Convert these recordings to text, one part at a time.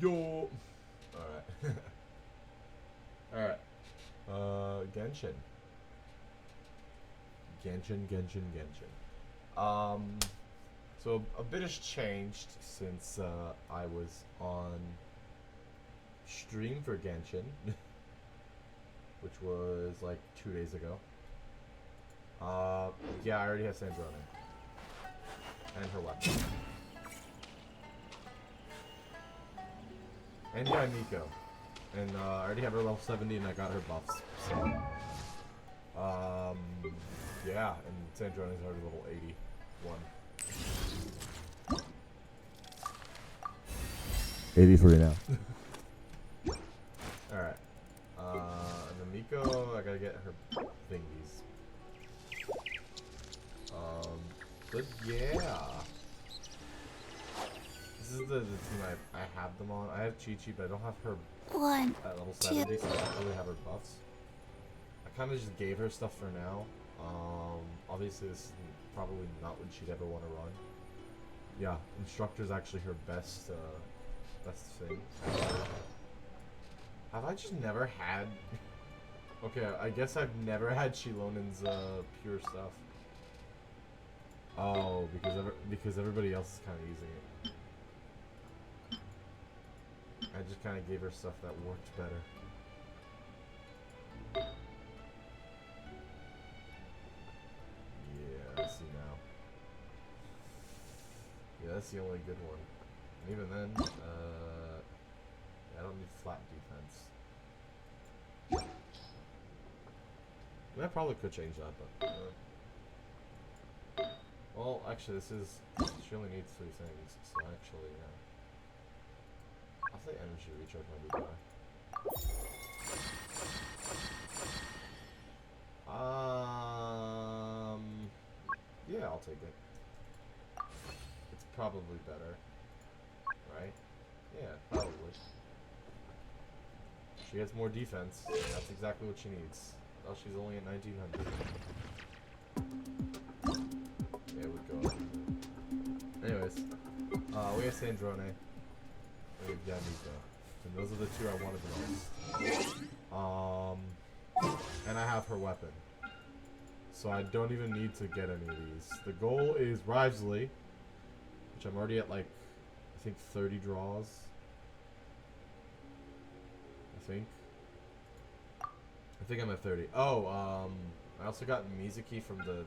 Yo! Alright. Alright. Genshin. So a bit has changed since I was on stream for Genshin, which was like 2 days ago. Yeah, I already have Sandrone. And her weapon. And yeah, Nico. And I already have her level 70 and I got her buffs. So, yeah, and Sandrone is already level 81. 83 now. Alright. And then Miko, I gotta get her thingies. But yeah. This is the team I have them on. I have Chi-Chi, but I don't have her at level 70, so I don't really have her buffs. I kind of just gave her stuff for now. Obviously this is probably not what she'd ever want to run. Yeah, Instructor's actually her best thing. Have I just never had... Okay, I guess I've never had Shilonin's pure stuff. Oh, because everybody else is kind of using it. I just kind of gave her stuff that worked better. Yeah, let's see now. Yeah, that's the only good one. And even then, I don't need flat defense. I probably could change that, but... well, actually, this is... She only needs 3 things, so actually, yeah. I'll say energy recharge might be better. Yeah, I'll take it. It's probably better. Right? Yeah, probably. She has more defense. That's exactly what she needs. Oh, she's only at 1900. There we go. Anyways, we have Sandrone. We have Yamiko. And those are the 2 I wanted the most. And I have her weapon. So I don't even need to get any of these. The goal is Rivesley, which I'm already at like, I think 30 draws. I think I'm at 30. Oh, I also got Mizuki from the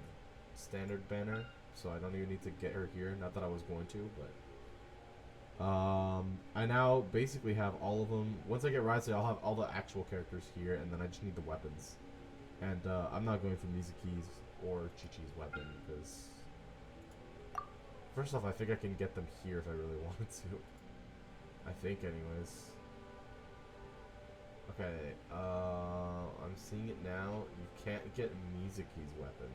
standard banner, so I don't even need to get her here. Not that I was going to, but I now basically have all of them. Once I get Rivesley, I'll have all the actual characters here, and then I just need the weapons. And I'm not going for Mizuki's or Chi-Chi's weapon because first off, I think I can get them here if I really wanted to. I think, anyways. Okay, I'm seeing it now. You can't get Mizuki's weapon.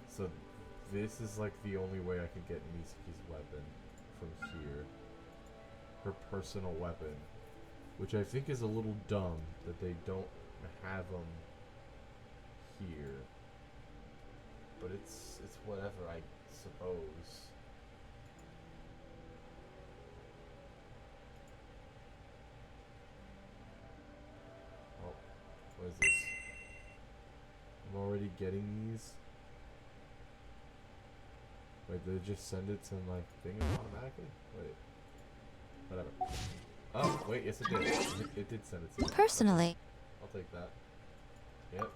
So this is like the only way I can get Mizuki's weapon from here. Her personal weapon. Which I think is a little dumb that they don't have them here. But it's whatever, I suppose. What is this? I'm already getting these. Wait, did it just send it to my thing automatically? Wait. Whatever. Oh, wait, yes it did. It did send it to me. Personally. I'll take that. Yep.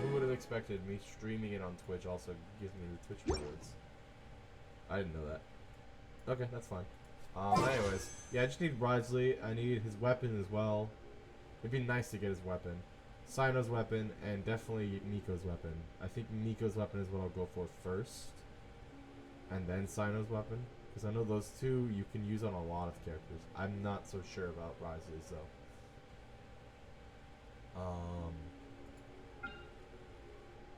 Who would have expected me streaming it on Twitch also gives me the Twitch rewards? I didn't know that. Okay, that's fine. Anyways. Yeah, I just need Rivesley. I need his weapon as well. It'd be nice to get his weapon. Sino's weapon, and definitely Nico's weapon. I think Nico's weapon is what I'll go for first. And then Sino's weapon. Because I know those 2 you can use on a lot of characters. I'm not so sure about Rivesley's though.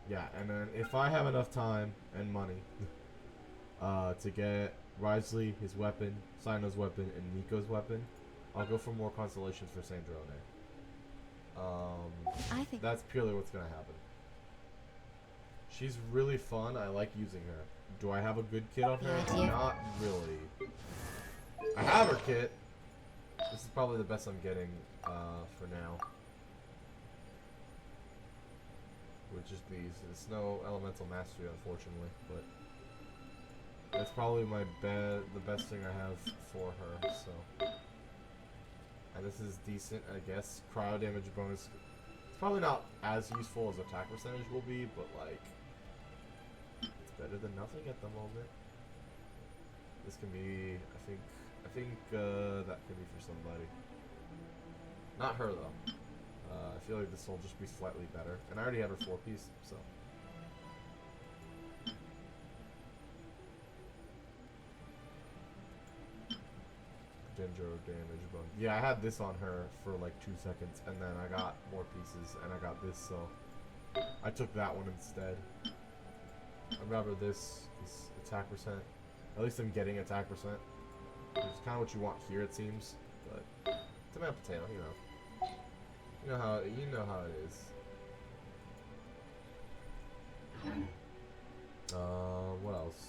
Yeah, and then if I have enough time and money to get Rivesley, his weapon, Sino's weapon, and Nico's weapon, I'll go for more constellations for Sandrone. I think that's purely what's gonna happen. She's really fun. I like using her. Do I have a good kit on her? Yeah. Not really. I have grabber kit. This is probably the best I'm getting for now. With just these. It's no elemental mastery, unfortunately, but that's probably the best thing I have for her. So, and this is decent, I guess. Cryo damage bonus. It's probably not as useful as attack percentage will be, but like, it's better than nothing at the moment. This can be, I think that could be for somebody. Not her though. I feel like this will just be slightly better, and I already have her 4-piece, so. Genjo damage bonus. Yeah, I had this on her for like 2 seconds, and then I got more pieces, and I got this, so I took that one instead. I'd rather this attack percent. At least I'm getting attack percent. Which is kind of what you want here, it seems. But tomato potato, you know. You know how it is. What else?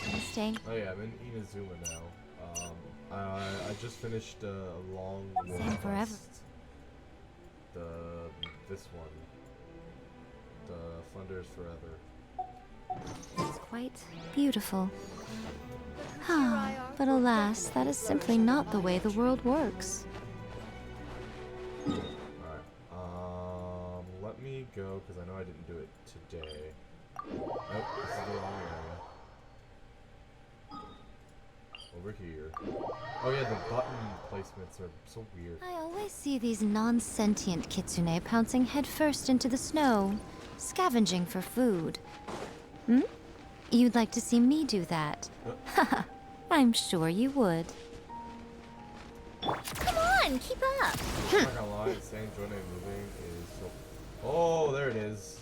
Interesting. Oh yeah, I'm in Inazuma now. I just finished a long Same forever. This one. The Thunders Forever. It's quite beautiful. But alas, that is simply not the way the world works. Alright. Let me go, because I know I didn't do it today. Nope, this is the wrong area. Over here. Oh yeah, the button placements are so weird. I always see these non-sentient kitsune pouncing headfirst into the snow, scavenging for food. Hmm? You'd like to see me do that? Haha, I'm sure you would. Come on, keep up! I'm not gonna lie, saying Johnny moving is so... Oh, there it is.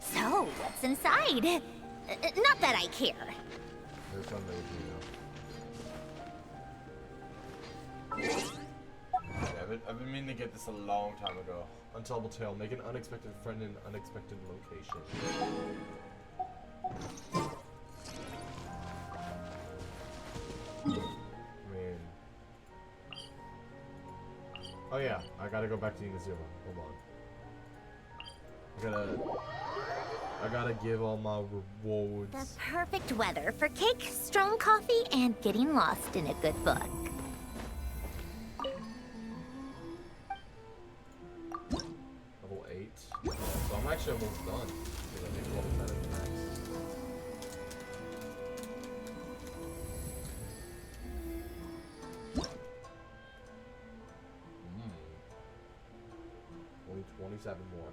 So, what's inside? Not that I care. There's something you know. Yeah, I've been meaning to get this a long time ago. Untellable tale. Make an unexpected friend in an unexpected location. I mean... Oh yeah, I gotta go back to Inazuma. Hold on. I gotta give all my rewards. The perfect weather for cake, strong coffee, and getting lost in a good book. Level 8. So I'm actually almost done. Because I think level 10 is max. Only 27 more.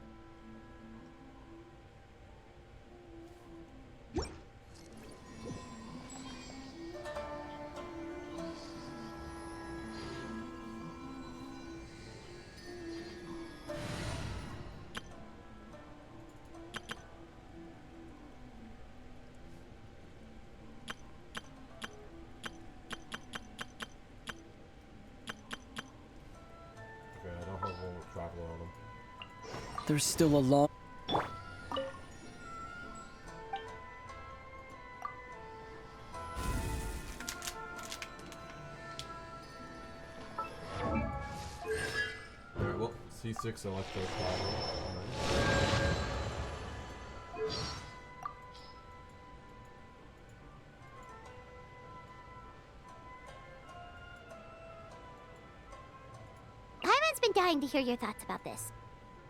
Okay, I don't have one with traveler on them. There's still a long... Alright, well, C6 electro traveler. Paimon's been dying to hear your thoughts about this.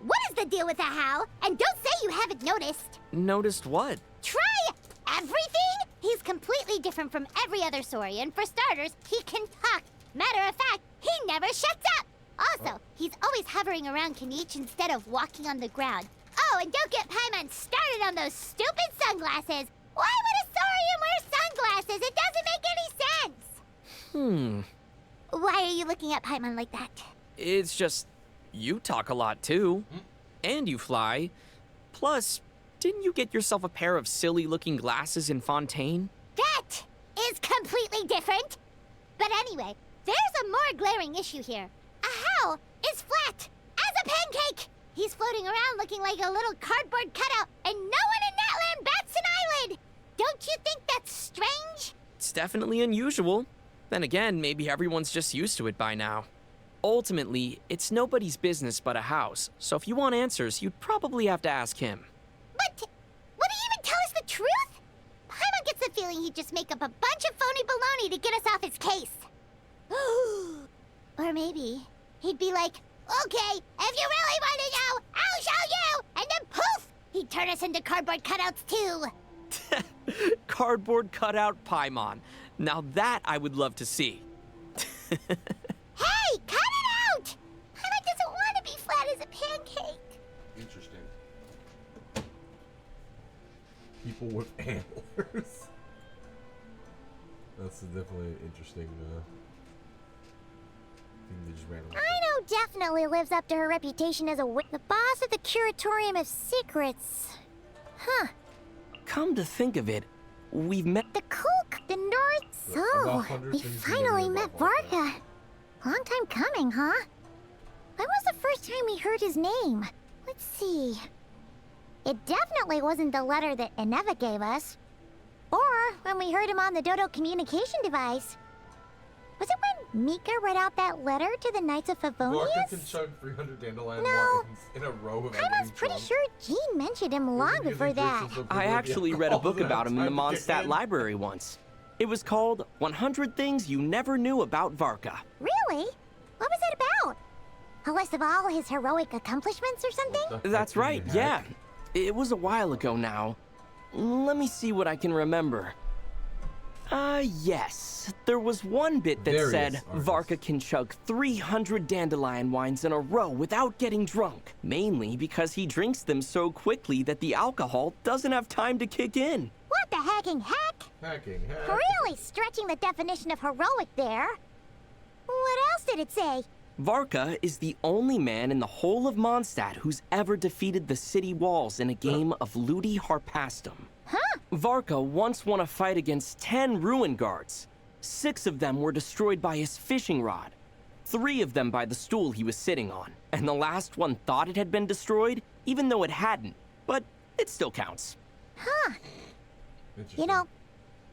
What is the deal with the Hal? And don't say you haven't noticed. Noticed what? Try everything? He's completely different from every other Saurian. For starters, he can talk. Matter of fact, he never shuts up. Also, he's always hovering around Kanich instead of walking on the ground. Oh, and don't get Paimon started on those stupid sunglasses. Why would a Saurian wear sunglasses? It doesn't make any sense. Why are you looking at Paimon like that? It's just... You talk a lot, too. And you fly. Plus, didn't you get yourself a pair of silly-looking glasses in Fontaine? That is completely different. But anyway, there's a more glaring issue here. A Hal is flat as a pancake. He's floating around looking like a little cardboard cutout, and no one in Natland bats an eyelid. It's definitely unusual. Then again, maybe everyone's just used to it by now. Ultimately, it's nobody's business but a house, so if you want answers, you'd probably have to ask him. But would he even tell us the truth? Paimon gets the feeling he'd just make up a bunch of phony baloney to get us off his case. Or maybe he'd be like, okay, if you really want to know, I'll show you! And then poof! He'd turn us into cardboard cutouts too. Cardboard cutout Paimon. Now that I would love to see. Hey, cut it out! Paimon doesn't want to be flat as a pancake. Interesting. People with antlers. That's definitely interesting thing they just ran away. Rhino definitely lives up to her reputation as the boss of the Curatorium of Secrets. Huh. Come to think of it, we've met. The Kook, the North. So, we finally met Varka. Long time coming, huh? When was the first time we heard his name? Let's see. It definitely wasn't the letter that Eneva gave us. Or when we heard him on the Dodo communication device. Was it when Mika read out that letter to the Knights of Favonius? Varka can chug 300 dandelion No. wines in a row without I was getting pretty drunk. sure Jean mentioned him long before that. I actually read a book about him in the Mondstadt library once. It was called 100 Things You Never Knew About Varka. Really? What was it about? A list of all his heroic accomplishments or something? That's right, yeah. It was a while ago now. Let me see what I can remember. Yes. There was one bit that said Varka can chug 300 dandelion wines in a row without getting drunk. Mainly because he drinks them so quickly that the alcohol doesn't have time to kick in. What the hacking heck? Hacking, hack. Really stretching the definition of heroic there. What else did it say? Varka is the only man in the whole of Mondstadt who's ever defeated the city walls in a game of Ludi Harpastum. Huh? Varka once won a fight against 10 ruin guards. 6 of them were destroyed by his fishing rod. 3 of them by the stool he was sitting on. And the last one thought it had been destroyed, even though it hadn't. But it still counts. Huh. You know,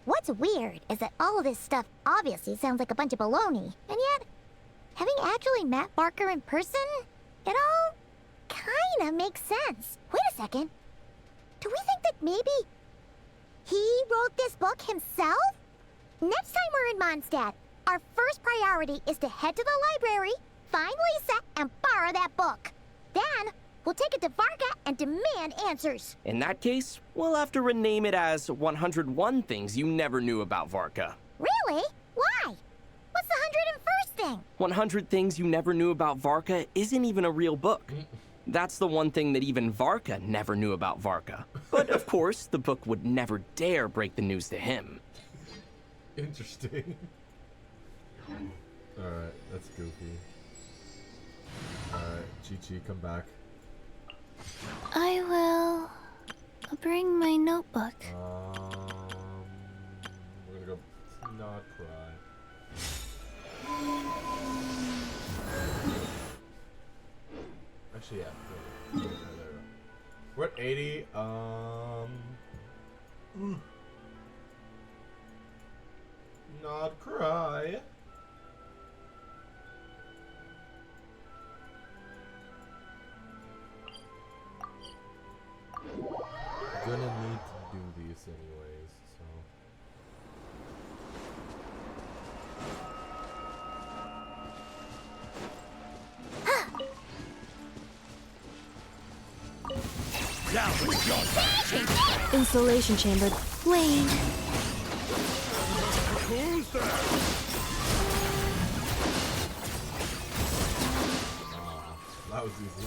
what's weird is that all of this stuff obviously sounds like a bunch of baloney. And yet, having actually met Barker in person, it all kinda makes sense. Wait a second. Do we think that maybe he wrote this book himself? Next time we're in Mondstadt, our first priority is to head to the library, find Lisa, and borrow that book. Then, we'll take it to Varka and demand answers. In that case, we'll have to rename it as 101 Things You Never Knew About Varka. Really? Why? What's the 101st thing? 100 Things You Never Knew About Varka isn't even a real book. That's the one thing that even Varka never knew about Varka. But of course, the book would never dare break the news to him. Interesting. Alright, that's goofy. Alright, Chi-Chi, come back. I will bring my notebook. We're gonna go not cry. Actually, yeah. There we go. We're at 80. Not cry. Gonna need to do these anyways, so. Insulation chamber. Wait. Who's there? That was easy.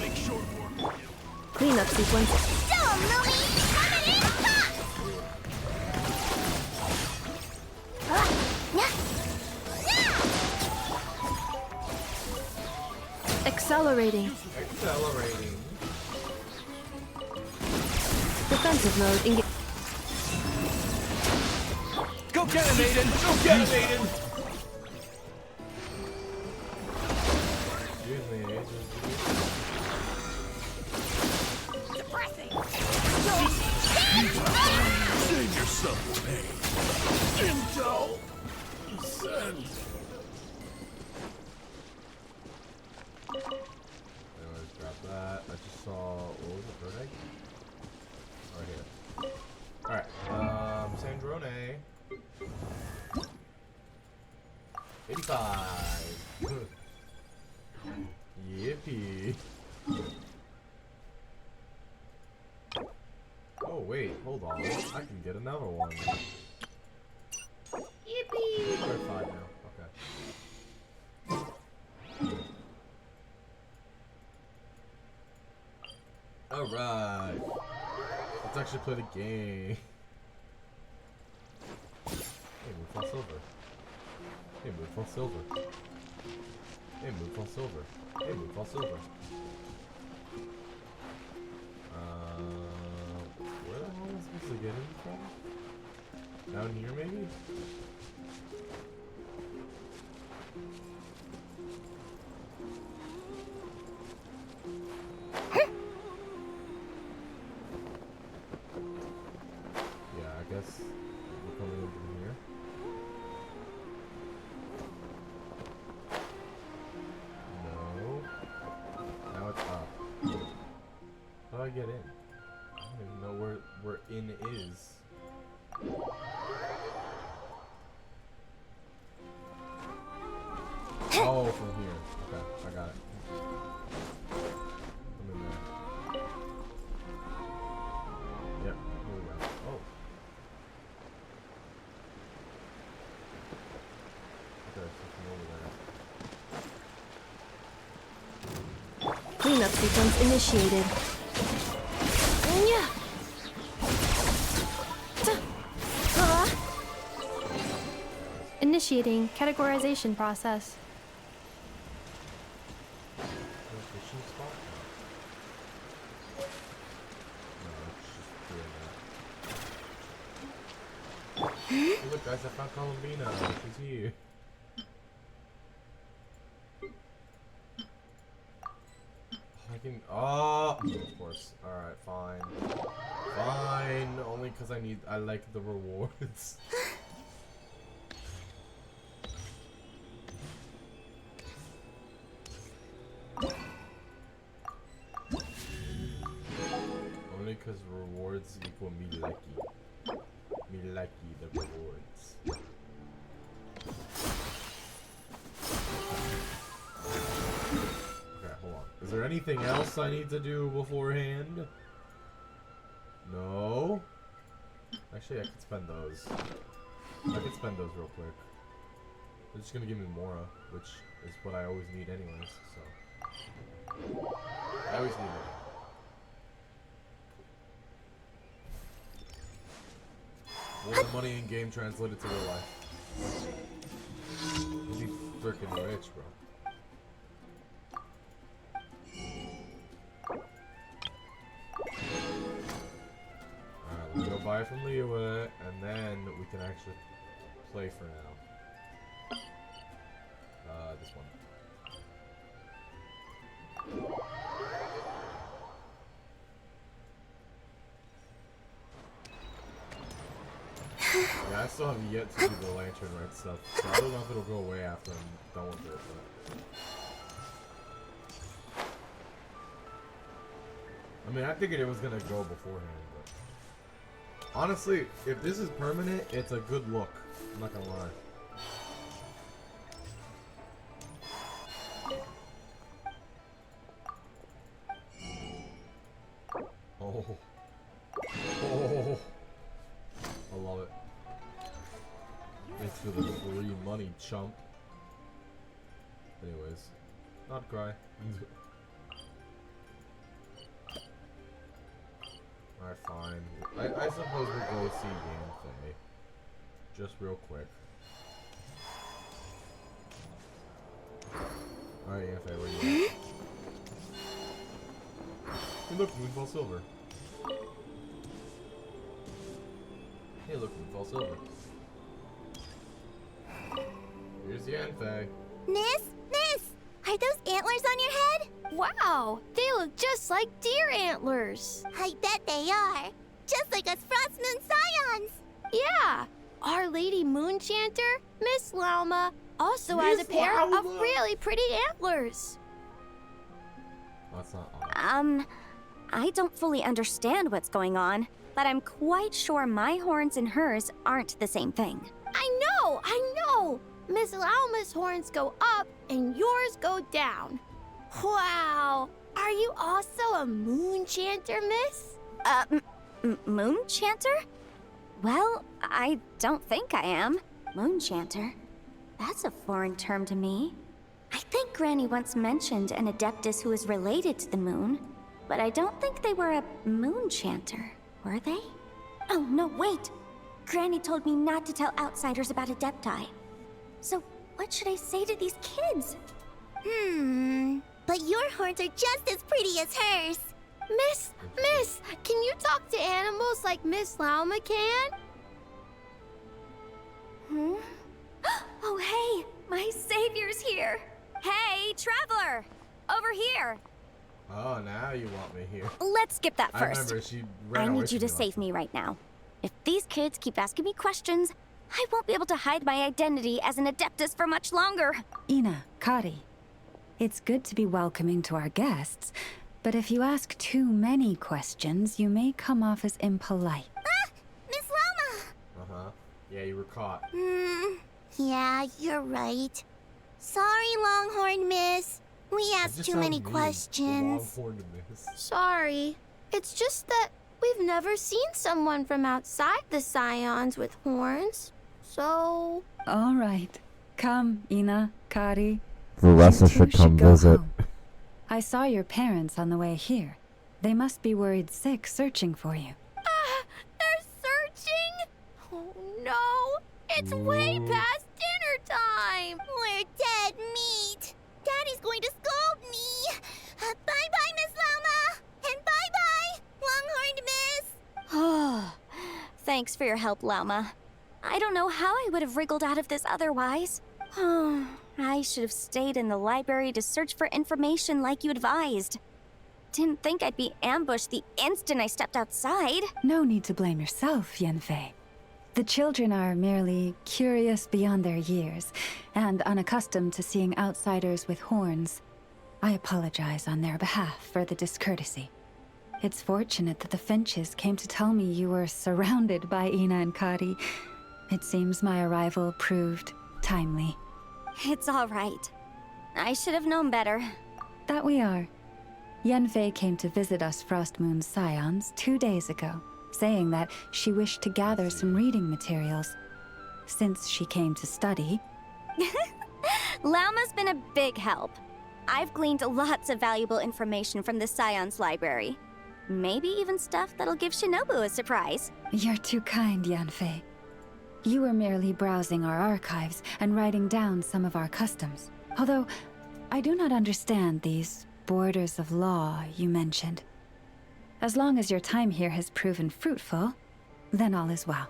Make short work. Cleanup sequence. Still, Louie! Coming in hot! Accelerating. Accelerating. Defensive mode engaged. Go get him, Aiden! Go get him, Aiden! Excuse me, Save yourself pain. Intel. Send. Anyways, grab that. I just saw, what was it, bird egg? Right here. Alright, Sandrone. 85. Yippee. Oh wait, hold on. I can get another one. Yippee! We're at 5 now. Okay. Alright. Let's actually play the game. Hey, move on silver. Hey, move on silver. Hey, move on silver. Hey, move on silver. Where the hell am I supposed to get in from? Down here, maybe? Yeah, I guess we're coming in from here. No. Now it's up. How do I get in? I don't even know where in is. Oh, from here. Okay, I got it. I'm in there. Yep, here we go. Oh. Okay, so from over there. Cleanup sequence initiated. Initiating categorization process. Fishing spot? No, it's just doing that. Hey, look guys, I found Columbina. She's here. I can. Oh, of course. Alright, fine. Fine. Only because I like the rewards. Only because rewards equal me lucky. Me lucky the rewards. Okay, hold on. Is there anything else I need to do beforehand? No? Actually, I could spend those. I could spend those real quick. They're just gonna give me Mora, which is what I always need anyways, so. I always need it. Will the money in game translated to real life? You'll be freaking rich, bro. Alright, let's go buy from Linnea, and then we can actually play for now. This one. Yeah, I still have yet to do the lantern right stuff, so I don't know if it'll go away after I'm done with it, but... I mean, I figured it was gonna go beforehand, but... Honestly, if this is permanent, it's a good look. I'm not gonna lie. Oh. Oh. I love it. Thanks for the free money, chump. Anyways, not cry. Alright, fine. I suppose we'll go see Yanfei. Just real quick. Alright, Yanfei, where you at? Hey, look, Moonfall Silver. Hey, look, we fall silver. Here's Yanfei. Miss? Are those antlers on your head? Wow, they look just like deer antlers. I bet they are. Just like us Frost Moon Scions. Yeah, Our Lady Moonchanter, Miss Lauma, also has a pair of really pretty antlers. That's not odd. I don't fully understand what's going on, but I'm quite sure my horns and hers aren't the same thing. I know! Miss Lauma's horns go up and yours go down. Wow, are you also a Moonchanter, Miss? Moonchanter? Well, I don't think I am. Moonchanter? That's a foreign term to me. I think Granny once mentioned an Adeptus who is related to the moon, but I don't think they were a Moonchanter, were they? Oh, no, wait! Granny told me not to tell outsiders about Adepti. So, what should I say to these kids? But your horns are just as pretty as hers. Miss, can you talk to animals like Miss Lauma can? Oh, hey! My savior's here! Hey, traveler! Over here! Oh, now you want me here. Let's skip that I first. remember she I ran away need you from to save me right now. If these kids keep asking me questions, I won't be able to hide my identity as an Adeptus for much longer. Ina, Kari, it's good to be welcoming to our guests, but if you ask too many questions, you may come off as impolite. Miss Lauma! Uh-huh. Yeah, you were caught. Yeah, you're right. Sorry, Longhorn Miss. We That asked just too sounds many mean. questions. Longhorned miss. Sorry. It's just that we've never seen someone from outside the Scions with horns. So... All right. Come, Ina, Kari. The rest You of two should come go visit. home. I saw your parents on the way here. They must be worried sick searching for you. They're searching? Oh no! It's way past dinner time! We're dead meat. Daddy's going to scold me. Bye-bye, Miss Lauma. And bye-bye, Longhorned Miss. Oh, thanks for your help, Lauma. I don't know how I would have wriggled out of this otherwise. Oh, I should have stayed in the library to search for information like you advised. Didn't think I'd be ambushed the instant I stepped outside. No need to blame yourself, Yanfei. The children are merely curious beyond their years and unaccustomed to seeing outsiders with horns. I apologize on their behalf for the discourtesy. It's fortunate that the Finches came to tell me you were surrounded by Ina and Kari. It seems my arrival proved timely. It's all right. I should have known better. That we are. Yanfei came to visit us Frost Moon Scions 2 days ago, saying that she wished to gather some reading materials. Since she came to study, Lauma's been a big help. I've gleaned lots of valuable information from the Scion's library. Maybe even stuff that'll give Shinobu a surprise. you're too kind, Yanfei. You were merely browsing our archives and writing down some of our customs. Although, I do not understand these borders of law you mentioned. As long as your time here has proven fruitful, then all is well.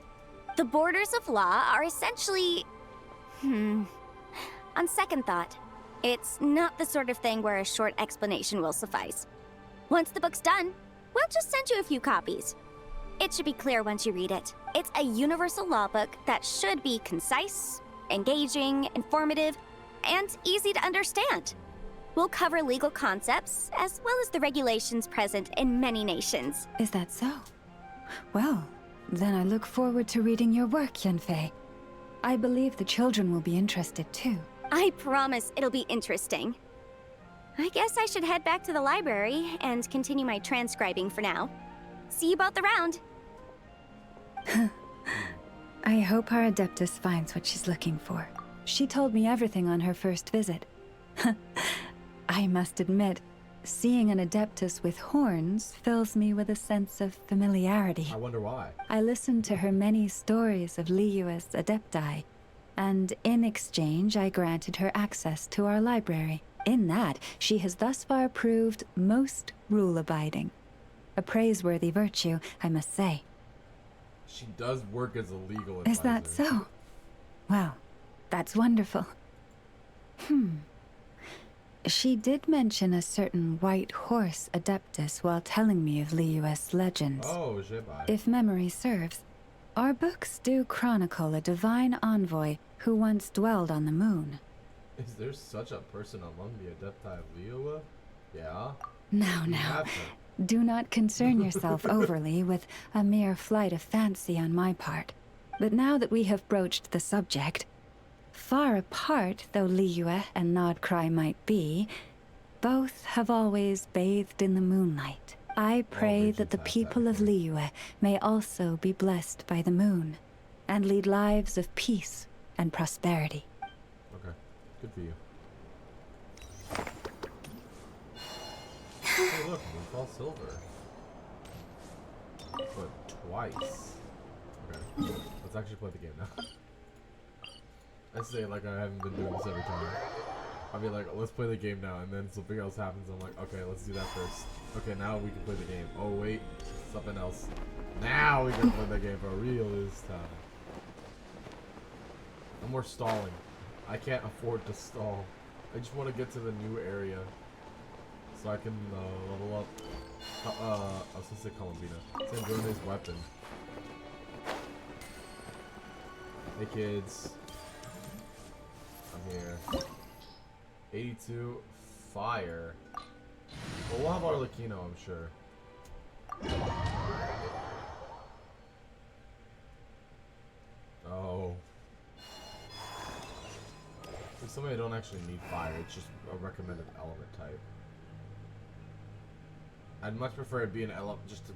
The borders of law are essentially... On second thought, it's not the sort of thing where a short explanation will suffice. Once the book's done, we'll just send you a few copies. It should be clear once you read it. It's a universal law book that should be concise, engaging, informative, and easy to understand. We'll cover legal concepts, as well as the regulations present in many nations. Is that so? Well, then I look forward to reading your work, Yanfei. I believe the children will be interested too. I promise it'll be interesting. I guess I should head back to the library and continue my transcribing for now. See you both around. I hope our Adeptus finds what she's looking for. She told me everything on her first visit. I must admit, seeing an Adeptus with horns fills me with a sense of familiarity. I wonder why. I listened to her many stories of Liyue's Adepti, and in exchange I granted her access to our library. In that, she has thus far proved most rule-abiding. A praiseworthy virtue, I must say. She does work as a legal advisor. Is that so? Well, that's wonderful. She did mention a certain white horse adeptus while telling me of Liu's legends. Oh, Jebai. If memory serves, our books do chronicle a divine envoy who once dwelled on the moon. Is there such a person among the Adepti of Liua? Yeah. Now, do not concern yourself overly with a mere flight of fancy on my part. But now that we have broached the subject, far apart though Liua and Nodcry might be, both have always bathed in the moonlight. I pray that the people of Liua may also be blessed by the moon, and lead lives of peace and prosperity. Okay, good for you. Hey look, Moonfall Silver. But twice. Okay, let's actually play the game now. I say it like I haven't been doing this every time. I'll be like, let's play the game now, and then something else happens. I'm like, okay, let's do that first. Okay, now we can play the game. Oh wait, something else. Now we can play the game for real this time. No more stalling. I can't afford to stall. I just want to get to the new area so I can level up. I was gonna say Columbina. Sandrone's weapon. Hey kids. I'm here. 82 fire. Well, we'll have Arlecchino, I'm sure. Oh. For somebody I don't actually need fire, it's just a recommended element type. I'd much prefer it be an just an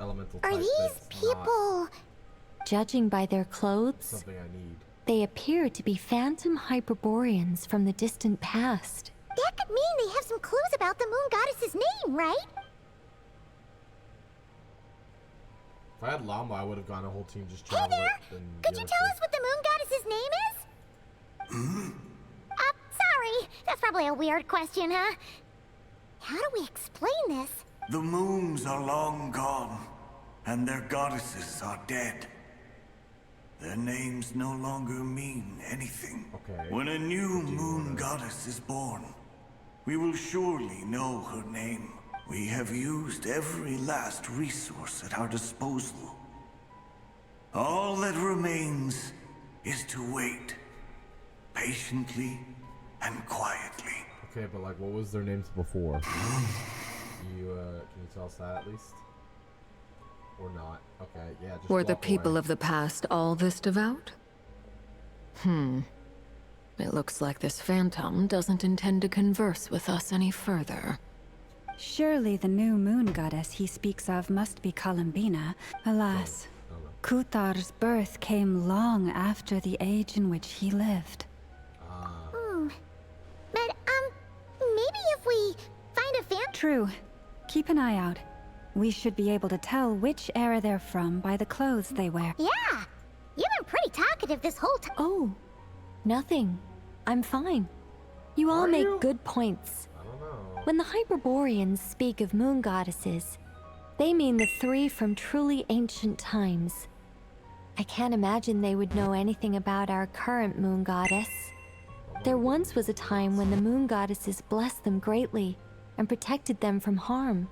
elemental type. Are these people? Judging by their clothes, Something I need. they appear to be phantom Hyperboreans from the distant past. That could mean they have some clues about the moon goddess's name, right? If I had Llama, I would have gone a whole team just Hey travel there! it. Could you tell us what the moon goddess's name is? Sorry. That's probably a weird question, huh? How do we explain this? The moons are long gone, and their goddesses are dead. Their names no longer mean anything. Okay. When a new moon goddess is born, we will surely know her name. We have used every last resource at our disposal. All that remains is to wait, patiently and quietly. Okay, but like, what was their names before? can you tell us that at least? Or not? Okay, yeah, just Were the walk people away. of the past all this devout? It looks like this phantom doesn't intend to converse with us any further. Surely the new moon goddess he speaks of must be Columbina. Alas, Oh, no. Kuthar's birth came long after the age in which he lived. But, maybe if we find a fan... True. Keep an eye out. We should be able to tell which era they're from by the clothes they wear. Yeah! You've been pretty talkative this whole time. Oh, nothing. I'm fine. You all Are make you? good points. I don't know. When the Hyperboreans speak of moon goddesses, they mean the three from truly ancient times. I can't imagine they would know anything about our current moon goddess. There once was a time when the moon goddesses blessed them greatly and protected them from harm.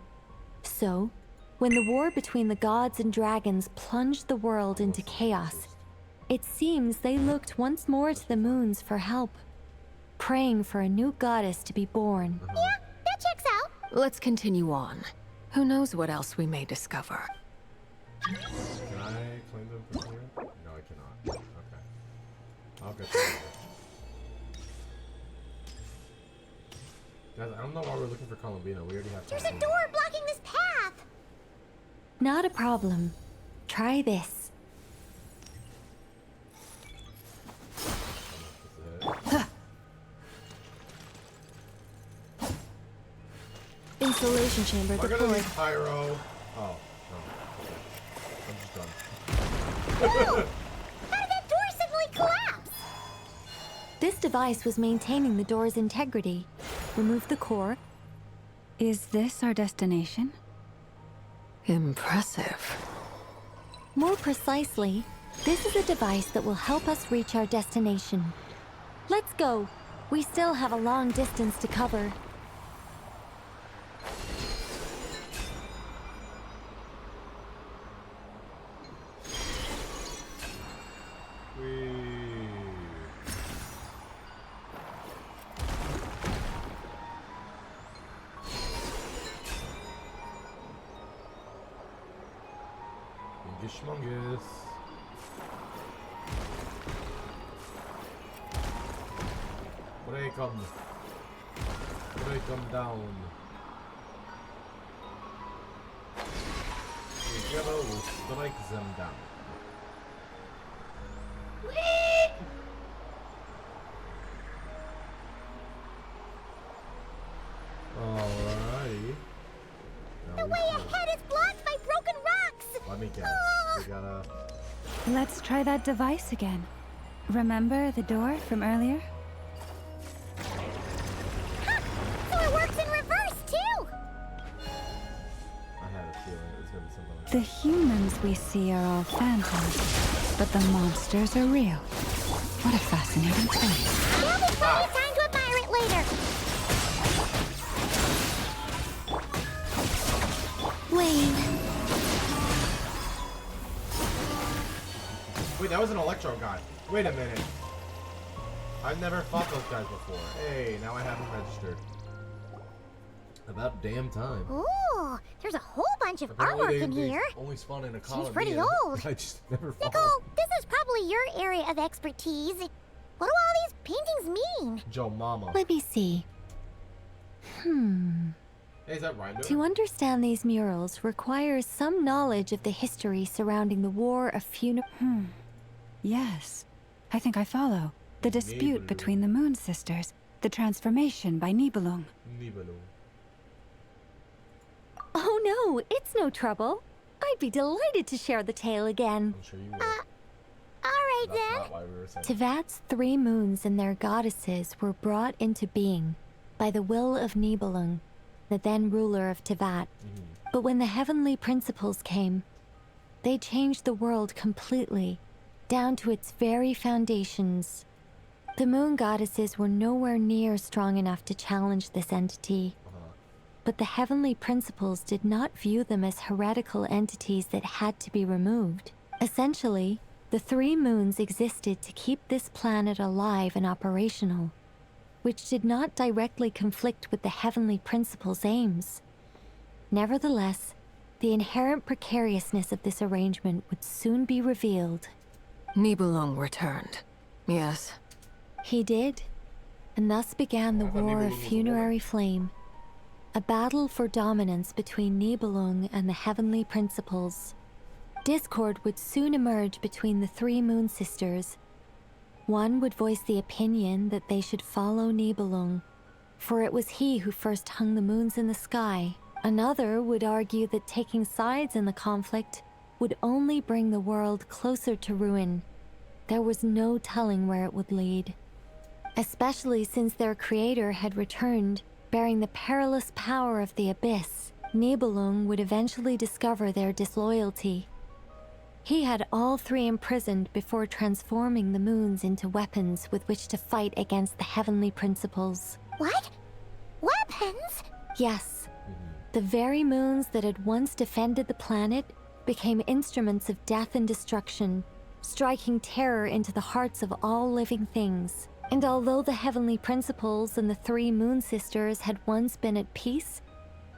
So, when the war between the gods and dragons plunged the world into chaos, it seems they looked once more to the moons for help, praying for a new goddess to be born. Yeah, that checks out. Let's continue on. Who knows what else we may discover? Can I claim them from here? No, I cannot. Okay. I'll get them. Guys, I don't know why we're looking for Columbina. We already have There's a Columbina. door blocking this path. Not a problem. Try this. This is it. Insulation chamber Am I gonna deployed. need pyro? Oh, no. Okay. I'm just done. How did that door suddenly collapse? This device was maintaining the door's integrity. Remove the core. Is this our destination? Impressive. More precisely, this is a device that will help us reach our destination. Let's go. We still have a long distance to cover. Schmungus. Break 'em. Break 'em down. Together we'll strike them down. Alrighty. The way ahead is blocked by broken rocks! Let me guess. We gotta... Let's try that device again. Remember the door from earlier? Ha! So it works in reverse, too! I had a feeling it was gonna be something like The humans we see are all phantoms, but the monsters are real. What a fascinating place. There'll be plenty of time to admire it later! Wait. Wait, that was an electro guy. Wait a minute. I've never fought those guys before. Hey, now I have them registered. About damn time. Ooh, there's a whole bunch of Apparently artwork they in here. only spawn in a column. She's pretty old. I just never fought. Nicole, this is probably your area of expertise. What do all these paintings mean? Joe Mama. Let me see. Hey, is that Ryan? To understand these murals requires some knowledge of the history surrounding the War of Yes, I think I follow. The dispute Nibelung. between the Moon Sisters, the transformation by Nibelung. Nibelung. Oh no, it's no trouble. I'd be delighted to share the tale again. I'm sure you will. Alright That's then. not why we were saying. Tevat's 3 moons and their goddesses were brought into being by the will of Nibelung, the then ruler of Tevat. But when the heavenly principles came, they changed the world completely, down to its very foundations. The moon goddesses were nowhere near strong enough to challenge this entity. But the heavenly principles did not view them as heretical entities that had to be removed. Essentially, the 3 moons existed to keep this planet alive and operational, which did not directly conflict with the heavenly principles' aims. Nevertheless, the inherent precariousness of this arrangement would soon be revealed. Nibelung returned. Yes. He did, and thus began the I thought War Nibelung of was a woman. Funerary Flame, a battle for dominance between Nibelung and the heavenly principles. Discord would soon emerge between the 3 moon sisters. One would voice the opinion that they should follow Nibelung, for it was he who first hung the moons in the sky. Another would argue that taking sides in the conflict would only bring the world closer to ruin. There was no telling where it would lead, especially since their creator had returned, bearing the perilous power of the abyss. Nibelung would eventually discover their disloyalty. He had all 3 imprisoned before transforming the moons into weapons with which to fight against the heavenly principles. What? Weapons? Yes, the very moons that had once defended the planet became instruments of death and destruction, striking terror into the hearts of all living things. And although the heavenly principles and the 3 moon sisters had once been at peace,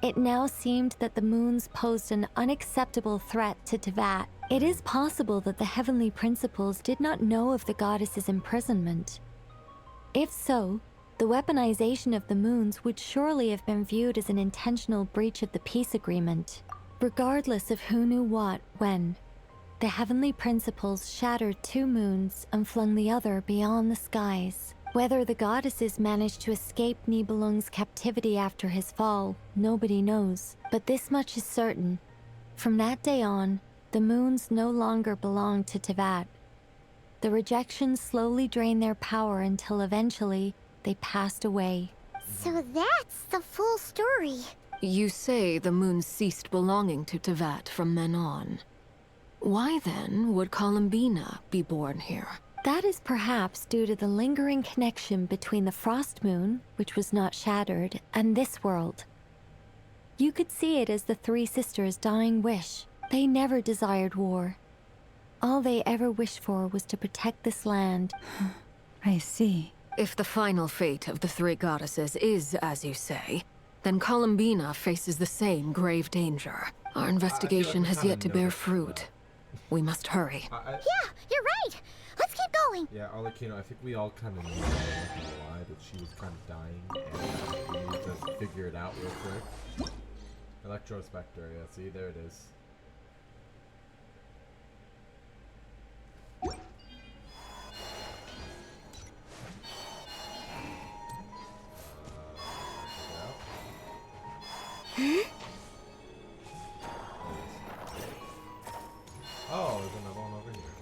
it now seemed that the moons posed an unacceptable threat to Tevat. It is possible that the heavenly principles did not know of the goddess's imprisonment. If so, the weaponization of the moons would surely have been viewed as an intentional breach of the peace agreement. Regardless of who knew what, when, the heavenly principles shattered 2 moons and flung the other beyond the skies. Whether the goddesses managed to escape Nibelung's captivity after his fall, nobody knows. But this much is certain. From that day on, the moons no longer belonged to Tevat. The rejection slowly drained their power until eventually they passed away. So that's the full story. You say the moon ceased belonging to Tevat from then on. Why then would Columbina be born here? That is perhaps due to the lingering connection between the Frost Moon, which was not shattered, and this world. You could see it as the three sisters' dying wish. They never desired war. All they ever wished for was to protect this land. I see. If the final fate of the three goddesses is as you say, then Columbina faces the same grave danger. Our investigation has yet to bear fruit. We must hurry. Yeah, you're right. Let's keep going. Yeah, Arlecchino, I think we all kind of knew, I'm not gonna lie, that she was kind of dying, and we need to figure it out real quick. Electrospectre, yeah, see, there it is. Oh, there's another one over here.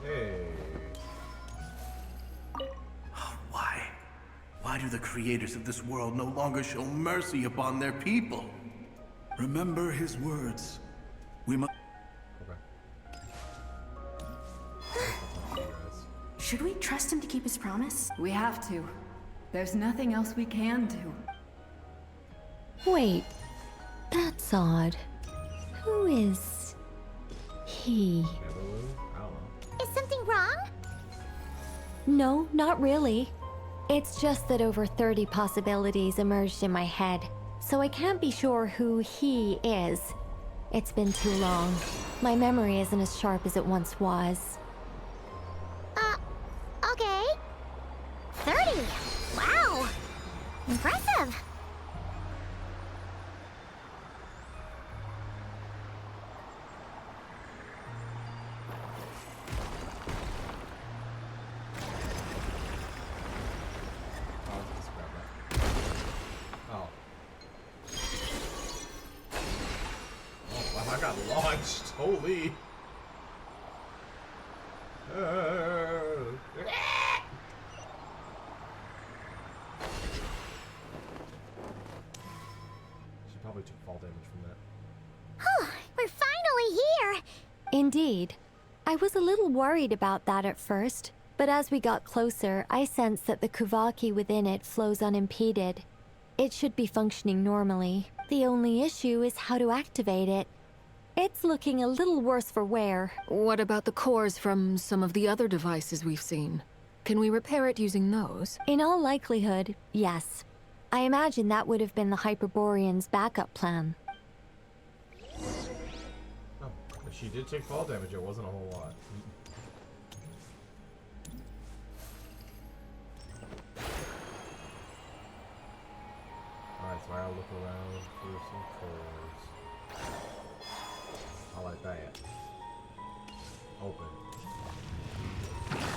Hey. Why do the creators of this world no longer show mercy upon their people? Remember his words. We must... Okay. Should we trust him to keep his promise? We have to. There's nothing else we can do. Wait, that's odd. Who is he? I don't know. Is something wrong? No, not really. It's just that over 30 possibilities emerged in my head, so I can't be sure who he is. It's been too long. My memory isn't as sharp as it once was. Okay. 30. Wow. Impressive. I got launched. Holy. She probably took fall damage from that. We're finally here. Indeed. I was a little worried about that at first, but as we got closer, I sensed that the Kuvaki within it flows unimpeded. It should be functioning normally. The only issue is how to activate it. It's looking a little worse for wear. What about the cores from some of the other devices we've seen? Can we repair it using those? In all likelihood, yes. I imagine that would have been the Hyperborean's backup plan. Oh, if she did take fall damage, it wasn't a whole lot. Alright, so I'll look around for some cores. I like that. Open.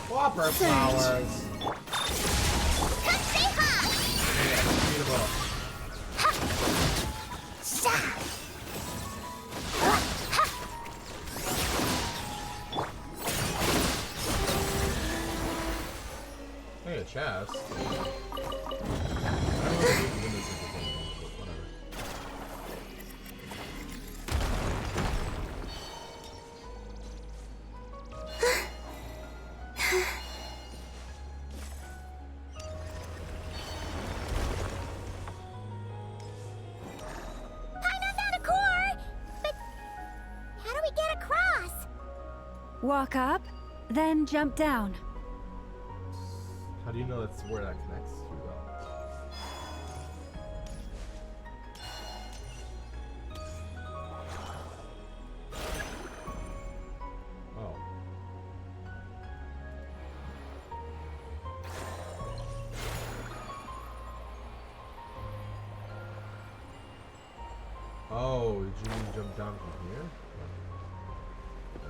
Whopper flowers! Yeah, beat 'em up. Hey, a chest. I don't know if you win this at the same moment, but whatever. Walk up, then jump down. How do you know that's where that connects to, though? Oh. Oh, did you mean jump down from here? No.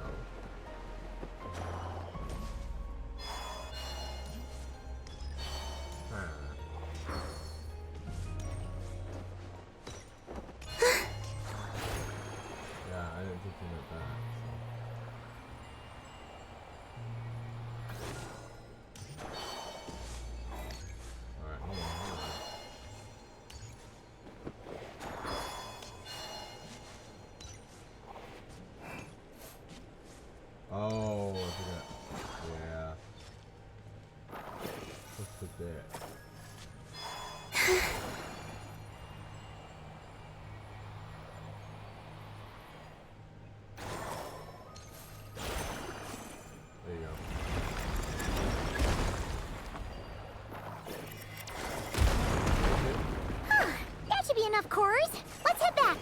didn't think he meant that. So. Alright, hold on. Oh, I forgot. Yeah. Let's put there. There you go. That should be enough cores. Let's head back.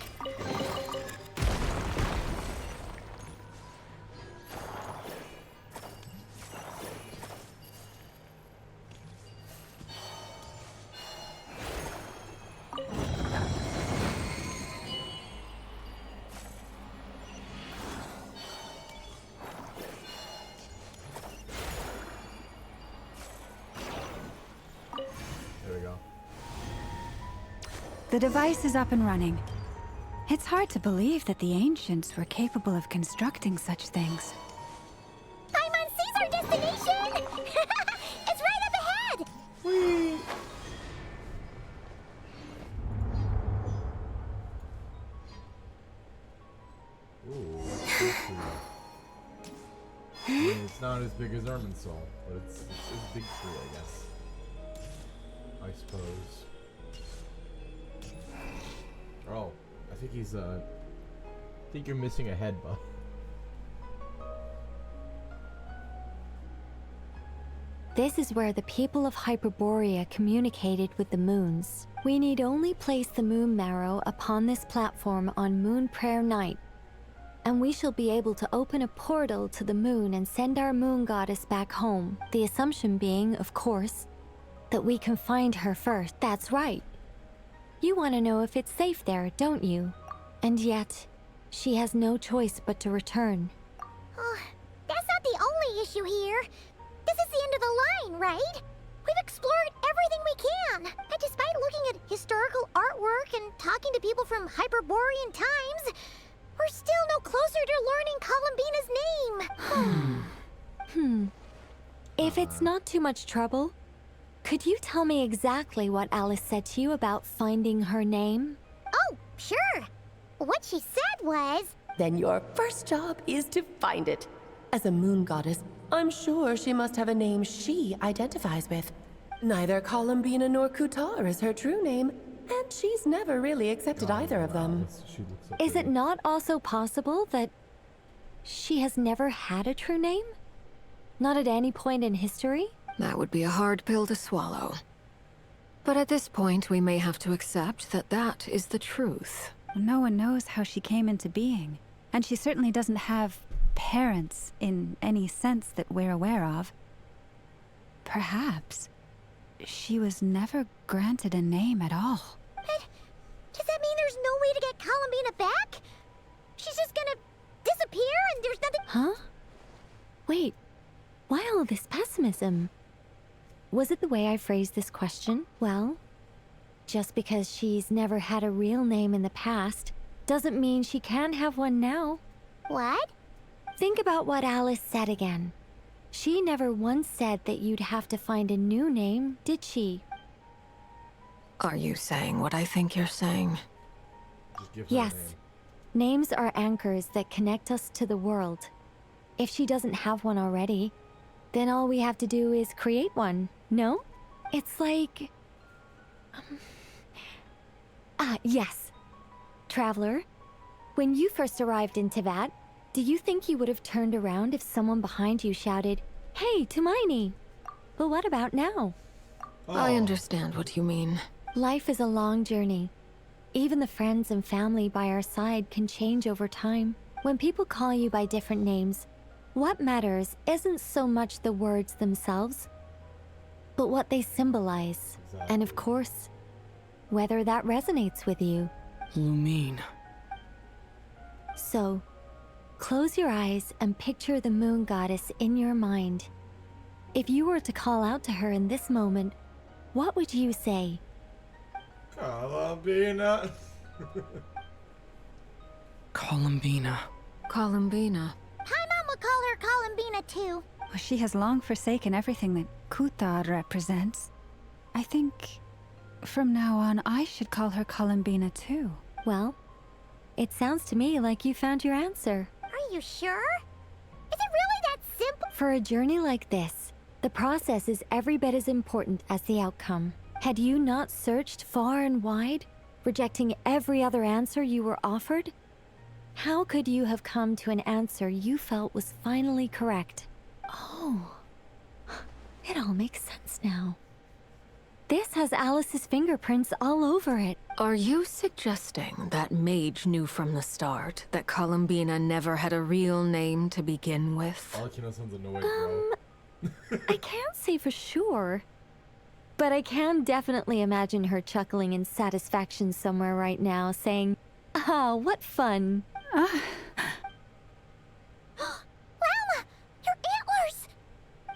There we go. The device is up and running. It's hard to believe that the ancients were capable of constructing such things. Paimon sees our destination! It's right up ahead! Whee! Ooh, that's so cool. I mean, it's not as big as Irminsul, but it's a big tree, I guess. I suppose. Oh, I think he's I think you're missing a head, Buff. This is where the people of Hyperborea communicated with the moons. We need only place the moon marrow upon this platform on Moon Prayer Night, and we shall be able to open a portal to the moon and send our moon goddess back home. The assumption being, of course, that we can find her first. That's right. You want to know if it's safe there, don't you? And yet, she has no choice but to return. Oh, that's not the only issue here. This is the end of the line, right? We've explored everything we can. And despite looking at historical artwork and talking to people from Hyperborean times, we're still no closer to learning Columbina's name. If it's not too much trouble, could you tell me exactly what Alice said to you about finding her name? Oh, sure. What she said was... Then your first job is to find it. As a moon goddess, I'm sure she must have a name she identifies with. Neither Columbina nor Kutar is her true name, and she's never really accepted either of them. She looks so Is it pretty. not also possible that she has never had a true name? Not at any point in history? That would be a hard pill to swallow. But at this point, we may have to accept that that is the truth. No one knows how she came into being, and she certainly doesn't have parents in any sense that we're aware of. Perhaps she was never granted a name at all. But does that mean there's no way to get Columbina back? She's just gonna disappear and there's nothing... Huh? Wait, why all this pessimism? Was it the way I phrased this question? Well, just because she's never had a real name in the past doesn't mean she can't have one now. What? Think about what Alice said again. She never once said that you'd have to find a new name, did she? Are you saying what I think you're saying? Just give her a Yes. name. Names are anchors that connect us to the world. If she doesn't have one already, then all we have to do is create one, no? It's like... yes. Traveler, when you first arrived in Teyvat, do you think you would have turned around if someone behind you shouted, "Hey, Tumaini"? But what about now? I Oh. understand what you mean. Life is a long journey. Even the friends and family by our side can change over time. When people call you by different names, what matters isn't so much the words themselves, but what they symbolize. And of course, whether that resonates with you. Lumine. So, close your eyes and picture the moon goddess in your mind. If you were to call out to her in this moment, what would you say? Columbina. Columbina. Columbina. Paimon would call her Columbina too. Well, she has long forsaken everything that Kuthar represents. I think from now on I should call her Columbina too. Well, it sounds to me like you found your answer. Are you sure? Is it really that simple? For a journey like this, the process is every bit as important as the outcome. Had you not searched far and wide, rejecting every other answer you were offered, how could you have come to an answer you felt was finally correct? Oh, it all makes sense now. This has Alice's fingerprints all over it. Are you suggesting that Mage knew from the start that Columbina never had a real name to begin with? Alakino sounds annoyed, bro. I can't say for sure, but I can definitely imagine her chuckling in satisfaction somewhere right now, saying, "Ah, what fun." Llama! Your antlers!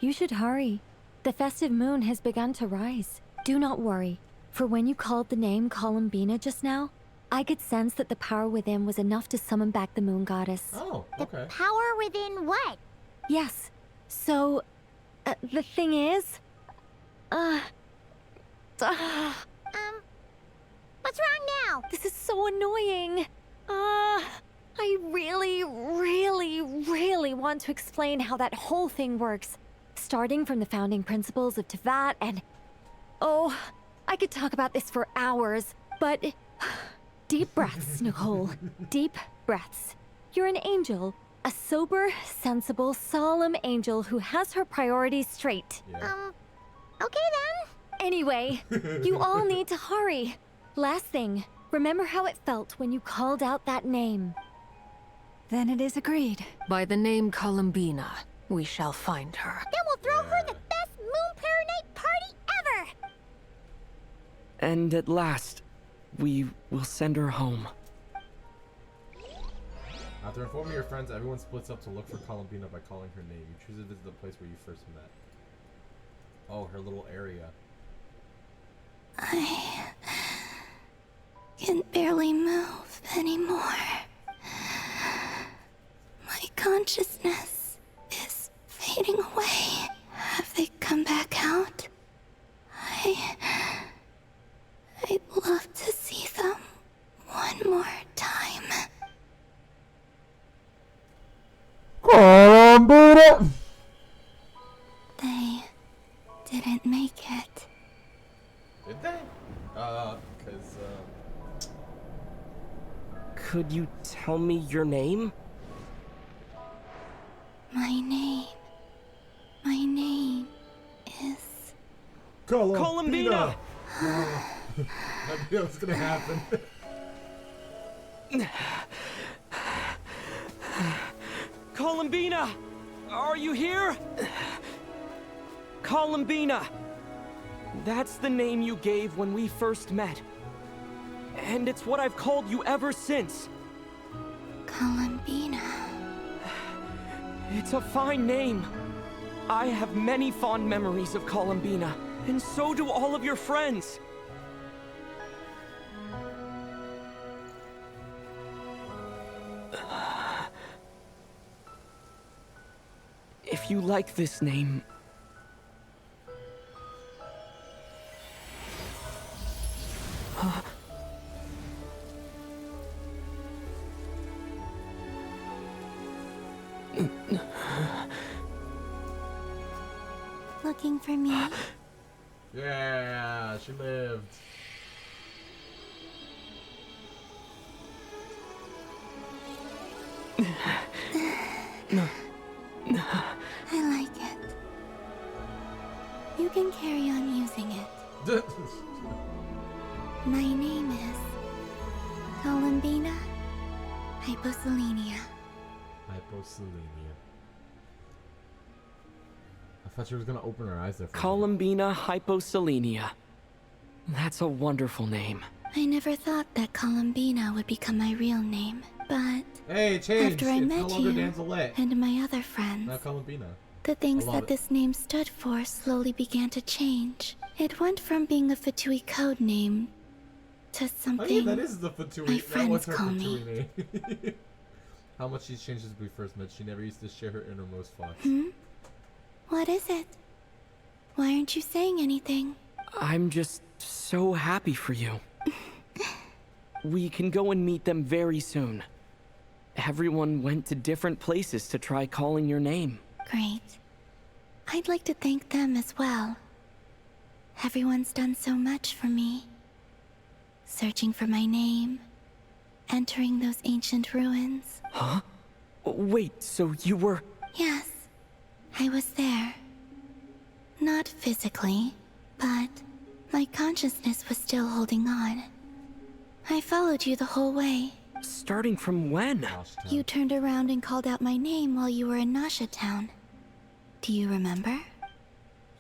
You should hurry. The festive moon has begun to rise. Do not worry, for when you called the name Columbina just now, I could sense that the power within was enough to summon back the moon goddess. Oh, okay. Power within what? Yes. So, the thing is... What's wrong now? This is so annoying. I really, really, really want to explain how that whole thing works. Starting from the founding principles of Tevat and... Oh, I could talk about this for hours, but... Deep breaths, Nicole. Deep breaths. You're an angel. A sober, sensible, solemn angel who has her priorities straight. Yeah. Okay then. Anyway, you all need to hurry. Last thing, remember how it felt when you called out that name. Then it is agreed. By the name Columbina, we shall find her. Then we'll throw her the best Moon Paranite party ever! And at last, we will send her home. After informing your friends, everyone splits up to look for Columbina by calling her name. You choose to visit the place where you first met. Oh, her little area. I can barely move anymore. My consciousness is fading away. Have they come back out? I'd love to see them one more time. Columbina! They didn't make it. Did they? Could you tell me your name? My name is... Columbina! I knew that was gonna happen. Columbina! Are you here? Columbina! That's the name you gave when we first met. And it's what I've called you ever since. Columbina. It's a fine name. I have many fond memories of Columbina, and so do all of your friends. If you like this name... Looking for me? Yeah, she lived. I like it. You can carry on using it. My name is Columbina Hyposelenia. Hyposelenia. I thought she was gonna open her eyes there for Columbina Hyposelenia. That's a wonderful name. I never thought that Columbina would become my real name, but Hey, change! after I It's met no longer you Danzelette. and my other friends, Not Columbina. the things I love that it. this name stood for slowly began to change. It went from being a Fatui code name to Oh something yeah, that is the Fatui. my That was friends her call Fatui name. how much she's changed since we first met. She never used to share her innermost thoughts. What is it? Why aren't you saying anything? I'm just so happy for you. We can go and meet them very soon. Everyone went to different places to try calling your name. Great. I'd like to thank them as well. Everyone's done so much for me. Searching for my name, entering those ancient ruins. Huh? Wait, so you were... Yes, I was there. Not physically, but my consciousness was still holding on. I followed you the whole way. Starting from when? You turned around and called out my name while you were in Nasha Town. Do you remember?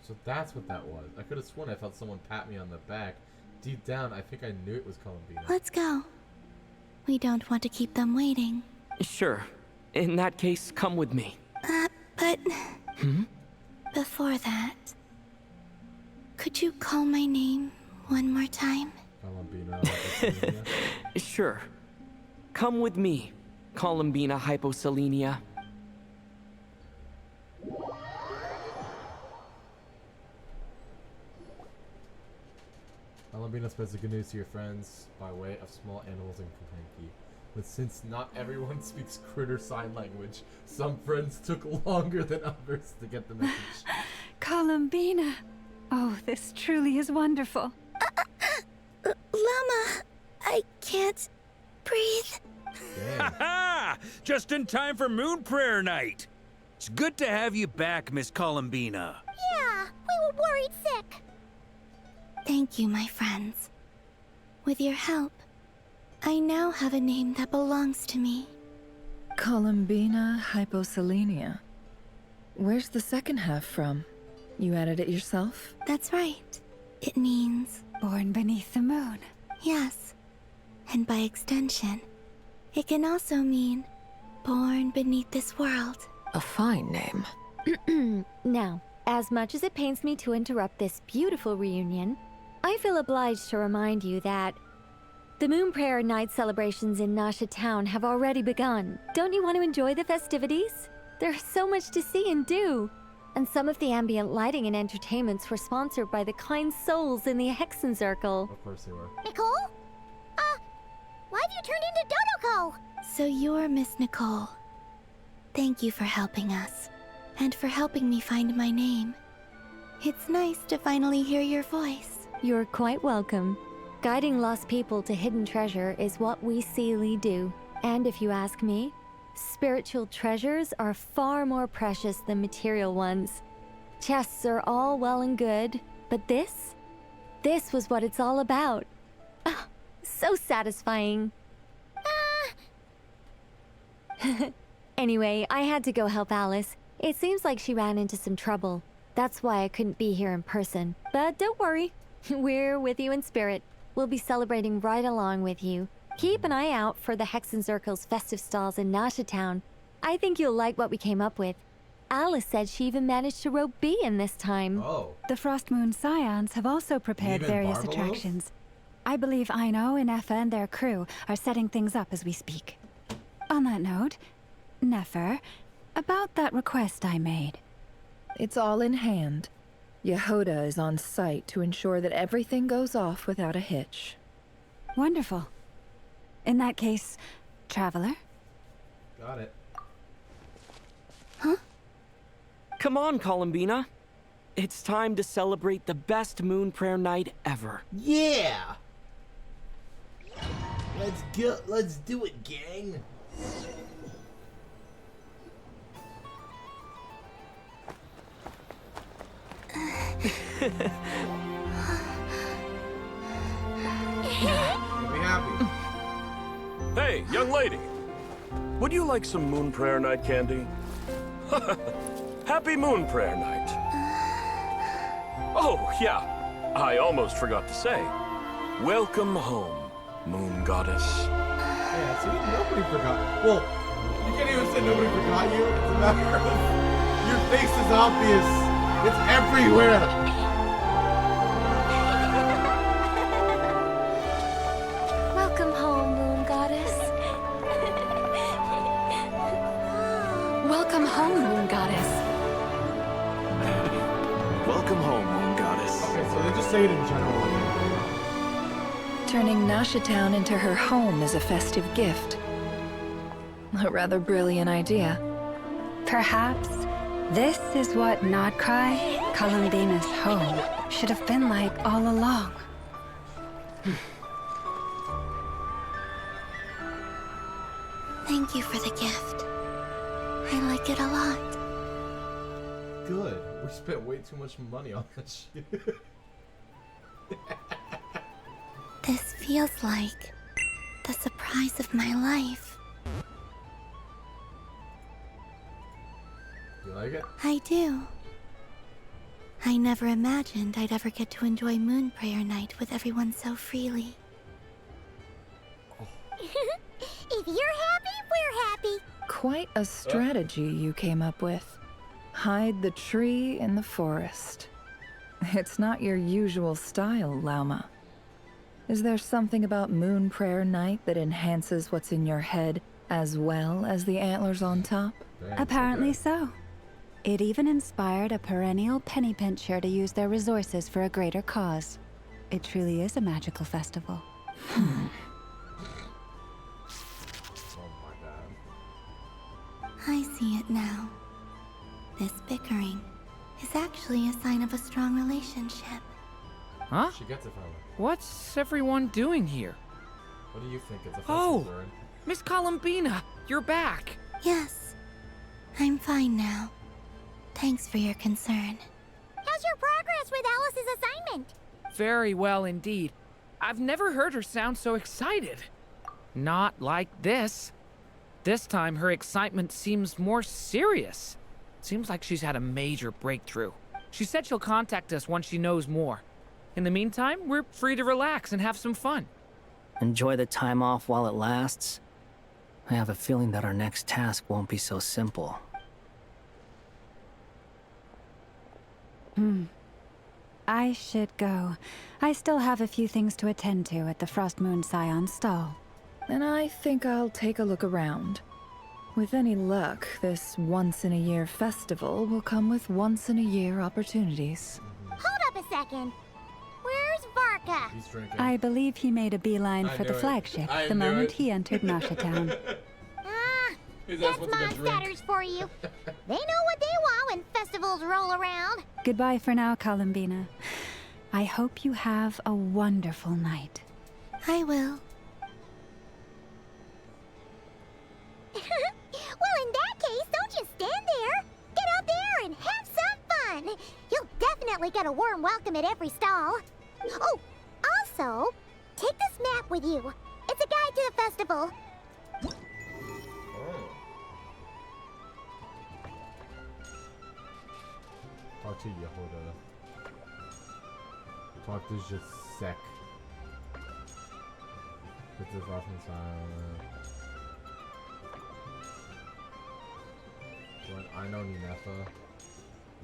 So that's what that was. I could have sworn I felt someone pat me on the back. Deep down, I think I knew it was Columbina. Let's go. We don't want to keep them waiting. Sure. In that case, come with me. But... Before that... Could you call my name one more time? Columbina. Sure. Come with me, Columbina Hyposelenia. Columbina spreads the good news to your friends by way of small animals and Kahanki. But since not everyone speaks critter sign language, some friends took longer than others to get the message. Columbina! Oh, this truly is wonderful. Llama, I can't breathe. Ha! Just in time for Moon Prayer Night. It's good to have you back, Miss Columbina. Yeah, we were worried sick. Thank you, my friends. With your help, I now have a name that belongs to me. Columbina Hyposelenia. Where's the second half from? You added it yourself? That's right. It means... Born beneath the moon. Yes. And by extension, it can also mean born beneath this world. A fine name. Now, as much as it pains me to interrupt this beautiful reunion, I feel obliged to remind you that the Moon Prayer Night celebrations in Nasha Town have already begun. Don't you want to enjoy the festivities? There's so much to see and do. And some of the ambient lighting and entertainments were sponsored by the kind souls in the Hexen Circle. Of course they were. Nicole? Why have you turned into Dodoko? So you're Miss Nicole. Thank you for helping us, and for helping me find my name. It's nice to finally hear your voice. You're quite welcome. Guiding lost people to hidden treasure is what we Seelie do. And if you ask me, spiritual treasures are far more precious than material ones. Chests are all well and good, but this was what it's all about. Ah, so satisfying. Anyway, I had to go help Alice. It seems like she ran into some trouble. That's why I couldn't be here in person. But don't worry, we're with you in spirit. We'll be celebrating right along with you. Keep an eye out for the Hexen Circle's festive stalls in Nasha Town. I think you'll like what we came up with. Alice said she even managed to rope B in this time. Oh. The Frost Moon Scions have also prepared Even various Barbalos? attractions. I believe Aino, Nefa, and their crew are setting things up as we speak. On that note, Nefer, about that request I made. It's all in hand. Yehoda is on site to ensure that everything goes off without a hitch. Wonderful. In that case, Traveler? Got it. Huh? Come on, Columbina. It's time to celebrate the best Moon Prayer Night ever. Yeah! Let's go. Let's do it, gang. Be happy. Hey, young lady. Would you like some Moon Prayer Night candy? Happy Moon Prayer Night. Oh, yeah. I almost forgot to say. Welcome home, Moon Goddess. Yeah, see, nobody forgot. Well, you can't even say nobody forgot you. It's a matter of your face is obvious. It's everywhere. Welcome home, Moon Goddess. Welcome home, Moon Goddess. Welcome home, Moon Goddess. Okay, so they just say it in general. Turning Nasha Town into her home is a festive gift. A rather brilliant idea. Perhaps this is what Nodcry, Columbina's home, should have been like all along. Thank you for the gift. I like it a lot. Good. We spent way too much money on this shit. This feels like the surprise of my life. You like it? I do. I never imagined I'd ever get to enjoy Moon Prayer Night with everyone so freely. If you're happy, we're happy. Quite a strategy you came up with. Hide the tree in the forest. It's not your usual style, Lauma. Is there something about Moon Prayer Night that enhances what's in your head as well as the antlers on top? Apparently so. It even inspired a perennial penny pincher to use their resources for a greater cause. It truly is a magical festival. I see it now. This bickering is actually a sign of a strong relationship. Huh? She gets it from her. What's everyone doing here? What do you think? It's a festival, Durin. Miss Columbina, you're back. Yes, I'm fine now. Thanks for your concern. How's your progress with Alice's assignment? Very well indeed. I've never heard her sound so excited. Not like this. This time, her excitement seems more serious. Seems like she's had a major breakthrough. She said she'll contact us once she knows more. In the meantime, we're free to relax and have some fun. Enjoy the time off while it lasts. I have a feeling that our next task won't be so simple. I should go. I still have a few things to attend to at the Frost Moon Scion stall. And I think I'll take a look around. With any luck, this once-in-a-year festival will come with once-in-a-year opportunities. Hold up a second. Where's Varka? He's drinking. I believe he made a beeline for the flagship the moment he entered Nasha Town. That's Mondstadters for you. They know what they want when festivals roll around. Goodbye for now, Columbina. I hope you have a wonderful night. I will. Well, in that case, don't just stand there. Get out there and have some fun. You'll definitely get a warm welcome at every stall. Oh, also, take this map with you. It's a guide to the festival. Talk to Yehuda. Talk to Jasek. Put this off in silent. Join Ino Ninefa.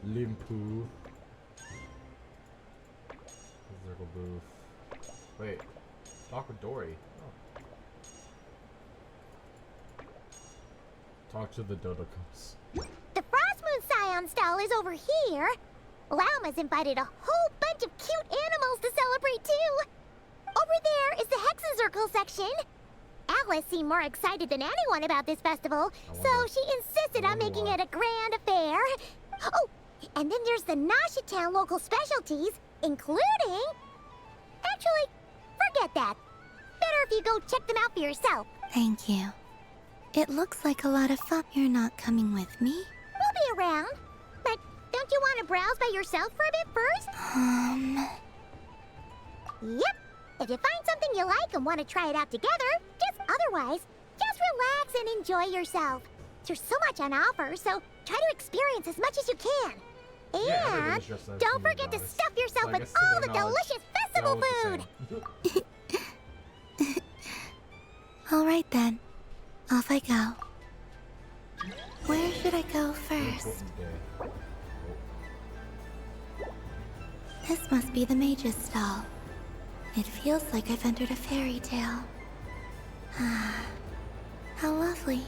Limpu. Circle booth. Wait. Talk with Dory. Oh. Talk to the Dodocos. The Frost Moon Scion stall is over here. Lauma's invited a whole bunch of cute animals to celebrate too. Over there is the Hexencircle section. Alice seemed more excited than anyone about this festival, so she insisted on making it a grand affair. Oh, and then there's the Nasha Town local specialties, including... Actually, forget that. Better if you go check them out for yourself. Thank you. It looks like a lot of fun. You're not coming with me? We'll be around. But don't you want to browse by yourself for a bit first? Yep. If you find something you like and want to try it out together, otherwise, just relax and enjoy yourself. There's so much on offer, so try to experience as much as you can. And don't forget to stuff yourself with all the delicious festival food. All right then. Off I go. Where should I go first? This must be the mage's stall. It feels like I've entered a fairy tale. Ah, how lovely.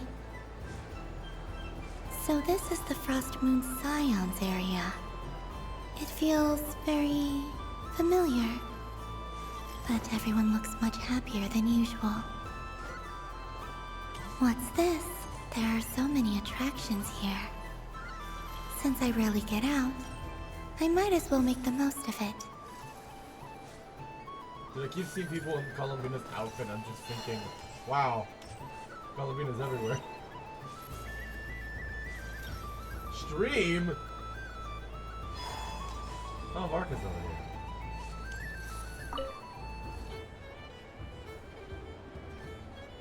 So this is the Frost Moon Scions area. It feels very familiar. But everyone looks much happier than usual. What's this? There are so many attractions here. Since I rarely get out, I might as well make the most of it. Dude, I keep seeing people in Columbina's outfit, I'm just thinking, wow, Columbina's everywhere. Stream? Oh, Mark is over here.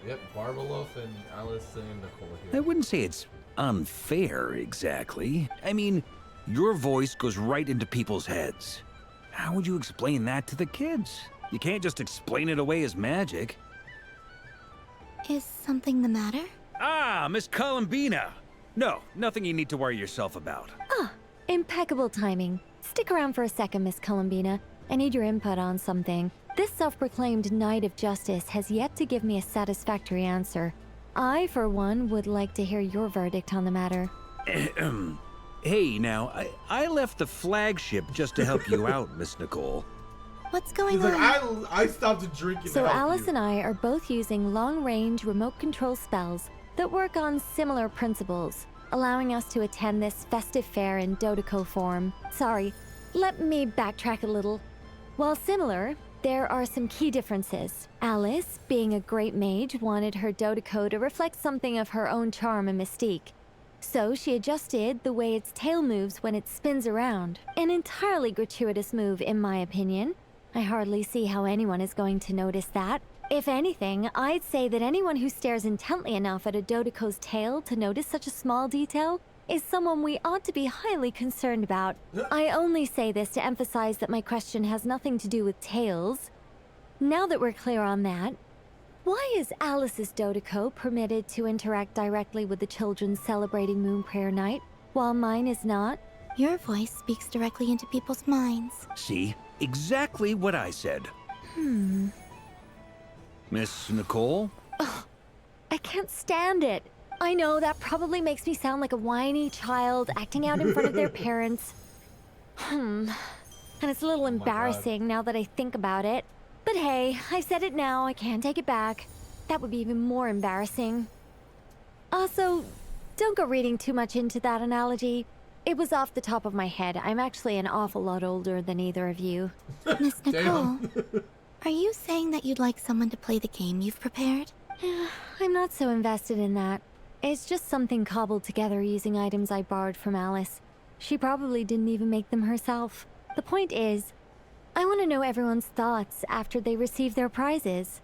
Yep, Barbaloaf and Alice and Nicole I here. wouldn't say it's unfair, exactly. I mean, your voice goes right into people's heads. How would you explain that to the kids? You can't just explain it away as magic. Is something the matter? Ah, Miss Columbina! No, nothing you need to worry yourself about. Ah, impeccable timing. Stick around for a second, Miss Columbina. I need your input on something. This self-proclaimed Knight of Justice has yet to give me a satisfactory answer. I, for one, would like to hear your verdict on the matter. Hey, now, I left the flagship just to help you out, Miss Nicole. What's going He's on? like, I stopped drinking. So Alice and I are both using long-range remote control spells that work on similar principles, allowing us to attend this festive fair in Dodoco form. Sorry, let me backtrack a little. While similar, there are some key differences. Alice, being a great mage, wanted her Dodoco to reflect something of her own charm and mystique. So she adjusted the way its tail moves when it spins around. An entirely gratuitous move, in my opinion. I hardly see how anyone is going to notice that. If anything, I'd say that anyone who stares intently enough at a Dodoco's tail to notice such a small detail is someone we ought to be highly concerned about. I only say this to emphasize that my question has nothing to do with tails. Now that we're clear on that, why is Alice's Dodoco permitted to interact directly with the children celebrating Moon Prayer Night, while mine is not? Your voice speaks directly into people's minds. See? Exactly what I said. Miss Nicole? Ugh, I can't stand it. I know that probably makes me sound like a whiny child acting out in front of their parents. And it's a little embarrassing now that I think about it. But hey, I've said it now, I can't take it back. That would be even more embarrassing. Also, don't go reading too much into that analogy. It was off the top of my head. I'm actually an awful lot older than either of you. Miss Nicole, are you saying that you'd like someone to play the game you've prepared? I'm not so invested in that. It's just something cobbled together using items I borrowed from Alice. She probably didn't even make them herself. The point is, I want to know everyone's thoughts after they receive their prizes.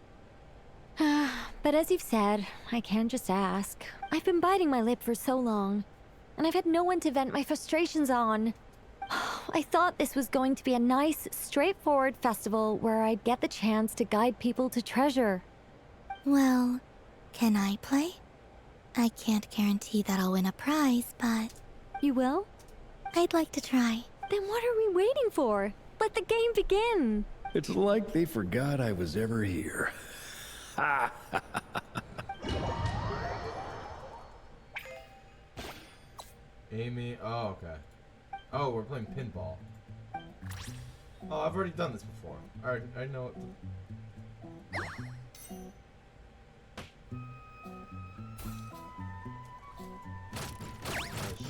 But as you've said, I can't just ask. I've been biting my lip for so long, and I've had no one to vent my frustrations on. I thought this was going to be a nice, straightforward festival where I'd get the chance to guide people to treasure. Well, can I play? I can't guarantee that I'll win a prize, but... You will? I'd like to try. Then what are we waiting for? Let the game begin! It's like they forgot I was ever here. Amy, oh, okay. Oh, we're playing pinball. Oh, I've already done this before. Alright, I know it. Oh,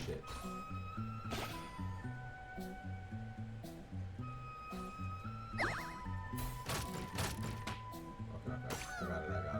shit. Okay. I got it.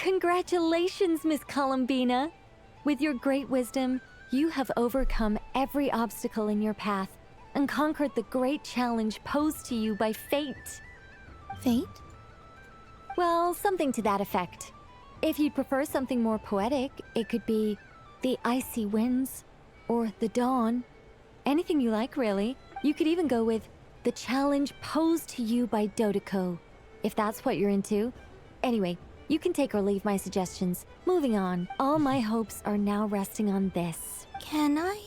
Congratulations, Miss Columbina! With your great wisdom, you have overcome every obstacle in your path and conquered the great challenge posed to you by fate. Fate? Well, something to that effect. If you'd prefer something more poetic, it could be the icy winds or the dawn. Anything you like, really. You could even go with the challenge posed to you by Dodoko, if that's what you're into. Anyway, you can take or leave my suggestions. Moving on, all my hopes are now resting on this. Can I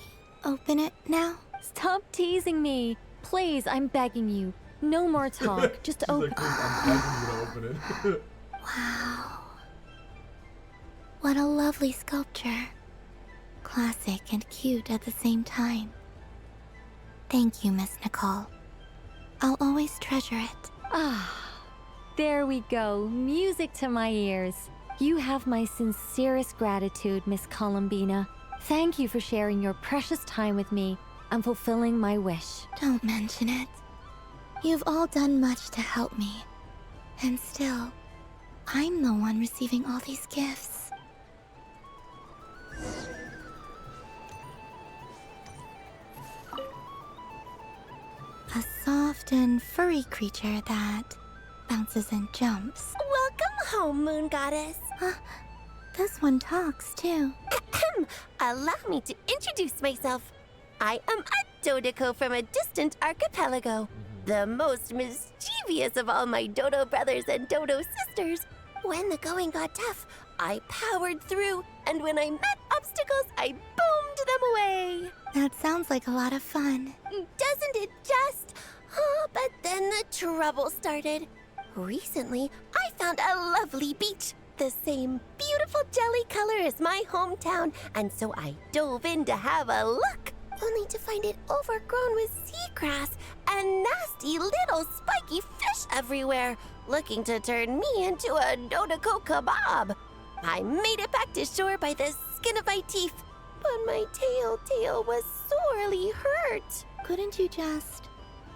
open it now? Stop teasing me. Please, I'm begging you. No more talk. Just open. Like, I'm begging you to open it. Wow. What a lovely sculpture. Classic and cute at the same time. Thank you, Miss Nicole. I'll always treasure it. Ah, there we go. Music to my ears. You have my sincerest gratitude, Miss Columbina. Thank you for sharing your precious time with me and fulfilling my wish. Don't mention it. You've all done much to help me. And still, I'm the one receiving all these gifts. A soft and furry creature that bounces and jumps. Welcome home, Moon Goddess. This one talks, too. Allow me to introduce myself. I am a Dodoko from a distant archipelago, the most mischievous of all my Dodo brothers and Dodo sisters. When the going got tough, I powered through, and when I met obstacles, I boomed them away. That sounds like a lot of fun. Doesn't it just? Oh, but then the trouble started. Recently, I found a lovely beach, the same beautiful jelly color as my hometown, and so I dove in to have a look, only to find it overgrown with seagrass and nasty little spiky fish everywhere, looking to turn me into a Dodoko kebab. I made it back to shore by the skin of my teeth, but my tail was sorely hurt. Couldn't you just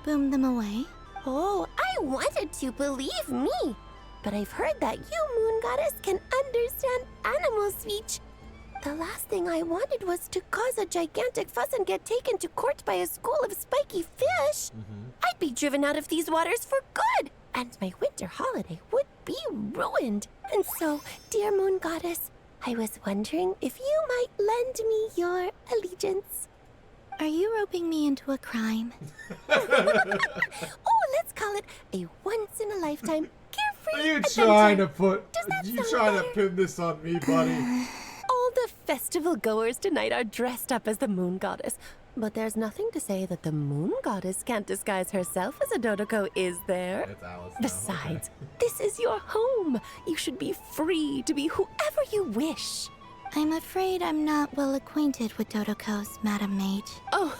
boom them away? Oh, I wanted to, believe me. But I've heard that you, Moon Goddess, can understand animal speech. The last thing I wanted was to cause a gigantic fuss and get taken to court by a school of spiky fish. I'd be driven out of these waters for good, and my winter holiday would be ruined. And so, dear Moon Goddess, I was wondering if you might lend me your allegiance. Are you roping me into a crime? Oh, let's call it a once-in-a-lifetime carefree Are you adventure. trying to put? Does You that trying sound to pin this on me, buddy? All the festival goers tonight are dressed up as the Moon Goddess. But there's nothing to say that the Moon Goddess can't disguise herself as a Dodoko, is there? It's Alice now. Besides, this is your home. You should be free to be whoever you wish. I'm afraid I'm not well acquainted with Dodokos, Madam Mage. Oh,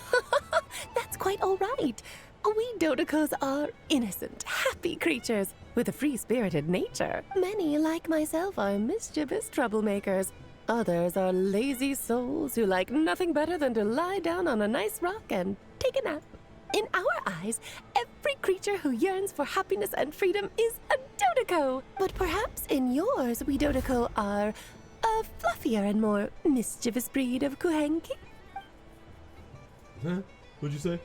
that's quite all right. We Dodokos are innocent, happy creatures with a free-spirited nature. Many, like myself, are mischievous troublemakers. Others are lazy souls who like nothing better than to lie down on a nice rock and take a nap. In our eyes, every creature who yearns for happiness and freedom is a Dodoko. But perhaps in yours, we Dodoko are a fluffier and more mischievous breed of Kuhenki. Huh? What'd you say?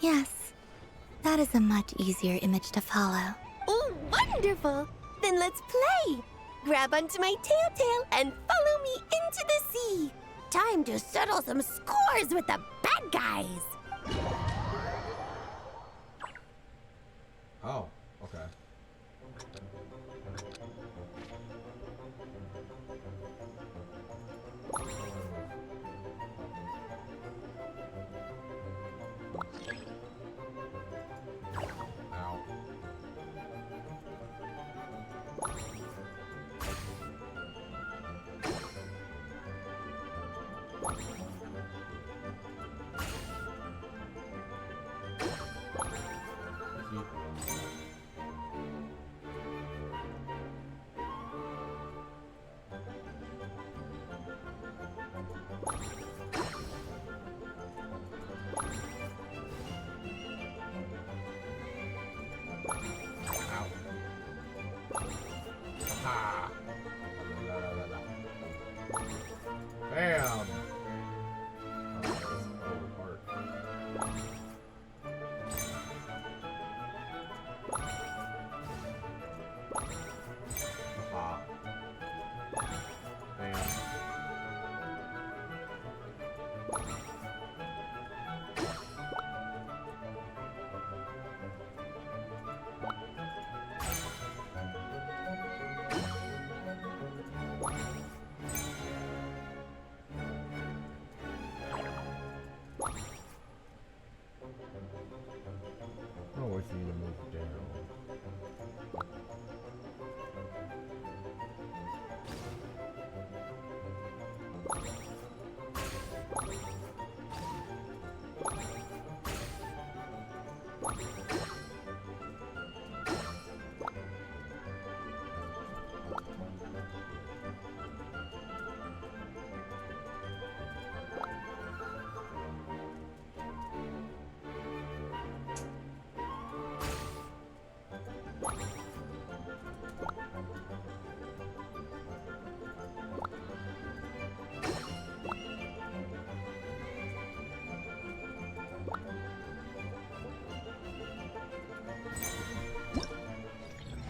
Yes, that is a much easier image to follow. Oh, wonderful! Then let's play! Grab onto my tail and follow me into the sea. Time to settle some scores with the bad guys. Oh, okay. Ow.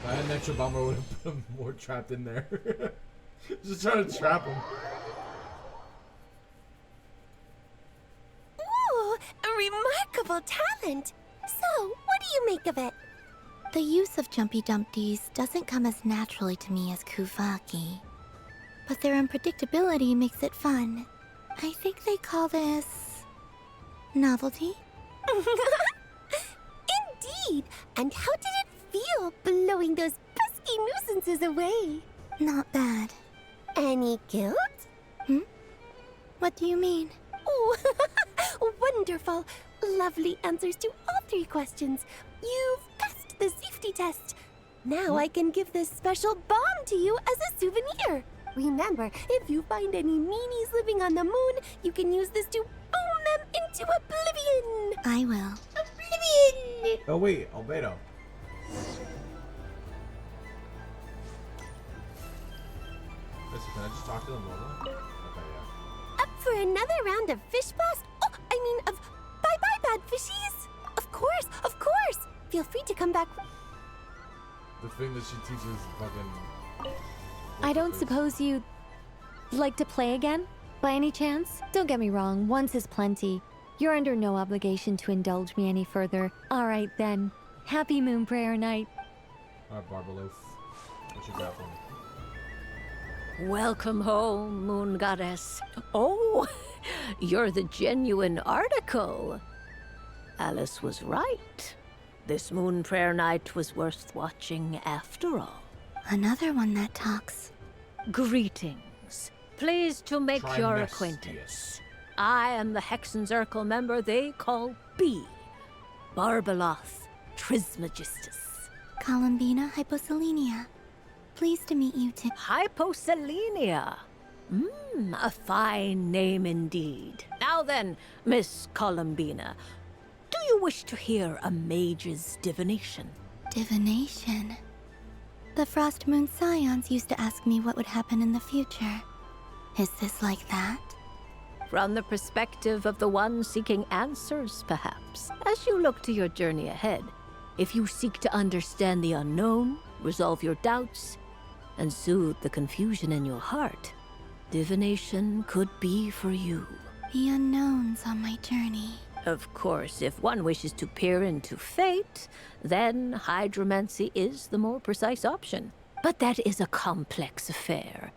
I had an extra bomber, I would have put him more trapped in there. Just trying to trap him. Ooh, a remarkable talent. So, what do you make of it? The use of Jumpy Dumpties doesn't come as naturally to me as Kuvaki. But their unpredictability makes it fun. I think they call this... novelty? Indeed! And how did it feel blowing those pesky nuisances away? Not bad. Any guilt? What do you mean? Oh, wonderful. Lovely answers to all 3 questions. You've passed the safety test. Now I can give this special bomb to you as a souvenir. Remember, if you find any meanies living on the moon, you can use this to boom them into oblivion. I will. Oblivion! Oh wait, Albedo. Listen, can I just talk to them normally? Okay, yeah. Up for another round of fish blast? Oh, I mean of bye-bye bad fishies. Of course, of course. Feel free to come back. The thing that she teaches fucking... I don't suppose you'd like to play again, by any chance? Don't get me wrong, once is plenty. You're under no obligation to indulge me any further. All right, then. Happy Moon Prayer Night. Alright, Barbalos. What you got for me? Welcome home, Moon Goddess. Oh, you're the genuine article. Alice was right. This Moon Prayer Night was worth watching after all. Another one that talks. Greetings. Pleased to make your acquaintance. I am the Hexenzirkel member they call B. Barbeloth Trismegistus. Columbina Hyposelenia. Pleased to meet you too. Hyposelenia. A fine name indeed. Now then, Miss Columbina, do you wish to hear a mage's divination? Divination? The Frost Moon Scions used to ask me what would happen in the future. Is this like that? From the perspective of the one seeking answers, perhaps. As you look to your journey ahead, if you seek to understand the unknown, resolve your doubts, and soothe the confusion in your heart, divination could be for you. The unknowns on my journey. Of course, if one wishes to peer into fate, then hydromancy is the more precise option. But that is a complex affair,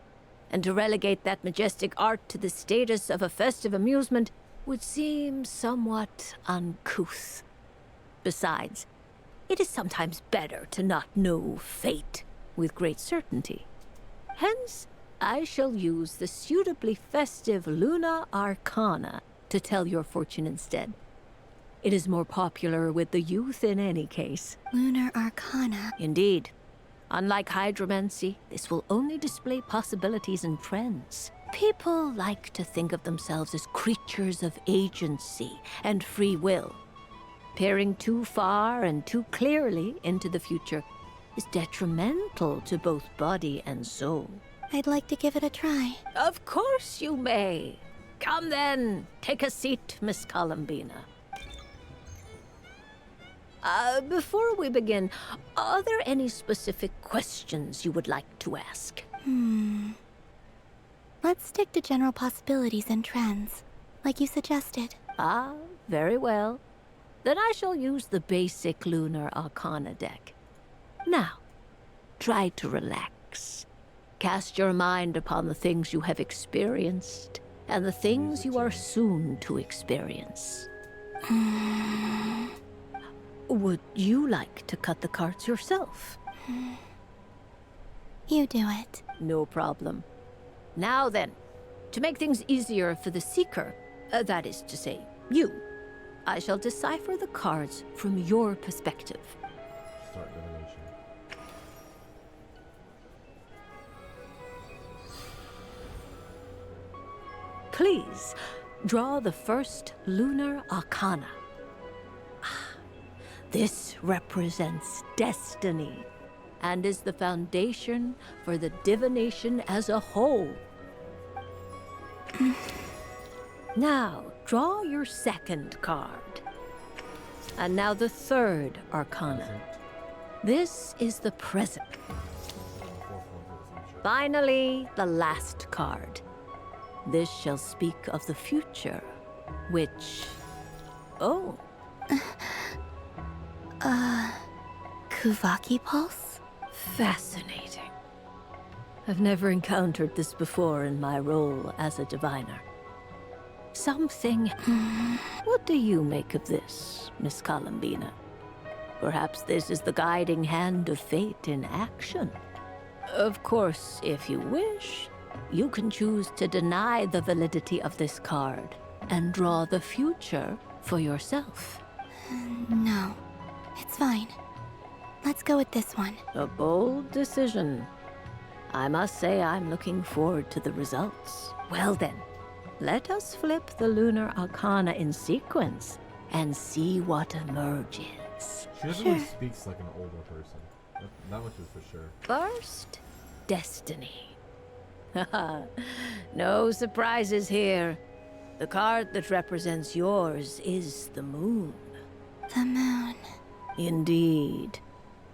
and to relegate that majestic art to the status of a festive amusement would seem somewhat uncouth. Besides, it is sometimes better to not know fate with great certainty. Hence, I shall use the suitably festive Luna Arcana to tell your fortune instead. It is more popular with the youth in any case. Lunar Arcana? Indeed. Unlike hydromancy, this will only display possibilities and trends. People like to think of themselves as creatures of agency and free will. Peering too far and too clearly into the future is detrimental to both body and soul. I'd like to give it a try. Of course you may. Come then, take a seat, Miss Columbina. Before we begin, are there any specific questions you would like to ask? Let's stick to general possibilities and trends, like you suggested. Ah, very well. Then I shall use the basic Lunar Arcana deck. Now, try to relax. Cast your mind upon the things you have experienced and the things you are soon to experience. Would you like to cut the cards yourself? You do it. No problem. Now then, to make things easier for the Seeker, that is to say, you, I shall decipher the cards from your perspective. Start divination. Please, draw the first Lunar Arcana. This represents destiny and is the foundation for the divination as a whole. Now, draw your second card. And now the third Arcana. This is the present. Finally, the last card. This shall speak of the future, which... Oh. Kuvaki Pulse? Fascinating. I've never encountered this before in my role as a diviner. Something... What do you make of this, Miss Columbina? Perhaps this is the guiding hand of fate in action. Of course, if you wish, you can choose to deny the validity of this card and draw the future for yourself. No, it's fine. Let's go with this one. A bold decision. I must say I'm looking forward to the results. Well then, let us flip the Lunar Arcana in sequence and see what emerges. She definitely speaks like an older person. That much is for sure. First, Destiny. No surprises here. The card that represents yours is the moon. The moon. Indeed.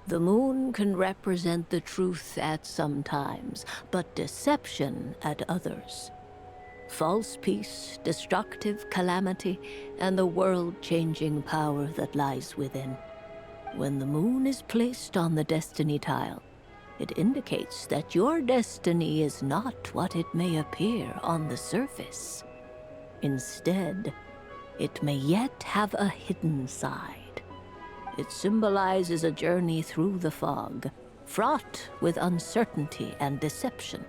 The moon can represent the truth at some times, but deception at others. False peace, destructive calamity, and the world-changing power that lies within. When the moon is placed on the destiny tile, it indicates that your destiny is not what it may appear on the surface. Instead, it may yet have a hidden side. It symbolizes a journey through the fog, fraught with uncertainty and deception,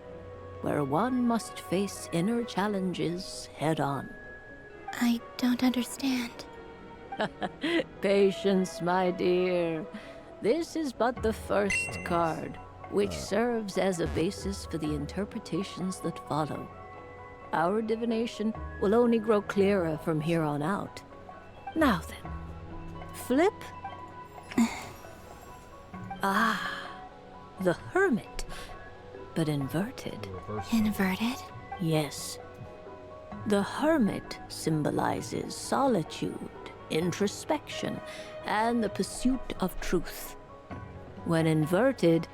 where one must face inner challenges head-on. I don't understand. Patience, my dear. This is but the first card, which serves as a basis for the interpretations that follow. Our divination will only grow clearer from here on out. Now then, flip. The Hermit, but inverted. Inverted? Yes. The Hermit symbolizes solitude, introspection, and the pursuit of truth. When inverted,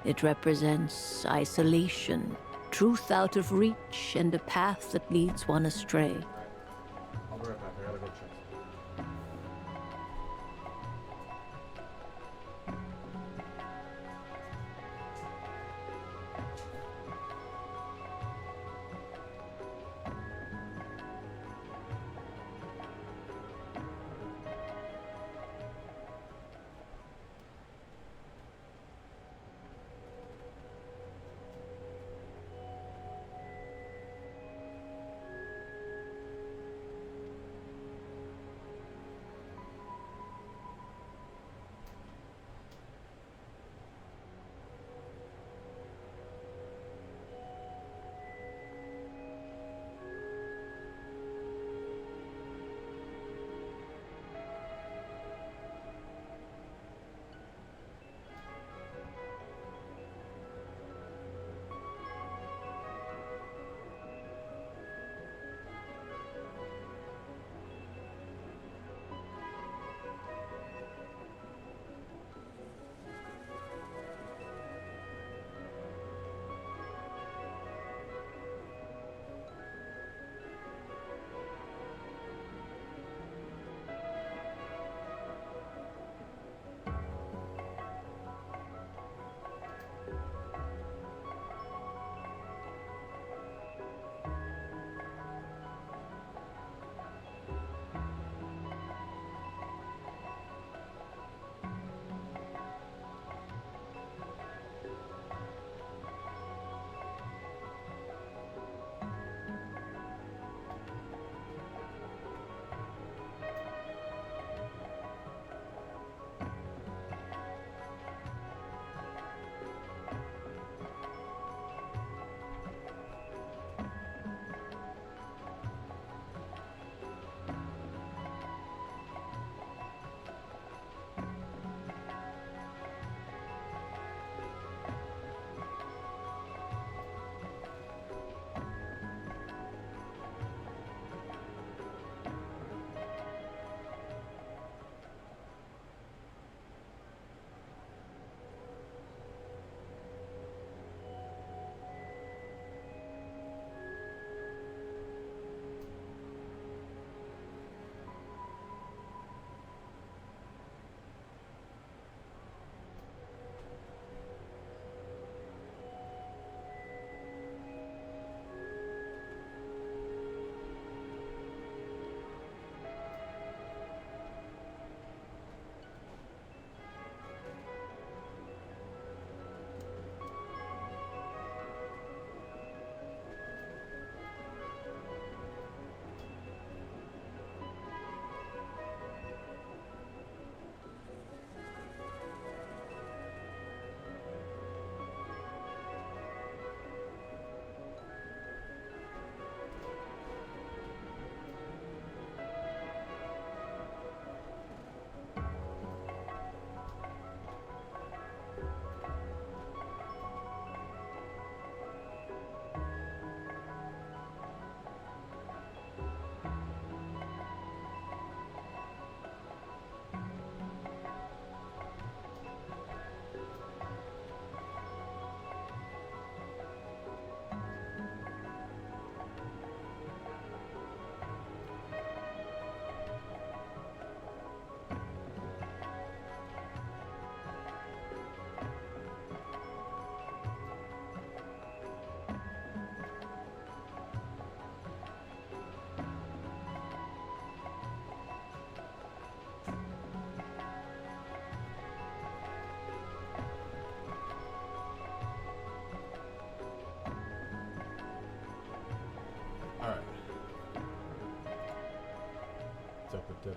it represents isolation, truth out of reach, and a path that leads one astray. I'll be right back. I gotta go check.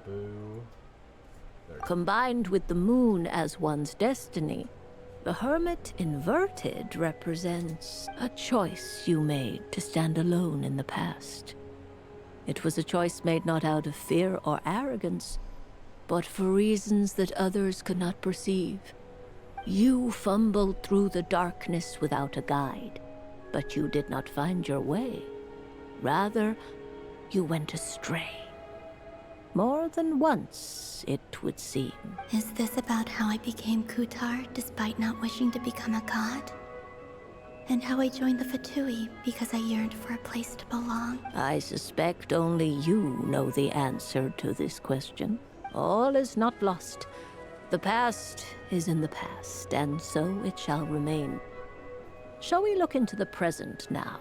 Boo. Combined with the moon as one's destiny, the hermit inverted represents a choice you made to stand alone in the past. It was a choice made not out of fear or arrogance, but for reasons that others could not perceive. You fumbled through the darkness without a guide, but you did not find your way. Rather, you went astray. More than once, it would seem. Is this about how I became Kutar despite not wishing to become a god? And how I joined the Fatui because I yearned for a place to belong? I suspect only you know the answer to this question. All is not lost. The past is in the past, and so it shall remain. Shall we look into the present now?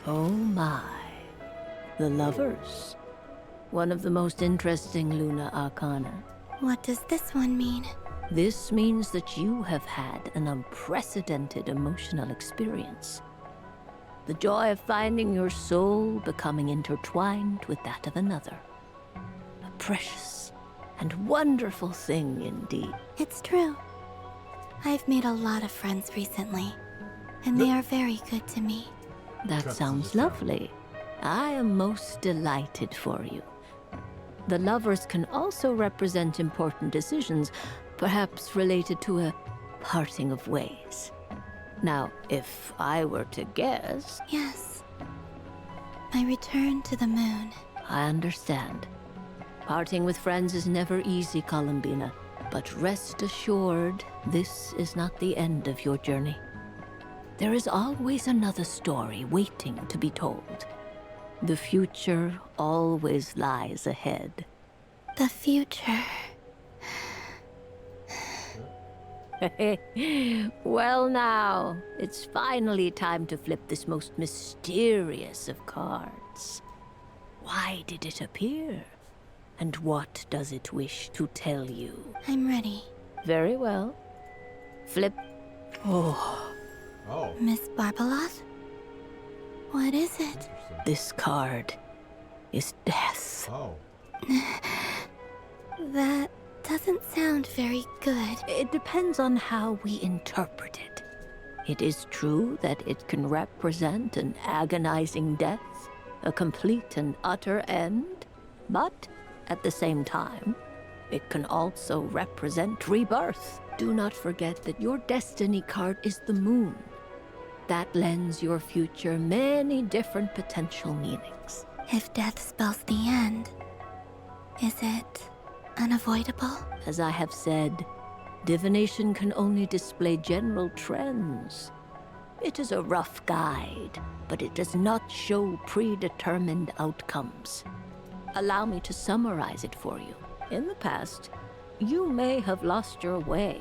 Oh my. The lovers. One of the most interesting Luna Arcana. What does this one mean? This means that you have had an unprecedented emotional experience. The joy of finding your soul becoming intertwined with that of another. A precious and wonderful thing indeed. It's true. I've made a lot of friends recently, and they are very good to me. That sounds lovely. I am most delighted for you. The lovers can also represent important decisions, perhaps related to a parting of ways. Now, if I were to guess... Yes. My return to the moon. I understand. Parting with friends is never easy, Columbina. But rest assured, this is not the end of your journey. There is always another story waiting to be told. The future always lies ahead. The future. Well now, it's finally time to flip this most mysterious of cards. Why did it appear? And what does it wish to tell you? I'm ready. Very well. Flip. Oh. Miss Barbaloth? What is it? This card is death. Oh. That doesn't sound very good. It depends on how we interpret it. It is true that it can represent an agonizing death, a complete and utter end, but at the same time, it can also represent rebirth. Do not forget that your destiny card is the moon. That lends your future many different potential meanings. If death spells the end, is it unavoidable? As I have said, divination can only display general trends. It is a rough guide, but it does not show predetermined outcomes. Allow me to summarize it for you. In the past, you may have lost your way,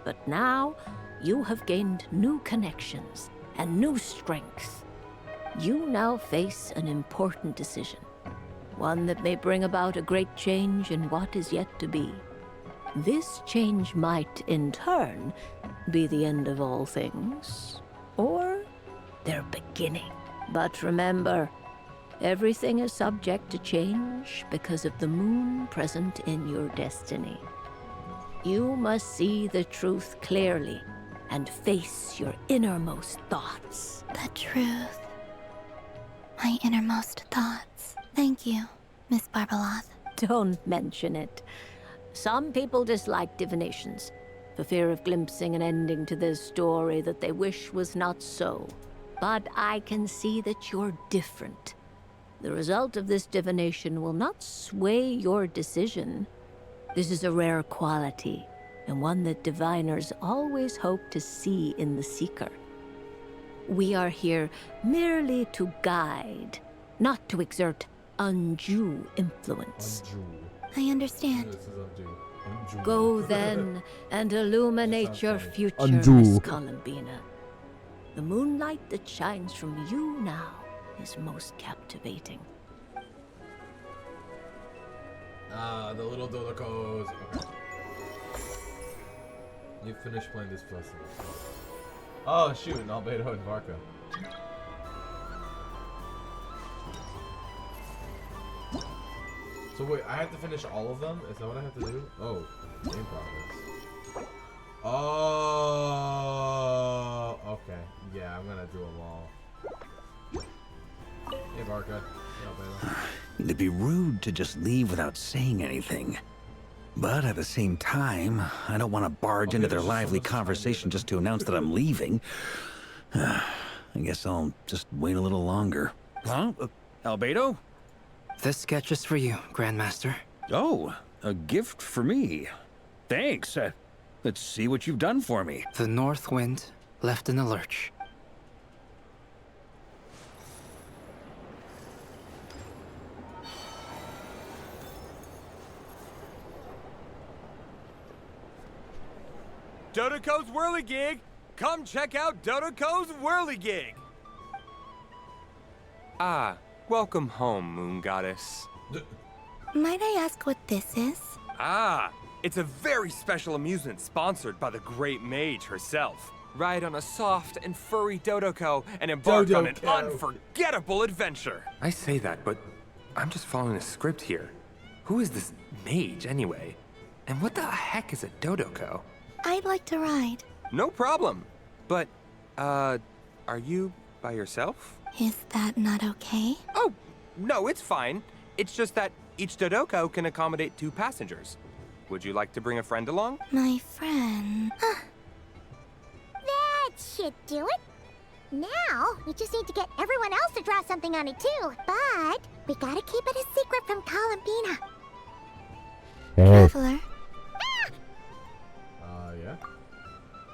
but now you have gained new connections and new strength. You now face an important decision, one that may bring about a great change in what is yet to be. This change might, in turn, be the end of all things, or their beginning. But remember, everything is subject to change because of the moon present in your destiny. You must see the truth clearly and face your innermost thoughts. The truth. My innermost thoughts. Thank you, Miss Barbaloth. Don't mention it. Some people dislike divinations, for fear of glimpsing an ending to their story that they wish was not so. But I can see that you're different. The result of this divination will not sway your decision. This is a rare quality, and one that diviners always hope to see in the seeker. We are here merely to guide, not to exert undue influence. I understand. Go then and illuminate your future, Undue. Miss Columbina. The moonlight that shines from you now is most captivating. The little Dodocos. Okay. You finished playing this plus. Oh shoot, and Albedo and Varka. So So wait, I have to finish all of them? Is that what I have to do? Oh, game progress. Oh, okay. Yeah, I'm gonna do them all. Hey, Barca. It'd be rude to just leave without saying anything. But at the same time, I don't want to barge into their lively conversation just to announce that I'm leaving. I guess I'll just wait a little longer. Huh? Albedo? This sketch is for you, Grandmaster. Oh, a gift for me. Thanks. Let's see what you've done for me. The North Wind left in the lurch. Dodoko's Whirligig! Come check out Dodoko's Whirligig! Ah, welcome home, Moon Goddess. Might I ask what this is? Ah, it's a very special amusement sponsored by the great mage herself. Ride on a soft and furry Dodoko and embark on an unforgettable adventure. I say that, but I'm just following a script here. Who is this mage, anyway? And what the heck is a Dodoko? I'd like to ride. No problem. But, are you by yourself? Is that not okay? Oh, no, it's fine. It's just that each Dodoko can accommodate 2 passengers. Would you like to bring a friend along? My friend. That should do it. Now, we just need to get everyone else to draw something on it too. But we gotta keep it a secret from Columbina. Traveler, Yeah?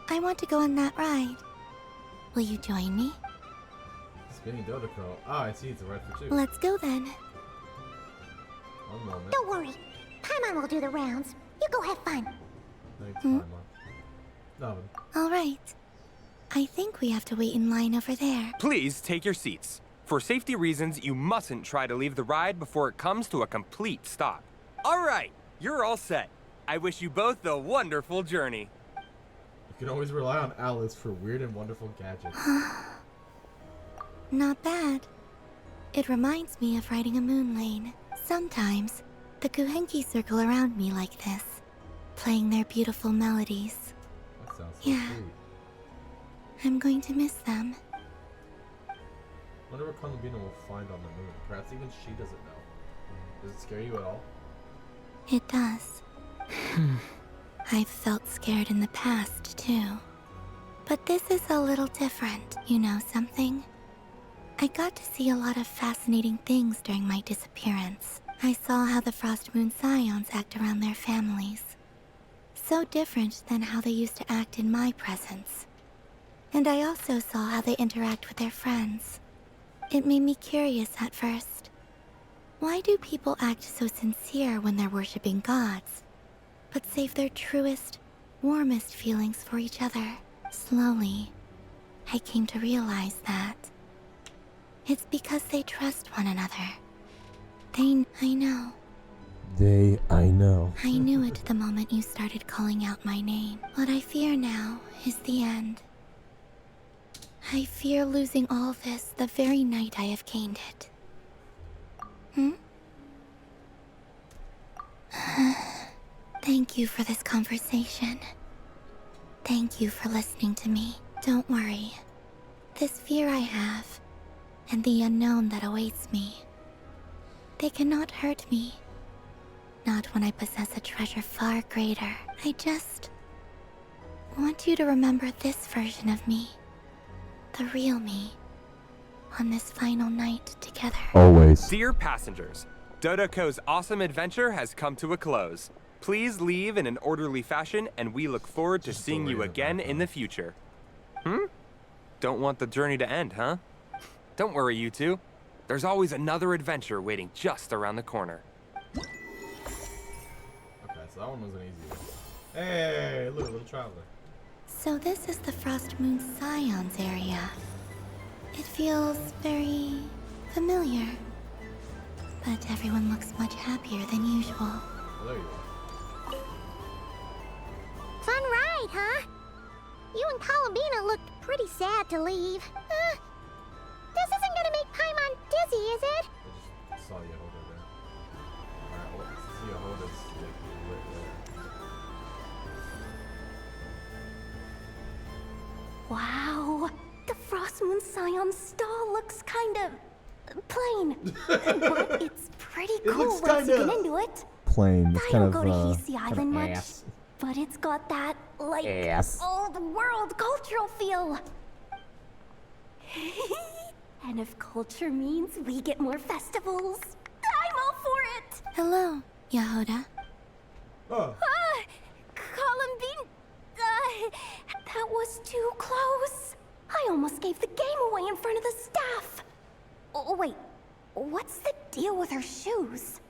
I want to go on that ride. Will you join me? Spinning Dodoko. Ah, I see. It's a ride for 2. Let's go then. One moment. Don't worry. Paimon will do the rounds. You go have fun. Thanks, Paimon. No. All right. I think we have to wait in line over there. Please take your seats. For safety reasons, you mustn't try to leave the ride before it comes to a complete stop. All right, you're all set. I wish you both a wonderful journey. You can always rely on Alice for weird and wonderful gadgets. Not bad. It reminds me of riding a moon lane. Sometimes, the Kuhenki circle around me like this, playing their beautiful melodies. That sounds so Yeah. sweet. I'm going to miss them. Wonder what Columbina will find on the moon. Perhaps even she doesn't know. Does it scare you at all? It does. I've felt scared in the past, too. But this is a little different. You know something? I got to see a lot of fascinating things during my disappearance. I saw how the Frost Moon Scions act around their families. So different than how they used to act in my presence. And I also saw how they interact with their friends. It made me curious at first. Why do people act so sincere when they're worshipping gods, but save their truest, warmest feelings for each other? Slowly, I came to realize that it's because they trust one another. I know. I know. I knew it the moment you started calling out my name. What I fear now is the end. I fear losing all this the very night I have gained it. Thank you for this conversation. Thank you for listening to me. Don't worry. This fear I have, and the unknown that awaits me, they cannot hurt me. Not when I possess a treasure far greater. I just want you to remember this version of me. The real me. On this final night together. Always. Dear passengers, Dodoko's awesome adventure has come to a close. Please leave in an orderly fashion, and we look forward to seeing you again in the future. Don't want the journey to end, huh? Don't worry, you two. There's always another adventure waiting just around the corner. Okay, so that one was an easy one. Hey, look, little traveler. So this is the Frost Moon Scions area. It feels very familiar. But everyone looks much happier than usual. Well, there you are. Fun ride, huh? You and Columbina looked pretty sad to leave. This isn't gonna make Paimon dizzy, is it? I just saw you hold her there. Alright, well, Wow, the Frost Moon Scion stall looks kind of plain, but it's pretty cool once you get into it. Plain. It's I kind don't of, go to Heasy Island much, ass. but it's got that, like, Ass. old world cultural feel. And if culture means we get more festivals, I'm all for it. Hello, Yehoda. Oh. Columbine, that was too close. I almost gave the game away in front of the staff. Oh, wait, what's the deal with her shoes?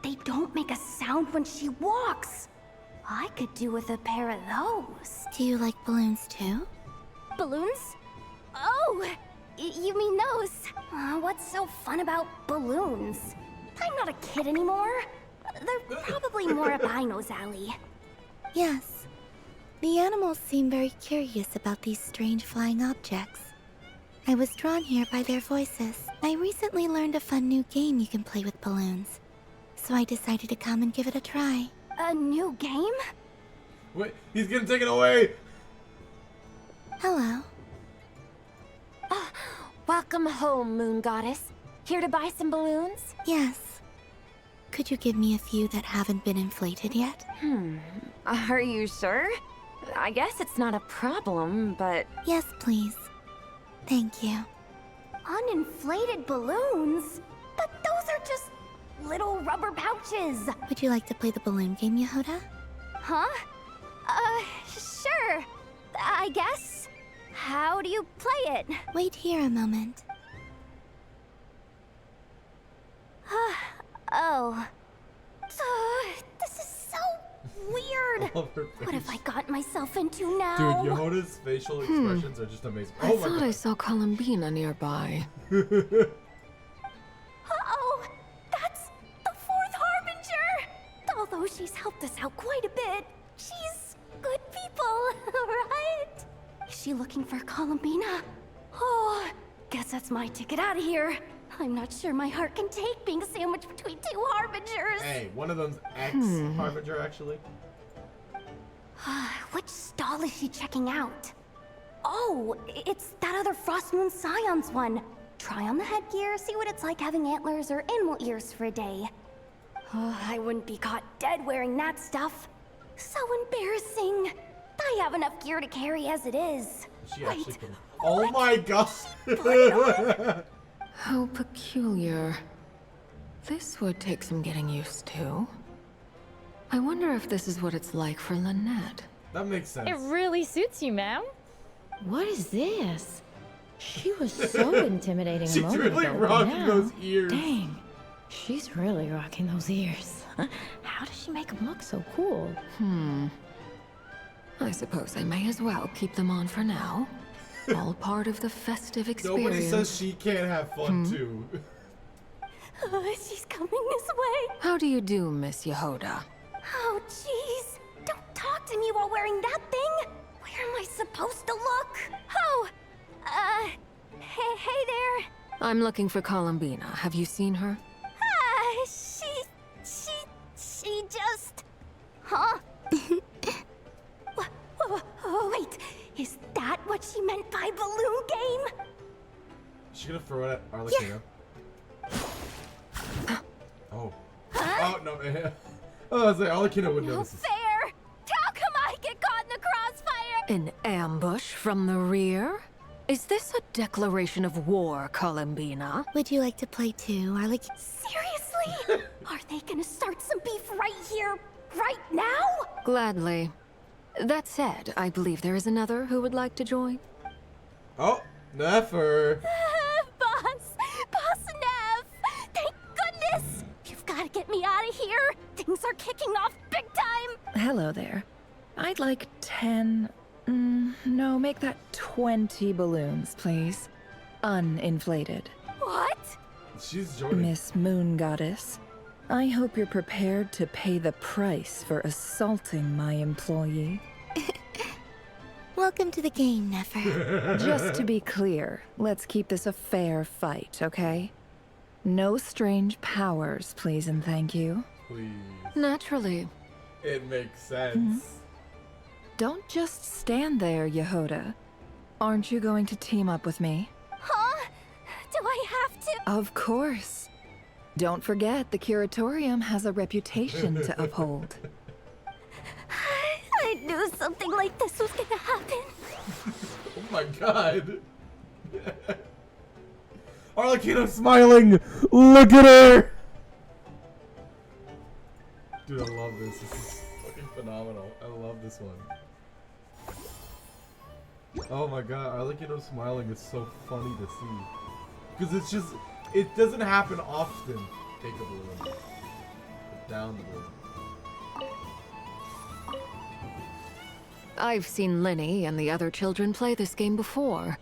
They don't make a sound when she walks. I could do with a pair of those. Do you like balloons too? Balloons? Oh, you mean those? What's so fun about balloons? I'm not a kid anymore. They're probably more up Aino's alley. Yes. The animals seem very curious about these strange flying objects. I was drawn here by their voices. I recently learned a fun new game you can play with balloons, so I decided to come and give it a try. A new game? Wait, he's gonna take it away! Hello. Welcome home, Moon Goddess. Here to buy some balloons? Yes. Could you give me a few that haven't been inflated yet? Are you sure? I guess it's not a problem, but... Yes, please. Thank you. Uninflated balloons? But those are just little rubber pouches. Would you like to play the balloon game, Yehoda? Huh? Sure. I guess. How do you play it? Wait here a moment. Oh. This is so weird. What have I got myself into now? Dude, Yehoda's facial expressions are just amazing. I Oh my thought god. I saw Columbina nearby. Uh-oh! That's the Fourth Harbinger! Although she's helped us out quite a bit, she's good people, right? Is she looking for Columbina? Oh, guess that's my ticket out of here. I'm not sure my heart can take being sandwiched between two Harbingers. Hey, one of them's ex-Harbinger, actually. Which stall is she checking out? Oh, it's that other Frost Moon Scion's one. Try on the headgear, see what it's like having antlers or animal ears for a day. Oh, I wouldn't be caught dead wearing that stuff. So embarrassing. I have enough gear to carry as it is. She actually put Oh my god! How peculiar. This would take some getting used to. I wonder if this is what it's like for Lynette. That makes sense. It really suits you, ma'am. What is this? She was so intimidating a She's moment really ago, but rocking now, those ears. Dang, she's really rocking those ears. How does she make them look so cool? I suppose I may as well keep them on for now. All part of the festive experience. Nobody says she can't have fun too. She's coming this way. How do you do, Miss Yehoda? Oh, jeez. Don't talk to me while wearing that thing. Where am I supposed to look? Oh, hey there. I'm looking for Columbina. Have you seen her? She just... Huh? Wait, is that what she meant by balloon game? Is she gonna throw it at Arlecchino? Oh. Oh, no. Oh, I was like, Arlecchino would notice this. Fair. How come I get caught in the crossfire? An ambush from the rear? Is this a declaration of war, Columbina? Would you like to play too, Arlecchino? Seriously? Are they gonna start some beef right here, right now? Gladly. That said, I believe there is another who would like to join. Oh, Nefer. Boss Nev! Thank goodness! You've got to get me out of here! Things are kicking off big time! Hello there. I'd like 10... no, make that 20 balloons, please. Uninflated. What? She's joining. Miss Moon Goddess, I hope you're prepared to pay the price for assaulting my employee. Welcome to the game, Nefer. Just to be clear, let's keep this a fair fight, okay? No strange powers, please and thank you. Please. Naturally. It makes sense. Don't just stand there, Yehoda. Aren't you going to team up with me? Huh? Do I have to? Of course. Don't forget, the Curatorium has a reputation to uphold. I knew something like this was gonna happen. Oh my god. Arlecchino's smiling! Look at her! Dude, I love this. This is fucking phenomenal. I love this one. Oh my god, Arlecchino smiling is so funny to see. Because it's just, it doesn't happen often. Take a balloon. Put down the balloon. I've seen Linnea and the other children play this game before.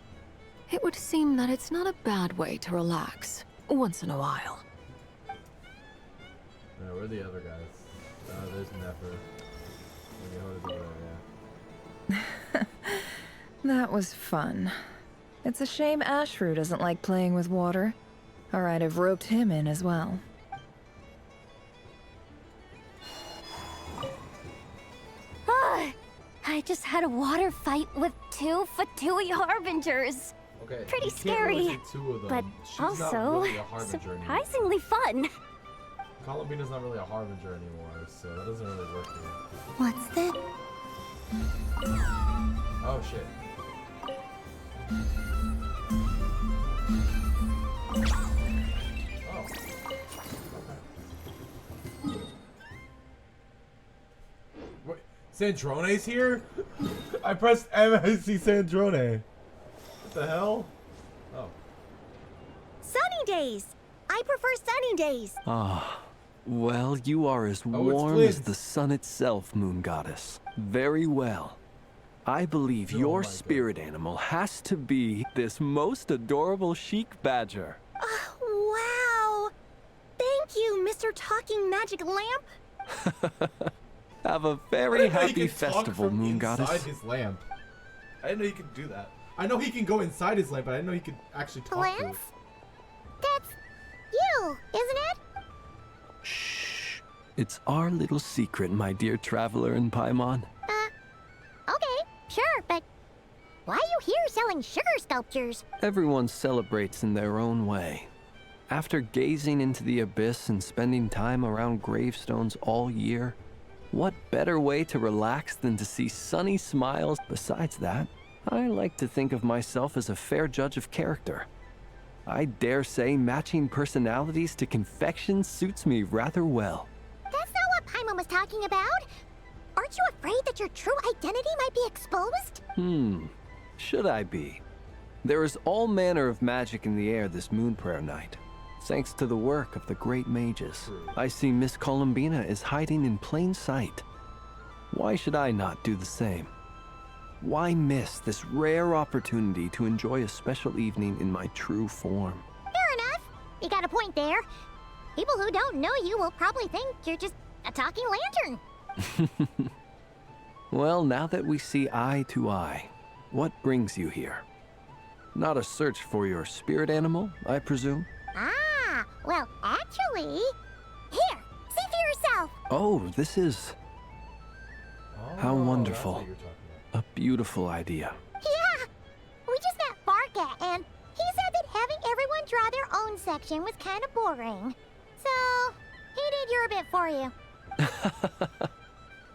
It would seem that it's not a bad way to relax, once in a while. Where are the other guys? There's Nefer. Okay, Hoda's over there, yeah. That was fun. It's a shame Ashru doesn't like playing with water, or I'd have roped him in as well. I just had a water fight with 2 Fatui Harbingers. Okay, Pretty you can't scary, really say 2 of them. but She's not also really a Harbinger anymore. surprisingly fun. Columbina's not really a Harbinger anymore, so that doesn't really work here. What's that? Oh shit. Oh. What? Sandrone's here? I pressed M and I see Sandrone. What the hell? Oh. Sunny days. I prefer sunny days. Ah, well, you are as Oh, it's warm as Flint. the sun itself, Moon Goddess. Very well. I believe Oh your my spirit animal has to be this most adorable chic badger. Wow. Thank you, Mr. Talking Magic Lamp. Have a I very didn't know he happy could talk festival, from Moon inside Goddess. his lamp. I didn't know he could do that. I know he can go inside his lamp, but I didn't know he could actually talk to it. Lance? That's you, isn't it? Shh. It's our little secret, my dear traveler in Paimon. Okay, sure, but why are you here selling sugar sculptures? Everyone celebrates in their own way. After gazing into the abyss and spending time around gravestones all year, what better way to relax than to see sunny smiles? Besides that, I like to think of myself as a fair judge of character. I dare say matching personalities to confection suits me rather well. That's not what Paimon was talking about. Aren't you afraid that your true identity might be exposed? Should I be? There is all manner of magic in the air this moon prayer night. Thanks to the work of the great mages, I see Miss Columbina is hiding in plain sight. Why should I not do the same? Why miss this rare opportunity to enjoy a special evening in my true form? Fair enough. You got a point there. People who don't know you will probably think you're just a talking lantern. Well, now that we see eye to eye, what brings you here? Not a search for your spirit animal, I presume? Ah, well, actually... Here, see for yourself. Oh, this is... How Oh, wonderful. that's what you're talking A beautiful idea. Yeah, we just met Barca, and he said that having everyone draw their own section was kind of boring. So, he did your bit for you.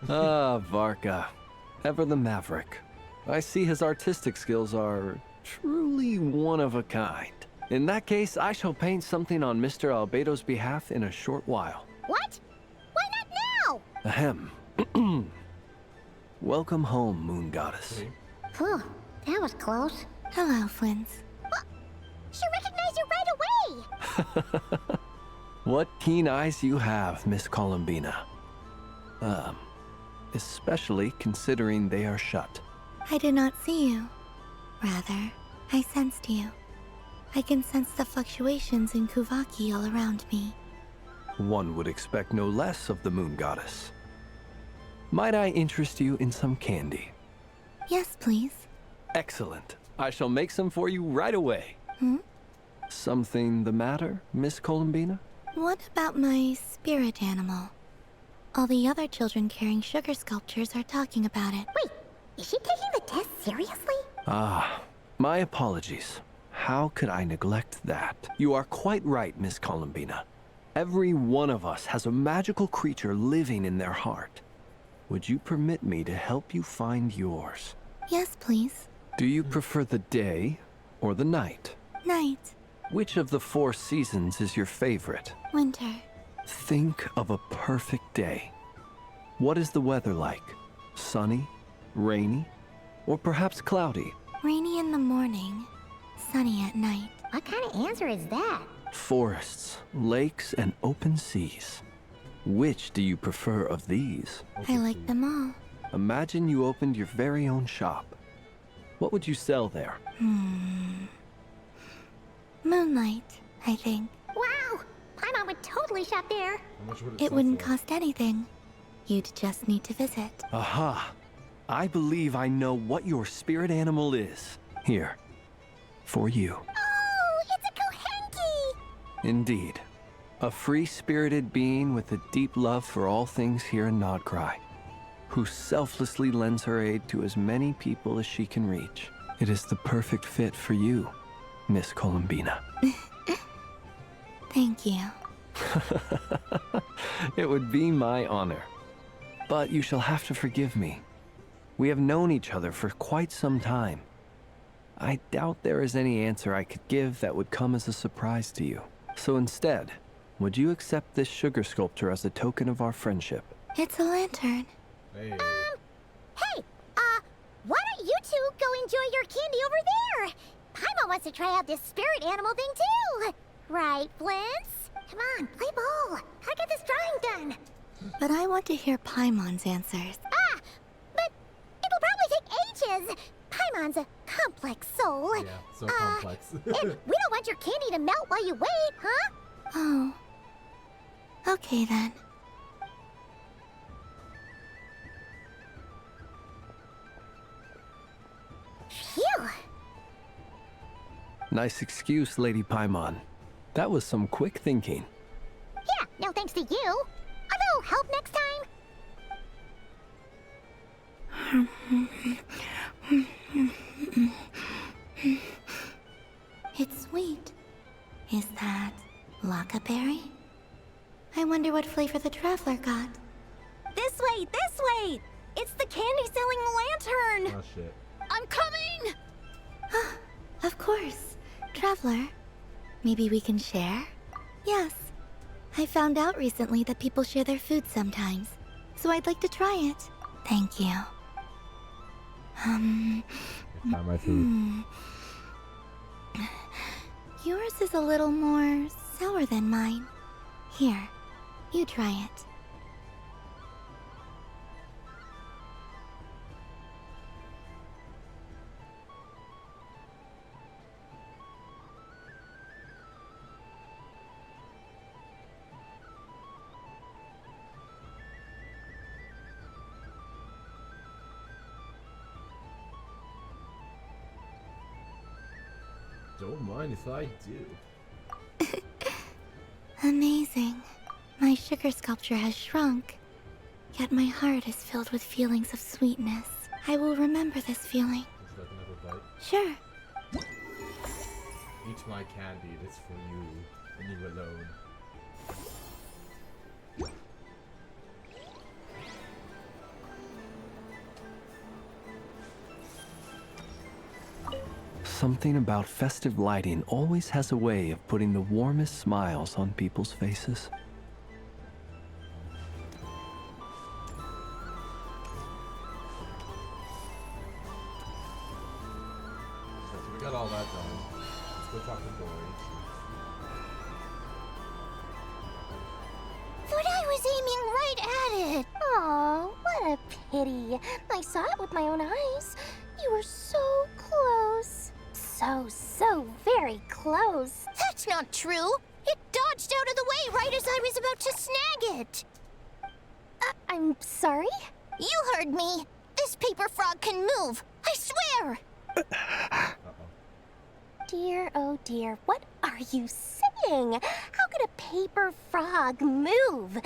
Ah, Varka. Ever the maverick. I see his artistic skills are truly one of a kind. In that case, I shall paint something on Mr. Albedo's behalf in a short while. What? Why not now? Ahem. Welcome home, Moon Goddess. Phew, that was close. Hello, Flint. She recognized you right away. What keen eyes you have, Miss Columbina. Especially considering they are shut. I did not see you. Rather, I sensed you. I can sense the fluctuations in Kuvaki all around me. One would expect no less of the Moon Goddess. Might I interest you in some candy? Yes, please. Excellent. I shall make some for you right away. Something the matter, Miss Columbina? What about my spirit animal? All the other children carrying sugar sculptures are talking about it. Wait, is she taking the test seriously? Ah, My apologies. How could I neglect that? You are quite right, Miss Columbina. Every one of us has a magical creature living in their heart. Would you permit me to help you find yours? Yes, please. Do you prefer the day or the night? Night. Which of the 4 seasons is your favorite? Winter. Think of a perfect day. What is the weather like? Sunny, rainy, or perhaps cloudy? Rainy in the morning, sunny at night. What kind of answer is that? Forests, lakes, and open seas. Which do you prefer of these? I like them all. Imagine you opened your very own shop. What would you sell there? Moonlight, I think. Wow! Paimon would totally shop there. How much would It wouldn't cost anything. You'd just need to visit. Aha! I believe I know what your spirit animal is. Here. For you. Oh, it's a Kohenki! Indeed. A free-spirited being with a deep love for all things here in Nodcry, who selflessly lends her aid to as many people as she can reach. It is the perfect fit for you, Miss Columbina. Thank you. It would be my honor. But you shall have to forgive me. We have known each other for quite some time. I doubt there is any answer I could give that would come as a surprise to you. So instead, would you accept this sugar sculpture as a token of our friendship? It's a lantern. Hey. Hey, why don't you two go enjoy your candy over there? Paimon wants to try out this spirit animal thing too. Right, Blintz? Come on, play ball. I get this drawing done. But I want to hear Paimon's answers. But it'll probably take ages. Paimon's a complex soul. Yeah, so complex. And we don't want your candy to melt while you wait, huh? Oh. Okay then. Phew. Nice excuse, Lady Paimon. That was some quick thinking. Yeah, no thanks to you. A little help next time? It's sweet. Is that Lockaberry? I wonder what flavor the traveler got. This way, this way! It's the candy-selling lantern! Oh shit. I'm coming! Of course. Traveler, maybe we can share? Yes. I found out recently that people share their food sometimes, so I'd like to try it. Thank you. Try my food. Yours is a little more sour than mine. Here, you try it. Don't mind if I do. Amazing. My sugar sculpture has shrunk, yet my heart is filled with feelings of sweetness. I will remember this feeling. Would you like another bite? Sure. Eat my candy, it's for you, and you alone. Something about festive lighting always has a way of putting the warmest smiles on people's faces. So we got all that done. Let's go talk to Dory. But I was aiming right at it. Aw, what a pity. I saw it with my own eyes. You were so close. So very close. That's not true. It dodged out of the way right as I was about to snag it. I'm sorry? You heard me. This paper frog can move. I swear. Dear, oh dear, what are you saying? How could a paper frog move?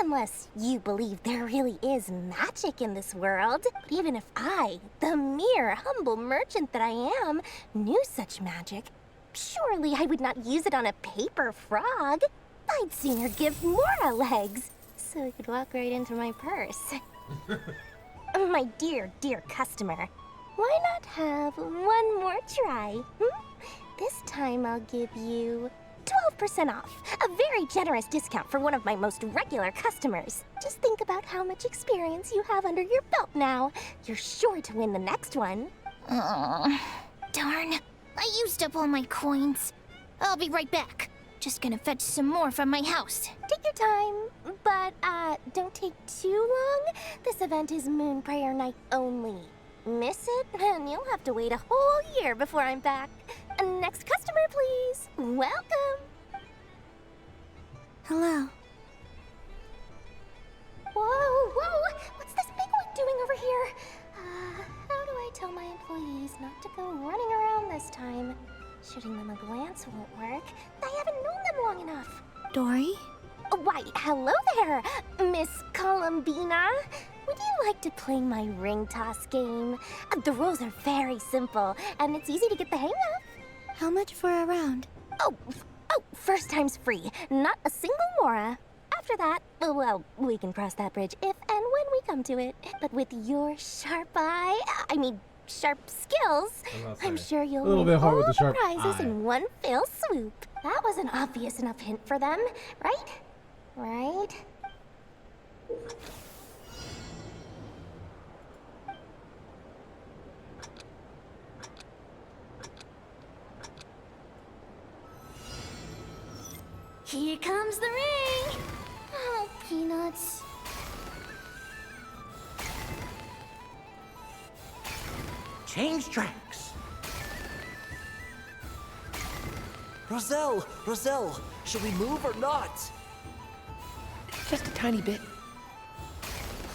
Unless you believe there really is magic in this world. But even if I, the mere humble merchant that I am, knew such magic, surely I would not use it on a paper frog. I'd sooner give Mora legs, so I could walk right into my purse. My dear, dear customer, why not have one more try? This time I'll give you 12% off. A very generous discount for one of my most regular customers. Just think about how much experience you have under your belt now. You're sure to win the next one. Darn. I used up all my coins. I'll be right back. Just gonna fetch some more from my house. Take your time, but don't take too long. This event is Moon Prayer Night only. Miss it, and you'll have to wait a whole year before I'm back. Next customer, please. Welcome. Hello. Whoa! What's this big one doing over here? How do I tell my employees not to go running around this time? Shooting them a glance won't work. I haven't known them long enough. Dory? Why, hello there, Miss Columbina. Would you like to play my ring toss game? The rules are very simple, and it's easy to get the hang of. How much for a round? Oh, first time's free. Not a single Mora. After that, well, we can cross that bridge if and when we come to it. But with your sharp skills, I'm sure you'll win all the prizes in one fell swoop. That was an obvious enough hint for them, right? Right? Here comes the ring! Oh, peanuts. Change tracks. Roselle, should we move or not? Just a tiny bit.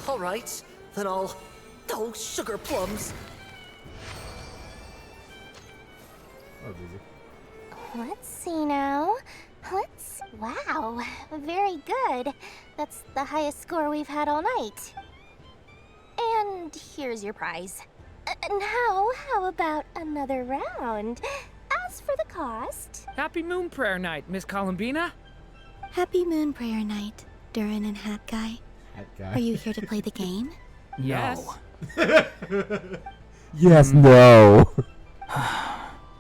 All right, then I'll... Oh, sugar plums. That was easy. Let's see now. Wow, very good. That's the highest score we've had all night. And here's your prize. Now, how about another round? As for the cost... Happy Moon Prayer Night, Miss Columbina. Happy Moon Prayer Night, Durin and Hat Guy. Are you here to play the game? Yes. Yes, no.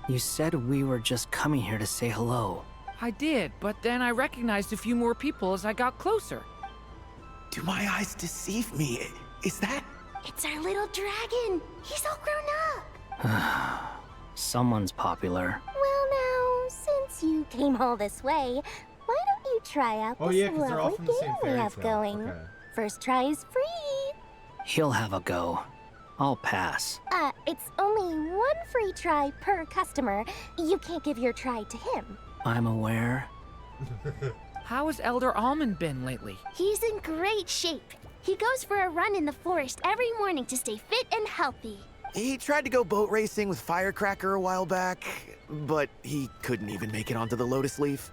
You said we were just coming here to say hello. I did, but then I recognized a few more people as I got closer. Do my eyes deceive me? Is that... It's our little dragon. He's all grown up. Someone's popular. Well now, since you came all this way, why don't you try out this lovely game we have going? Okay. First try is free. He'll have a go. I'll pass. It's only one free try per customer. You can't give your try to him. I'm aware. How has Elder Almond been lately? He's in great shape. He goes for a run in the forest every morning to stay fit and healthy. He tried to go boat racing with Firecracker a while back, but he couldn't even make it onto the Lotus Leaf.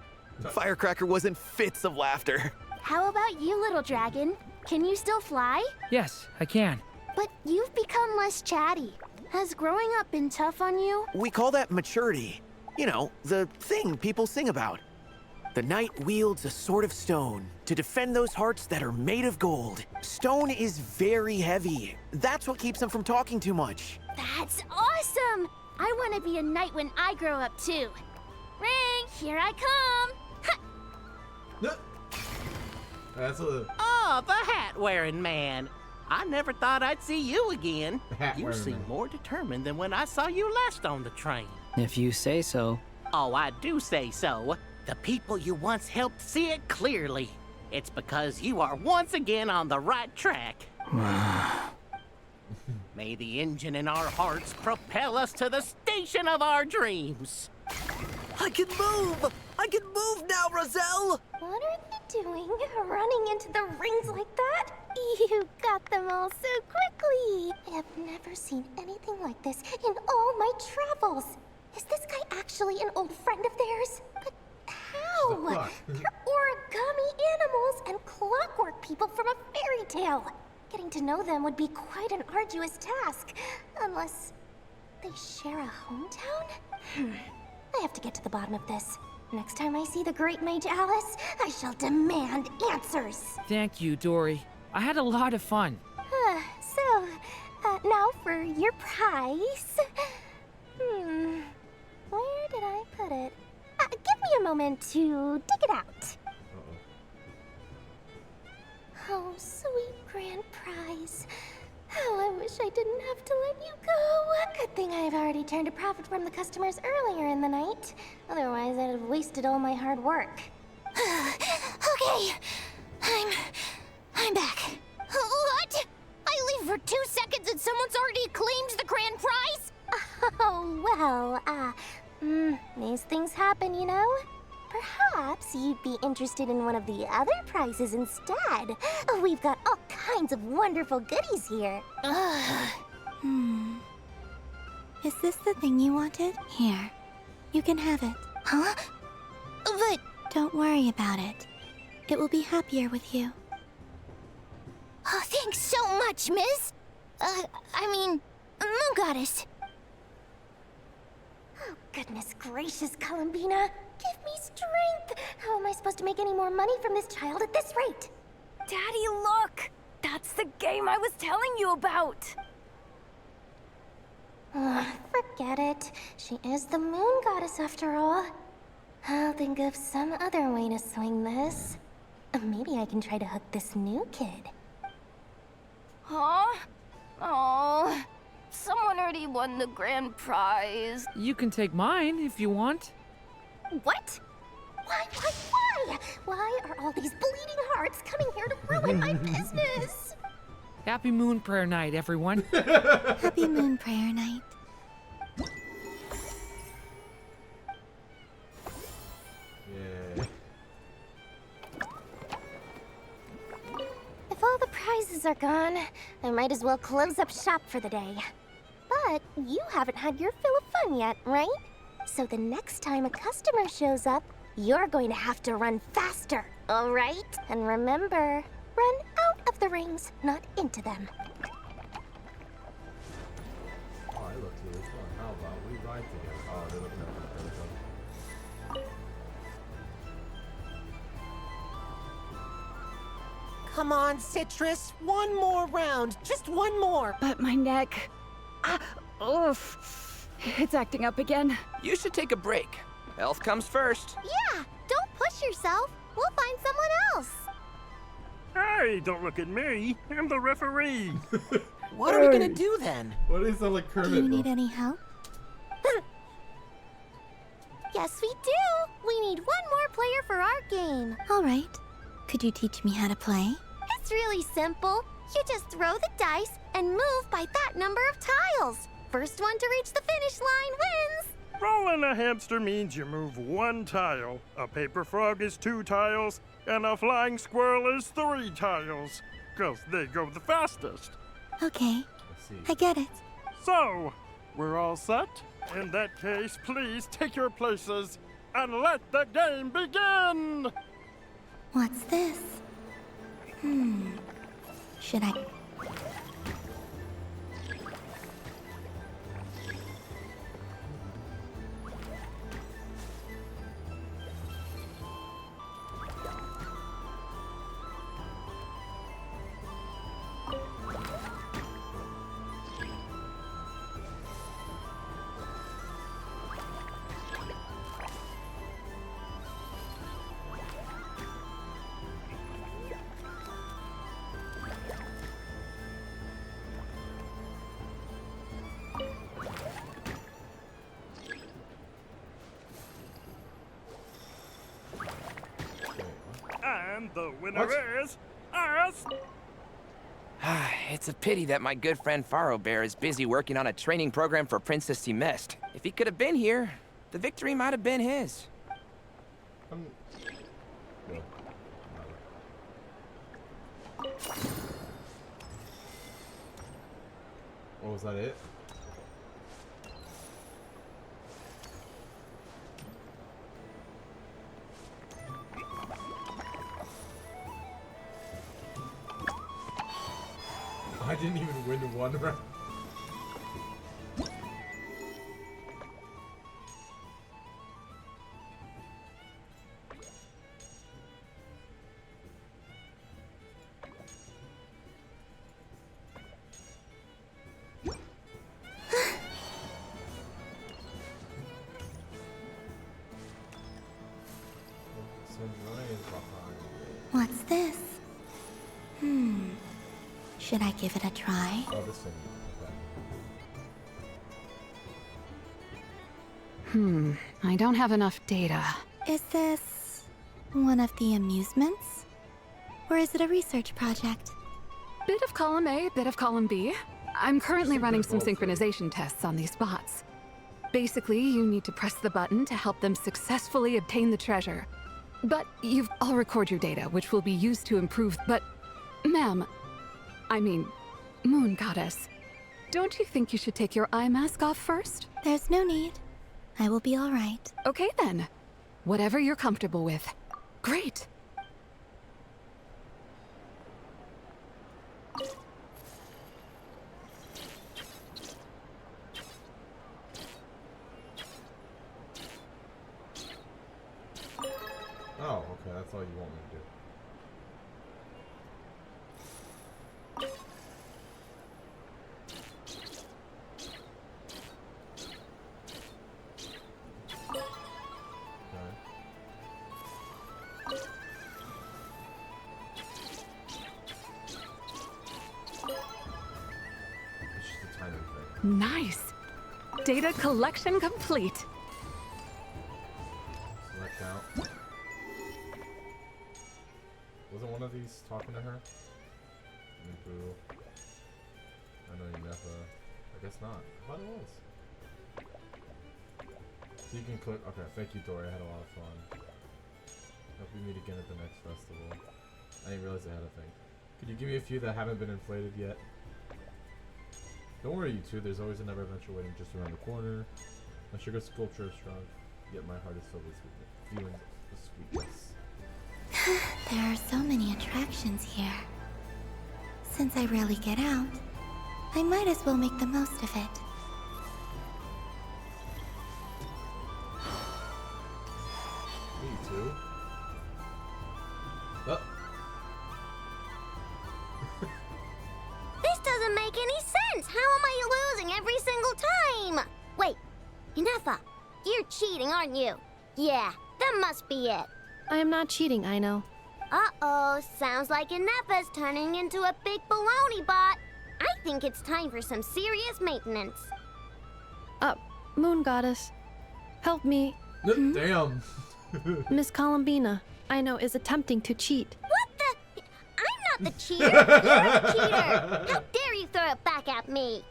Firecracker was in fits of laughter. How about you, little dragon? Can you still fly? Yes, I can. But you've become less chatty. Has growing up been tough on you? We call that maturity. You know, the thing people sing about. The knight wields a sword of stone to defend those hearts that are made of gold. Stone is very heavy. That's what keeps him from talking too much. That's awesome! I want to be a knight when I grow up too. Ring, here I come! That's a... Oh, the hat-wearing man. I never thought I'd see you again. You seem man. more determined than when I saw you last on the train. If you say so. Oh, I do say so. The people you once helped see it clearly. It's because you are once again on the right track. May the engine in our hearts propel us to the station of our dreams. I can move! I can move now, Roselle! What are they doing? Running into the rings like that? You got them all so quickly! I have never seen anything like this in all my travels. Is this guy actually an old friend of theirs? But how? They're origami animals, and clockwork people from a fairy tale. Getting to know them would be quite an arduous task, unless they share a hometown? I have to get to the bottom of this. Next time I see the Great Mage Alice, I shall demand answers. Thank you, Dory. I had a lot of fun. Now for your prize. Where did I put it? Give me a moment to dig it out. Oh, sweet grand prize. How I wish I didn't have to let you go. Good thing I've already turned a profit from the customers earlier in the night. Otherwise, I'd have wasted all my hard work. Okay, I'm back. What? I leave for 2 seconds and someone's already claimed the grand prize? Oh, well, these things happen, you know? Perhaps you'd be interested in one of the other prizes instead. We've got all kinds of wonderful goodies here. Is this the thing you wanted? Here. You can have it. Huh? But... Don't worry about it. It will be happier with you. Oh, thanks so much, miss. Moon Goddess. Oh, goodness gracious, Columbina. Give me strength! How am I supposed to make any more money from this child at this rate? Daddy, look! That's the game I was telling you about! Forget it. She is the moon goddess after all. I'll think of some other way to swing this. Maybe I can try to hook this new kid. Huh? Oh, someone already won the grand prize. You can take mine if you want. What? Why? Why are all these bleeding hearts coming here to ruin my business? Happy Moon Prayer Night, everyone. Happy Moon Prayer Night. Yeah. If all the prizes are gone, I might as well close up shop for the day. But you haven't had your fill of fun yet, right? So the next time a customer shows up, you're going to have to run faster, all right? And remember, run out of the rings, not into them. Oh, I look to this one. How about we ride together? Oh, they're looking at the Come on, Citrus. One more round. Just one more. But my neck... It's acting up again. You should take a break. Health comes first. Yeah, don't push yourself. We'll find someone else. Hey, don't look at me. I'm the referee. What are we gonna do then? Why do you sound like Kermit? Do you need any help? Yes, we do. We need one more player for our game. All right. Could you teach me how to play? It's really simple. You just throw the dice and move by that number of tiles. First one to reach the finish line wins. Rolling a hamster means you move one tile. A paper frog is 2 tiles, and a flying squirrel is 3 tiles. 'Cause they go the fastest. Okay. I get it. So, we're all set? In that case, please take your places and let the game begin! What's this? Should I... And the winner is us! It's a pity that my good friend Faro Bear is busy working on a training program for Princess Semest. If he could have been here, the victory might have been his. Oh, was that it? didn't even win one round. What's this? Should I give it a try? Oh, this thing. Okay. I don't have enough data. Is this one of the amusements? Or is it a research project? Bit of column A, bit of column B. I'm currently running some synchronization tests on these bots. Basically, you need to press the button to help them successfully obtain the treasure. But I'll record your data, which will be used to improve. But, ma'am, Moon Goddess, don't you think you should take your eye mask off first? There's no need. I will be all right. Okay then. Whatever you're comfortable with. Great. Oh, okay, that's all you want me to do. It's just a timing thing. Nice. Data collection complete. Select out. Wasn't one of these talking to her? Boo. I know you never. I guess not. I thought it was. So you can click. Okay, thank you, Dory. I had a lot of fun. Hope we meet again at the next festival. I didn't realize they had a thing. Could you give me a few that haven't been inflated yet? Don't worry, you two. There's always another adventure waiting just around the corner. My sugar sculpture is strong, yet my heart is filled with sweetness. Feelings of sweetness. There are so many attractions here. Since I rarely get out, I might as well make the most of it. Me too. Oh. This doesn't make any sense! How am I losing every single time? Wait, Yennefer, you're cheating, aren't you? Yeah, that must be it. I am not cheating, I know. Uh-oh, sounds like Yennefer's turning into a big baloney bot. I think it's time for some serious maintenance. Moon Goddess, help me. Damn. Miss Columbina, I know, is attempting to cheat. What the? I'm not the cheater. You're a cheater. How dare you throw it back at me?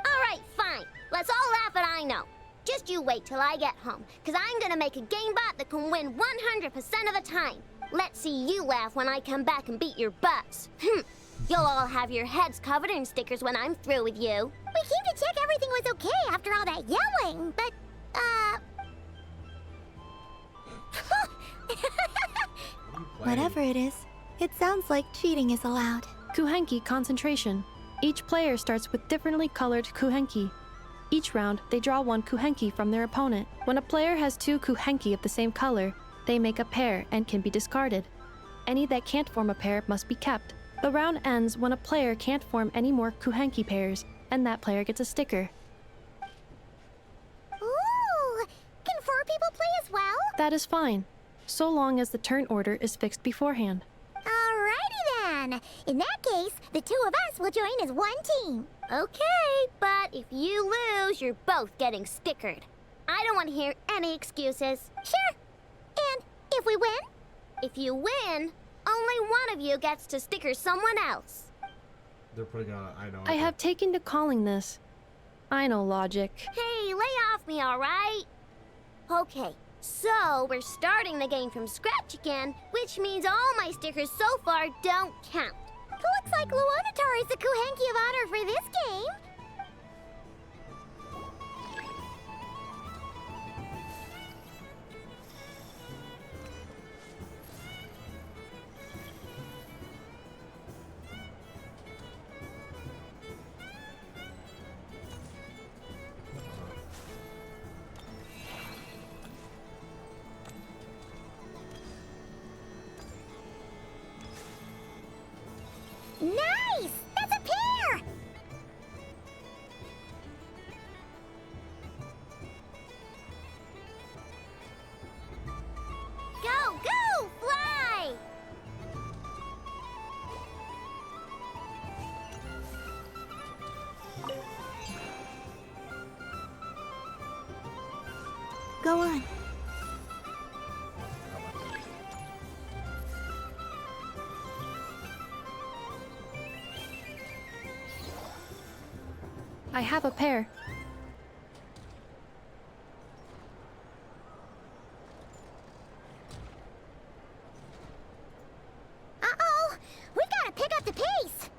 Alright, fine. Let's all laugh at I know. Just you wait till I get home, because I'm gonna make a game bot that can win 100% of the time. Let's see you laugh when I come back and beat your butts. You'll all have your heads covered in stickers when I'm through with you. We came to check everything was okay after all that yelling, but, Whatever it is, it sounds like cheating is allowed. Kuhenki concentration. Each player starts with differently colored Kuhenki. Each round, they draw one Kuhenki from their opponent. When a player has two Kuhenki of the same color, they make a pair and can be discarded. Any that can't form a pair must be kept. The round ends when a player can't form any more Kuhenki pairs, and that player gets a sticker. ooh, can 4 people play as well? That is fine, so long as the turn order is fixed beforehand. Alrighty then. In that case, the 2 of us will join as one team. Okay, but if you lose, you're both getting stickered. I don't want to hear any excuses. Sure. And if we win? If you win, only one of you gets to sticker someone else. They're putting on I know. I have taken to calling this. I know logic. Hey, lay off me, alright? Okay, so we're starting the game from scratch again, which means all my stickers so far don't count. Looks like Luonatar is the Kuhenki of honor for this game. Nice! That's a pair! Go, go! Fly! Go on. I have a pair. Uh-oh! We gotta pick up the pace!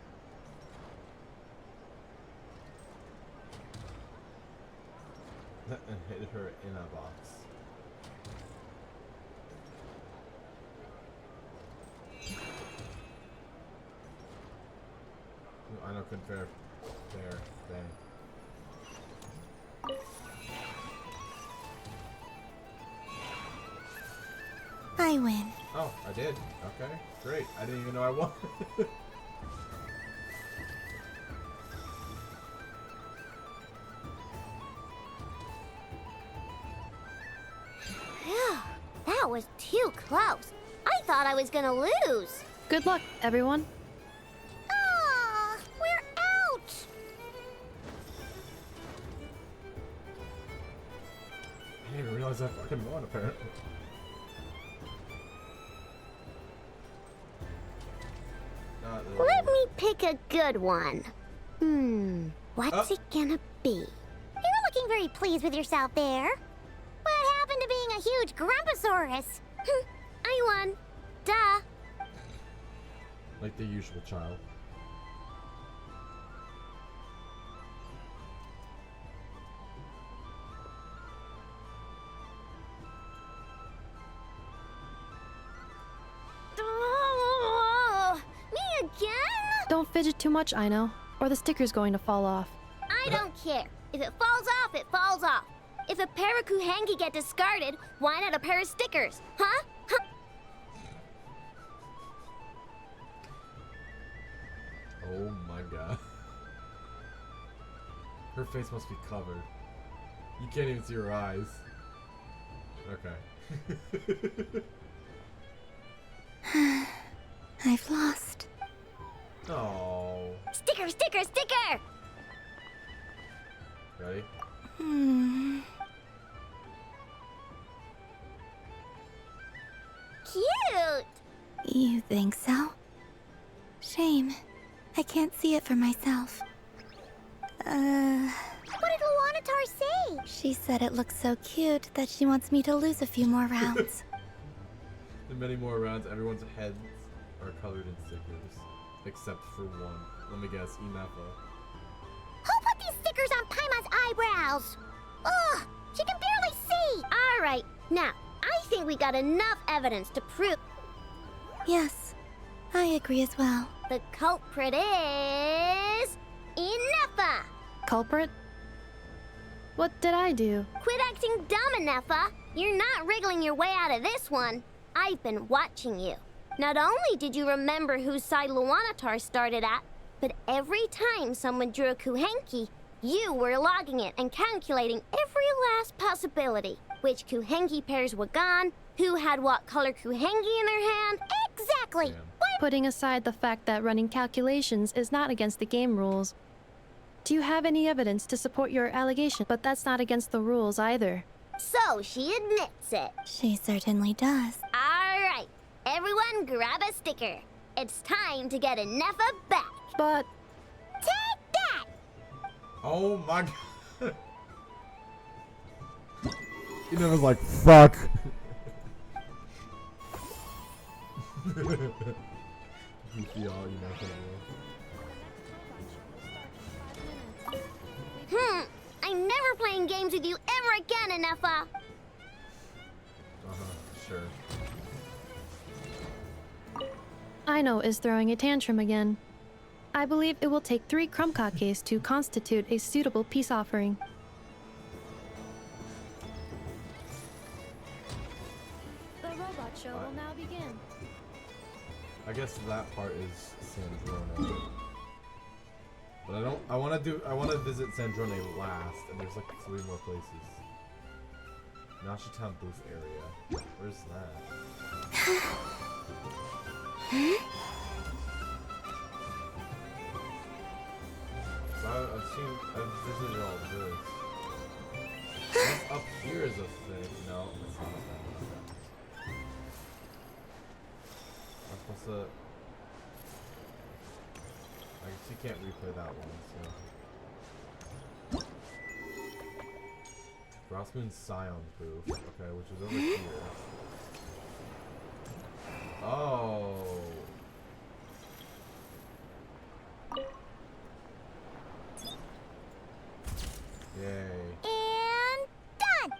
And hit her in a box. I know, couldn't fair thing. I win. Oh, I did. Okay, great. I didn't even know I won. Phew, that was too close. I thought I was gonna lose. Good luck, everyone. Ah, we're out! I didn't even realize I fucking won, apparently. Let me pick a good one. What's it gonna be? You're looking very pleased with yourself there. What happened to being a huge Grumposaurus? I won. Duh. Like the usual child. Oh, me again? Don't fidget too much, Ino, or the sticker's going to fall off. I don't care. If it falls off, it falls off. If a pair of Kuhengi get discarded, why not a pair of stickers? Huh? Oh my god. Her face must be covered. You can't even see her eyes. Okay. I've lost. Oh. Sticker, sticker, sticker! Ready? Cute! You think so? Shame. I can't see it for myself. What did Luanatar say? She said it looks so cute that she wants me to lose a few more rounds. In many more rounds, everyone's heads are colored in stickers. Except for one. Let me guess, Imafa. Who put these stickers on Paimon's eyebrows? Ugh, she can barely see! Alright, now, I think we got enough evidence to prove... Yes, I agree as well. The culprit is... Inefa! Culprit? What did I do? Quit acting dumb, Inefa! You're not wriggling your way out of this one. I've been watching you. Not only did you remember whose side Luanatar started at, but every time someone drew a Kuhenki, you were logging it and calculating every last possibility. Which Kuhenki pairs were gone, who had what color Kuhenki in their hand. Exactly! Putting aside the fact that running calculations is not against the game rules. Do you have any evidence to support your allegation? But that's not against the rules either. So she admits it. She certainly does. Alright, everyone grab a sticker. It's time to get Inefa back. But... Take that! Oh my god. You know, was like, fuck. Goofy all, you know, I'm never playing games with you ever again, Inefa. Sure. Ino is throwing a tantrum again. I believe it will take 3 Krumkakes to constitute a suitable peace offering. The robot show will now begin. I guess that part is Sandrona. wanna visit Sandrone last, and there's like 3 more places. Nashitown booth area. Where's that? So I've visited all this. What's up here is a thing. No, it's not that. I'm supposed to. I guess you can't replay that one, so. Grossman's Scion's booth. Okay, which is over here. Oh. Yay. And done!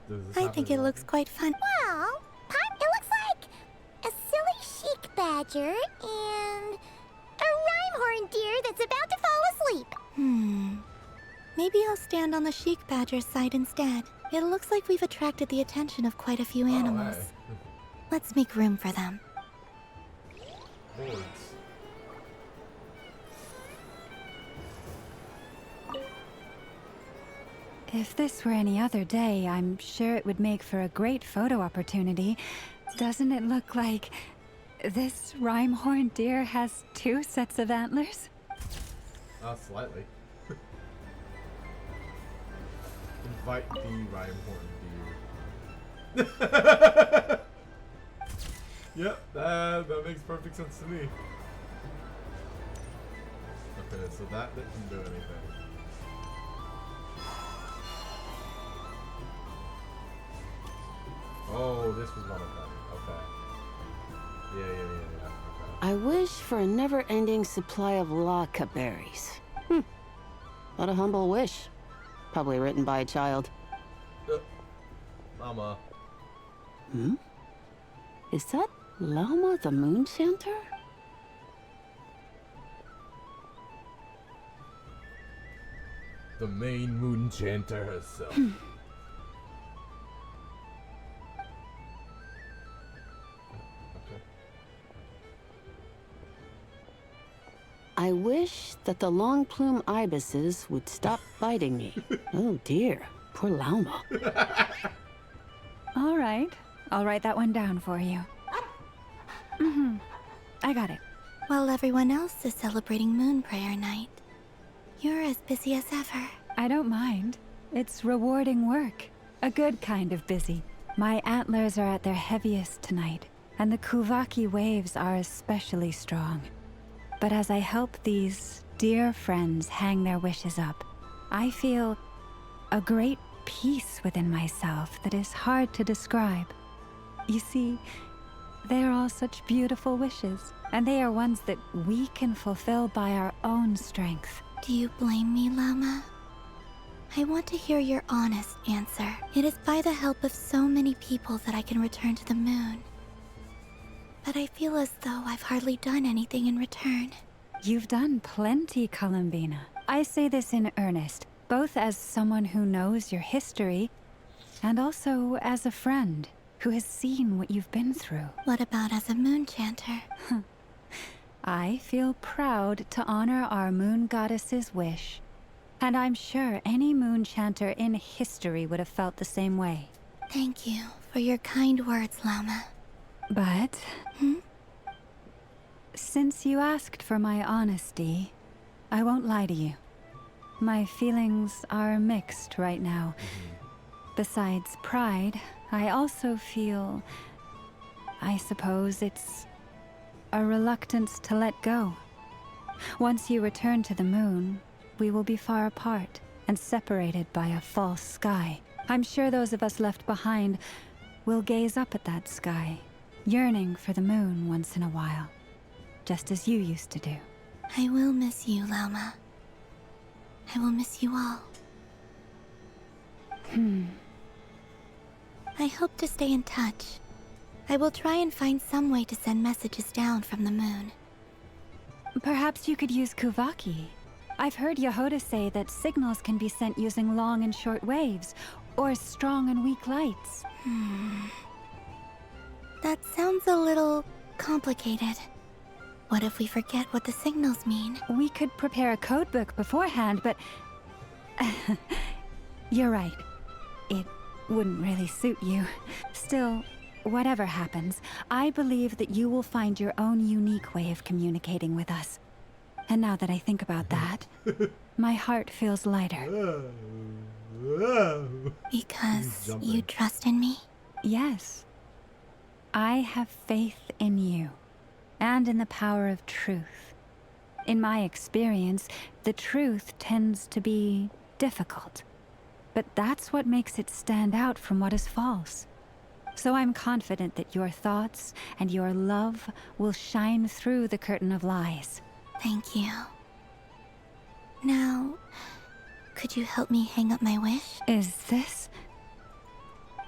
Does this I happen think it often? looks quite fun. Well, it looks like a silly chic badger and a rhymehorn deer that's about to fall asleep. Maybe I'll stand on the chic badger's side instead. It looks like we've attracted the attention of quite a few animals. Hey. Let's make room for them. Boards. If this were any other day, I'm sure it would make for a great photo opportunity. Doesn't it look like this rhymehorn deer has 2 sets of antlers? Slightly. Invite the rhymehorn deer. Yep, that makes perfect sense to me. Okay, so that didn't do anything. Oh, this was one of them. Okay. Yeah. Okay. I wish for a never-ending supply of laka berries. What a humble wish. Probably written by a child. Mama. Is that Llama the Moon Chanter? The main moon chanter herself. I wish that the long plume ibises would stop biting me. Oh dear, poor Llama. All right. I'll write that one down for you. I got it. While everyone else is celebrating Moon Prayer Night, you're as busy as ever. I don't mind. It's rewarding work. A good kind of busy. My antlers are at their heaviest tonight, and the Kuvaki waves are especially strong. But as I help these dear friends hang their wishes up, I feel a great peace within myself that is hard to describe. You see, they are all such beautiful wishes, and they are ones that we can fulfill by our own strength. Do you blame me, Llama? I want to hear your honest answer. It is by the help of so many people that I can return to the moon. But I feel as though I've hardly done anything in return. You've done plenty, Columbina. I say this in earnest, both as someone who knows your history, and also as a friend who has seen what you've been through. What about as a moon chanter? I feel proud to honor our moon goddess's wish. And I'm sure any moon chanter in history would have felt the same way. Thank you for your kind words, Llama. But... since you asked for my honesty, I won't lie to you. My feelings are mixed right now. Besides pride, I also feel... I suppose it's... a reluctance to let go. Once you return to the moon, we will be far apart and separated by a false sky. I'm sure those of us left behind will gaze up at that sky, yearning for the moon once in a while, just as you used to do. I will miss you, Llama. I will miss you all. I hope to stay in touch. I will try and find some way to send messages down from the moon. Perhaps you could use Kuvaki. I've heard Yehoda say that signals can be sent using long and short waves, or strong and weak lights. That sounds a little complicated. What if we forget what the signals mean? We could prepare a code book beforehand, but... You're right. It wouldn't really suit you. Still, whatever happens, I believe that you will find your own unique way of communicating with us. And now that I think about that, my heart feels lighter. Because you trust in me? Yes. I have faith in you, and in the power of truth. In my experience, the truth tends to be difficult. But that's what makes it stand out from what is false. So I'm confident that your thoughts and your love will shine through the curtain of lies. Thank you. Now, could you help me hang up my wish? Is this?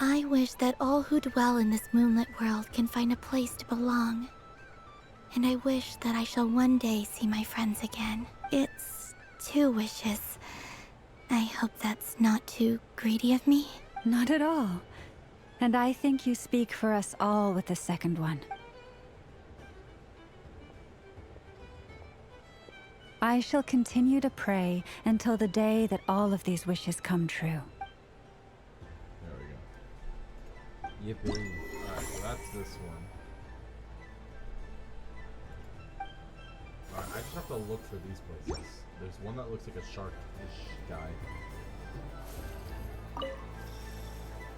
I wish that all who dwell in this moonlit world can find a place to belong. And I wish that I shall one day see my friends again. It's 2 wishes. I hope that's not too greedy of me. Not at all. And I think you speak for us all with the second one. I shall continue to pray until the day that all of these wishes come true. There we go. Yippee. Alright, so that's this one. Alright, I just have to look for these places. There's one that looks like a shark-ish guy.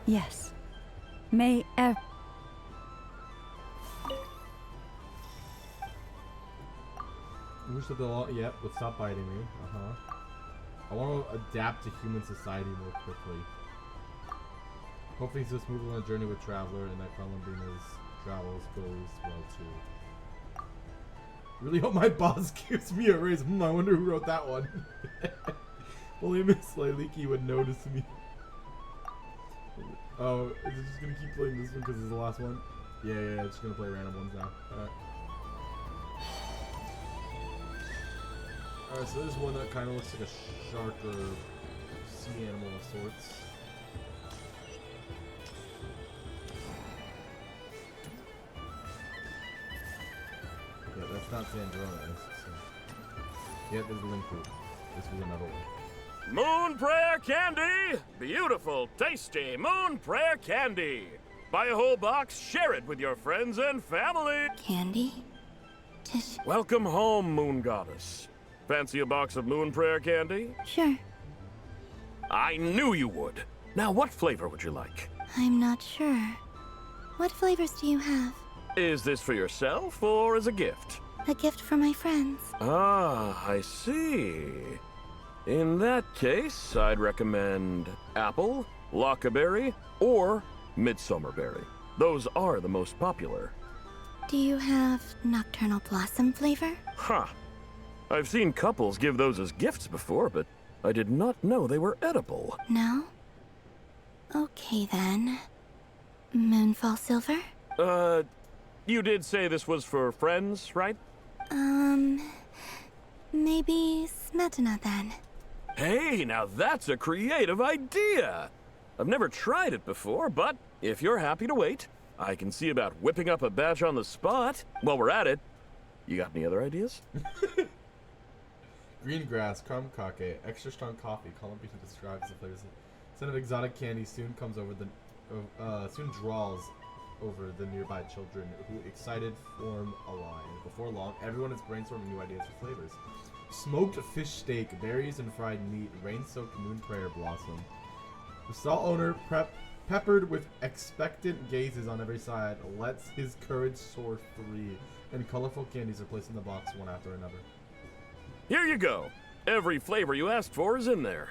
Yes. May ev... Wish that the law, yep, would stop biting me. I want to adapt to human society more quickly. Hopefully he's just moving on a journey with Traveler and that Columbina's travels goes well too. Really hope my boss gives me a raise. I wonder who wrote that one. Only Miss Lailiki would notice me. Oh, is it just gonna keep playing this one because it's the last one? Yeah, it's just gonna play random ones now. Alright, so there's one that kind of looks like a shark or sea animal of sorts. Yeah, that's not Sandrona. Yeah, there's the link group. This was another one. Moon Prayer Candy! Beautiful, tasty Moon Prayer Candy! Buy a whole box, share it with your friends and family! Candy? Welcome home, Moon Goddess. Fancy a box of Moon Prayer Candy? Sure. I knew you would. Now, what flavor would you like? I'm not sure. What flavors do you have? Is this for yourself or as a gift? A gift for my friends. Ah, I see. In that case, I'd recommend apple, lockaberry, or midsummerberry. Those are the most popular. Do you have nocturnal blossom flavor? Huh. I've seen couples give those as gifts before, but I did not know they were edible. No? Okay then. Moonfall silver? You did say this was for friends, right? Maybe smetana then. Hey, now that's a creative idea! I've never tried it before, but if you're happy to wait, I can see about whipping up a batch on the spot. While we're at it, you got any other ideas? Green grass, crumb kake, extra strong coffee. Columbina describes the flavors. Scent of exotic candy soon comes over the, soon draws over the nearby children, who excited form a line. Before long, everyone is brainstorming new ideas for flavors. Smoked fish steak, berries and fried meat, rain-soaked moon prayer blossom. The stall owner, peppered with expectant gazes on every side, lets his courage soar free, and colorful candies are placed in the box one after another. Here you go. Every flavor you asked for is in there.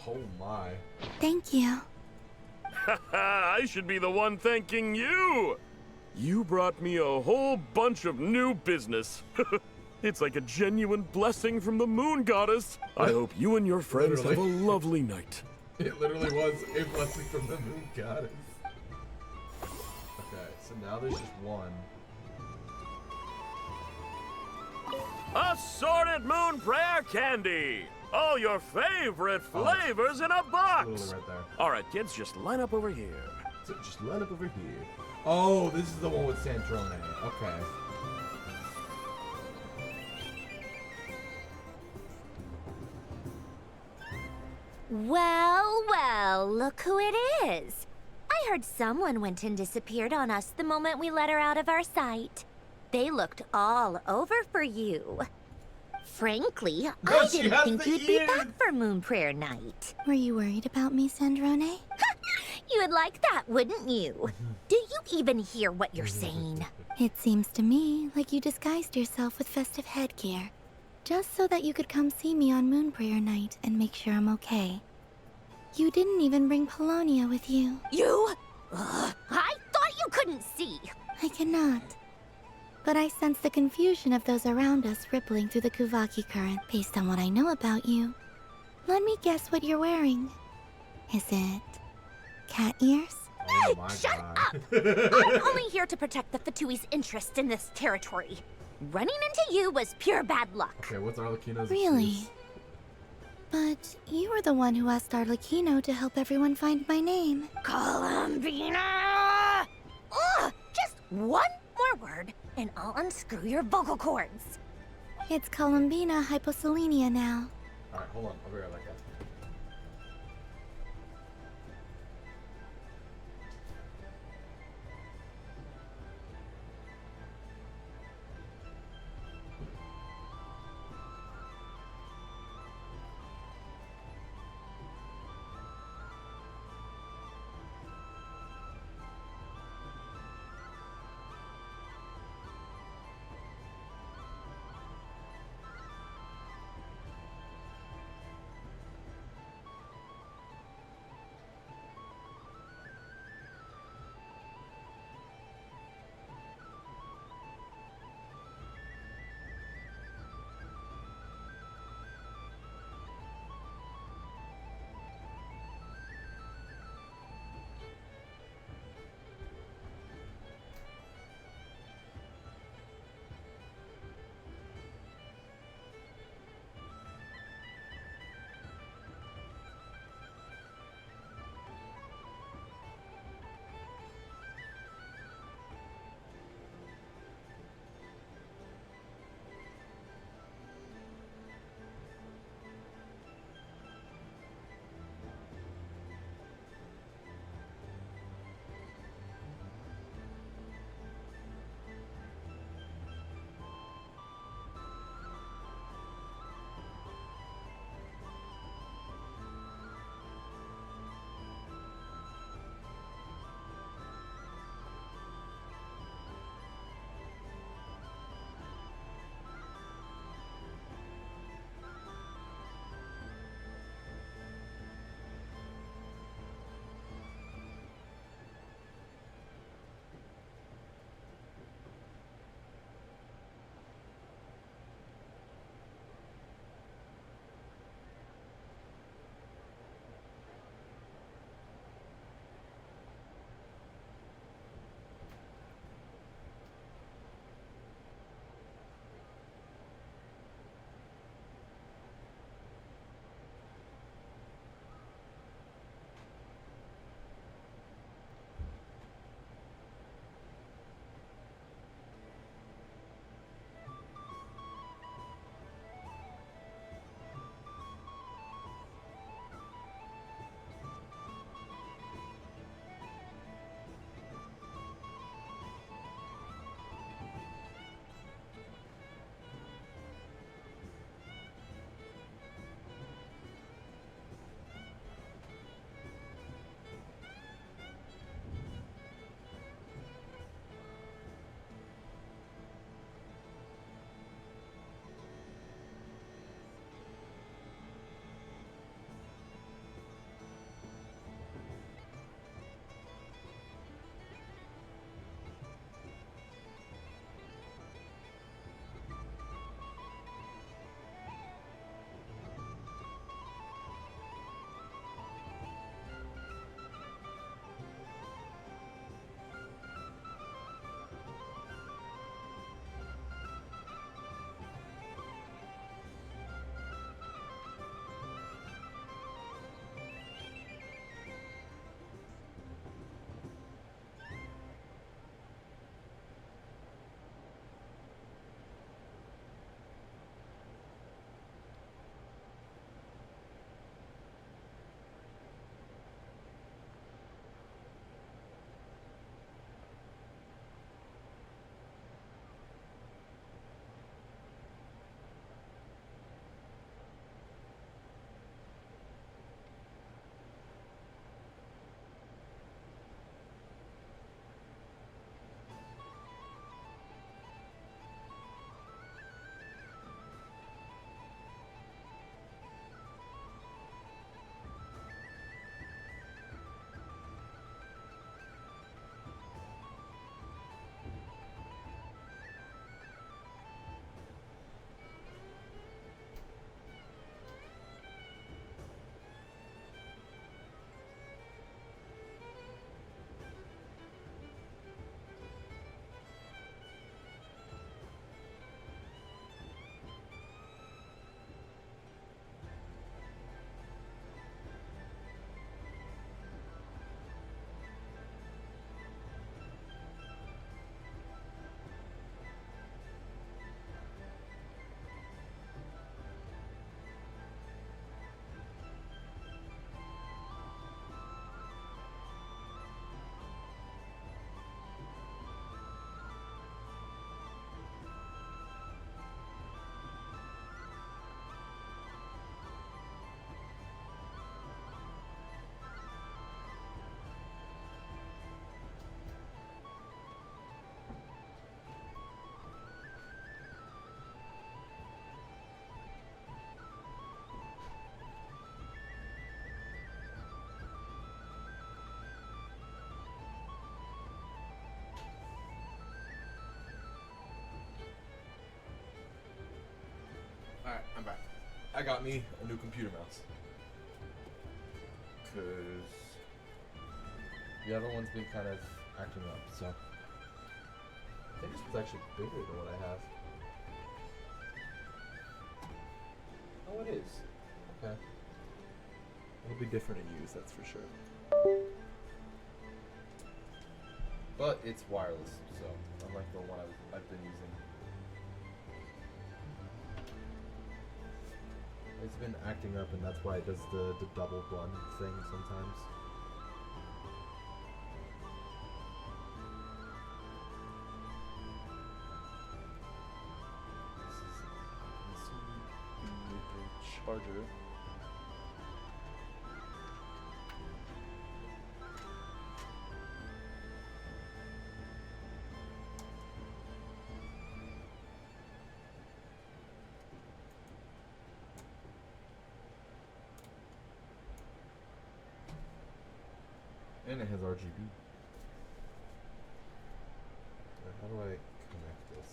Oh my. Thank you. I should be the one thanking you! You brought me a whole bunch of new business. It's like a genuine blessing from the Moon Goddess. I hope you and your friends have a lovely night. It literally was a blessing from the Moon Goddess. Okay, so now there's just one. Assorted Moon Prayer Candy! All your favorite flavors in a box! Literally right there. Alright, kids, just line up over here. So just line up over here. Oh, this is the one with Santrone. Okay. Well, well, look who it is. I heard someone went and disappeared on us the moment we let her out of our sight. They looked all over for you. Frankly, I didn't think you'd be back for Moon Prayer Night. Were you worried about me, Sandrone? You would like that, wouldn't you? Do you even hear what you're saying? It seems to me like you disguised yourself with festive headgear, just so that you could come see me on Moon Prayer Night and make sure I'm okay. You didn't even bring Polonia with you. You? I thought you couldn't see. I cannot. But I sense the confusion of those around us rippling through the Kuvaki current based on what I know about you. Let me guess what you're wearing. Is it cat ears? Oh my Shut God. up! I'm only here to protect the Fatui's interest in this territory. Running into you was pure bad luck. Okay, what's Arlecchino's Really? excuse? But you were the one who asked Arlecchino to help everyone find my name. Columbina! Ugh! Just one more word, and I'll unscrew your vocal cords. It's Columbina hyposelenia now. Alright, hold on. I'll be right back, guys. I'm back. I got me a new computer mouse. Cause the other one's been kind of acting up, so I think this was actually bigger than what I have. Oh, it is. Okay. It'll be different in use, that's for sure. But it's wireless, so unlike the one I've been using. It's been acting up, and that's why it does the double bun thing sometimes. This is a charger. And it has RGB. How do I connect this?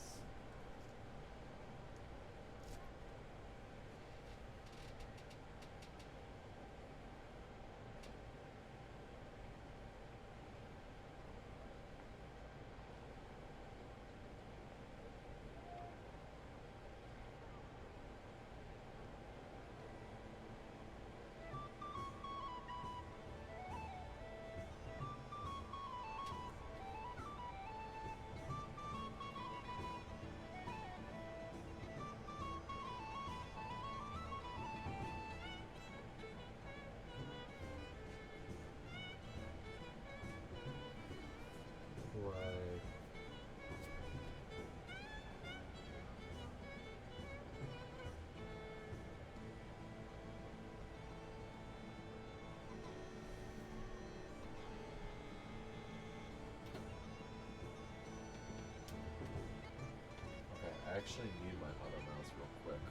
I actually need my other mouse real quick.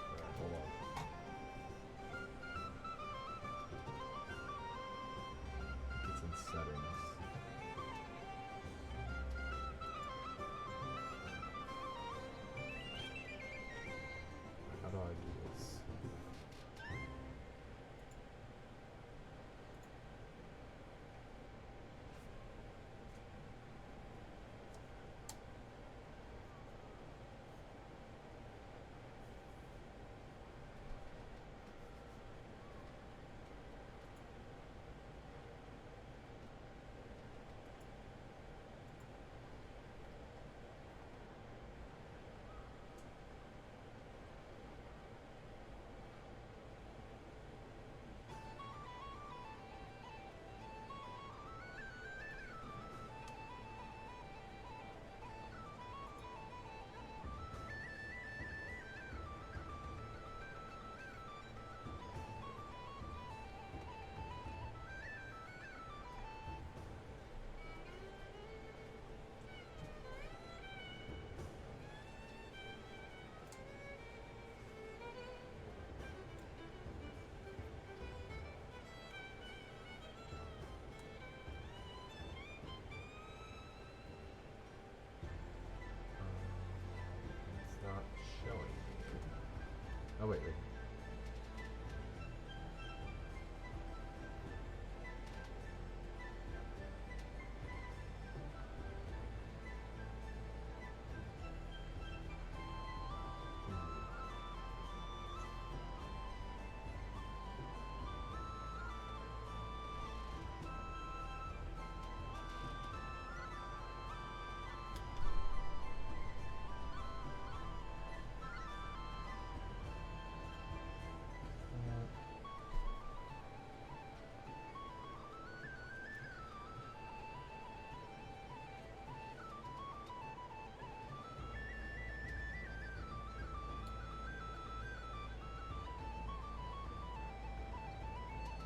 Alright, hold on. It's in settings. How do I do this? It's not showing. Oh, wait.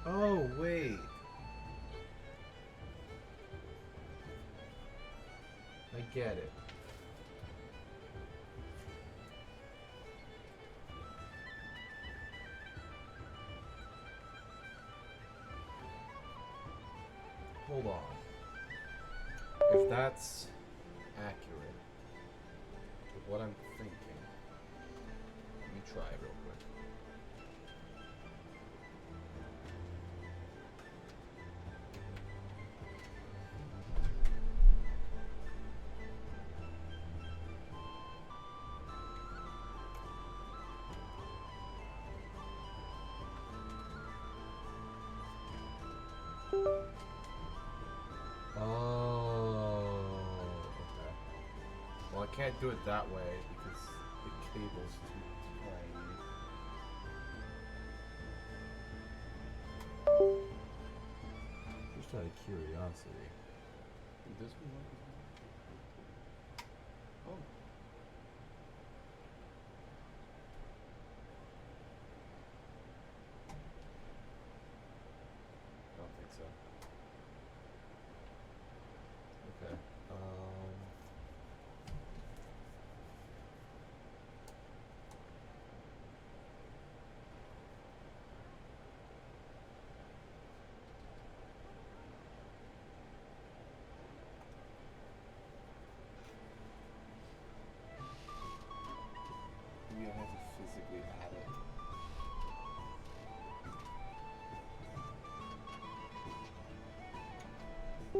Oh, wait. I get it. hold on. If that's accurate with what I'm thinking, let me try real quick. Well, I can't do it that way because the cable's too tiny. Just out of curiosity. Did this one work? Oh. I don't think so. Okay. We have to physically add it. I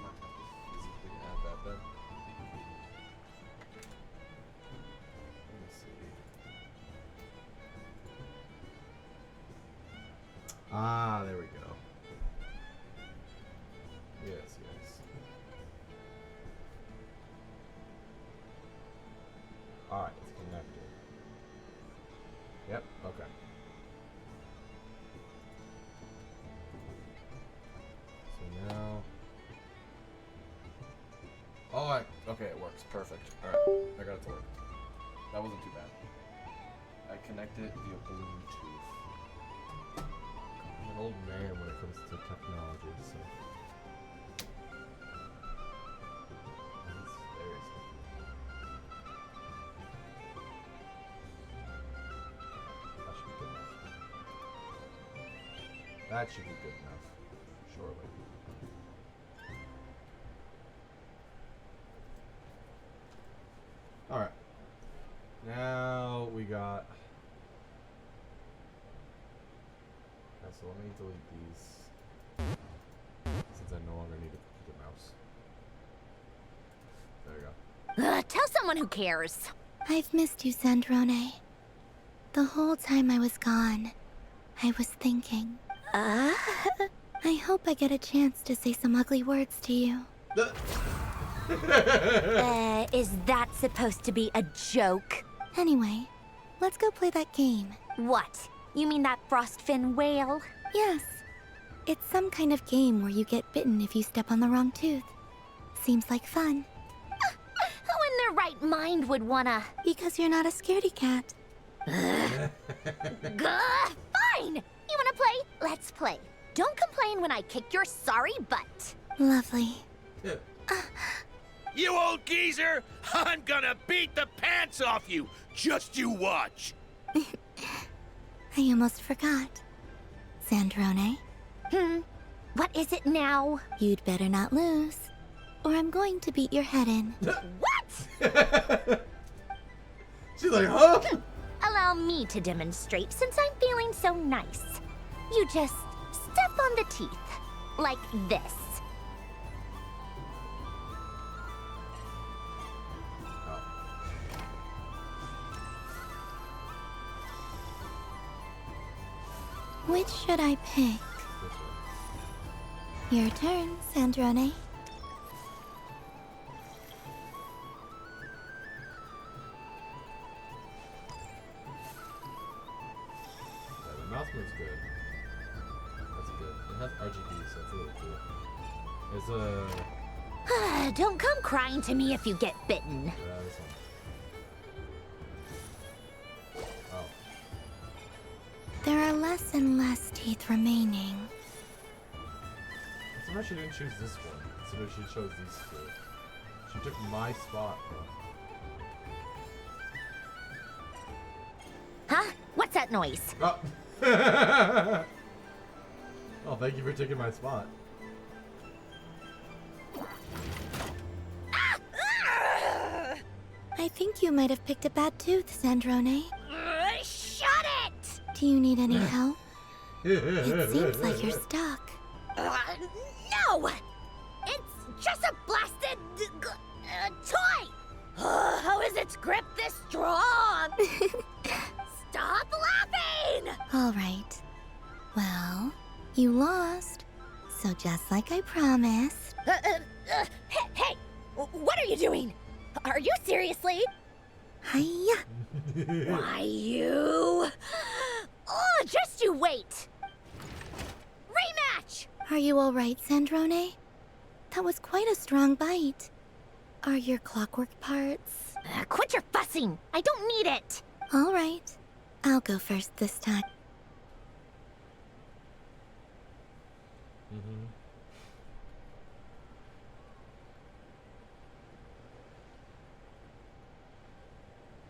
might have to physically add that then. Let me see. Ah, there we go. Yes, yes. Alright, it's connected. Yep, okay. So now... Oh, okay, it works. Perfect. Alright, I got it to work. That wasn't too bad. I connected it via Bluetooth. I'm an old man when it comes to technology, so... That's very simple. That should be good enough. Surely. Alright. Now we got... Okay, so let me delete these. Since I no longer need to put the mouse. There we go. Tell someone who cares. I've missed you, Sandrone. The whole time I was gone, I was thinking. I hope I get a chance to say some ugly words to you. Is that supposed to be a joke? Anyway, let's go play that game. What? You mean that frostfin whale? Yes. It's some kind of game where you get bitten if you step on the wrong tooth. Seems like fun. Who in their right mind would wanna? Because you're not a scaredy cat. Fine! You wanna play? Let's play. Don't complain when I kick your sorry butt. Lovely. You old geezer! I'm gonna beat the pants off you! Just you watch! I almost forgot. Sandrone? What is it now? You'd better not lose, or I'm going to beat your head in. What? She's like, huh? Allow me to demonstrate since I'm feeling so nice. You just step on the teeth, like this. Which should I pick? Your turn, Sandrone. Yeah, the mouse move's good. That's good. It has RGB, so it's really cool. There's a... Don't come crying to me if you get bitten. Yeah, this one. Oh. There are less and less teeth remaining. Somehow she didn't choose this one. So she chose these two. She took my spot, bro. Huh? What's that noise? Oh. Oh, thank you for taking my spot. I think you might have picked a bad tooth, Sandrone. Shut it! Do you need any help? It seems like you're stuck. No! It's just a blasted toy! How is its grip this strong? Stop laughing! All right. Well, you lost. So just like I promised. Hey! What are you doing? Are you seriously? Hiya! Why, you... Oh, just you wait! Rematch! Are you all right, Sandrone? That was quite a strong bite. Are your clockwork parts? Quit your fussing! I don't need it! All right. I'll go first this time.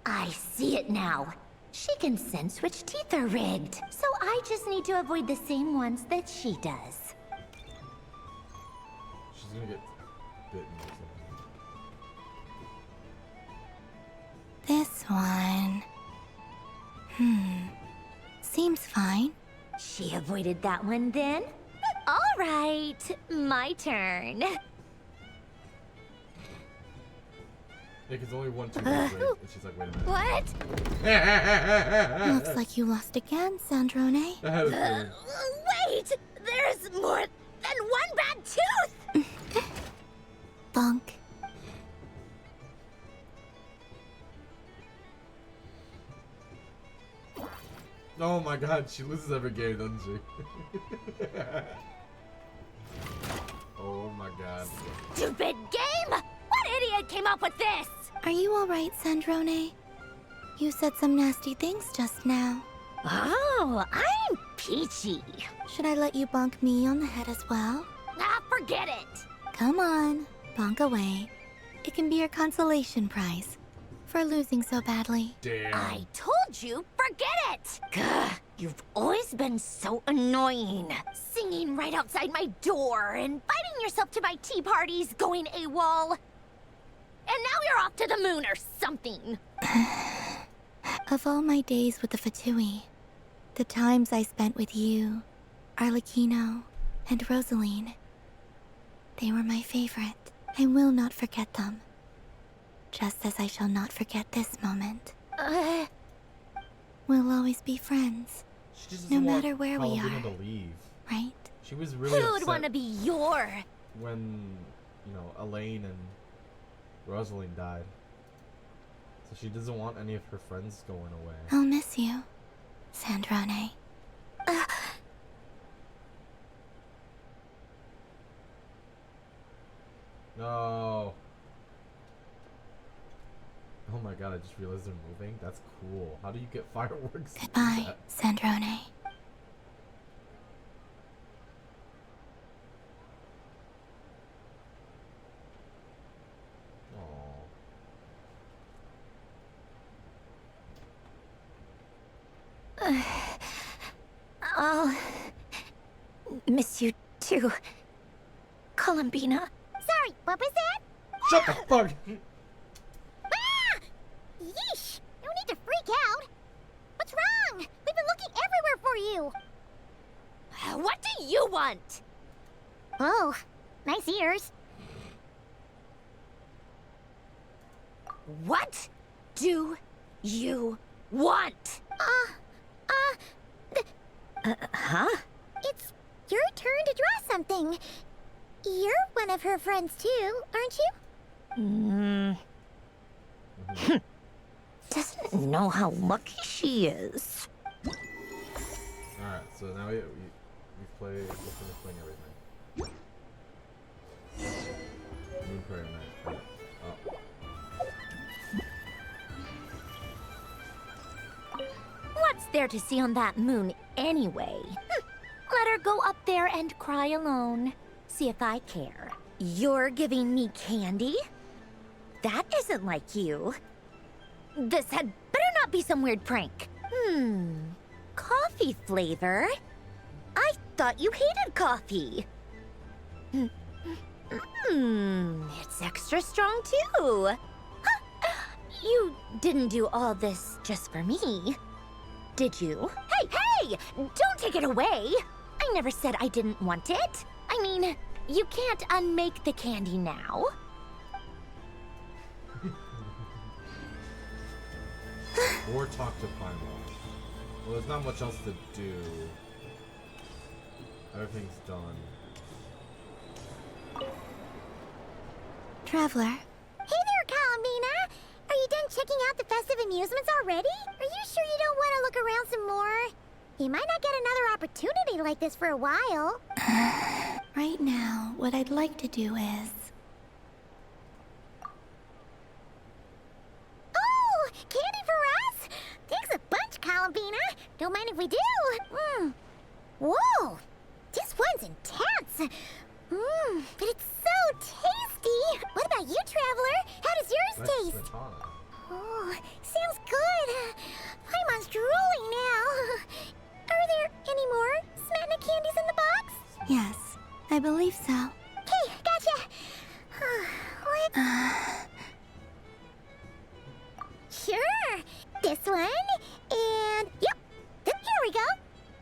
I see it now. She can sense which teeth are rigged. So I just need to avoid the same ones that she does. She's gonna get bitten or something. This one. Seems fine. She avoided that one then? All right, my turn. Yeah, because only one tooth is rigged. And she's like, wait a minute. What? Looks like you lost again, Sandrone. Wait! There's more than one bad tooth! Bonk. Oh my god, she loses every game, doesn't she? Oh my god. Stupid game! What idiot came up with this? Are you all right, Sandrone? You said some nasty things just now. Oh, I'm peachy. Should I let you bonk me on the head as well? Ah, forget it. Come on, bonk away. It can be your consolation prize for losing so badly. Damn. I told you, forget it. Gah, you've always been so annoying. Singing right outside my door, inviting yourself to my tea parties, going AWOL. And now you're off to the moon or something. Of all my days with the Fatui, the times I spent with you, Arlecchino, and Rosaline, they were my favorite. I will not forget them. Just as I shall not forget this moment. We'll always be friends, She just no doesn't want matter where we Paladino are, to leave. right? She was really Who would upset want to be your... when, you know, Elaine and Rosaline died. So she doesn't want any of her friends going away. I'll miss you, Sandrone. No. Oh my god, I just realized they're moving. That's cool. How do you get fireworks? to do Goodbye, that? Sandrone. I'll miss you too, Columbina. Sorry, what was that? Shut the fuck! Ah! Yeesh! No need to freak out. What's wrong? We've been looking everywhere for you. What do you want? Oh, nice ears. What do you want? Huh? It's your turn to draw something. You're one of her friends too, aren't you? Doesn't know how lucky she is. Alright, so now we play, we're finished playing everything. Moon Prayer Night. What's there to see on that moon anyway? Let her go up there and cry alone. See if I care. You're giving me candy? That isn't like you. This had better not be some weird prank. Coffee flavor? I thought you hated coffee. It's extra strong too. You didn't do all this just for me, did you? Hey, hey! Don't take it away! I never said I didn't want it. I mean, you can't unmake the candy now. Or talk to Paimon. Well, there's not much else to do. Everything's done. Traveler. Hey there, Columbina! Are you done checking out the festive amusements already? Are you sure you don't want to look around some more? You might not get another opportunity like this for a while. Right now, what I'd like to do is... Oh! Candy for us? Thanks a bunch, Columbina. Don't mind if we do. Whoa! This one's intense. But it's so tasty. What about you, Traveler? How does yours taste? Oh, sounds good. Paimon's drooling now. Are there any more Smetana candies in the box? Yes, I believe so. Okay, gotcha. Sure. This one, and yep. Here we go.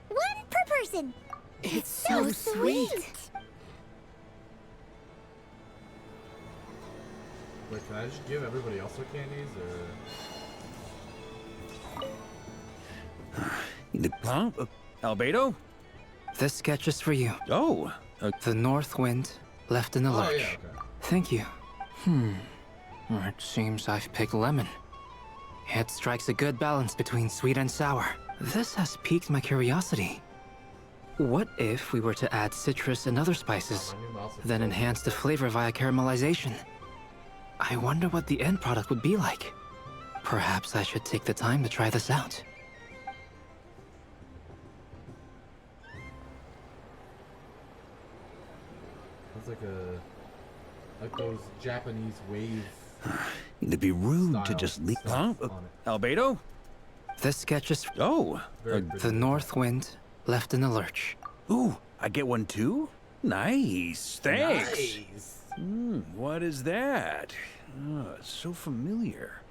One per person. It's so sweet. Wait, can I just give everybody else their candies, or? Albedo? This sketch is for you. Oh. The north wind left in the lurch. Yeah, okay. Thank you. It seems I've picked lemon. It strikes a good balance between sweet and sour. This has piqued my curiosity. What if we were to add citrus and other spices, then enhance the flavor via caramelization? I wonder what the end product would be like. Perhaps I should take the time to try this out. It's like those Japanese wave. It'd be rude to just leave. Albedo? This sketch is... Oh. The north wind left in the lurch. Ooh, I get one too? Nice. Thanks. Nice. What is that? Oh, it's so familiar.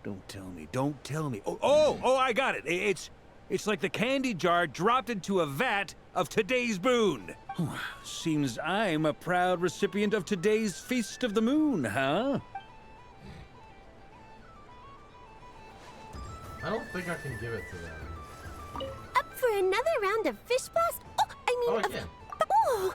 Don't tell me. Don't tell me. Oh, I got it. It's like the candy jar dropped into a vat of today's boon. Seems I'm a proud recipient of today's Feast of the Moon, huh? I don't think I can give it to them. Up for another round of fish blast? Oh,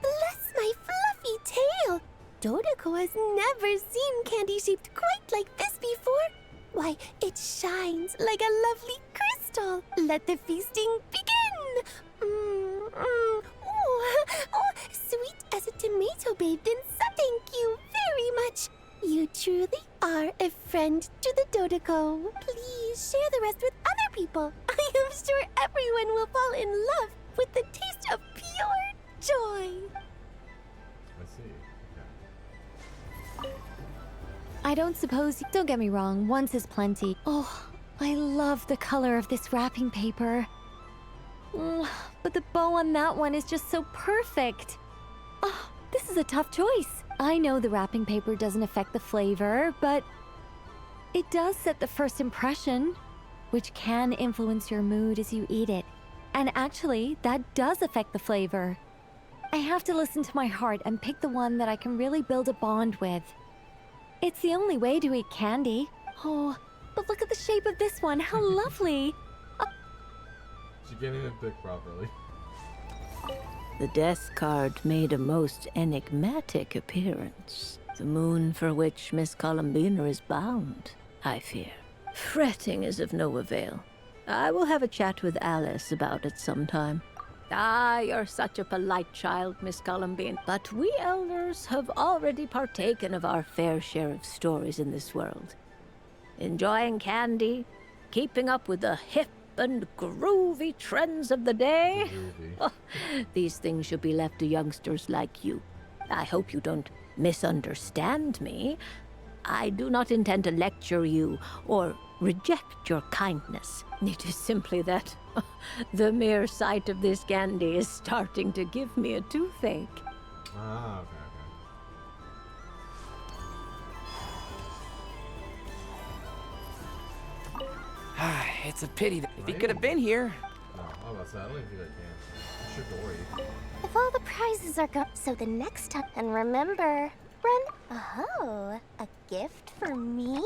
bless my fluffy tail. Dodoko has never seen candy shaped quite like this before. Why, it shines like a lovely crystal. Let the feasting begin. Sweet as a tomato bathed in sun. Thank you very much. You truly are a friend to the Dodoko. Please share the rest with other people. I am sure everyone will fall in love with the taste of pure joy. I see. I don't suppose... Don't get me wrong, once is plenty. Oh, I love the color of this wrapping paper. But the bow on that one is just so perfect. Oh, this is a tough choice. I know the wrapping paper doesn't affect the flavor, but it does set the first impression, which can influence your mood as you eat it. And actually, that does affect the flavor. I have to listen to my heart and pick the one that I can really build a bond with. It's the only way to eat candy. Oh, but look at the shape of this one. How lovely. She can't even pick properly. The death card made a most enigmatic appearance. The moon for which Miss Columbina is bound, I fear. Fretting is of no avail. I will have a chat with Alice about it sometime. Ah, you're such a polite child, Miss Columbine. But we elders have already partaken of our fair share of stories in this world. Enjoying candy, keeping up with the hip and groovy trends of the day. Oh, these things should be left to youngsters like you. I hope you don't misunderstand me. I do not intend to lecture you or reject your kindness. It is simply that the mere sight of this candy is starting to give me a toothache. Ah, okay. It's a pity that if he Right. could have been here. No, how about that? I don't even think I can. I'm sure Dory. If all the prizes are gone, so the next time, and remember, run. Oh, a gift for me?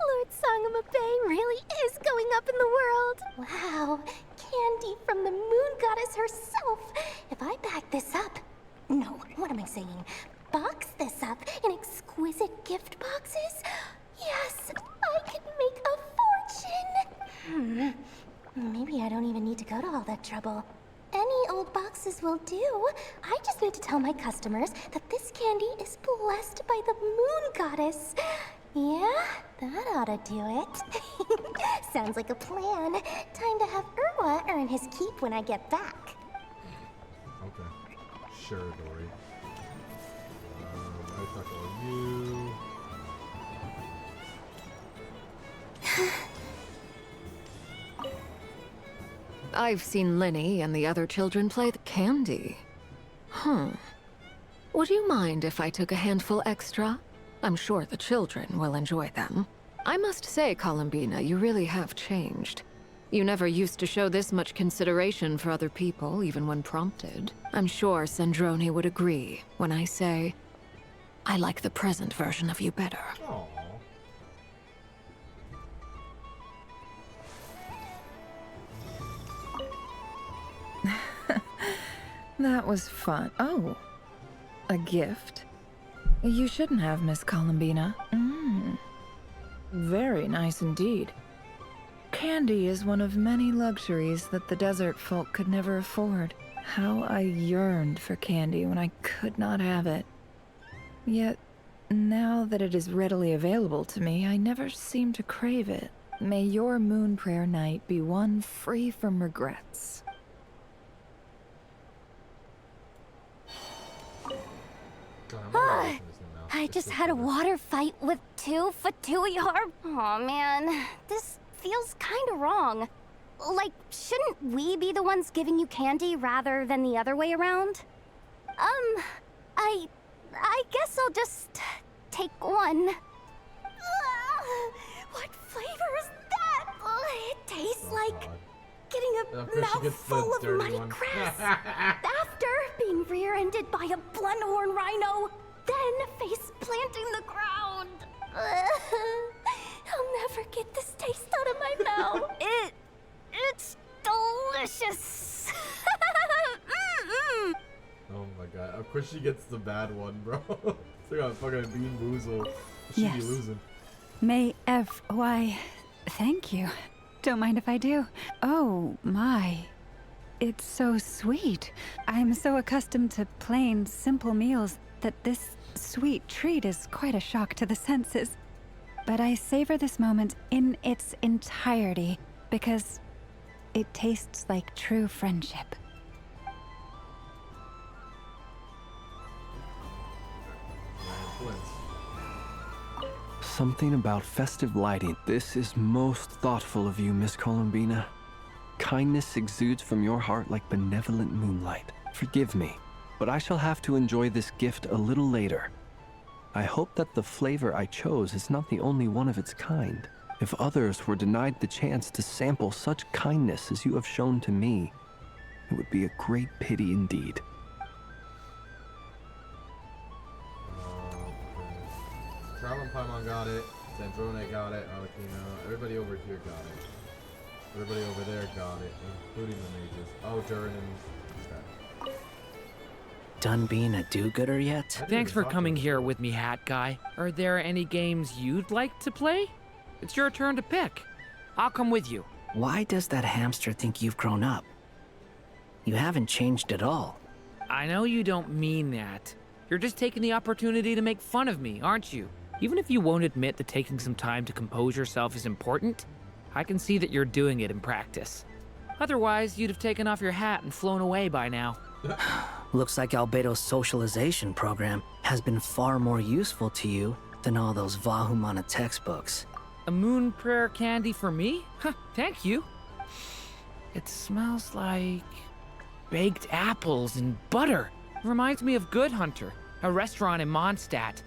Lord Sangama Bay really is going up in the world. Wow, candy from the moon goddess herself. If I back this up, no, what am I saying? Box this up in exquisite gift boxes? Yes, I could make a fortune. Maybe I don't even need to go to all that trouble. Any old boxes will do. I just need to tell my customers that this candy is blessed by the moon goddess. Yeah, that ought to do it. Sounds like a plan. Time to have Irwa earn his keep when I get back. Okay. Sure, Dory. I talk about you. I've seen Linny and the other children play the candy. Would you mind if I took a handful extra? I'm sure the children will enjoy them. I must say, Columbina, you really have changed. You never used to show this much consideration for other people, even when prompted. I'm sure Sandrone would agree when I say, I like the present version of you better. Aww. That was fun. Oh, a gift? You shouldn't have, Miss Columbina. Very nice indeed. Candy is one of many luxuries that the desert folk could never afford. How I yearned for candy when I could not have it. Yet, now that it is readily available to me, I never seem to crave it. May your moon prayer night be one free from regrets. I just had a water fight with two Fatui-Harb. Oh man, this feels kinda wrong. Like, shouldn't we be the ones giving you candy rather than the other way around? I guess I'll just take one. What flavor is that? It tastes like getting a mouthful of muddy grass after being rear-ended by a blunt-horn rhino, then face planting the ground. I'll never get this taste out of my mouth. It's delicious. Oh my god. Of course she gets the bad one, bro. Look at fucking Bean Boozle. She be Yes. losing. Why, thank you. Don't mind if I do. Oh, my. It's so sweet. I'm so accustomed to plain, simple meals that this sweet treat is quite a shock to the senses. But I savor this moment in its entirety because it tastes like true friendship. Something about festive lighting. This is most thoughtful of you, Miss Columbina. Kindness exudes from your heart like benevolent moonlight. Forgive me, but I shall have to enjoy this gift a little later. I hope that the flavor I chose is not the only one of its kind. If others were denied the chance to sample such kindness as you have shown to me, it would be a great pity indeed. Traveling Paimon got it. Sandrone got it. Arlecchino. Everybody over here got it. Everybody over there got it, including the mages. Oh, Durin and... Okay. Done being a do-gooder yet? Thanks for coming here with me, Hat Guy. Are there any games you'd like to play? It's your turn to pick. I'll come with you. Why does that hamster think you've grown up? You haven't changed at all. I know you don't mean that. You're just taking the opportunity to make fun of me, aren't you? Even if you won't admit that taking some time to compose yourself is important, I can see that you're doing it in practice. Otherwise, you'd have taken off your hat and flown away by now. Looks like Albedo's socialization program has been far more useful to you than all those Vahumana textbooks. A moon prayer candy for me? Huh, thank you. It smells like baked apples and butter. Reminds me of Good Hunter, a restaurant in Mondstadt.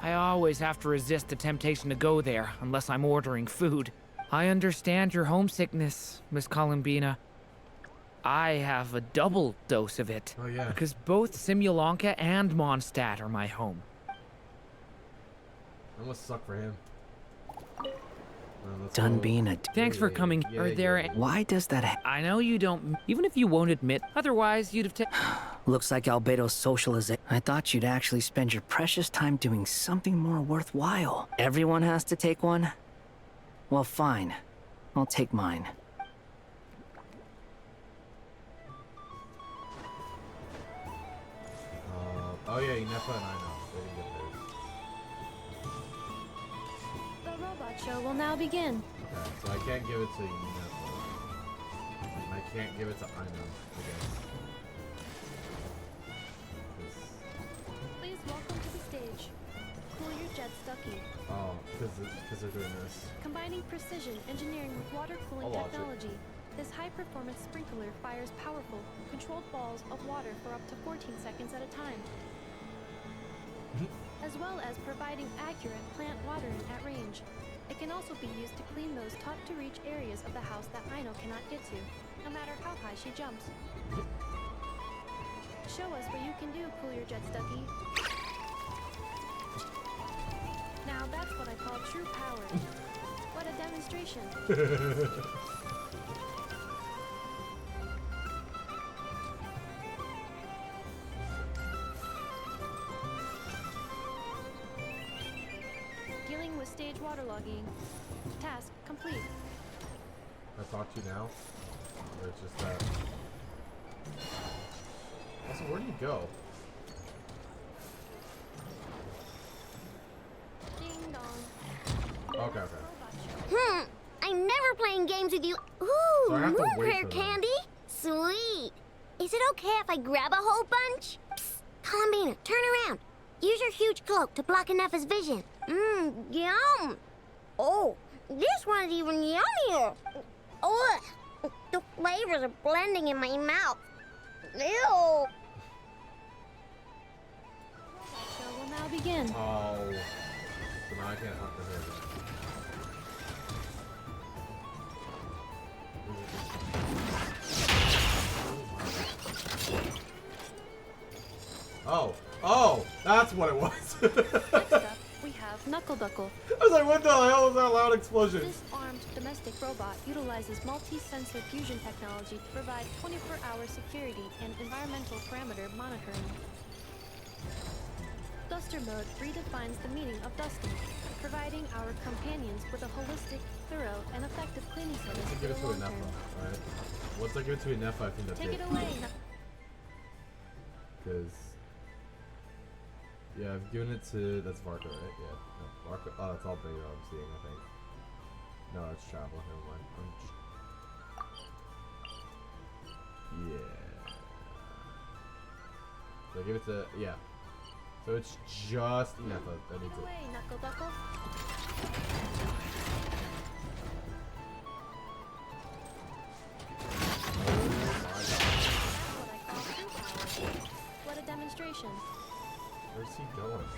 I always have to resist the temptation to go there unless I'm ordering food. I understand your homesickness, Miss Columbina. I have a double dose of it. Oh, yeah. Because both Simulanka and Mondstadt are my home. That must suck for him. Done being a... Thanks for coming. Are there... Why does that... I know you don't... Even if you won't admit, otherwise you'd have Looks like Albedo's socialization. I thought you'd actually spend your precious time doing something more worthwhile. Everyone has to take one? Well, fine. I'll take mine. Oh yeah, Nefa and I know. They didn't get theirs. The robot show will now begin. Okay, so I can't give it to Nefa. And I can't give it to Aino, I guess. Please welcome to the stage. Cool your jet Stucky. Oh, because they're doing this. Combining precision engineering with water cooling I'll watch it. technology, this high-performance sprinkler fires powerful, controlled balls of water for up to 14 seconds at a time, as well as providing accurate plant watering at range. It can also be used to clean those tough-to-reach areas of the house that Aino cannot get to, no matter how high she jumps. Show us what you can do, Cool Your Jet Stucky. Now that's what I call true power. What a demonstration. Dealing with stage waterlogging. Task complete. Can I talk to you now? Or it's just that? Also, where do you go? Ding dong. Okay. I'm never playing games with you. Ooh, So I have to moon wait prayer for them. candy. Sweet. Is it okay if I grab a whole bunch? Psst, Columbina, turn around. Use your huge cloak to block Nefa's vision. Yum. Oh, this one's even yummier. Oh, the flavors are blending in my mouth. Ew. Show will now begin. Oh. So now I can't hunt for him. Oh, that's what it was. Next up, we have Knuckle Duckle. I was like, what the hell was that loud explosion? This armed domestic robot utilizes multi-sensor fusion technology to provide 24-hour security and environmental parameter monitoring. Duster mode redefines the meaning of dusting, providing our companions with a holistic, thorough, and effective cleaning service Once I for give the it to long Nefa, term. alright? Once I give it to Nefa, I think that's Take it. it away. Because... Yeah, I've given it to... That's Varka, right? Yeah. No, Varka... Oh, that's all Beta I'm seeing, I think. No, that's Travel. Never mind. Yeah. So I give it to... Yeah. So it's just Nefa that needs it. Away, Knuckle Duckle. What a demonstration. Where's he going?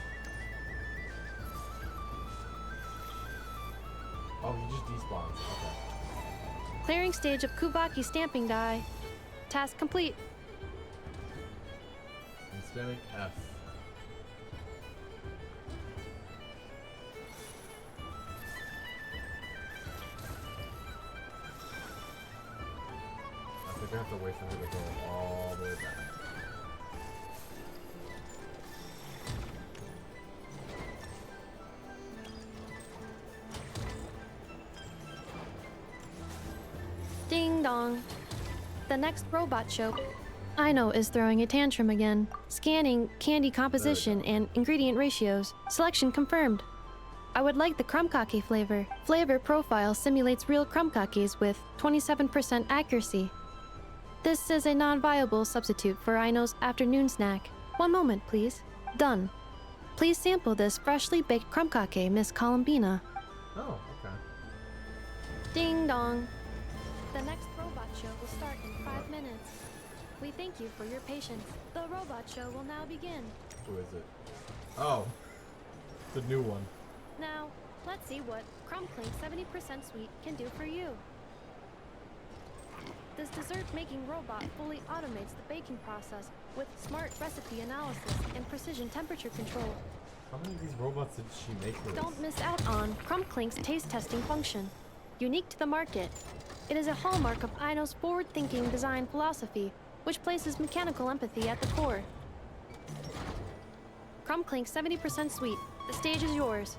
Oh, he just despawns. Okay. Clearing stage of Kubaki stamping die. Task complete. I'm spamming F. I think I have to wait for her to go all the way back. Ding dong. The next robot show. Aino is throwing a tantrum again. Scanning candy composition and ingredient ratios. Selection confirmed. I would like the krumkake flavor. Flavor profile simulates real krumkakes with 27% accuracy. This is a non-viable substitute for Aino's afternoon snack. One moment, please. Done. Please sample this freshly baked krumkake, Miss Columbina. Oh, okay. Ding dong. The next robot show will start in 5 minutes. We thank you for your patience. The robot show will now begin. Who is it? Oh. The new one. Now, Let's see what Crumbclink 70% Sweet can do for you. This dessert-making robot fully automates the baking process with smart recipe analysis and precision temperature control. How many of these robots did she make for this? Don't miss out on Crumbclink's taste testing function. Unique to the market, it is a hallmark of Aino's forward-thinking design philosophy, which places mechanical empathy at the core. Crumbclink 70% Sweet. The stage is yours.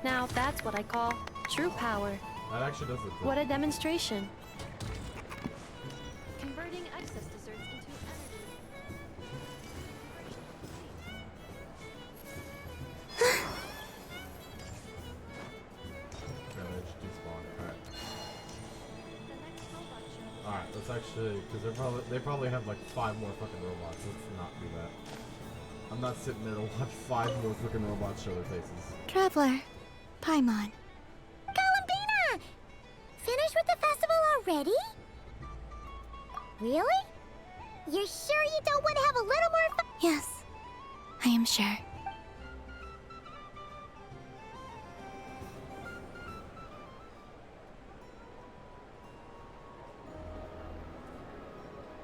Now that's what I call true power. That actually does look good. What a demonstration. Converting excess desserts into energy. Alright, let's actually, because they probably have like 5 more fucking robots. Let's not do that. I'm not sitting there to watch 5 more fucking robots show their faces. Traveler, Paimon. Columbina! Finished with the festival already? Really? You're sure you don't want to have a little more fun? Yes, I am sure.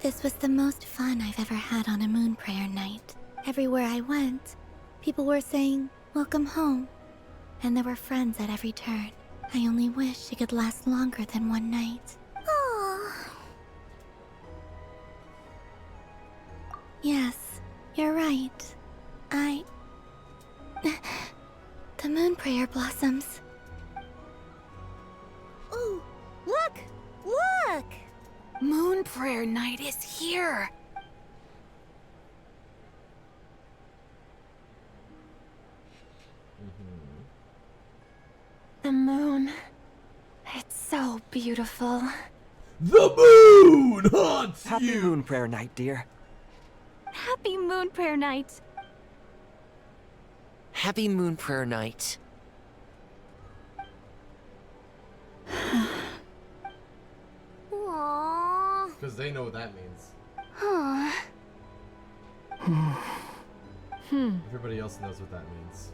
This was the most fun I've ever had on a moon prayer night. Everywhere I went, people were saying, "Welcome home." And there were friends at every turn. I only wish it could last longer than one night. Oh. Yes, you're right. The moon prayer blossoms. Ooh, look! Look! Moon prayer night is here. The moon. It's so beautiful. The moon haunts Happy you! Moon Prayer Night, dear. Happy moon prayer night. Happy Moon Prayer Night. Aww. Because they know what that means. Everybody else knows what that means.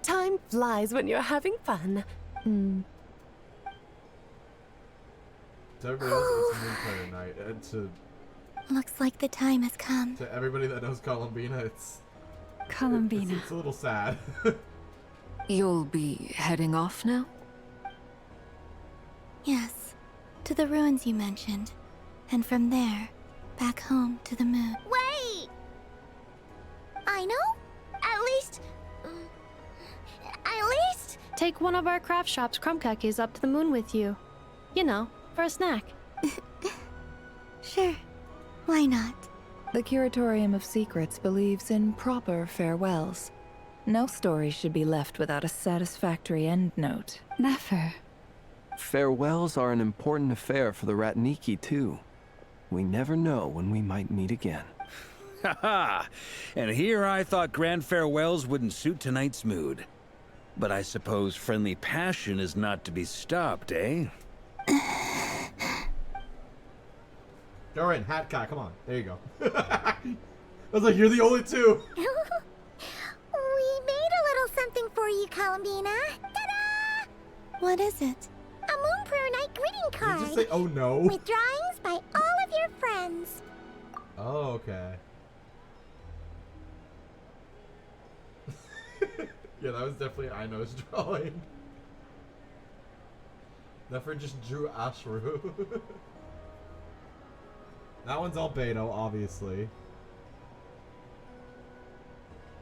Time flies when you're having fun. To everybody else, it's Moon Prayer Night. And to Looks like the time has come. everybody that knows Columbina, it's Columbina. it's a little sad. You'll be heading off now? Yes, to the ruins you mentioned. And from there, back home to the moon. Wait! I know? At least... Take one of our craft shop's crumb cookies up to the moon with you. You know, for a snack. Sure, why not? The Curatorium of Secrets believes in proper farewells. No story should be left without a satisfactory endnote. Never. Farewells are an important affair for the Ratniki, too. We never know when we might meet again. Haha! And here I thought grand farewells wouldn't suit tonight's mood. But I suppose friendly passion is not to be stopped, eh? Durin, hat guy, come on. There you go. I was like, you're the only two. We made a little something for you, Columbina. Ta-da! What is it? A Moon Prayer Night greeting Did card. you just say, oh no? With drawings by all of your friends. Oh, okay. Yeah, that was definitely Aino's drawing. Nefer just drew Ashru. That one's Albedo, obviously.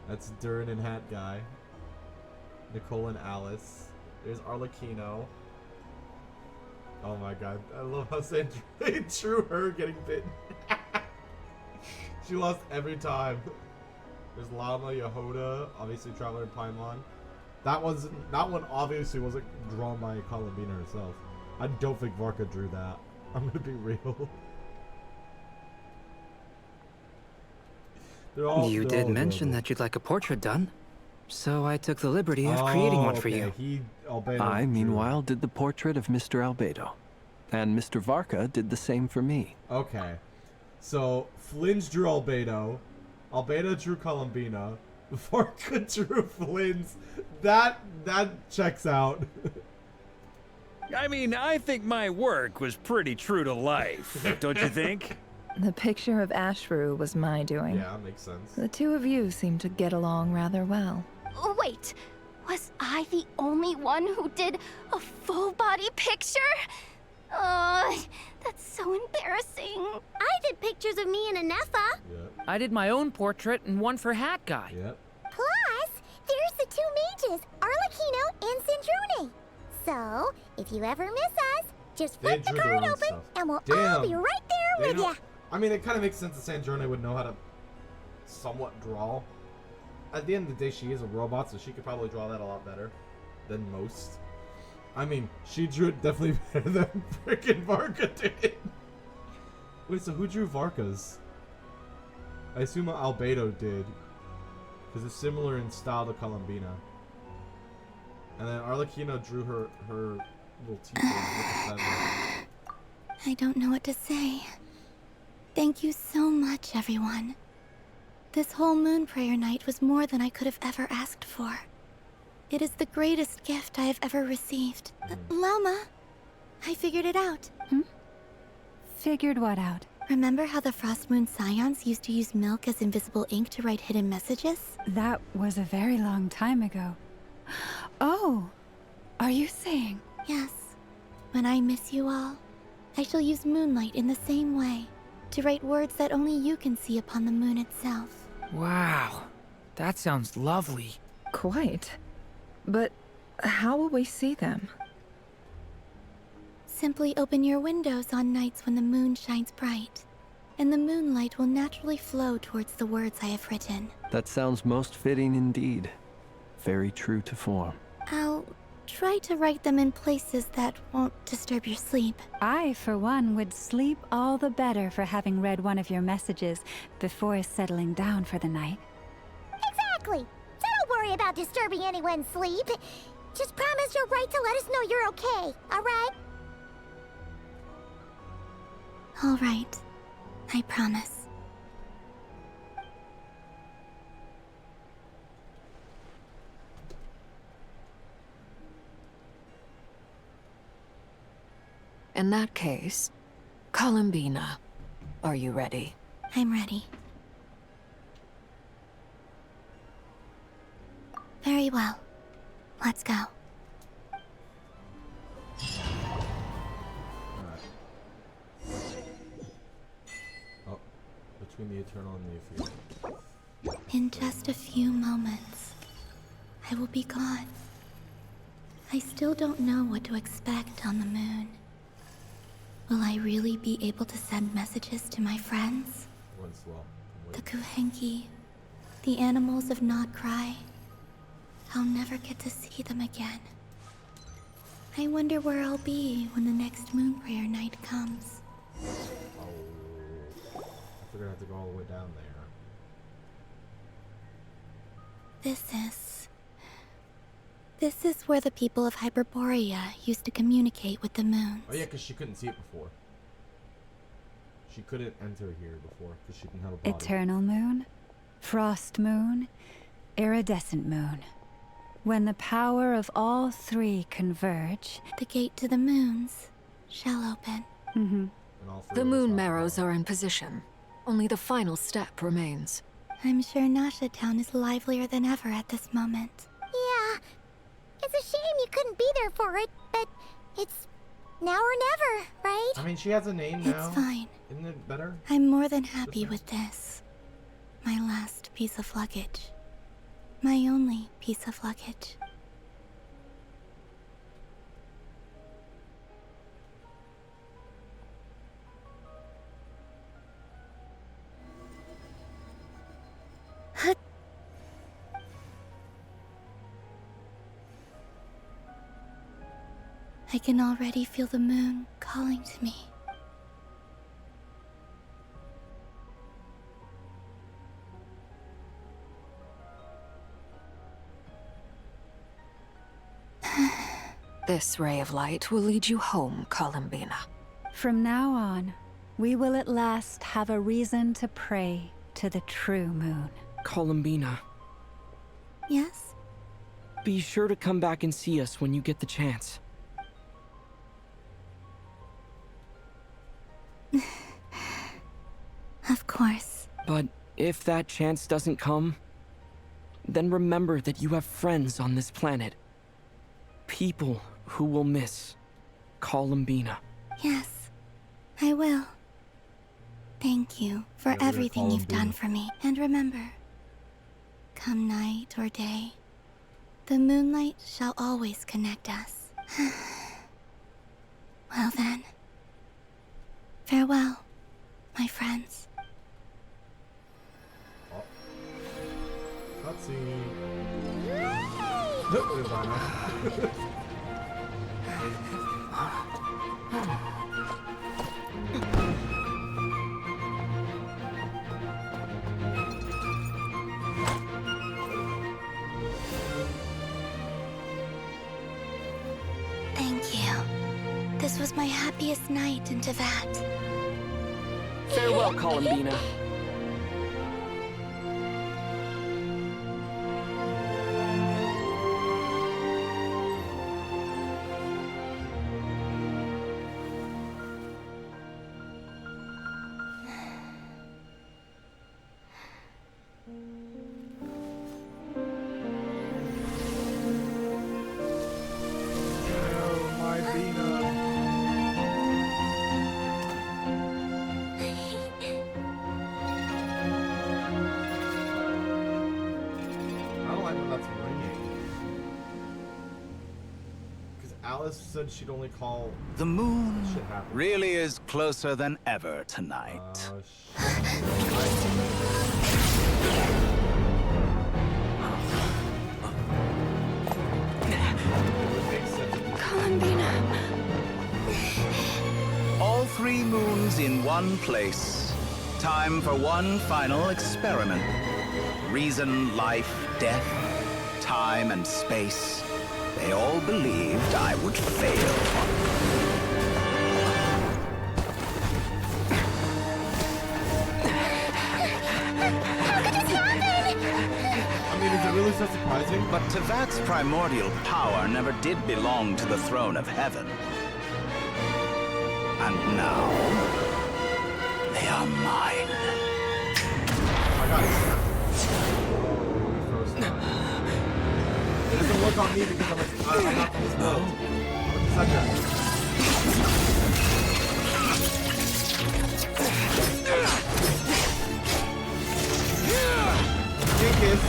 That's Durin and Hat Guy. Nicole and Alice. There's Arlecchino. Oh my god, I love how Sandra drew her getting bitten. She lost every time. There's Llama, Yehoda, obviously Traveler and Paimon. That one obviously wasn't drawn by Columbina herself. I don't think Varka drew that. I'm gonna be real. You did mention that you'd like a portrait done, so I took the liberty of creating one for you. I, meanwhile, did the portrait of Mr. Albedo. And Mr. Varka did the same for me. Okay. So, Flinge drew Albedo. Albedo drew Columbina. Varka drew Flinge. That checks out. I mean, I think my work was pretty true to life, don't you think? The picture of Ashru was my doing. Yeah, makes sense. The two of you seem to get along rather well. Oh, wait, was I the only one who did a full body picture? Oh, that's so embarrassing. I did pictures of me and Anefa. Yep. I did my own portrait and one for Hat Guy. Yep. Plus, there's the two mages, Arlecchino and Sandrone. So, if you ever miss us, just They flip the drew their card own open stuff. and we'll all Damn. be right there They with know- ya. I mean, it kind of makes sense that Sandrone would know how to somewhat draw. At the end of the day, she is a robot, so she could probably draw that a lot better than most. I mean, she drew it definitely better than frickin' Varka did. Wait, so who drew Varka's? I assume Albedo did. Because it's similar in style to Columbina. And then Arlecchino drew her little teeth. I don't know what to say. Thank you so much, everyone. This whole moon prayer night was more than I could have ever asked for. It is the greatest gift I have ever received. Lama, I figured it out. Figured what out? Remember how the Frost Moon Scions used to use milk as invisible ink to write hidden messages? That was a very long time ago. Oh, are you saying? Yes. When I miss you all, I shall use moonlight in the same way, to write words that only you can see upon the moon itself. Wow, that sounds lovely. Quite. But how will we see them? Simply open your windows on nights when the moon shines bright, and the moonlight will naturally flow towards the words I have written. That sounds most fitting indeed. Very true to form. I'll try to write them in places that won't disturb your sleep. I, for one, would sleep all the better for having read one of your messages before settling down for the night. Exactly. So don't worry about disturbing anyone's sleep. Just promise you'll write to let us know you're okay, alright? All right. I promise. In that case, Columbina, are you ready? I'm ready. Very well. Let's go. Oh, between the eternal and the ethereal. In just a few moments, I will be gone. I still don't know what to expect on the moon. Will I really be able to send messages to my friends? One slow. The Kuhenki, the animals of Not Cry. I'll never get to see them again. I wonder where I'll be when the next moon prayer night comes. Oh, I figured I have to go all the way down there. This is where the people of Hyperborea used to communicate with the moons. Oh yeah, because she couldn't see it before. She couldn't enter here before because she didn't have a body. Eternal moon, frost moon, iridescent moon. When the power of all three converge, the gate to the moons shall open. The moon marrows are in position. Only the final step remains. I'm sure Nasha Town is livelier than ever at this moment. Yeah. It's a shame you couldn't be there for it, but it's now or never, right? I mean, she has a name now. It's fine. Isn't it better? I'm more than happy with this. My last piece of luggage. My only piece of luggage. I can already feel the moon calling to me. This ray of light will lead you home, Columbina. From now on, we will at last have a reason to pray to the true moon. Columbina, Yes? be sure to come back and see us when you get the chance. Of course. But if that chance doesn't come, then remember that you have friends on this planet. People who will miss Columbina. Yes, I will. Thank you for Yeah, we're everything you've done Columbina. for me. And remember, come night or day, the moonlight shall always connect us. Well then, farewell, my friends. Cutscene. It was on now. Thank you. This was my happiest night in Tevat. Farewell, Columbina. Alice said she'd only call. The moon Shit happened. really is closer than ever tonight. Columbina. All 3 moons in one place. Time for one final experiment. Reason, life, death, time, and space. They all believed I would fail. I mean, is it really so surprising? But Tevat's primordial power never did belong to the throne of heaven. And now, they are mine. I got it. It doesn't work on me because I'm not from this world. I'm a sucker. Kiss.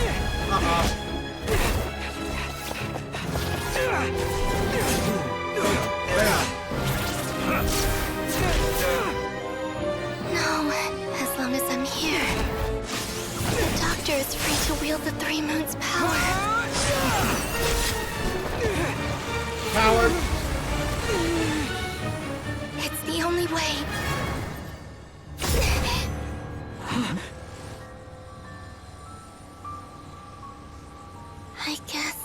No, as long as I'm here. The Doctor is free to wield the 3 moons' power. Coward! It's the only way. I guess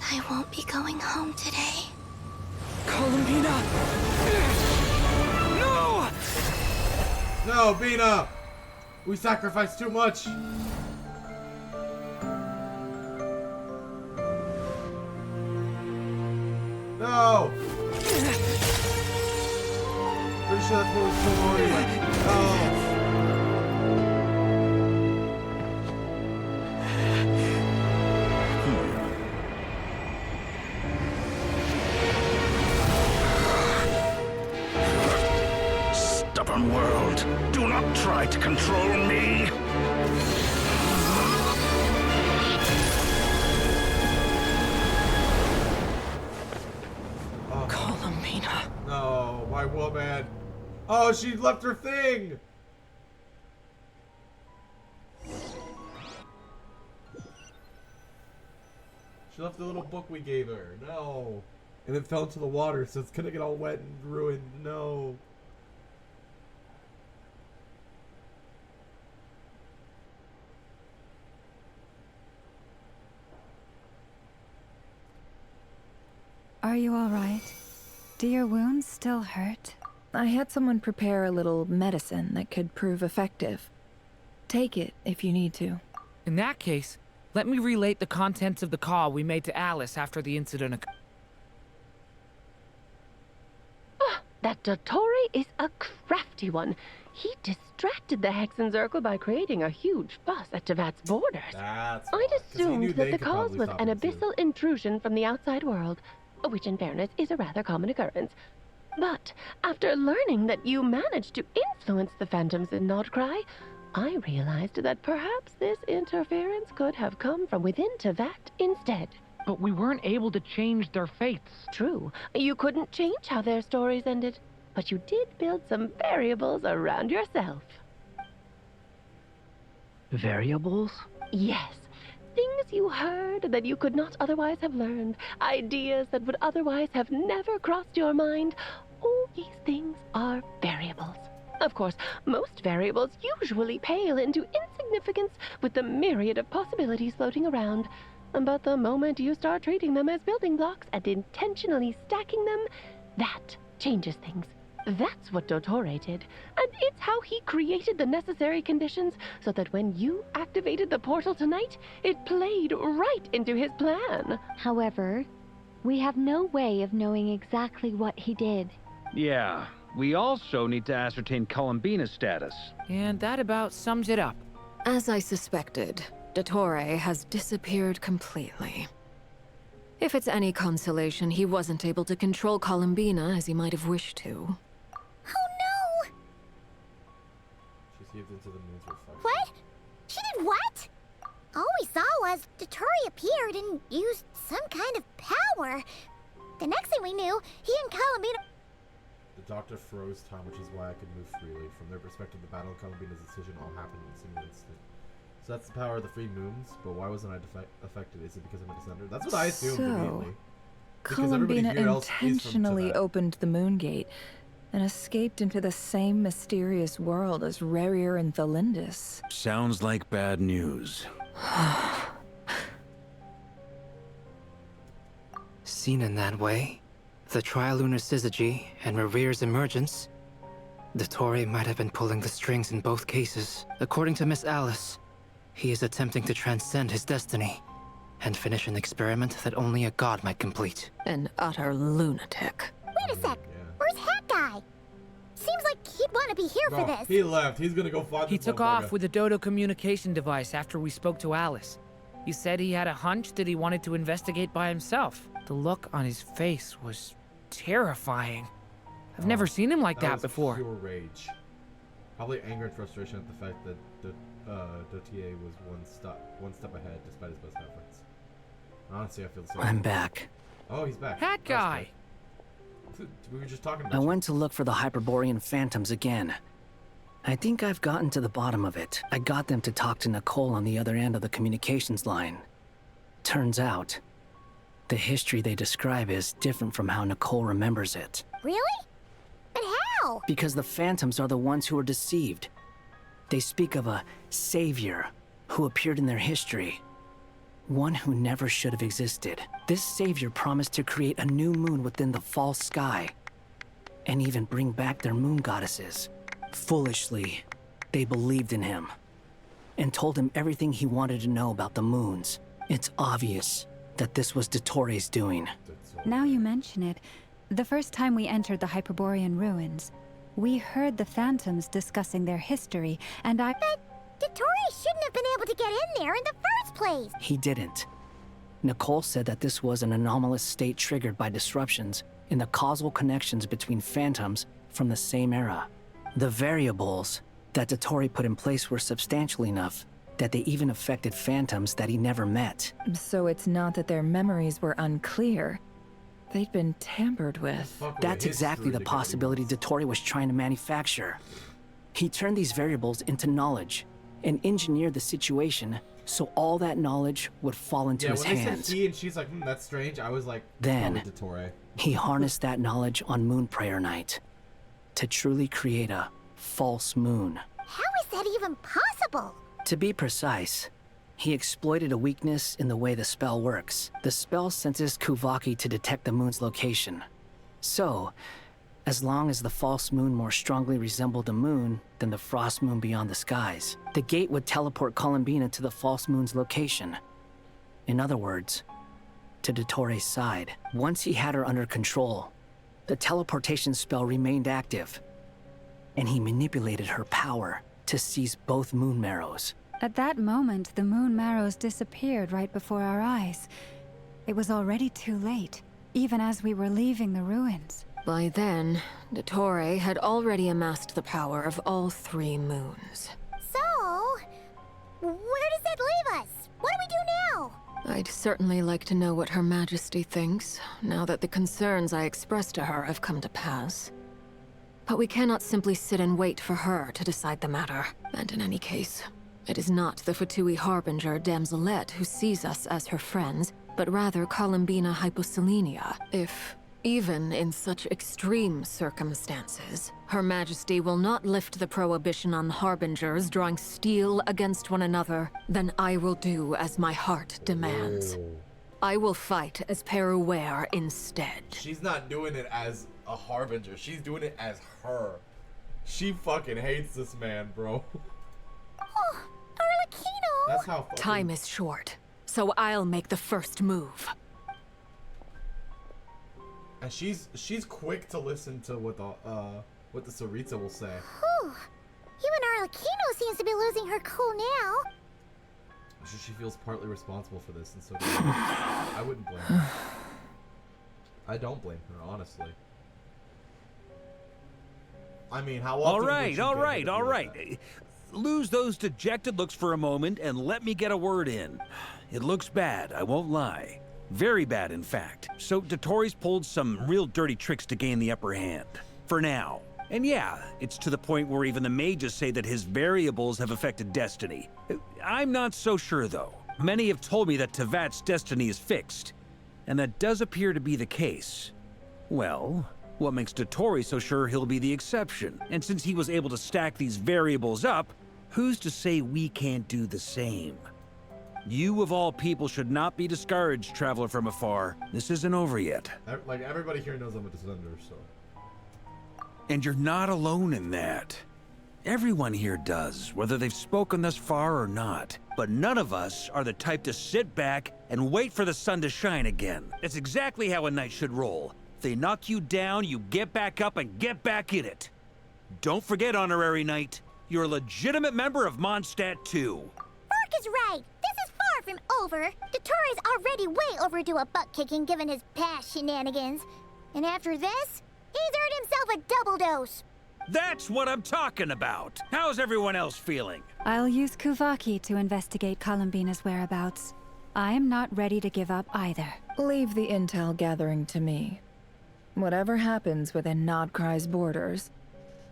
I won't be going home today. Columbina! No! No, Bina! We sacrificed too much! No! Pretty sure that's what was going on anyway. No! Stubborn world, do not try to control me. Columbina. No, my woman. Oh, she left her thing! She left the little book we gave her. No. And it fell into the water, so it's gonna get all wet and ruined. No. Are you all right? Do your wounds still hurt? I had someone prepare a little medicine that could prove effective. Take it if you need to. In that case, let me relate the contents of the call we made to Alice after the incident occurred. That Dottore is a crafty one. He distracted the Hexen Circle by creating a huge fuss at Tevat's borders. That's I'd why, 'cause he knew assumed they that the could cause probably was stop an him, too. abyssal intrusion from the outside world, which in fairness is a rather common occurrence. But after learning that you managed to influence the phantoms in Nodcry, I realized that perhaps this interference could have come from within Tevat instead. But we weren't able to change their fates. True, you couldn't change how their stories ended, but you did build some variables around yourself. Variables? Yes. Things you heard that you could not otherwise have learned. Ideas that would otherwise have never crossed your mind. All these things are variables. Of course, most variables usually pale into insignificance with the myriad of possibilities floating around. But the moment you start treating them as building blocks and intentionally stacking them, that changes things. That's what Dottore did, and it's how he created the necessary conditions so that when you activated the portal tonight, it played right into his plan. However, we have no way of knowing exactly what he did. Yeah, we also need to ascertain Columbina's status. And that about sums it up. As I suspected, Dottore has disappeared completely. If it's any consolation, he wasn't able to control Columbina as he might have wished to. Oh no! She heaved into the moon's reflection. What? She did what? All we saw was Dottore appeared and used some kind of power. The next thing we knew, he and Columbina... The doctor froze time, which is why I could move freely. From their perspective, the battle of Columbina's decision all happened in a single instant. So that's the power of the free moons, but why wasn't I affected? Is it because I'm a descender? That's what I assumed immediately. Because everybody Columbina here else is from intentionally Tibet. opened the moon gate and escaped into the same mysterious world as Rerir and Thalindis. Sounds like bad news. Seen in that way, the Trilunar Syzygy and Rerir's emergence, Dottore might have been pulling the strings in both cases. According to Miss Alice, he is attempting to transcend his destiny and finish an experiment that only a god might complete. An utter lunatic. Wait a sec. Where's Hat Guy? Seems like he'd want to be here for this. He left. He's gonna go find He this took motherfucker. off with the Dodo communication device after we spoke to Alice. He said he had a hunch that he wanted to investigate by himself. The look on his face was terrifying. I've never seen him like that was before. Pure rage. Probably anger and frustration at the fact that Dotier was one step ahead despite his best efforts. Honestly, I feel so. I'm back. Oh, he's back. Hat Guy! We were just talking I about went to look for the Hyperborean phantoms again. I think I've gotten to the bottom of it. I got them to talk to Nicole on the other end of the communications line. Turns out, the history they describe is different from how Nicole remembers it. Really? But how? Because the phantoms are the ones who are deceived. They speak of a savior who appeared in their history. One who never should have existed. This savior promised to create a new moon within the false sky, and even bring back their moon goddesses. Foolishly, they believed in him, and told him everything he wanted to know about the moons. It's obvious that this was Dottore's doing. Now you mention it, the first time we entered the Hyperborean ruins, we heard the phantoms discussing their history, and I... But Dottore shouldn't have been able to get in there in the first place. He didn't. Nicole said that this was an anomalous state triggered by disruptions in the causal connections between phantoms from the same era. The variables that Dottore put in place were substantial enough that they even affected phantoms that he never met. So it's not that their memories were unclear. They'd been tampered with. That's exactly the possibility Dottore was trying to manufacture. He turned these variables into knowledge and engineered the situation so all that knowledge would fall into his when hands. they said he and she's like, that's strange, I was like, Then, Dottore. he harnessed that knowledge on Moon Prayer Night to truly create a false moon. How is that even possible? To be precise, he exploited a weakness in the way the spell works. The spell senses Kuvaki to detect the moon's location. So, as long as the false moon more strongly resembled a moon than the frost moon beyond the skies. The gate would teleport Columbina to the false moon's location. In other words, to Dottores' side. Once he had her under control, the teleportation spell remained active, and he manipulated her power to seize both moon marrows. At that moment, the moon marrows disappeared right before our eyes. It was already too late, even as we were leaving the ruins. By then, Dottore had already amassed the power of all 3 moons. So, where does that leave us? What do we do now? I'd certainly like to know what Her Majesty thinks, now that the concerns I expressed to her have come to pass. But we cannot simply sit and wait for her to decide the matter. And in any case, it is not the Fatui Harbinger Damselette who sees us as her friends, but rather Columbina Hyposelenia. If, even in such extreme circumstances, Her Majesty will not lift the prohibition on Harbingers drawing steel against one another, then I will do as my heart demands. I will fight as Peruware instead. She's not doing it as a Harbinger. She's doing it as her. She fucking hates this man, bro. Oh, Arlecchino! That's how fucking... Time is short, so I'll make the first move. And she's quick to listen to what the Tsaritsa will say. Whew. Even Arlecchino seems to be losing her cool now. She feels partly responsible for this, and so do I. I wouldn't blame her. I don't blame her, honestly. I mean, how often All right. Lose those dejected looks for a moment and let me get a word in. It looks bad, I won't lie. Very bad, in fact. So Dottores pulled some real dirty tricks to gain the upper hand. For now. And yeah, it's to the point where even the mages say that his variables have affected destiny. I'm not so sure, though. Many have told me that Tevat's destiny is fixed. And that does appear to be the case. Well, what makes Dottore so sure he'll be the exception? And since he was able to stack these variables up, who's to say we can't do the same? You, of all people, should not be discouraged, traveler from afar. This isn't over yet. Like, everybody here knows I'm a descender, so... And you're not alone in that. Everyone here does, whether they've spoken thus far or not. But none of us are the type to sit back and wait for the sun to shine again. That's exactly how a knight should roll. If they knock you down, you get back up and get back in it. Don't forget, Honorary Knight, you're a legitimate member of Mondstadt too. Mark is right. This is far from over. Dottore's already way overdue a butt-kicking given his past shenanigans. And after this, he's earned himself a double dose. That's what I'm talking about. How's everyone else feeling? I'll use Kuvaki to investigate Columbina's whereabouts. I am not ready to give up either. Leave the intel gathering to me. Whatever happens within Nodcry's borders,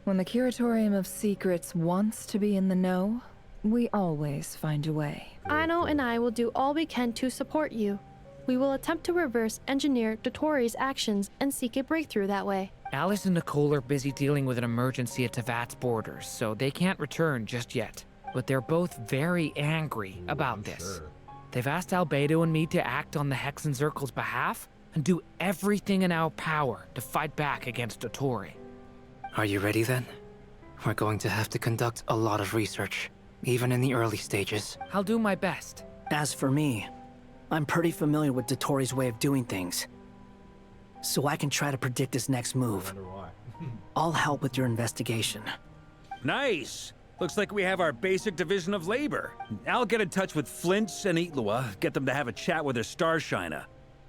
when the Curatorium of Secrets wants to be in the know, we always find a way. Aino and I will do all we can to support you. We will attempt to reverse engineer Dottore's actions and seek a breakthrough that way. Alice and Nicole are busy dealing with an emergency at Tevat's borders, so they can't return just yet. But they're both very angry about this. Sure. They've asked Albedo and me to act on the Hexen Circle's behalf and do everything in our power to fight back against Dottore. Are you ready then? We're going to have to conduct a lot of research, even in the early stages. I'll do my best. As for me, I'm pretty familiar with Dottore's way of doing things, so I can try to predict his next move. I wonder why. I'll help with your investigation. Nice. Looks like we have our basic division of labor. I'll get in touch with Flints and Itlua, get them to have a chat with their Starshiner.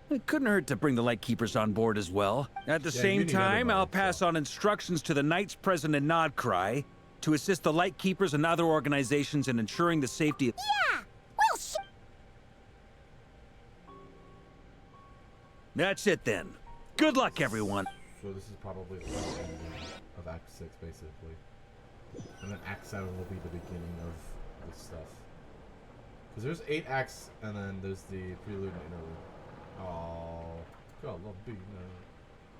It couldn't hurt to bring the Lightkeepers on board as well. At the same time, I'll pass on instructions to the Knights present in Nodcry to assist the Lightkeepers and other organizations in ensuring the safety of— Yeah! Well, That's it then. Good luck, everyone. So this is probably the last ending of Act 6, basically. And then Act 7 will be the beginning of this stuff. Because there's 8 acts, and then there's the prelude and interlude. Oh, God, love being there.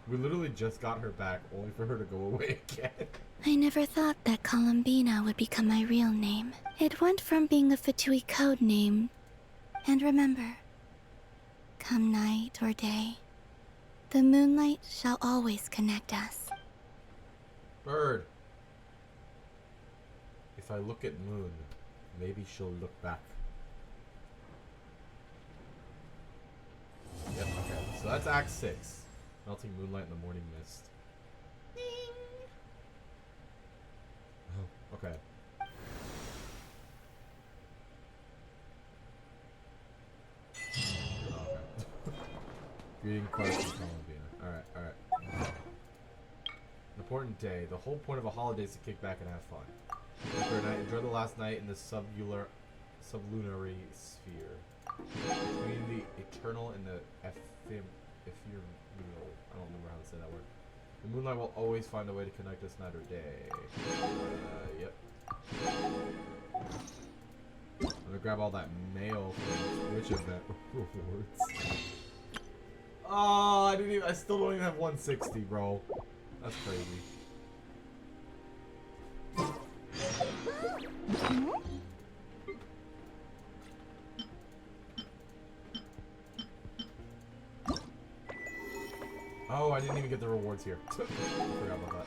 We literally just got her back, only for her to go away again. I never thought that Columbina would become my real name. It went from being a Fatui code name. And remember, come night or day, the moonlight shall always connect us. Bird. If I look at Moon, maybe she'll look back. Yep, okay. So that's Act 6. Melting moonlight in the morning mist. Ding! Oh, okay. Oh, okay. Greeting cards from Columbia. Alright, alright. An important day. The whole point of a holiday is to kick back and have fun. After a night, enjoy the last night in the sublunary sphere. Between the eternal and the ephemeral. I don't remember how to say that word. The moonlight will always find a way to connect us night or day. Yep. I'm gonna grab all that mail from Twitch event rewards. Oh, I still don't even have 160, bro. That's crazy. Oh, I didn't even get the rewards here. I forgot about that.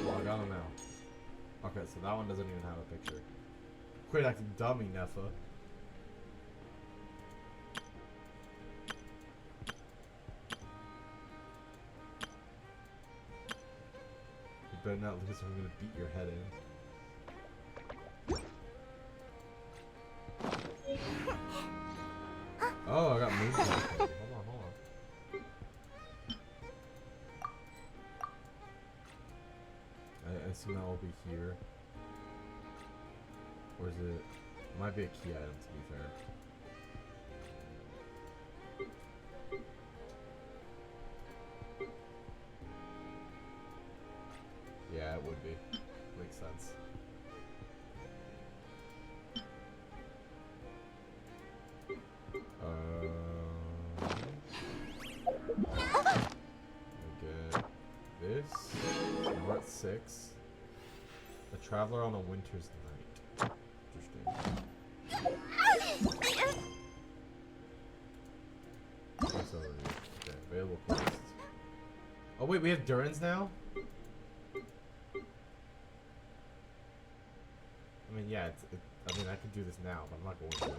Well, I got them now. Okay, so that one doesn't even have a picture. Quit acting dummy, Neffa. You better not lose or I'm gonna beat your head in. Oh, I got moved. Hold on, hold on. I assume that will be here. Or is it? It might be a key item, to be fair. Yeah, it would be. Makes sense. Get this. Now we're at 6. A traveler on a winter's night. Interesting. What's over here? Okay, available quests. Oh wait, we have Durin's now? I mean, yeah, I mean, I could do this now, but I'm not going to.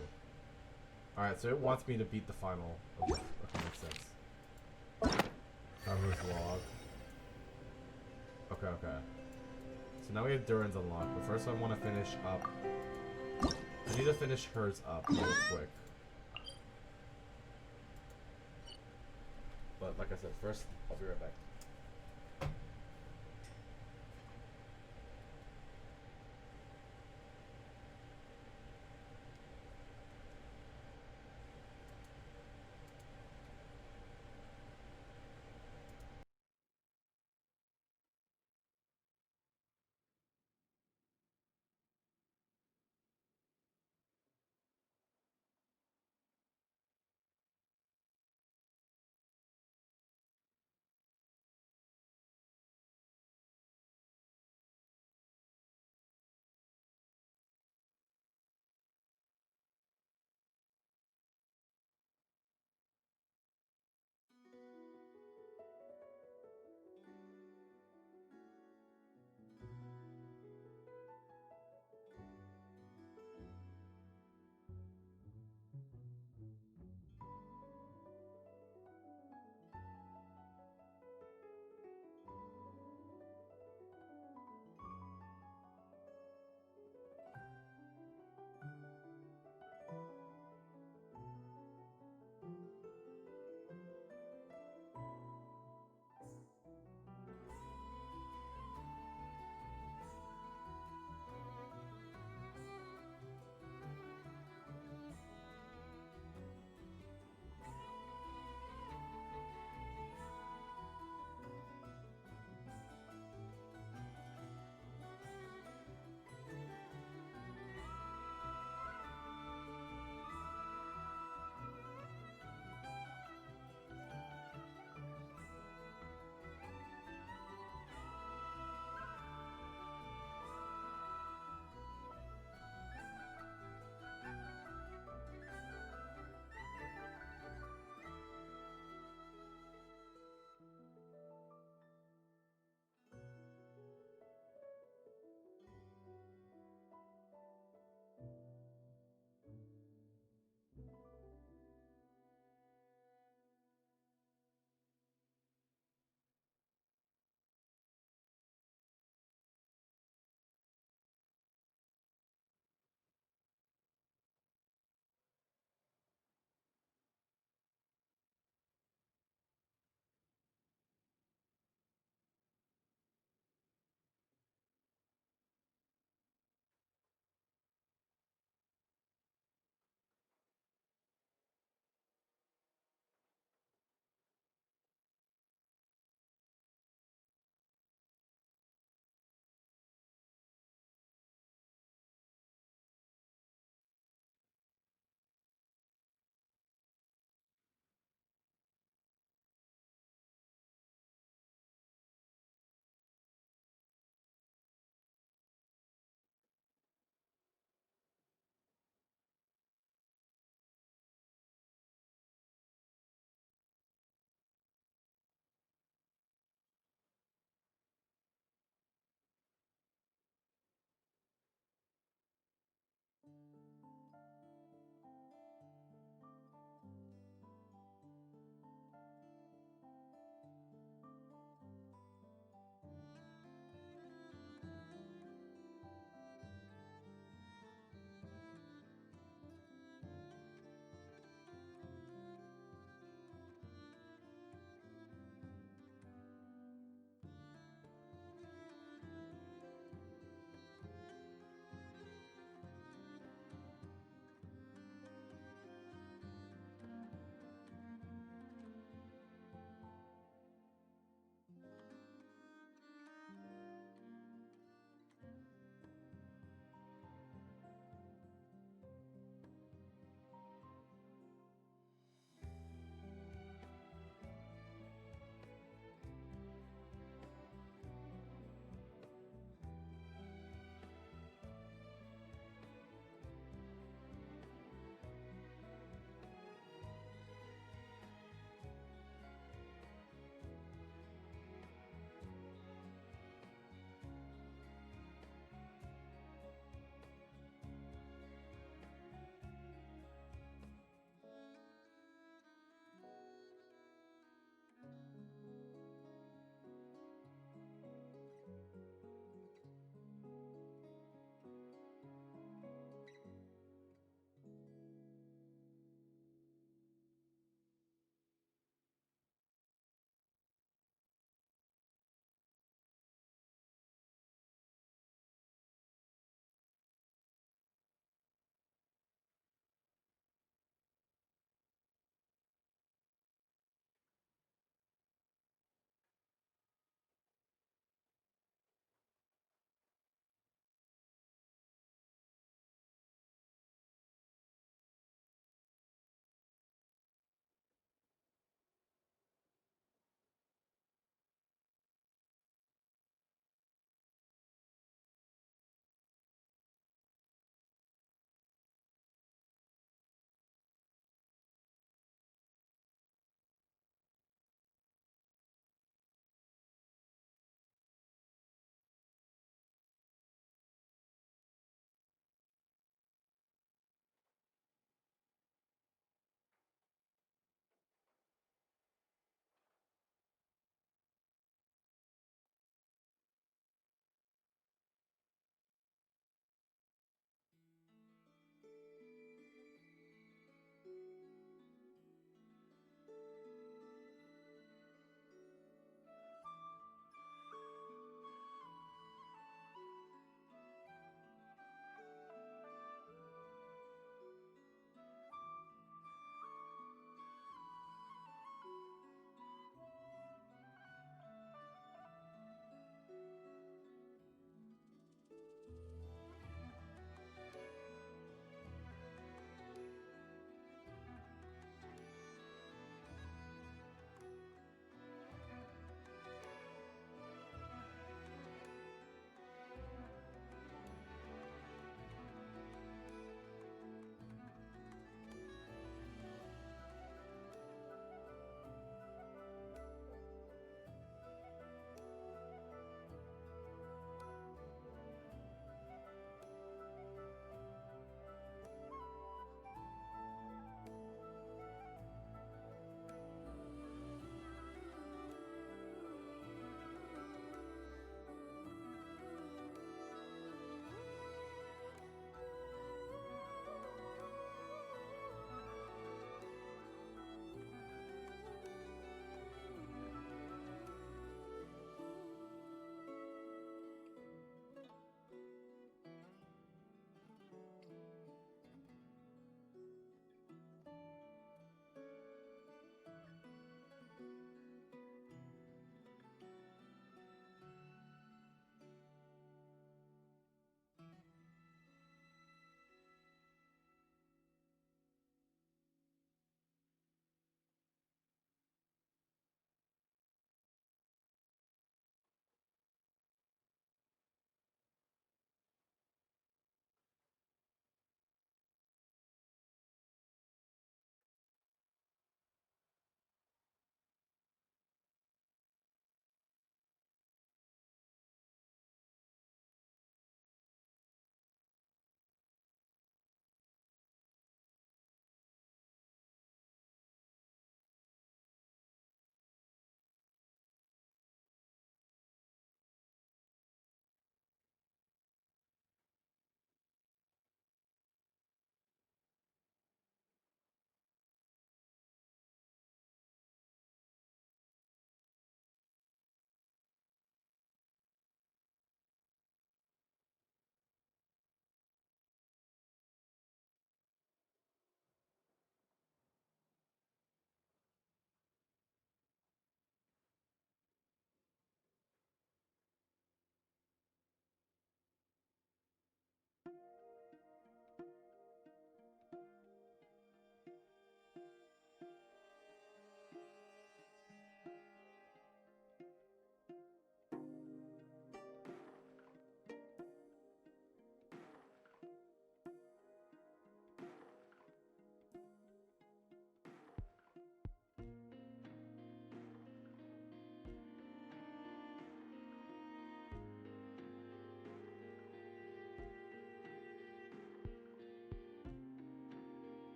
Alright, so it wants me to beat the final. Okay, makes sense. Traveler's log. Okay, okay. So now we have Durin's unlocked, but first I want to finish up. I need to finish hers up real quick. But like I said, first, I'll be right back.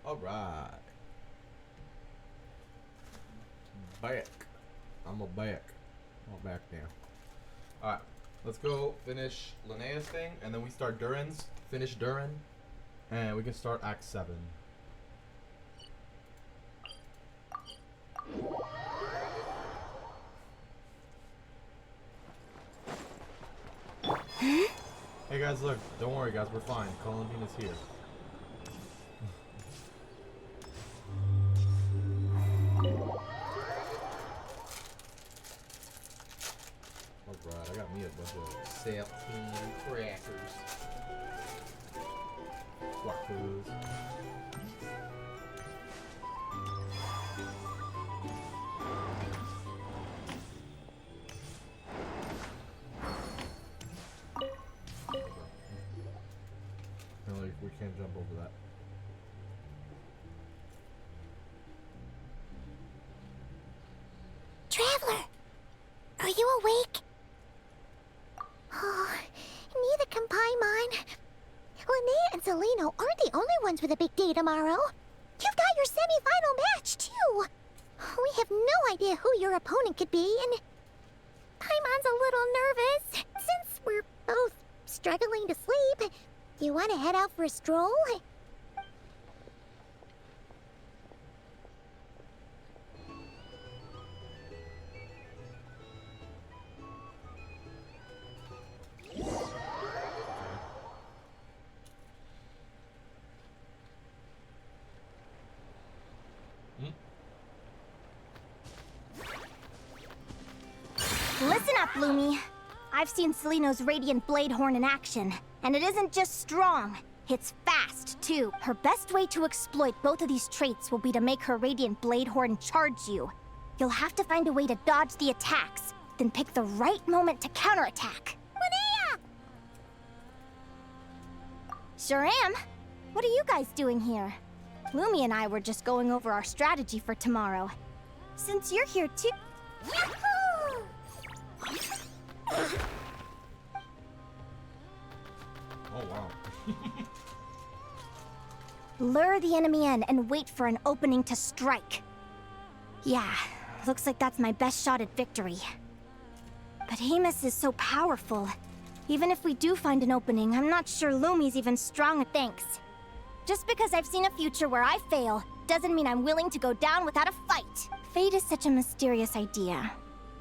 Alright. Back. I'm a back. I'm back now. Alright. Let's go finish Linnea's thing, and then we start Durin's. Finish Durin, and we can start Act 7. Hey guys, look. Don't worry guys, we're fine. Columbina's here. Alright, I got me a bunch of saltine crackers. Quackers. No, we can't jump over that. Traveler, are you awake? Oh, neither can Paimon. Linnea and Celino aren't the only ones with a big day tomorrow. You've got your semi-final match, too. We have no idea who your opponent could be, and Paimon's a little nervous. Since we're both struggling to sleep, you want to head out for a stroll? Listen up, Lumi. I've seen Celino's Radiant Blade Horn in action, and it isn't just strong, it's fast, too. Her best way to exploit both of these traits will be to make her Radiant Blade Horn charge you. You'll have to find a way to dodge the attacks, then pick the right moment to counterattack. Linnea! Sure am. What are you guys doing here? Lumi and I were just going over our strategy for tomorrow. Since you're here too... Yahoo! Oh wow. Lure the enemy in and wait for an opening to strike. Yeah, looks like that's my best shot at victory. But Hemus is so powerful. Even if we do find an opening, I'm not sure Lumi's even strong. Thanks. Just because I've seen a future where I fail, doesn't mean I'm willing to go down without a fight. Fate is such a mysterious idea.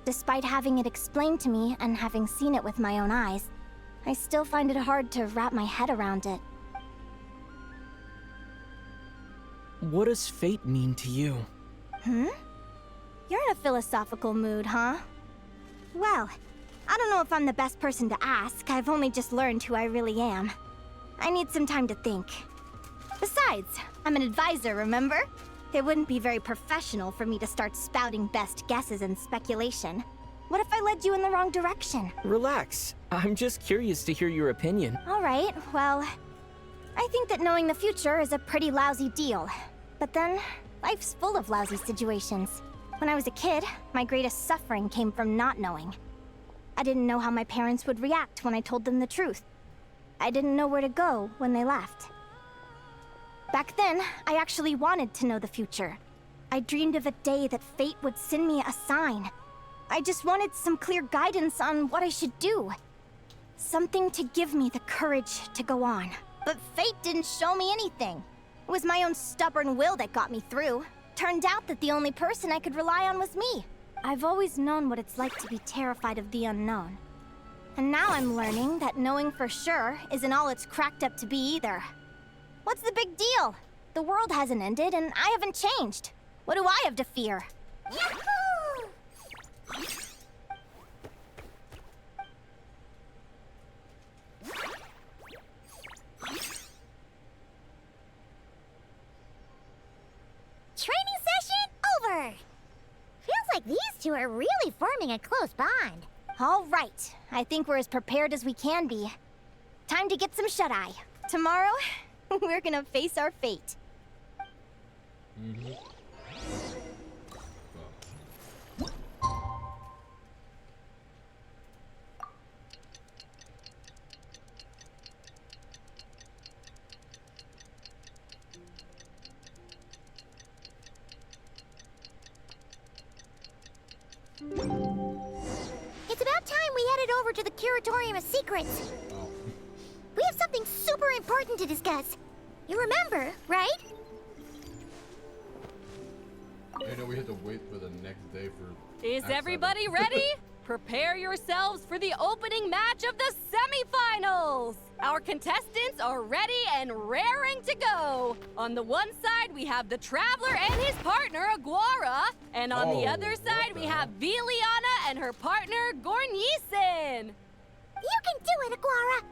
Despite having it explained to me and having seen it with my own eyes, I still find it hard to wrap my head around it. What does fate mean to you? You're in a philosophical mood, huh? Well, I don't know if I'm the best person to ask. I've only just learned who I really am. I need some time to think. Besides, I'm an advisor, remember? It wouldn't be very professional for me to start spouting best guesses and speculation. What if I led you in the wrong direction? Relax. I'm just curious to hear your opinion. All right, well, I think that knowing the future is a pretty lousy deal. But then, life's full of lousy situations. When I was a kid, my greatest suffering came from not knowing. I didn't know how my parents would react when I told them the truth. I didn't know where to go when they left. Back then, I actually wanted to know the future. I dreamed of a day that fate would send me a sign. I just wanted some clear guidance on what I should do. Something to give me the courage to go on. But fate didn't show me anything. It was my own stubborn will that got me through. Turned out that the only person I could rely on was me. I've always known what it's like to be terrified of the unknown. And now I'm learning that knowing for sure isn't all it's cracked up to be either. What's the big deal? The world hasn't ended, and I haven't changed. What do I have to fear? Yahoo! Training session over! Feels like these two are really forming a close bond. All right. I think we're as prepared as we can be. Time to get some shut-eye. Tomorrow, we're gonna face our fate. over to the Curatorium of Secrets. We have something super important to discuss. You remember, right? I know we had to wait for the next day for... Is Act everybody 7. ready? Prepare yourselves for the opening match of the semifinals! Our contestants are ready and raring to go. On the one side, we have the Traveler and his partner, Aguara. And on the other side, we have Viliana and her partner, Gornisen. You can do it, Aguara!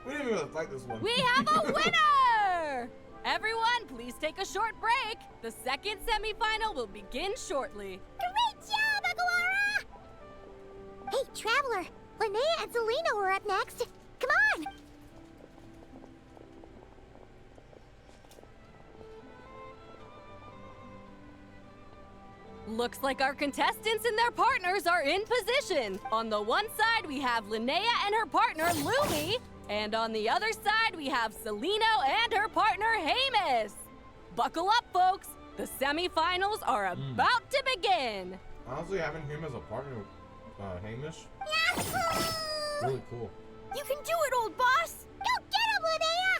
We didn't even fight this one. We have a winner! Everyone, please take a short break. The second semifinal will begin shortly. Great job, Aguara! Hey, Traveler, Linnea and Selena were up next. Come on! Looks like our contestants and their partners are in position. On the one side, we have Linnea and her partner, Lumi. And on the other side, we have Celino and her partner, Hamus. Buckle up, folks. The semifinals are about to begin. Honestly, having him as a partner with Hamish, really cool. You can do it, old boss! Go get him, Linnea!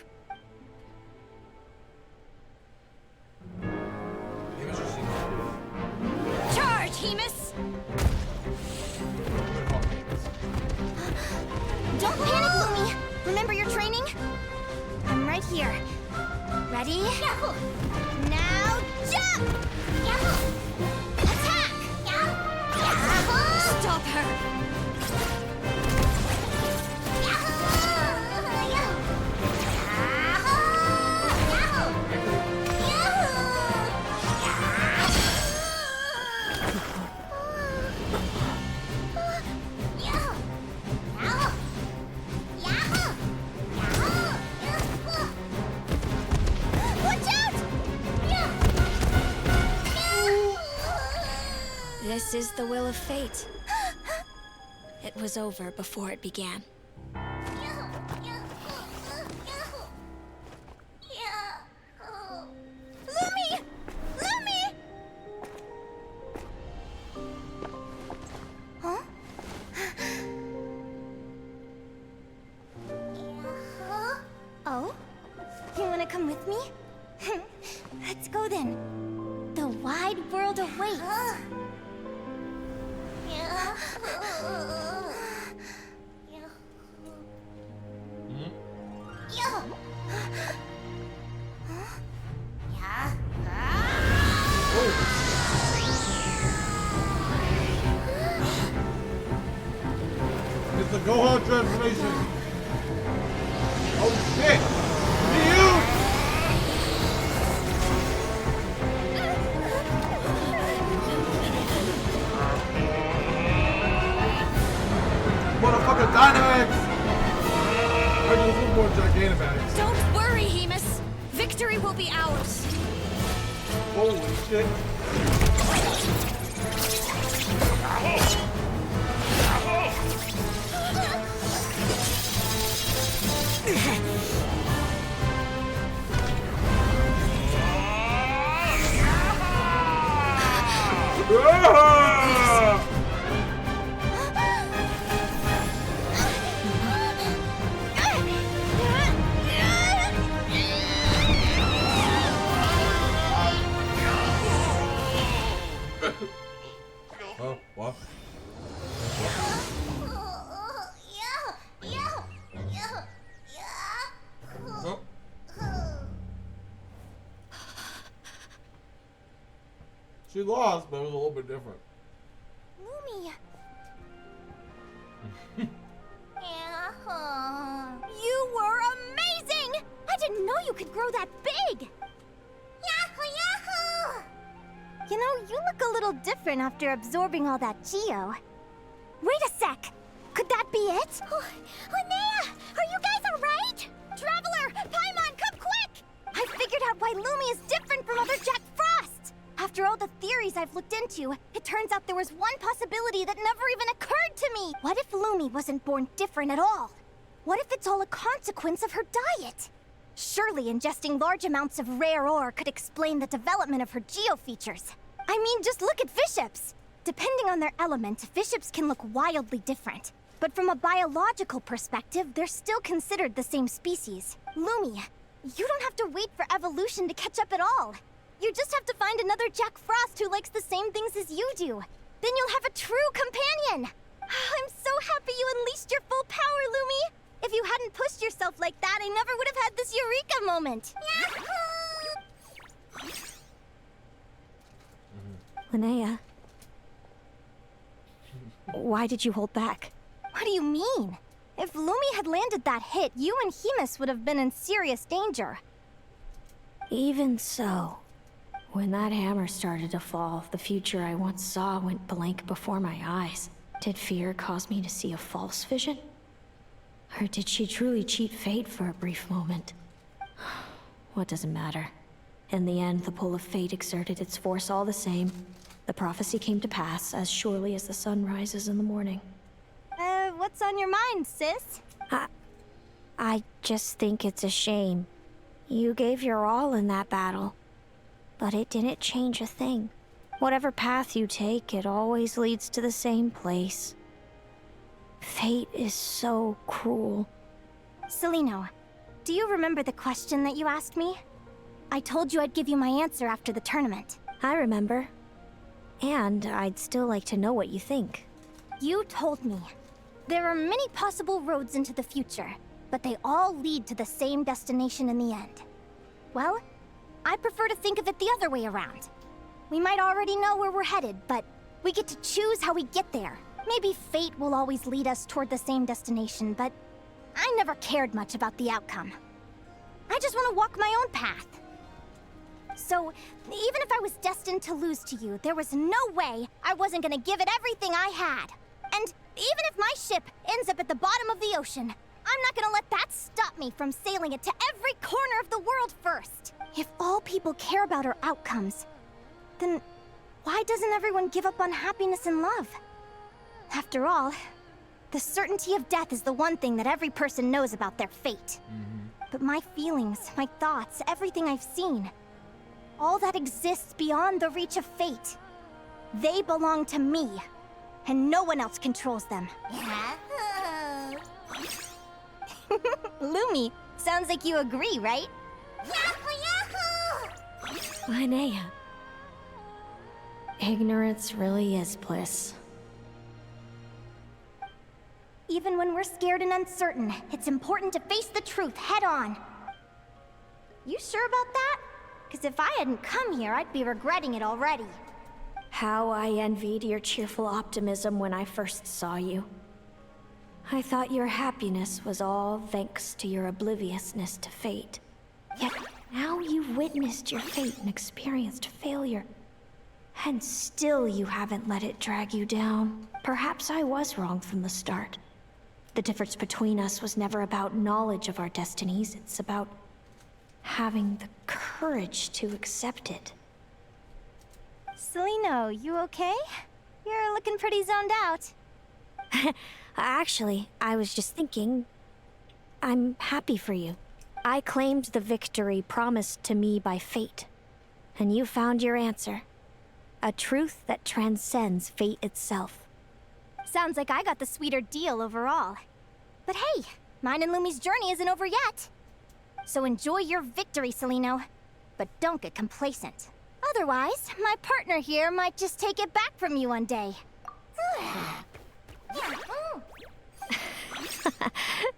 Hamish just seems cool. Charge, Hemus! Don't panic, Lumi! Remember your training? I'm right here. Ready? Now jump! Attack! Stop her! This is the will of fate. It was over before it began. Lumi! Lumi! Huh? Oh? You wanna come with me? Let's go then. The wide world awaits. It's the Gohan transformation. Oh shit! You! Motherfucker Dynamax! I just look more Gigantamax. Don't worry, Hemus. Victory will be ours. Holy shit. Oh, what? Oh. She lost, but it was a little bit different. Lumi. You were amazing! I didn't know you could grow that big! Yahoo, yahoo! You know, you look a little different after absorbing all that Geo. Wait a sec! Could that be it? Oh, Linnea! Are you guys alright? Traveler! Paimon, come quick! I figured out why Lumi is different from other Jack Frosts! After all the theories I've looked into, it turns out there was one possibility that never even occurred to me! What if Lumi wasn't born different at all? What if it's all a consequence of her diet? Surely ingesting large amounts of rare ore could explain the development of her geofeatures. I mean, just look at fiships. Depending on their element, fiships can look wildly different. But from a biological perspective, they're still considered the same species. Lumi, you don't have to wait for evolution to catch up at all. You just have to find another Jack Frost who likes the same things as you do. Then you'll have a true companion. I'm so happy you unleashed your full power, Lumi. If you hadn't pushed yourself like that, I never would have had this eureka moment. Linnea. Why did you hold back? What do you mean? If Lumi had landed that hit, you and Hemus would have been in serious danger. Even so, when that hammer started to fall, the future I once saw went blank before my eyes. Did fear cause me to see a false vision? Or did she truly cheat fate for a brief moment? What does it matter? In the end, the pull of fate exerted its force all the same. The prophecy came to pass as surely as the sun rises in the morning. What's on your mind, sis? I just think it's a shame. You gave your all in that battle, but it didn't change a thing. Whatever path you take, it always leads to the same place. Fate is so cruel. Celino, do you remember the question that you asked me? I told you I'd give you my answer after the tournament. I remember. And I'd still like to know what you think. You told me. There are many possible roads into the future, but they all lead to the same destination in the end. Well, I prefer to think of it the other way around. We might already know where we're headed, but we get to choose how we get there. Maybe fate will always lead us toward the same destination, but I never cared much about the outcome. I just want to walk my own path. So, even if I was destined to lose to you, there was no way I wasn't gonna give it everything I had. And even if my ship ends up at the bottom of the ocean, I'm not gonna let that stop me from sailing it to every corner of the world first. If all people care about are outcomes, then why doesn't everyone give up on happiness and love? After all, the certainty of death is the one thing that every person knows about their fate. But my feelings, my thoughts, everything I've seen, all that exists beyond the reach of fate, they belong to me, and no one else controls them. Lumi, sounds like you agree, right? Linnea. Ignorance really is bliss. Even when we're scared and uncertain, it's important to face the truth head on. You sure about that? Because if I hadn't come here, I'd be regretting it already. How I envied your cheerful optimism when I first saw you. I thought your happiness was all thanks to your obliviousness to fate. Yet now you've witnessed your fate and experienced failure. And still you haven't let it drag you down. Perhaps I was wrong from the start. The difference between us was never about knowledge of our destinies, it's about having the courage to accept it. Celino, you okay? You're looking pretty zoned out. Actually, I was just thinking, I'm happy for you. I claimed the victory promised to me by fate, and you found your answer. A truth that transcends fate itself. Sounds like I got the sweeter deal overall. But hey, mine and Lumi's journey isn't over yet. So enjoy your victory, Celino. But don't get complacent. Otherwise, my partner here might just take it back from you one day.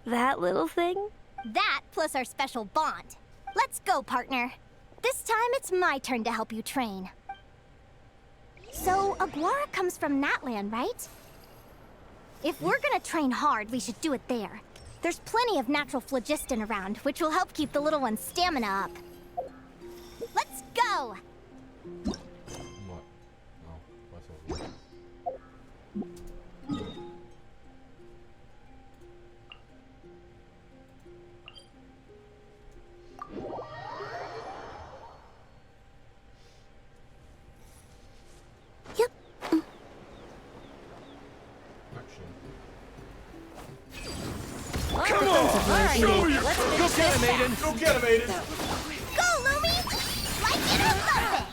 That little thing? That plus our special bond. Let's go, partner. This time it's my turn to help you train. So, Aguara comes from Natland, right? If we're gonna train hard, we should do it there. There's plenty of natural phlogiston around, which will help keep the little one's stamina up. Let's go! What? Oh, what's over here? Yep. Action. Come on! Show you! Go get him, Aiden! Go get him, Aiden! Go, Lumi! Like it or something!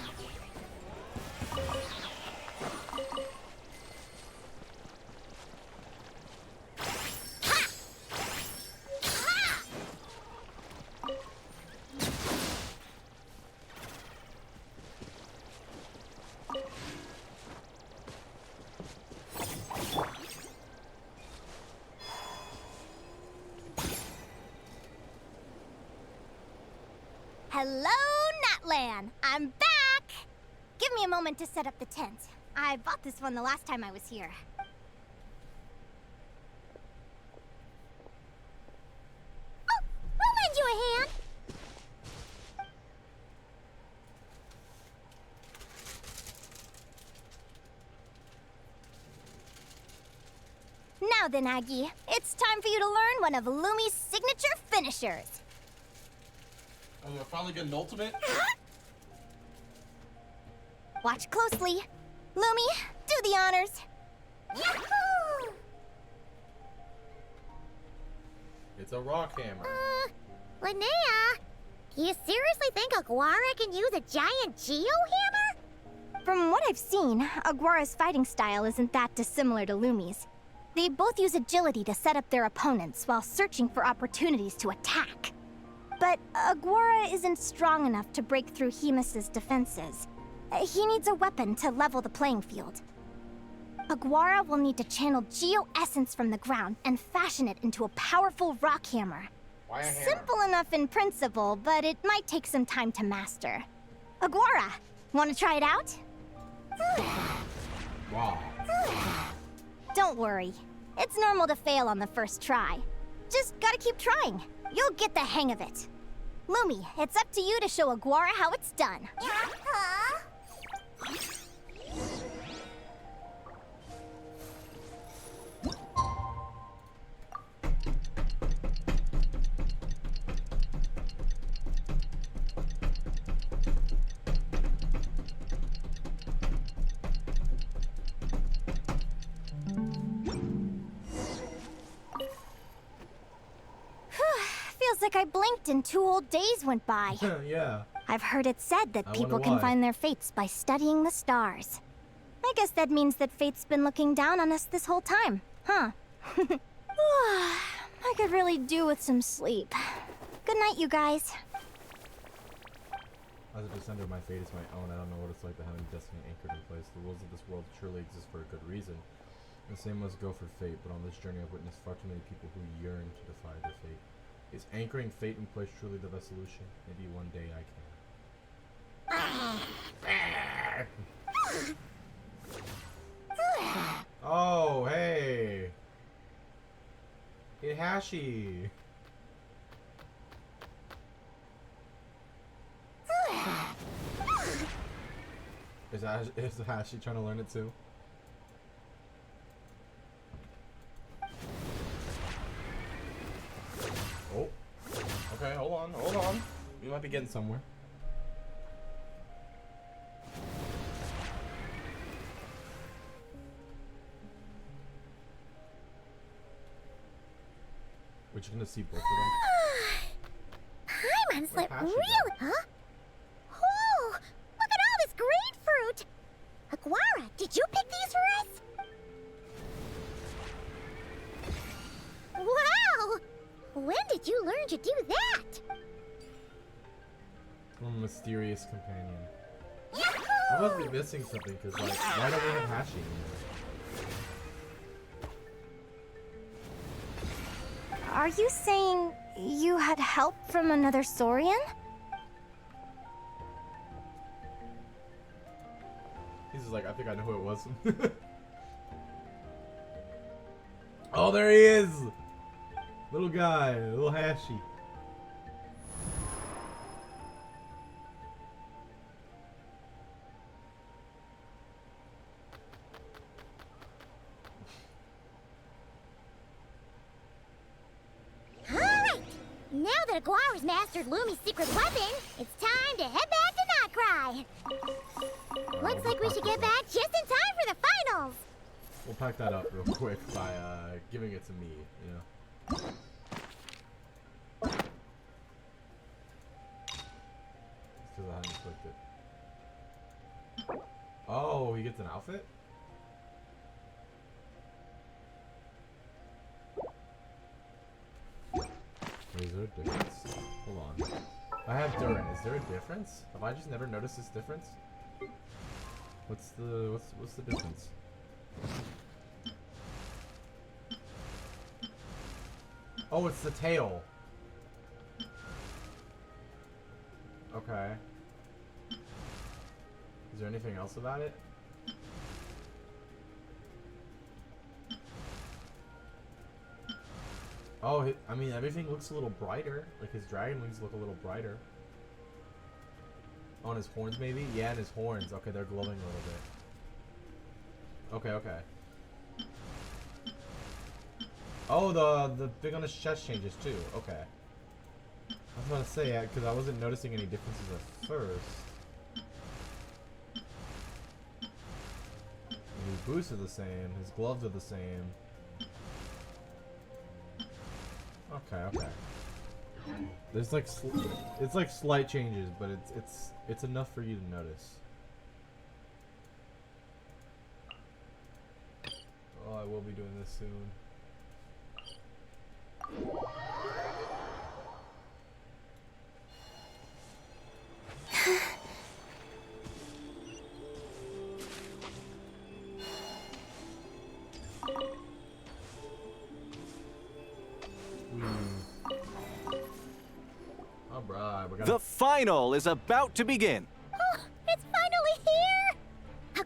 Hello, Natlan! I'm back! Give me a moment to set up the tent. I bought this one the last time I was here. Oh, I'll lend you a hand! Now then, Aggie, it's time for you to learn one of Lumi's signature finishers. Oh, I finally get an ultimate? Watch closely. Lumi, do the honors. Yahoo! It's a rock hammer. Linnea, do you seriously think Aguara can use a giant geo-hammer? From what I've seen, Aguara's fighting style isn't that dissimilar to Lumi's. They both use agility to set up their opponents while searching for opportunities to attack. But Aguara isn't strong enough to break through Hemus's defenses. He needs a weapon to level the playing field. Aguara will need to channel geo-essence from the ground and fashion it into a powerful rock hammer. Why a hammer? Simple enough in principle, but it might take some time to master. Aguara, want to try it out? Wow. Don't worry. It's normal to fail on the first try. Just gotta keep trying. You'll get the hang of it. Lumi, it's up to you to show Aguara how it's done. Feels like I blinked and 2 whole days went by. Yeah. I've heard it said that I people wonder can why. find their fates by studying the stars. I guess that means that fate's been looking down on us this whole time, huh? I could really do with some sleep. Good night, you guys. As a descender, my fate is my own. I don't know what it's like to have destiny anchored in place. The rules of this world surely exist for a good reason. The same must go for fate, but on this journey I've witnessed far too many people who yearn to defy their fate. Is anchoring fate in place truly the best solution? Maybe one day I can. Oh, hey! Hey, Hashi! Is Hashi trying to learn it too? Oh. Okay, hold on. We might be getting somewhere. We're just gonna see both of them. Paimon's Where'd lit Hashi really, huh? Oh, look at all this grapefruit! Aguara, did you pick these for us? Wow! When did you learn to do that? Some mysterious companion. I must be missing something, because, like, why don't we have Hashi anymore? Are you saying you had help from another Saurian? He's just like, I think I know who it was. Oh, there he is! Little guy, little Hashi. Alright! Now that Aguara's mastered Lumi's secret weapon, it's time to head back to Notcry! Looks like we should get back just in time for the finals! We'll pack that up real quick by giving it to me, you know. because I hadn't clicked it. Oh, he gets an outfit? Is there a difference? Hold on. I have Durin. Is there a difference? Have I just never noticed this difference? What's the difference? Oh, it's the tail. Okay. Is there anything else about it? Oh, I mean, everything looks a little brighter. Like, his dragon wings look a little brighter. On his horns, maybe? Yeah, and his horns. Okay, they're glowing a little bit. Okay, okay. Oh, the thing on his chest changes, too. Okay. I was about to say, because I wasn't noticing any differences at first. His boots are the same. His gloves are the same. Okay, okay. There's like it's like slight changes, but it's enough for you to notice. Oh, I will be doing this soon. The final is about to begin. Oh, it's finally here!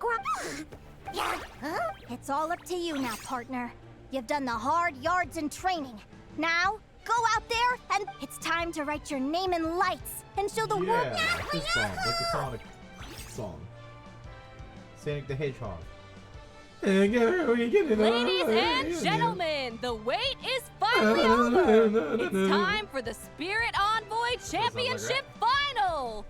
Huh? It's all up to you now, partner. You've done the hard yards in training. Now, go out there and it's time to write your name in lights and show the world. Yeah, this song, like the Sonic song. Sonic the Hedgehog. Ladies and gentlemen, the wait is finally over. It's time for the Spirit Envoy Championship Final.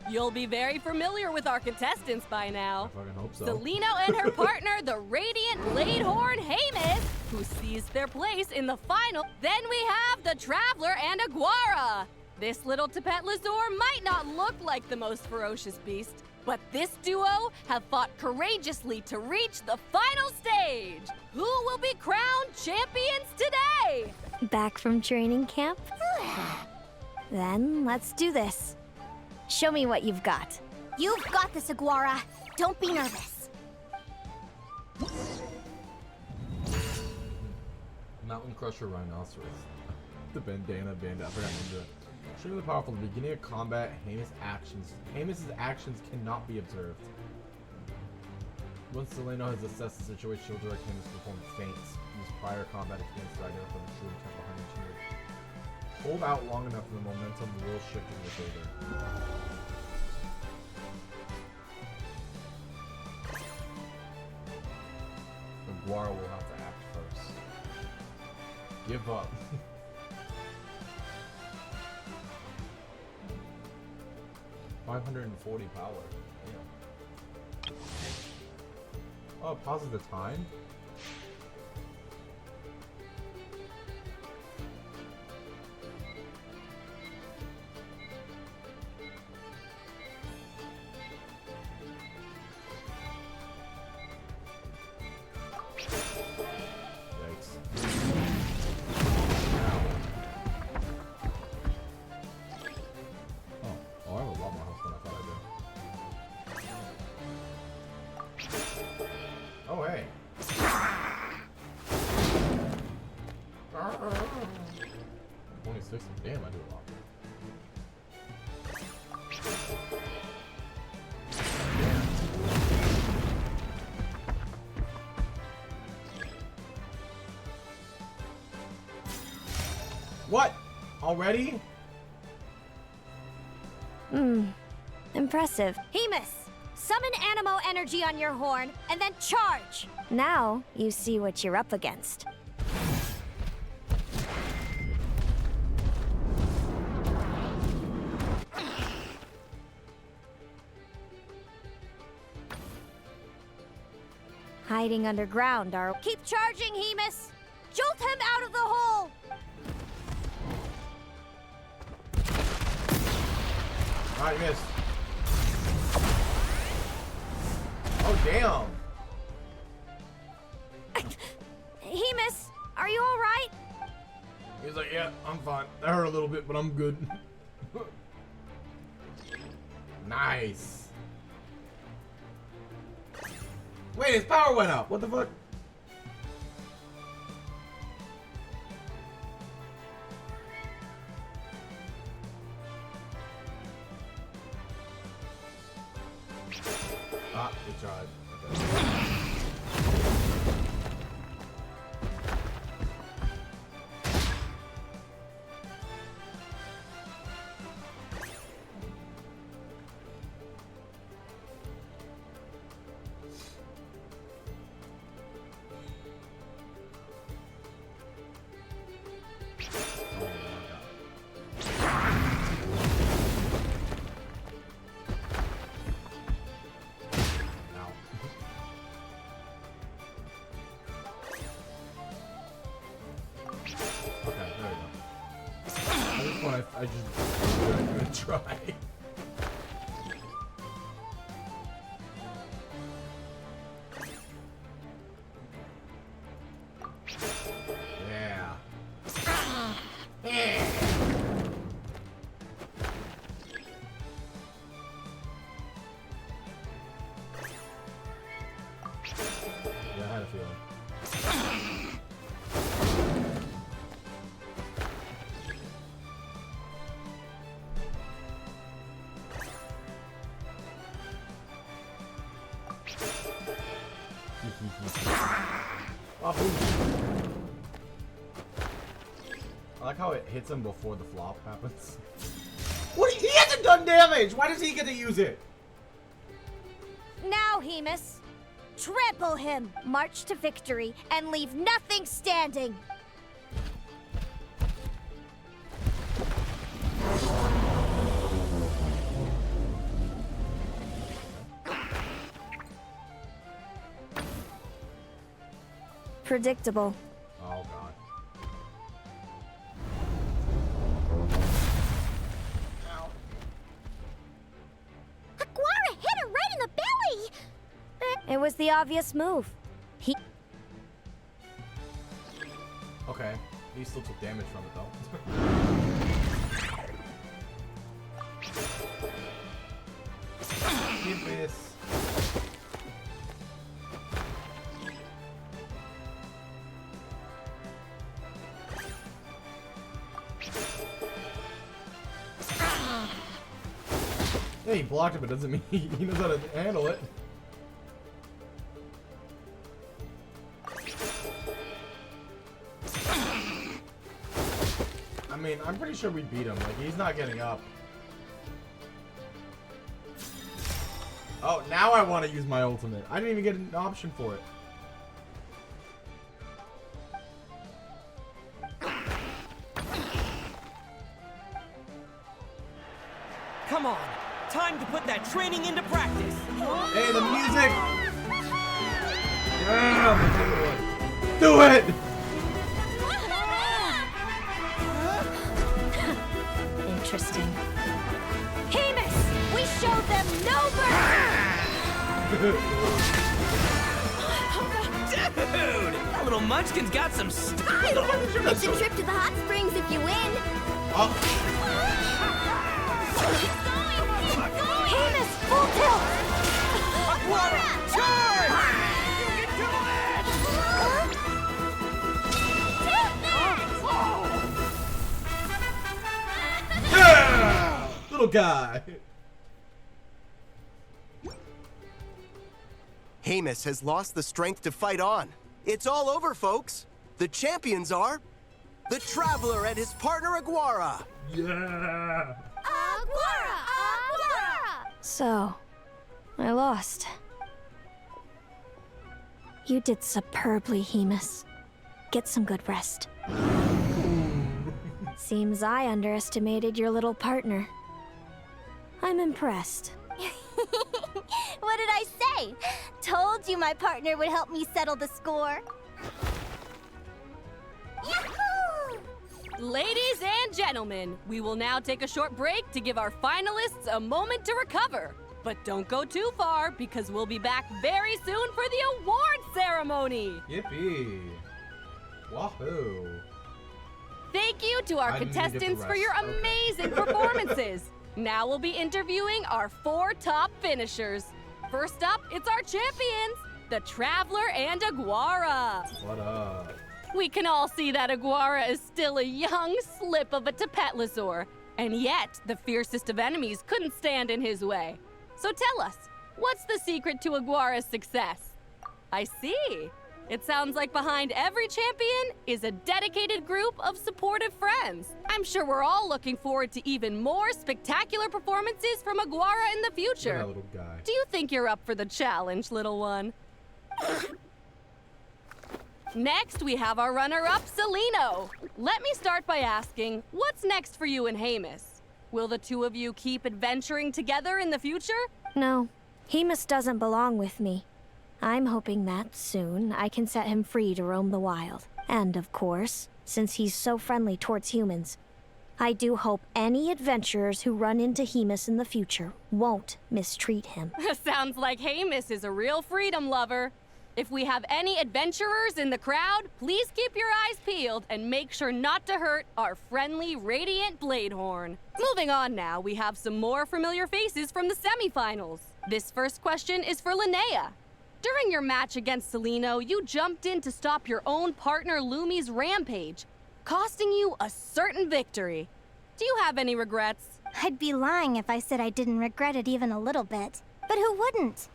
You'll be very familiar with our contestants by now. I fucking hope so. Celino and her partner, the Radiant Bladehorn Hamus, who seized their place in the final. Then we have the Traveler and Aguara. This little Tapet Lazur might not look like the most ferocious beast, but this duo have fought courageously to reach the final stage. Who will be crowned champions today? Back from training camp? Then let's do this. Show me what you've got. You've got this, Aguara. Don't be nervous. Mountain Crusher Rhinoceros. The bandana. I forgot to do it. Extremely powerful. At the beginning of combat, Hamus's actions cannot be observed. Once Celino has assessed the situation, she'll direct Hamus to perform feints. Use prior combat experience to identify the true intent behind each move. Hold out long enough and the momentum will shift in your favor. Aguara will have to act first. Give up. 540 power. Damn. Oh, it pauses the time? Damn, I do a lot. What? Already? Impressive. Hamus, summon Animo energy on your horn and then charge. Now you see what you're up against. Hiding underground are... Keep charging, Hamus! Jolt him out of the hole! Alright, miss. Damn. Hemus, are you all right? He's like, yeah, I'm fine. That hurt a little bit, but I'm good. Nice. Wait, his power went up. What the fuck? Ah, good tried. Okay. I just I'm gonna try. Yeah. Yeah. Yeah, I had a feeling. I like how it hits him before the flop happens. What? He hasn't done damage! Why does he get to use it? Now, Hemus, trample him, march to victory, and leave nothing standing. Predictable. Oh god. Aguara hit her right in the belly! It was the obvious move. He... Okay. He still took damage from it though. Keep this. Yeah, he blocked it, but doesn't mean he knows how to handle it. I mean, I'm pretty sure we beat him. Like, he's not getting up. Oh, now I want to use my ultimate. I didn't even get an option for it. Come on. Time to put that training into practice. Hey, the music! Yeah, do it! Interesting. Hemus, we showed them no mercy! Dude! That little munchkin's got some style! It's a trip to the hot springs if you win. Hemus, full tilt! Aguara, charge! You can do it! Yeah! Little guy. Hemus has lost the strength to fight on. It's all over, folks. The champions are the Traveler and his partner Aguara. Yeah. Aguara! Aguara! So, I lost. You did superbly, Hemus. Get some good rest. Seems I underestimated your little partner. I'm impressed. What did I say? Told you my partner would help me settle the score. Yahoo! Ladies and gentlemen, we will now take a short break to give our finalists a moment to recover. But don't go too far, because we'll be back very soon for the award ceremony! Yippee! Wahoo! Thank you to our I didn't even get the contestants for rest. your Okay. amazing performances! Now we'll be interviewing our 4 top finishers. First up, it's our champions, the Traveler and Aguara. What up? We can all see that Aguara is still a young slip of a Tapetlosaur, and yet the fiercest of enemies couldn't stand in his way. So tell us, what's the secret to Aguara's success? I see. It sounds like behind every champion is a dedicated group of supportive friends. I'm sure we're all looking forward to even more spectacular performances from Aguara in the future. That little guy. Do you think you're up for the challenge, little one? Next, we have our runner-up, Celino. Let me start by asking, what's next for you and Hamus? Will the two of you keep adventuring together in the future? No, Hemus doesn't belong with me. I'm hoping that soon I can set him free to roam the wild. And of course, since he's so friendly towards humans, I do hope any adventurers who run into Hemus in the future won't mistreat him. Sounds like Hamus is a real freedom lover. If we have any adventurers in the crowd, please keep your eyes peeled and make sure not to hurt our friendly, radiant Bladehorn. Moving on now, we have some more familiar faces from the semifinals. This first question is for Linnea. During your match against Celino, you jumped in to stop your own partner Lumi's rampage, costing you a certain victory. Do you have any regrets? I'd be lying if I said I didn't regret it even a little bit. But who wouldn't?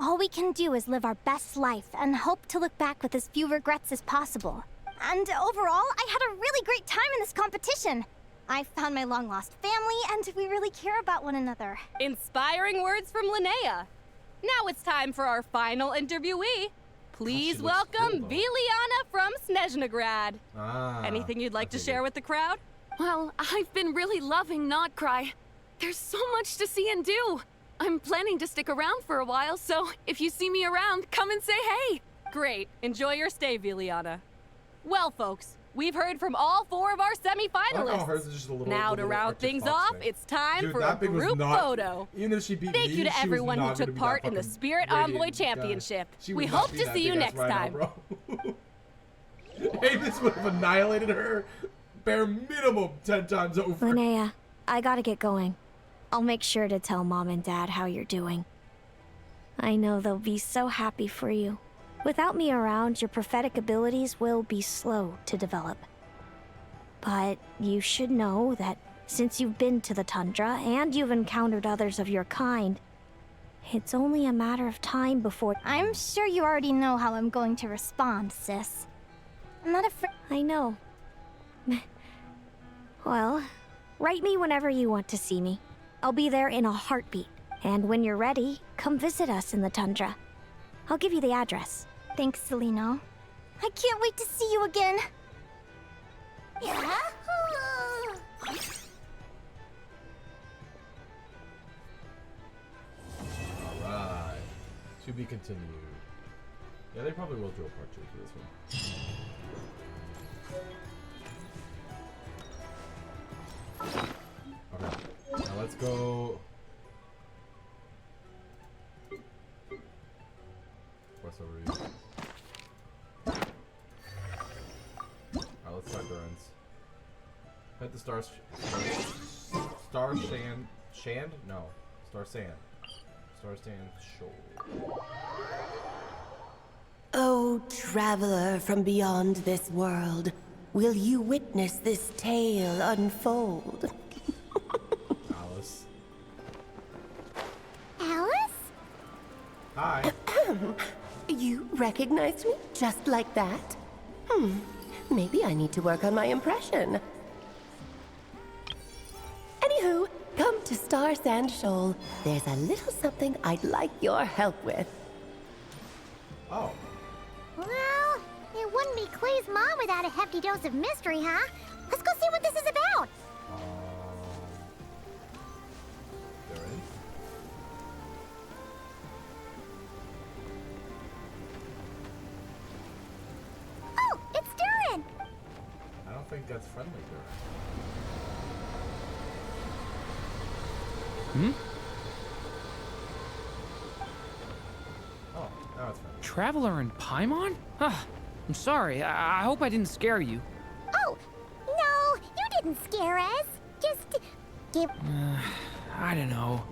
All we can do is live our best life and hope to look back with as few regrets as possible. And overall, I had a really great time in this competition. I found my long-lost family, and we really care about one another. Inspiring words from Linnea. Now it's time for our final interviewee. Please welcome Viliana from Snezhnegrad. Anything you'd like to share with the crowd? Well, I've been really loving Notcry. There's so much to see and do. I'm planning to stick around for a while, so if you see me around, come and say hey. Great. Enjoy your stay, Viliana. Well, folks, we've heard from all 4 of our semifinalists. Now, to round things off, it's time for a group photo. Even if she beat Thank me, you to she was everyone who not gonna took be part that in the fucking Spirit radiant Envoy guy. Championship. She We would not hope be to that see you big ass next rhino, time. bro. Hey, this would have annihilated her bare minimum 10 times over. Linnea, I gotta get going. I'll make sure to tell Mom and Dad how you're doing. I know they'll be so happy for you. Without me around, your prophetic abilities will be slow to develop. But you should know that since you've been to the tundra and you've encountered others of your kind, it's only a matter of time before... I'm sure you already know how I'm going to respond, sis. I'm not afraid. I know. Well, write me whenever you want to see me. I'll be there in a heartbeat. And when you're ready, come visit us in the tundra. I'll give you the address. Thanks, Celino. I can't wait to see you again. Yeah. Alright. To be continued. Yeah, they probably will do a part 2 for this one. Okay. Now let's go. What's over here? Alright, let's start Durin's. Hit the Star Sand. Shand? No. Star Sand. Star Sand Shoal. Oh, traveler from beyond this world, will you witness this tale unfold? Alice. Alice? Hi. You recognized me just like that? Maybe I need to work on my impression. Anywho, come to Star Sand Shoal. There's a little something I'd like your help with. Oh. Well, it wouldn't be Clay's mom without a hefty dose of mystery, huh? Let's go see what this is about. Durin? Oh, it's Durin! I don't think that's friendly, Durin. Oh, it's fine. Traveler and Paimon? Ah, I'm sorry. I hope I didn't scare you. Oh, no, you didn't scare us. Just give. I don't know.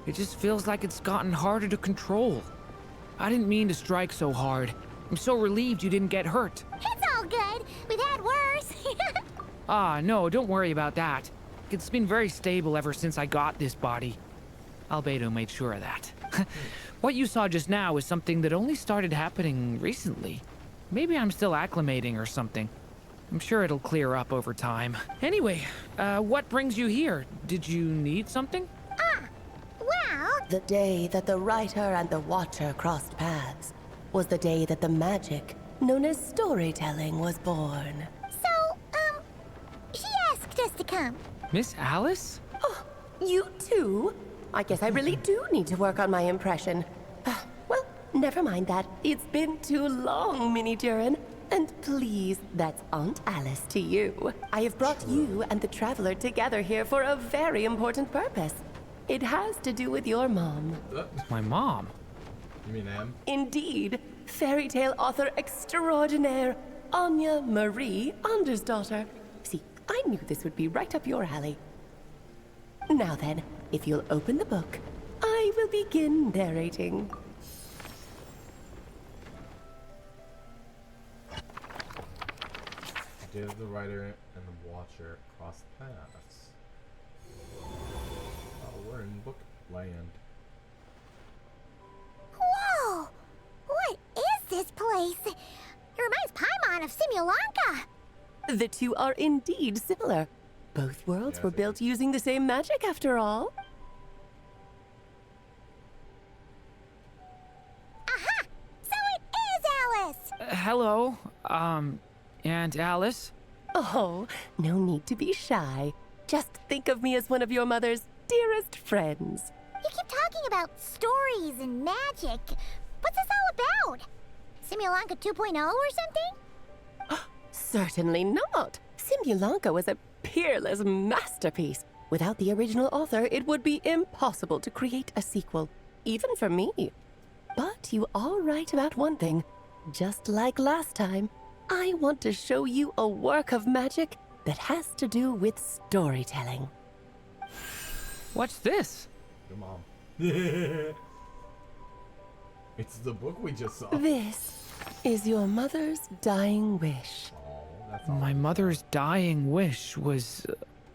It just feels like it's gotten harder to control. I didn't mean to strike so hard. I'm so relieved you didn't get hurt. It's all good. We've had worse. Ah, no, don't worry about that. It's been very stable ever since I got this body. Albedo made sure of that. What you saw just now is something that only started happening recently. Maybe I'm still acclimating or something. I'm sure it'll clear up over time. Anyway, what brings you here? Did you need something? Well, The day that the writer and the watcher crossed paths was the day that the magic, known as storytelling, was born. so, she asked us to come. Miss Alice? Oh, you too? I guess I really do need to work on my impression. Well, never mind that. It's been too long, Mini Durin. And please, that's Aunt Alice to you. I have brought you and the Traveler together here for a very important purpose. It has to do with your mom. My mom? You mean Em? Indeed. Fairy tale author extraordinaire, Anya Marie Andersdottir. See, I knew this would be right up your alley. Now then, if you'll open the book, I will begin narrating. Give the writer and the watcher cross paths. Oh, we're in book land. Whoa! What is this place? It reminds Paimon of Simulanka. The two are indeed similar. Both worlds were built using the same magic, after all. Aha! So it is Alice! Hello, Aunt Alice? Oh, no need to be shy. Just think of me as one of your mother's dearest friends. You keep talking about stories and magic. What's this all about? Simulanka 2.0 or something? Certainly not. Simulanka was a peerless masterpiece. Without the original author, it would be impossible to create a sequel, even for me. But you are right about one thing. Just like last time, I want to show you a work of magic that has to do with storytelling. What's this? Your mom. It's the book we just saw. This is your mother's dying wish. My mother's dying wish was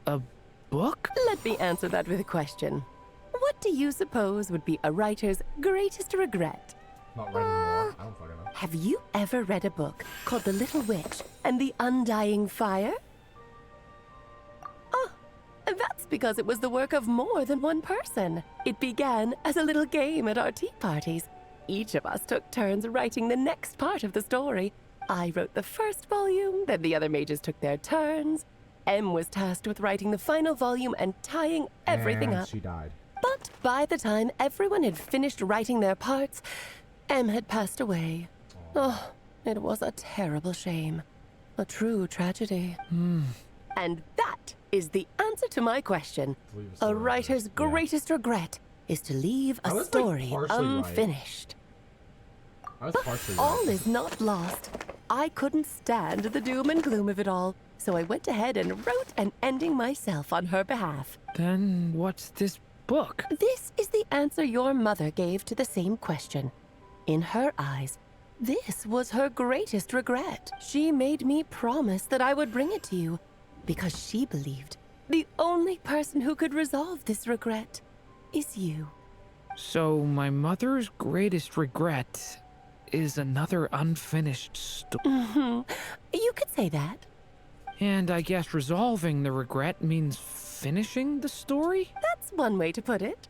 a book? Let me answer that with a question. What do you suppose would be a writer's greatest regret? Not writing more. I don't fucking know. Have you ever read a book called The Little Witch and the Undying Fire? Oh, that's because it was the work of more than one person. It began as a little game at our tea parties. Each of us took turns writing the next part of the story. I wrote the first volume, then the other mages took their turns. Em was tasked with writing the final volume and tying everything And up. she died. But by the time everyone had finished writing their parts, Em had passed away. Oh, it was a terrible shame. A true tragedy. And that is the answer to my question. A writer's greatest regret is to leave I a was, like, story partially right. unfinished. I was partially All right. is not lost. I couldn't stand the doom and gloom of it all, so I went ahead and wrote an ending myself on her behalf. Then what's this book? This is the answer your mother gave to the same question. In her eyes, this was her greatest regret. She made me promise that I would bring it to you, because she believed the only person who could resolve this regret is you. So my mother's greatest regret is another unfinished story. You could say that. And I guess resolving the regret means finishing the story? That's one way to put it.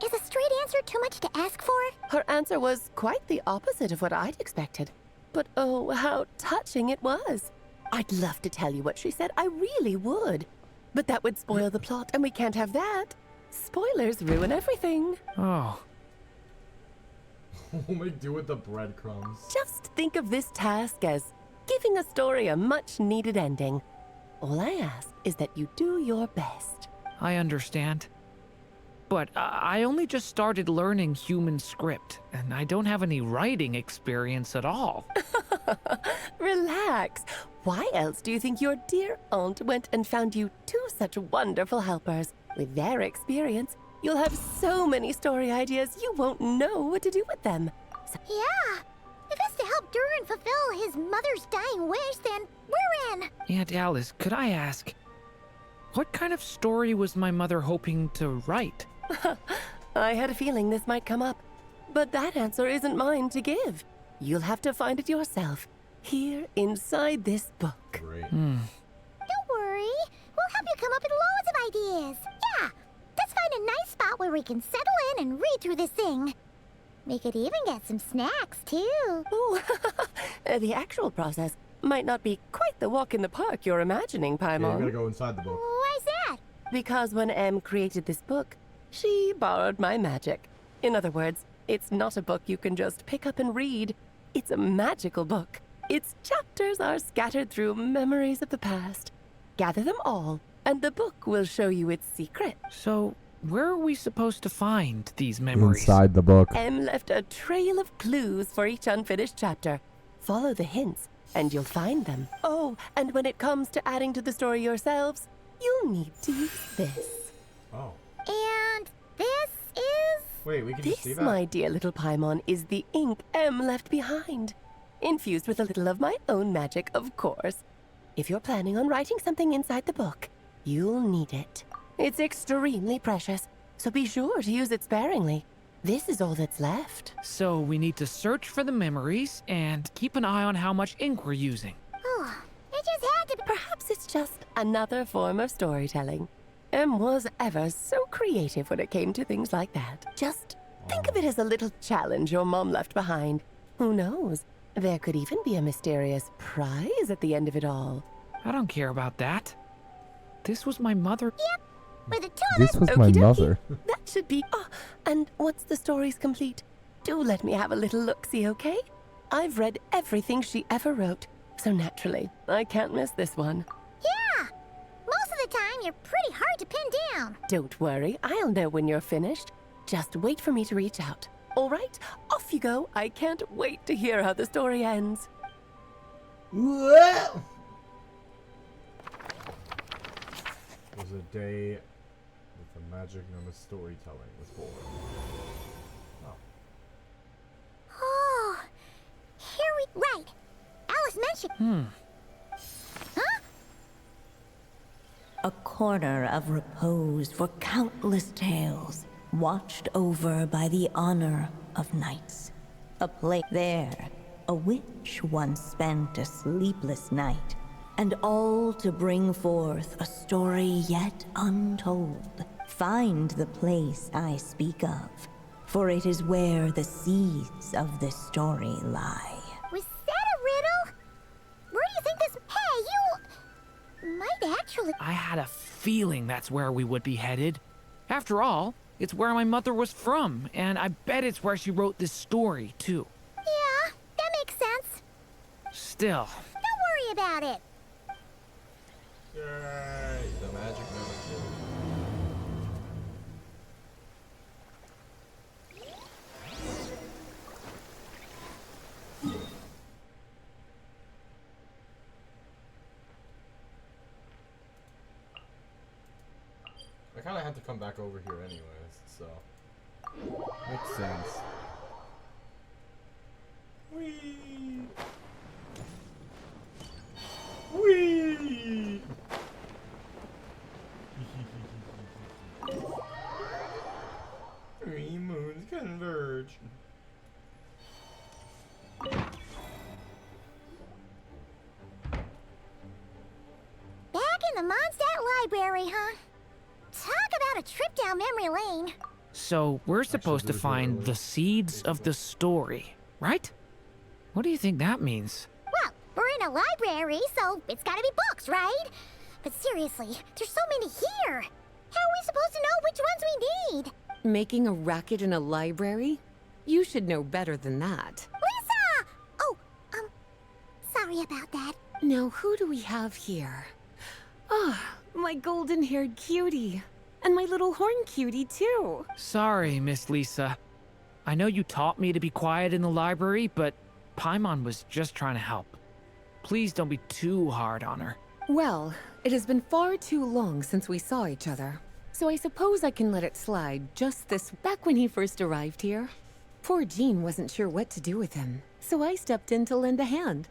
Is a straight answer too much to ask for? Her answer was quite the opposite of what I'd expected. But oh, how touching it was. I'd love to tell you what she said, I really would. But that would spoil the plot, and we can't have that. Spoilers ruin everything. Oh. What do we do with the breadcrumbs? Just think of this task as giving a story a much-needed ending. All I ask is that you do your best. I understand. but I only just started learning human script, and I don't have any writing experience at all. Relax. Why else do you think your dear aunt went and found you two such wonderful helpers? With their experience, you'll have so many story ideas you won't know what to do with them. Yeah. If it's to help Durin fulfill his mother's dying wish, then we're in. Aunt Alice, could I ask, what kind of story was my mother hoping to write? I had a feeling this might come up, but that answer isn't mine to give. You'll have to find it yourself, here inside this book. Great. Don't worry. We'll help you come up with loads of ideas. Yeah. Let's find a nice spot where we can settle in and read through this thing. We could even get some snacks, too. Oh, the actual process might not be quite the walk in the park you're imagining, Paimon. Yeah, you gotta go inside the book. Why's that? Because when Em created this book, she borrowed my magic. In other words, it's not a book you can just pick up and read. It's a magical book. Its chapters are scattered through memories of the past. Gather them all, and the book will show you its secret. So, where are we supposed to find these memories? Inside the book. Em left a trail of clues for each unfinished chapter. Follow the hints, and you'll find them. Oh, and when it comes to adding to the story yourselves, you'll need to use this. Oh. And this is... Wait, we can just see This, that? my dear little Paimon, is the ink Em left behind. Infused with a little of my own magic, of course. If you're planning on writing something inside the book, you'll need it. It's extremely precious, so be sure to use it sparingly. This is all that's left. So we need to search for the memories and keep an eye on how much ink we're using. Oh, it just had to be... Perhaps it's just another form of storytelling. Em was ever so creative when it came to things like that. Just think of it as a little challenge your mom left behind. Who knows? There could even be a mysterious prize at the end of it all. I don't care about that. This was my mother. Yep. With the two This was my Okie dokie. mother. That should be... Oh, and once the story's complete, do let me have a little look-see, okay? I've read everything she ever wrote, so naturally, I can't miss this one. Yeah. Most of the time, you're pretty hard to pin down. Don't worry, I'll know when you're finished. Just wait for me to reach out. All right, off you go. I can't wait to hear how the story ends. It was a day that the magic known as storytelling was born. Oh. Oh, here we... Right. Alice mentioned... Huh? A corner of repose for countless tales, watched over by the honor of knights. A place there, a witch once spent a sleepless night, and all to bring forth a story yet untold. Find the place I speak of, for it is where the seeds of this story lie. Was that a riddle? Where do you think this... Hey, you... might actually... I had a feeling that's where we would be headed. After all, it's where my mother was from, and I bet it's where she wrote this story, too. Yeah, that makes sense. Still. Don't worry about it. Yay! The magic known as storytelling. I kind of had to come back over here anyways, so makes sense. Whee! Whee! Three moons converge. Back in the Mondstadt Library, huh? Talk about a trip down memory lane. So, we're supposed to find the seeds of the story, right? What do you think that means? Well, we're in a library, so it's gotta be books, right? But seriously, there's so many here. How are we supposed to know which ones we need? Making a racket in a library? You should know better than that. Lisa! Oh, sorry about that. Now, who do we have here? Ah, my golden-haired cutie. And my little horn cutie, too. Sorry, Miss Lisa. I know you taught me to be quiet in the library, but Paimon was just trying to help. Please don't be too hard on her. Well, it has been far too long since we saw each other. So I suppose I can let it slide just this back when he first arrived here. Poor Jean wasn't sure what to do with him, so I stepped in to lend a hand.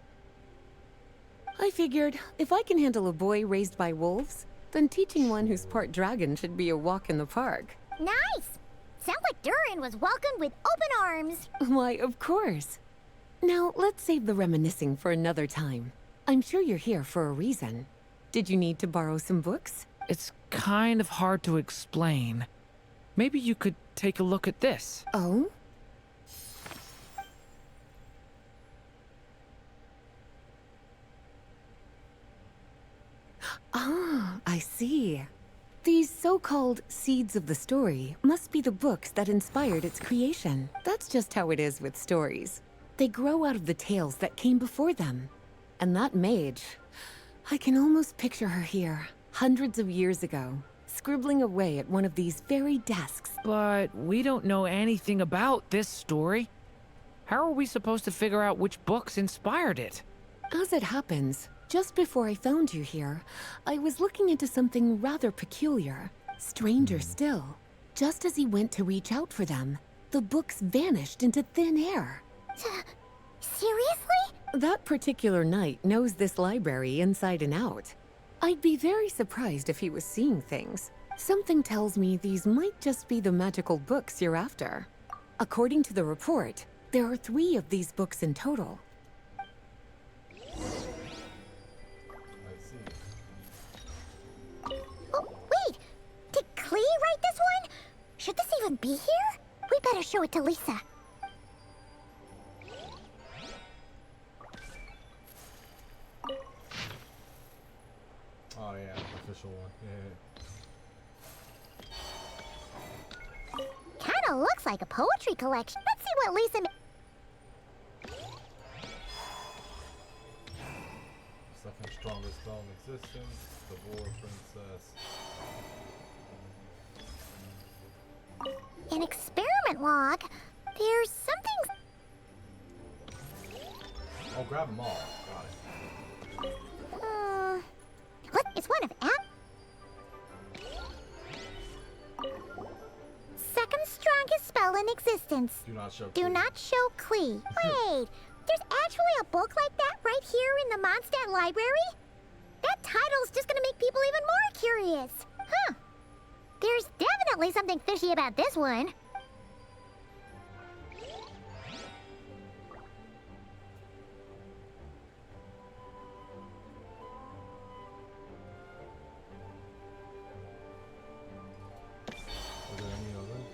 I figured, if I can handle a boy raised by wolves, then teaching one who's part dragon should be a walk in the park. Nice! Sounds like Durin was welcomed with open arms. Why, of course. Now, let's save the reminiscing for another time. I'm sure you're here for a reason. Did you need to borrow some books? It's kind of hard to explain. Maybe you could take a look at this. Oh? Ah, I see. These so-called seeds of the story must be the books that inspired its creation. That's just how it is with stories. They grow out of the tales that came before them. And that mage, I can almost picture her here, hundreds of years ago, scribbling away at one of these very desks. But we don't know anything about this story. How are we supposed to figure out which books inspired it? As it happens, just before I found you here, I was looking into something rather peculiar. Stranger still, just as he went to reach out for them, the books vanished into thin air. Seriously? That particular knight knows this library inside and out. I'd be very surprised if he was seeing things. Something tells me these might just be the magical books you're after. According to the report, there are 3 of these books in total. Oh, wait! Did Klee write this one? Should this even be here? We better show it to Lisa. Oh yeah, official one. Yeah. Kinda looks like a poetry collection. Let's see what Lisa Second strongest spell in existence, the War Princess. An experiment log. There's something. Oh, grab them all. Got it. What? It's one of second strongest spell in existence. Do not show. Do not show Klee. Wait, there's actually a book like that right here in the Mondstadt library? That title's just gonna make people even more curious. Huh. There's definitely something fishy about this one. Are there any others?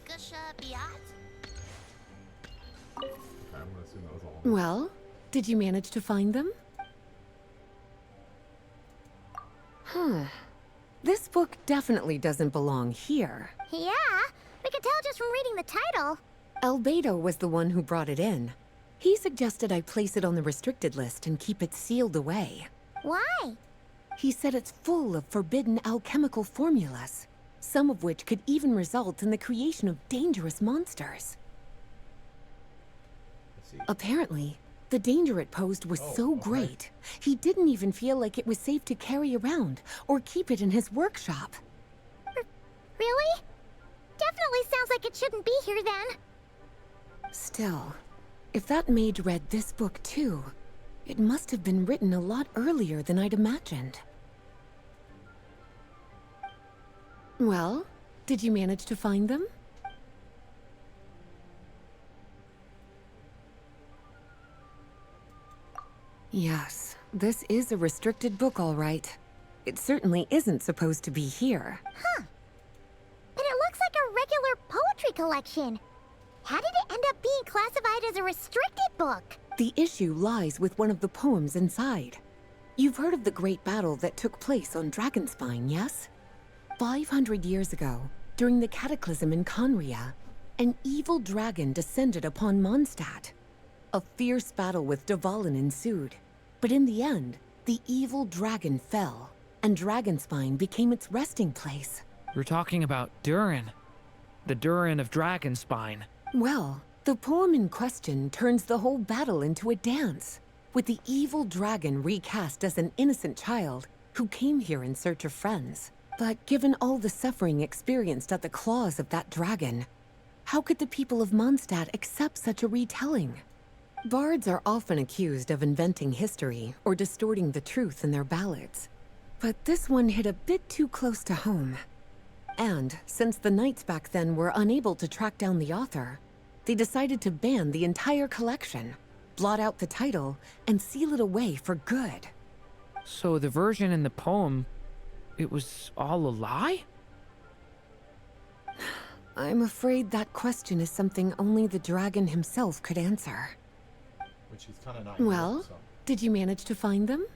Gusha Biat? Okay, I'm gonna assume that was all. Well, did you manage to find them? Huh. This book definitely doesn't belong here. Yeah, we can tell just from reading the title. Albedo was the one who brought it in. He suggested I place it on the restricted list and keep it sealed away. Why? He said it's full of forbidden alchemical formulas, some of which could even result in the creation of dangerous monsters. Apparently, the danger it posed was so great, he didn't even feel like it was safe to carry around or keep it in his workshop. Really? Definitely sounds like it shouldn't be here then. Still, if that mage read this book too, it must have been written a lot earlier than I'd imagined. Well, did you manage to find them? Yes, this is a restricted book, all right. It certainly isn't supposed to be here. Huh. But it looks like a regular poetry collection. How did it end up being classified as a restricted book? The issue lies with one of the poems inside. You've heard of the great battle that took place on Dragonspine, yes? 500 years ago, during the cataclysm in Conria, an evil dragon descended upon Mondstadt. A fierce battle with Dvalin ensued, but in the end, the evil dragon fell, and Dragonspine became its resting place. We're talking about Durin. The Durin of Dragonspine. Well, the poem in question turns the whole battle into a dance, with the evil dragon recast as an innocent child who came here in search of friends. But given all the suffering experienced at the claws of that dragon, how could the people of Mondstadt accept such a retelling? Bards are often accused of inventing history or distorting the truth in their ballads. But this one hit a bit too close to home. And since the knights back then were unable to track down the author, they decided to ban the entire collection, blot out the title, and seal it away for good. So the version in the poem, it was all a lie? I'm afraid that question is something only the dragon himself could answer. Which he's kind of not. Well, so. did you manage to find them?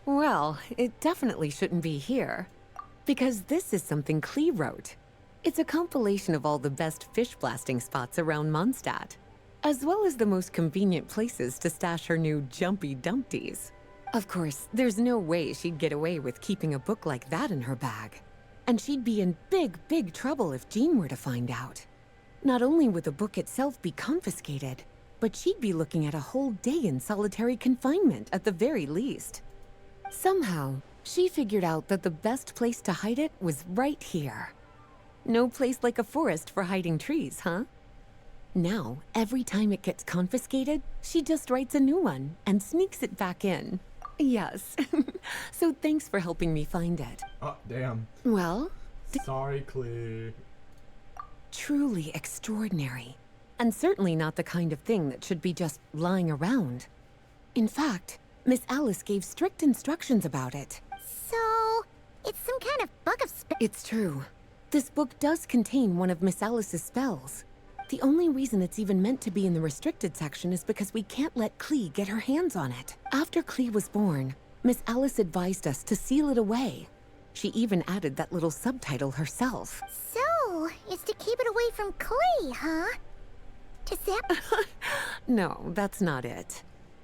Well, it definitely shouldn't be here. Because this is something Klee wrote. It's a compilation of all the best fish blasting spots around Mondstadt, as well as the most convenient places to stash her new jumpy dumpties. Of course, there's no way she'd get away with keeping a book like that in her bag. And she'd be in big trouble if Jean were to find out. Not only would the book itself be confiscated, but she'd be looking at a whole day in solitary confinement at the very least. Somehow, she figured out that the best place to hide it was right here. No place like a forest for hiding trees, huh? Now, every time it gets confiscated, she just writes a new one and sneaks it back in. Yes. So thanks for helping me find it. Oh, damn. Well? Sorry, Klee. Truly extraordinary. And certainly not the kind of thing that should be just lying around. In fact, Miss Alice gave strict instructions about it. So, it's some kind of book of It's true. This book does contain one of Miss Alice's spells. The only reason it's even meant to be in the restricted section is because we can't let Klee get her hands on it. After Klee was born, Miss Alice advised us to seal it away. She even added that little subtitle herself. So, it's to keep it away from Klee, huh? To zip? No, that's not it.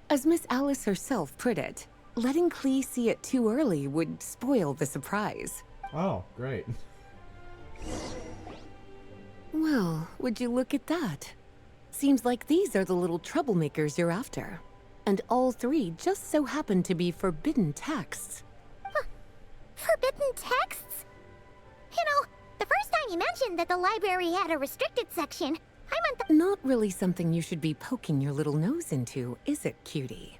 As Miss Alice herself put it, letting Klee see it too early would spoil the surprise. Oh, great. Well, would you look at that? Seems like these are the little troublemakers you're after. And all three just so happen to be forbidden texts. Forbidden texts? You know, the first time you mentioned that the library had a restricted section, I meant Not really something you should be poking your little nose into, is it, cutie?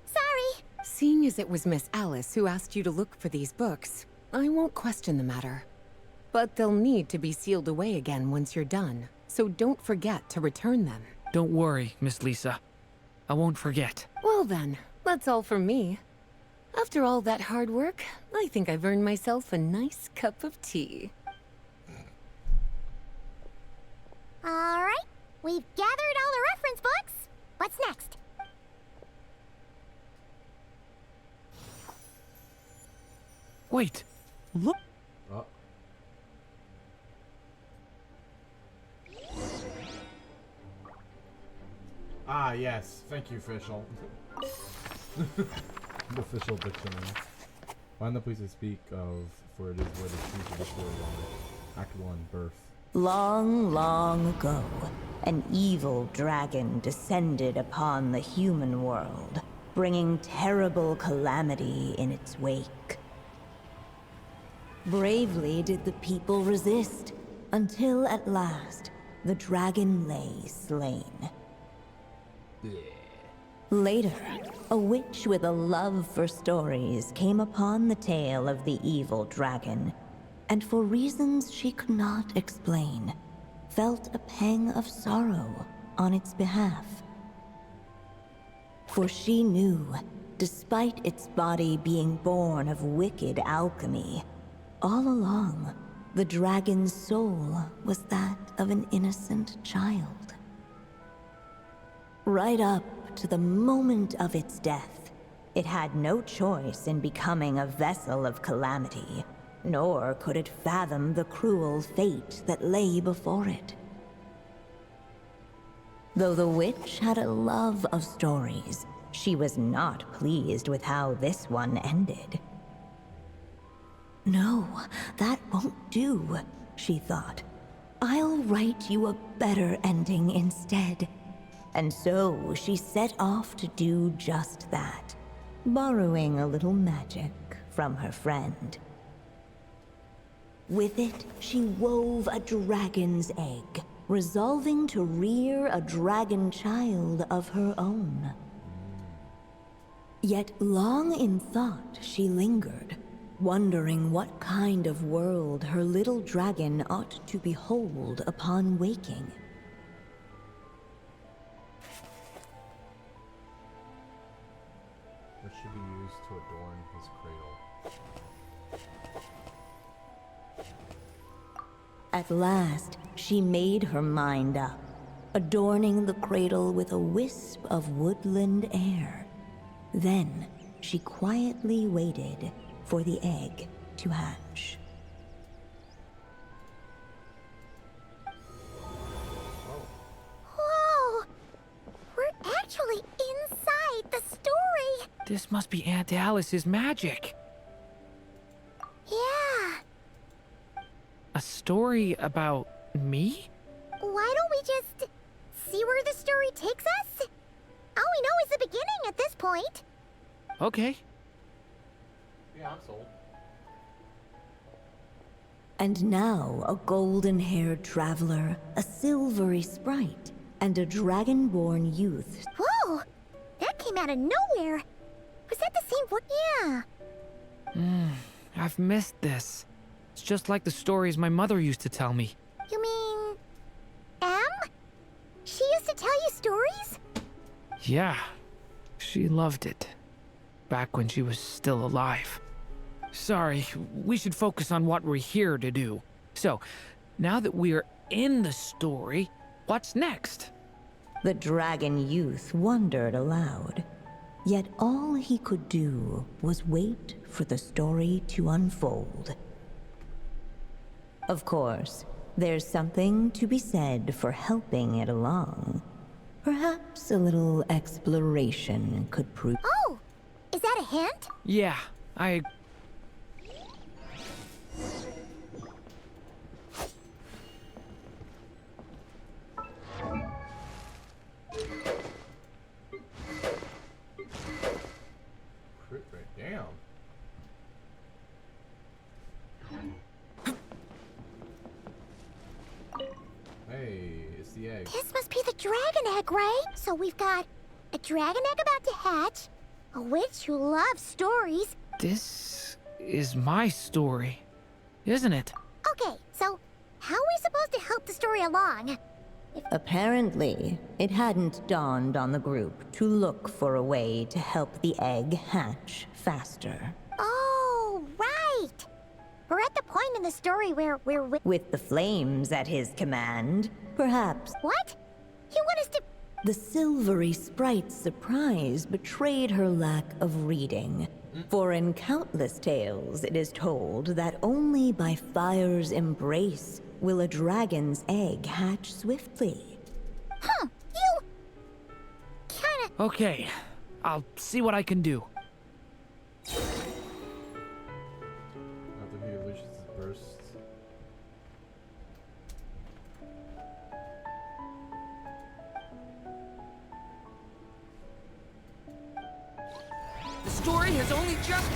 Sorry. Seeing as it was Miss Alice who asked you to look for these books, I won't question the matter. But they'll need to be sealed away again once you're done, so don't forget to return them. Don't worry, Miss Lisa. I won't forget. Well then, that's all from me. After all that hard work, I think I've earned myself a nice cup of tea. Alright, we've gathered all the reference books. What's next? Wait, look. Oh. Ah, yes. Thank you, official. The official dictionary. Find the place to speak of, for it is where the truth of the story lies. Act 1, Birth. Long, long ago, an evil dragon descended upon the human world, bringing terrible calamity in its wake. Bravely did the people resist, until at last, the dragon lay slain. Later, a witch with a love for stories came upon the tale of the evil dragon, and for reasons she could not explain, felt a pang of sorrow on its behalf. For she knew, despite its body being born of wicked alchemy, all along, the dragon's soul was that of an innocent child. Right up to the moment of its death, It had no choice in becoming a vessel of calamity, nor could it fathom the cruel fate that lay before it. Though the witch had a love of stories, she was not pleased with how this one ended. No, that won't do, she thought. I'll write you a better ending instead. And so she set off to do just that, borrowing a little magic from her friend. With it, she wove a dragon's egg, resolving to rear a dragon child of her own. Yet long in thought she lingered, wondering what kind of world her little dragon ought to behold upon waking. What should be used to adorn his cradle? At last, she made her mind up, adorning the cradle with a wisp of woodland air. Then, she quietly waited for the egg to hatch. Whoa! We're actually inside the story! This must be Aunt Alice's magic. Yeah. A story about me? Why don't we just see where the story takes us? All we know is the beginning at this point. Okay. Yeah, I'm sold. And now a golden-haired traveler, a silvery sprite, and a dragon-born youth. Whoa! That came out of nowhere. Was that the same voice? Yeah. I've missed this. It's just like the stories my mother used to tell me. You mean... Em? She used to tell you stories? Yeah, she loved it. Back when she was still alive. Sorry, we should focus on what we're here to do. So, now that we're in the story, what's next? The dragon youth wondered aloud. Yet all he could do was wait for the story to unfold. Of course, there's something to be said for helping it along. Perhaps a little exploration could prove... Oh! Is that a hint? Yeah, I... Crit rate down. Hey, it's the egg. This must be the dragon egg, right? So we've got a dragon egg about to hatch, a witch who loves stories. This is my story, isn't it? Okay, so how are we supposed to help the story along? Apparently, it hadn't dawned on the group to look for a way to help the egg hatch faster. Oh, right! We're at the point in the story where we're With the flames at his command, perhaps... What? You want us to... The silvery sprite's surprise betrayed her lack of reading. For in countless tales, it is told that only by fire's embrace will a dragon's egg hatch swiftly. Huh, you... kinda... Okay, I'll see what I can do. After he unleashes his bursts. The story has only just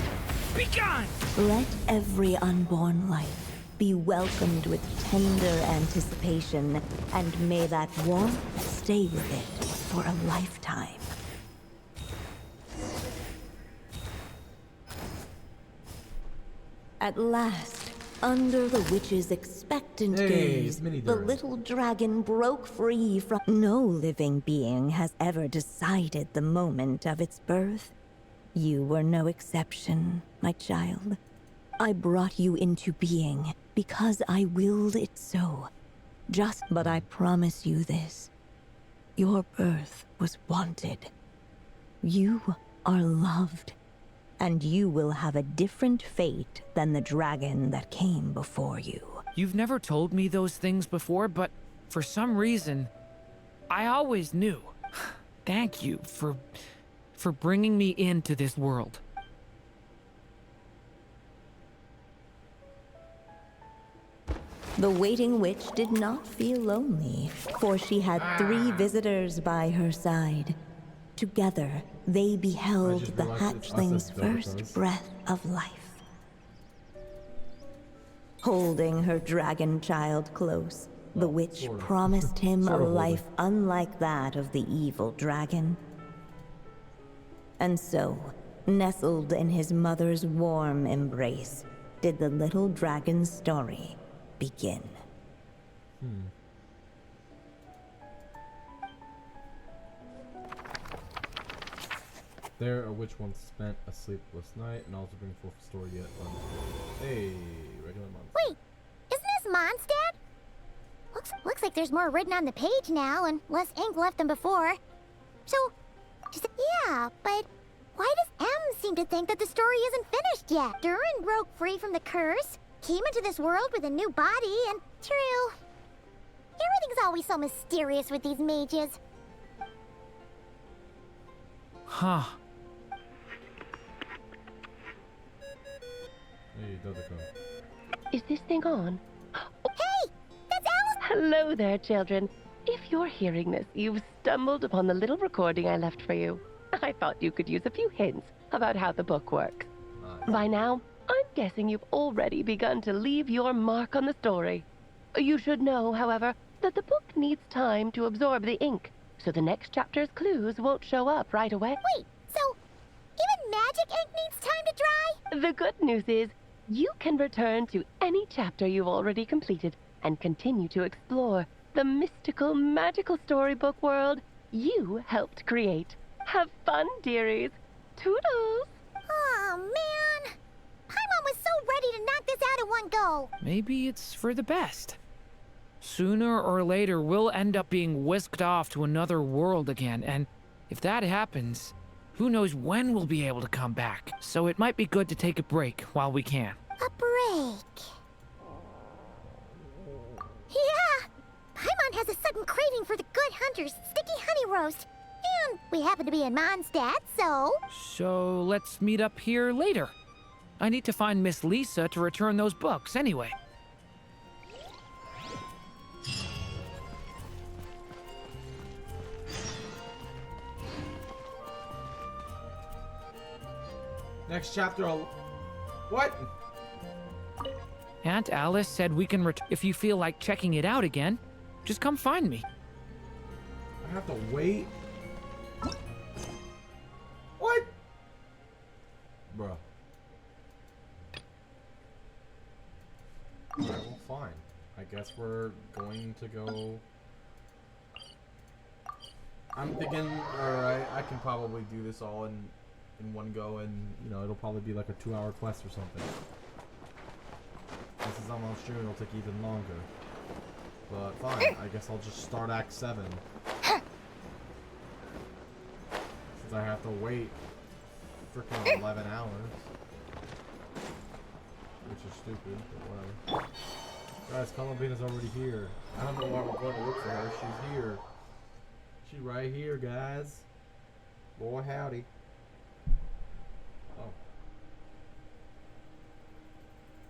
begun! Let every unborn life be welcomed with tender anticipation, and may that warmth stay with it for a lifetime. At last, under the witch's expectant gaze, Mini the Durin. little dragon broke free from... No living being has ever decided the moment of its birth. You were no exception, my child. I brought you into being because I willed it so. But I promise you this. Your birth was wanted. You are loved, and you will have a different fate than the dragon that came before you. You've never told me those things before, but for some reason, I always knew. Thank you for bringing me into this world. The waiting witch did not feel lonely, for she had 3 visitors by her side. Together, they beheld the hatchling's first breath of life. Holding her dragon child close, the witch promised him a life unlike that of the evil dragon. And so, nestled in his mother's warm embrace, did the little dragon's story begin. There, a witch once spent a sleepless night and also bring forth a story yet untold. Hey, regular monster. Wait, isn't this Mondstadt? Looks like there's more written on the page now and less ink left than before. So, yeah, but why does M seem to think that the story isn't finished yet? Durin broke free from the curse, came into this world with a new body, and true. Everything's always so mysterious with these mages. Huh. Hey, Dodoko. Is this thing on? Hey! That's Alice! Hello there, children. If you're hearing this, you've stumbled upon the little recording I left for you. I thought you could use a few hints about how the book works. By now, I'm guessing you've already begun to leave your mark on the story. You should know, however, that the book needs time to absorb the ink, so the next chapter's clues won't show up right away. Wait, so even magic ink needs time to dry? The good news is, you can return to any chapter you've already completed and continue to explore the mystical, magical storybook world you helped create. Have fun, dearies. Toodles! Oh, man! Paimon was so ready to knock this out in one go. Maybe it's for the best. Sooner or later, we'll end up being whisked off to another world again, and if that happens, who knows when we'll be able to come back. So it might be good to take a break while we can. A break? Yeah! Paimon has a sudden craving for the good hunter's sticky honey roast. And we happen to be in Mondstadt, so... So let's meet up here later. I need to find Miss Lisa to return those books anyway. Next chapter, what? Aunt Alice said we can if you feel like checking it out again, just come find me. I have to wait? What? Bruh. Alright, well, fine. I guess we're going to go... I'm thinking, alright, I can probably do this all in one go, and, you know, it'll probably be like a 2-hour quest or something. Since I'm on stream, it'll take even longer. But fine, I guess I'll just start Act 7. Since I have to wait freaking 11 hours. Which is stupid, but whatever. Guys, Columbina's already here. I don't know why we're going to look for her. She's here. She's right here, guys. Boy, howdy. Oh.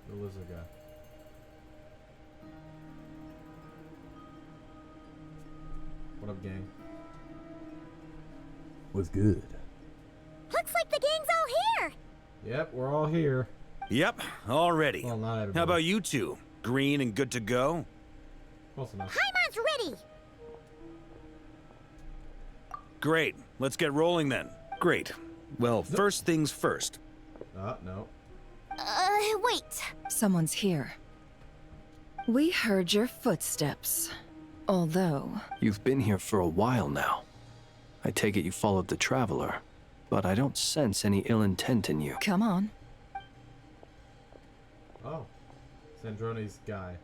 The lizard guy. What up, gang? What's good? Looks like the gang's all here! Yep, we're all here. Yep, all ready. Well, not everybody. How about you two? Green and good to go? Close enough. Paimon's ready! Great. Let's get rolling then. Great. Well, first things first. No. Wait. Someone's here. We heard your footsteps. Although... You've been here for a while now. I take it you followed the Traveler, but I don't sense any ill intent in you. Come on. Oh. Sandroni's guy.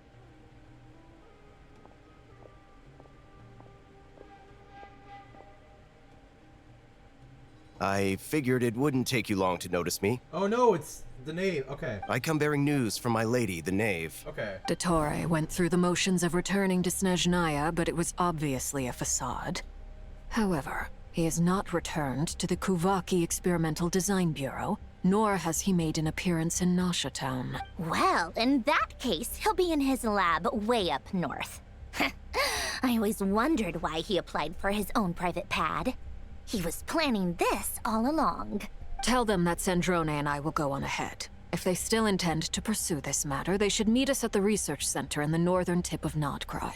I figured it wouldn't take you long to notice me. Oh no, it's the knave. Okay. I come bearing news from my lady, the knave. Okay. Dottore went through the motions of returning to Snezhnaya, but it was obviously a facade. However, he has not returned to the Kuvaki Experimental Design Bureau, nor has he made an appearance in Nasha Town. Well, in that case, he'll be in his lab way up north. I always wondered why he applied for his own private pad. He was planning this all along. Tell them that Sandrone and I will go on ahead. If they still intend to pursue this matter, they should meet us at the research center in the northern tip of Nodcry.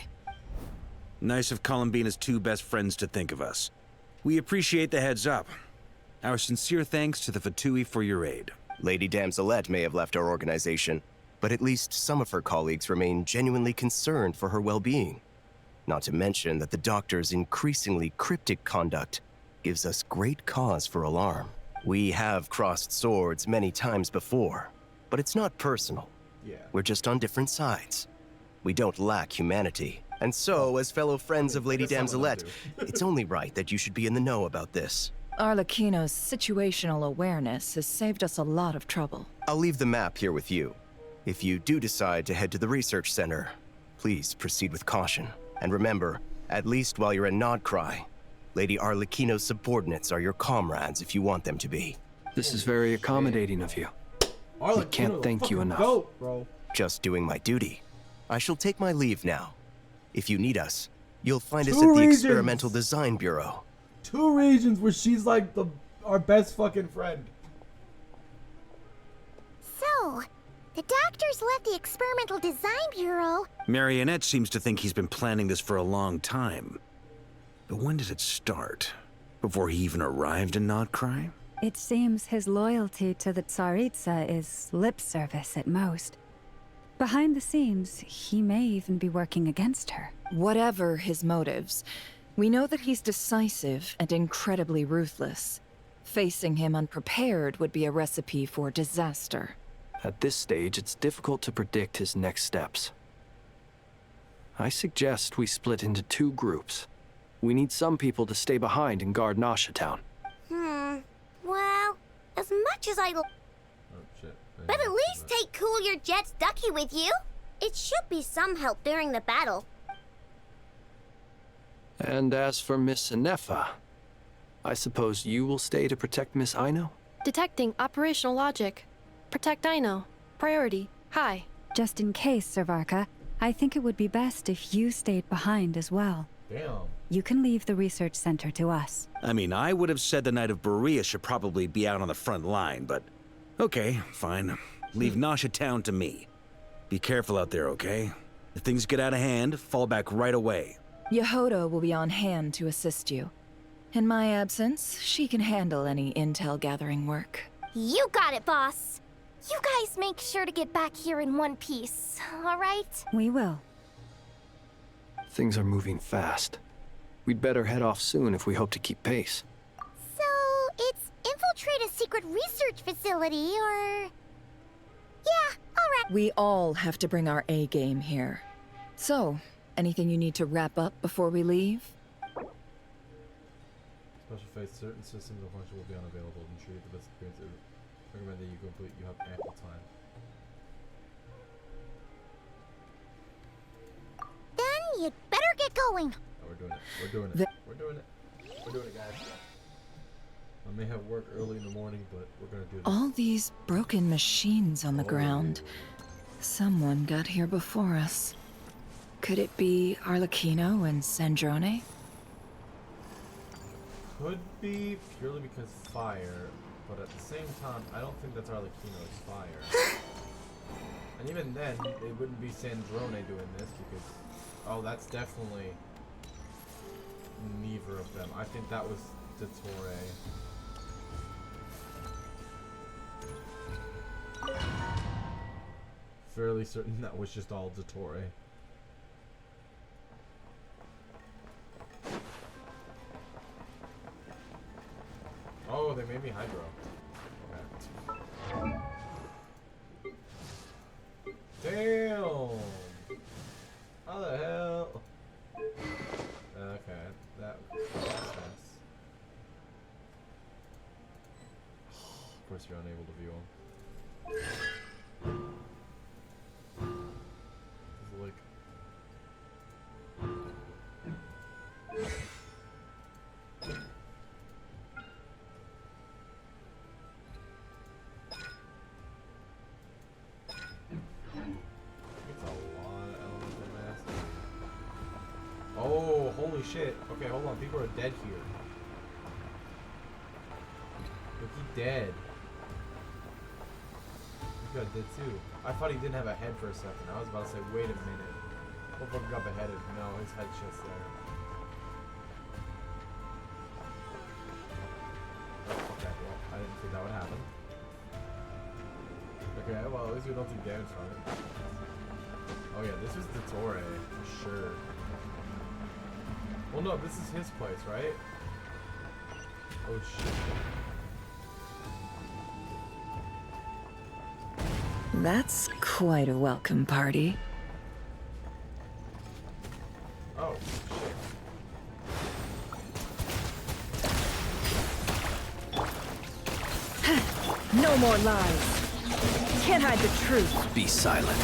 Nice of Columbina's two best friends to think of us. We appreciate the heads up. Our sincere thanks to the Fatui for your aid. Lady Damselette may have left our organization, but at least some of her colleagues remain genuinely concerned for her well-being. Not to mention that the doctor's increasingly cryptic conduct gives us great cause for alarm. We have crossed swords many times before, but it's not personal. Yeah. We're just on different sides. We don't lack humanity. And so, as fellow friends of Lady Damselette, it's only right that you should be in the know about this. Arlecchino's situational awareness has saved us a lot of trouble. I'll leave the map here with you. If you do decide to head to the research center, please proceed with caution. And remember, at least while you're in Nodcry, Lady Arlecchino's subordinates are your comrades if you want them to be. This is very accommodating of you. I can't thank you enough. Bro. Just doing my duty. I shall take my leave now. If you need us, you'll find us Two at the regions. Experimental Design Bureau. 2 regions where she's like our best fucking friend. So, the doctors left the Experimental Design Bureau. Marionette seems to think he's been planning this for a long time. But when did it start? Before he even arrived in Nodcry? It seems his loyalty to the Tsaritsa is lip service at most. Behind the scenes, he may even be working against her. Whatever his motives, we know that he's decisive and incredibly ruthless. Facing him unprepared would be a recipe for disaster. At this stage, it's difficult to predict his next steps. I suggest we split into 2 groups. We need some people to stay behind and guard Nasha Town. Well, as much as I... Oh shit. But at least take Cool Your Jet's Ducky with you. It should be some help during the battle. And as for Miss Inefa, I suppose you will stay to protect Miss Aino? Detecting operational logic. Protect Aino. Priority. High. Just in case, Servarka, I think it would be best if you stayed behind as well. Damn. You can leave the research center to us. I mean, I would have said the Knight of Berea should probably be out on the front line, but... Okay, fine. Leave Nasha Town to me. Be careful out there, okay? If things get out of hand, fall back right away. Yehoda will be on hand to assist you. In my absence, she can handle any intel gathering work. You got it, boss. You guys make sure to get back here in one piece, all right? We will. Things are moving fast. We'd better head off soon if we hope to keep pace. So, it's infiltrate a secret research facility, or... Yeah, alright. We all have to bring our A game here. So, anything you need to wrap up before we leave? Special phase, certain systems or functions will be unavailable. Ensure you get the best experience. Recommend that you complete. You have ample time. Then you'd better get going. Oh, we're doing it. We're doing it. We're doing it. We're doing it, guys. I may have work early in the morning, but we're gonna do this. All these broken machines on the ground. Someone got here before us. Could it be Arlecchino and Sandrone? Could be purely because fire, but at the same time, I don't think that's Arlecchino's fire. And even then, it wouldn't be Sandrone doing this because, oh, that's definitely neither of them. I think that was Dottore. Fairly certain that was just all Dottore. Oh, they made me Hydro. Okay. Damn! How the hell? Okay, that makes sense. Holy shit. Okay, hold on. People are dead here. Look, he's dead. He got dead too. I thought he didn't have a head for a second. I was about to say, wait a minute. Motherfucker got beheaded. No, his head's just there. Oh, okay, well, I didn't think that would happen. Okay, well, at least we don't take damage from it. Oh yeah, this is the Torre, for sure. Well, no, this is his place, right? Oh shit. That's quite a welcome party. Oh, shit. No more lies. Can't hide the truth. Be silent.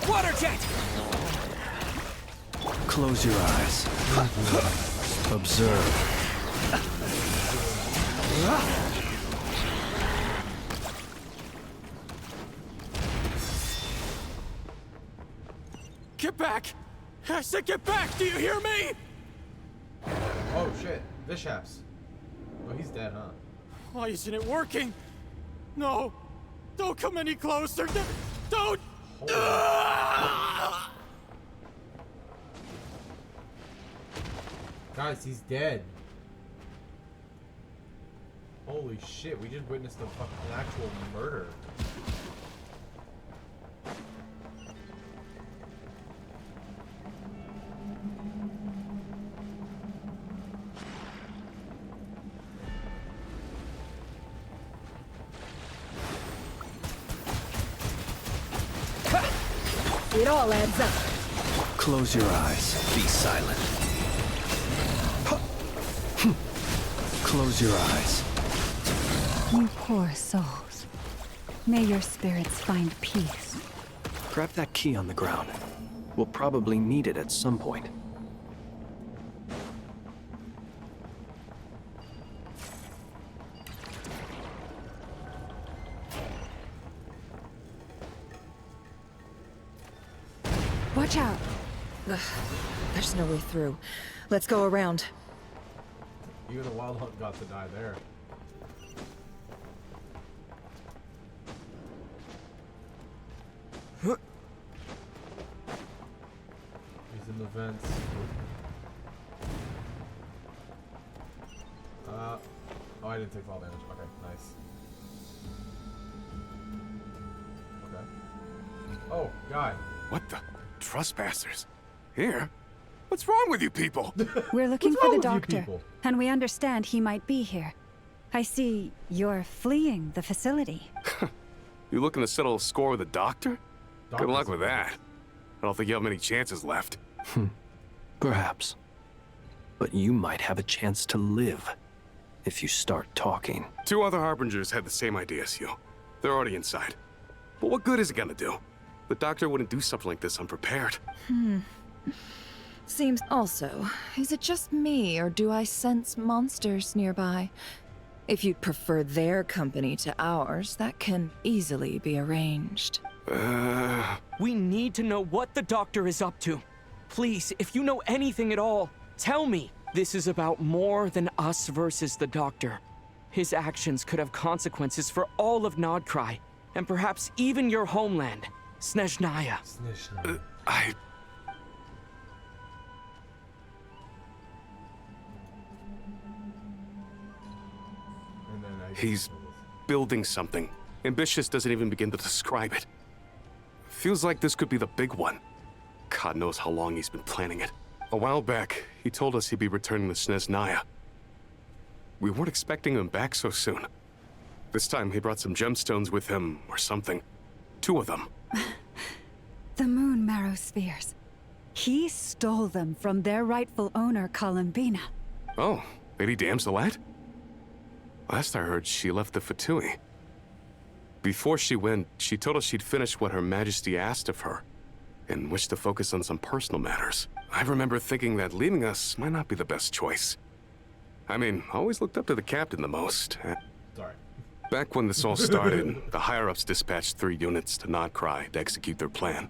Water jet! Close your eyes. Observe. Get back! I said get back! Do you hear me? Oh shit. Bishops. Oh, he's dead, huh? Why isn't it working? No! Don't come any closer! Don't! Guys, he's dead. Holy shit, we just witnessed an actual murder. It all adds up. Close your eyes. Be silent. Close your eyes. You poor souls. May your spirits find peace. Grab that key on the ground. We'll probably need it at some point. Watch out. Ugh, there's no way through. Let's go around. Even the Wild Hunt got to die there. He's in the vents. Oh, I didn't take fall damage. Okay, nice. Okay. Oh, guy. What the? Trespassers? Here? What's wrong with you people? We're looking What's for wrong the with you doctor, people? and we understand he might be here. I see you're fleeing the facility. You looking to settle a score with the doctor? Good Doctor's luck with that. I don't think you have many chances left. Perhaps. But you might have a chance to live if you start talking. 2 other Harbingers had the same idea as you. They're already inside. But what good is it gonna do? The doctor wouldn't do something like this unprepared. Seems also, is it just me, or do I sense monsters nearby? If you'd prefer their company to ours, that can easily be arranged. We need to know what the doctor is up to. Please, if you know anything at all, tell me. This is about more than us versus the doctor. His actions could have consequences for all of Nodcry, and perhaps even your homeland, Snezhnaya. He's building something. Ambitious doesn't even begin to describe it. Feels like this could be the big one. God knows how long he's been planning it. A while back, he told us he'd be returning to Snezhnaya. We weren't expecting him back so soon. This time he brought some gemstones with him, or something. 2 of them. The moon marrow spheres. He stole them from their rightful owner, Columbina. Oh, Lady Damselette? Last I heard, she left the Fatui. Before she went, she told us she'd finished what Her Majesty asked of her, and wished to focus on some personal matters. I remember thinking that leaving us might not be the best choice. I mean, I always looked up to the captain the most. Sorry. Back when this all started, the higher-ups dispatched 3 units to Nodcry to execute their plan.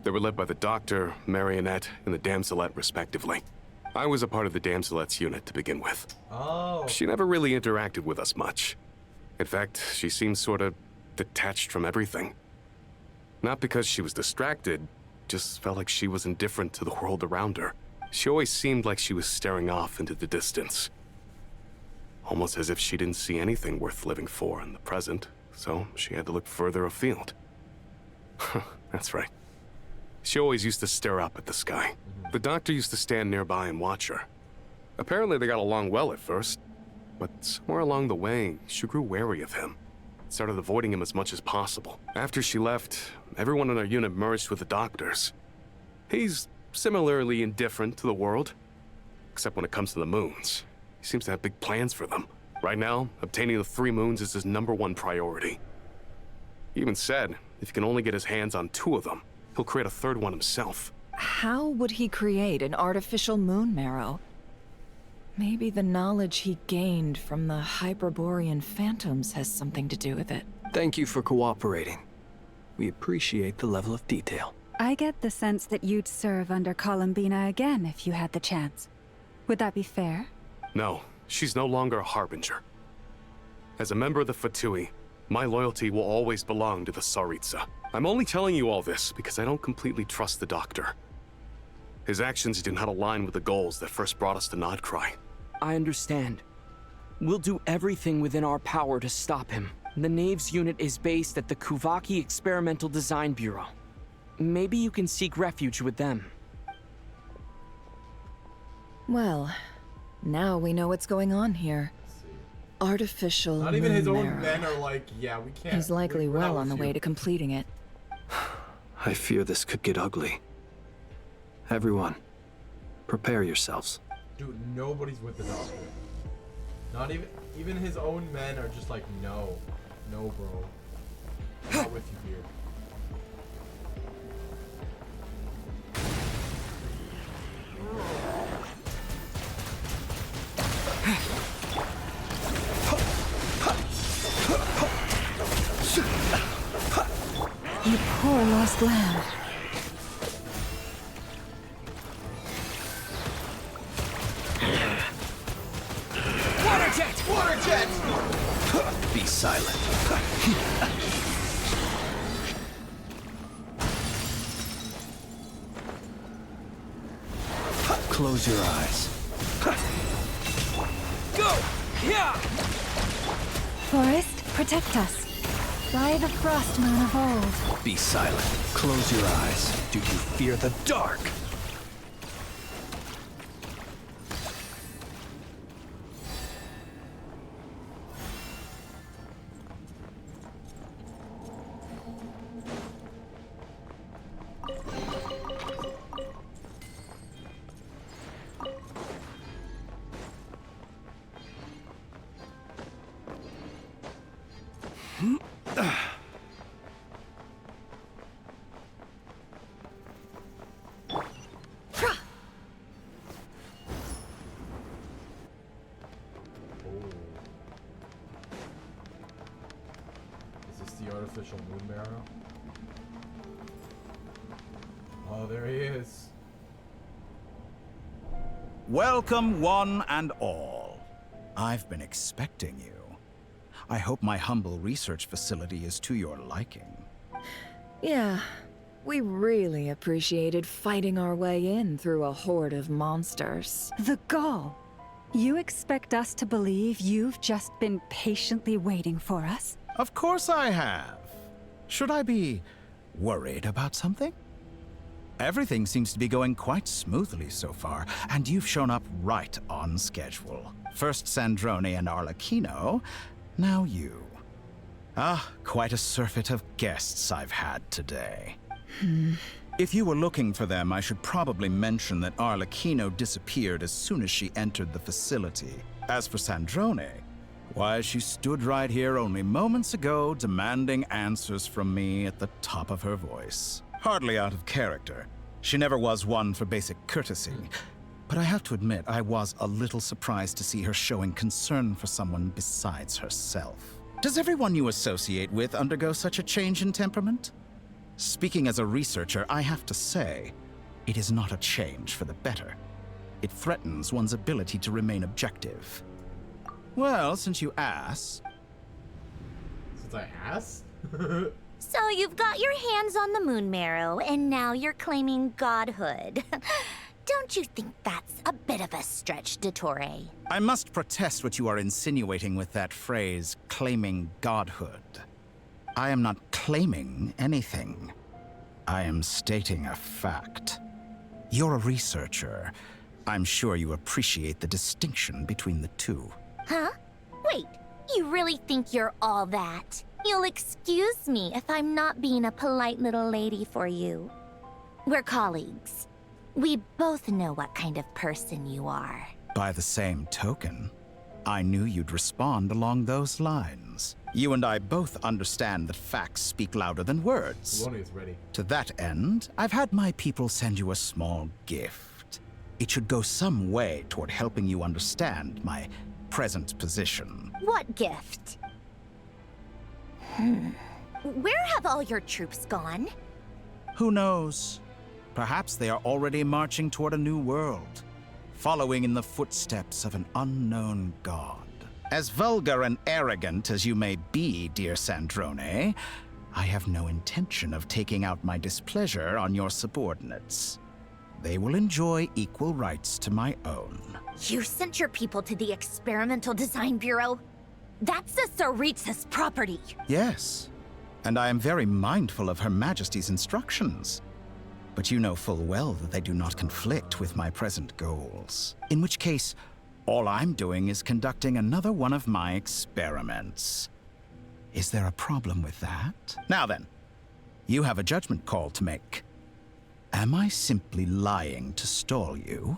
They were led by the Doctor, Marionette, and the Damselette, respectively. I was a part of the Damselette's unit to begin with. Oh. She never really interacted with us much. In fact, she seemed sort of detached from everything. Not because she was distracted, just felt like she was indifferent to the world around her. She always seemed like she was staring off into the distance. Almost as if she didn't see anything worth living for in the present, so she had to look further afield. That's right. She always used to stare up at the sky. The Doctor used to stand nearby and watch her. Apparently they got along well at first, but somewhere along the way, she grew wary of him. Started avoiding him as much as possible. After she left, everyone in our unit merged with the Doctor's. He's similarly indifferent to the world, except when it comes to the moons. He seems to have big plans for them. Right now, obtaining the 3 moons is his #1 priority. He even said if he can only get his hands on 2 of them, he'll create a 3rd one himself. How would he create an artificial moon marrow? Maybe the knowledge he gained from the Hyperborean phantoms has something to do with it. Thank you for cooperating. We appreciate the level of detail. I get the sense that you'd serve under Columbina again if you had the chance. Would that be fair? No, she's no longer a Harbinger. As a member of the Fatui, my loyalty will always belong to the Tsaritsa. I'm only telling you all this because I don't completely trust the Doctor. His actions do not align with the goals that first brought us to Nodcry. I understand. We'll do everything within our power to stop him. The Knaves unit is based at the Kuvaki Experimental Design Bureau. Maybe you can seek refuge with them. Well, now we know what's going on here. Artificial Not even his moon own marrow. men are like, yeah, we can't. He's likely we're not well on the with way you. to completing it. I fear this could get ugly. Everyone, prepare yourselves. Dude, nobody's with the Doctor. Not even his own men are just like, no, bro, I'm not with you here. You poor lost lamb. Water jet! Water jet! Be silent. Close your eyes. Go! Yeah! Forest, protect us. By the frost moon of old. Be silent. Close your eyes. Do you fear the dark? The artificial moon marrow. Oh, there he is. Welcome, one and all. I've been expecting you. I hope my humble research facility is to your liking. Yeah, we really appreciated fighting our way in through a horde of monsters. The gall. You expect us to believe you've just been patiently waiting for us? Of course I have. Should I be worried about something? Everything seems to be going quite smoothly so far, and you've shown up right on schedule. First Sandrone and Arlecchino, now you. Ah, quite a surfeit of guests I've had today. If you were looking for them, I should probably mention that Arlecchino disappeared as soon as she entered the facility. As for Sandrone, Why, she stood right here only moments ago demanding answers from me at the top of her voice. Hardly out of character. She never was one for basic courtesy. But I have to admit, I was a little surprised to see her showing concern for someone besides herself. Does everyone you associate with undergo such a change in temperament? Speaking as a researcher, I have to say, it is not a change for the better. It threatens one's ability to remain objective. Well, since you ask... Since I asked? So you've got your hands on the moon marrow, and now you're claiming godhood. Don't you think that's a bit of a stretch, Dottore? I must protest what you are insinuating with that phrase, claiming godhood. I am not claiming anything. I am stating a fact. You're a researcher. I'm sure you appreciate the distinction between the two. Huh? Wait, you really think you're all that? You'll excuse me if I'm not being a polite little lady for you. We're colleagues. We both know what kind of person you are. By the same token, I knew you'd respond along those lines. You and I both understand that facts speak louder than words. Polonia's ready. To that end, I've had my people send you a small gift. It should go some way toward helping you understand my present position. What gift? Where have all your troops gone? Who knows? Perhaps they are already marching toward a new world, following in the footsteps of an unknown god. As vulgar and arrogant as you may be, dear Sandrone, I have no intention of taking out my displeasure on your subordinates. They will enjoy equal rights to my own. You sent your people to the Experimental Design Bureau? That's the Tsaritsa's property. Yes, and I am very mindful of Her Majesty's instructions. But you know full well that they do not conflict with my present goals. In which case, all I'm doing is conducting another one of my experiments. Is there a problem with that? Now then, you have a judgment call to make. Am I simply lying to stall you?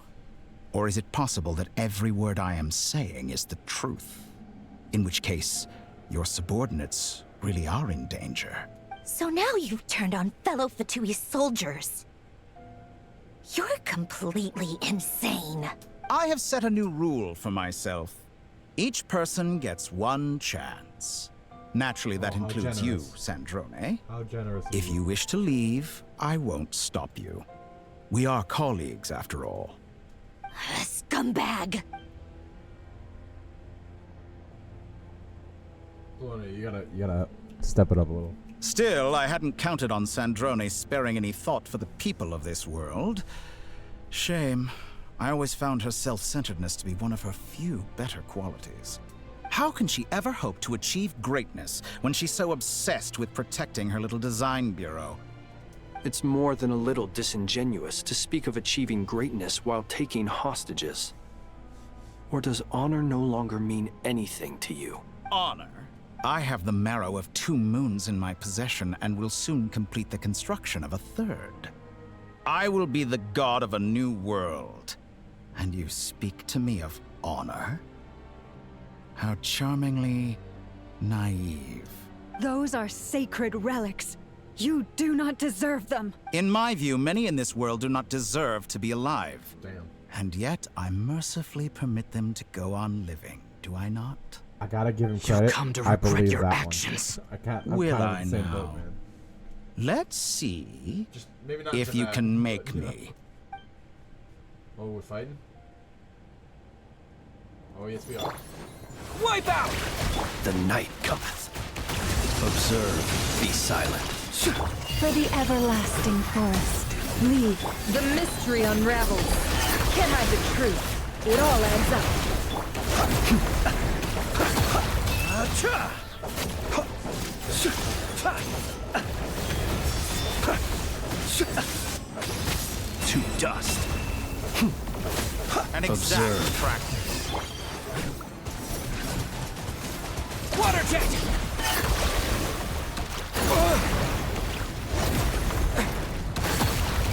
Or is it possible that every word I am saying is the truth? In which case, your subordinates really are in danger. So now you've turned on fellow Fatui soldiers. You're completely insane. I have set a new rule for myself. Each person gets one chance. Naturally, that includes you, Sandrone. How generous. If you wish to leave, I won't stop you. We are colleagues, after all. Scumbag! Polonia, you gotta step it up a little. Still, I hadn't counted on Sandrone sparing any thought for the people of this world. Shame. I always found her self-centeredness to be one of her few better qualities. How can she ever hope to achieve greatness when she's so obsessed with protecting her little design bureau? It's more than a little disingenuous to speak of achieving greatness while taking hostages. Or does honor no longer mean anything to you? Honor? I have the marrow of 2 moons in my possession and will soon complete the construction of a 3rd. I will be the god of a new world. And you speak to me of honor? How charmingly naive. Those are sacred relics. You do not deserve them. In my view, many in this world do not deserve to be alive. Damn. And yet, I mercifully permit them to go on living, do I not? I gotta give him credit. You've come to I regret believe your that actions. One. I'm Will kind of I in the same now? boat, man. Let's see Just maybe not if you dramatic, can but, make you know. me. Oh, we're fighting? Oh, yes, we are. Wipe out! The night cometh. Observe, be silent. For the everlasting forest, lead. The mystery unravels. Can't hide the truth. It all adds up. To dust. An exact Observe. practice. Water jet!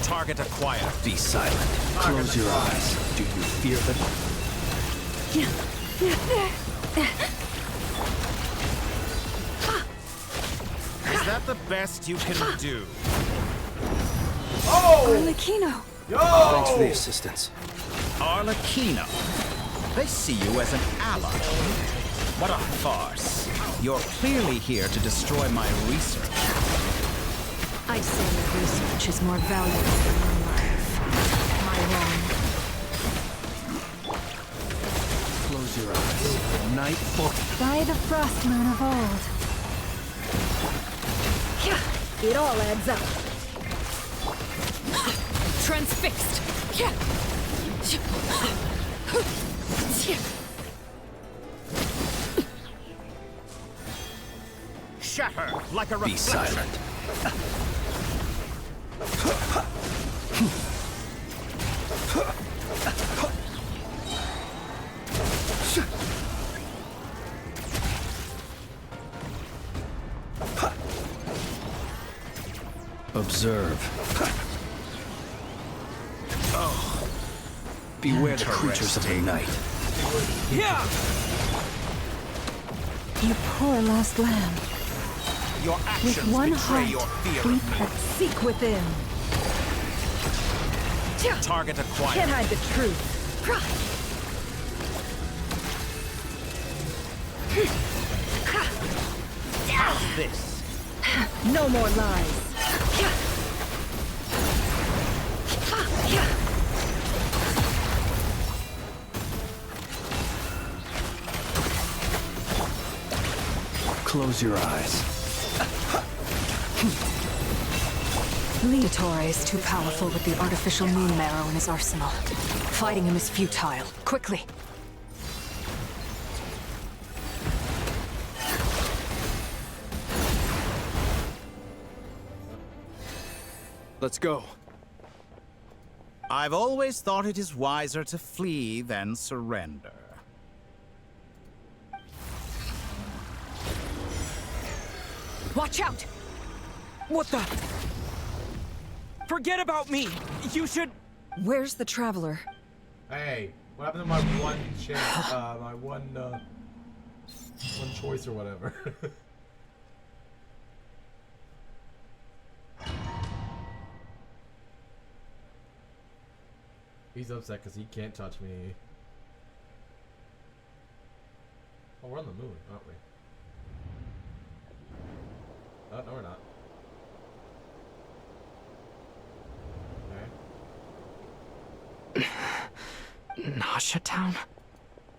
Target acquired. Be silent. Close your eyes. Do you fear them? that the best you can do? Oh! Arlecchino! Yo! Thanks for the assistance. Arlecchino. They see you as an ally. What a farce. You're clearly here to destroy my research. I'd say your research is more valuable than your life. Am I wrong? Close your eyes. Night for... By the frost moon of old. It all adds up. Transfixed. Shatter like a Be reflection. silent. Observe. Oh. Beware the creatures of the night. Yeah! You poor lost lamb. Your actions With one betray heart, your fear we of me. seek within. Target acquired. Can't hide the truth. How's this? No more lies. Close your eyes. Dottore is too powerful with the artificial moon marrow in his arsenal. Fighting him is futile. Quickly! Let's go. I've always thought it is wiser to flee than surrender. Watch out! What the? Forget about me! You should... Where's the traveler? Hey, what happened to my one chance? My one choice or whatever. He's upset because he can't touch me. Oh, we're on the moon, aren't we? Oh, no, we're not. Okay. Nasha Town?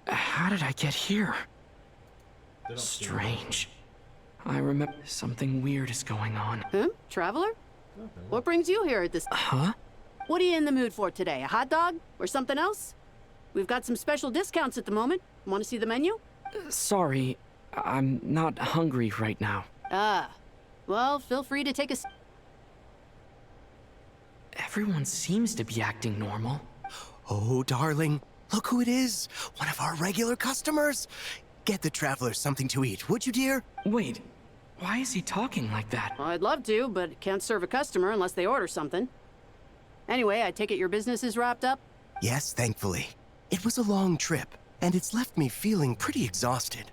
How did I get here? Strange. I remember something weird is going on. Huh? Traveler? What brings you here at this... Huh? What are you in the mood for today? A hot dog? Or something else? We've got some special discounts at the moment. Want to see the menu? Sorry, I'm not hungry right now. Ah. Well, feel free to take a... Everyone seems to be acting normal. Oh, darling, look who it is. One of our regular customers. Get the traveler something to eat, would you, dear? Wait, why is he talking like that? Well, I'd love to, but can't serve a customer unless they order something. Anyway, I take it your business is wrapped up? Yes, thankfully. It was a long trip, and it's left me feeling pretty exhausted.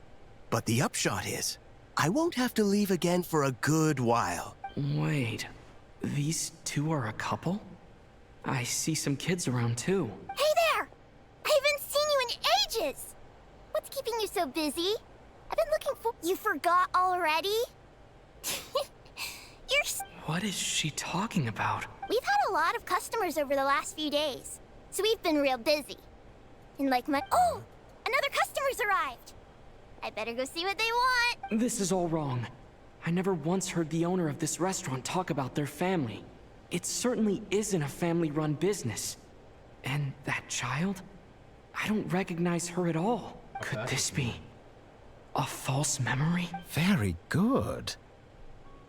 But the upshot is, I won't have to leave again for a good while. Wait, these two are a couple? I see some kids around too. Hey there! I haven't seen you in ages! What's keeping you so busy? I've been looking for... You forgot already? What is she talking about? We've had a lot of customers over the last few days, so we've been real busy. And like my... Oh! Another customer's arrived! I better go see what they want. This is all wrong. I never once heard the owner of this restaurant talk about their family. It certainly isn't a family-run business. And that child? I don't recognize her at all. Could this be a false memory? Very good.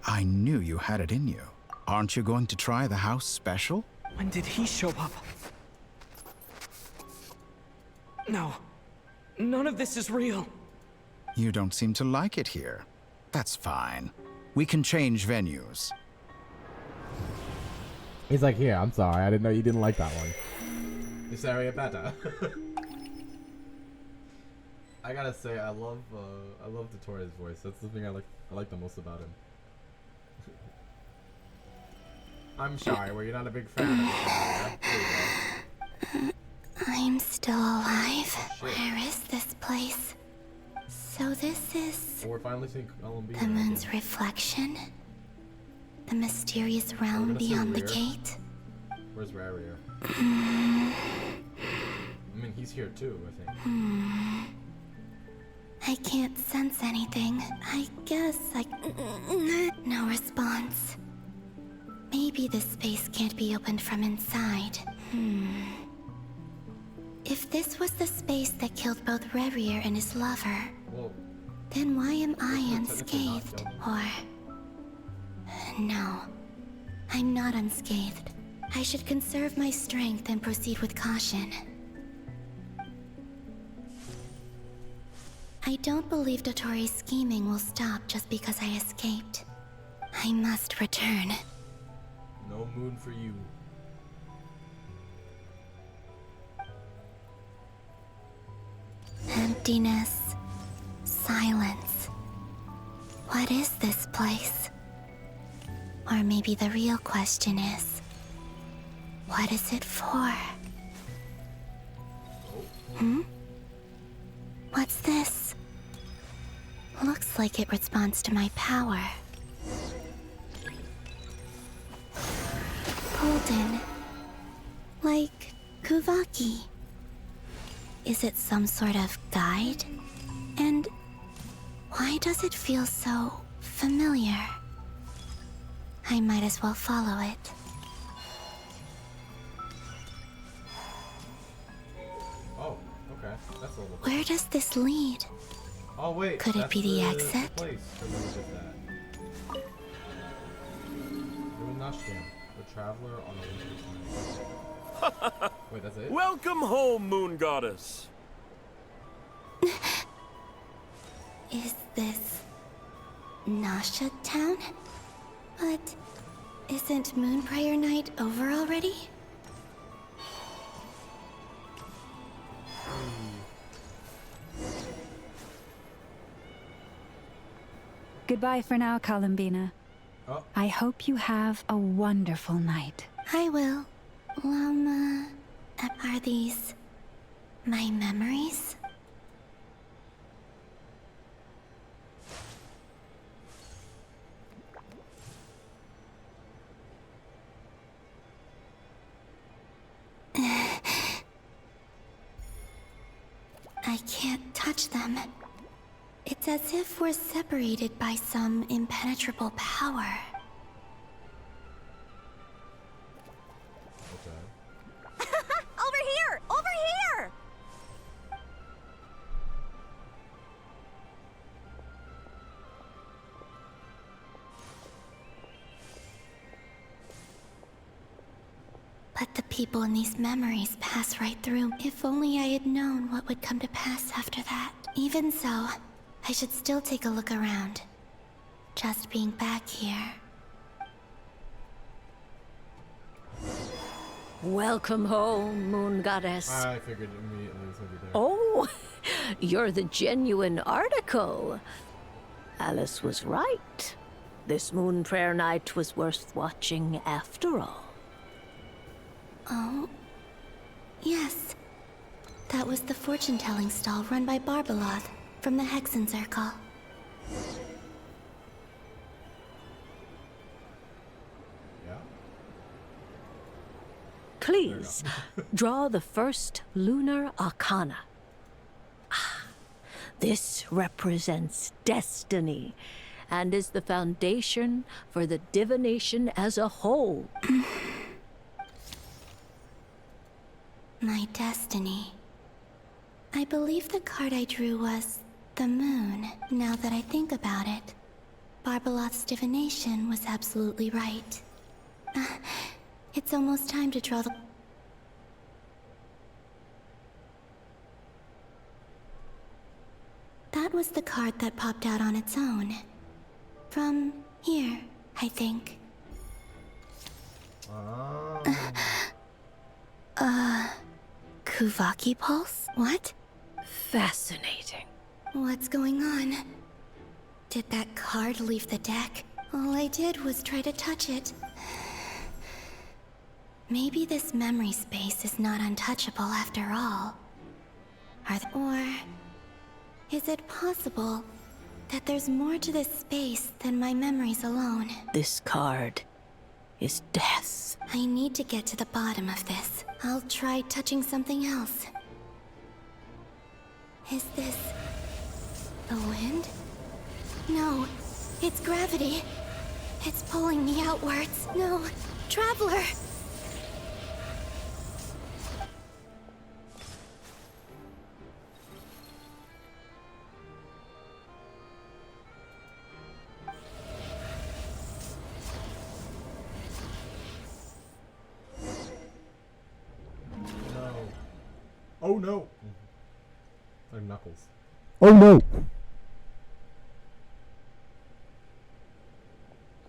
I knew you had it in you. Aren't you going to try the house special? When did he show up? No. None of this is real. You don't seem to like it here. That's fine. We can change venues. He's like, yeah, I'm sorry. I didn't know you didn't like that one. This area better. I gotta say, I love Dottore's voice. That's the thing I like the most about him. I'm sorry, were you not a big fan of it? There you I'm still alive. Oh, Where is this place? So this is go. We're finally seeing Columbine. the moon's reflection? The mysterious realm gonna see beyond the Rear. gate? Where's Rarier? I mean, he's here too, I think. I can't sense anything. I guess no response. Maybe this space can't be opened from inside. If this was the space that killed both Rarier and his lover, Well, then why am I technically not unscathed? killed. Or... No, I'm not unscathed. I should conserve my strength and proceed with caution. I don't believe Dotori's scheming will stop just because I escaped. I must return. no moon for you. Emptiness. Silence. What is this place? Or maybe the real question is, what is it for? What's this? Looks like it responds to my power. Golden. Like Kuvaki. Is it some sort of guide? And why does it feel so familiar? I might as well follow it. Oh, okay. That's a little. Where does this lead? Oh wait. Could it that's be the exit? place where we did that. Ruin Nashcam, the traveler on a winter's night. Wait, that's it? Welcome home, Moon Goddess. Is this Nasha Town? But isn't Moon Prayer Night over already? Goodbye for now, Columbina. Oh. I hope you have a wonderful night. I will. Are these my memories? I can't touch them. It's as if we're separated by some impenetrable power. Over here! Over here! But the people in these memories pass right through. If only I had known what would come to pass after that. Even so, I should still take a look around. Just being back here. Welcome home, Moon Goddess. I figured immediately it was gonna be there. Oh, you're the genuine article. Alice was right. This Moon Prayer Night was worth watching after all. Oh, yes. That was the fortune-telling stall run by Barbeloth from the Hexen Circle. Please, draw the first lunar arcana. Ah, this represents destiny and is the foundation for the divination as a whole. My destiny. I believe the card I drew was the moon. Now that I think about it, Barbeloth's divination was absolutely right. It's almost time to draw the... That was the card that popped out on its own. From here, I think. Kuvaki Pulse? What? Fascinating. What's going on? Did that card leave the deck? All I did was try to touch it. Maybe this memory space is not untouchable after all. Or is it possible that there's more to this space than my memories alone? This card is death. I need to get to the bottom of this. I'll try touching something else. Is this the wind? No, it's gravity. It's pulling me outwards. No, Traveler! No. Oh no! Like Knuckles. Oh no!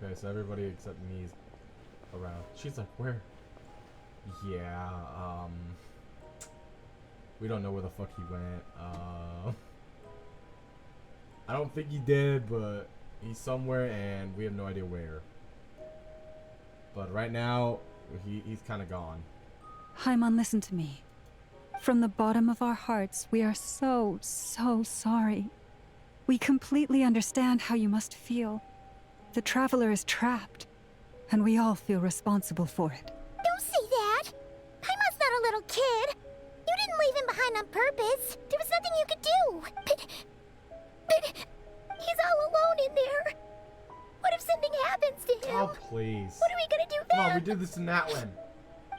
Okay, so everybody except me is around. She's like, where? Yeah, we don't know where the fuck he went. I don't think he did, but he's somewhere and we have no idea where. But right now, he's kind of gone. Haimon, listen to me. From the bottom of our hearts, we are so sorry. We completely understand how you must feel. The Traveler is trapped, and we all feel responsible for it. Don't say that! Haimon's not a little kid! You didn't leave him behind on purpose! There was nothing you could do! But he's all alone in there! What if something happens to him? Oh, please. What are we gonna do then? Come on, we did this in that one.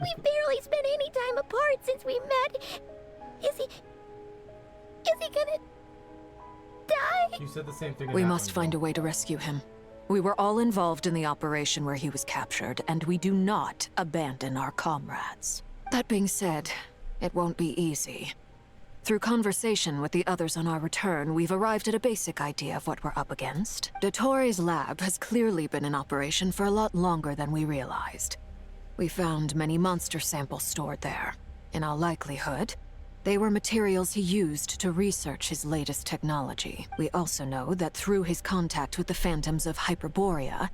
We've barely spent any time apart since we met. Is he gonna die? You said the same thing in We that must one, find though. a way to rescue him. We were all involved in the operation where he was captured, and we do not abandon our comrades. That being said, it won't be easy. Through conversation with the others on our return, we've arrived at a basic idea of what we're up against. Dottore lab has clearly been in operation for a lot longer than we realized. We found many monster samples stored there. In all likelihood, they were materials he used to research his latest technology. We also know that through his contact with the phantoms of Hyperborea,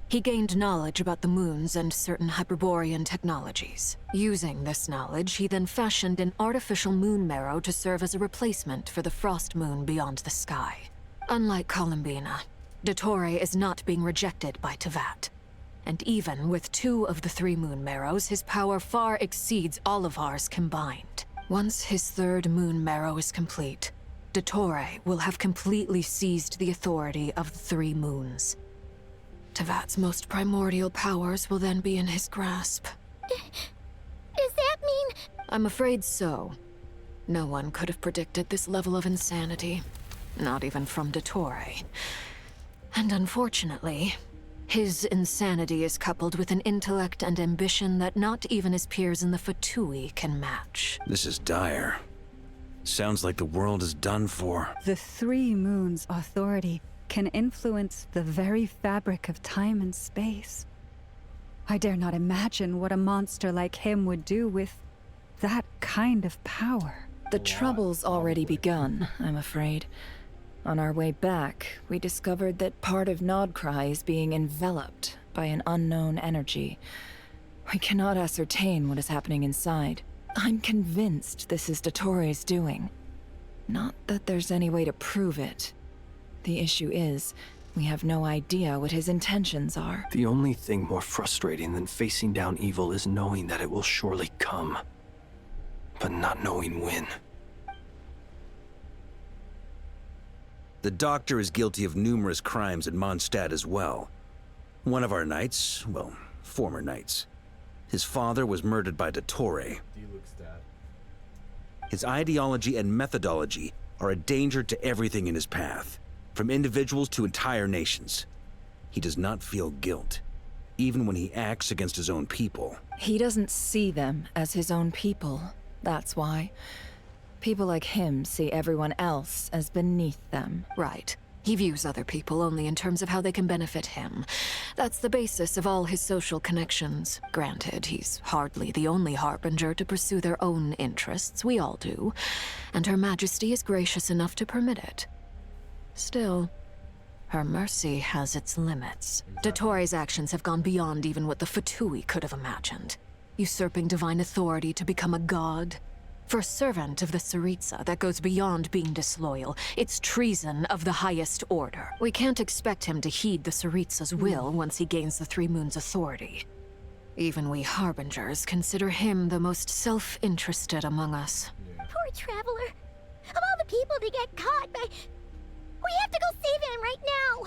he gained knowledge about the moons and certain Hyperborean technologies. Using this knowledge, he then fashioned an artificial moon marrow to serve as a replacement for the frost moon beyond the sky. Unlike Columbina, Dottore is not being rejected by Tevat. And even with 2 of the 3 moon marrows, his power far exceeds all of ours combined. Once his 3rd moon marrow is complete, Dottore will have completely seized the authority of the 3 moons. Tevat's most primordial powers will then be in his grasp. Does that mean... I'm afraid so. No one could have predicted this level of insanity. Not even from Dottore. And unfortunately, his insanity is coupled with an intellect and ambition that not even his peers in the Fatui can match. This is dire. Sounds like the world is done for. The 3 moons' authority can influence the very fabric of time and space. I dare not imagine what a monster like him would do with that kind of power. The trouble's already begun, I'm afraid. On our way back, we discovered that part of Nodcry is being enveloped by an unknown energy. We cannot ascertain what is happening inside. I'm convinced this is Dottore's doing. Not that there's any way to prove it. The issue is, we have no idea what his intentions are. The only thing more frustrating than facing down evil is knowing that it will surely come, but not knowing when. The Doctor is guilty of numerous crimes in Mondstadt as well. One of our knights, well, former knights. His father was murdered by Dottore. His ideology and methodology are a danger to everything in his path, from individuals to entire nations. He does not feel guilt, even when he acts against his own people. He doesn't see them as his own people, that's why. People like him see everyone else as beneath them. Right. He views other people only in terms of how they can benefit him. That's the basis of all his social connections. Granted, he's hardly the only harbinger to pursue their own interests. We all do. And Her Majesty is gracious enough to permit it. Still, her mercy has its limits. Dottore's actions have gone beyond even what the Fatui could have imagined. usurping divine authority to become a god. For a servant of the Tsaritsa, that goes beyond being disloyal. It's treason of the highest order. We can't expect him to heed the Tsaritsa's will once he gains the Three Moons' authority. Even we Harbingers consider him the most self-interested among us. Poor Traveler. Of all the people to get caught by... We have to go save him right now.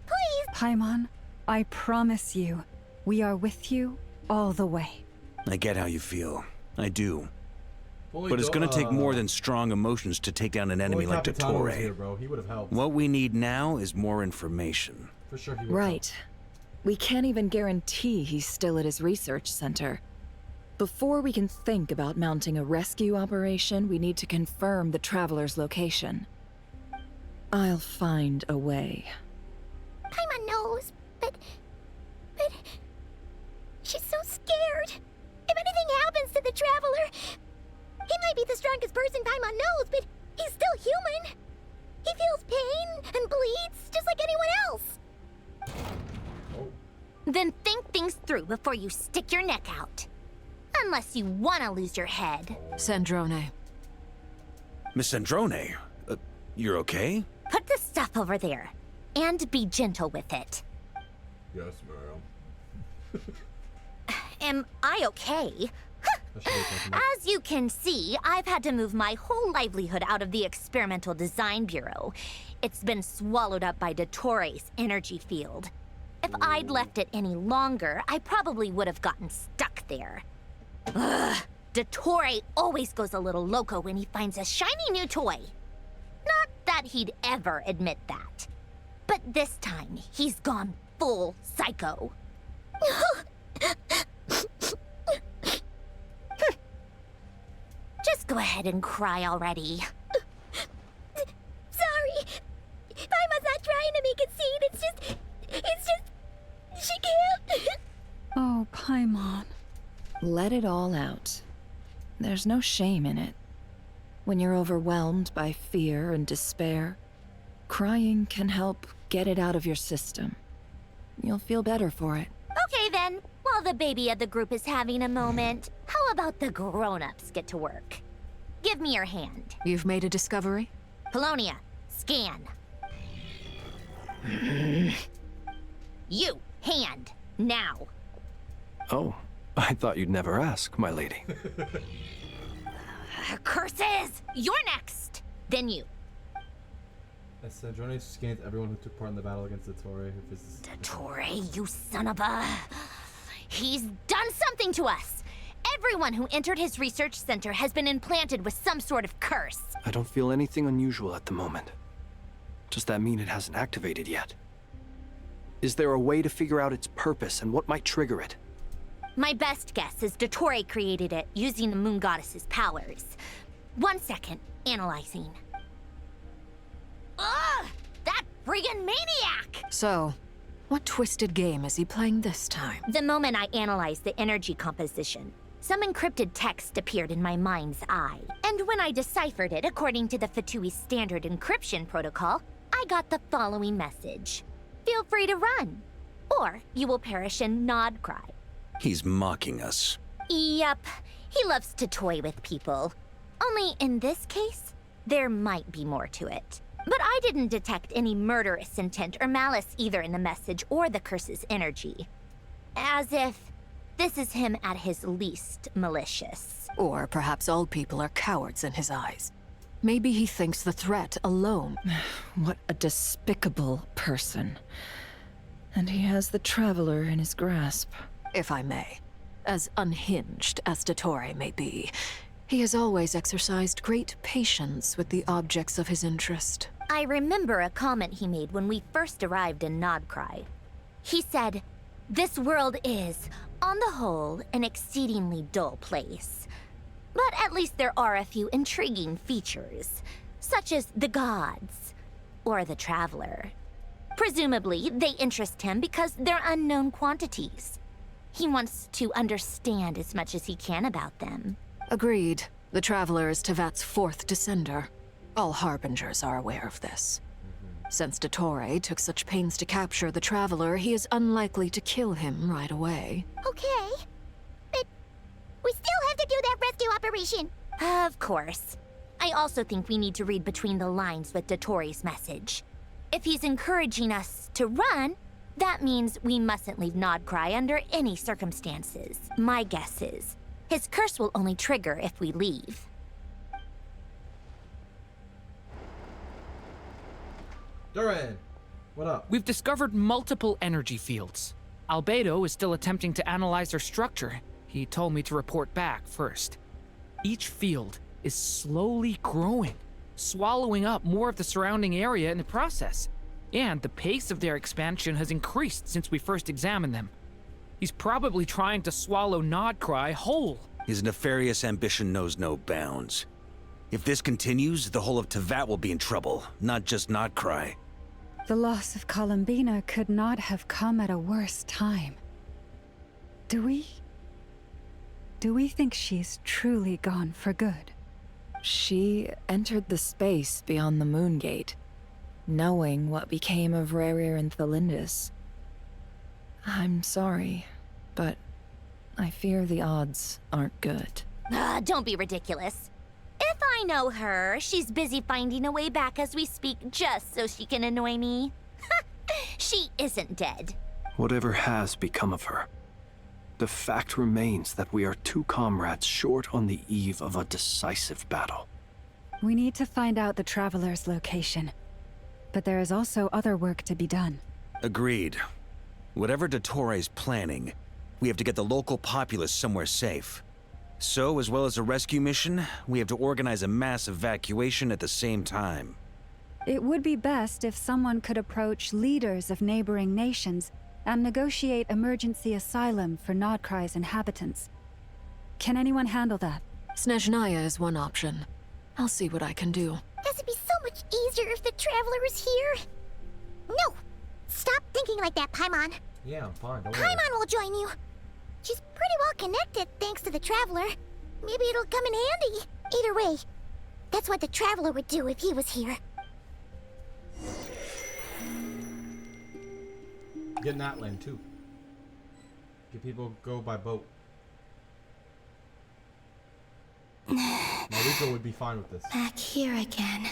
Please. Paimon, I promise you, we are with you all the way. I get how you feel. I do. Only But it's gonna take more than strong emotions to take down an enemy like Capitano was Dottore. here, bro. He would have helped. What we need now is more information. For sure he would Right. We can't even guarantee he's still at his research center. Before we can think about mounting a rescue operation, we need to confirm the Traveler's location. I'll find a way. Paimon knows, but... She's so scared. If anything happens to the Traveler... He might be the strongest person Paimon knows, but he's still human. He feels pain and bleeds just like anyone else. Then think things through before you stick your neck out. Unless you want to lose your head. Sandrone. Miss Sandrone, you're okay? Put the stuff over there. And be gentle with it. Yes, ma'am. Am I okay? As you can see, I've had to move my whole livelihood out of the Experimental Design Bureau. It's been swallowed up by Dottore's energy field. If I'd left it any longer, I probably would have gotten stuck there. Ugh, Dottore always goes a little loco when he finds a shiny new toy. Not that he'd ever admit that. But this time, he's gone full psycho. Just go ahead and cry already. Sorry. Paimon's not trying to make it scene. It's just... She can't. Oh, Paimon. Let it all out. There's no shame in it. When you're overwhelmed by fear and despair, crying can help get it out of your system. You'll feel better for it. Okay then, while the baby of the group is having a moment, how about the grown-ups get to work? Give me your hand. You've made a discovery? Polonia, scan. You, hand, now. Oh, I thought you'd never ask, my lady. Curses! You're next! Then you. As Sandrone scans everyone who took part in the battle against Dottore, Dottore, you son of a... He's done something to us! Everyone who entered his research center has been implanted with some sort of curse. I don't feel anything unusual at the moment. Does that mean it hasn't activated yet? Is there a way to figure out its purpose and what might trigger it? My best guess is Dottore created it using the Moon Goddess's powers. 1 second, analyzing. Ugh! That friggin' maniac! So, what twisted game is he playing this time? The moment I analyzed the energy composition, some encrypted text appeared in my mind's eye. And when I deciphered it according to the Fatui standard encryption protocol, I got the following message. Feel free to run, or you will perish in nod cry. He's mocking us. Yep, he loves to toy with people. Only in this case, there might be more to it. But I didn't detect any murderous intent or malice either in the message or the curse's energy. As if this is him at his least malicious. Or perhaps all people are cowards in his eyes. Maybe he thinks the threat alone. What a despicable person. And he has the Traveler in his grasp. If I may. As unhinged as Dottore may be, he has always exercised great patience with the objects of his interest. I remember a comment he made when we first arrived in Nodcry. He said, "This world is, on the whole, an exceedingly dull place. But at least there are a few intriguing features, such as the gods, or the Traveler. Presumably, they interest him because they're unknown quantities. He wants to understand as much as he can about them." Agreed. The Traveler is Tevat's fourth descender. All Harbingers are aware of this. Since Dottore took such pains to capture the Traveler, he is unlikely to kill him right away. Okay, but rescue operation. Of course. I also think we need to read between the lines with Dotori's message. If he's encouraging us to run, that means we mustn't leave Nodcry under any circumstances. My guess is, his curse will only trigger if we leave. Durin, what up? We've discovered multiple energy fields. Albedo is still attempting to analyze their structure. He told me to report back first. Each field is slowly growing, swallowing up more of the surrounding area in the process. And the pace of their expansion has increased since we first examined them. He's probably trying to swallow Nodcry whole. His nefarious ambition knows no bounds. If this continues, the whole of Tevat will be in trouble, not just Nodcry. The loss of Columbina could not have come at a worse time. Do we think she's truly gone for good? She entered the space beyond the Moon Gate, knowing what became of Rerir and Thalindus. I'm sorry, but I fear the odds aren't good. Don't be ridiculous. If I know her, she's busy finding a way back as we speak just so she can annoy me. She isn't dead. Whatever has become of her, the fact remains that we are two comrades short on the eve of a decisive battle. We need to find out the Traveler's location. But there is also other work to be done. Agreed. Whatever Dottore planning, we have to get the local populace somewhere safe. So, as well as a rescue mission, we have to organize a mass evacuation at the same time. It would be best if someone could approach leaders of neighboring nations and negotiate emergency asylum for Nodcry's inhabitants. Can anyone handle that? Snezhnaya is one option. I'll see what I can do. This would be so much easier if the Traveler was here. No! Stop thinking like that, Paimon. Yeah, I'm fine, don't worry. Paimon will join you. She's pretty well connected thanks to the Traveler. Maybe it'll come in handy. Either way, that's what the Traveler would do if he was here. Get Natlan too. Get people go by boat. Mariko would be fine with this. Back here again.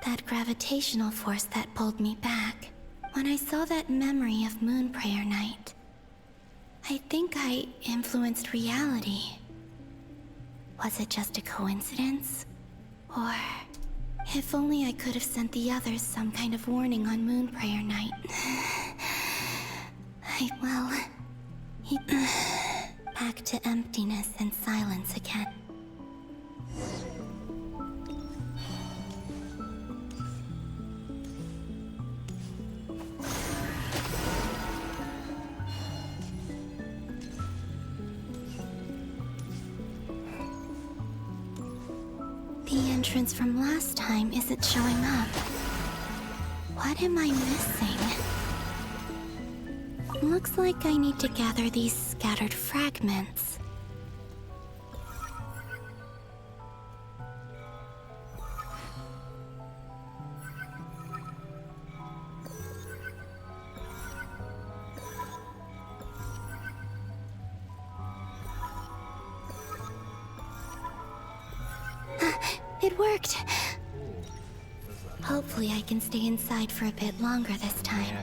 That gravitational force that pulled me back. When I saw that memory of Moon Prayer Night, I think I influenced reality. Was it just a coincidence? Or if only I could have sent the others some kind of warning on Moon Prayer Night. Back to emptiness and silence again. The entrance from last time isn't showing up. What am I missing? Looks like I need to gather these scattered fragments. It worked. Hopefully I can stay inside for a bit longer this time.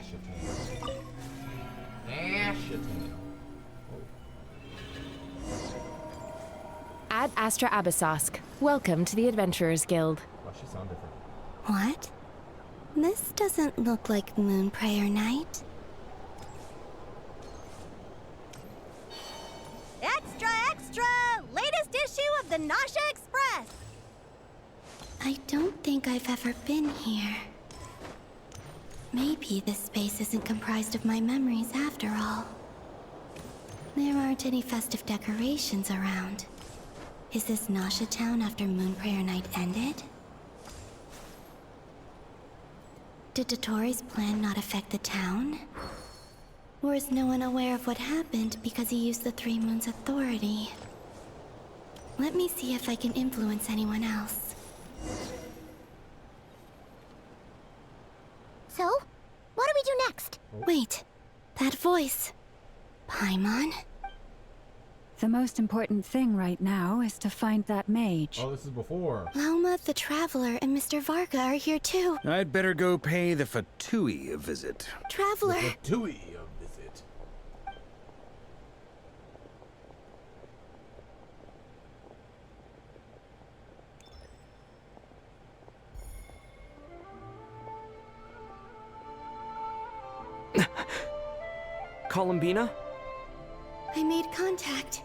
Ad Astra Abyssosque. Welcome to the Adventurers Guild. Why she sound different? What? This doesn't look like Moon Prayer Night. Extra, extra! Latest issue of the Nasha Express! I don't think I've ever been here. Maybe this space isn't comprised of my memories after all. There aren't any festive decorations around. Is this Nasha Town after Moon Prayer Night ended? Did Dottori's plan not affect the town? Or is no one aware of what happened because he used the Three Moons' authority? Let me see if I can influence anyone else. So, what do we do next? Wait, that voice. Paimon? The most important thing right now is to find that mage. Oh, this is before. Lauma the Traveler and Mr. Varga are here too. I'd better go pay the Fatui a visit. Traveler! The Fatui a visit. Columbina? I made contact.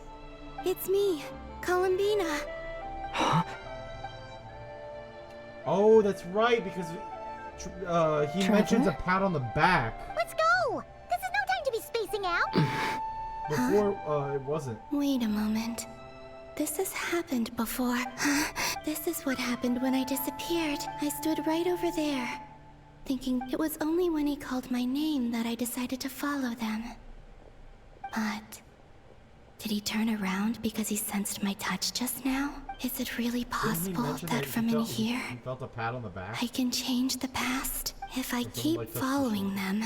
It's me, Columbina. Huh? Oh, that's right, because he mentions a pat on the back. Let's go! This is no time to be spacing out. Before, it wasn't. Wait a moment. This has happened before. This is what happened when I disappeared. I stood right over there, thinking it was only when he called my name that I decided to follow them. But did he turn around because he sensed my touch just now? Is it really possible that from in here, You felt a pat on the back? I can change the past if I keep like following them?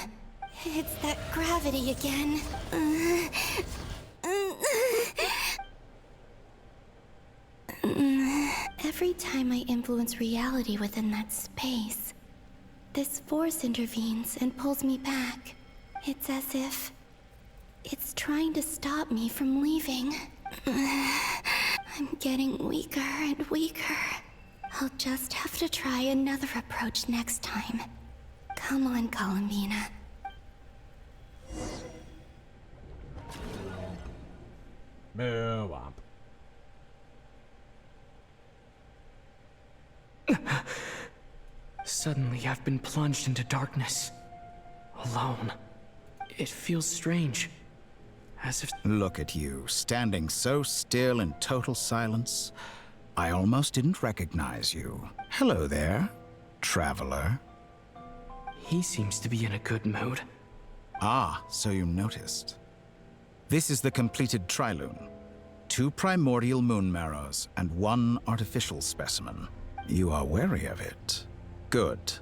It's that gravity again. Every time I influence reality within that space, this force intervenes and pulls me back. It's as if it's trying to stop me from leaving. I'm getting weaker and weaker. I'll just have to try another approach next time. Come on, Columbina. Womp. Suddenly, I've been plunged into darkness. Alone. It feels strange. As if... Look at you, standing so still in total silence. I almost didn't recognize you. Hello there, traveler. He seems to be in a good mood. Ah, so you noticed. This is the completed Trilune. 2 primordial moon marrows and 1 artificial specimen. You are wary of it. Good.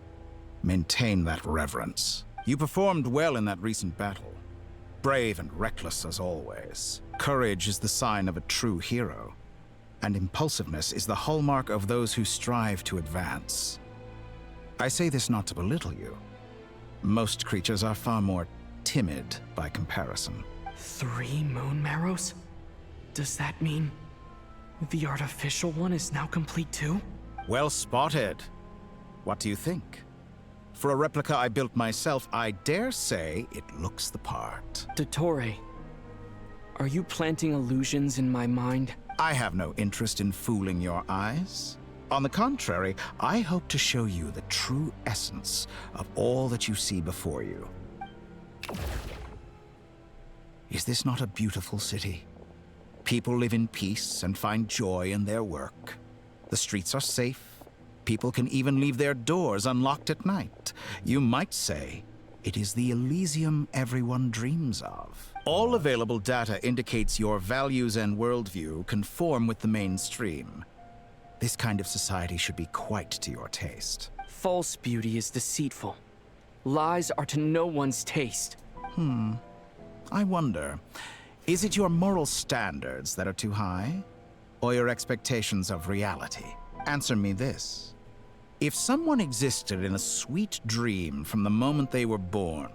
Maintain that reverence. You performed well in that recent battle. Brave and reckless as always. Courage is the sign of a true hero. And impulsiveness is the hallmark of those who strive to advance. I say this not to belittle you. Most creatures are far more timid by comparison. 3 moon marrows? Does that mean the artificial one is now complete too? Well spotted. What do you think? For a replica I built myself, I dare say it looks the part. Dottore, are you planting illusions in my mind? I have no interest in fooling your eyes. On the contrary, I hope to show you the true essence of all that you see before you. Is this not a beautiful city? People live in peace and find joy in their work. The streets are safe. People can even leave their doors unlocked at night. You might say it is the Elysium everyone dreams of. All available data indicates your values and worldview conform with the mainstream. This kind of society should be quite to your taste. False beauty is deceitful. Lies are to no one's taste. I wonder, is it your moral standards that are too high? Or your expectations of reality? Answer me this. If someone existed in a sweet dream from the moment they were born,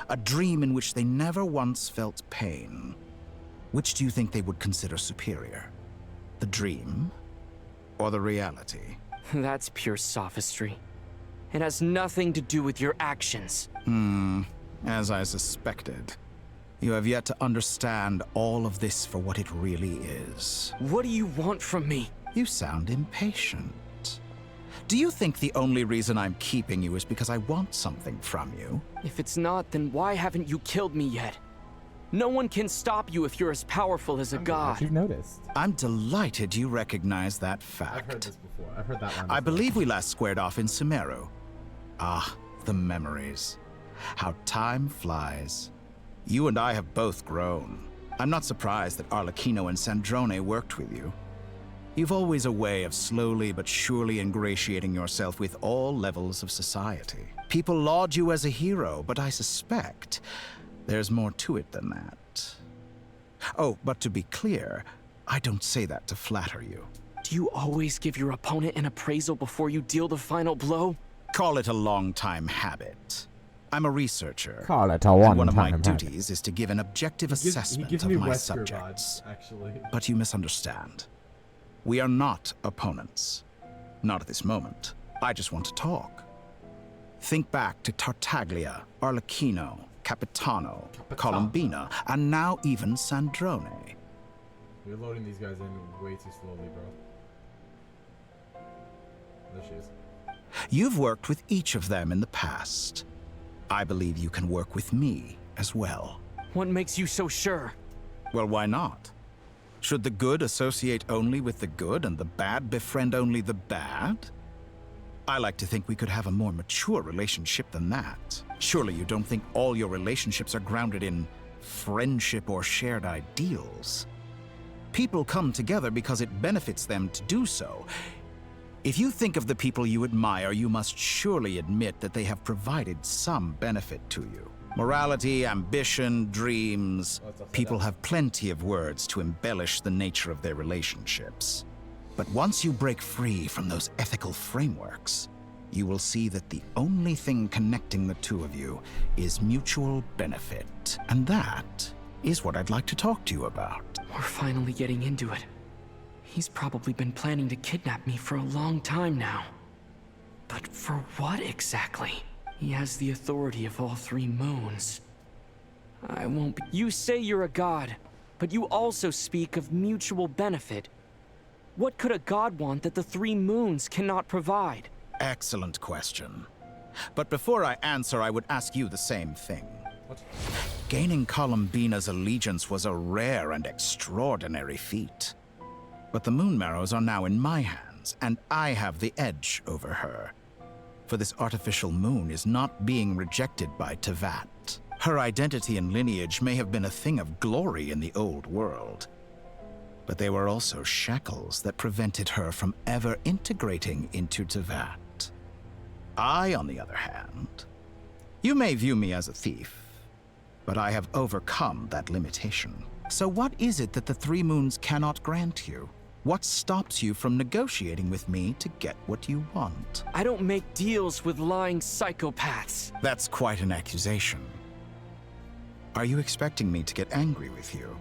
a dream in which they never once felt pain, which do you think they would consider superior? The dream or the reality? That's pure sophistry. It has nothing to do with your actions. As I suspected. You have yet to understand all of this for what it really is. What do you want from me? You sound impatient. Do you think the only reason I'm keeping you is because I want something from you? If it's not, then why haven't you killed me yet? No one can stop you if you're as powerful as a god. You've noticed. I'm delighted you recognize that fact. I've heard this before. I've heard that line I before. believe we last squared off in Sumeru. Ah, the memories. How time flies. You and I have both grown. I'm not surprised that Arlecchino and Sandrone worked with you. You've always a way of slowly but surely ingratiating yourself with all levels of society. People laud you as a hero, but I suspect there's more to it than that. Oh, but to be clear, I don't say that to flatter you. Do you always give your opponent an appraisal before you deal the final blow? Call it a long-time habit. I'm a researcher. Call it a and one of my one-time habit. duties is to give an objective assessment of my subjects. Actually. But you misunderstand. We are not opponents. Not at this moment. I just want to talk. Think back to Tartaglia, Arlecchino, Capitano, Colombina, and now even Sandrone. You're loading these guys in way too slowly, bro. There she is. You've worked with each of them in the past. I believe you can work with me as well. What makes you so sure? Well, why not? Should the good associate only with the good and the bad befriend only the bad? I like to think we could have a more mature relationship than that. Surely you don't think all your relationships are grounded in friendship or shared ideals? People come together because it benefits them to do so. If you think of the people you admire, you must surely admit that they have provided some benefit to you. Morality, ambition, dreams. People have plenty of words to embellish the nature of their relationships. But once you break free from those ethical frameworks, you will see that the only thing connecting the two of you is mutual benefit. And that is what I'd like to talk to you about. We're finally getting into it. He's probably been planning to kidnap me for a long time now. But for what exactly? He has the authority of all three moons. I won't be— You say you're a god, but you also speak of mutual benefit. What could a god want that the three moons cannot provide? Excellent question. But before I answer, I would ask you the same thing. What? Gaining Colombina's allegiance was a rare and extraordinary feat. But the Moon Marrows are now in my hands, and I have the edge over her. For this artificial moon is not being rejected by Tevat. Her identity and lineage may have been a thing of glory in the old world, but they were also shackles that prevented her from ever integrating into Tevat. I, on the other hand, you may view me as a thief, but I have overcome that limitation. So what is it that the Three Moons cannot grant you? What stops you from negotiating with me to get what you want? I don't make deals with lying psychopaths. That's quite an accusation. Are you expecting me to get angry with you?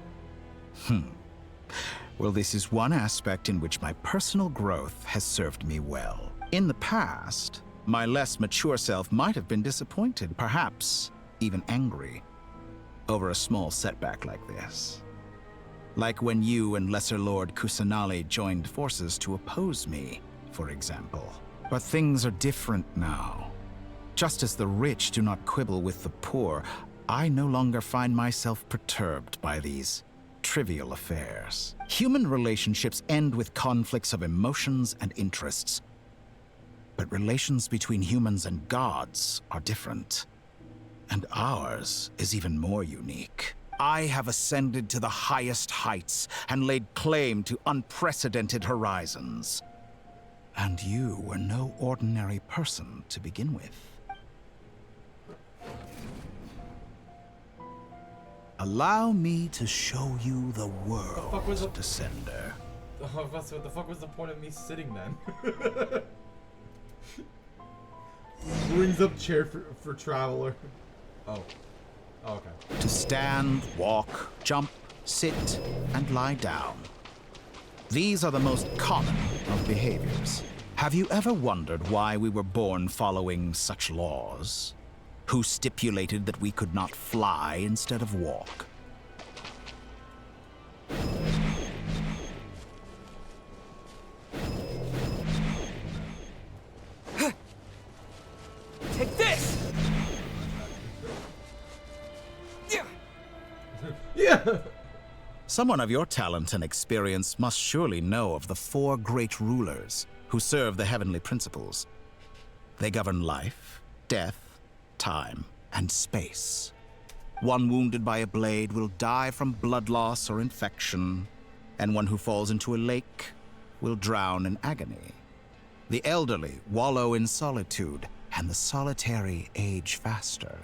Well, this is one aspect in which my personal growth has served me well. In the past, my less mature self might have been disappointed, perhaps even angry, over a small setback like this. Like when you and Lesser Lord Kusanali joined forces to oppose me, for example. But things are different now. Just as the rich do not quibble with the poor, I no longer find myself perturbed by these trivial affairs. Human relationships end with conflicts of emotions and interests. But relations between humans and gods are different. And ours is even more unique. I have ascended to the highest heights and laid claim to unprecedented horizons. And you were no ordinary person to begin with. Allow me to show you the world, Descender. What the fuck was the point of me sitting then? Brings up chair for Traveler. Oh. Oh, okay. To stand, walk, jump, sit, and lie down. These are the most common of behaviors. Have you ever wondered why we were born following such laws? Who stipulated that we could not fly instead of walk? Take this! Yeah! Someone of your talent and experience must surely know of the four great rulers who serve the heavenly principles. They govern life, death, time, and space. One wounded by a blade will die from blood loss or infection, and one who falls into a lake will drown in agony. The elderly wallow in solitude, and the solitary age faster.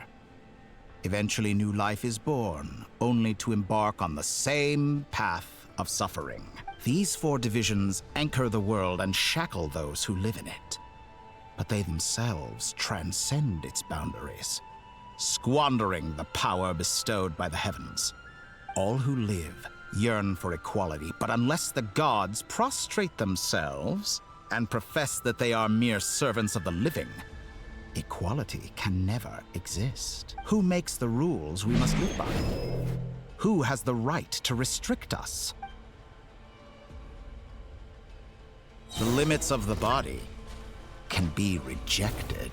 Eventually, new life is born, only to embark on the same path of suffering. These 4 divisions anchor the world and shackle those who live in it. But they themselves transcend its boundaries, squandering the power bestowed by the heavens. All who live yearn for equality, but unless the gods prostrate themselves and profess that they are mere servants of the living, equality can never exist. Who makes the rules we must live by? Who has the right to restrict us? The limits of the body can be rejected.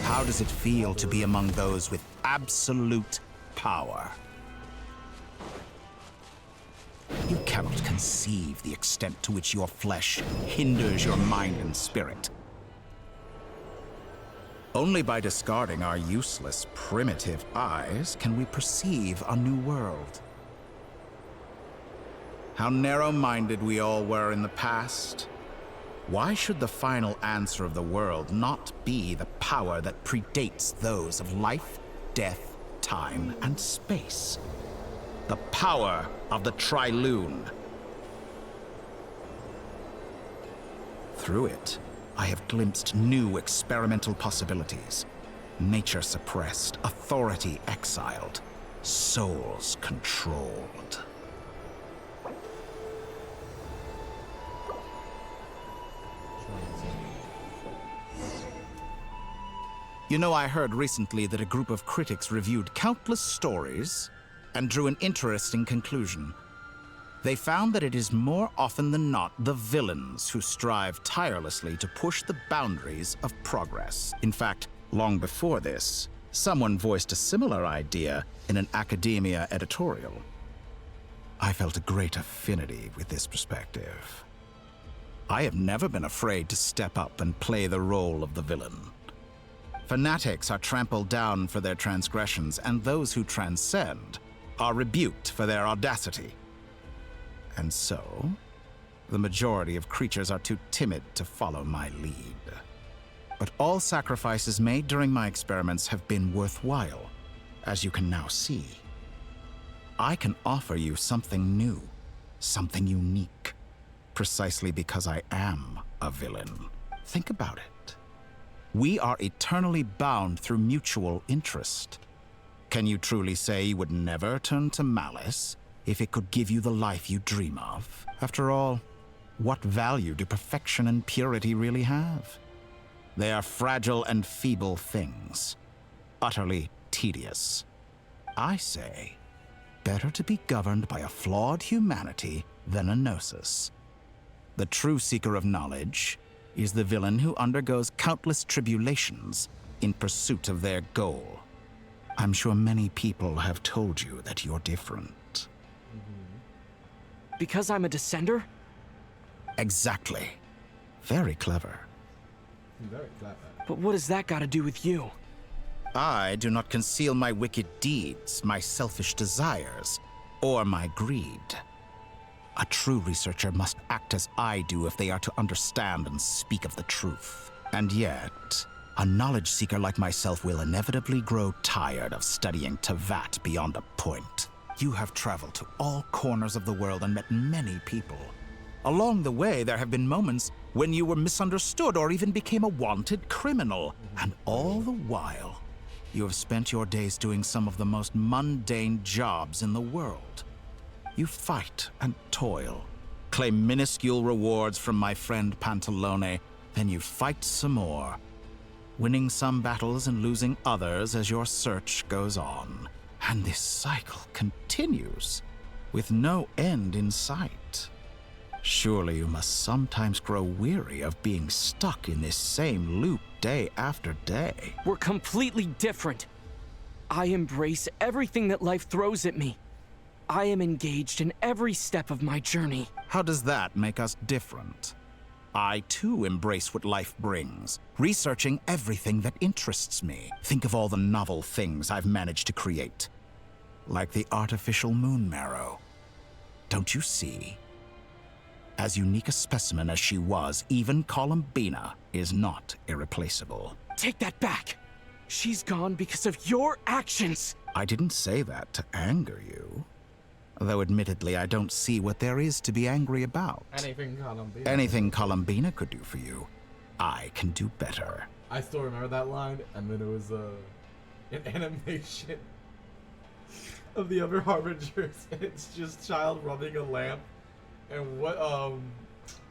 How does it feel to be among those with absolute power? You cannot conceive the extent to which your flesh hinders your mind and spirit. Only by discarding our useless, primitive eyes can we perceive a new world. How narrow-minded we all were in the past. Why should the final answer of the world not be the power that predates those of life, death, time, and space? The power of the Trilune. Through it, I have glimpsed new experimental possibilities. Nature suppressed, authority exiled, souls controlled. You know, I heard recently that a group of critics reviewed countless stories and drew an interesting conclusion. They found that it is more often than not the villains who strive tirelessly to push the boundaries of progress. In fact, long before this, someone voiced a similar idea in an academia editorial. I felt a great affinity with this perspective. I have never been afraid to step up and play the role of the villain. Fanatics are trampled down for their transgressions, and those who transcend are rebuked for their audacity. And so, the majority of creatures are too timid to follow my lead. But all sacrifices made during my experiments have been worthwhile, as you can now see. I can offer you something new, something unique, precisely because I am a villain. Think about it. We are eternally bound through mutual interest. Can you truly say you would never turn to malice if it could give you the life you dream of? After all, what value do perfection and purity really have? They are fragile and feeble things, utterly tedious. I say, better to be governed by a flawed humanity than a gnosis. The true seeker of knowledge is the villain who undergoes countless tribulations in pursuit of their goal. I'm sure many people have told you that you're different. Because I'm a descender? Exactly. Very clever. Very clever. But what has that got to do with you? I do not conceal my wicked deeds, my selfish desires, or my greed. A true researcher must act as I do if they are to understand and speak of the truth. And yet, a knowledge seeker like myself will inevitably grow tired of studying Tevat beyond a point. You have traveled to all corners of the world and met many people. Along the way, there have been moments when you were misunderstood or even became a wanted criminal. And all the while, you have spent your days doing some of the most mundane jobs in the world. You fight and toil, claim minuscule rewards from my friend Pantalone, then you fight some more, winning some battles and losing others as your search goes on. And this cycle continues, with no end in sight. Surely you must sometimes grow weary of being stuck in this same loop day after day. We're completely different. I embrace everything that life throws at me. I am engaged in every step of my journey. How does that make us different? I, too, embrace what life brings, researching everything that interests me. Think of all the novel things I've managed to create. Like the artificial moon marrow. Don't you see? As unique a specimen as she was, even Columbina is not irreplaceable. Take that back! She's gone because of your actions! I didn't say that to anger you. Though admittedly, I don't see what there is to be angry about. Anything Columbina. Anything Columbina could do for you, I can do better. I still remember that line, and then it was an animation of the other Harbingers. It's just Child rubbing a lamp, and what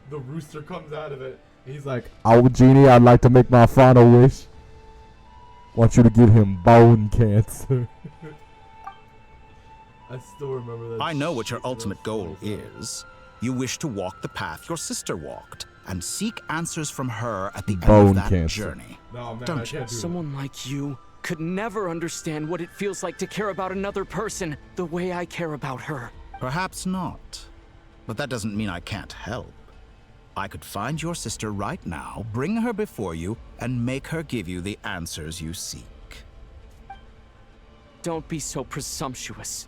the rooster comes out of it. He's like, "Oh, Genie, I'd like to make my final wish. Want you to give him bone cancer." I still remember that. I know what your ultimate goal is. You wish to walk the path your sister walked, and seek answers from her at the end of that journey. No, man, Don't you? Someone like you could never understand what it feels like to care about another person the way I care about her. Perhaps not. But that doesn't mean I can't help. I could find your sister right now, bring her before you, and make her give you the answers you seek. Don't be so presumptuous.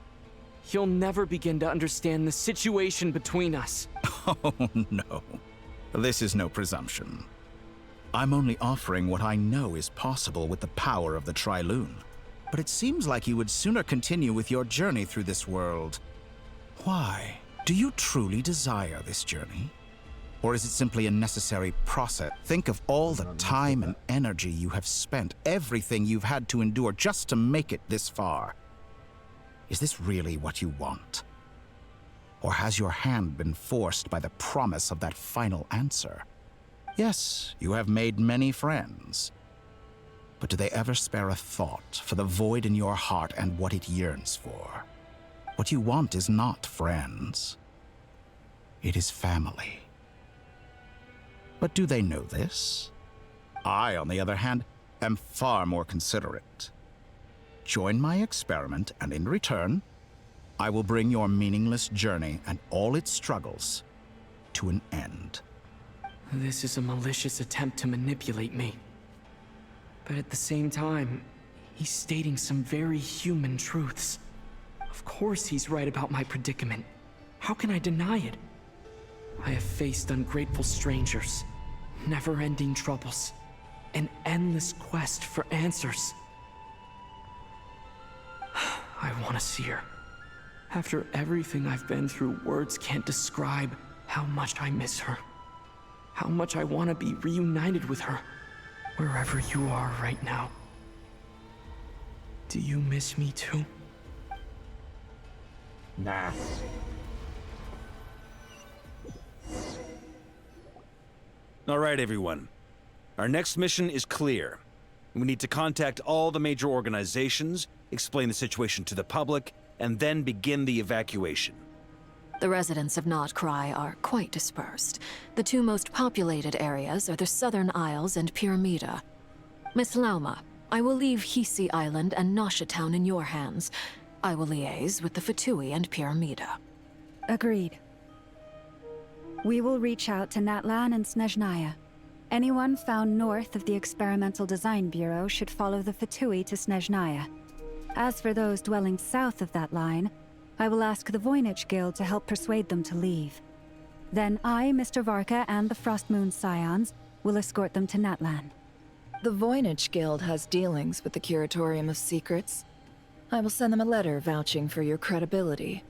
You'll never begin to understand the situation between us. Oh, no. This is no presumption. I'm only offering what I know is possible with the power of the Trilune. But it seems like you would sooner continue with your journey through this world. Why? Do you truly desire this journey? Or is it simply a necessary process? Think of all the time and energy you have spent, everything you've had to endure just to make it this far. Is this really what you want? Or has your hand been forced by the promise of that final answer? Yes, you have made many friends. But do they ever spare a thought for the void in your heart and what it yearns for? What you want is not friends. It is family. But do they know this? I, on the other hand, am far more considerate. Join my experiment, and in return, I will bring your meaningless journey and all its struggles to an end. This is a malicious attempt to manipulate me. But at the same time, he's stating some very human truths. Of course he's right about my predicament. How can I deny it? I have faced ungrateful strangers, never-ending troubles, an endless quest for answers. I want to see her. After everything I've been through, words can't describe how much I miss her. How much I want to be reunited with her, wherever you are right now. Do you miss me too? Nah. All right, everyone. Our next mission is clear. We need to contact all the major organizations, explain the situation to the public, and then begin the evacuation. The residents of Nodcry are quite dispersed. The two most populated areas are the Southern Isles and Pyramida. Miss Lauma, I will leave Hisi Island and Nosha Town in your hands. I will liaise with the Fatui and Pyramida. Agreed. We will reach out to Natlan and Snezhnaya. Anyone found north of the Experimental Design Bureau should follow the Fatui to Snezhnaya. As for those dwelling south of that line, I will ask the Voynich Guild to help persuade them to leave. Then I, Mr. Varka, and the Frostmoon Scions will escort them to Natlan. The Voynich Guild has dealings with the Curatorium of Secrets. I will send them a letter vouching for your credibility.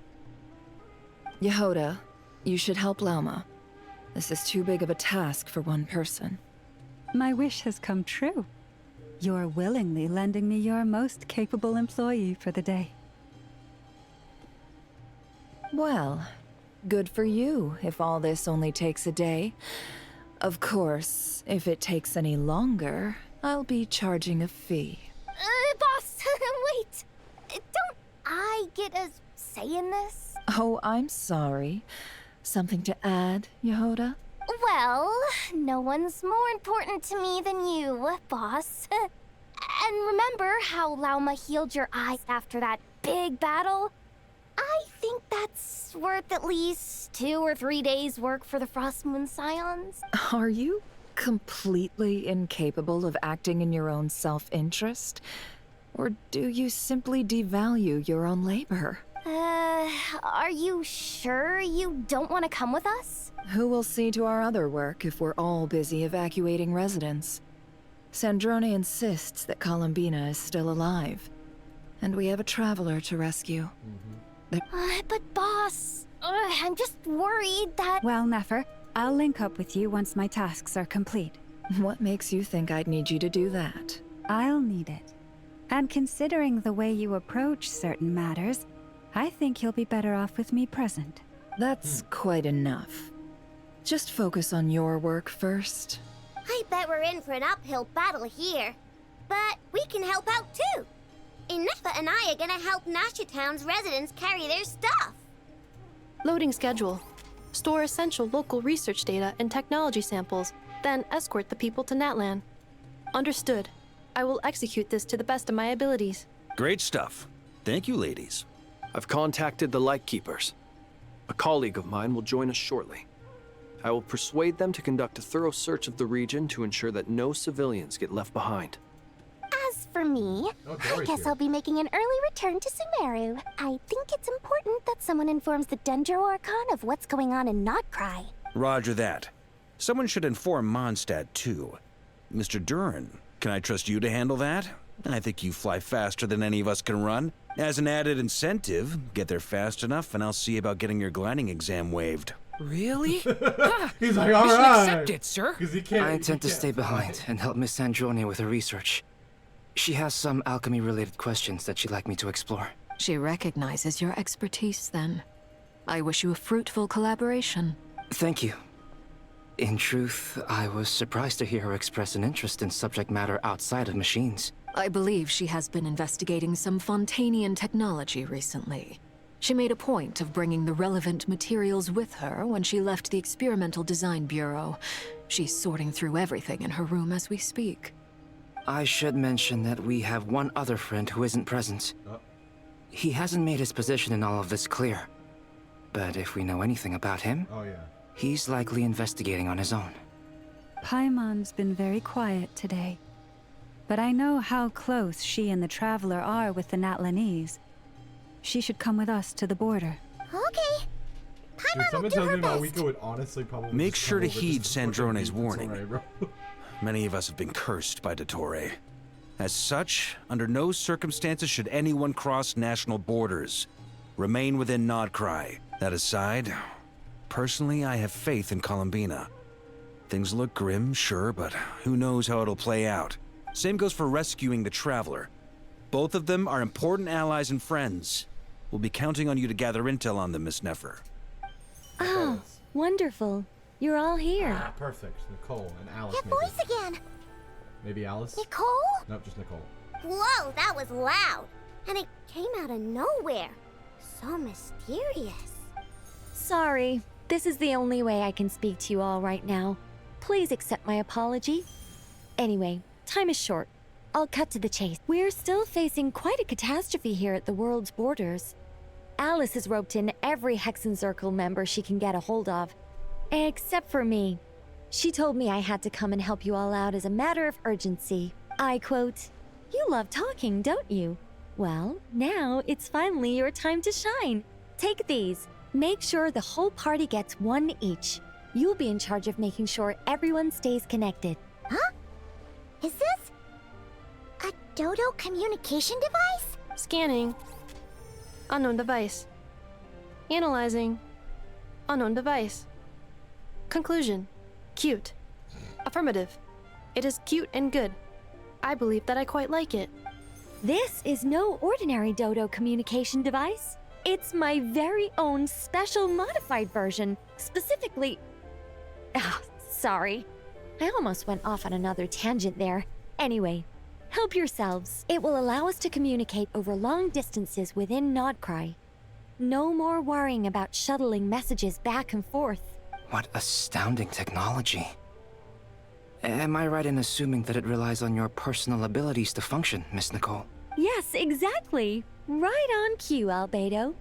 Yehoda, you should help Lauma. This is too big of a task for one person. My wish has come true. You're willingly lending me your most capable employee for the day. Well, good for you if all this only takes a day. Of course, if it takes any longer, I'll be charging a fee. Boss, wait! Don't I get a say in this? Oh, I'm sorry. Something to add, Yehoda? Well, no one's more important to me than you, boss. And remember how Lauma healed your eyes after that big battle? I I think that's worth at least 2 or 3 days' work for the Frost Moon Scions. Are you completely incapable of acting in your own self-interest? Or do you simply devalue your own labor? Are you sure you don't want to come with us? Who will see to our other work if we're all busy evacuating residents? Sandrone insists that Columbina is still alive, and we have a traveler to rescue. But boss, I'm just worried that... Well, Nefer, I'll link up with you once my tasks are complete. What makes you think I'd need you to do that? I'll need it. And considering the way you approach certain matters, I think you'll be better off with me present. That's quite enough. Just focus on your work first. I bet we're in for an uphill battle here. But we can help out too. Inefa and I are gonna help Nashatown's residents carry their stuff. Loading schedule. Store essential local research data and technology samples, then escort the people to Natlan. Understood. I will execute this to the best of my abilities. Great stuff. Thank you, ladies. I've contacted the Lightkeepers. A colleague of mine will join us shortly. I will persuade them to conduct a thorough search of the region to ensure that no civilians get left behind. As for me, I guess I'll be making an early return to Sumeru. I think it's important that someone informs the Dendro Archon of what's going on in Nodcry. Roger that. Someone should inform Mondstadt, too. Mr. Durin, can I trust you to handle that? I think you fly faster than any of us can run. As an added incentive, get there fast enough and I'll see about getting your gliding exam waived. Really? He's like, You all should right. accept it, sir. I intend to stay behind and help Miss Sandrone with her research. She has some alchemy-related questions that she'd like me to explore. She recognizes your expertise, then. I wish you a fruitful collaboration. Thank you. In truth, I was surprised to hear her express an interest in subject matter outside of machines. I believe she has been investigating some Fontanian technology recently. She made a point of bringing the relevant materials with her when she left the Experimental Design Bureau. She's sorting through everything in her room as we speak. I should mention that we have one other friend who isn't present. He hasn't made his position in all of this clear. But if we know anything about him, he's likely investigating on his own. Paimon's been very quiet today. But I know how close she and the Traveler are with the Natlanese. She should come with us to the border. Okay. Dude, someone tells me Mawiko would honestly probably Make just sure to come over heed just to fucking Sandrone's beat warning. Dottore, bro. Many of us have been cursed by Dottore. As such, under no circumstances should anyone cross national borders. Remain within Nodcry. That aside, personally, I have faith in Columbina. Things look grim, sure, but who knows how it'll play out. Same goes for rescuing the Traveler. Both of them are important allies and friends. We'll be counting on you to gather intel on them, Miss Nefer. Oh, wonderful. You're all here. Ah, perfect. Nicole and Alice. Your maybe. voice again. Maybe Alice? Nicole? Nope, just Nicole. Whoa, that was loud. And it came out of nowhere. So mysterious. Sorry. This is the only way I can speak to you all right now. Please accept my apology. Anyway, time is short. I'll cut to the chase. We're still facing quite a catastrophe here at the world's borders. Alice has roped in every Hexenzirkel member she can get a hold of. Except for me. She told me I had to come and help you all out as a matter of urgency. I quote, "You love talking, don't you? Well, now it's finally your time to shine. Take these. Make sure the whole party gets one each. You'll be in charge of making sure everyone stays connected." Huh? Is this a Dodo communication device? Scanning. Unknown device. Analyzing. Unknown device. Conclusion. Cute. Affirmative. It is cute and good. I believe that I quite like it. This is no ordinary Dodo communication device. It's my very own special modified version, specifically... Ah, sorry. I almost went off on another tangent there. Anyway, help yourselves. It will allow us to communicate over long distances within Nodcry. No more worrying about shuttling messages back and forth. What astounding technology. Am I right in assuming that it relies on your personal abilities to function, Miss Nicole? Yes, exactly. Right on cue, Albedo.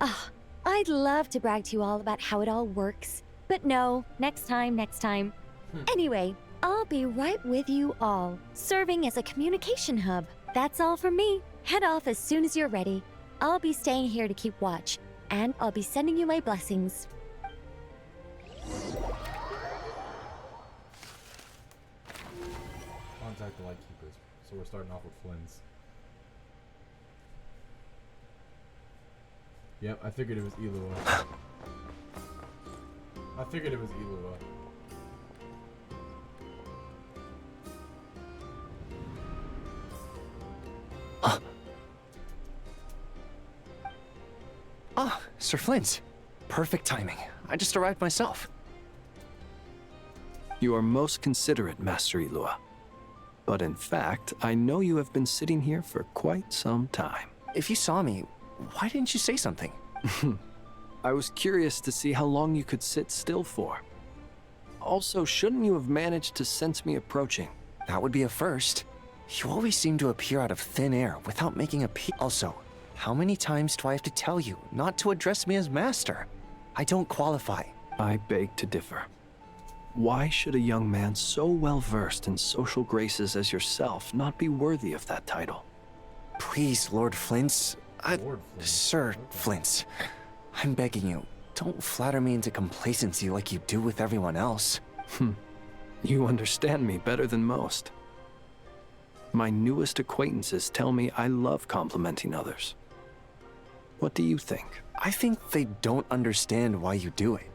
I'd love to brag to you all about how it all works. But no, next time. Anyway, I'll be right with you all, serving as a communication hub. That's all from me. Head off as soon as you're ready. I'll be staying here to keep watch, and I'll be sending you my blessings. Contact the Lightkeepers. So we're starting off with Flynn's. Yep, I figured it was Elua. I figured it was Elua. Sir Flint. Perfect timing. I just arrived myself. You are most considerate, Master Elua. But in fact, I know you have been sitting here for quite some time. If you saw me, why didn't you say something? I was curious to see how long you could sit still for. Also, shouldn't you have managed to sense me approaching? That would be a first. You always seem to appear out of thin air without making a peep. Also, how many times do I have to tell you not to address me as master? I don't qualify. I beg to differ. Why should a young man so well versed in social graces as yourself not be worthy of that title? Please, Lord Flint's. Sir Flint's. I'm begging you, don't flatter me into complacency like you do with everyone else. You understand me better than most. My newest acquaintances tell me I love complimenting others. What do you think? I think they don't understand why you do it.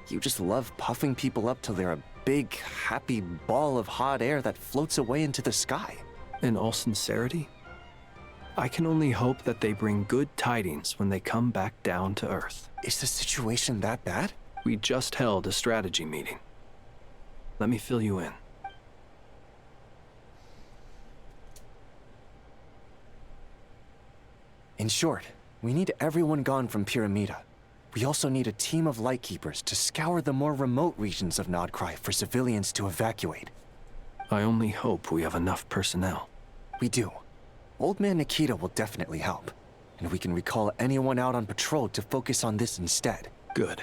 You just love puffing people up till they're a big, happy ball of hot air that floats away into the sky. In all sincerity, I can only hope that they bring good tidings when they come back down to Earth. Is the situation that bad? We just held a strategy meeting. Let me fill you in. In short, we need everyone gone from Pyramida. We also need a team of Lightkeepers to scour the more remote regions of Nodcry for civilians to evacuate. I only hope we have enough personnel. We do. Old Man Nikita will definitely help. And we can recall anyone out on patrol to focus on this instead. Good.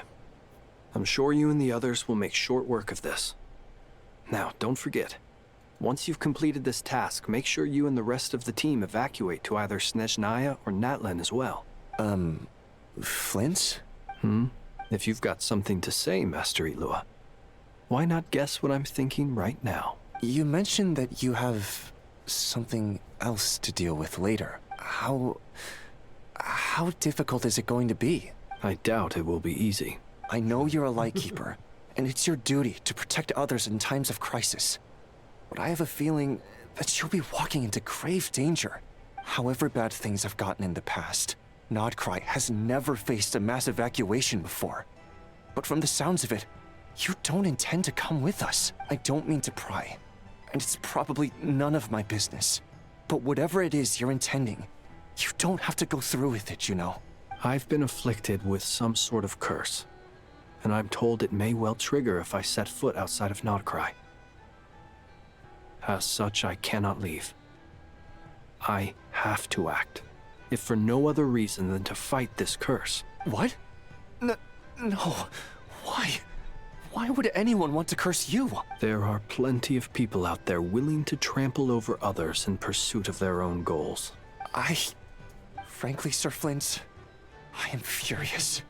I'm sure you and the others will make short work of this. Now, don't forget. Once you've completed this task, make sure you and the rest of the team evacuate to either Snezhnaya or Natlan as well. Flint? If you've got something to say, Master Elua, why not guess what I'm thinking right now? You mentioned that you have something else to deal with later. How difficult is it going to be? I doubt it will be easy. I know you're a Lightkeeper, and it's your duty to protect others in times of crisis. But I have a feeling that you'll be walking into grave danger. However bad things have gotten in the past, Nodcry has never faced a mass evacuation before. But from the sounds of it, you don't intend to come with us. I don't mean to pry, and it's probably none of my business. But whatever it is you're intending, you don't have to go through with it, you know. I've been afflicted with some sort of curse, and I'm told it may well trigger if I set foot outside of Nodcry. As such, I cannot leave. I have to act, if for no other reason than to fight this curse. What? No. Why? Why would anyone want to curse you? There are plenty of people out there willing to trample over others in pursuit of their own goals. Frankly, Sir Flint, I am furious.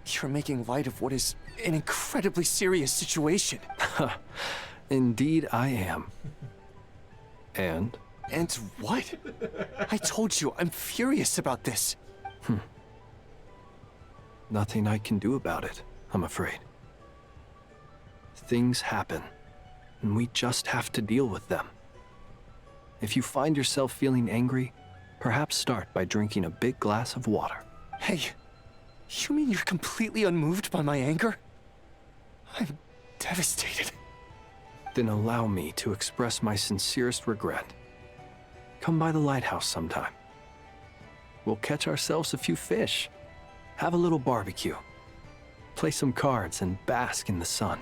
You're making light of what is an incredibly serious situation. Indeed I am. And? And what? I told you, I'm furious about this. Nothing I can do about it, I'm afraid. Things happen, and we just have to deal with them. If you find yourself feeling angry, perhaps start by drinking a big glass of water. Hey, you mean you're completely unmoved by my anger? I'm devastated. Then allow me to express my sincerest regret. Come by the lighthouse sometime. We'll catch ourselves a few fish, have a little barbecue, play some cards, and bask in the sun.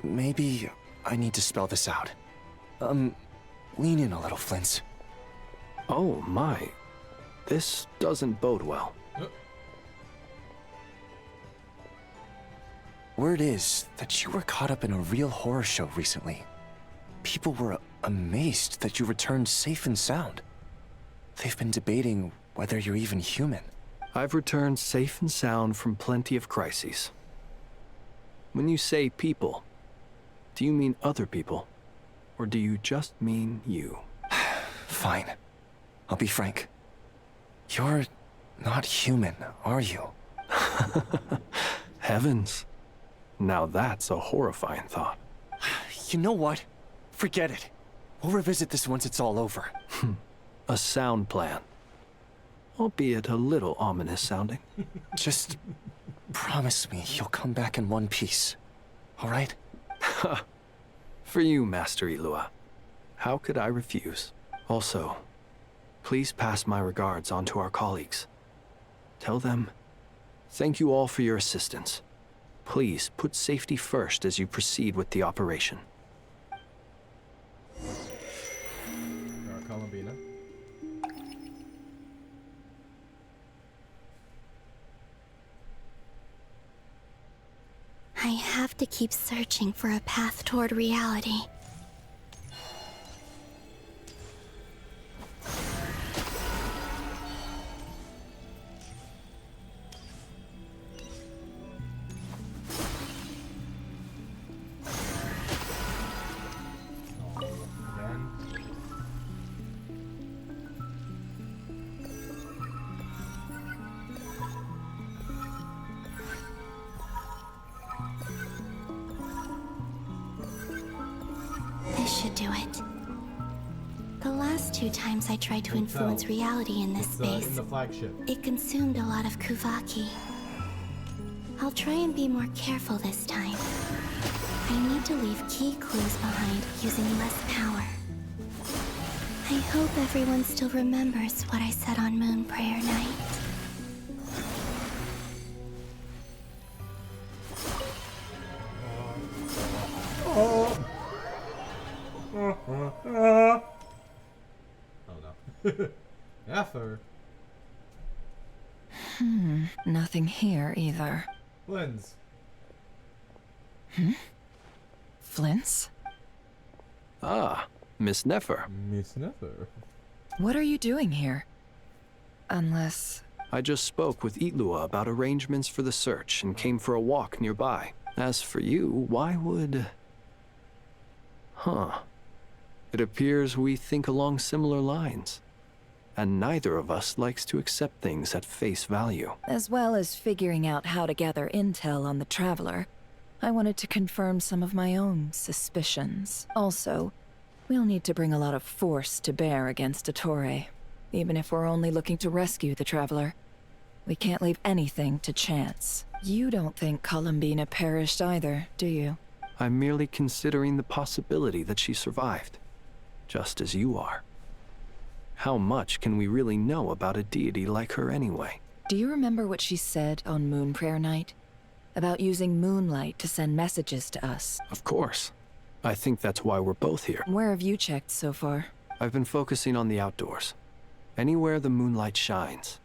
Maybe I need to spell this out. Lean in a little, Flint. Oh my, this doesn't bode well. Word is that you were caught up in a real horror show recently. People were amazed that you returned safe and sound. They've been debating whether you're even human. I've returned safe and sound from plenty of crises. When you say people, do you mean other people? Or do you just mean you? Fine. I'll be frank. You're not human, are you? Heavens. Now that's a horrifying thought. You know what? Forget it. We'll revisit this once it's all over. A sound plan. Albeit a little ominous sounding. Just promise me you'll come back in one piece. All right? For you, Master Ilua. How could I refuse? Also, please pass my regards on to our colleagues. Tell them, thank you all for your assistance. Please put safety first as you proceed with the operation. Columbina. I have to keep searching for a path toward reality. This should do it. The last 2 times I tried to influence reality in this space, in the flagship. it consumed a lot of Kuvaki. I'll try and be more careful this time. I need to leave key clues behind using less power. I hope everyone still remembers what I said on Moon Prayer Night. Oh no. Effer. Nothing here either. Lens. Flints? Ah, Miss Nefer. Miss Nefer. What are you doing here? Unless... I just spoke with Itlua about arrangements for the search and came for a walk nearby. As for you, why would... Huh. It appears we think along similar lines. And neither of us likes to accept things at face value. As well as figuring out how to gather intel on the Traveler, I wanted to confirm some of my own suspicions. Also, we'll need to bring a lot of force to bear against Dottore, even if we're only looking to rescue the Traveler. We can't leave anything to chance. You don't think Columbina perished either, do you? I'm merely considering the possibility that she survived, just as you are. How much can we really know about a deity like her anyway? Do you remember what she said on Moon Prayer Night? About using moonlight to send messages to us? Of course. I think that's why we're both here. Where have you checked so far? I've been focusing on the outdoors. Anywhere the moonlight shines.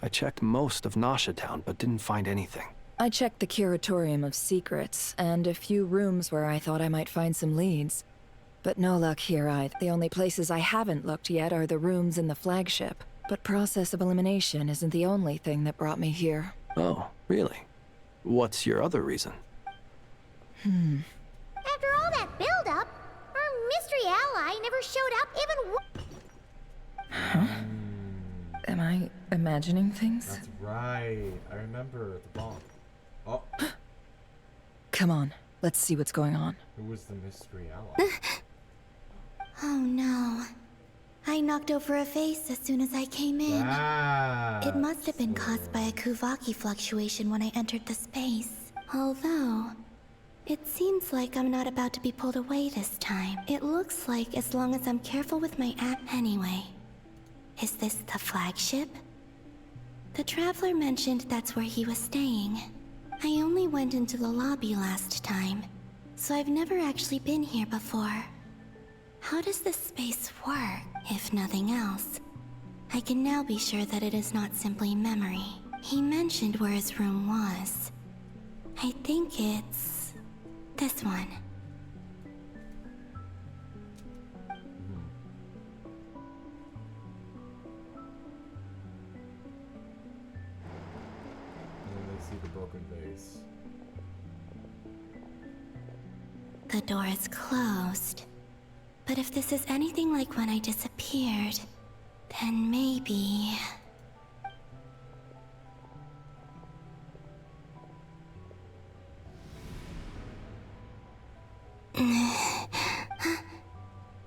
I checked most of Nasha Town, but didn't find anything. I checked the Curatorium of Secrets, and a few rooms where I thought I might find some leads. But no luck here either. The only places I haven't looked yet are the rooms in the flagship. But process of elimination isn't the only thing that brought me here. Oh, really? What's your other reason? After all that build-up, our mystery ally never showed up even Huh? Am I imagining things? That's right. I remember the bomb. Oh. Come on, let's see what's going on. Who was the mystery ally? Oh no. I knocked over a vase as soon as I came in. It must have been caused by a Kuvaki fluctuation when I entered the space. Although, it seems like I'm not about to be pulled away this time. It looks like as long as I'm careful with my act anyway. Is this the flagship? The Traveler mentioned that's where he was staying. I only went into the lobby last time, so I've never actually been here before. How does this space work, if nothing else? I can now be sure that it is not simply memory. He mentioned where his room was. I think it's this one. And then they see the broken vase. The door is closed. But if this is anything like when I disappeared, then maybe...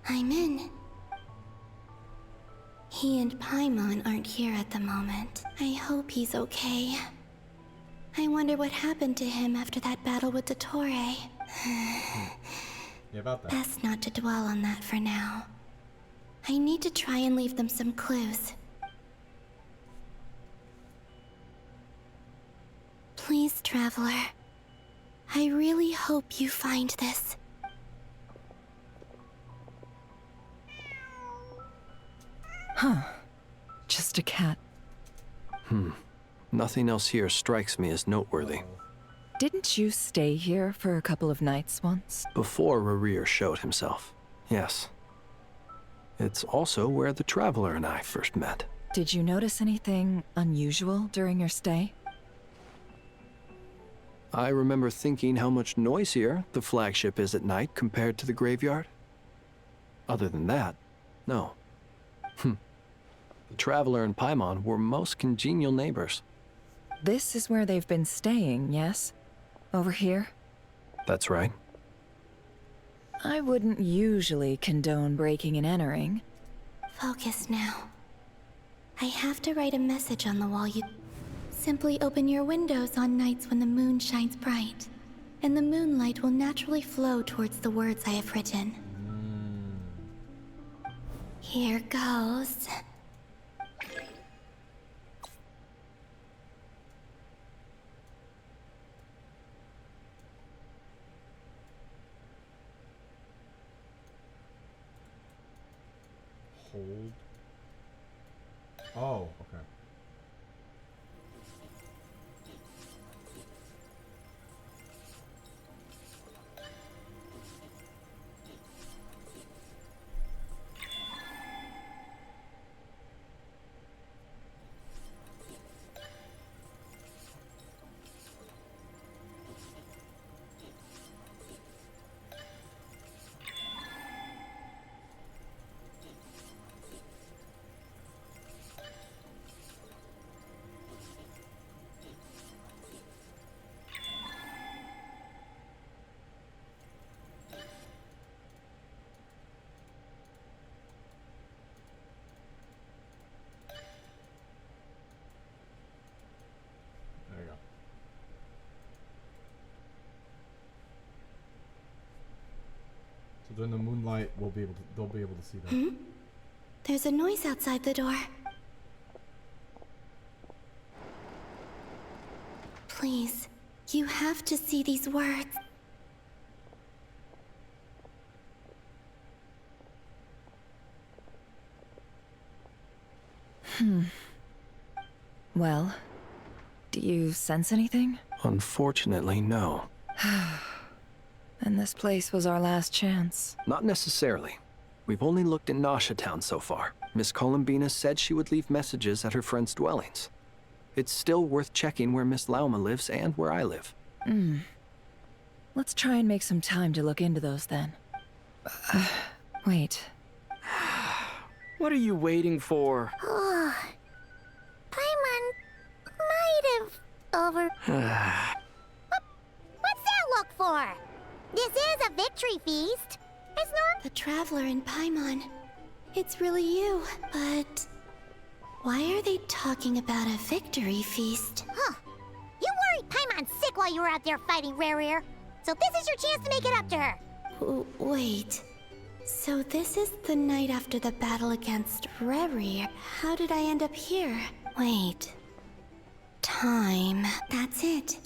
I'm in. He and Paimon aren't here at the moment. I hope he's okay. I wonder what happened to him after that battle with Dottore. Yeah, about that. Best not to dwell on that for now. I need to try and leave them some clues. Please, Traveler. I really hope you find this. Huh. Just a cat. Nothing else here strikes me as noteworthy. Didn't you stay here for a couple of nights once? Before Rerir showed himself, yes. It's also where the Traveler and I first met. Did you notice anything unusual during your stay? I remember thinking how much noisier the flagship is at night compared to the graveyard. Other than that, no. The Traveler and Paimon were most congenial neighbors. This is where they've been staying, yes? Over here? That's right. I wouldn't usually condone breaking and entering. Focus now. I have to write a message on the wall. You simply open your windows on nights when the moon shines bright, and the moonlight will naturally flow towards the words I have written. Here goes. Hold. Oh, okay. There you go. So during the moonlight, they'll be able to see that. There's a noise outside the door. Please, you have to see these words. Well, do you sense anything? Unfortunately, no. And this place was our last chance. Not necessarily. We've only looked in Nasha Town so far. Miss Columbina said she would leave messages at her friends' dwellings. It's still worth checking where Miss Lauma lives and where I live. Let's try and make some time to look into those then. Wait. What are you waiting for? Oh, Paimon might have What's that look for? This is a victory feast. It's not. The Traveler and Paimon. It's really you, but why are they talking about a victory feast? Huh. You worried Paimon sick while you were out there fighting Rerir. So this is your chance to make it up to her. Wait. So this is the night after the battle against Rerir. How did I end up here? Wait. Time. That's it.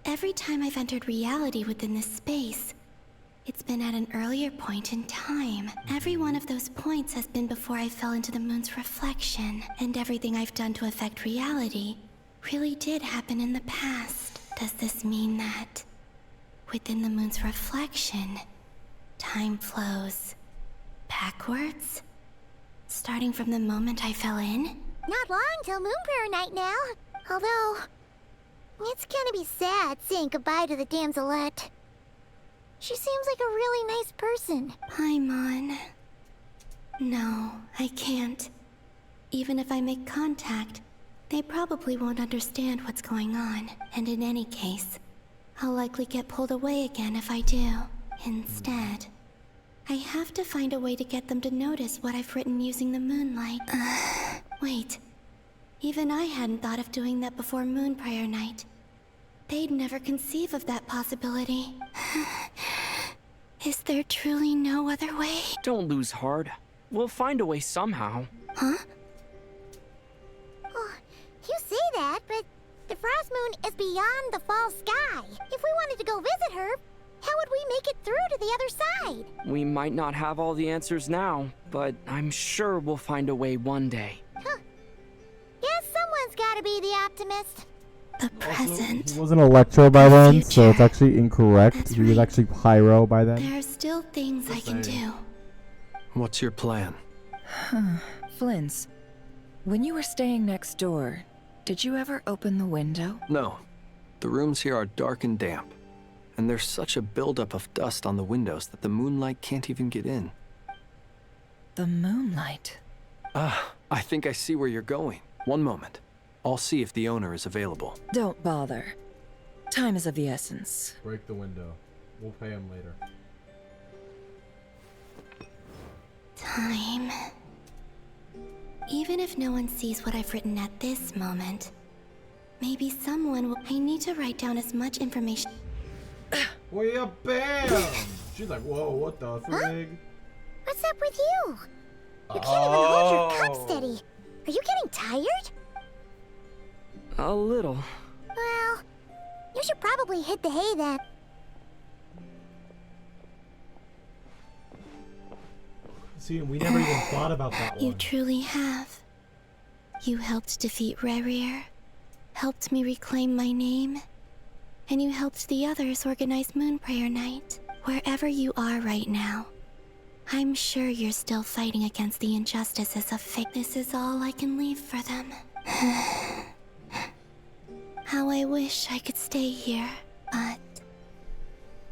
Every time I've entered reality within this space, It's been at an earlier point in time. Every one of those points has been before I fell into the moon's reflection, and everything I've done to affect reality really did happen in the past. Does this mean that within the moon's reflection, time flows backwards? Starting from the moment I fell in? Not long till Moon Prayer Night now. Although, it's gonna be sad saying goodbye to the damselette. She seems like a really nice person. Paimon. No, I can't. Even if I make contact, they probably won't understand what's going on. And in any case, I'll likely get pulled away again if I do. Instead, I have to find a way to get them to notice what I've written using the moonlight. Wait. Even I hadn't thought of doing that before Moon Prayer Night. They'd never conceive of that possibility. Is there truly no other way? Don't lose heart. We'll find a way somehow. Huh? Oh, you say that, but the Frost Moon is beyond the fall sky. If we wanted to go visit her, how would we make it through to the other side? We might not have all the answers now, but I'm sure we'll find a way one day. Huh. Guess someone's gotta be the optimist. The present. He wasn't Electro by then, so it's actually incorrect. He was actually Pyro by then. There are still things I can do. What's your plan? Flins, when you were staying next door, did you ever open the window? No. The rooms here are dark and damp. And there's such a buildup of dust on the windows that the moonlight can't even get in. The moonlight? Ah, I think I see where you're going. One moment. I'll see if the owner is available. Don't bother. Time is of the essence. Break the window. We'll pay him later. Time. Even if no one sees what I've written at this moment, maybe someone will. I need to write down as much information. Well, yeah, bam! She's like, whoa, what the frig? What's up with you? You can't even hold your cup steady. Are you getting tired? A little. Well, you should probably hit the hay then. See, we never even thought about that You one. truly have. You helped defeat Rerir, helped me reclaim my name, and you helped the others organize Moon Prayer Night. Wherever you are right now, I'm sure you're still fighting against the injustices of fate. This is all I can leave for them. How I wish I could stay here, but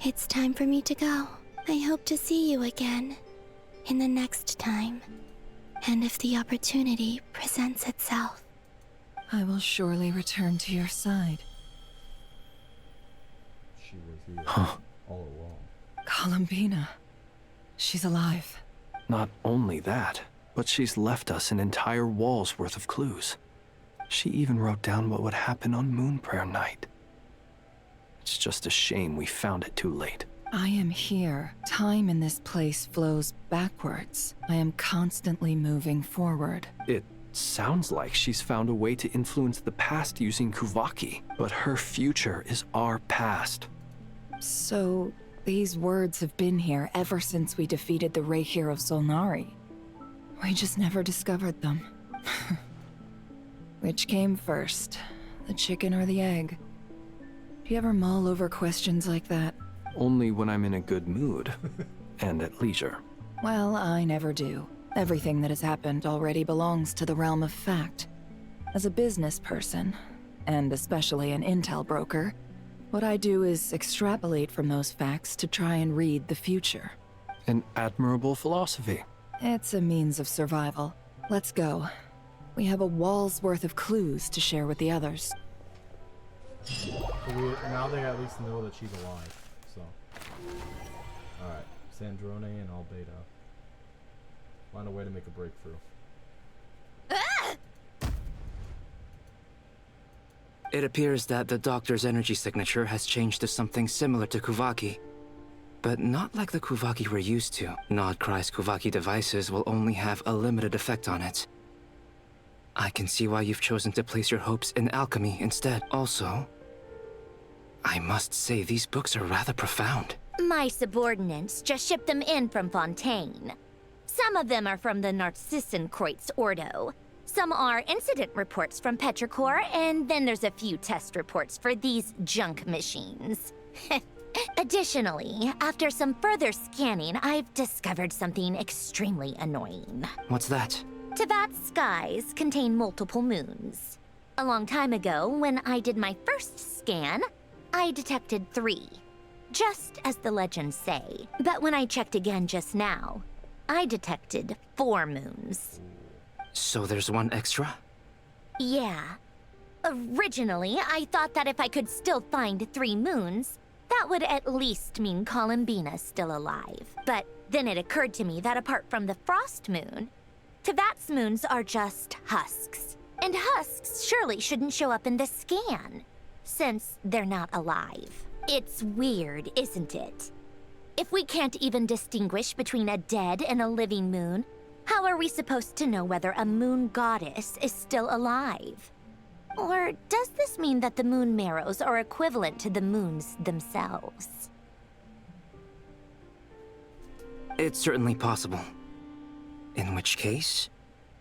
it's time for me to go. I hope to see you again in the next time, and if the opportunity presents itself. I will surely return to your side. She was here all along. Columbina. She's alive. Not only that, but she's left us an entire wall's worth of clues. She even wrote down what would happen on Moon Prayer Night. It's just a shame we found it too late. I am here. Time in this place flows backwards. I am constantly moving forward. It sounds like she's found a way to influence the past using Kuvaki, but her future is our past. So, these words have been here ever since we defeated the Reihir of Solnari. We just never discovered them. Which came first, the chicken or the egg? Do you ever mull over questions like that? Only when I'm in a good mood and at leisure. Well, I never do. Everything that has happened already belongs to the realm of fact. As a business person, and especially an intel broker, what I do is extrapolate from those facts to try and read the future. An admirable philosophy. It's a means of survival. Let's go. We have a wall's worth of clues to share with the others. So now they at least know that she's alive. So, alright, Sandrone and Albedo. Find a way to make a breakthrough. It appears that the doctor's energy signature has changed to something similar to Kuvaki. But not like the Kuvaki we're used to. Nodcry's Kuvaki devices will only have a limited effect on it. I can see why you've chosen to place your hopes in alchemy instead. Also, I must say these books are rather profound. My subordinates just shipped them in from Fontaine. Some of them are from the Narcissenkreuz Ordo. Some are incident reports from Petrichor, and then there's a few test reports for these junk machines. Additionally, after some further scanning, I've discovered something extremely annoying. What's that? Tevat's skies contain multiple moons. A long time ago, when I did my first scan, I detected 3. Just as the legends say. But when I checked again just now, I detected 4 moons. So there's one extra? Yeah. Originally, I thought that if I could still find 3 moons, that would at least mean Columbina's still alive. But then it occurred to me that apart from the Frost Moon, Tevat's moons are just husks. And husks surely shouldn't show up in the scan, since they're not alive. It's weird, isn't it? If we can't even distinguish between a dead and a living moon, how are we supposed to know whether a moon goddess is still alive? Or does this mean that the moon marrows are equivalent to the moons themselves? It's certainly possible. In which case,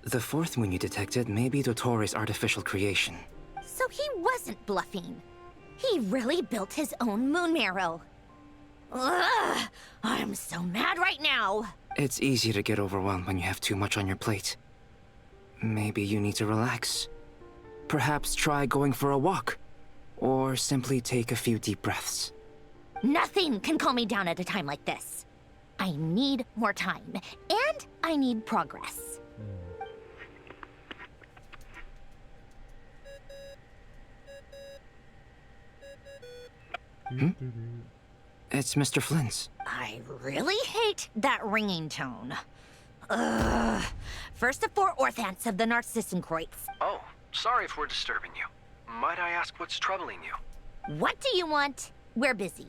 the 4th moon you detected may be Dottore artificial creation. So he wasn't bluffing. He really built his own moon marrow. Ugh! I'm so mad right now! It's easy to get overwhelmed when you have too much on your plate. Maybe you need to relax. Perhaps try going for a walk. Or simply take a few deep breaths. Nothing can calm me down at a time like this. I need more time, and I need progress. Hmm? It's Mr. Flynn's. I really hate that ringing tone. Ugh. First of 4 Orthants of the Narcissenkreuz. Oh, sorry if we're disturbing you. Might I ask what's troubling you? What do you want? We're busy.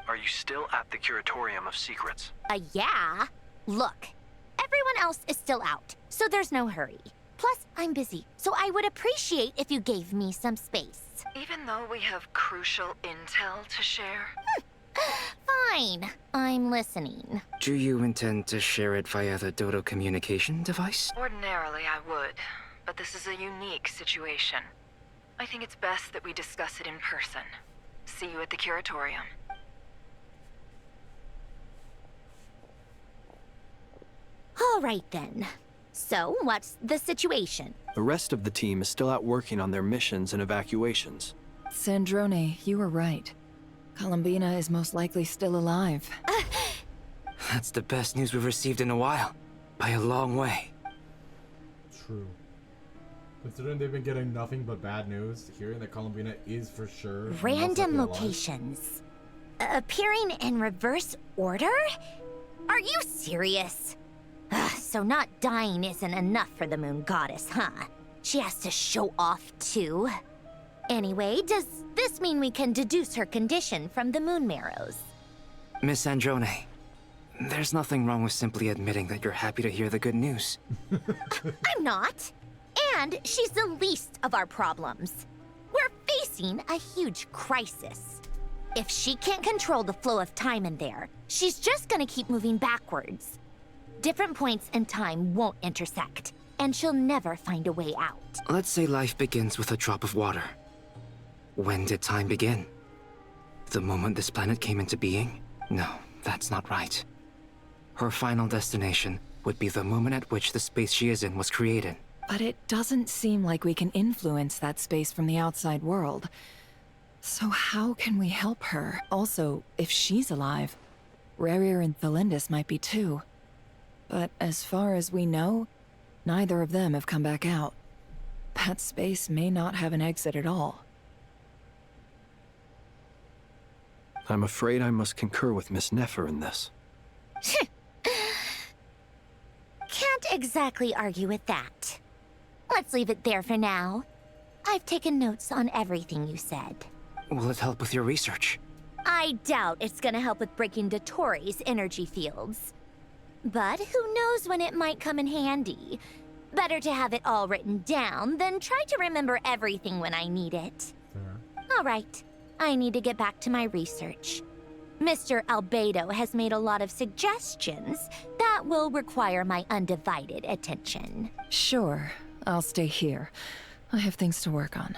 Are you still at the Curatorium of Secrets? Yeah. Look, everyone else is still out, so there's no hurry. Plus, I'm busy, so I would appreciate if you gave me some space. Even though we have crucial intel to share? Fine. I'm listening. Do you intend to share it via the Dodo communication device? Ordinarily, I would, but this is a unique situation. I think it's best that we discuss it in person. See you at the Curatorium. All right, then. So, what's the situation? The rest of the team is still out working on their missions and evacuations. Sandrone, you were right. Columbina is most likely still alive. That's the best news we've received in a while. By a long way. True. Considering they've been getting nothing but bad news, hearing that Columbina is for sure Random locations. Appearing in reverse order? Are you serious? So not dying isn't enough for the moon goddess, huh? She has to show off too. Anyway, does this mean we can deduce her condition from the moon marrows? Miss Androne, there's nothing wrong with simply admitting that you're happy to hear the good news. I'm not. And she's the least of our problems. We're facing a huge crisis. If she can't control the flow of time in there, she's just gonna keep moving backwards. Different points in time won't intersect, and she'll never find a way out. Let's say life begins with a drop of water. When did time begin? The moment this planet came into being? No, that's not right. Her final destination would be the moment at which the space she is in was created. But it doesn't seem like we can influence that space from the outside world. So how can we help her? Also, if she's alive, Rerir and Thalindus might be too. But as far as we know, neither of them have come back out. That space may not have an exit at all. I'm afraid I must concur with Miss Nefer in this. Can't exactly argue with that. Let's leave it there for now. I've taken notes on everything you said. Will it help with your research? I doubt it's gonna help with breaking Dottori's energy fields. But who knows when it might come in handy. Better to have it all written down than try to remember everything when I need it. All right, I need to get back to my research. Mr. Albedo has made a lot of suggestions that will require my undivided attention. Sure, I'll stay here. I have things to work on.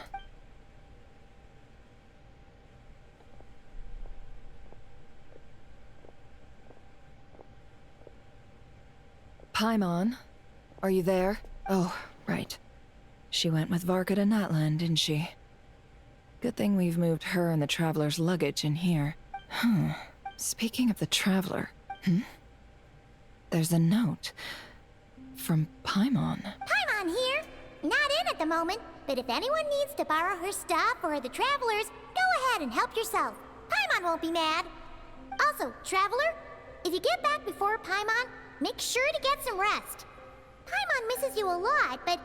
Paimon, are you there? Oh, right. She went with Varka to Natlan, didn't she? Good thing we've moved her and the Traveler's luggage in here. Speaking of the Traveler, there's a note from Paimon. Paimon here. Not in at the moment, but if anyone needs to borrow her stuff or the Traveler's, go ahead and help yourself. Paimon won't be mad. Also, Traveler, if you get back before Paimon, make sure to get some rest. Paimon misses you a lot, but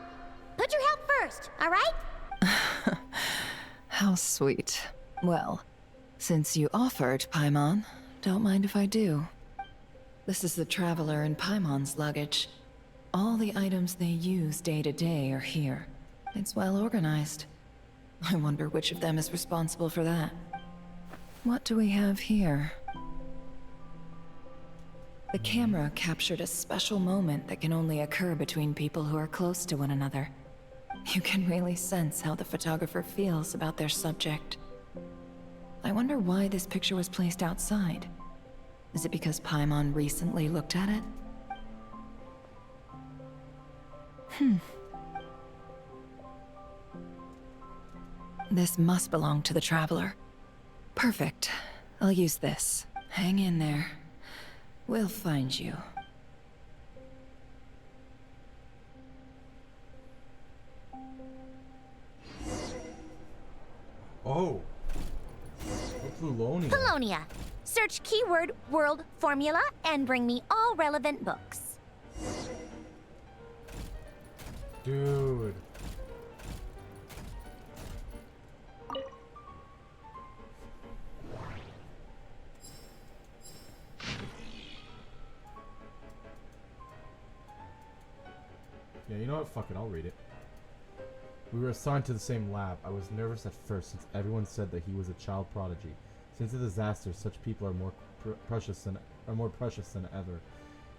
put your health first, alright? How sweet. Well, since you offered, Paimon, don't mind if I do. This is the Traveler and Paimon's luggage. All the items they use day to day are here. It's well organized. I wonder which of them is responsible for that. What do we have here? The camera captured a special moment that can only occur between people who are close to one another. You can really sense how the photographer feels about their subject. I wonder why this picture was placed outside. Is it because Paimon recently looked at it? This must belong to the Traveler. Perfect. I'll use this. Hang in there. We'll find you. Oh. Paulownia. Paulownia. Search keyword world formula and bring me all relevant books. Dude. Yeah, you know what? Fuck it, I'll read it. We were assigned to the same lab. I was nervous at first since everyone said that he was a child prodigy. Since the disaster, such people are more precious than ever.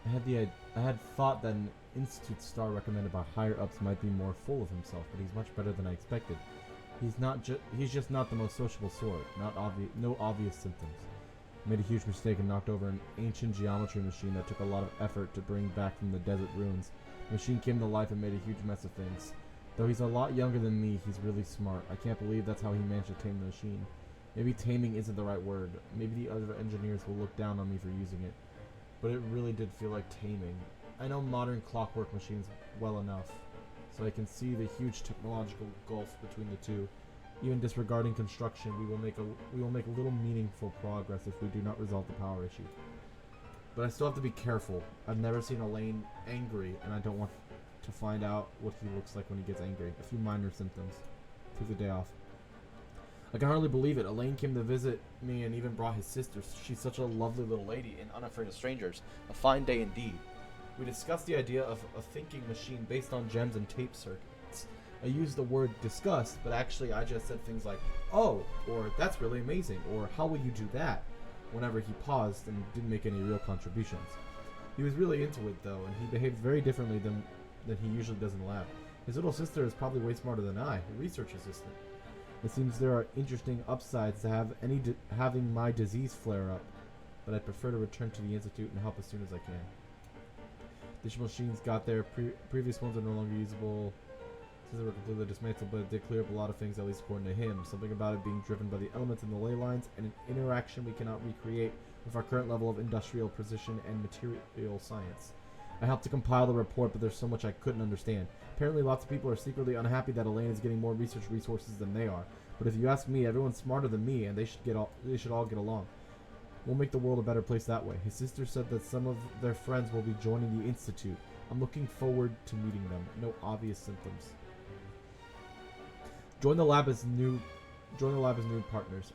I had thought that an institute star recommended by higher ups might be more full of himself, but he's much better than I expected. He's just not the most sociable sort. No obvious symptoms. I made a huge mistake and knocked over an ancient geometry machine that took a lot of effort to bring back from the desert ruins. The machine came to life and made a huge mess of things. Though he's a lot younger than me, he's really smart. I can't believe that's how he managed to tame the machine. Maybe taming isn't the right word. Maybe the other engineers will look down on me for using it. But it really did feel like taming. I know modern clockwork machines well enough, so I can see the huge technological gulf between the two. Even disregarding construction, we will make little meaningful progress if we do not resolve the power issue. But I still have to be careful. I've never seen Elaine angry, and I don't want to find out what he looks like when he gets angry. A few minor symptoms. Took the day off. I can hardly believe it. Elaine came to visit me and even brought his sister. She's such a lovely little lady and unafraid of strangers. A fine day indeed. We discussed the idea of a thinking machine based on gems and tape circuits. I used the word discussed, but actually I just said things like, oh, or that's really amazing, or how will you do that? Whenever he paused and didn't make any real contributions. He was really into it though, and he behaved very differently than he usually does in the lab. His little sister is probably way smarter than I, a research assistant. It seems there are interesting upsides to having my disease flare up, but I'd prefer to return to the Institute and help as soon as I can. Additional machines got there, previous ones are no longer usable since they were completely dismantled, but it did clear up a lot of things, at least according to him. Something about it being driven by the elements in the ley lines and an interaction we cannot recreate with our current level of industrial precision and material science. I helped to compile the report, but there's so much I couldn't understand. Apparently lots of people are secretly unhappy that Elaine is getting more research resources than they are. But if you ask me, everyone's smarter than me, and they should all get along. We'll make the world a better place that way. His sister said that some of their friends will be joining the Institute. I'm looking forward to meeting them. No obvious symptoms. Join the lab as new partners.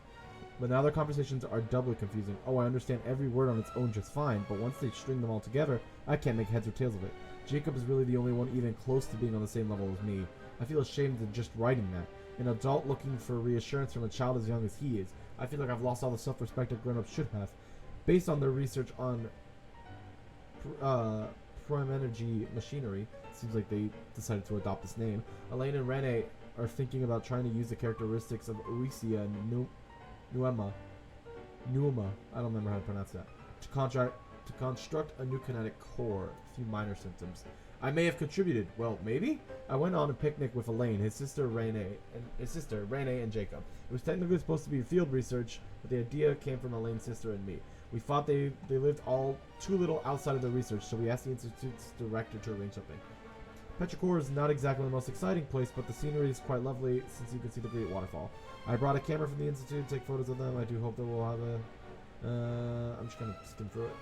But now their conversations are doubly confusing. Oh, I understand every word on its own just fine, but once they string them all together, I can't make heads or tails of it. Jacob is really the only one even close to being on the same level as me. I feel ashamed of just writing that. An adult looking for reassurance from a child as young as he is. I feel like I've lost all the self-respect a grown-up should have. Based on their research on prime energy machinery, seems like they decided to adopt this name. Elaine and Rene are thinking about trying to use the characteristics of Uisia and Nuema, I don't remember how to pronounce that, to construct a new kinetic core. A few minor symptoms. I may have contributed. Well, maybe? I went on a picnic with Elaine, his sister Rene, and Jacob. It was technically supposed to be field research, but the idea came from Elaine's sister and me. We thought they lived all too little outside of the research, so we asked the institute's director to arrange something. Petrichor is not exactly the most exciting place, but the scenery is quite lovely since you can see the great waterfall. I brought a camera from the institute to take photos of them. I do hope that we'll have a... I'm just gonna skim through it.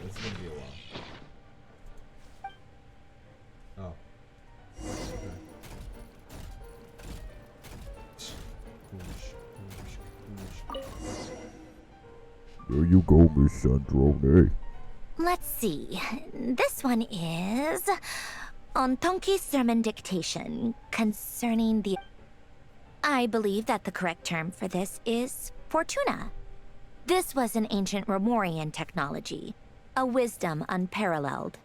This is gonna be a while. Oh. Okay. There you go, Miss Sandrone. Let's see. This one is on Tonki's sermon dictation concerning the... I believe that the correct term for this is Fortuna. This was an ancient Romorian technology, a wisdom unparalleled.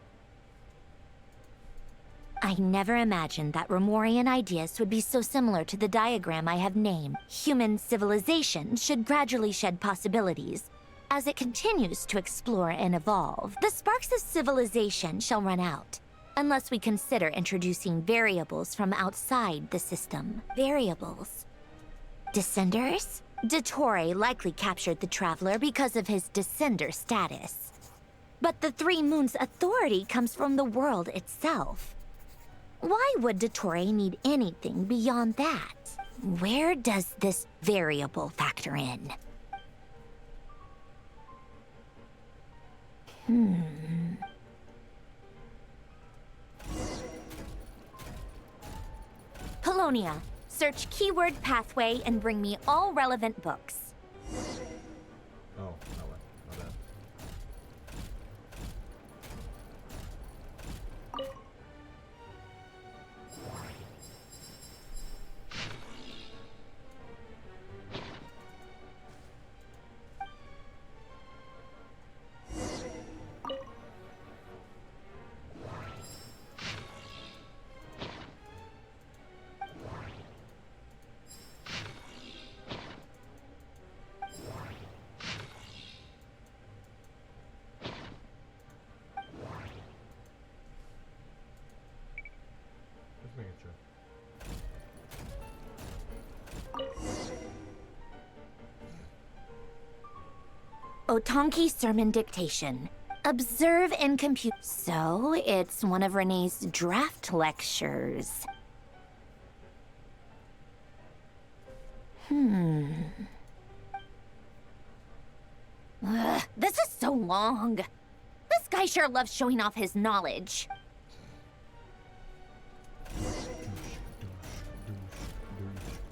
I never imagined that Romorian ideas would be so similar to the diagram I have named. Human civilization should gradually shed possibilities as it continues to explore and evolve. The sparks of civilization shall run out, unless we consider introducing variables from outside the system. Variables? Descenders? Dottore likely captured the Traveler because of his descender status. But the Three Moons' authority comes from the world itself. Why would Dottore need anything beyond that? Where does this variable factor in? Polonia, search keyword pathway and bring me all relevant books. Oh, no way. My bad. Just making sure. Otonki sermon dictation. Observe and compute. So, it's one of Renee's draft lectures. Ugh, this is so long. This guy sure loves showing off his knowledge.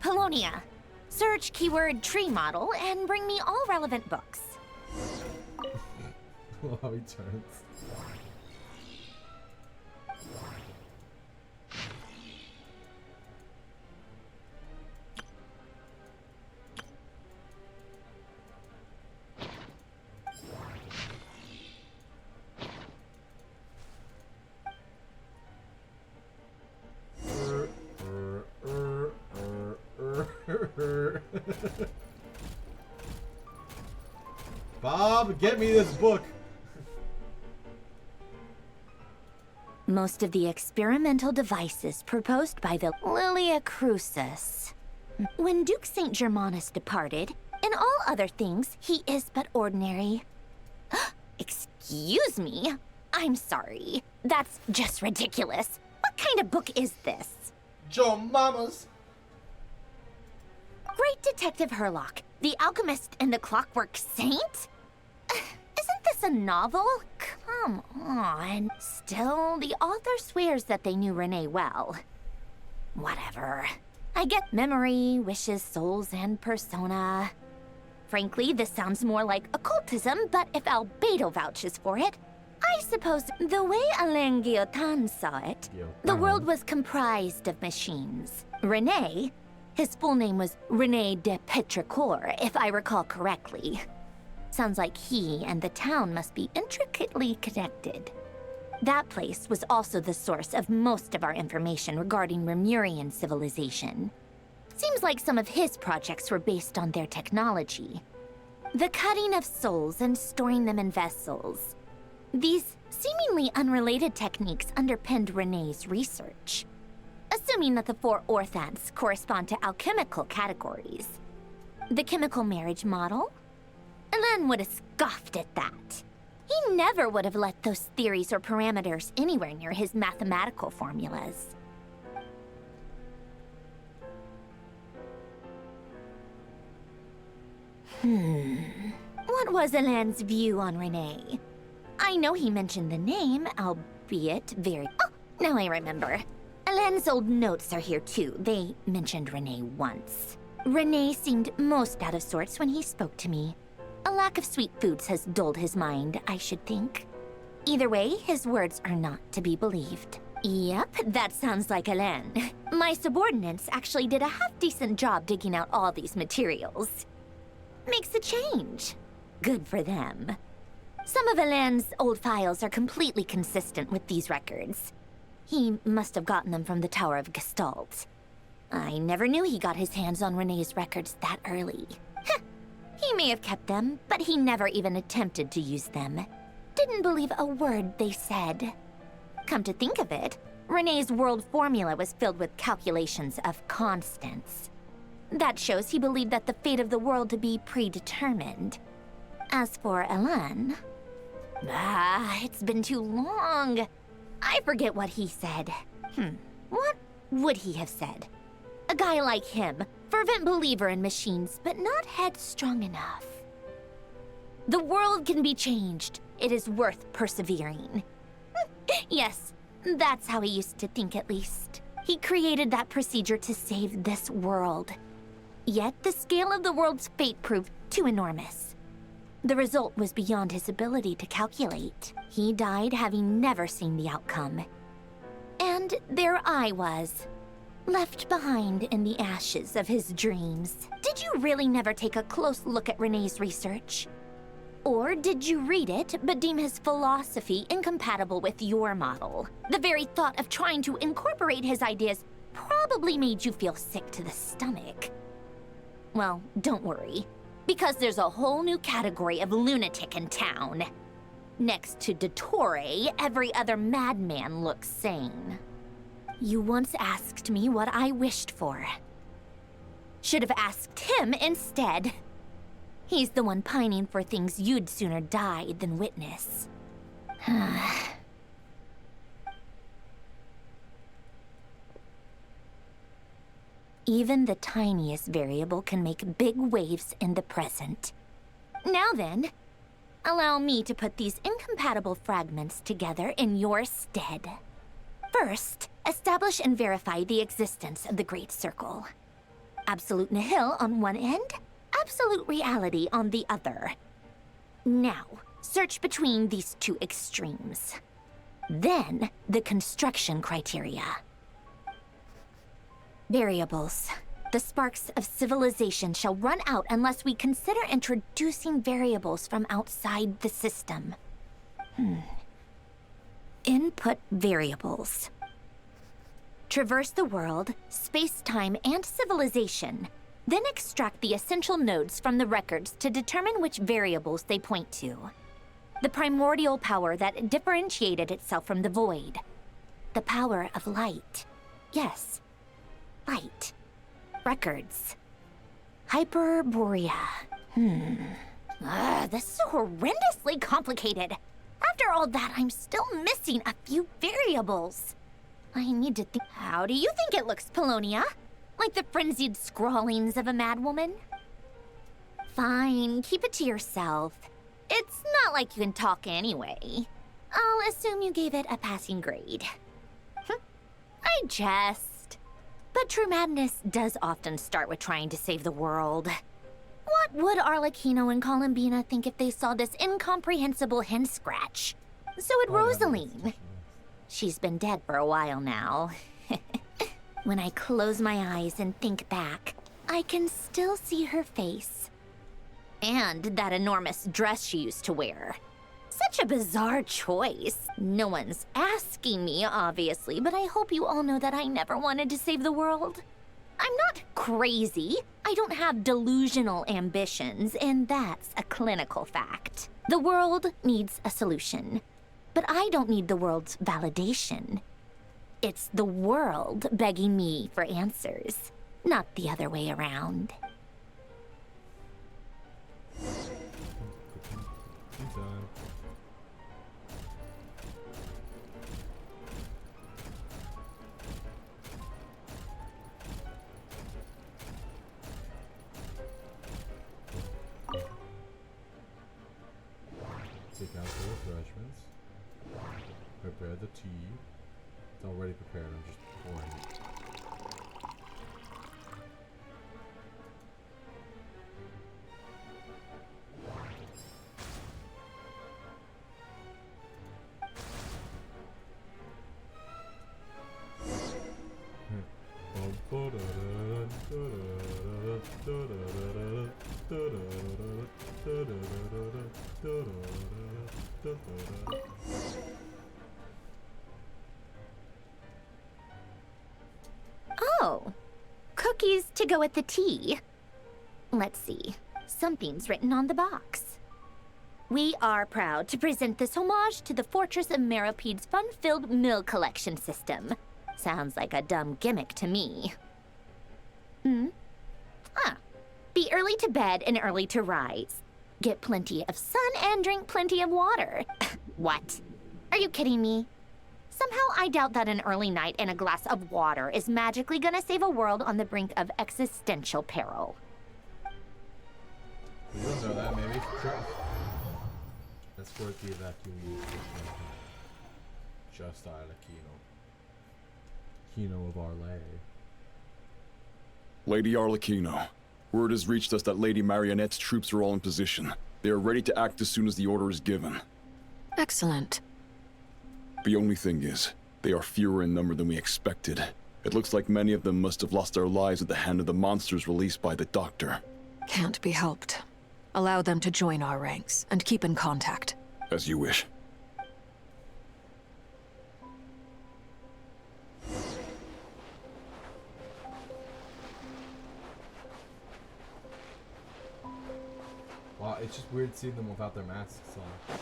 Polonia, search keyword tree model and bring me all relevant books. How he turns. Bob, get me this book. Most of the experimental devices proposed by the Lilia Crucis. When Duke St. Germanus departed, in all other things, he is but ordinary. Excuse me? I'm sorry. That's just ridiculous. What kind of book is this? Joe Mama's. Great Detective Herlock, the Alchemist and the Clockwork Saint? Isn't this a novel? Come on. Still, the author swears that they knew Renee well. Whatever. I get memory, wishes, souls, and persona. Frankly, this sounds more like occultism, but if Albedo vouches for it, I suppose the way Alain Guillotin saw it, the world was comprised of machines. René, his full name was René de Petrichor, if I recall correctly. Sounds like he and the town must be intricately connected. That place was also the source of most of our information regarding Remurian civilization. Seems like some of his projects were based on their technology. The cutting of souls and storing them in vessels. These seemingly unrelated techniques underpinned René's research. Assuming that the 4 orthants correspond to alchemical categories. The chemical marriage model? Alain would have scoffed at that. He never would have let those theories or parameters anywhere near his mathematical formulas. What was Alain's view on René? I know he mentioned the name, albeit very... Oh, now I remember. Alain's old notes are here too. They mentioned René once. René seemed most out of sorts when he spoke to me. A lack of sweet foods has dulled his mind, I should think. Either way, his words are not to be believed. Yep, that sounds like Alain. My subordinates actually did a half-decent job digging out all these materials. Makes a change. Good for them. Some of Alain's old files are completely consistent with these records. He must have gotten them from the Tower of Gestalt. I never knew he got his hands on René's records that early. He may have kept them, but he never even attempted to use them. Didn't believe a word they said. Come to think of it, René's world formula was filled with calculations of constants. That shows he believed that the fate of the world to be predetermined. As for Alain... it's been too long. I forget what he said. What would he have said? A guy like him, fervent believer in machines, but not headstrong enough. The world can be changed. It is worth persevering. Yes, that's how he used to think at least. He created that procedure to save this world. Yet the scale of the world's fate proved too enormous. The result was beyond his ability to calculate. He died having never seen the outcome. And there I was, left behind in the ashes of his dreams. Did you really never take a close look at René's research? Or did you read it, but deem his philosophy incompatible with your model? The very thought of trying to incorporate his ideas probably made you feel sick to the stomach. Well, don't worry, because there's a whole new category of lunatic in town. Next to Dottore, every other madman looks sane. You once asked me what I wished for. Should have asked him instead. He's the one pining for things you'd sooner die than witness. Even the tiniest variable can make big waves in the present. Now then, allow me to put these incompatible fragments together in your stead. First, establish and verify the existence of the Great Circle. Absolute nihil on one end, absolute reality on the other. Now, search between these two extremes. Then, the construction criteria. Variables. The sparks of civilization shall run out unless we consider introducing variables from outside the system. Input variables. Traverse the world, space-time, and civilization. Then extract the essential nodes from the records to determine which variables they point to. The primordial power that differentiated itself from the void. The power of light. Yes, light. Records. Hyperborea. This is horrendously complicated. After all that, I'm still missing a few variables. I need to think. How do you think it looks, Polonia? Like the frenzied scrawlings of a madwoman? Fine, keep it to yourself. It's not like you can talk anyway. I'll assume you gave it a passing grade. I jest. But true madness does often start with trying to save the world. What would Arlecchino and Columbina think if they saw this incomprehensible hen scratch? So would Rosaline. She's been dead for a while now. When I close my eyes and think back, I can still see her face. And that enormous dress she used to wear. Such a bizarre choice. No one's asking me, obviously, but I hope you all know that I never wanted to save the world. I'm not crazy. I don't have delusional ambitions, and that's a clinical fact. The world needs a solution, but I don't need the world's validation. It's the world begging me for answers, not the other way around. Take out the refreshments. Prepare the tea. It's already prepared, I'm just pouring it. Oh, cookies to go with the tea. Let's see, something's written on the box. We are proud to present this homage to the Fortress of Meropede's fun-filled mill collection system. Sounds like a dumb gimmick to me. Be early to bed and early to rise. Get plenty of sun and drink plenty of water. What? Are you kidding me? Somehow I doubt that an early night and a glass of water is magically gonna save a world on the brink of existential peril. You don't know that, maybe. Sure. That's for the evacuees. Just Arlecchino. Kino of Arle. Lady Arlecchino, word has reached us that Lady Marionette's troops are all in position. They are ready to act as soon as the order is given. Excellent. The only thing is, they are fewer in number than we expected. It looks like many of them must have lost their lives at the hand of the monsters released by the Doctor. Can't be helped. Allow them to join our ranks, and keep in contact. As you wish. Wow, it's just weird seeing them without their masks on.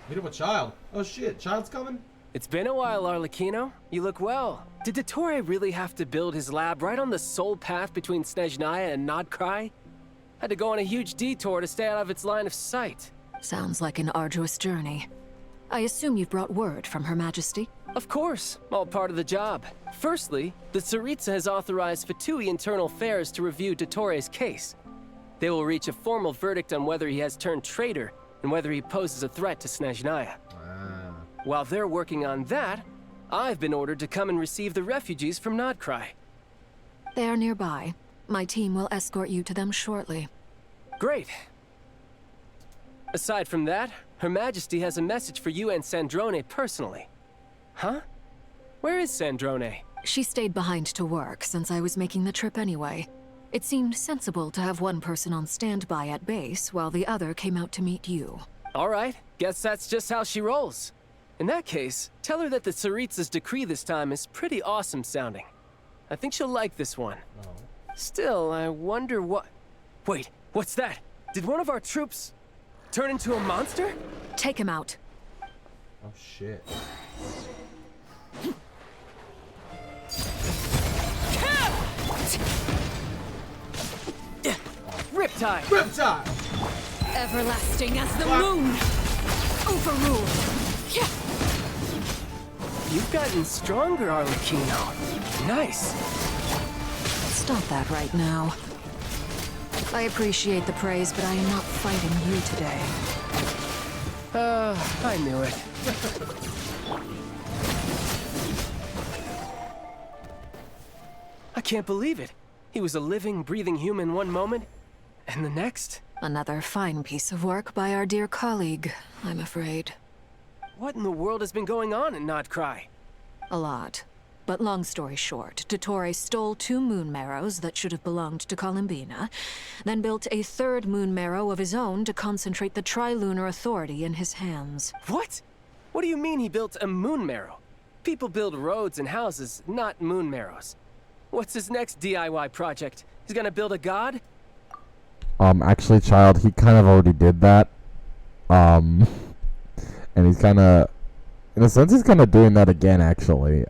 Meet up with Child. Oh shit, Child's coming? It's been a while, Arlecchino. You look well. Did Dottore really have to build his lab right on the sole path between Snezhnaya and Nodcry? Had to go on a huge detour to stay out of its line of sight. Sounds like an arduous journey. I assume you've brought word from Her Majesty? Of course, all part of the job. Firstly, the Tsaritsa has authorized Fatui Internal Affairs to review Dottore's case. They will reach a formal verdict on whether he has turned traitor and whether he poses a threat to Snezhnaya. While they're working on that, I've been ordered to come and receive the refugees from Nodcry. They are nearby. My team will escort you to them shortly. Great. Aside from that, Her Majesty has a message for you and Sandrone personally. Huh? Where is Sandrone? She stayed behind to work since I was making the trip anyway. It seemed sensible to have one person on standby at base while the other came out to meet you. All right, guess that's just how she rolls. In that case, tell her that the Tsaritsa's decree this time is pretty awesome sounding. I think she'll like this one. Still, I wonder what... Wait, what's that? Did one of our troops turn into a monster? Take him out. Oh shit. Riptide! Riptide! Everlasting as the moon! Overruled! You've gotten stronger, Arlecchino. Nice. Stop that right now. I appreciate the praise, but I am not fighting you today. I knew it. I can't believe it. He was a living, breathing human one moment, And the next? Another fine piece of work by our dear colleague, I'm afraid. What in the world has been going on in Nodcry? A lot. But long story short, Dottore stole 2 moon marrows that should have belonged to Columbina, then built a 3rd moon marrow of his own to concentrate the Trilunar Authority in his hands. What? What do you mean he built a moon marrow? People build roads and houses, not moon marrows. What's his next DIY project? He's gonna build a god? Actually, child, he kind of already did that. And he's kind of, in a sense, he's kind of doing that again, actually.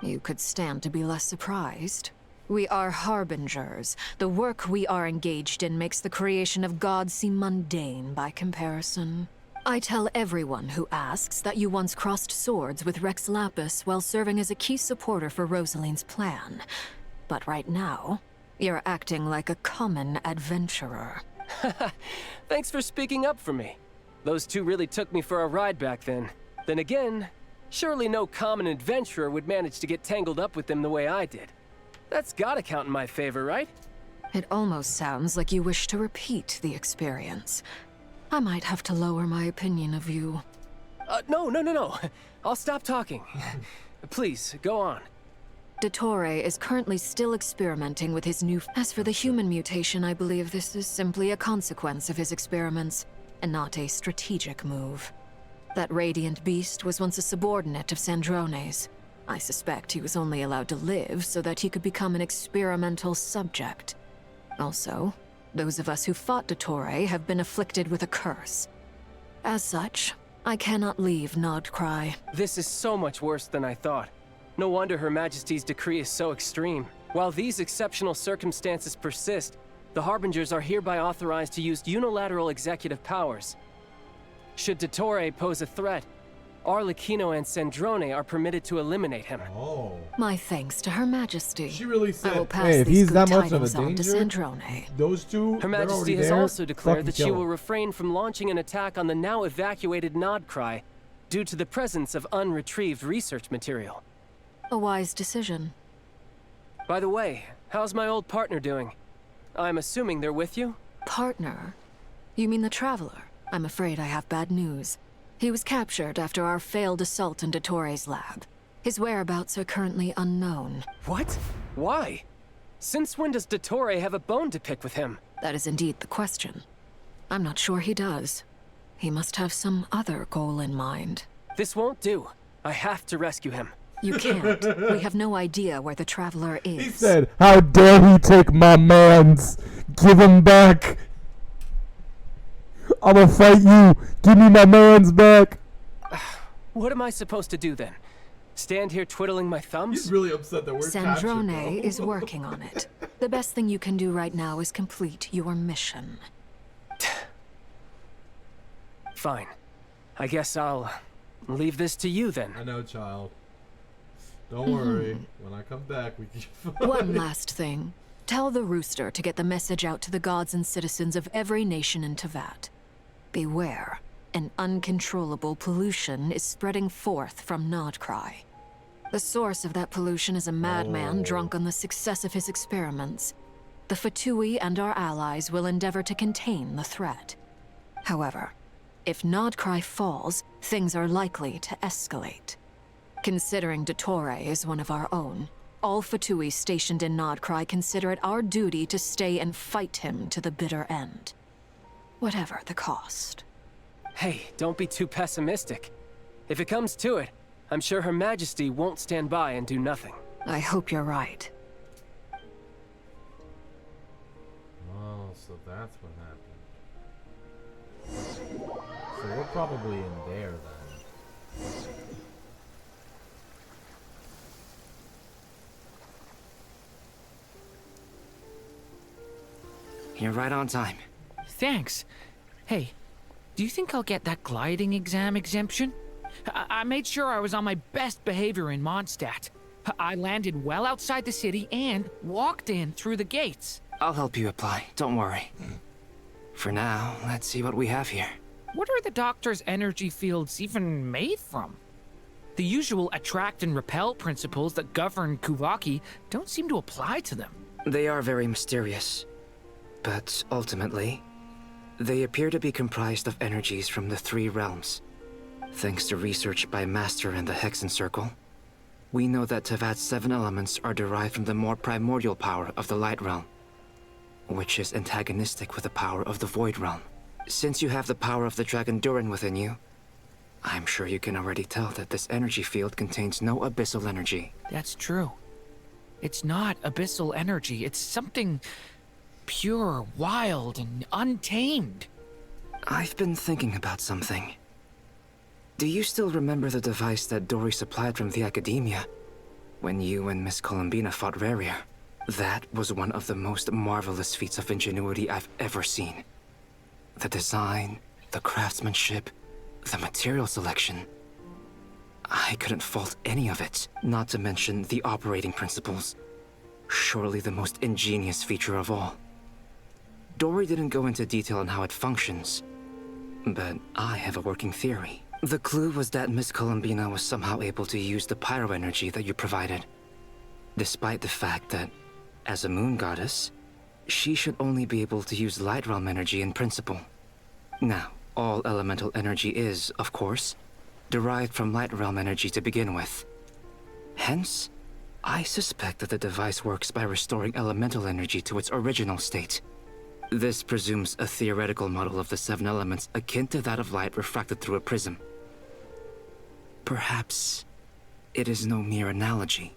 You could stand to be less surprised. We are harbingers. The work we are engaged in makes the creation of gods seem mundane by comparison. I tell everyone who asks that you once crossed swords with Rex Lapis while serving as a key supporter for Rosaline's plan. But right now, you're acting like a common adventurer. Thanks for speaking up for me. Those 2 really took me for a ride back then. Then again, surely no common adventurer would manage to get tangled up with them the way I did. That's gotta count in my favor, right? It almost sounds like you wish to repeat the experience. I might have to lower my opinion of you. No. I'll stop talking. Please, go on. Dottore is currently still experimenting with his new... As for the human mutation, I believe this is simply a consequence of his experiments, and not a strategic move. That radiant beast was once a subordinate of Sandrone's. I suspect he was only allowed to live so that he could become an experimental subject. Also, those of us who fought Dottore have been afflicted with a curse. As such, I cannot leave Nodcry. This is so much worse than I thought. No wonder Her Majesty's decree is so extreme. While these exceptional circumstances persist, the Harbingers are hereby authorized to use unilateral executive powers. Should Dottore pose a threat, Arlecchino and Sandrone are permitted to eliminate him. Oh. My thanks to Her Majesty. She really said, I will pass hey, if these he's good that much of a tidings on to danger, Sandrone. Those 2, Her Majesty has also declared that she will refrain from launching an attack on the now evacuated Nodcry due to the presence of unretrieved research material. A wise decision. By the way, how's my old partner doing? I'm assuming they're with you? Partner? You mean the Traveler? I'm afraid I have bad news. He was captured after our failed assault on Dottore's lab. His whereabouts are currently unknown. What? Why? Since when does Dottore have a bone to pick with him? That is indeed the question. I'm not sure he does. He must have some other goal in mind. This won't do. I have to rescue him. You can't. We have no idea where the Traveler is. He said, "How dare he take my mans? Give him back. I'ma fight you. Give me my mans back." What am I supposed to do then? Stand here twiddling my thumbs? He's really upset that we're Sandrone is working on it. The best thing you can do right now is complete your mission. Fine. I guess I'll leave this to you then. I know, child. Don't worry. When I come back, we can... One last thing. Tell the Rooster to get the message out to the gods and citizens of every nation in Tevat. Beware. An uncontrollable pollution is spreading forth from Nodcry. The source of that pollution is a madman drunk on the success of his experiments. The Fatui and our allies will endeavor to contain the threat. However, if Nodcry falls, things are likely to escalate. Considering Dottore is one of our own, all Fatui stationed in Nodcry consider it our duty to stay and fight him to the bitter end. Whatever the cost. Hey, don't be too pessimistic. If it comes to it, I'm sure Her Majesty won't stand by and do nothing. I hope you're right. Oh, so that's what happened. So we're probably in there then. You're right on time. Thanks. Hey, do you think I'll get that gliding exam exemption? I made sure I was on my best behavior in Mondstadt. I landed well outside the city and walked in through the gates. I'll help you apply, don't worry. For now, let's see what we have here. What are the doctor's energy fields even made from? The usual attract and repel principles that govern Kuvaki don't seem to apply to them. They are very mysterious. but ultimately, they appear to be comprised of energies from the 3 realms. Thanks to research by Master and the Hexen Circle, we know that Tevat's 7 elements are derived from the more primordial power of the Light Realm, which is antagonistic with the power of the Void Realm. Since you have the power of the Dragon Durin within you, I'm sure you can already tell that this energy field contains no abyssal energy. That's true. It's not abyssal energy. It's something pure, wild, and untamed. I've been thinking about something. Do you still remember the device that Dory supplied from the Academia when you and Miss Columbina fought Raria? That was one of the most marvelous feats of ingenuity I've ever seen. The design, the craftsmanship, the material selection. I couldn't fault any of it, not to mention the operating principles. Surely the most ingenious feature of all. Dory didn't go into detail on how it functions, but I have a working theory. The clue was that Miss Columbina was somehow able to use the pyro energy that you provided, despite the fact that, as a moon goddess, she should only be able to use Light Realm energy in principle. Now, all elemental energy is, of course, derived from Light Realm energy to begin with. Hence, I suspect that the device works by restoring elemental energy to its original state. This presumes a theoretical model of the 7 elements akin to that of light refracted through a prism. Perhaps it is no mere analogy.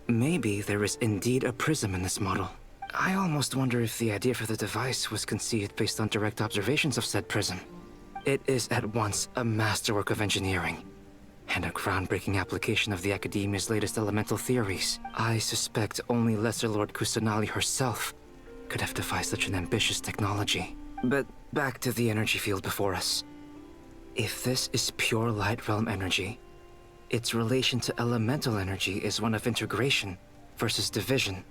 Maybe there is indeed a prism in this model. I almost wonder if the idea for the device was conceived based on direct observations of said prism. It is at once a masterwork of engineering and a groundbreaking application of the Academia's latest elemental theories. I suspect only Lesser Lord Kusanali herself could have devised such an ambitious technology. But back to the energy field before us. If this is pure Light Realm energy, its relation to elemental energy is one of integration versus division.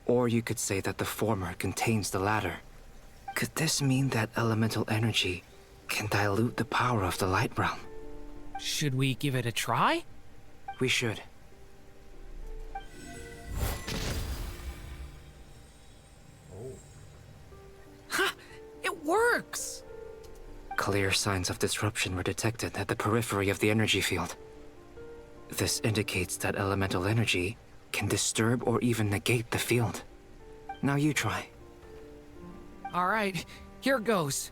Or you could say that the former contains the latter. Could this mean that elemental energy can dilute the power of the Light Realm? Should we give it a try? We should. Ha! It works! Clear signs of disruption were detected at the periphery of the energy field. This indicates that elemental energy can disturb or even negate the field. Now you try. Alright, here goes.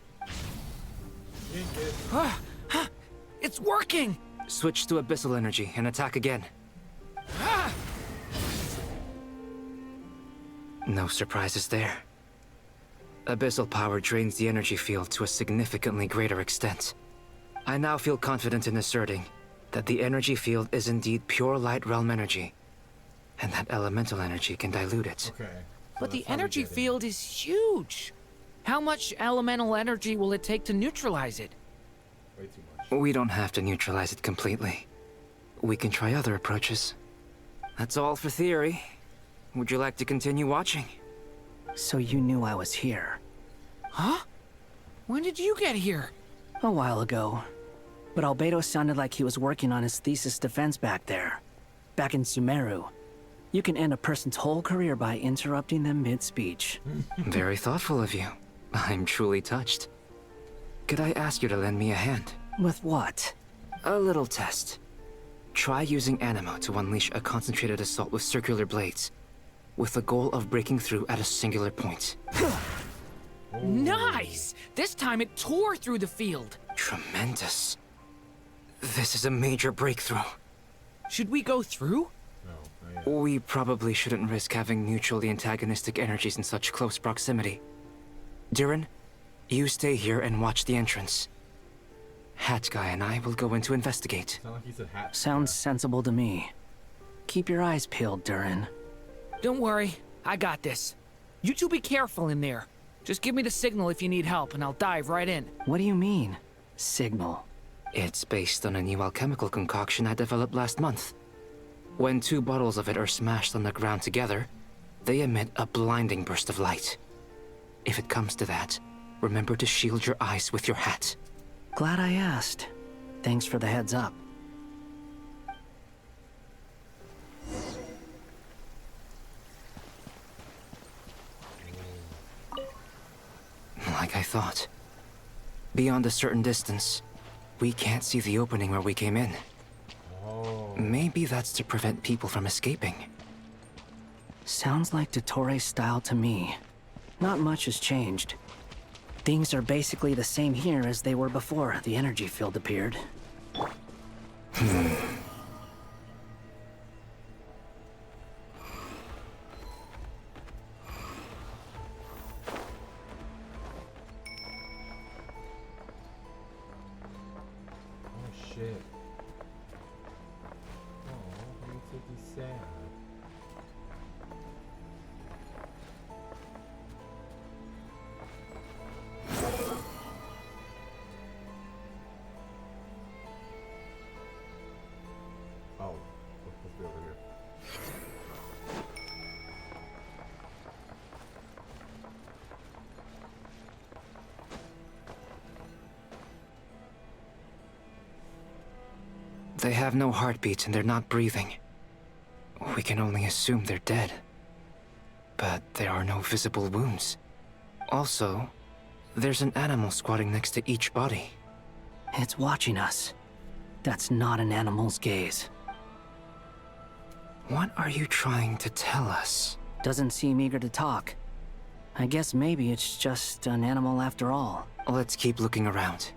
It's working! Switch to abyssal energy and attack again. No surprises there. Abyssal power drains the energy field to a significantly greater extent. I now feel confident in asserting that the energy field is indeed pure Light Realm energy, and that elemental energy can dilute it. Okay. But the energy field is huge. How much elemental energy will it take to neutralize it? Way too much. We don't have to neutralize it completely. We can try other approaches. That's all for theory. Would you like to continue watching? So you knew I was here? Huh? When did you get here? A while ago. But Albedo sounded like he was working on his thesis defense back there. Back in Sumeru. You can end a person's whole career by interrupting them mid-speech. Very thoughtful of you. I'm truly touched. Could I ask you to lend me a hand? With what? A little test. Try using Animo to unleash a concentrated assault with circular blades, with the goal of breaking through at a singular point. Nice! This time it tore through the field. Tremendous. This is a major breakthrough. Should we go through? No. We probably shouldn't risk having mutually antagonistic energies in such close proximity. Durin, you stay here and watch the entrance. Hat Guy and I will go in to investigate. Sound like he said hat. Sounds sensible to me. Keep your eyes peeled, Durin. Don't worry, I got this. You two be careful in there. Just give me the signal if you need help, and I'll dive right in. What do you mean, signal? It's based on a new alchemical concoction I developed last month. When 2 bottles of it are smashed on the ground together, they emit a blinding burst of light. If it comes to that, remember to shield your eyes with your hat. Glad I asked. Thanks for the heads up. like I thought. Beyond a certain distance, we can't see the opening where we came in. Oh. Maybe that's to prevent people from escaping. Sounds like Dottore style to me. Not much has changed. Things are basically the same here as they were before the energy field appeared. Shit. Oh, makes it sad. Oh, let's be over here. They have no heartbeats and they're not breathing. We can only assume they're dead. But there are no visible wounds. Also, there's an animal squatting next to each body. It's watching us. That's not an animal's gaze. What are you trying to tell us? Doesn't seem eager to talk. I guess maybe it's just an animal after all. Let's keep looking around.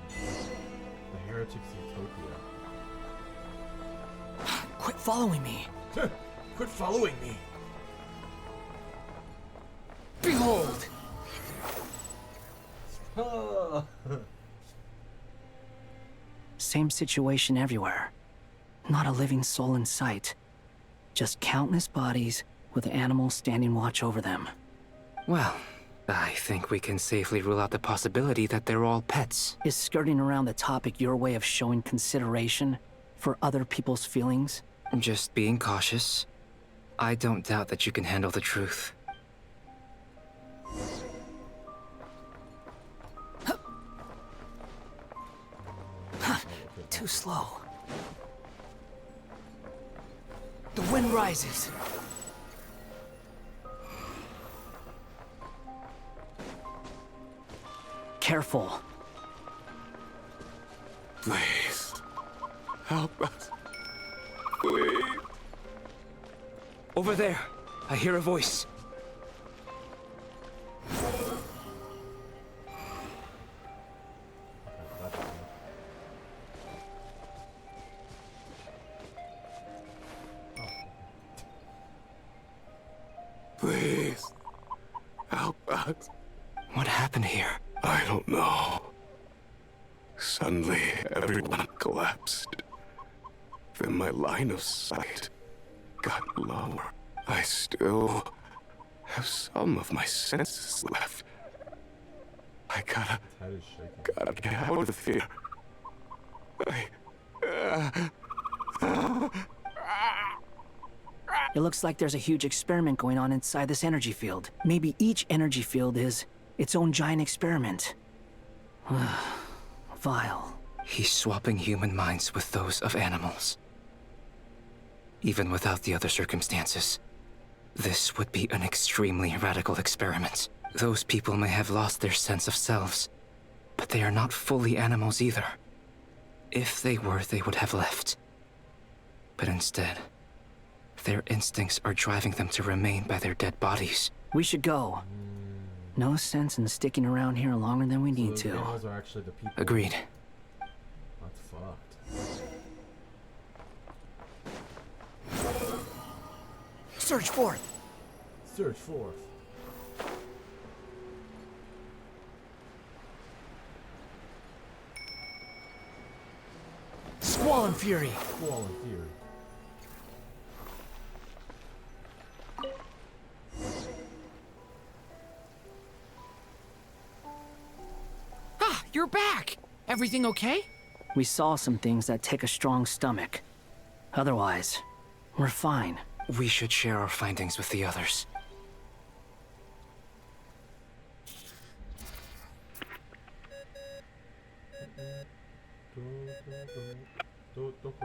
The heretics utopia. Quit following me. Quit following me. Behold! Oh. Same situation everywhere. Not a living soul in sight. Just countless bodies with animals standing watch over them. Well, I think we can safely rule out the possibility that they're all pets. Is skirting around the topic your way of showing consideration for other people's feelings? Just being cautious. I don't doubt that you can handle the truth. Too slow. The wind rises. Careful. Please. Help us. Please. Over there. I hear a voice. Please. Help us. What happened here? I don't know. Suddenly, everyone collapsed. Then my line of sight got lower. I still have some of my senses left. I gotta get out of here. It looks like there's a huge experiment going on inside this energy field. Maybe each energy field is its own giant experiment. Vile. He's swapping human minds with those of animals. Even without the other circumstances, this would be an extremely radical experiment. Those people may have lost their sense of selves, but they are not fully animals either. If they were, they would have left. But instead, their instincts are driving them to remain by their dead bodies. We should go. No sense in sticking around here longer than we need to. Animals are actually the people. Agreed. That's fucked. Search forth. Search forth. Squall and fury. Squall and fury. Ah, you're back! Everything okay? We saw some things that take a strong stomach. Otherwise, we're fine. We should share our findings with the others.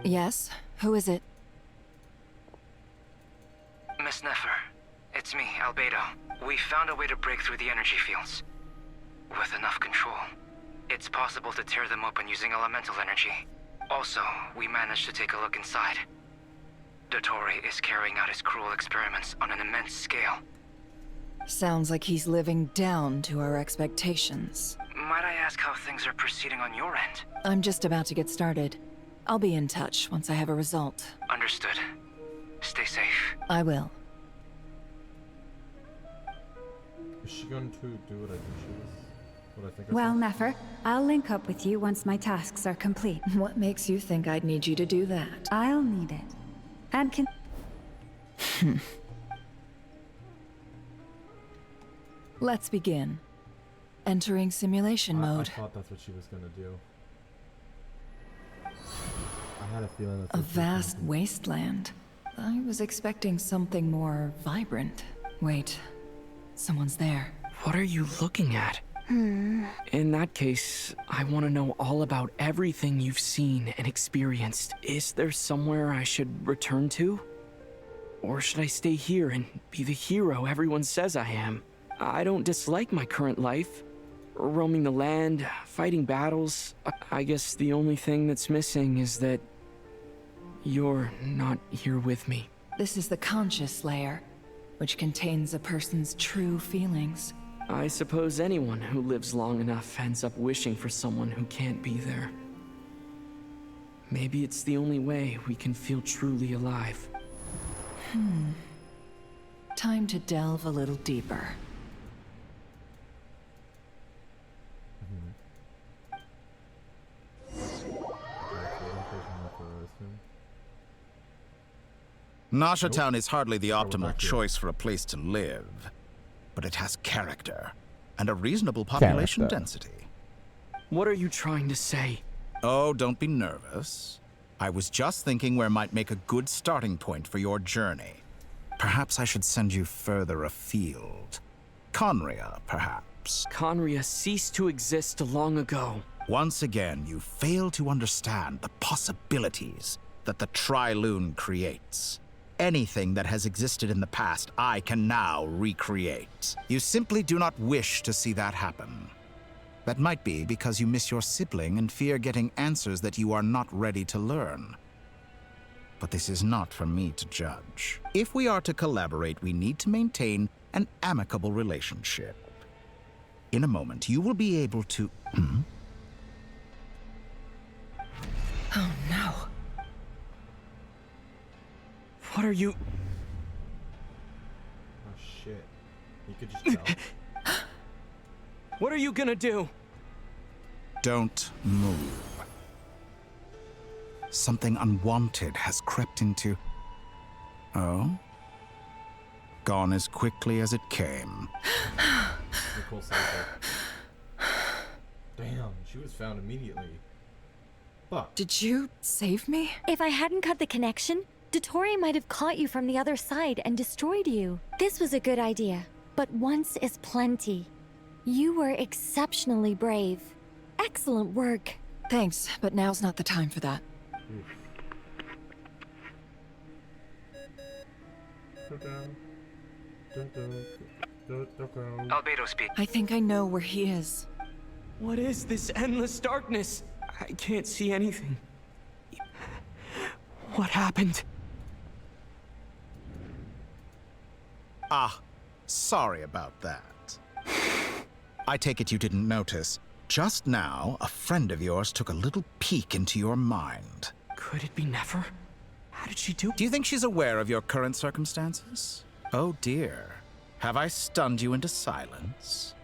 Yes? Who is it? Miss Nefer, it's me, Albedo. We found a way to break through the energy fields. With enough control, it's possible to tear them open using elemental energy. Also, we managed to take a look inside. Dottore is carrying out his cruel experiments on an immense scale. Sounds like he's living down to our expectations. Might I ask how things are proceeding on your end? I'm just about to get started. I'll be in touch once I have a result. Understood. Stay safe. I will. Is she going to do what I think she was? What I think I Well, said? Nefer, I'll link up with you once my tasks are complete. What makes you think I'd need you to do that? I'll need it. And can... Let's begin. Entering simulation mode. I thought that's what she was gonna do. I had a feeling that's A what she was vast gonna do. wasteland. I was expecting something more vibrant. Wait, someone's there. What are you looking at? In that case, I want to know all about everything you've seen and experienced. Is there somewhere I should return to? Or should I stay here and be the hero everyone says I am? I don't dislike my current life. Roaming the land, fighting battles. I guess the only thing that's missing is that you're not here with me. This is the conscious layer, which contains a person's true feelings. I suppose anyone who lives long enough ends up wishing for someone who can't be there. Maybe it's the only way we can feel truly alive. Time to delve a little deeper. Nasha Town is hardly the optimal choice for a place to live, but it has character and a reasonable population density. What are you trying to say? Oh, don't be nervous. I was just thinking where might make a good starting point for your journey. Perhaps I should send you further afield. Conria, perhaps. Conria ceased to exist long ago. Once again, you fail to understand the possibilities that the Tri-Lune creates. Anything that has existed in the past, I can now recreate. You simply do not wish to see that happen. That might be because you miss your sibling and fear getting answers that you are not ready to learn. But this is not for me to judge. If we are to collaborate, we need to maintain an amicable relationship. In a moment, you will be able to... Oh no. What are you... Oh shit. You could just tell. What are you gonna do? Don't move. Something unwanted has crept into... Oh? Gone as quickly as it came. Nicole says that. Damn, she was found immediately. Fuck. Did you save me? If I hadn't cut the connection, Dottore might have caught you from the other side and destroyed you. This was a good idea, but once is plenty. You were exceptionally brave. Excellent work. Thanks, but now's not the time for that. Albedo speak. I think I know where he is. What is this endless darkness? I can't see anything. What happened? Ah, sorry about that. I take it you didn't notice. Just now, a friend of yours took a little peek into your mind. Could it be Nefer? How did she do? Do you think she's aware of your current circumstances? Oh dear. Have I stunned you into silence?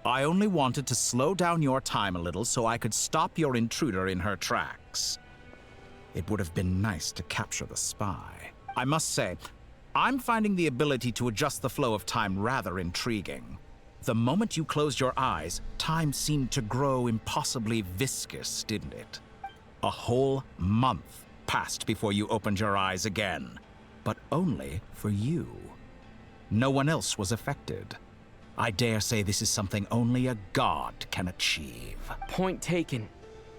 I only wanted to slow down your time a little so I could stop your intruder in her tracks. It would have been nice to capture the spy. I must say, I'm finding the ability to adjust the flow of time rather intriguing. The moment you closed your eyes, time seemed to grow impossibly viscous, didn't it? A whole month passed before you opened your eyes again, but only for you. No one else was affected. I dare say this is something only a god can achieve. Point taken.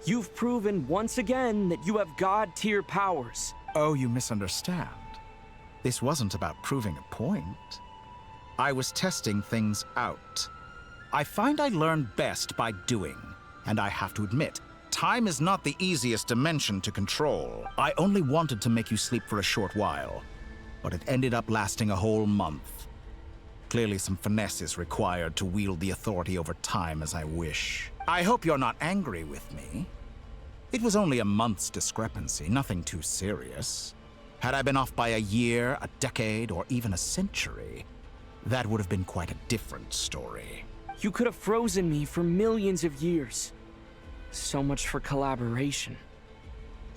You've proven once again that you have god-tier powers. Oh, you misunderstand. This wasn't about proving a point. I was testing things out. I find I learn best by doing, and I have to admit, time is not the easiest dimension to control. I only wanted to make you sleep for a short while, but it ended up lasting a whole month. Clearly some finesse is required to wield the authority over time as I wish. I hope you're not angry with me. It was only a month's discrepancy, nothing too serious. Had I been off by a year, a decade, or even a century, that would have been quite a different story. You could have frozen me for millions of years. So much for collaboration.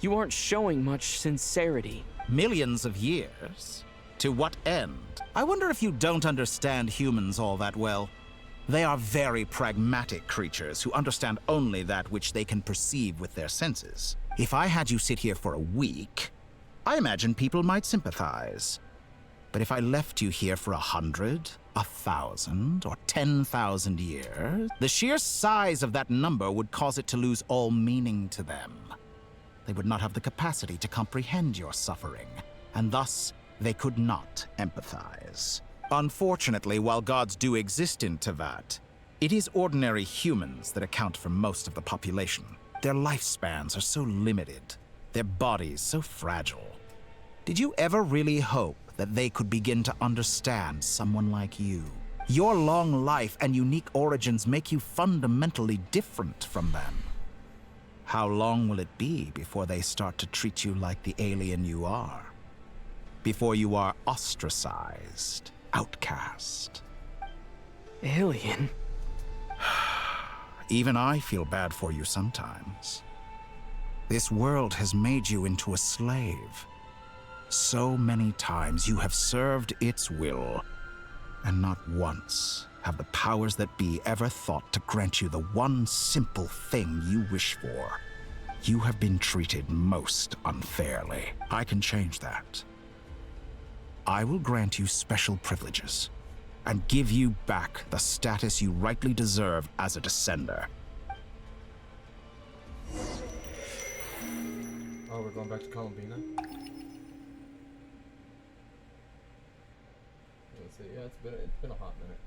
You aren't showing much sincerity. Millions of years? To what end? I wonder if you don't understand humans all that well. They are very pragmatic creatures who understand only that which they can perceive with their senses. If I had you sit here for a week, I imagine people might sympathize. But if I left you here for 100, 1,000, or 10,000 years, the sheer size of that number would cause it to lose all meaning to them. They would not have the capacity to comprehend your suffering, and thus they could not empathize. Unfortunately, while gods do exist in Tevat, it is ordinary humans that account for most of the population. Their lifespans are so limited, their bodies so fragile. Did you ever really hope that they could begin to understand someone like you? Your long life and unique origins make you fundamentally different from them. How long will it be before they start to treat you like the alien you are? Before you are ostracized, outcast? Alien? Even I feel bad for you sometimes. This world has made you into a slave. So many times you have served its will, and not once have the powers that be ever thought to grant you the one simple thing you wish for. You have been treated most unfairly. I can change that. I will grant you special privileges, and give you back the status you rightly deserve as a descender. Oh, we're going back to Columbina? Let's see, yeah, it's been a hot minute.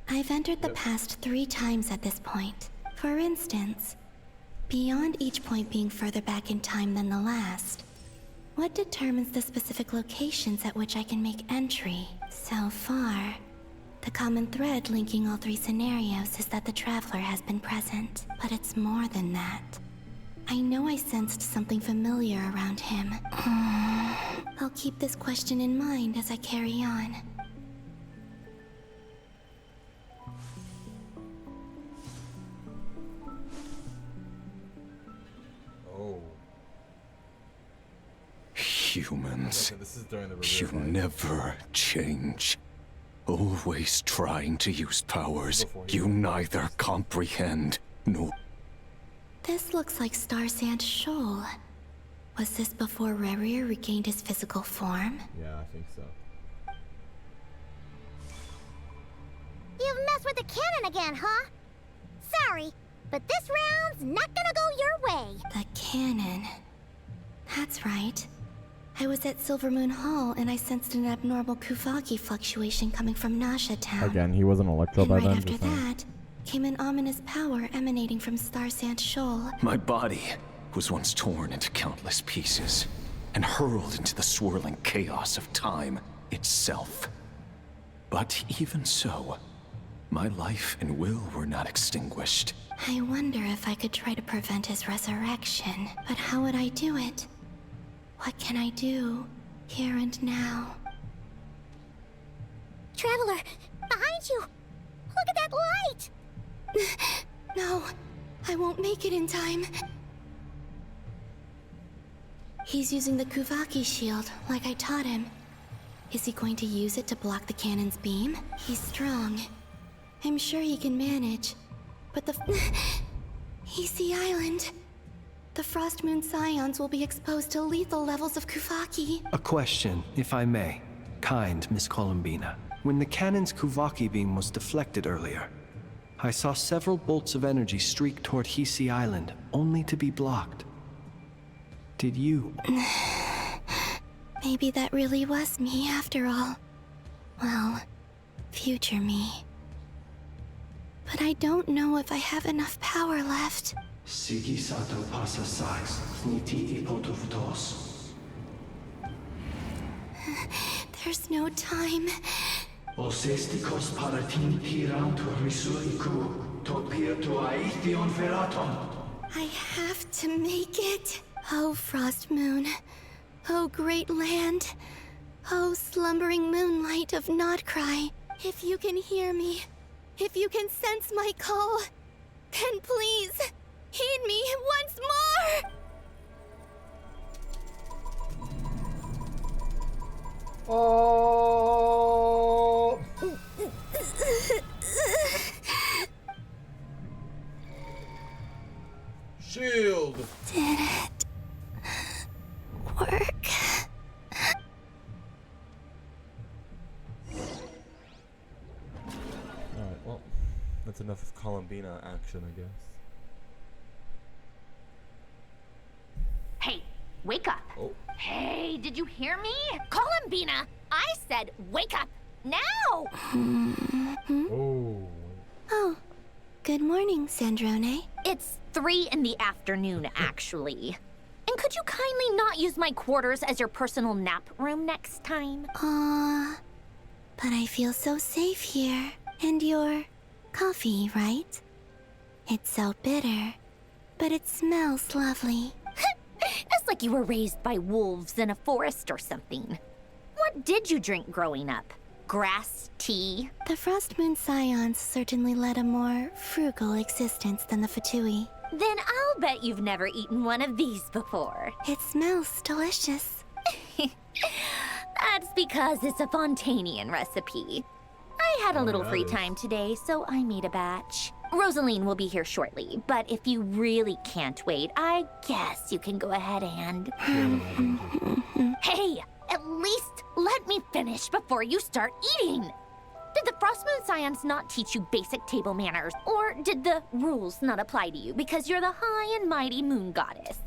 I've entered the past 3 times at this point. For instance, beyond each point being further back in time than the last, what determines the specific locations at which I can make entry? So far, the common thread linking all 3 scenarios is that the Traveler has been present. But it's more than that. I know I sensed something familiar around him. I'll keep this question in mind as I carry on. Oh. Humans, Okay, this is during the you reveal fight. never change. Always trying to use powers you neither comprehend nor... This looks like Star Sand Shoal. Was this before Rerir regained his physical form? Yeah, I think so. You've messed with the cannon again, huh? Sorry, but this round's not gonna go your way. The cannon. That's right. I was at Silvermoon Hall and I sensed an abnormal Kuvaki fluctuation coming from Nasha Town. Again, he wasn't Electro And by right then. after just saying. that, came an ominous power emanating from Star Sand Shoal. My body was once torn into countless pieces and hurled into the swirling chaos of time itself. But even so, my life and will were not extinguished. I wonder if I could try to prevent his resurrection. But how would I do it? What can I do, here and now? Traveler, behind you! Look at that light! No, I won't make it in time. He's using the Kuvaki shield, like I taught him. Is he going to use it to block the cannon's beam? He's strong. I'm sure he can manage. But the... Easy Island. The Frostmoon Scions will be exposed to lethal levels of Kuvaki. A question, if I may. Kind Miss Columbina. When the cannon's Kuvaki beam was deflected earlier, I saw several bolts of energy streak toward Hisi Island, only to be blocked. Did you? Maybe that really was me after all. Well, future me. But I don't know if I have enough power left. Sigi sato pasa sax, niti ipotuvtos. There's no time. Osestikos paratin tiram tu risuiku, topia tu aithion feraton. I have to make it. Oh, Frost Moon. Oh, great land. Oh, slumbering moonlight of Nodcry. If you can hear me, if you can sense my call, then please, heed me once more! Oh! Shield! Did it work? Alright, well, that's enough of Columbina action, I guess. Hey, wake up. Oh. Hey, did you hear me? Columbina, I said wake up now! Oh. Oh, good morning, Sandrone. It's 3 in the afternoon, actually. And could you kindly not use my quarters as your personal nap room next time? But I feel so safe here. And your coffee, right? It's so bitter, but it smells lovely. It's like you were raised by wolves in a forest or something. What did you drink growing up? Grass tea? The Frost Moon Scions certainly led a more frugal existence than the Fatui. Then I'll bet you've never eaten one of these before. It smells delicious. That's because it's a Fontanian recipe. I had a little free time today, so I made a batch. Rosaline will be here shortly, but if you really can't wait, I guess you can go ahead and... Hey, at least let me finish before you start eating! Did the Frost Moon Scions not teach you basic table manners? Or did the rules not apply to you because you're the high and mighty moon goddess?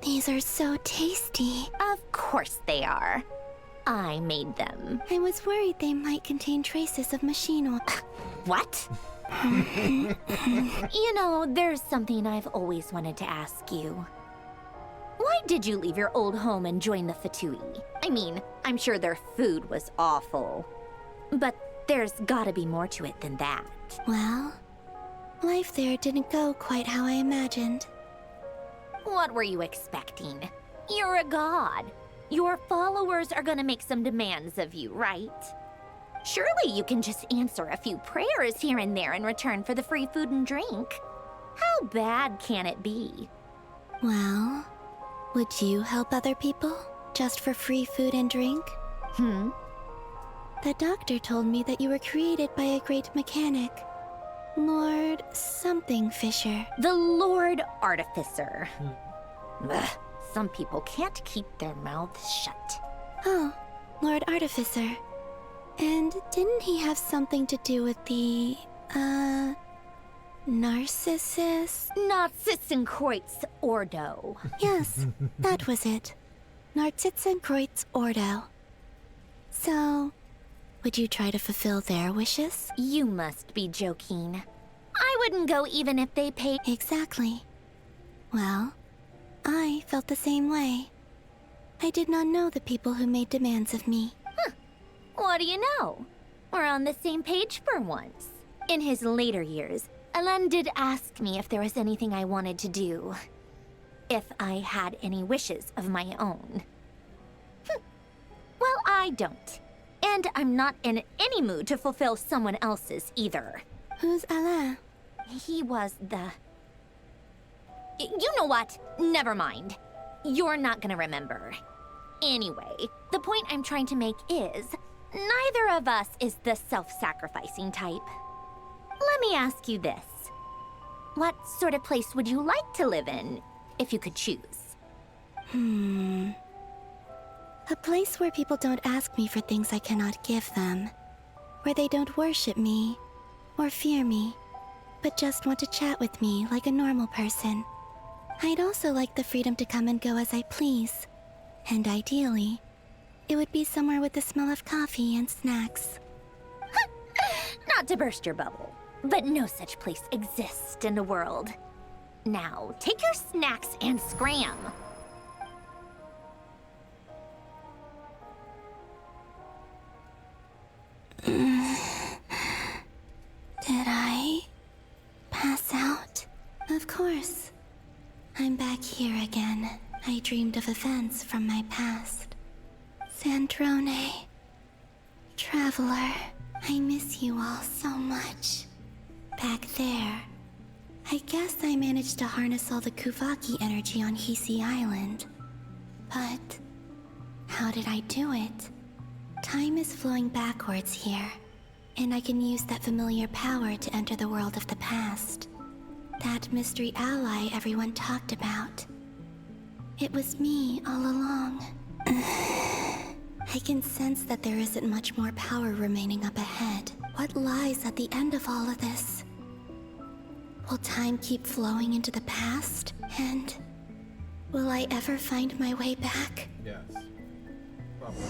These are so tasty. Of course they are. I made them. I was worried they might contain traces of machine oil. What? You know, there's something I've always wanted to ask you. Why did you leave your old home and join the Fatui? I mean, I'm sure their food was awful. But there's gotta be more to it than that. Well, life there didn't go quite how I imagined. What were you expecting? You're a god. Your followers are gonna make some demands of you, right? Surely you can just answer a few prayers here and there in return for the free food and drink. How bad can it be? Well, would you help other people just for free food and drink? The doctor told me that you were created by a great mechanic. Lord something Fisher. The Lord Artificer. Ugh, some people can't keep their mouths shut. Oh, Lord Artificer. And didn't he have something to do with the, Narcissus? Narcissenkreuz Ordo. Yes, that was it. Narcissenkreuz Ordo. So, would you try to fulfill their wishes? You must be joking. I wouldn't go even if they paid. Exactly. Well, I felt the same way. I did not know the people who made demands of me. What do you know? We're on the same page for once. In his later years, Alain did ask me if there was anything I wanted to do. If I had any wishes of my own. Well, I don't. And I'm not in any mood to fulfill someone else's either. Who's Alain? He was the... You know what? Never mind. You're not gonna remember. Anyway, the point I'm trying to make is, neither of us is the self-sacrificing type. Let me ask you this. What sort of place would you like to live in, if you could choose? A place where people don't ask me for things I cannot give them. Where they don't worship me, or fear me, but just want to chat with me like a normal person. I'd also like the freedom to come and go as I please. And ideally, It would be somewhere with the smell of coffee and snacks. Not to burst your bubble, but no such place exists in the world. Now, take your snacks and scram. Did I pass out? Of course. I'm back here again. I dreamed of events from my past. Sandrone. Traveler. I miss you all so much. Back there. I guess I managed to harness all the Kuvaki energy on Hisi Island. But how did I do it? Time is flowing backwards here, and I can use that familiar power to enter the world of the past. That mystery ally everyone talked about. It was me all along. I can sense that there isn't much more power remaining up ahead. What lies at the end of all of this? Will time keep flowing into the past? And will I ever find my way back? Yes. Probably.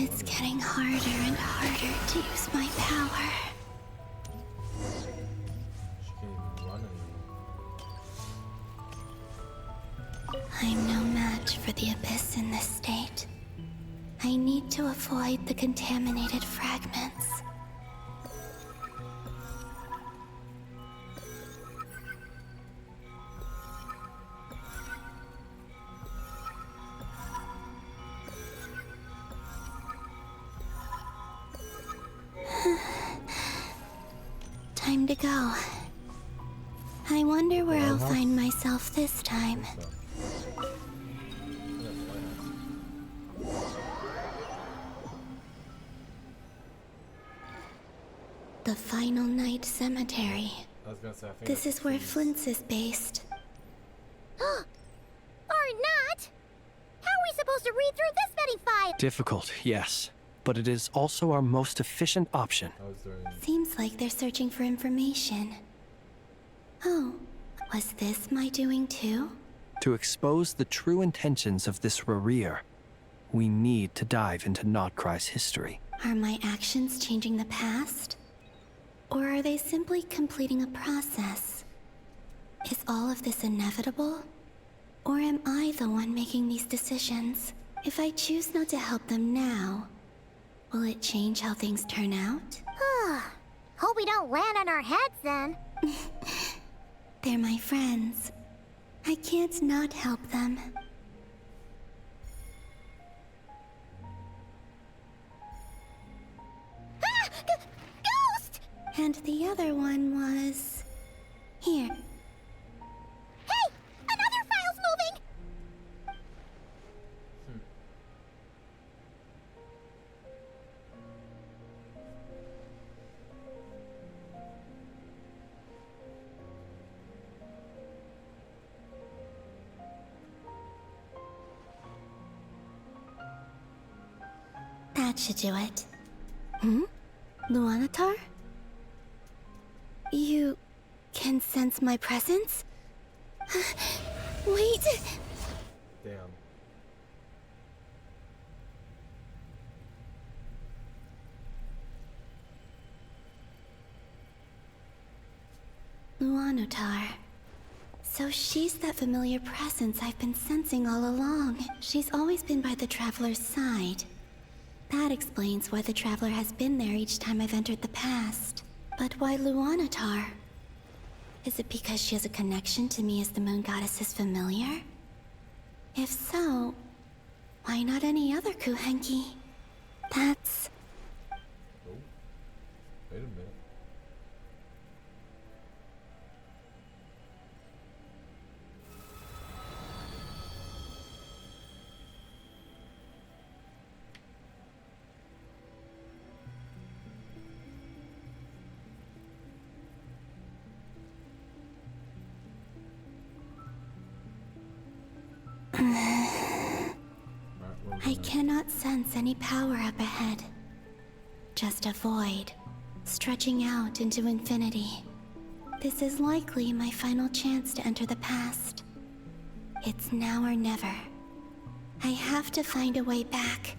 It's getting harder and harder to use my power. She can't even run anymore. I'm no match for the Abyss in this state. I need to avoid the contaminated fragments. Time to go. I wonder where I'll find myself this time. The Final Night Cemetery. I was gonna say, I think This is where Flint's is based. Or not! How are we supposed to read through this many files? Difficult, yes. But it is also our most efficient option. Seems like they're searching for information. Oh, was this my doing too? To expose the true intentions of this Rarir, we need to dive into Nodcry's history. Are my actions changing the past? Or are they simply completing a process? Is all of this inevitable? Or am I the one making these decisions? If I choose not to help them now, will it change how things turn out? Hope we don't land on our heads then. They're my friends. I can't not help them. Ghost! And the other one was... here. Hey! Another file's moving! That should do it. Luanatar? You can sense my presence? Wait! Damn. Luanatar. So she's that familiar presence I've been sensing all along. She's always been by the Traveler's side. That explains why the Traveler has been there each time I've entered the past. But why Luanatar? Is it because she has a connection to me as the Moon Goddess's familiar? If so, why not any other Kuhenki? That's... Oh. Wait a minute. I cannot sense any power up ahead. Just a void, stretching out into infinity. This is likely my final chance to enter the past. It's now or never. I have to find a way back.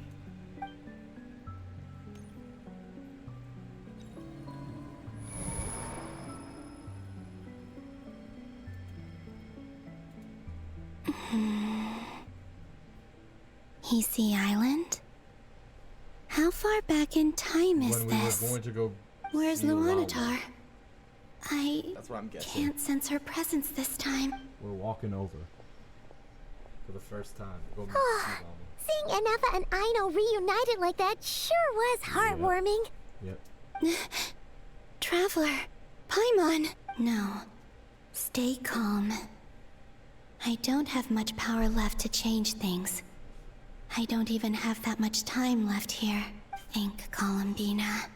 Easy Island? How far back in time is When this? we were going to go Where's see Luanatar? That's what I'm guessing. Can't sense her presence this time. We're walking over for the first time. Go see Lama. Seeing Anafa and Aino reunited like that sure was heartwarming. Yep. Traveler, Paimon. No, stay calm. I don't have much power left to change things. I don't even have that much time left here. Think, Columbina.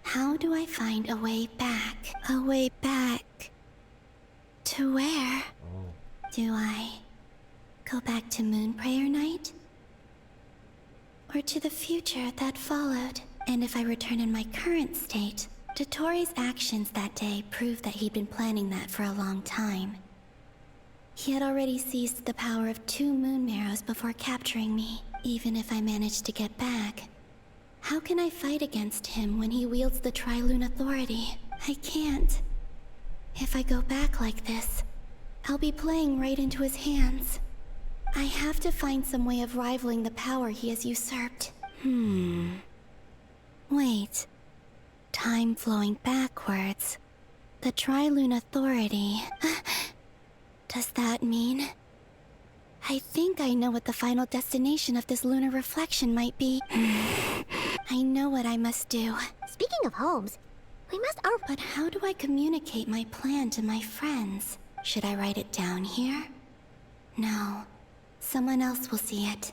How do I find a way back? A way back? To where? Do I go back to Moon Prayer Night? Or to the future that followed? And if I return in my current state, Dotori's actions that day prove that he'd been planning that for a long time. He had already seized the power of 2 moon marrows before capturing me. Even if I managed to get back, how can I fight against him when he wields the Tri-Lune Authority? I can't. If I go back like this, I'll be playing right into his hands. I have to find some way of rivaling the power he has usurped. Wait. Time flowing backwards. The Tri-Lune Authority. Does that mean... I think I know what the final destination of this lunar reflection might be. I know what I must do. Speaking of homes, we must... But how do I communicate my plan to my friends? Should I write it down here? No. Someone else will see it.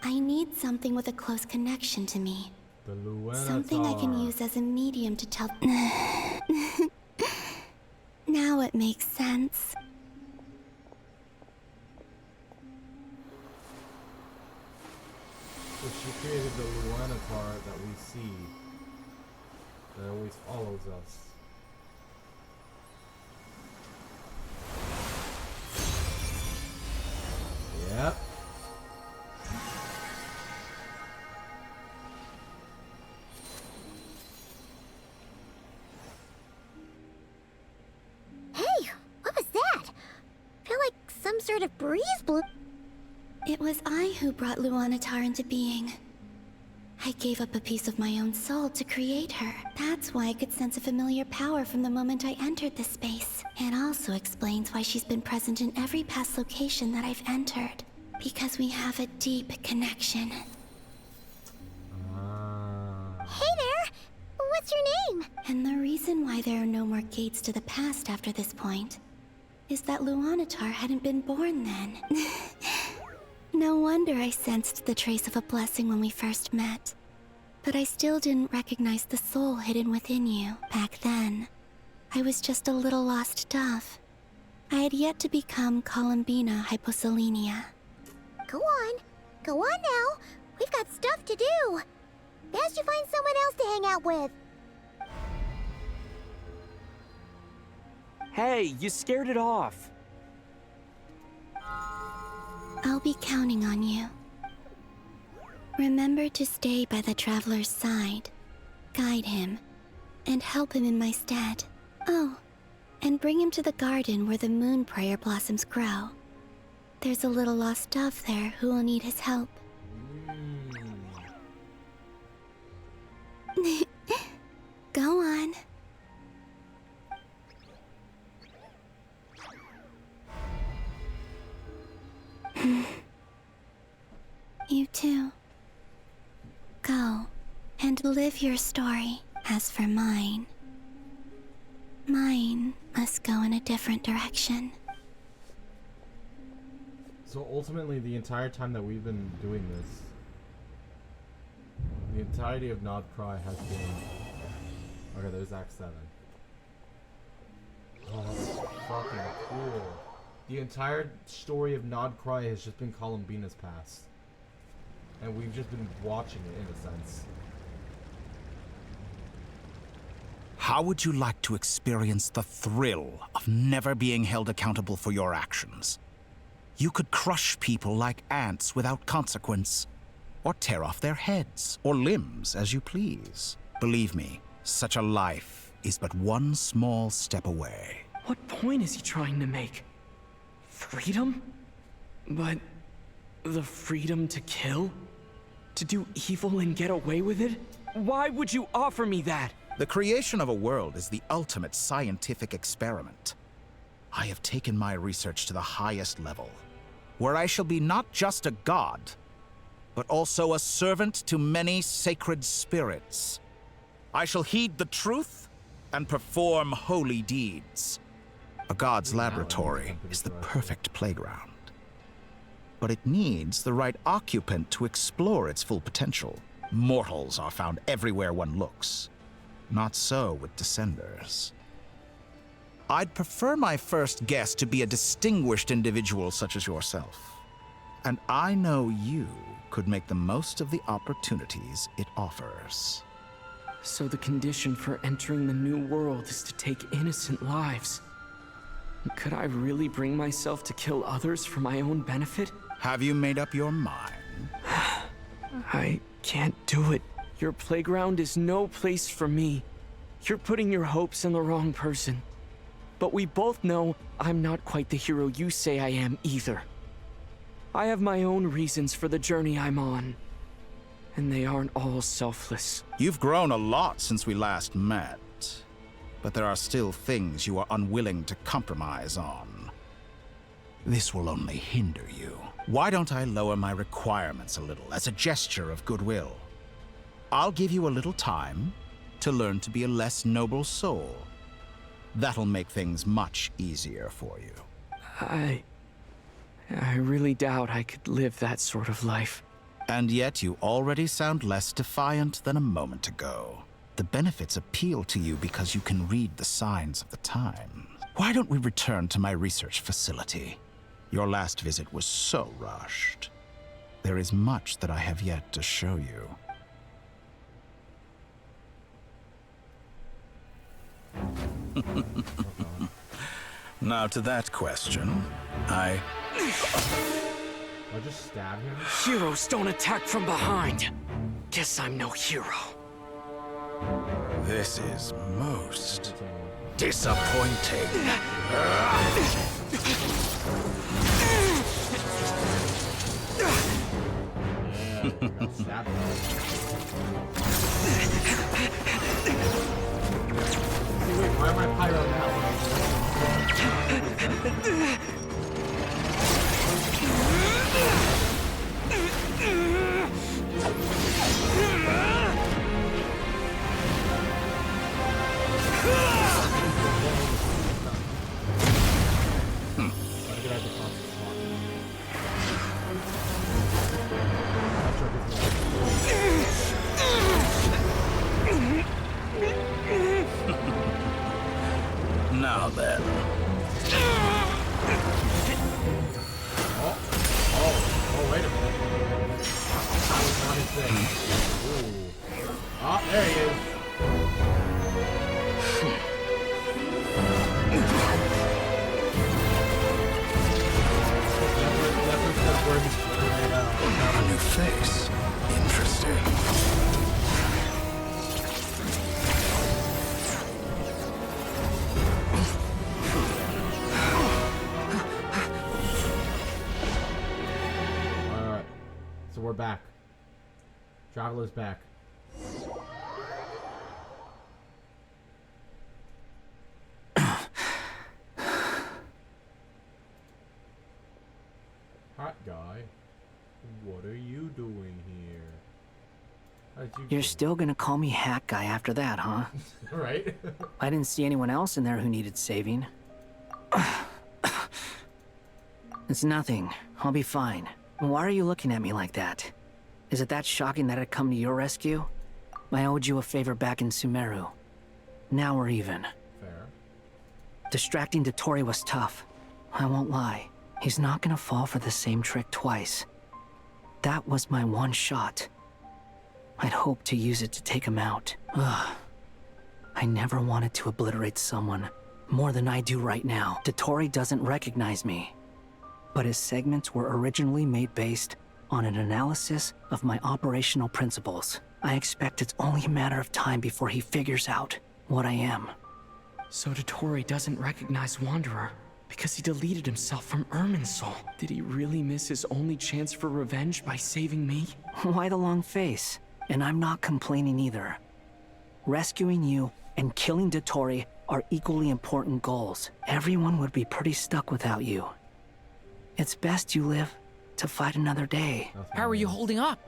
I need something with a close connection to me. The Luanatar. Something I can use as a medium to tell... Now it makes sense. So she created the Luanatar that we see. That always follows us. Yep. Hey, what was that? I feel like some sort of breeze blew... It was I who brought Luanatar into being. I gave up a piece of my own soul to create her. That's why I could sense a familiar power from the moment I entered this space. It also explains why she's been present in every past location that I've entered. Because we have a deep connection. Hey there! What's your name? And the reason why there are no more gates to the past after this point is that Luanatar hadn't been born then. No wonder I sensed the trace of a blessing when we first met. But I still didn't recognize the soul hidden within you back then. I was just a little lost dove. I had yet to become Columbina Hyposelenia. Go on. Go on now. We've got stuff to do. Best you find someone else to hang out with. Hey, you scared it off. I'll be counting on you. Remember to stay by the traveler's side, guide him, and help him in my stead. Oh, and bring him to the garden where the moon prayer blossoms grow. There's a little lost dove there who will need his help. Go on. You too. Go and live your story. As for mine must go in a different direction. So ultimately, the entire time that we've been doing this, the entirety of Nod Cry has been... Okay, there's Act 7. Oh, that's fucking cool. The entire story of Nod Cry has just been Columbina's past. And we've just been watching it, in a sense. How would you like to experience the thrill of never being held accountable for your actions? You could crush people like ants without consequence, or tear off their heads or limbs as you please. Believe me, such a life is but one small step away. What point is he trying to make? Freedom? But the freedom to kill? To do evil and get away with it? Why would you offer me that? The creation of a world is the ultimate scientific experiment. I have taken my research to the highest level, where I shall be not just a god, but also a servant to many sacred spirits. I shall heed the truth and perform holy deeds. A god's laboratory is the perfect playground. But it needs the right occupant to explore its full potential. Mortals are found everywhere one looks. Not so with Descenders. I'd prefer my first guest to be a distinguished individual such as yourself. And I know you could make the most of the opportunities it offers. So the condition for entering the new world is to take innocent lives. Could I really bring myself to kill others for my own benefit? Have you made up your mind? I can't do it. Your playground is no place for me. You're putting your hopes in the wrong person. But we both know I'm not quite the hero you say I am either. I have my own reasons for the journey I'm on. And they aren't all selfless. You've grown a lot since we last met. But there are still things you are unwilling to compromise on. This will only hinder you. Why don't I lower my requirements a little as a gesture of goodwill? I'll give you a little time to learn to be a less noble soul. That'll make things much easier for you. I really doubt I could live that sort of life. And yet you already sound less defiant than a moment ago. The benefits appeal to you because you can read the signs of the times. Why don't we return to my research facility? Your last visit was so rushed. There is much that I have yet to show you. Now to that question, I'll just stab him. Heroes don't attack from behind. Guess I'm no hero. This is most disappointing. Why am I pyro now? Now then. Oh, wait a minute. That was not his thing. Ooh. Oh, there he is. A new face. Interesting. Alright. So we're back. Traveler's back. Hot guy. What are you doing here? You're still gonna call me Hat Guy after that, huh? Right? I didn't see anyone else in there who needed saving. It's nothing. I'll be fine. Why are you looking at me like that? Is it that shocking that I'd come to your rescue? I owed you a favor back in Sumeru. Now we're even. Fair. Distracting Dotori was tough. I won't lie. He's not gonna fall for the same trick twice. That was my one shot. I'd hoped to use it to take him out. Ugh. I never wanted to obliterate someone more than I do right now. Dotori doesn't recognize me, but his segments were originally made based on an analysis of my operational principles. I expect it's only a matter of time before he figures out what I am. So Dotori doesn't recognize Wanderer because he deleted himself from Irminsul. Did he really miss his only chance for revenge by saving me? Why the long face? And I'm not complaining either. Rescuing you and killing Dotori are equally important goals. Everyone would be pretty stuck without you. It's best you live to fight another day. How are you holding up?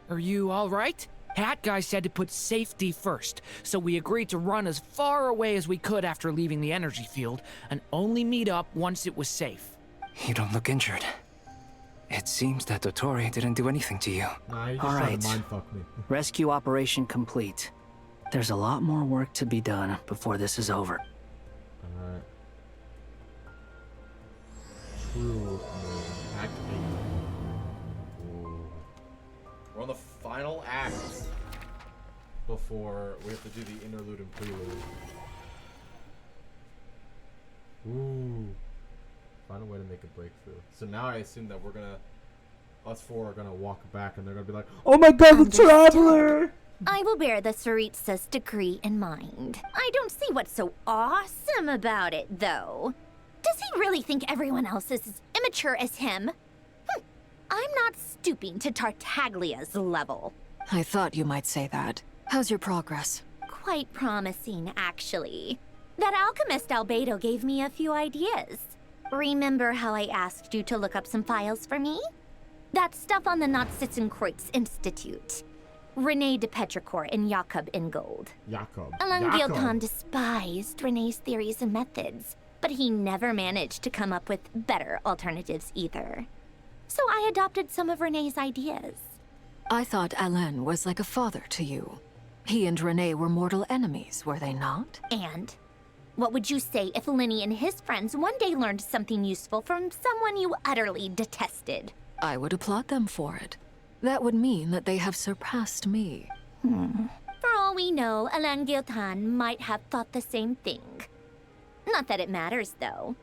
Are you all right? Hat Guy said to put safety first, so we agreed to run as far away as we could after leaving the energy field, and only meet up once it was safe. You don't look injured. It seems that Dotori didn't do anything to you. Nah, you just All tried right. to mindfuck me. Rescue operation complete. There's a lot more work to be done before this is over. Alright. True Moon. Act 8. Ooh. We're on the final act before we have to do the interlude and prelude. Ooh. Find a way to make a breakthrough. So now I assume that we're gonna, us four are gonna walk back and they're gonna be like, oh my god, the Traveler! I will bear the Tsaritsa's decree in mind. I don't see what's so awesome about it, though. Does he really think everyone else is as immature as him? I'm not stooping to Tartaglia's level. I thought you might say that. How's your progress? Quite promising, actually. That alchemist Albedo gave me a few ideas. Remember how I asked you to look up some files for me? That stuff on the Nazi-Kreuz Institute. René de Petrichor and Jakob Ingold. Alain Guilton despised René's theories and methods, but he never managed to come up with better alternatives either. So I adopted some of René's ideas. I thought Alain was like a father to you. He and René were mortal enemies, were they not? And what would you say if Linnea and his friends one day learned something useful from someone you utterly detested? I would applaud them for it. That would mean that they have surpassed me. For all we know, Alain Guilton might have thought the same thing. Not that it matters, though.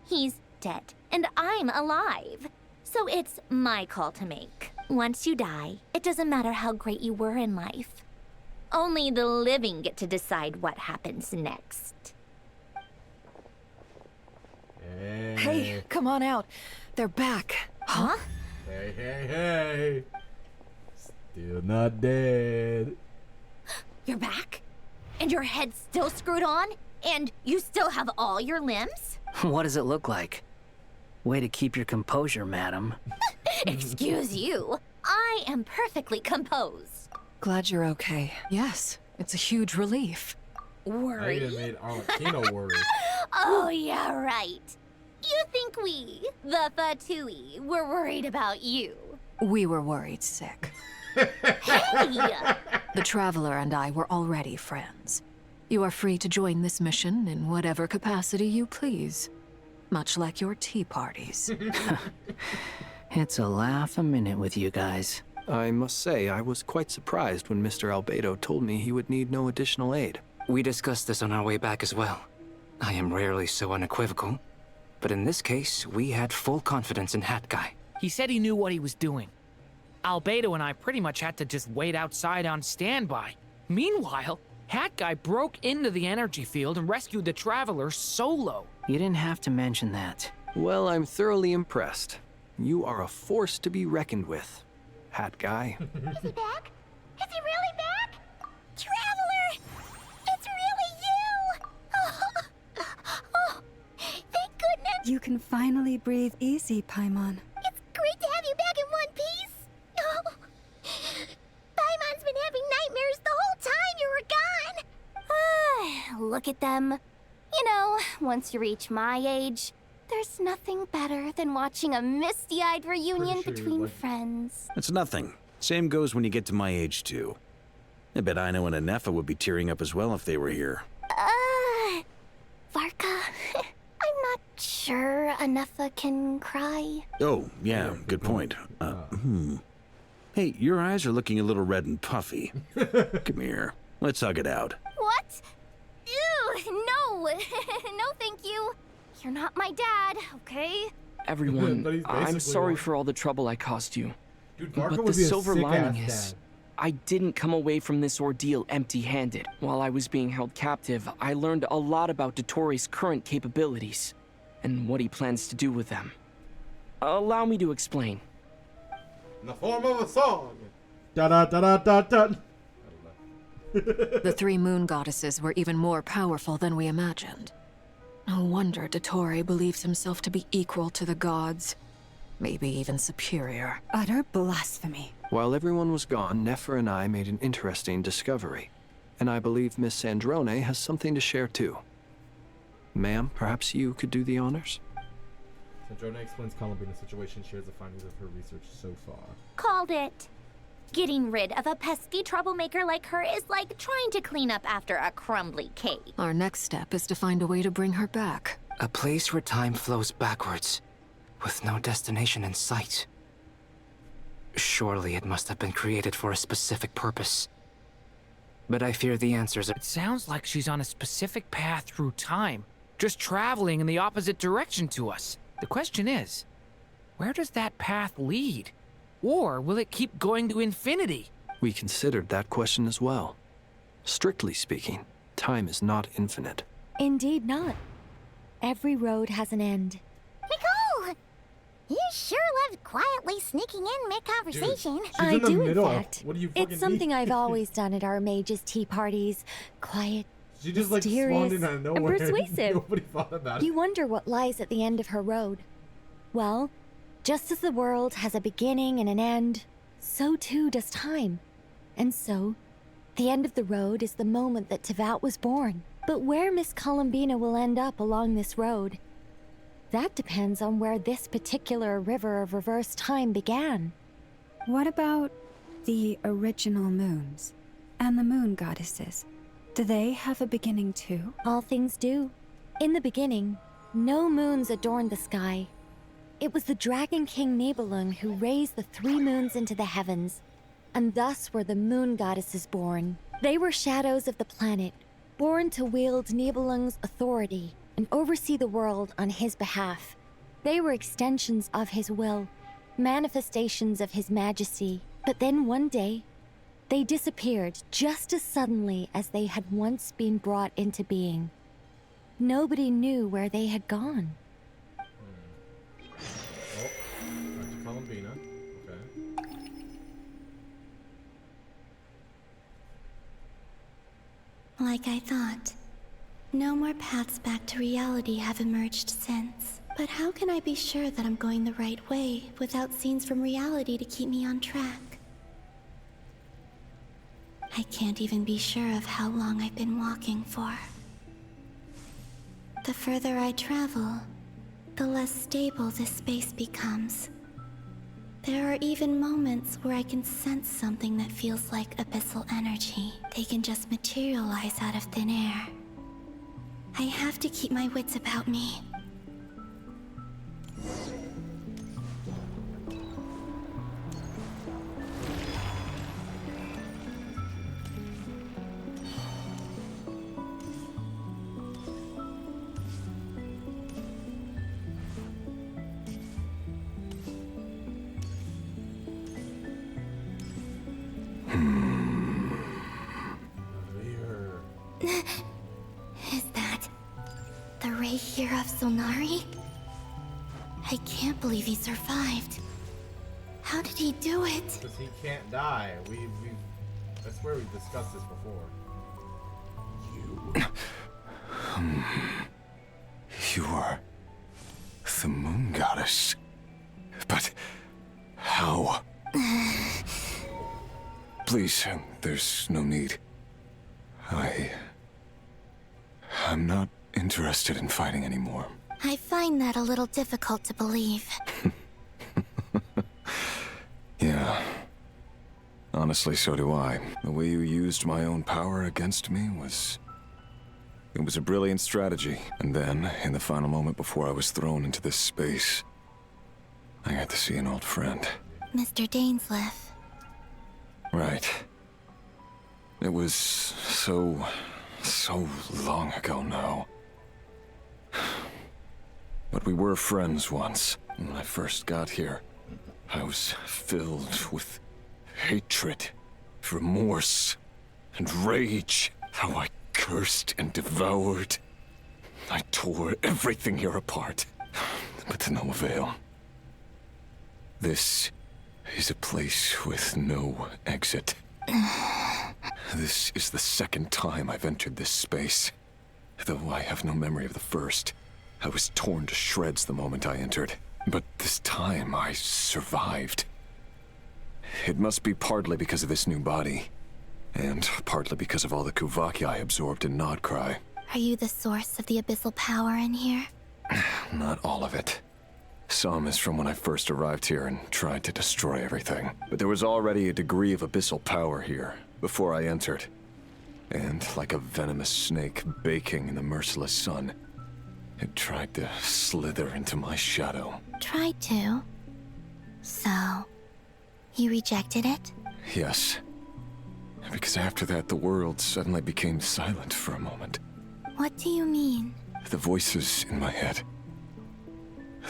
He's dead, and I'm alive. So it's my call to make. Once you die, it doesn't matter how great you were in life. Only the living get to decide what happens next. Hey, come on out. They're back. Huh? Hey, hey, hey. Still not dead. You're back? And your head's still screwed on? And you still have all your limbs? What does it look like? Way to keep your composure, madam. Excuse you. I am perfectly composed. Glad you're okay. Yes, it's a huge relief. Worry? I even made Arlecchino worry. Oh, yeah, right. You think we, the Fatui, were worried about you? We were worried sick. Hey! The Traveler and I were already friends. You are free to join this mission in whatever capacity you please. Much like your tea parties. It's a laugh a minute with you guys. I must say, I was quite surprised when Mr. Albedo told me he would need no additional aid. We discussed this on our way back as well. I am rarely so unequivocal, but in this case, we had full confidence in Hat Guy. He said he knew what he was doing. Albedo and I pretty much had to just wait outside on standby. Meanwhile, Hat Guy broke into the energy field and rescued the Traveler solo. You didn't have to mention that. Well, I'm thoroughly impressed. You are a force to be reckoned with, Hat Guy. Is he back? Is he really back? Traveler! It's really you! Oh, thank goodness! You can finally breathe easy, Paimon. It's great to have you back in one piece! Oh. Paimon's been having nightmares the whole time you were gone! Look at them. You know, once you reach my age, there's nothing better than watching a misty-eyed reunion between friends. That's nothing. Same goes when you get to my age, too. I bet Aino and Anefa would be tearing up as well if they were here. Varka, I'm not sure Anefa can cry. Oh, yeah, good point. Hey, your eyes are looking a little red and puffy. Come here. Let's hug it out. What? no thank you. You're not my dad, okay? Everyone, But he's I'm basically sorry one. for all the trouble I caused you. Dude, Marco But would the be a silver lining sick-ass is, dad. I didn't come away from this ordeal empty-handed. While I was being held captive, I learned a lot about Dotori's current capabilities, and what he plans to do with them. Allow me to explain. In the form of a song. Da da da da da da. The three moon goddesses were even more powerful than we imagined. No wonder Dottore believes himself to be equal to the gods. Maybe even superior. Utter blasphemy. While everyone was gone, Nefer and I made an interesting discovery. And I believe Miss Sandrone has something to share too. Ma'am, perhaps you could do the honors? Sandrone explains Columbina's situation, shares the findings of her research so far. Called it. Getting rid of a pesky troublemaker like her is like trying to clean up after a crumbly cake. Our next step is to find a way to bring her back. A place where time flows backwards, with no destination in sight. Surely it must have been created for a specific purpose. But I fear the answers are... It sounds like she's on a specific path through time, just traveling in the opposite direction to us. The question is, where does that path lead? Or will it keep going to infinity? We considered that question as well. Strictly speaking, time is not infinite. Indeed not. Every road has an end. Nicole! You sure loved quietly sneaking in mid-conversation. I in the do, middle. in fact. What do you fucking It's something mean? I've always done at our mages' tea parties. Quiet, She just like mysterious, spawned in out of and nowhere. persuasive. Nobody thought about it. You wonder what lies at the end of her road. Well, just as the world has a beginning and an end, so too does time. And so, the end of the road is the moment that Tevat was born. But where Miss Columbina will end up along this road, that depends on where this particular river of reverse time began. What about the original moons and the moon goddesses? Do they have a beginning too? All things do. In the beginning, no moons adorned the sky. It was the Dragon King Nibelung who raised the three moons into the heavens, and thus were the moon goddesses born. They were shadows of the planet, born to wield Nibelung's authority and oversee the world on his behalf. They were extensions of his will, manifestations of his majesty. But then one day, they disappeared just as suddenly as they had once been brought into being. Nobody knew where they had gone. Oh, back to Columbina. Okay. Like I thought. No more paths back to reality have emerged since. But how can I be sure that I'm going the right way without scenes from reality to keep me on track? I can't even be sure of how long I've been walking for. The further I travel, the less stable this space becomes. There are even moments where I can sense something that feels like abyssal energy. They can just materialize out of thin air. I have to keep my wits about me. Is that the Ray here of Solnari? I can't believe he survived. How did he do it? Because he can't die. I swear we've discussed this before. You are the moon goddess. But how? Please, there's no need. I'm not interested in fighting anymore. I find that a little difficult to believe. Yeah. Honestly, so do I. The way you used my own power against me was... It was a brilliant strategy. And then, in the final moment before I was thrown into this space, I got to see an old friend. Mr. Dainsleif. Right. It was so long ago now. But we were friends once. When I first got here, I was filled with hatred, remorse, and rage. How I cursed and devoured. I tore everything here apart, but to no avail. This is a place with no exit. This is the second time I've entered this space. Though I have no memory of the first. I was torn to shreds the moment I entered. But this time I survived. It must be partly because of this new body. And partly because of all the Kuvaki I absorbed in Nodcry. Are you the source of the abyssal power in here? Not all of it. Some is from when I first arrived here and tried to destroy everything. But there was already a degree of abyssal power here, before I entered. And like a venomous snake baking in the merciless sun, it tried to slither into my shadow. Tried to? So, you rejected it? Yes. Because after that, the world suddenly became silent for a moment. What do you mean? The voices in my head,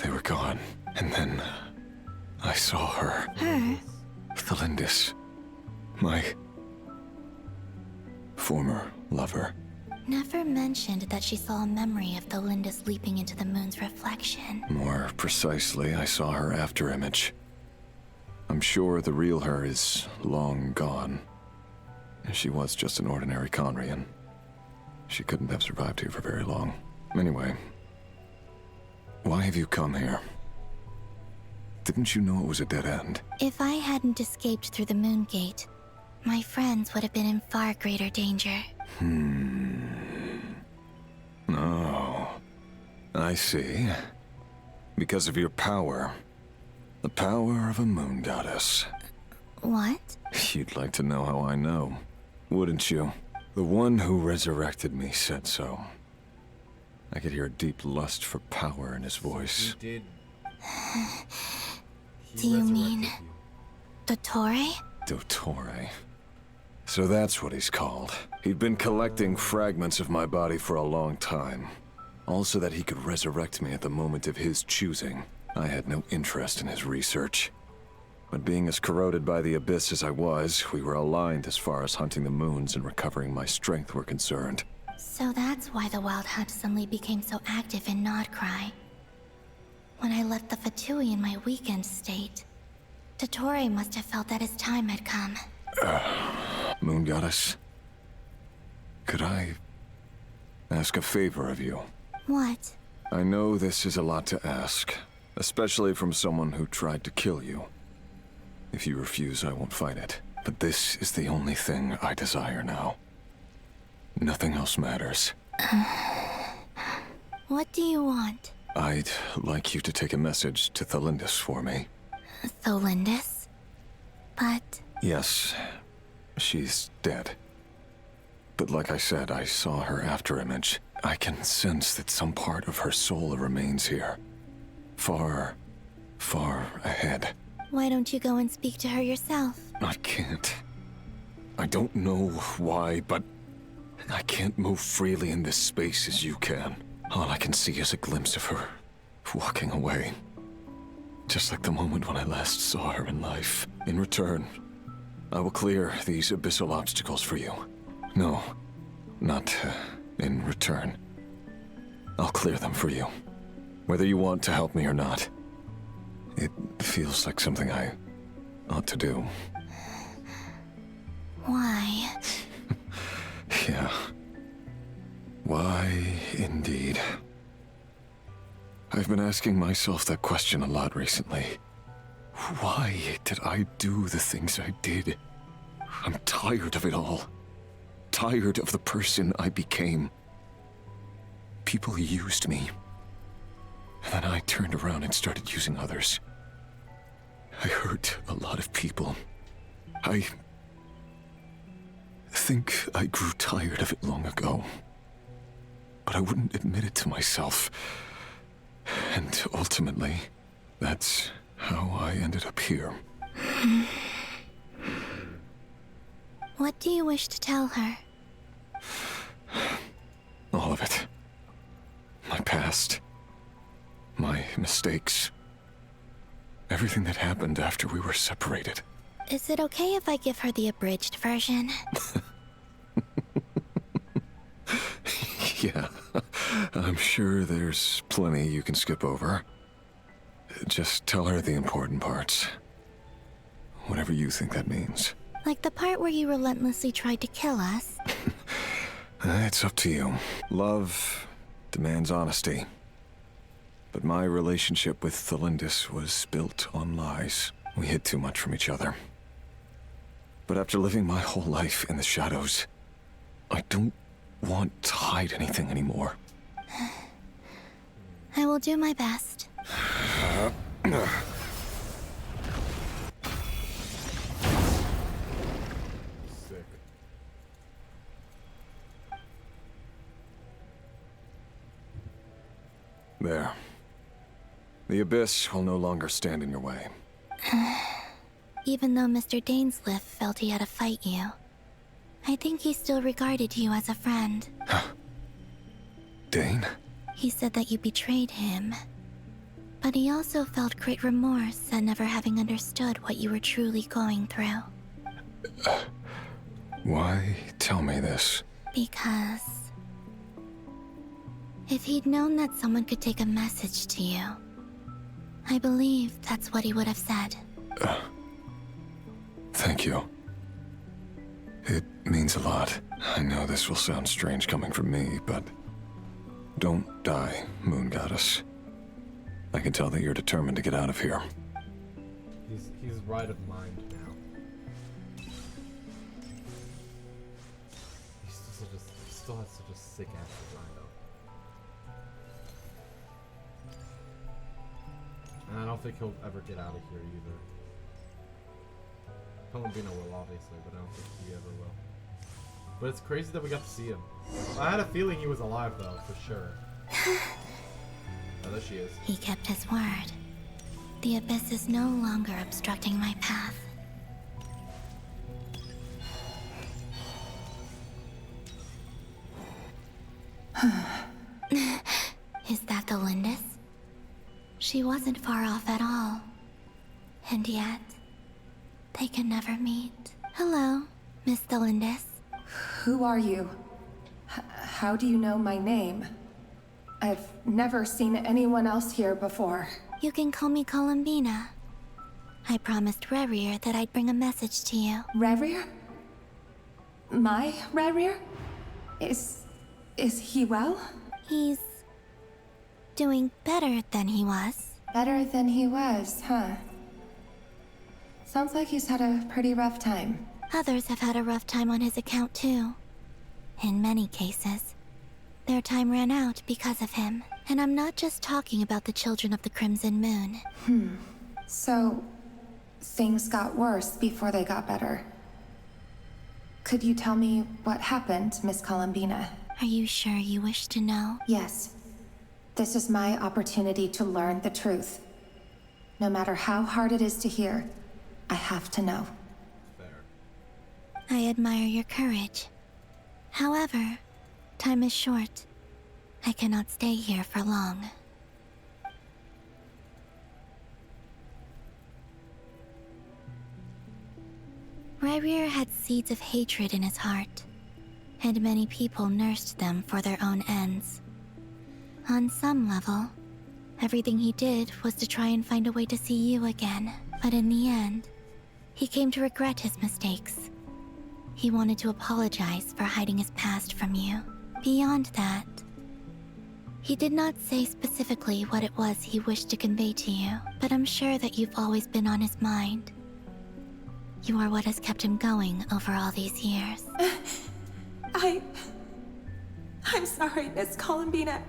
they were gone. And then I saw her. Her? Thalindis. My former lover. Never mentioned that she saw a memory of Thalindis leaping into the moon's reflection. More precisely, I saw her afterimage. I'm sure the real her is long gone. She was just an ordinary Conrian. She couldn't have survived here for very long. Anyway, why have you come here? Didn't you know it was a dead end? If I hadn't escaped through the moon gate, my friends would have been in far greater danger. Oh, I see. Because of your power. The power of a moon goddess. What? You'd like to know how I know, wouldn't you? The one who resurrected me said so. I could hear a deep lust for power in his voice. He did. Do you mean Dottore? Dottore. So that's what he's called. He'd been collecting fragments of my body for a long time. All so that he could resurrect me at the moment of his choosing. I had no interest in his research. But being as corroded by the abyss as I was, we were aligned as far as hunting the moons and recovering my strength were concerned. So that's why the Wild Hunt suddenly became so active in Nodcry. When I left the Fatui in my weakened state, Dottore must have felt that his time had come. Moon Goddess, could I ask a favor of you? What? I know this is a lot to ask, especially from someone who tried to kill you. If you refuse, I won't fight it. But this is the only thing I desire now. Nothing else matters. What do you want? I'd like you to take a message to Thalindis for me. Thalindis? But... Yes, she's dead. But like I said, I saw her afterimage. I can sense that some part of her soul remains here. Far, far ahead. Why don't you go and speak to her yourself? I can't. I don't know why, but I can't move freely in this space as you can. All I can see is a glimpse of her walking away. Just like the moment when I last saw her in life. In return, I will clear these abyssal obstacles for you. No, not in return. I'll clear them for you. Whether you want to help me or not. It feels like something I ought to do. Why? Yeah. Why, indeed. I've been asking myself that question a lot recently. Why did I do the things I did? I'm tired of it all. Tired of the person I became. People used me. And then I turned around and started using others. I hurt a lot of people. I think I grew tired of it long ago. But I wouldn't admit it to myself. And ultimately, that's how I ended up here. What do you wish to tell her? All of it. My past. past. My mistakes. Everything that happened after we were separated. Is it okay if I give her the abridged version? Yeah, I'm sure there's plenty you can skip over. Just tell her the important parts. Whatever you think that means. Like the part where you relentlessly tried to kill us? It's up to you. Love demands honesty. But my relationship with Thelindis was built on lies. We hid too much from each other. But after living my whole life in the shadows, I don't want to hide anything anymore. I will do my best. Sick. There. The Abyss will no longer stand in your way. Even though Mr. Dainsliff felt he had to fight you, I think he still regarded you as a friend. Dane? He said that you betrayed him. But he also felt great remorse at never having understood what you were truly going through. Why tell me this? Because if he'd known that someone could take a message to you, I believe that's what he would have said. Thank you. It means a lot. I know this will sound strange coming from me, but don't die, Moon Goddess. I can tell that you're determined to get out of here. He's right of mind now. He still has such a sick ass design though. And I don't think he'll ever get out of here either. Columbina will obviously, but I don't think he ever will. But it's crazy that we got to see him. I had a feeling he was alive though, for sure. Oh, there she is. He kept his word. The Abyss is no longer obstructing my path. Is that the Lindis? She wasn't far off at all. And yet, they can never meet. Hello, Miss Thelindis. Who are you? How do you know my name? I've never seen anyone else here before. You can call me Columbina. I promised Rerir that I'd bring a message to you. Rerir? My Rerir? Is he well? He's doing better than he was. Better than he was, huh? Sounds like he's had a pretty rough time. Others have had a rough time on his account too. In many cases, their time ran out because of him. And I'm not just talking about the children of the Crimson Moon. So, things got worse before they got better. Could you tell me what happened, Miss Columbina? Are you sure you wish to know? Yes. This is my opportunity to learn the truth. No matter how hard it is to hear, I have to know. I admire your courage. However, time is short. I cannot stay here for long. Rerir had seeds of hatred in his heart, and many people nursed them for their own ends. On some level, everything he did was to try and find a way to see you again. But in the end, he came to regret his mistakes. He wanted to apologize for hiding his past from you. Beyond that, he did not say specifically what it was he wished to convey to you, but I'm sure that you've always been on his mind. You are what has kept him going over all these years. I'm sorry, Miss Columbina.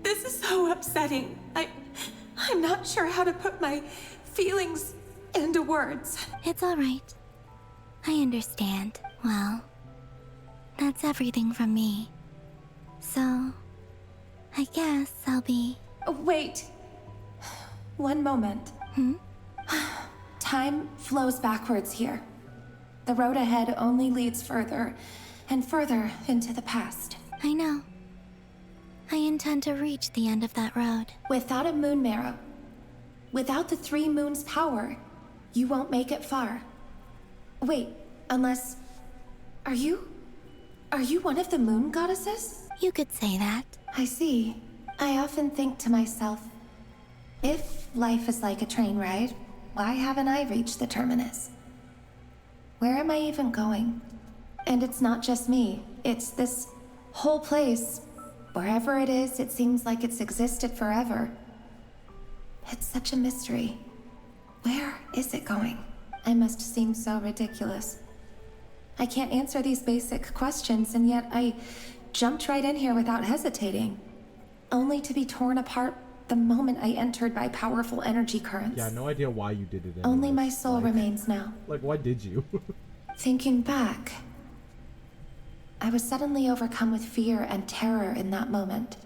This is so upsetting. I'm not sure how to put my feelings into words. It's all right. I understand. Well, that's everything from me. So, I guess I'll be... Wait. One moment. Time flows backwards here. The road ahead only leads further and further into the past. I know. I intend to reach the end of that road. Without a moon marrow, without the 3 moons' power, you won't make it far. Wait, unless... Are you one of the moon goddesses? You could say that. I see. I often think to myself, if life is like a train ride, why haven't I reached the terminus? Where am I even going? And it's not just me. It's this whole place. Wherever it is, it seems like it's existed forever. It's such a mystery. Where is it going? I must seem so ridiculous. I can't answer these basic questions, and yet I jumped right in here without hesitating, only to be torn apart the moment I entered by powerful energy currents. Yeah, no idea why you did it. Anyways. Only my soul remains now. Like, why did you? Thinking back, I was suddenly overcome with fear and terror in that moment.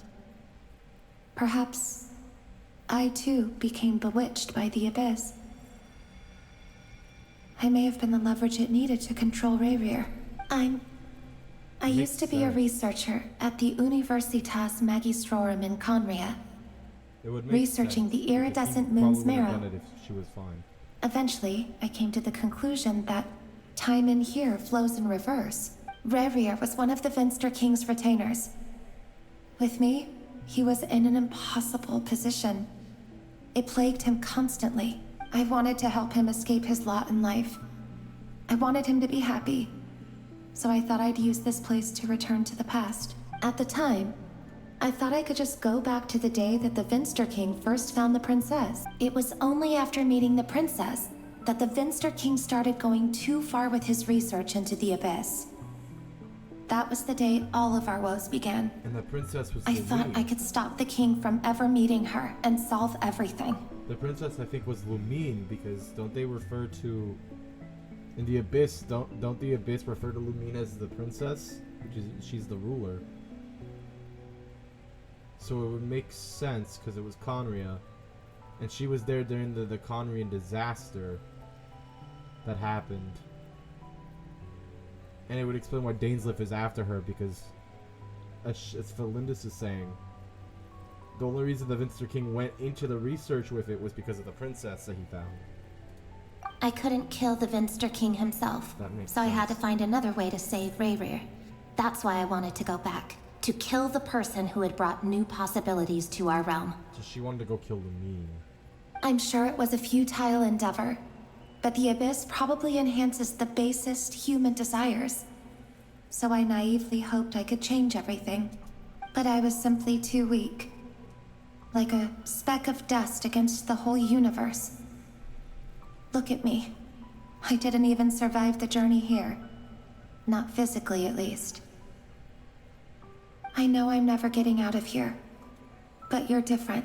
Perhaps I too became bewitched by the abyss. I may have been the leverage it needed to control Rayrir. I used to be a researcher at the Universitas Magistrorum in Conria, researching the iridescent moon's marrow. If she was fine. Eventually, I came to the conclusion that time in here flows in reverse. Rayrir was one of the Vinster King's retainers. With me, he was in an impossible position. It plagued him constantly. I wanted to help him escape his lot in life. I wanted him to be happy. So I thought I'd use this place to return to the past. At the time, I thought I could just go back to the day that the Vinster King first found the princess. It was only after meeting the princess that the Vinster King started going too far with his research into the abyss. That was the day all of our woes began. And the princess was I thought I could stop the king from ever meeting her and solve everything. The princess, I think, was Lumine, because don't they refer to... In the Abyss, don't the Abyss refer to Lumine as the princess? Which is, she's the ruler. So it would make sense, because it was Conria. And she was there during the Conrian disaster that happened. And it would explain why Dainsleif is after her, because, as Felindus is saying, the only reason the Vinster King went into the research with it was because of the princess that he found. I couldn't kill the Vinster King himself, so I had to find another way to save Rayrir. That's why I wanted to go back, to kill the person who had brought new possibilities to our realm. So she wanted to go kill Lumine. I'm sure it was a futile endeavor, but the Abyss probably enhances the basest human desires. So I naively hoped I could change everything, but I was simply too weak. Like a speck of dust against the whole universe. Look at me. I didn't even survive the journey here. Not physically, at least. I know I'm never getting out of here. But you're different.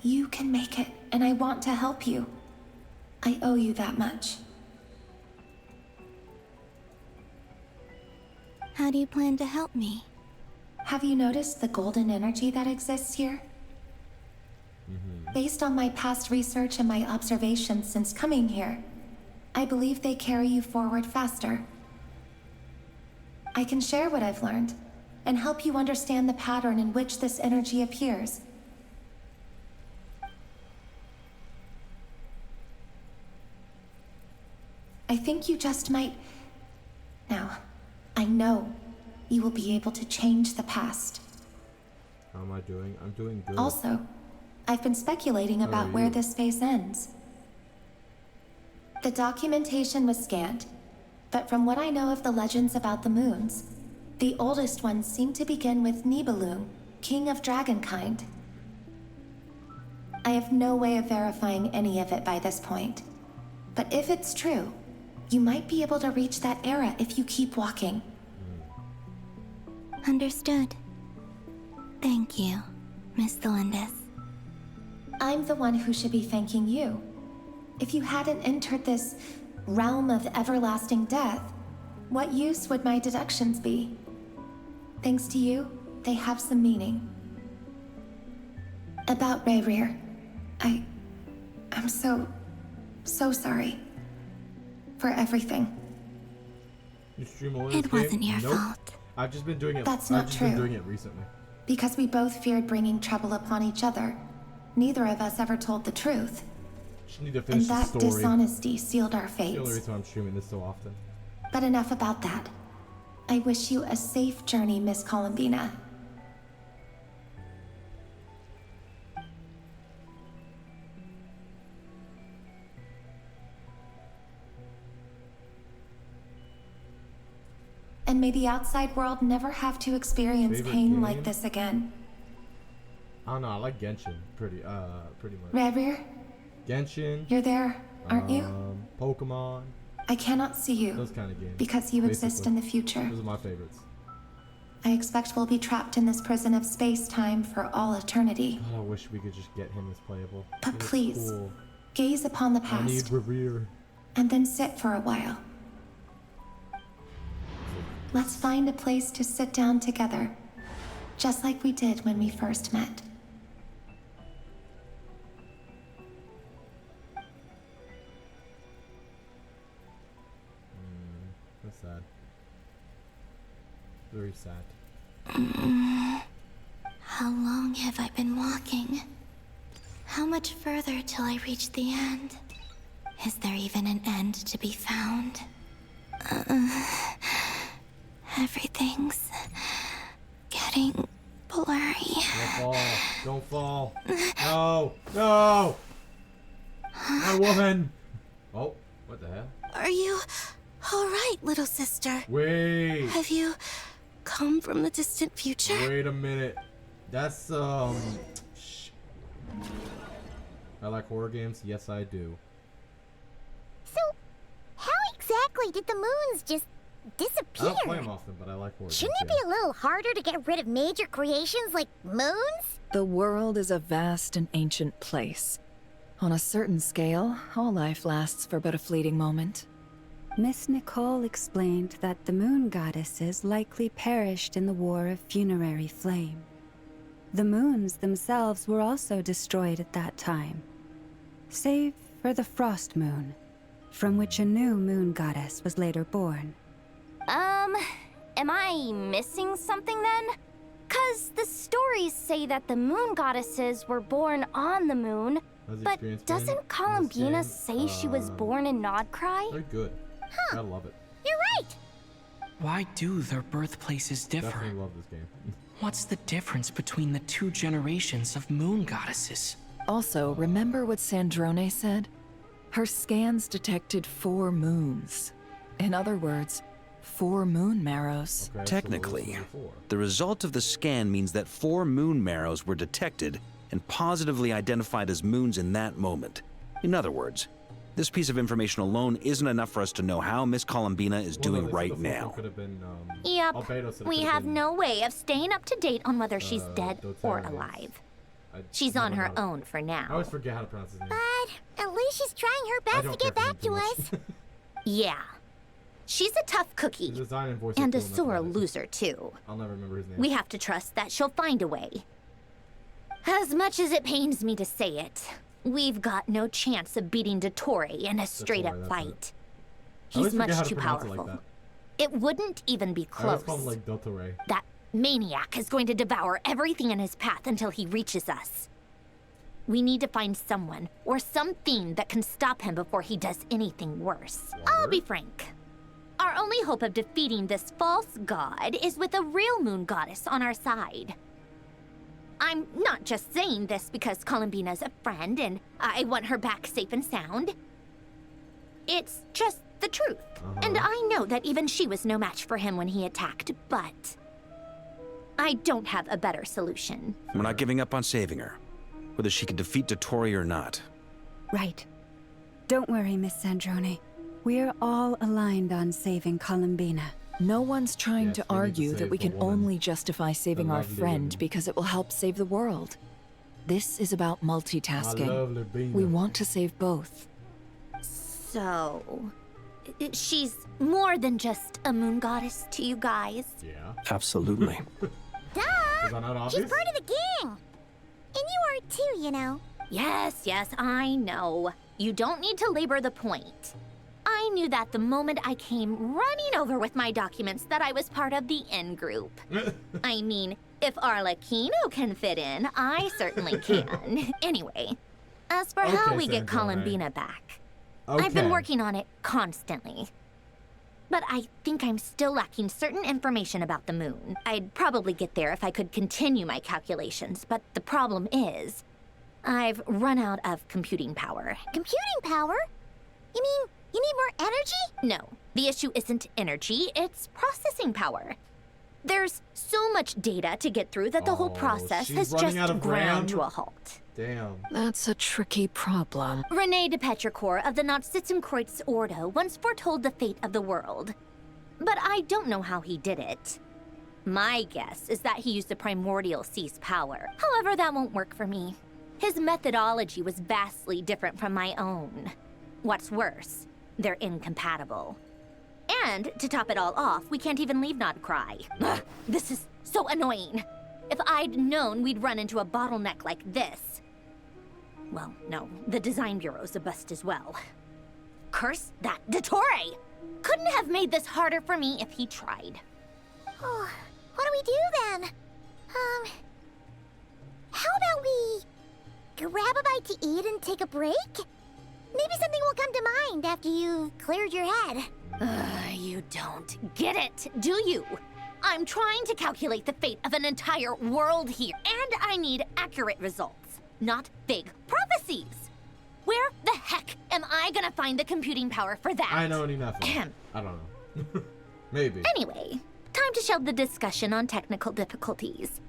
You can make it, and I want to help you. I owe you that much. How do you plan to help me? Have you noticed the golden energy that exists here? Based on my past research and my observations since coming here, I believe they carry you forward faster. I can share what I've learned and help you understand the pattern in which this energy appears. I think you just might... Now, I know you will be able to change the past. How am I doing? I'm doing good. Also, I've been speculating about where this space ends. The documentation was scanned, but from what I know of the legends about the moons, the oldest ones seem to begin with Nibelung, king of dragonkind. I have no way of verifying any of it by this point, but if it's true, you might be able to reach that era if you keep walking. Understood. Thank you, Miss Felindus. I'm the one who should be thanking you. If you hadn't entered this realm of everlasting death, what use would my deductions be? Thanks to you, they have some meaning. About Rayrir, I'm so sorry. For everything. You stream all It this wasn't game? your Nope. fault. I've just been doing it. That's not I've just true. been doing it recently. Because we both feared bringing trouble upon each other. Neither of us ever told the truth. Just need to finish And that the story. dishonesty sealed our I feel the fates. reason why I'm streaming this so often. But enough about that. I wish you a safe journey, Miss Columbina. And may the outside world never have to experience Favorite pain game? like this again. I don't know. I like Genshin pretty much. Reverie, Genshin. you're there, aren't you? Pokemon. I cannot see you. Those kind of games. Because you exist in the future. Those are my favorites. I expect we'll be trapped in this prison of space-time for all eternity. God, I wish we could just get him as playable. But He looks please, cool. gaze upon the I need past Revere. and then sit for a while. Let's find a place to sit down together, just like we did when we first met. That's sad. Very sad. How long have I been walking? How much further till I reach the end? Is there even an end to be found? Everything's getting blurry. Don't fall. Don't fall. No. No. My woman. Oh, what the hell? Are you all right, little sister? Wait. Have you come from the distant future? Wait a minute. That's sh- I like horror games. Yes, I do. So, how exactly did the moons just I disappear? don't play them often, but I like horror Shouldn't it games. be a little harder to get rid of major creations like moons? The world is a vast and ancient place. On a certain scale, all life lasts for but a fleeting moment. Miss Nicole explained that the moon goddesses likely perished in the War of Funerary Flame. The moons themselves were also destroyed at that time, save for the Frost Moon, from which a new moon goddess was later born. Am I missing something then? 'Cause the stories say that the moon goddesses were born on the moon, but doesn't Columbina say she was born in Nodcry? Very good. I love it. You're right! Why do their birthplaces differ? Definitely love this game. What's the difference between the two generations of moon goddesses? Also, remember what Sandrone said? Her scans detected 4 moons. In other words, 4 moon marrows. Technically, the result of the scan means that 4 moon marrows were detected and positively identified as moons in that moment. In other words, this piece of information alone isn't enough for us to know how Miss Columbina is doing right now. Yep, we have no way of staying up to date on whether she's dead or alive. She's on her own for I now. always forget how to pronounce his name. But at least she's trying her best to get back to us. Yeah. She's a tough cookie. The design and voice And are a cool enough sore that loser, too. I'll never remember his name. We have to trust that she'll find a way. As much as it pains me to say it, we've got no chance of beating Dottore in a straight-up fight. I always He's forget how much to too pronounce it like powerful. that. It wouldn't even be I always close. call him like Dottore. That maniac is going to devour everything in his path until he reaches us. We need to find someone or something that can stop him before he does anything worse. I'll be frank. Our only hope of defeating this false god is with a real moon goddess on our side. I'm not just saying this because Columbina's a friend and I want her back safe and sound. It's just the truth. And I know that even she was no match for him when he attacked, but I don't have a better solution. We're not giving up on saving her, whether she can defeat Dottore or not. Right. Don't worry, Miss Sandrone. We're all aligned on saving Columbina. No one's trying to argue that save we the can woman. only justify saving our lovely friend woman. because it will help save the world. This is about multitasking. We want to save both. So, she's more than just a moon goddess to you guys. Yeah. Absolutely. Duh! Is that not She's obvious? part of the gang! And you are too, you know. Yes, I know. You don't need to labor the point. I knew that the moment I came running over with my documents that I was part of the in group. I mean, If Arlecchino can fit in, I certainly can. Anyway, as for how we get Columbina back, I've been working on it constantly. But I think I'm still lacking certain information about the moon. I'd probably get there if I could continue my calculations, but the problem is, I've run out of computing power. Computing power? You mean you need more energy? No, the issue isn't energy, it's processing power. There's so much data to get through that the whole process has just ground to a halt. Damn. That's a tricky problem. René de Petrichor of the Nazissenkreuz Ordo once foretold the fate of the world. But I don't know how he did it. My guess is that he used the primordial sea's power. However, that won't work for me. His methodology was vastly different from my own. What's worse, they're incompatible. And, to top it all off, we can't even leave Nodcry. Ugh, this is so annoying. If I'd known we'd run into a bottleneck like this... Well, no, the design bureau's a bust as well. Curse that Dottore! Couldn't have made this harder for me if he tried. Oh, what do we do then? How about we grab a bite to eat and take a break? Maybe something will come to mind after you've cleared your head. You don't get it, do you? I'm trying to calculate the fate of an entire world here, and I need accurate results, not vague prophecies. Where the heck am I gonna find the computing power for that? I know nothing. I don't know. Maybe. Anyway, time to shelve the discussion on technical difficulties.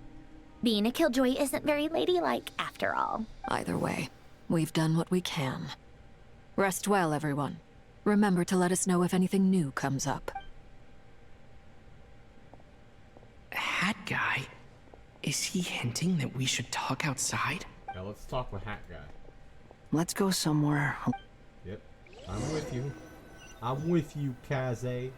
Being a killjoy isn't very ladylike, after all. Either way, we've done what we can. Rest well, everyone. Remember to let us know if anything new comes up. Hat Guy? Is he hinting that we should talk outside? Yeah, let's talk with Hat Guy. Let's go somewhere. Yep, I'm with you. I'm with you, Kaze.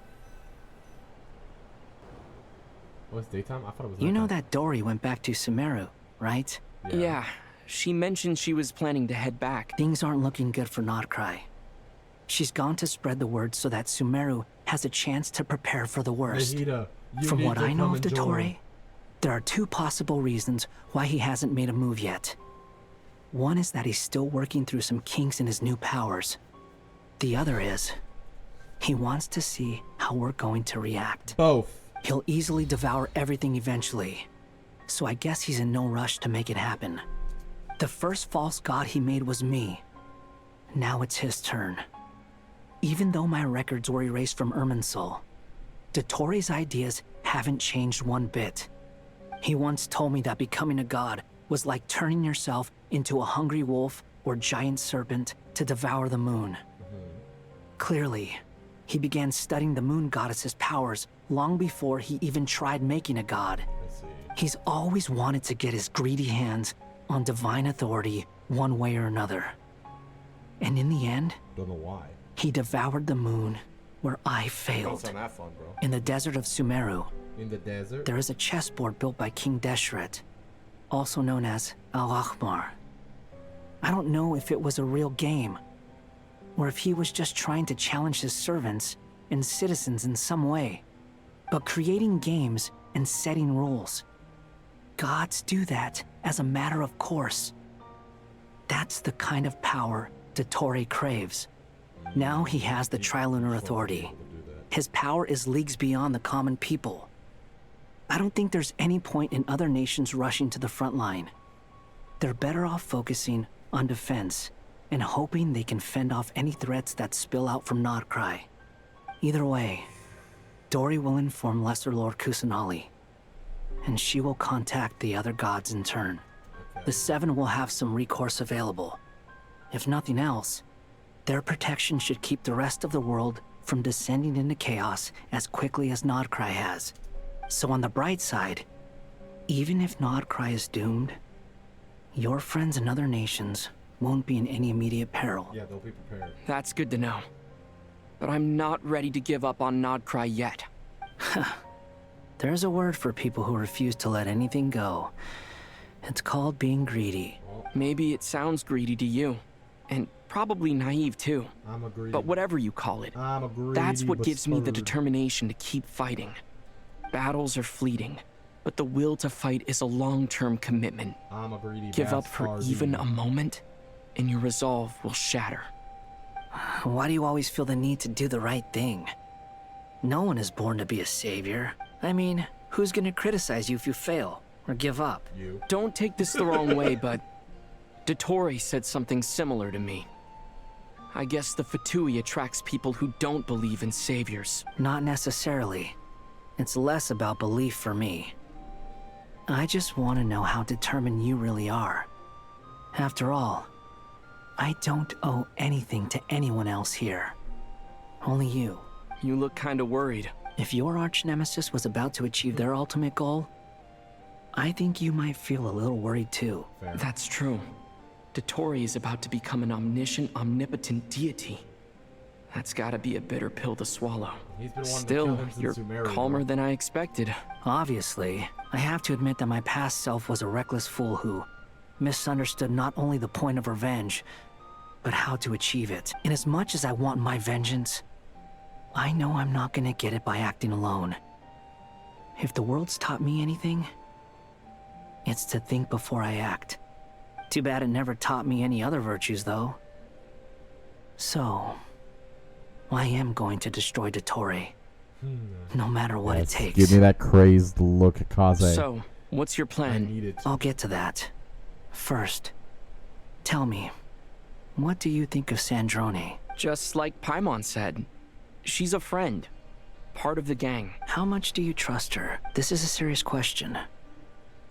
Oh, it's daytime? I thought it was You know nighttime. that Dory went back to Sumeru, right? Yeah, she mentioned she was planning to head back. Things aren't looking good for Nodcry. She's gone to spread the word so that Sumeru has a chance to prepare for the worst. Vegeta, you From need what to I know come of and join. Dottore, there are two possible reasons why he hasn't made a move yet. One is that he's still working through some kinks in his new powers. The other is, he wants to see how we're going to react. Both. He'll easily devour everything eventually, so I guess he's in no rush to make it happen. The first false god he made was me. Now it's his turn. Even though my records were erased from Irminsul, Dottore's ideas haven't changed one bit. He once told me that becoming a god was like turning yourself into a hungry wolf or giant serpent to devour the moon. Clearly, he began studying the moon goddess's powers long before he even tried making a god. He's always wanted to get his greedy hands on divine authority one way or another. And in the end, Don't know why. he devoured the moon where I Don't failed. sound that fun, bro. In the desert of Sumeru, In the desert? there is a chessboard built by King Deshret, also known as Al-Ahmar. I don't know if it was a real game, or if he was just trying to challenge his servants and citizens in some way. But creating games and setting rules, gods do that as a matter of course. That's the kind of power Dottore craves. Now he has the Trilunar Authority. His power is leagues beyond the common people. I don't think there's any point in other nations rushing to the front line. They're better off focusing on defense and hoping they can fend off any threats that spill out from Nodcry. Either way, Dory will inform Lesser Lord Kusanali, and she will contact the other gods in turn. The Seven will have some recourse available. If nothing else, their protection should keep the rest of the world from descending into chaos as quickly as Nodcry has. So on the bright side, even if Nodcry is doomed, your friends in other nations won't be in any immediate peril. Yeah, they'll be prepared. That's good to know. But I'm not ready to give up on Nodcry yet. There's a word for people who refuse to let anything go. It's called being greedy. Maybe it sounds greedy to you. And probably naive too. I'm a greedy. But whatever you call it, I'm a greedy that's what gives me the bastard. determination to keep fighting. Battles are fleeting. but the will to fight is a long-term commitment. I'm a greedy Give up for bastard. even a moment, and your resolve will shatter. Why do you always feel the need to do the right thing? No one is born to be a savior. I mean, who's gonna criticize you if you fail or give up? You. Don't take this the wrong way, but Dottore said something similar to me. I guess the Fatui attracts people who don't believe in saviors. Not necessarily. It's less about belief for me. I just want to know how determined you really are. After all, I don't owe anything to anyone else here. Only you. You look kinda worried. If your arch-nemesis was about to achieve their ultimate goal, I think you might feel a little worried too. Fair. That's true. Dottore is about to become an omniscient, omnipotent deity. That's gotta be a bitter pill to swallow. He's been wanting to Still, kill him since you're Sumeria. calmer than I expected. Obviously, I have to admit that my past self was a reckless fool who misunderstood not only the point of revenge, but how to achieve it. And as much as I want my vengeance, I know I'm not gonna get it by acting alone. If the world's taught me anything, it's to think before I act. Too bad it never taught me any other virtues, though. So, I am going to destroy Dottore. No matter what it takes. Give me that crazed look at Kaze. So, what's your plan? I'll get to that. First, tell me, what do you think of Sandrone? Just like Paimon said, she's a friend. Part of the gang. How much do you trust her? This is a serious question.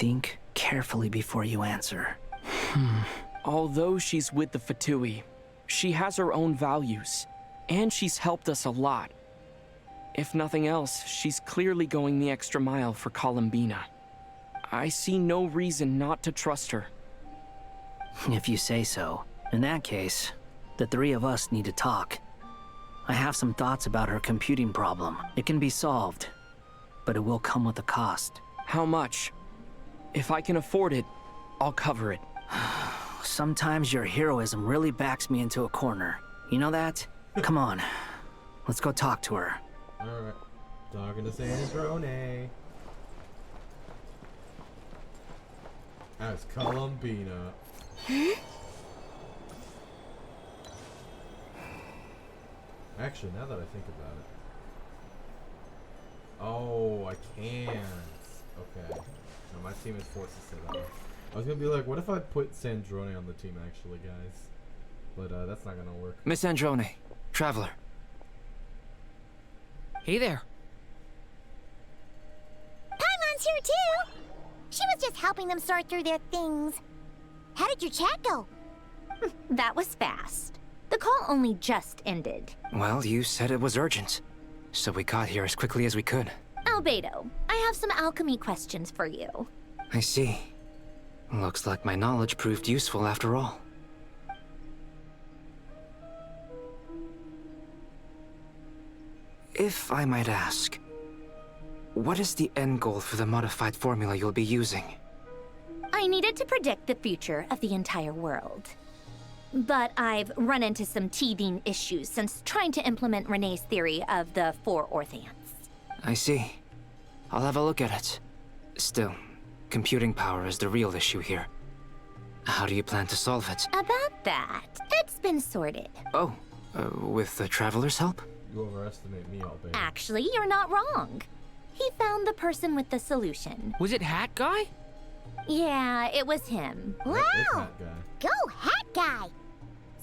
Think carefully before you answer. Although she's with the Fatui, she has her own values, and she's helped us a lot. If nothing else, she's clearly going the extra mile for Columbina. I see no reason not to trust her. If you say so. In that case, the three of us need to talk. I have some thoughts about her computing problem. It can be solved, but it will come with a cost. How much? If I can afford it, I'll cover it. Sometimes your heroism really backs me into a corner. You know that? Come on. Let's go talk to her. Alright. Talking to Sandrone. As Columbina. Actually, now that I think about it. Oh, I can't. Okay. No, my team is forced to sit down. I was gonna be like, what if I put Sandrone on the team, actually, guys? But that's not gonna work. Miss Sandrone, Traveler. Hey there. Paimon's here too. She was just helping them sort through their things. How did your chat go? That was fast. The call only just ended. Well, you said it was urgent, so we got here as quickly as we could. Albedo, I have some alchemy questions for you. I see. Looks like my knowledge proved useful after all. If I might ask, what is the end goal for the modified formula you'll be using? I needed to predict the future of the entire world. But I've run into some teething issues since trying to implement Renee's theory of the 4 Orthants. I see. I'll have a look at it. Still, computing power is the real issue here. How do you plan to solve it? About that, it's been sorted. Oh, with the Traveler's help? You overestimate me, Albedo. Actually, you're not wrong. He found the person with the solution. Was it Hat Guy? Yeah, it was him. Wow! Hat Guy. Go Hat Guy!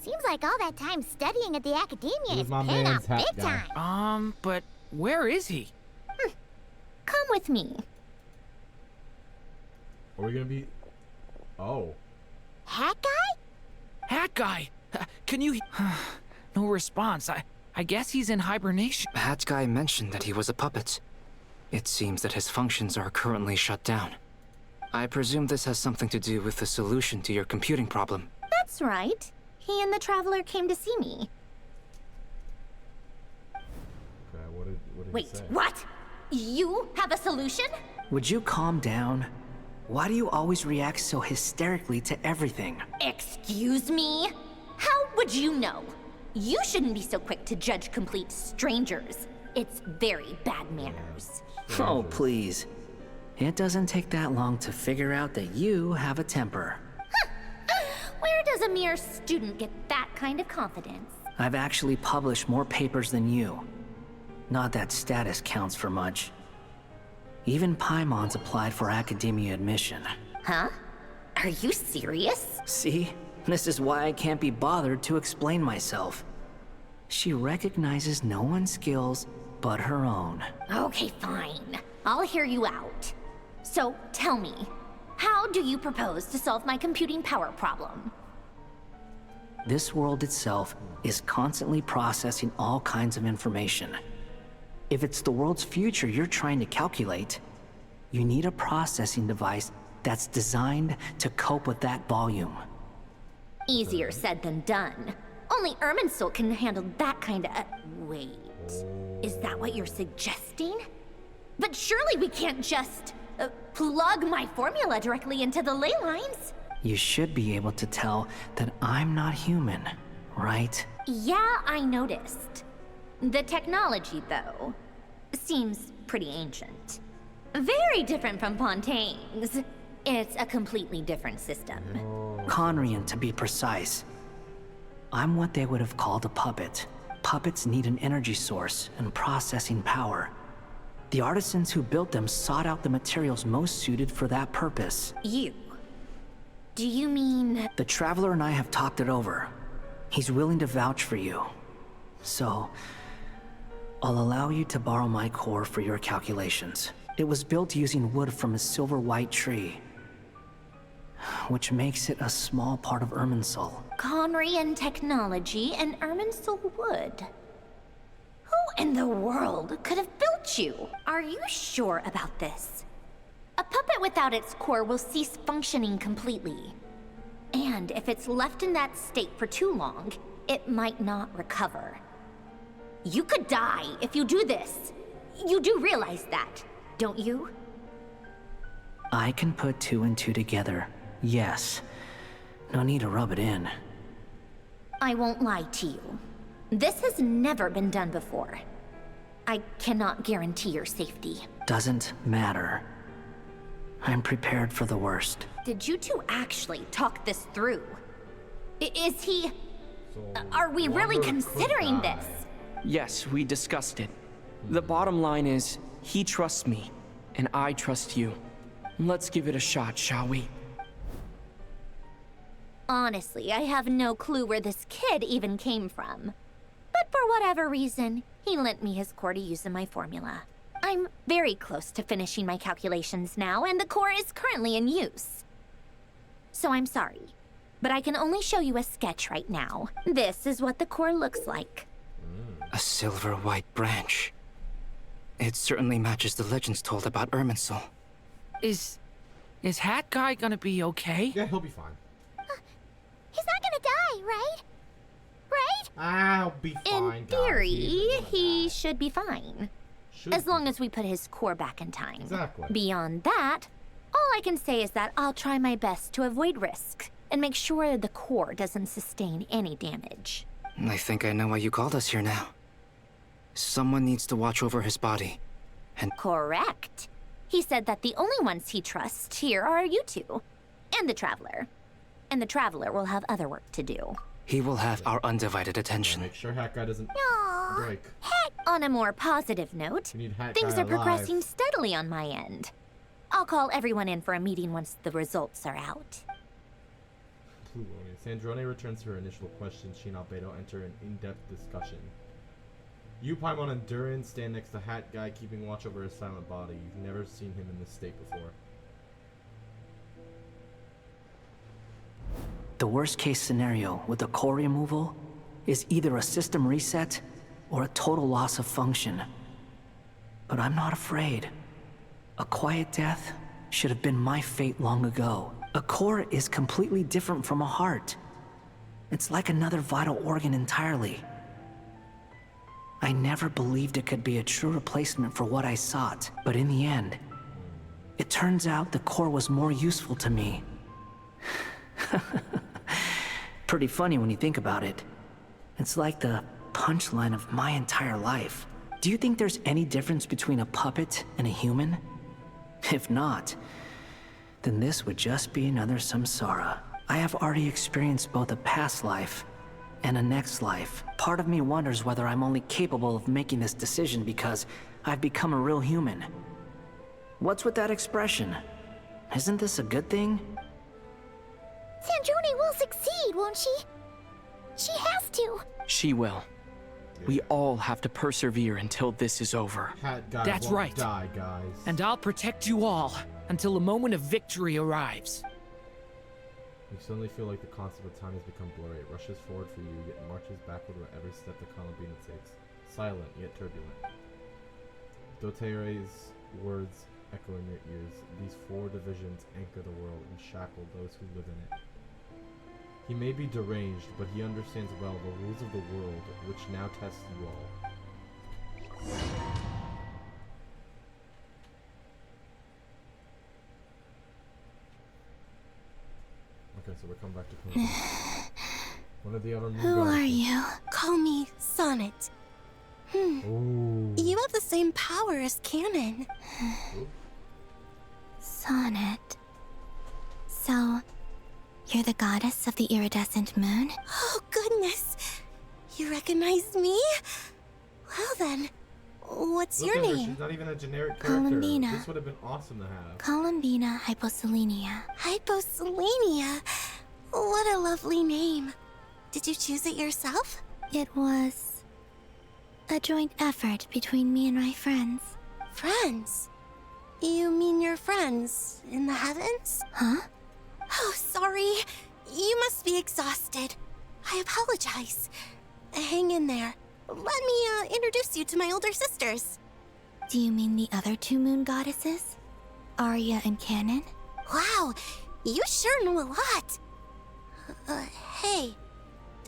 Seems like all that time studying at the academia is my paying man's off Hat big Guy. time. But where is he? Come with me. Are we gonna be... Oh. Hat Guy? Hat Guy! Can you... No response. I guess he's in hibernation. Hat Guy mentioned that he was a puppet. It seems that his functions are currently shut down. I presume this has something to do with the solution to your computing problem. That's right. He and the Traveler came to see me. Okay, what did Wait, he say? what? You have a solution? Would you calm down? Why do you always react so hysterically to everything? Excuse me? How would you know? You shouldn't be so quick to judge complete strangers. It's very bad manners. Oh, please. It doesn't take that long to figure out that you have a temper. Where does a mere student get that kind of confidence? I've actually published more papers than you. Not that status counts for much. Even Paimon's applied for academia admission. Huh? Are you serious? See? This is why I can't be bothered to explain myself. She recognizes no one's skills but her own. Okay, fine. I'll hear you out. So, tell me, how do you propose to solve my computing power problem? This world itself is constantly processing all kinds of information. If it's the world's future you're trying to calculate, you need a processing device that's designed to cope with that volume. Easier said than done. Only Irminsul can handle that kind of... wait. Is that what you're suggesting? But surely we can't just... plug my formula directly into the ley lines. You should be able to tell that I'm not human, right? Yeah, I noticed. The technology, though, seems pretty ancient. Very different from Fontaine's. It's a completely different system. Conrian, to be precise. I'm what they would have called a puppet. Puppets need an energy source and processing power. The artisans who built them sought out the materials most suited for that purpose. You? Do you mean... The Traveler and I have talked it over. He's willing to vouch for you. So, I'll allow you to borrow my core for your calculations. It was built using wood from a silver-white tree, which makes it a small part of Irminsul. Conrian technology and Irminsul wood. Who in the world could have built you? Are you sure about this? A puppet without its core will cease functioning completely. And if it's left in that state for too long, it might not recover. You could die if you do this. You do realize that, don't you? I can put two and two together, yes. No need to rub it in. I won't lie to you. This has never been done before. I cannot guarantee your safety. Doesn't matter. I'm prepared for the worst. Did you two actually talk this through? Is he... Are we really considering this? Yes, we discussed it. The bottom line is, he trusts me, and I trust you. Let's give it a shot, shall we? Honestly, I have no clue where this kid even came from. But for whatever reason, he lent me his core to use in my formula. I'm very close to finishing my calculations now, and the core is currently in use. So I'm sorry, but I can only show you a sketch right now. This is what the core looks like. A silver-white branch. It certainly matches the legends told about Irminsul. Is Hat Guy gonna be okay? Yeah, he'll be fine. He's not gonna die, right? Right? I'll be fine, In theory, he should be fine. As long as we put his core back in time. Exactly. Beyond that, all I can say is that I'll try my best to avoid risk and make sure the core doesn't sustain any damage. I think I know why you called us here now. Someone needs to watch over his body. And correct. He said that the only ones he trusts here are you two, and the Traveler. And the Traveler will have other work to do. he will have our undivided attention. Make sure Hat Guy doesn't break. On a more positive note, We need Hat things Guy are progressing alive. steadily on my end. I'll call everyone in for a meeting once the results are out. Sandrone returns to her initial question. She and Albedo enter an in-depth discussion. You, Paimon, and Durin stand next to Hat Guy, keeping watch over his silent body. You've never seen him in this state before. The worst case scenario with the core removal is either a system reset or a total loss of function. But I'm not afraid. A quiet death should have been my fate long ago. A core is completely different from a heart. It's like another vital organ entirely. I never believed it could be a true replacement for what I sought, but in the end, it turns out the core was more useful to me. Pretty funny when you think about it. It's like the punchline of my entire life. Do you think there's any difference between a puppet and a human? If not, then this would just be another samsara. I have already experienced both a past life and a next life. Part of me wonders whether I'm only capable of making this decision because I've become a real human. What's with that expression? Isn't this a good thing? Sandrone will succeed, won't she? She has to. She will. We all have to persevere until this is over. That's right. Die, guys. And I'll protect you all until a moment of victory arrives. You suddenly feel like the concept of time has become blurry. It rushes forward for you, yet marches backward with every step that Columbina takes. Silent, yet turbulent. Dotere's words echo in your ears. These 4 divisions anchor the world and shackle those who live in it. He may be deranged, but he understands well the rules of the world, which now tests you all. Okay, so we're coming back to Columbia. One of the other moon Who goddesses. are you? Call me Sonnet. Ooh. You have the same power as Canon. Sonnet. So, you're the goddess of the iridescent moon? Oh, goodness. You recognize me? Well then, what's Look your at her, name? she's not even a generic character. Columbina. This would have been awesome to have. Columbina Hyposelenia. Hyposelenia. What a lovely name. Did you choose it yourself? It was a joint effort between me and my friends. Friends? You mean your friends in the heavens? Huh? Oh, sorry. You must be exhausted. I apologize. Hang in there. Let me introduce you to my older sisters. Do you mean the other 2 moon goddesses? Arya and Canon? Wow, you sure know a lot. Hey,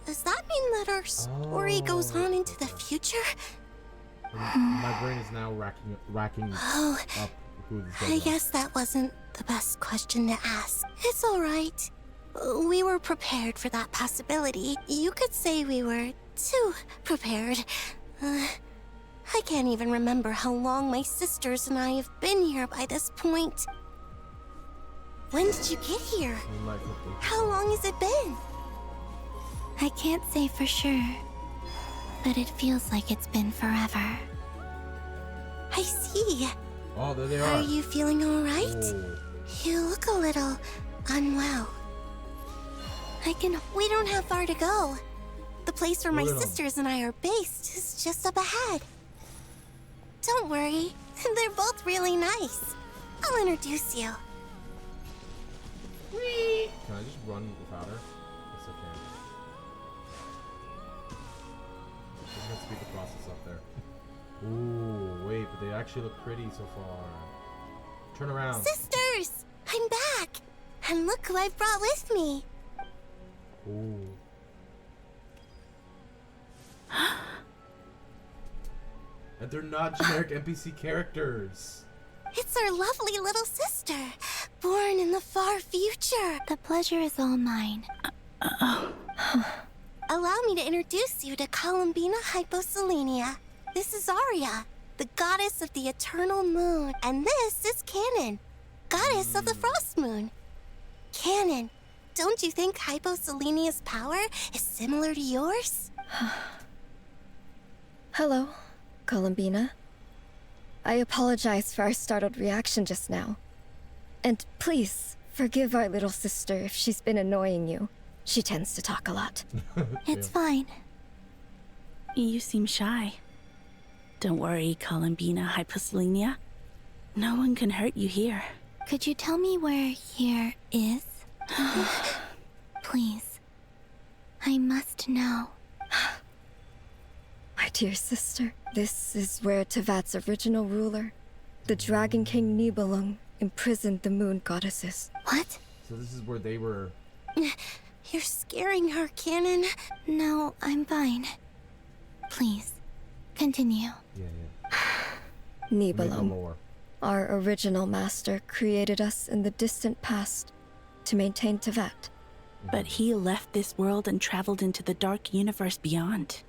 does that mean that our story goes on into the future? My brain is now racking Oh, up who this I is. guess that wasn't the best question to ask. It's all right. We were prepared for that possibility. You could say we were too prepared. I can't even remember how long my sisters and I have been here by this point. When did you get here? How long has it been? I can't say for sure, but it feels like it's been forever. I see. Oh, there they are. Are you feeling all right? Oh. You look a little unwell. We don't have far to go. The place where my sisters and I are based is just up ahead. Don't worry, they're both really nice. I'll introduce you. Can I just run without her? Yes, I can. I'm gonna speed the process up there. Ooh, wait, but they actually look pretty so far. Turn around. Sisters, I'm back. And look who I've brought with me. Ooh. And they're not generic NPC characters. It's our lovely little sister, born in the far future. The pleasure is all mine. Allow me to introduce you to Columbina Hyposelenia. This is Arya, the goddess of the eternal moon. And this is Canon, goddess of the frost moon. Canon, don't you think Hyposelenia's power is similar to yours? Hello, Columbina. I apologize for our startled reaction just now. And please, forgive our little sister if she's been annoying you. She tends to talk a lot. It's fine. You seem shy. Don't worry, Columbina Hyposelenia. No one can hurt you here. Could you tell me where here is? Please. I must know. My dear sister, this is where Tevat's original ruler, the Dragon King Nibelung, imprisoned the moon goddesses. What? So this is where they were. You're scaring her, Canon. No, I'm fine. Please, continue. Yeah. Nibelung, our original master, created us in the distant past to maintain Tevat. But he left this world and traveled into the dark universe beyond,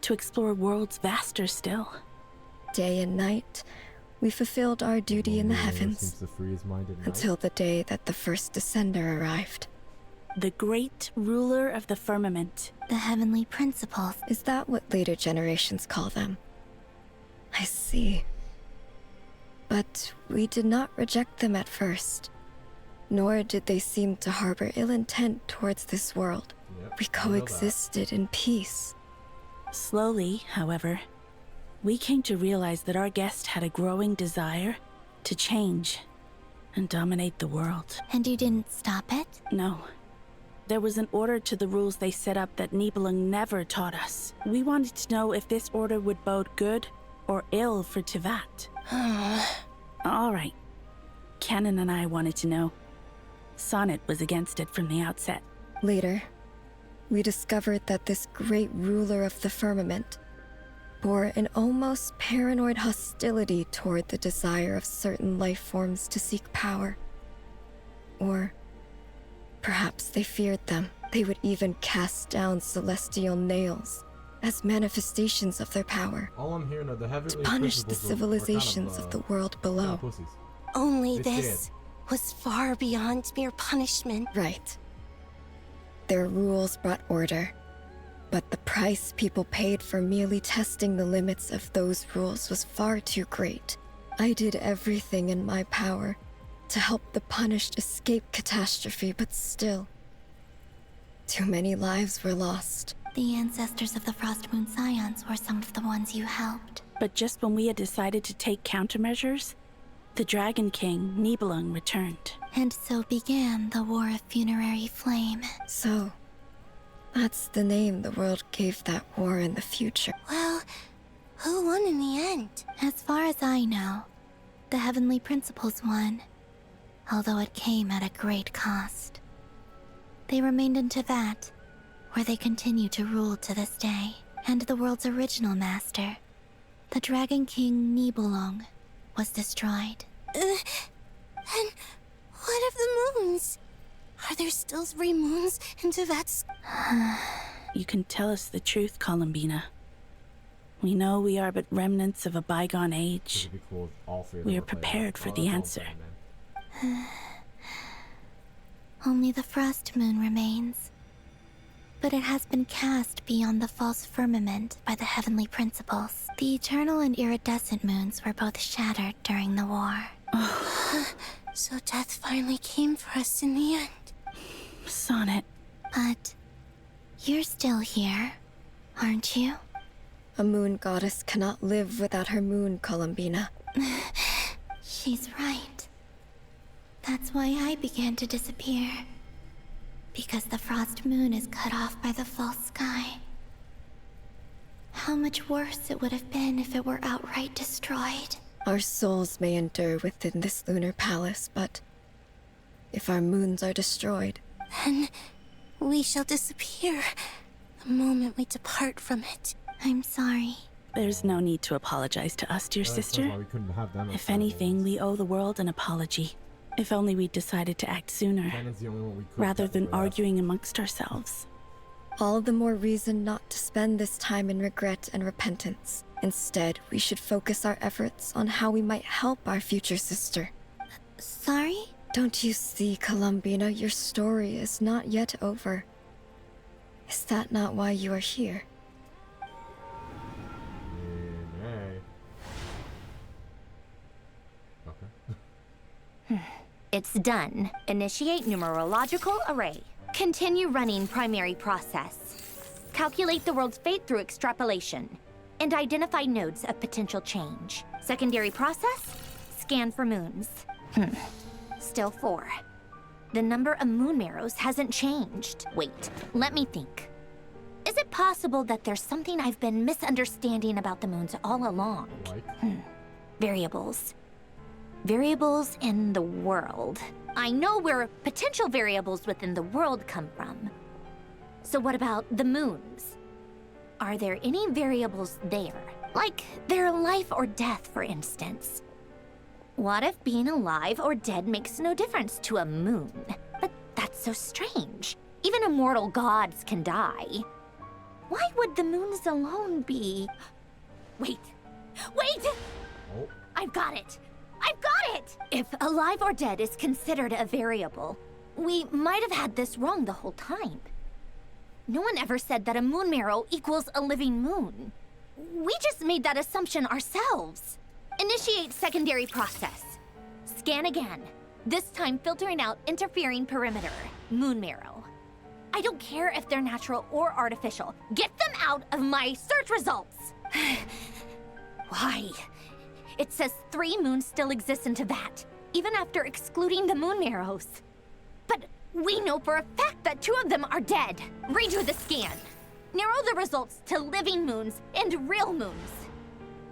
to explore worlds vaster still. Day and night, We fulfilled our duty in the heavens Seems to free his mind at night. until the day that the first descender arrived. The great ruler of the firmament. The heavenly principles. Is that what later generations call them? I see. But we did not reject them at first, nor did they seem to harbor ill intent towards this world. Yep, we coexisted in peace. Slowly, however, we came to realize that our guest had a growing desire to change and dominate the world. And you didn't stop it? No. There was an order to the rules they set up that Nibelung never taught us. We wanted to know if this order would bode good or ill for Tivat. All right. Canon and I wanted to know. Sonnet was against it from the outset. Later, we discovered that this great ruler of the firmament bore an almost paranoid hostility toward the desire of certain life forms to seek power. Or perhaps they feared them. They would even cast down celestial nails as manifestations of their power. All I'm hearing are the heavenly to punish the principles civilizations of the world below. pussies. Only They this was far beyond mere punishment. Right. Their rules brought order, but the price people paid for merely testing the limits of those rules was far too great. I did everything in my power to help the punished escape catastrophe, but still, too many lives were lost. The ancestors of the Frostmoon Scions were some of the ones you helped. But just when we had decided to take countermeasures, the Dragon King, Nibelung, returned. And so began the War of Funerary Flame. So, that's the name the world gave that war in the future. Well, who won in the end? As far as I know, the Heavenly Principles won, although it came at a great cost. They remained in Tivat, where they continue to rule to this day. And the world's original master, the Dragon King Nibelung, was destroyed. And what of the moons? Are there still 3 moons in Tivat's? You can tell us the truth, Columbina. We know we are but remnants of a bygone age. It'd be cool if all 3 of We them are were played prepared out. for Oh, the that's all answer. I'm saying, man. Only the Frost Moon remains. But it has been cast beyond the false firmament by the Heavenly Principles. The eternal and iridescent moons were both shattered during the war. So death finally came for us in the end. Sonnet. But you're still here, aren't you? A moon goddess cannot live without her moon, Columbina. She's right. That's why I began to disappear. Because the Frost Moon is cut off by the false sky. How much worse it would have been if it were outright destroyed. Our souls may endure within this lunar palace, but if our moons are destroyed, Then we shall disappear the moment we depart from it. I'm sorry. There's no need to apologize to us, dear That's sister. why we couldn't have them as If symbols. anything, we owe the world an apology. If only we'd decided to act sooner, Canon's the only one we could rather than technically have. arguing amongst ourselves. all the more reason not to spend this time in regret and repentance. Instead, we should focus our efforts on how we might help our future sister. Sorry? Don't you see, Columbina, your story is not yet over. Is that not why you are here? Nay. Okay. It's done. Initiate numerological array. Continue running primary process. Calculate the world's fate through extrapolation. And identify nodes of potential change. Secondary process? Scan for moons. Still 4. The number of moon marrows hasn't changed. Wait, let me think. Is it possible that there's something I've been misunderstanding about the moons all along? Like? Variables. Variables in the world. I know where potential variables within the world come from. So what about the moons? Are there any variables there? Like their life or death, for instance. What if being alive or dead makes no difference to a moon? But that's so strange. Even immortal gods can die. Why would the moons alone be... Wait! Oh. I I've got it! I've got it! If alive or dead is considered a variable, we might have had this wrong the whole time. No one ever said that a moon marrow equals a living moon. We just made that assumption ourselves. Initiate secondary process. Scan again. This time filtering out interfering perimeter. Moon marrow. I don't care if they're natural or artificial. Get them out of my search results! Why? It says 3 moons still exist in Tevat, even after excluding the moon marrows. But we know for a fact that 2 of them are dead. Redo the scan. Narrow the results to living moons and real moons.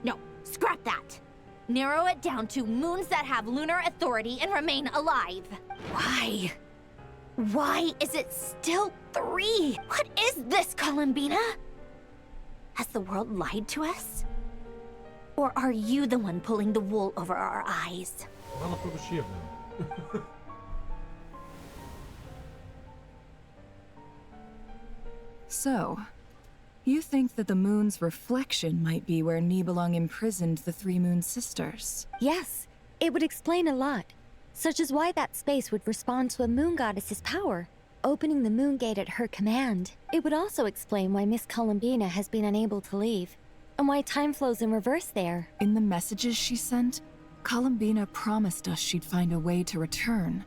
No, scrap that. Narrow it down to moons that have lunar authority and remain alive. Why? Why is it still 3? What is this, Columbina? Has the world lied to us? Or are you the one pulling the wool over our eyes? Well, what was she of them? So, you think that the moon's reflection might be where Nibelung imprisoned the 3 moon sisters? Yes, it would explain a lot, such as why that space would respond to a moon goddess's power, opening the moon gate at her command. It would also explain why Miss Columbina has been unable to leave, and why time flows in reverse there. In the messages she sent, Columbina promised us she'd find a way to return,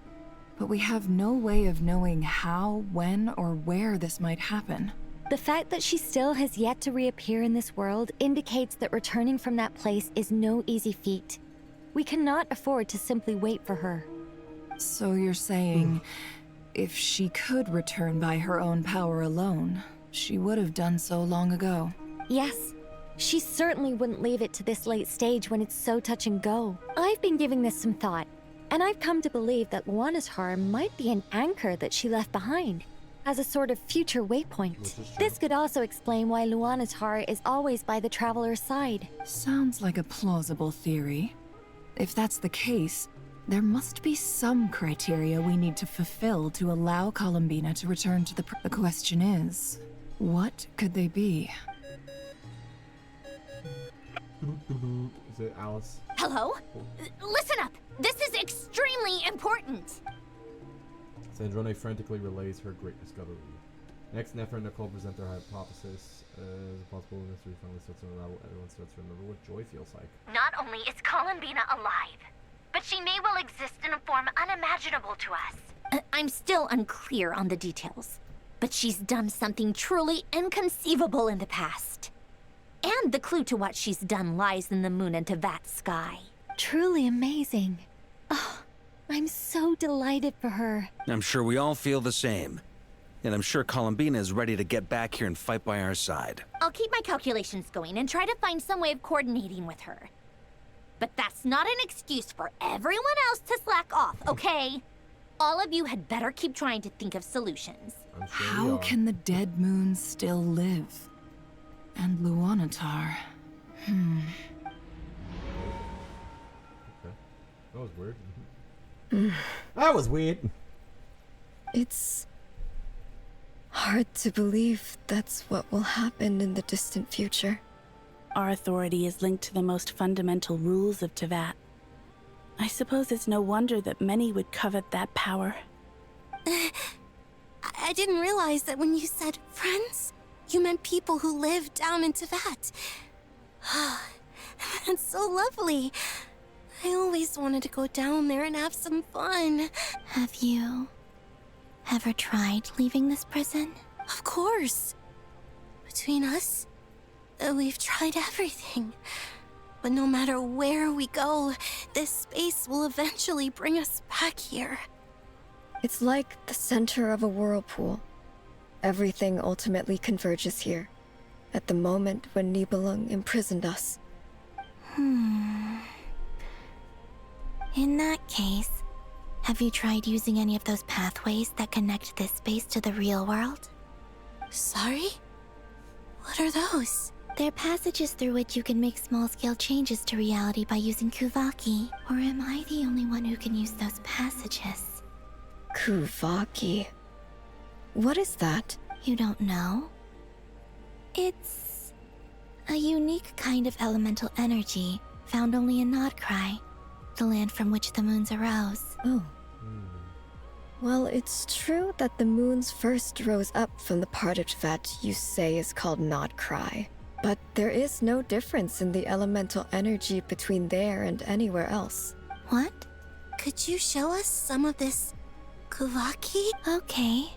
but we have no way of knowing how, when, or where this might happen. The fact that she still has yet to reappear in this world indicates that returning from that place is no easy feat. We cannot afford to simply wait for her. So you're saying, if she could return by her own power alone, she would have done so long ago? Yes. She certainly wouldn't leave it to this late stage when it's so touch and go. I've been giving this some thought, and I've come to believe that Luanatar might be an anchor that she left behind, as a sort of future waypoint. This could also explain why Luanatar is always by the Traveler's side. Sounds like a plausible theory. If that's the case, there must be some criteria we need to fulfill to allow Columbina to return to the question is, what could they be? Is it Alice? Hello? Listen up! This is extremely important! Sandrone frantically relays her great discovery. Next, Nefer and Nicole present their hypothesis. As a possible mystery finally starts to unravel, everyone starts to remember what joy feels like. Not only is Columbina alive, but she may well exist in a form unimaginable to us. I'm still unclear on the details, but she's done something truly inconceivable in the past. And the clue to what she's done lies in the moon and Tevat sky. Truly amazing. Oh, I'm so delighted for her. I'm sure we all feel the same. And I'm sure Columbina is ready to get back here and fight by our side. I'll keep my calculations going and try to find some way of coordinating with her. But that's not an excuse for everyone else to slack off, okay? All of you had better keep trying to think of solutions. How can the dead moon still live? And Luanatar. Okay. That was weird. That was weird. It's hard to believe that's what will happen in the distant future. Our authority is linked to the most fundamental rules of Tevat. I suppose it's no wonder that many would covet that power. I didn't realize that when you said friends, you meant people who live down in Tevat. That's so lovely. I always wanted to go down there and have some fun. Have you ever tried leaving this prison? Of course. Between us, we've tried everything. But no matter where we go, this space will eventually bring us back here. It's like the center of a whirlpool. Everything ultimately converges here, at the moment when Nibelung imprisoned us. In that case, have you tried using any of those pathways that connect this space to the real world? Sorry? What are those? They're passages through which you can make small-scale changes to reality by using Kuvaki. Or am I the only one who can use those passages? Kuvaki? What is that? You don't know? It's a unique kind of elemental energy, found only in Nodcry, the land from which the moons arose. Oh. Well, it's true that the moons first rose up from the part of Tvet you say is called Nodcry. But there is no difference in the elemental energy between there and anywhere else. What? Could you show us some of this Kuvaki? Okay.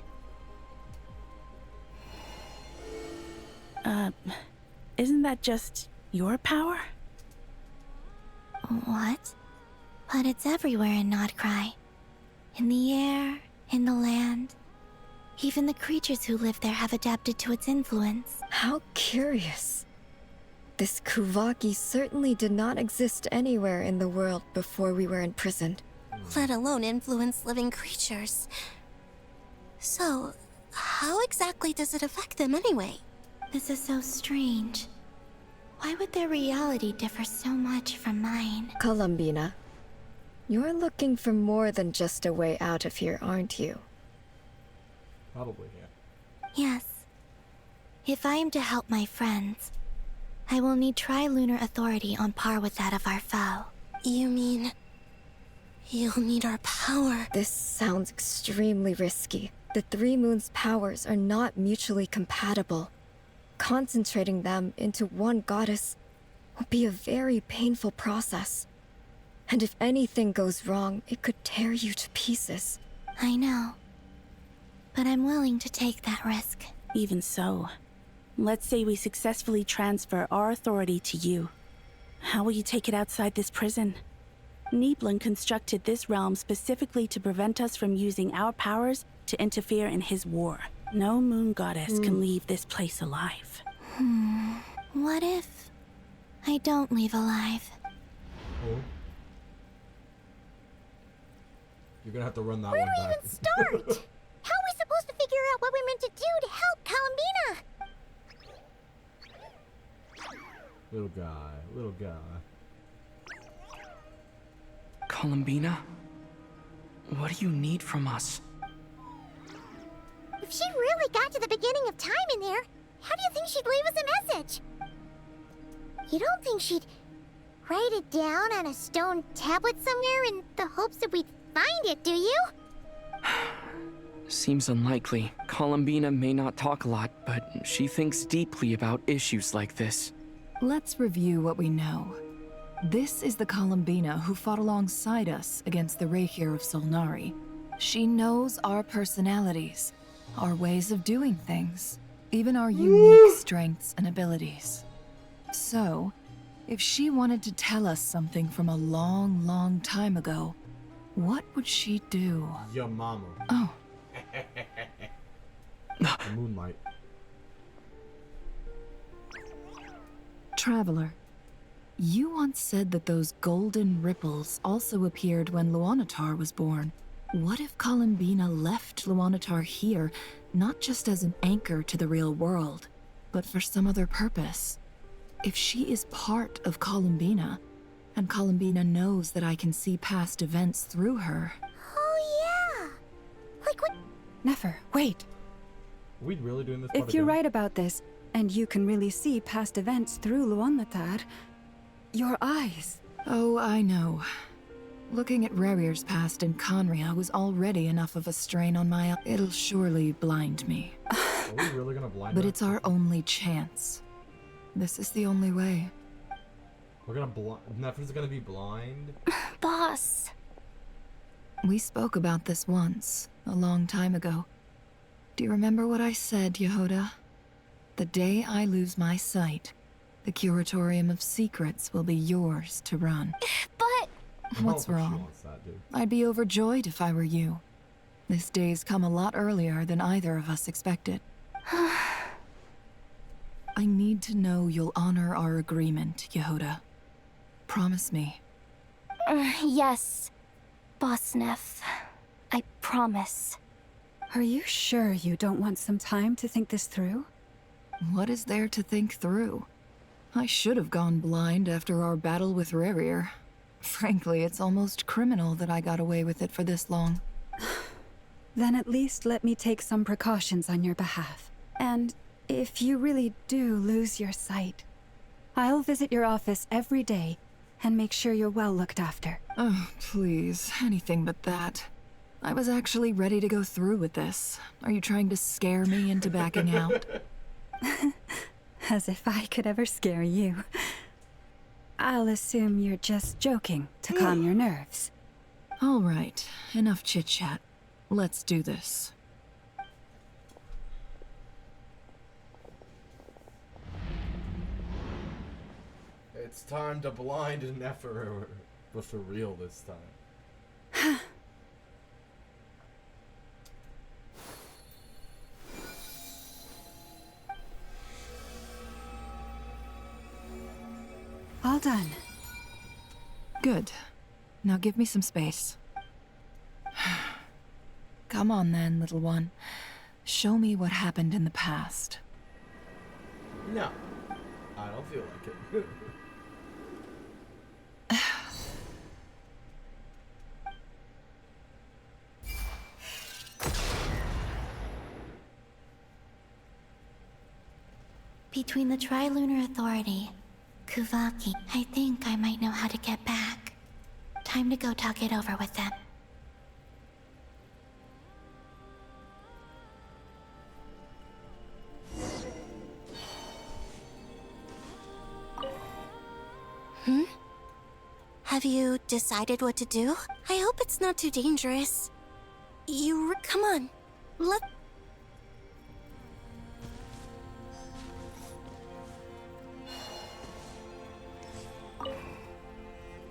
Isn't that just your power? What? But it's everywhere in Nodcry. In the air, in the land. Even the creatures who live there have adapted to its influence. How curious. This Kuvaki certainly did not exist anywhere in the world before we were imprisoned. Let alone influence living creatures. So, how exactly does it affect them anyway? This is so strange. Why would their reality differ so much from mine? Columbina, you're looking for more than just a way out of here, aren't you? Probably, yeah. Yes. If I am to help my friends, I will need trilunar authority on par with that of our foe. You mean... you'll need our power? This sounds extremely risky. The Three Moons' powers are not mutually compatible. Concentrating them into one goddess will be a very painful process. And if anything goes wrong, it could tear you to pieces. I know. But I'm willing to take that risk. Even so, let's say we successfully transfer our authority to you. How will you take it outside this prison? Nibelung constructed this realm specifically to prevent us from using our powers to interfere in his war. No moon goddess can leave this place alive. What if I don't leave alive? Oh. You're gonna have to run that Where one do we back. even start? How are we supposed to figure out what we're meant to do to help Columbina? Little guy. Columbina? What do you need from us? If she really got to the beginning of time in there, how do you think she'd leave us a message? You don't think she'd write it down on a stone tablet somewhere in the hopes that we'd find it, do you? Seems unlikely. Columbina may not talk a lot, but she thinks deeply about issues like this. Let's review what we know. This is the Columbina who fought alongside us against the Reykir of Solnari. She knows our personalities, our ways of doing things, even our unique strengths and abilities. So, if she wanted to tell us something from a long, long time ago, what would she do? Your mama. Oh. The moonlight. Traveler, you once said that those golden ripples also appeared when Luanatar was born. What if Columbina left Luanatar here, not just as an anchor to the real world, but for some other purpose? If she is part of Columbina, and Columbina knows that I can see past events through her... Oh yeah! Like what? Nefer, wait. Are we really doing this? If you're right about this, and you can really see past events through Luanatar, your eyes... Oh, I know. Looking at Rerir's past in Conria was already enough of a strain on my... It'll surely blind me. Are we really gonna blind But her? it's our only chance. This is the only way. We're gonna Nefer's gonna be blind? Boss! We spoke about this once, a long time ago. Do you remember what I said, Yehoda? The day I lose my sight, the Curatorium of Secrets will be yours to run. But... What's wrong? I'd be overjoyed if I were you. This day's come a lot earlier than either of us expected. I need to know you'll honor our agreement, Yehoda. Promise me. Yes, Boss Neff. I promise. Are you sure you don't want some time to think this through? What is there to think through? I should have gone blind after our battle with Rerir. Frankly, it's almost criminal that I got away with it for this long. Then at least let me take some precautions on your behalf. And if you really do lose your sight, I'll visit your office every day and make sure you're well looked after. Oh, please. Anything but that. I was actually ready to go through with this. Are you trying to scare me into backing out? As if I could ever scare you. I'll assume you're just joking to calm your nerves. All right, enough chit-chat. Let's do this. It's time to blind Nefer, but for real this time. All done. Good. Now give me some space. Come on then, little one. Show me what happened in the past. No, I don't feel like it. Between the Trilunar Authority, Kuvaki, I think I might know how to get back. Time to go talk it over with them. Have you decided what to do? I hope it's not too dangerous. Come on.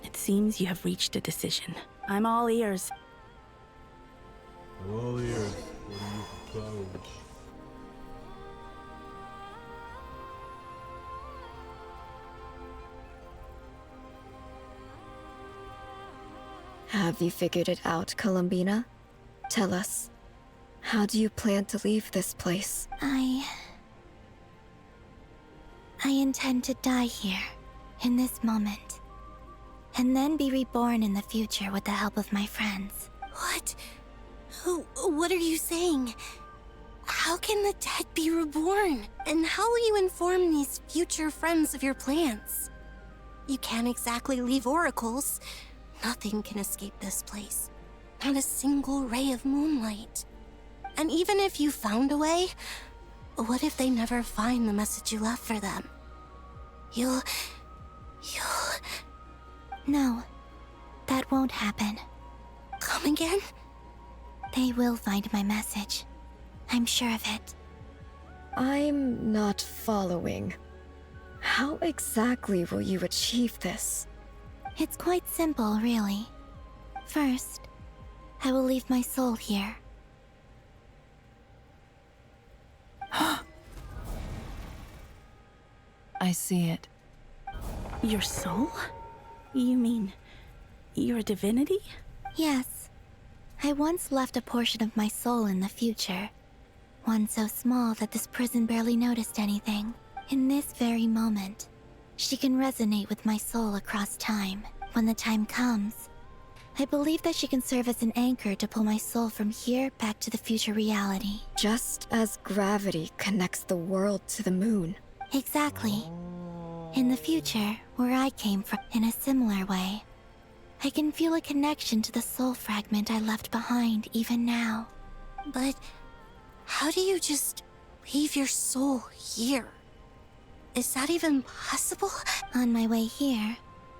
It seems you have reached a decision. I'm all ears. I'm all ears. What do you propose? Have you figured it out, Columbina? Tell us. How do you plan to leave this place? I intend to die here, in this moment. And then be reborn in the future with the help of my friends. What? What are you saying? How can the dead be reborn? And how will you inform these future friends of your plans? You can't exactly leave oracles. Nothing can escape this place. Not a single ray of moonlight. And even if you found a way, what if they never find the message you left for them? You'll... No, that won't happen. Come again? They will find my message. I'm sure of it. I'm not following. How exactly will you achieve this? It's quite simple, really. First, I will leave my soul here. I see it. Your soul? You mean you're a divinity? Yes. I once left a portion of my soul in the future. One so small that this prison barely noticed anything. In this very moment, she can resonate with my soul across time. When the time comes, I believe that she can serve as an anchor to pull my soul from here back to the future reality. Just as gravity connects the world to the moon. Exactly. In the future, where I came from, in a similar way, I can feel a connection to the soul fragment I left behind even now. But how do you just leave your soul here? Is that even possible? On my way here,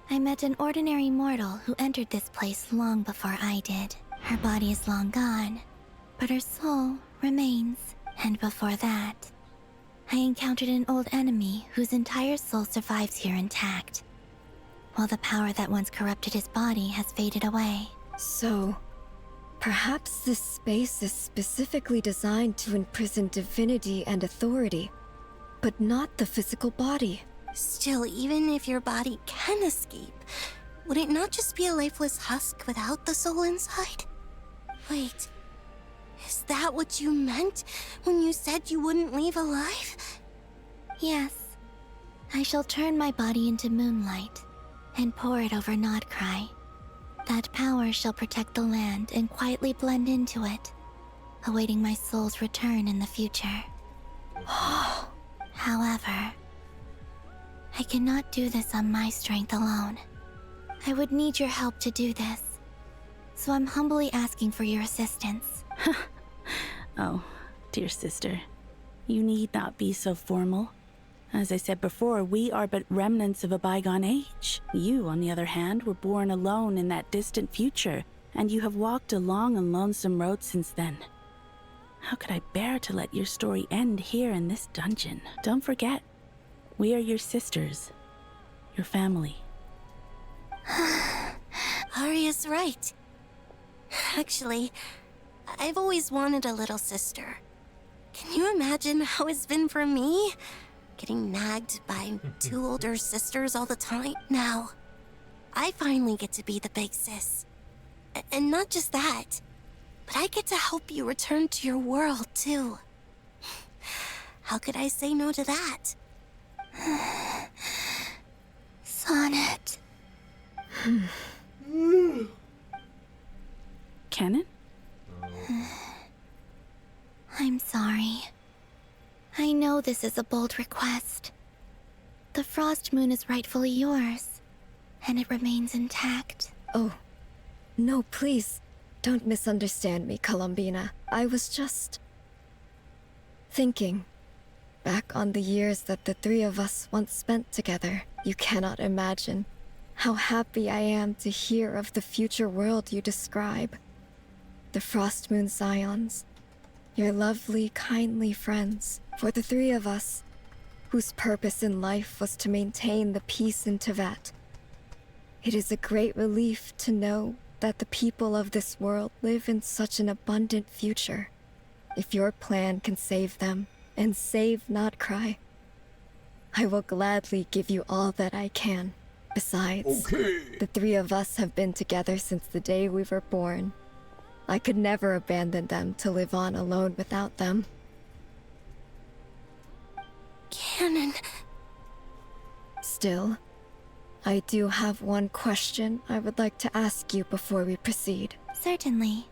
I met an ordinary mortal who entered this place long before I did. Her body is long gone, but her soul remains. And before that, I encountered an old enemy whose entire soul survives here intact, while the power that once corrupted his body has faded away. So, perhaps this space is specifically designed to imprison divinity and authority, but not the physical body. Still, even if your body can escape, would it not just be a lifeless husk without the soul inside? Wait, is that what you meant when you said you wouldn't leave alive? Yes. I shall turn my body into moonlight and pour it over Nodcry. That power shall protect the land and quietly blend into it, awaiting my soul's return in the future. However, I cannot do this on my strength alone. I would need your help to do this. So I'm humbly asking for your assistance. Oh, dear sister. You need not be so formal. As I said before, we are but remnants of a bygone age. You, on the other hand, were born alone in that distant future, and you have walked a long and lonesome road since then. How could I bear to let your story end here in this dungeon? Don't forget, we are your sisters, your family. Arya's right. Actually, I've always wanted a little sister. Can you imagine how it's been for me? Getting nagged by 2 older sisters all the time. Now, I finally get to be the big sis. And not just that, but I get to help you return to your world, too. How could I say no to that? Sonnet. Canon? I'm sorry. I know this is a bold request. The Frost Moon is rightfully yours, and it remains intact. Oh, no, please. Don't misunderstand me, Columbina. I was just thinking back on the years that the 3 of us once spent together. You cannot imagine how happy I am to hear of the future world you describe. The Frost Moon Scions, your lovely, kindly friends. For the 3 of us, whose purpose in life was to maintain the peace in Teyvat, it is a great relief to know that the people of this world live in such an abundant future. If your plan can save them, and save Nodcry, I will gladly give you all that I can. Besides, the 3 of us have been together since the day we were born. I could never abandon them to live on alone without them. Canon. Still, I do have one question I would like to ask you before we proceed. Certainly.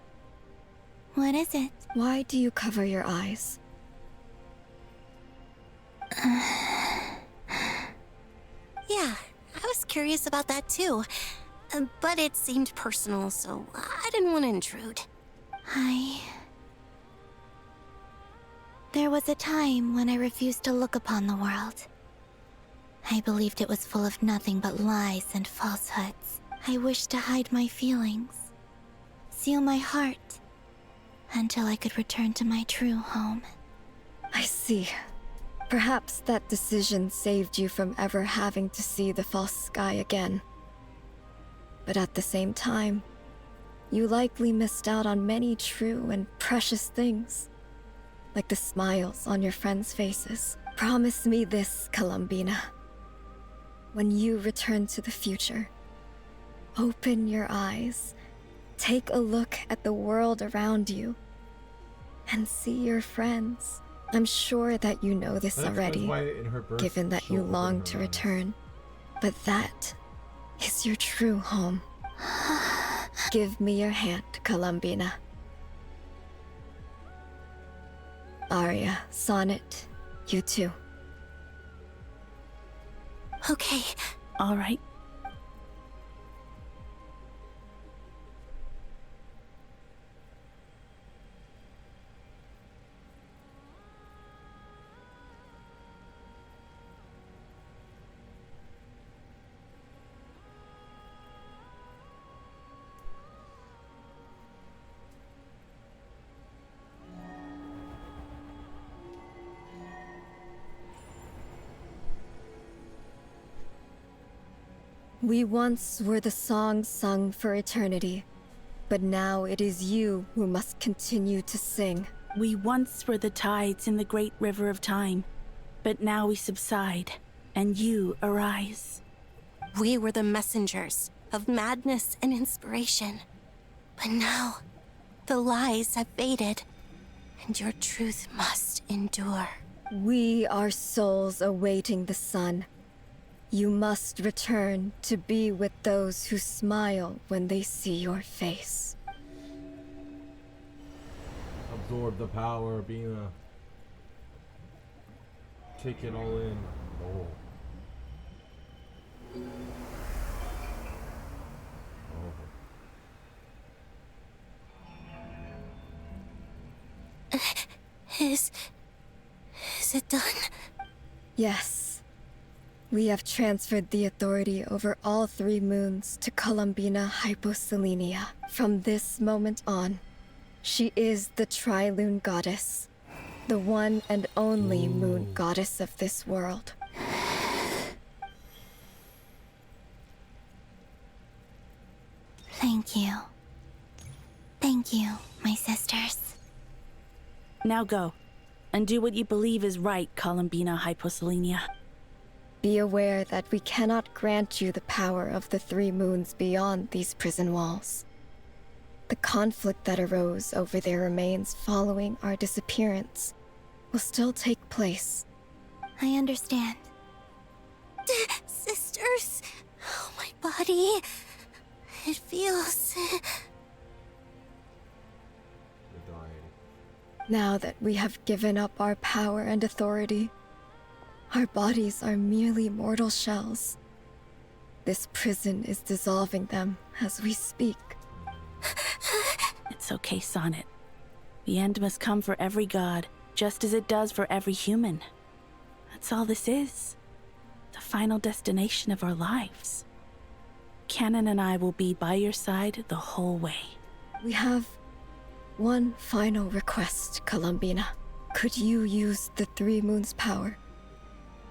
What is it? Why do you cover your eyes? Yeah, I was curious about that too. But it seemed personal, so I didn't want to intrude. There was a time when I refused to look upon the world. I believed it was full of nothing but lies and falsehoods. I wished to hide my feelings, seal my heart, until I could return to my true home. I see. Perhaps that decision saved you from ever having to see the false sky again. But at the same time, you likely missed out on many true and precious things, like the smiles on your friends' faces. Promise me this, Columbina. When you return to the future, open your eyes, take a look at the world around you, and see your friends. I'm sure that you know this already, given that you long to return. But that is your true home. Give me your hand, Columbina. Arya, Sonnet, you too. Okay. All right. We once were the songs sung for eternity, but now it is you who must continue to sing. We once were the tides in the great river of time, but now we subside, and you arise. We were the messengers of madness and inspiration, but now the lies have faded, and your truth must endure. We are souls awaiting the sun. You must return to be with those who smile when they see your face. Absorb the power, Bina. Take it all in. Oh. Is it done? Yes. We have transferred the authority over all 3 moons to Columbina Hyposelenia. From this moment on, she is the Tri-Lune Goddess, the one and only moon goddess of this world. Thank you. Thank you, my sisters. Now go, and do what you believe is right, Columbina Hyposelenia. Be aware that we cannot grant you the power of the 3 moons beyond these prison walls. The conflict that arose over their remains following our disappearance will still take place. I understand. Sisters, oh, my body. It feels... Now that we have given up our power and authority, our bodies are merely mortal shells. This prison is dissolving them as we speak. It's okay, Sonnet. The end must come for every god, just as it does for every human. That's all this is. The final destination of our lives. Canon and I will be by your side the whole way. We have one final request, Columbina. Could you use the 3 moons' power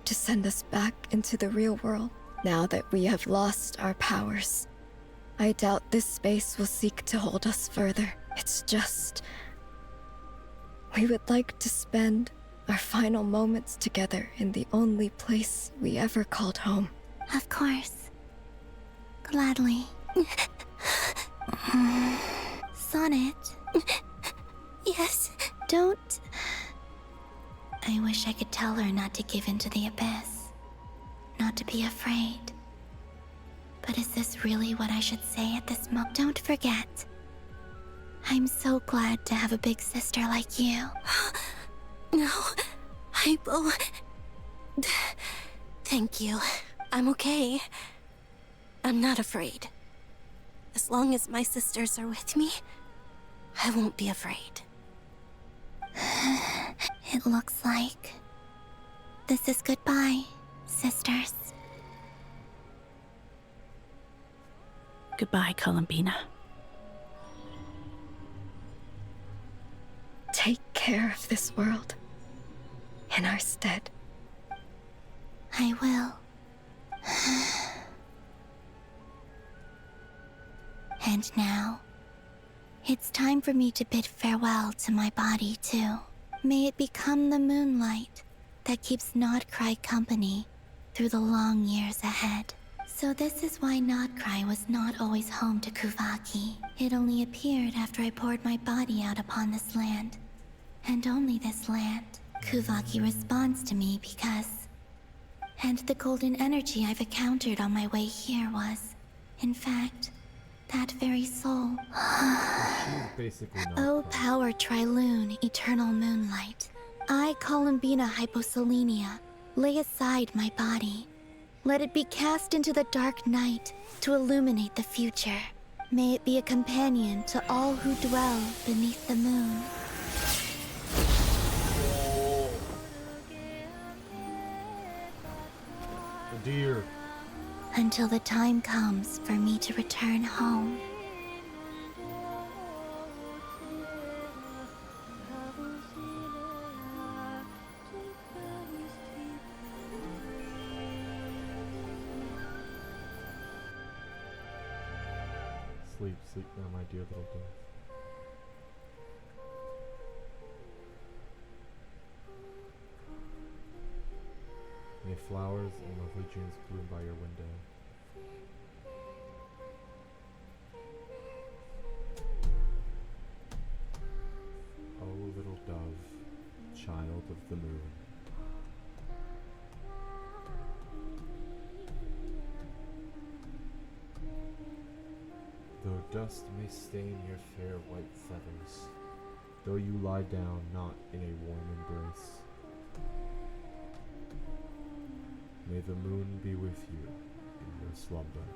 to send us back into the real world? Now that we have lost our powers, I doubt this space will seek to hold us further. It's just... we would like to spend our final moments together in the only place we ever called home. Of course. Gladly. Sonnet. Yes? Don't... I wish I could tell her not to give in to the abyss. Not to be afraid. But is this really what I should say at this moment? Don't forget. I'm so glad to have a big sister like you. No, Hypo... Thank you. I'm okay. I'm not afraid. As long as my sisters are with me, I won't be afraid. It looks like this is goodbye, sisters. Goodbye, Columbina. Take care of this world in our stead. I will. And now, it's time for me to bid farewell to my body, too. May it become the moonlight that keeps Nodcry company through the long years ahead. So this is why Nodcry was not always home to Kuvaki. It only appeared after I poured my body out upon this land. And only this land. Kuvaki responds to me because... And the golden energy I've encountered on my way here was, in fact, that very soul. O power Tri-Lune, eternal moonlight. I, Columbina Hyposelenia, lay aside my body. Let it be cast into the dark night to illuminate the future. May it be a companion to all who dwell beneath the moon. The deer. Until the time comes for me to return home. Sleep, sleep now, my dear little dove. May flowers and lovely dreams bloom by your window. Oh, little dove, child of the moon. Though dust may stain your fair white feathers, though you lie down not in a warm embrace, may the moon be with you in your slumber.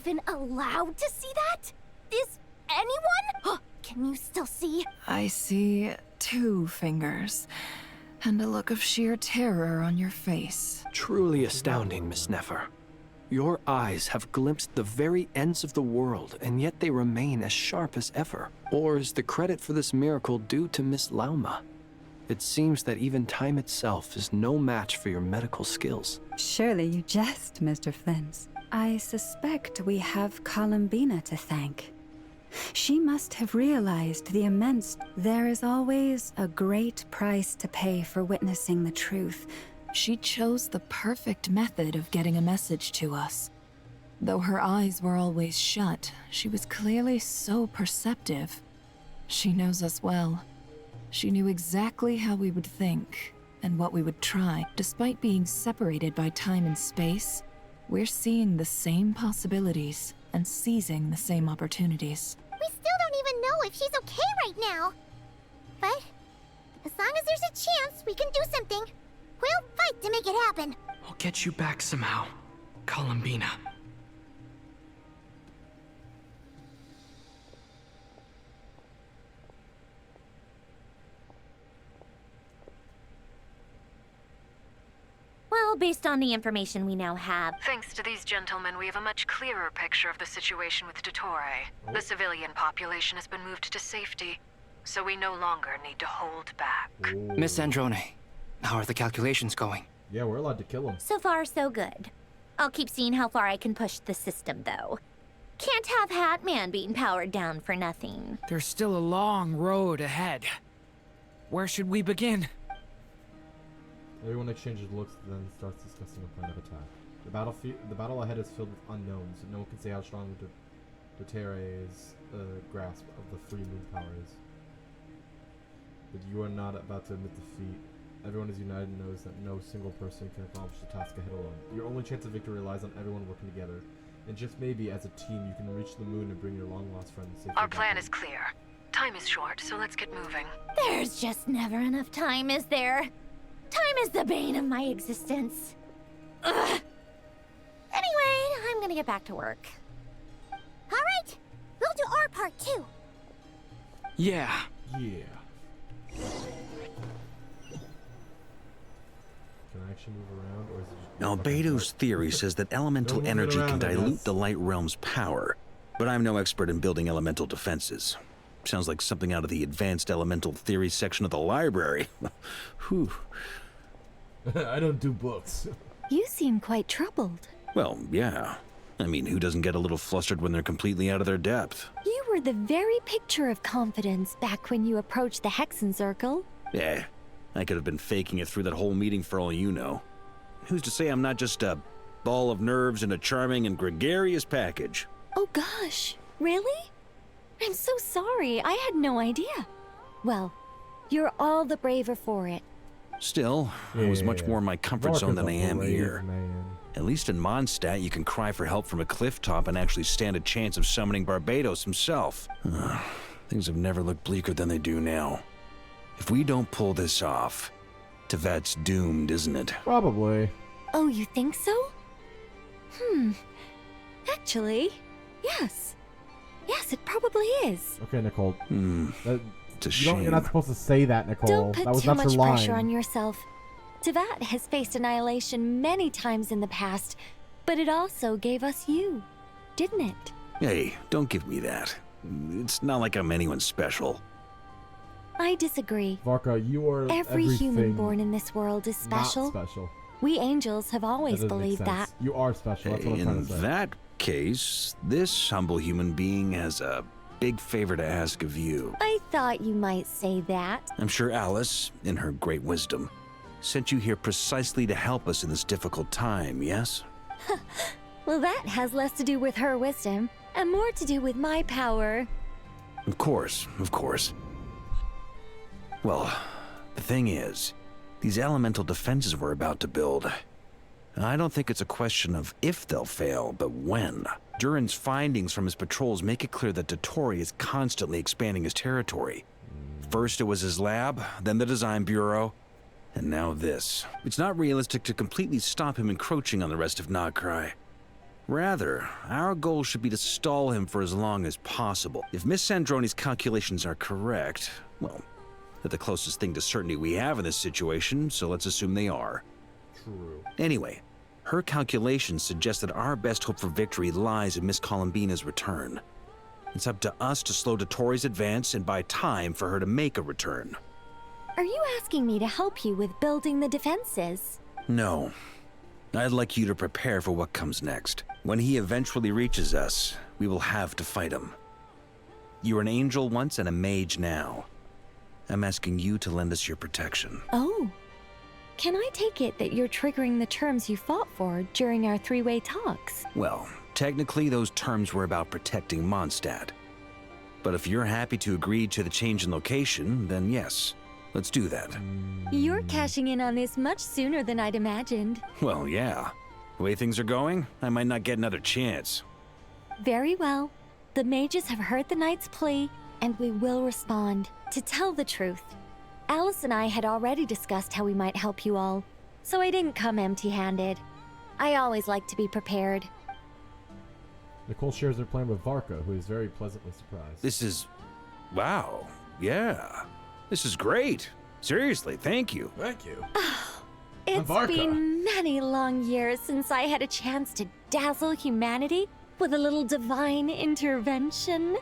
even allowed to see that? Is anyone? Can you still see? I see 2 fingers, and a look of sheer terror on your face. Truly astounding, Miss Nefer. Your eyes have glimpsed the very ends of the world, and yet they remain as sharp as ever. Or is the credit for this miracle due to Miss Lauma? It seems that even time itself is no match for your medical skills. Surely you jest, Mr. Flins. I suspect we have Columbina to thank. She must have realized the immense... There is always a great price to pay for witnessing the truth. She chose the perfect method of getting a message to us. Though her eyes were always shut, she was clearly so perceptive. She knows us well. She knew exactly how we would think and what we would try. Despite being separated by time and space, we're seeing the same possibilities and seizing the same opportunities. We still don't even know if she's okay right now. But as long as there's a chance we can do something, we'll fight to make it happen. I'll get you back somehow, Columbina. Well, based on the information we now have... Thanks to these gentlemen, we have a much clearer picture of the situation with Dottore. The civilian population has been moved to safety, so we no longer need to hold back. Miss Androne, how are the calculations going? Yeah, we're allowed to kill him. So far, so good. I'll keep seeing how far I can push the system, though. Can't have Hat Man being powered down for nothing. There's still a long road ahead. Where should we begin? Everyone exchanges looks, then starts discussing a plan of attack. The battle ahead is filled with unknowns, and no one can say how strong Dottere's grasp of the free moon power is. But you are not about to admit defeat. Everyone is united and knows that no single person can accomplish the task ahead alone. Your only chance of victory relies on everyone working together. And just maybe, as a team, you can reach the moon and bring your long-lost friend safely. Our plan is clear. Time is short, so let's get moving. There's just never enough time, is there? Time is the bane of my existence. Ugh. Anyway, I'm gonna get back to work. All right, we'll do our part too. Yeah. Yeah. Can I actually move around, or is it just... Albedo's theory says that elemental energy can dilute the light realm's power, but I'm no expert in building elemental defenses. Sounds like something out of the advanced elemental theory section of the library. Whew. I don't do books. You seem quite troubled. Well, yeah. I mean, who doesn't get a little flustered when they're completely out of their depth? You were the very picture of confidence back when you approached the Hexen Circle. Yeah, I could have been faking it through that whole meeting for all you know. Who's to say I'm not just a ball of nerves in a charming and gregarious package? Oh gosh, really? I'm so sorry, I had no idea. Well, you're all the braver for it. Still, I was much more in my comfort zone than I am here. At least in Mondstadt, you can cry for help from a cliff top and actually stand a chance of summoning Barbados himself. Things have never looked bleaker than they do now. If we don't pull this off, Tevat's doomed, isn't it? Probably. Oh, you think so? Actually, yes. Yes, it probably is. Okay, Nicole. It's a shame. You're not supposed to say that, Nicole. Don't put that was too not much your line. pressure on yourself. Tevat has faced annihilation many times in the past, but it also gave us you, didn't it? Hey, don't give me that. It's not like I'm anyone special. I disagree. Varka, you are Every human born in this world is special. Not special. We angels have always That doesn't make believed that. sense. You are special. That's what I'm trying In to say. that case, this humble human being has a big favor to ask of you. I thought you might say that. I'm sure Alice, in her great wisdom, sent you here precisely to help us in this difficult time, yes? Well, that has less to do with her wisdom and more to do with my power. Of course, of course. Well, the thing is, these elemental defenses we're about to build, I don't think it's a question of if they'll fail, but when. Durin's findings from his patrols make it clear that Dottore is constantly expanding his territory. First it was his lab, then the design bureau, and now this. It's not realistic to completely stop him encroaching on the rest of Nodcry. Rather, our goal should be to stall him for as long as possible. If Miss Sandroni's calculations are correct, well, they're the closest thing to certainty we have in this situation, so let's assume they are. True. Anyway, her calculations suggest that our best hope for victory lies in Miss Columbina's return. It's up to us to slow Dotori's advance and buy time for her to make a return. Are you asking me to help you with building the defenses? No. I'd like you to prepare for what comes next. When he eventually reaches us, we will have to fight him. You were an angel once and a mage now. I'm asking you to lend us your protection. Oh. Can I take it that you're triggering the terms you fought for during our three-way talks? Well, technically those terms were about protecting Mondstadt. But if you're happy to agree to the change in location, then yes, let's do that. You're cashing in on this much sooner than I'd imagined. Well, yeah. The way things are going, I might not get another chance. Very well. The mages have heard the knight's plea, and we will respond. To tell the truth, Alice and I had already discussed how we might help you all, so I didn't come empty-handed. I always like to be prepared. Nicole shares her plan with Varka, who is very pleasantly surprised. This is... wow. Yeah. This is great. Seriously, thank you. Thank you. It's been many long years since I had a chance to dazzle humanity with a little divine intervention.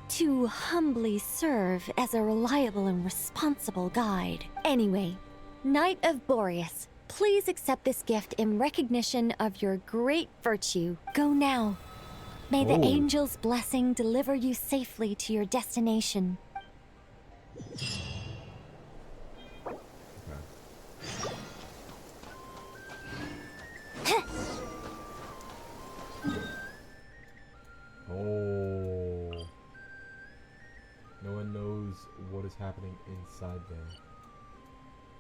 To humbly serve as a reliable and responsible guide. Anyway, Knight of Boreas, please accept this gift in recognition of your great virtue. Go now. May the angel's blessing deliver you safely to your destination. Oh. No one knows what is happening inside there.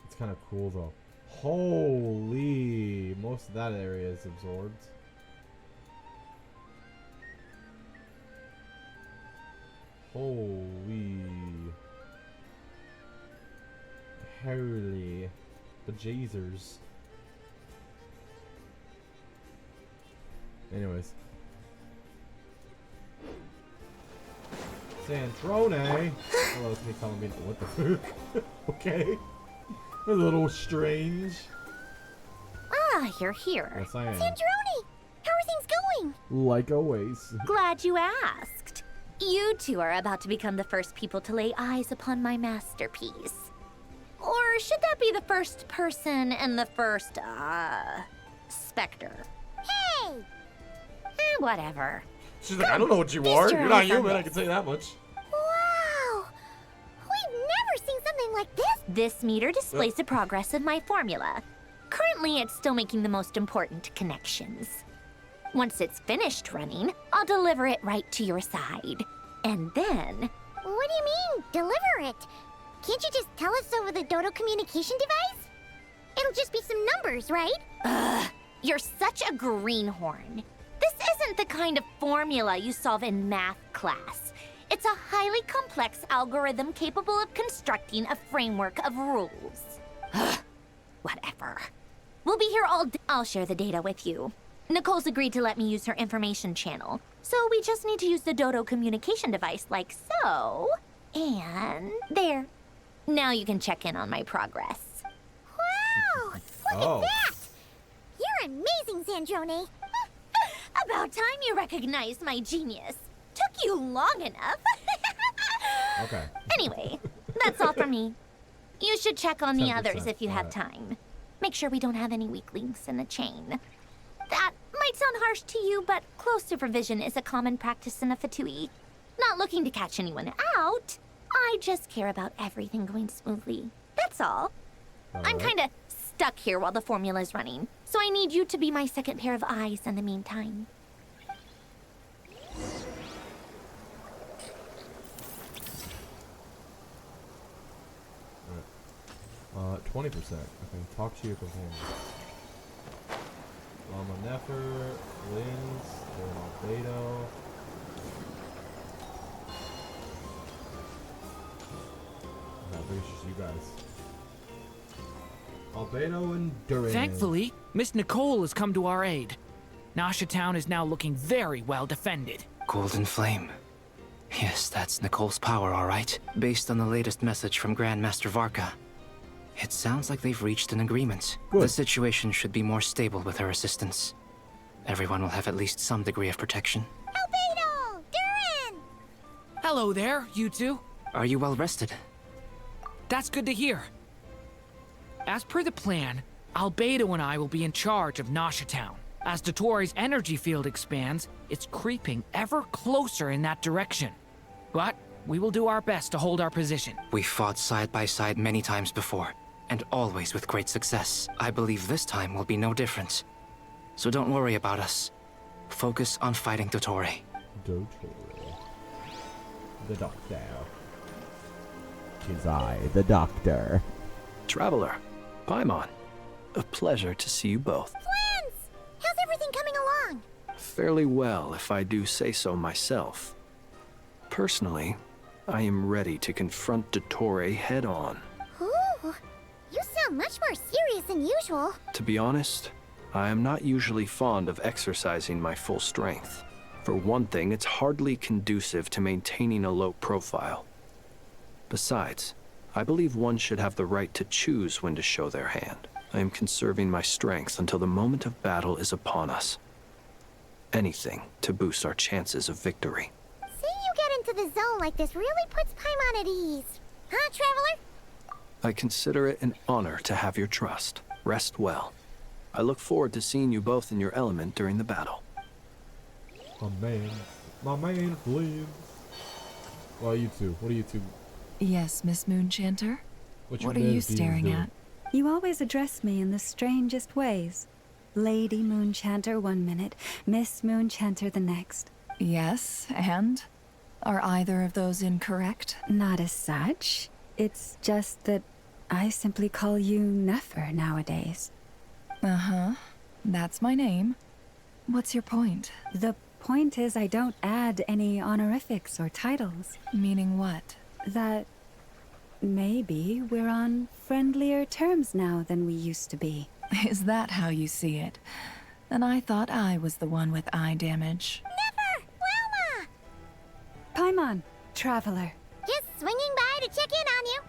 It's kind of cool though. Holy! Most of that area is absorbed. Holy. Holy. Bejeezers. Anyways. Sandrone! Hello, it's me calling me. What the fuck? Okay. A little strange. Ah, you're here. Yes, I am. Sandrone! How are things going? Like always. Glad you asked. You two are about to become the first people to lay eyes upon my masterpiece. Or should that be the first person and the first, specter? Hey! Whatever. She's like, I don't know what you are. You're not human, I can say that much. Wow! We've never seen something like this! This meter displays the progress of my formula. Currently, it's still making the most important connections. Once it's finished running, I'll deliver it right to your side. And then... What do you mean, deliver it? Can't you just tell us over the Dodo communication device? It'll just be some numbers, right? Ugh, you're such a greenhorn. This isn't the kind of formula you solve in math class. It's a highly complex algorithm capable of constructing a framework of rules. Ugh, whatever. We'll be here all day. I'll share the data with you. Nicole's agreed to let me use her information channel, so we just need to use the Dodo communication device like so. And there. Now you can check in on my progress. Wow! Look at that! You're amazing, Sandrone. About time you recognized my genius. Took you long enough. Okay. Anyway, that's all from me. You should check on the 10%, others if you have time. Make sure we don't have any weak links in the chain. That might sound harsh to you, but close supervision is a common practice in a Fatui. Not looking to catch anyone out. I just care about everything going smoothly. That's all. I'm kind of stuck here while the formula's running, so I need you to be my second pair of eyes in the meantime. 20%. Okay, talk to your companion. Lama Nefer, Linz, Durin Albedo. I think it's just you guys. Albedo and Durin. Thankfully, Miss Nicole has come to our aid. Nasha Town is now looking very well defended. Golden Flame. Yes, that's Nicole's power, all right. Based on the latest message from Grandmaster Varka. It sounds like they've reached an agreement. Good. The situation should be more stable with her assistance. Everyone will have at least some degree of protection. Albedo! Durin! Hello there, you two. Are you well rested? That's good to hear. As per the plan, Albedo and I will be in charge of Nasha Town. As Dotori's energy field expands, it's creeping ever closer in that direction. But we will do our best to hold our position. We fought side by side many times before, and always with great success. I believe this time will be no different. So don't worry about us. Focus on fighting Dotori. Dotori. The doctor. 'Tis I, the doctor. Traveler, Paimon, a pleasure to see you both. Twins! How's everything coming along? Fairly well, if I do say so myself. Personally, I am ready to confront Dotori head-on. Ooh, you sound much more serious than usual. To be honest, I am not usually fond of exercising my full strength. For one thing, it's hardly conducive to maintaining a low profile. Besides, I believe one should have the right to choose when to show their hand. I am conserving my strength until the moment of battle is upon us. Anything to boost our chances of victory. Seeing you get into the zone like this really puts Paimon at ease. Huh, Traveler? I consider it an honor to have your trust. Rest well. I look forward to seeing you both in your element during the battle. My man, please. Well, you two, what are you two? Yes, Miss Moonchanter? What are you staring at? You always address me in the strangest ways. Lady Moonchanter 1 minute, Miss Moonchanter the next. Yes, and? Are either of those incorrect? Not as such. It's just that I simply call you Nefer nowadays. Uh-huh. That's my name. What's your point? The point is I don't add any honorifics or titles. Meaning what? That maybe we're on friendlier terms now than we used to be. Is that how you see it? And I thought I was the one with eye damage. Never! Wilma! Paimon, Traveler. Just swinging by to check in on you.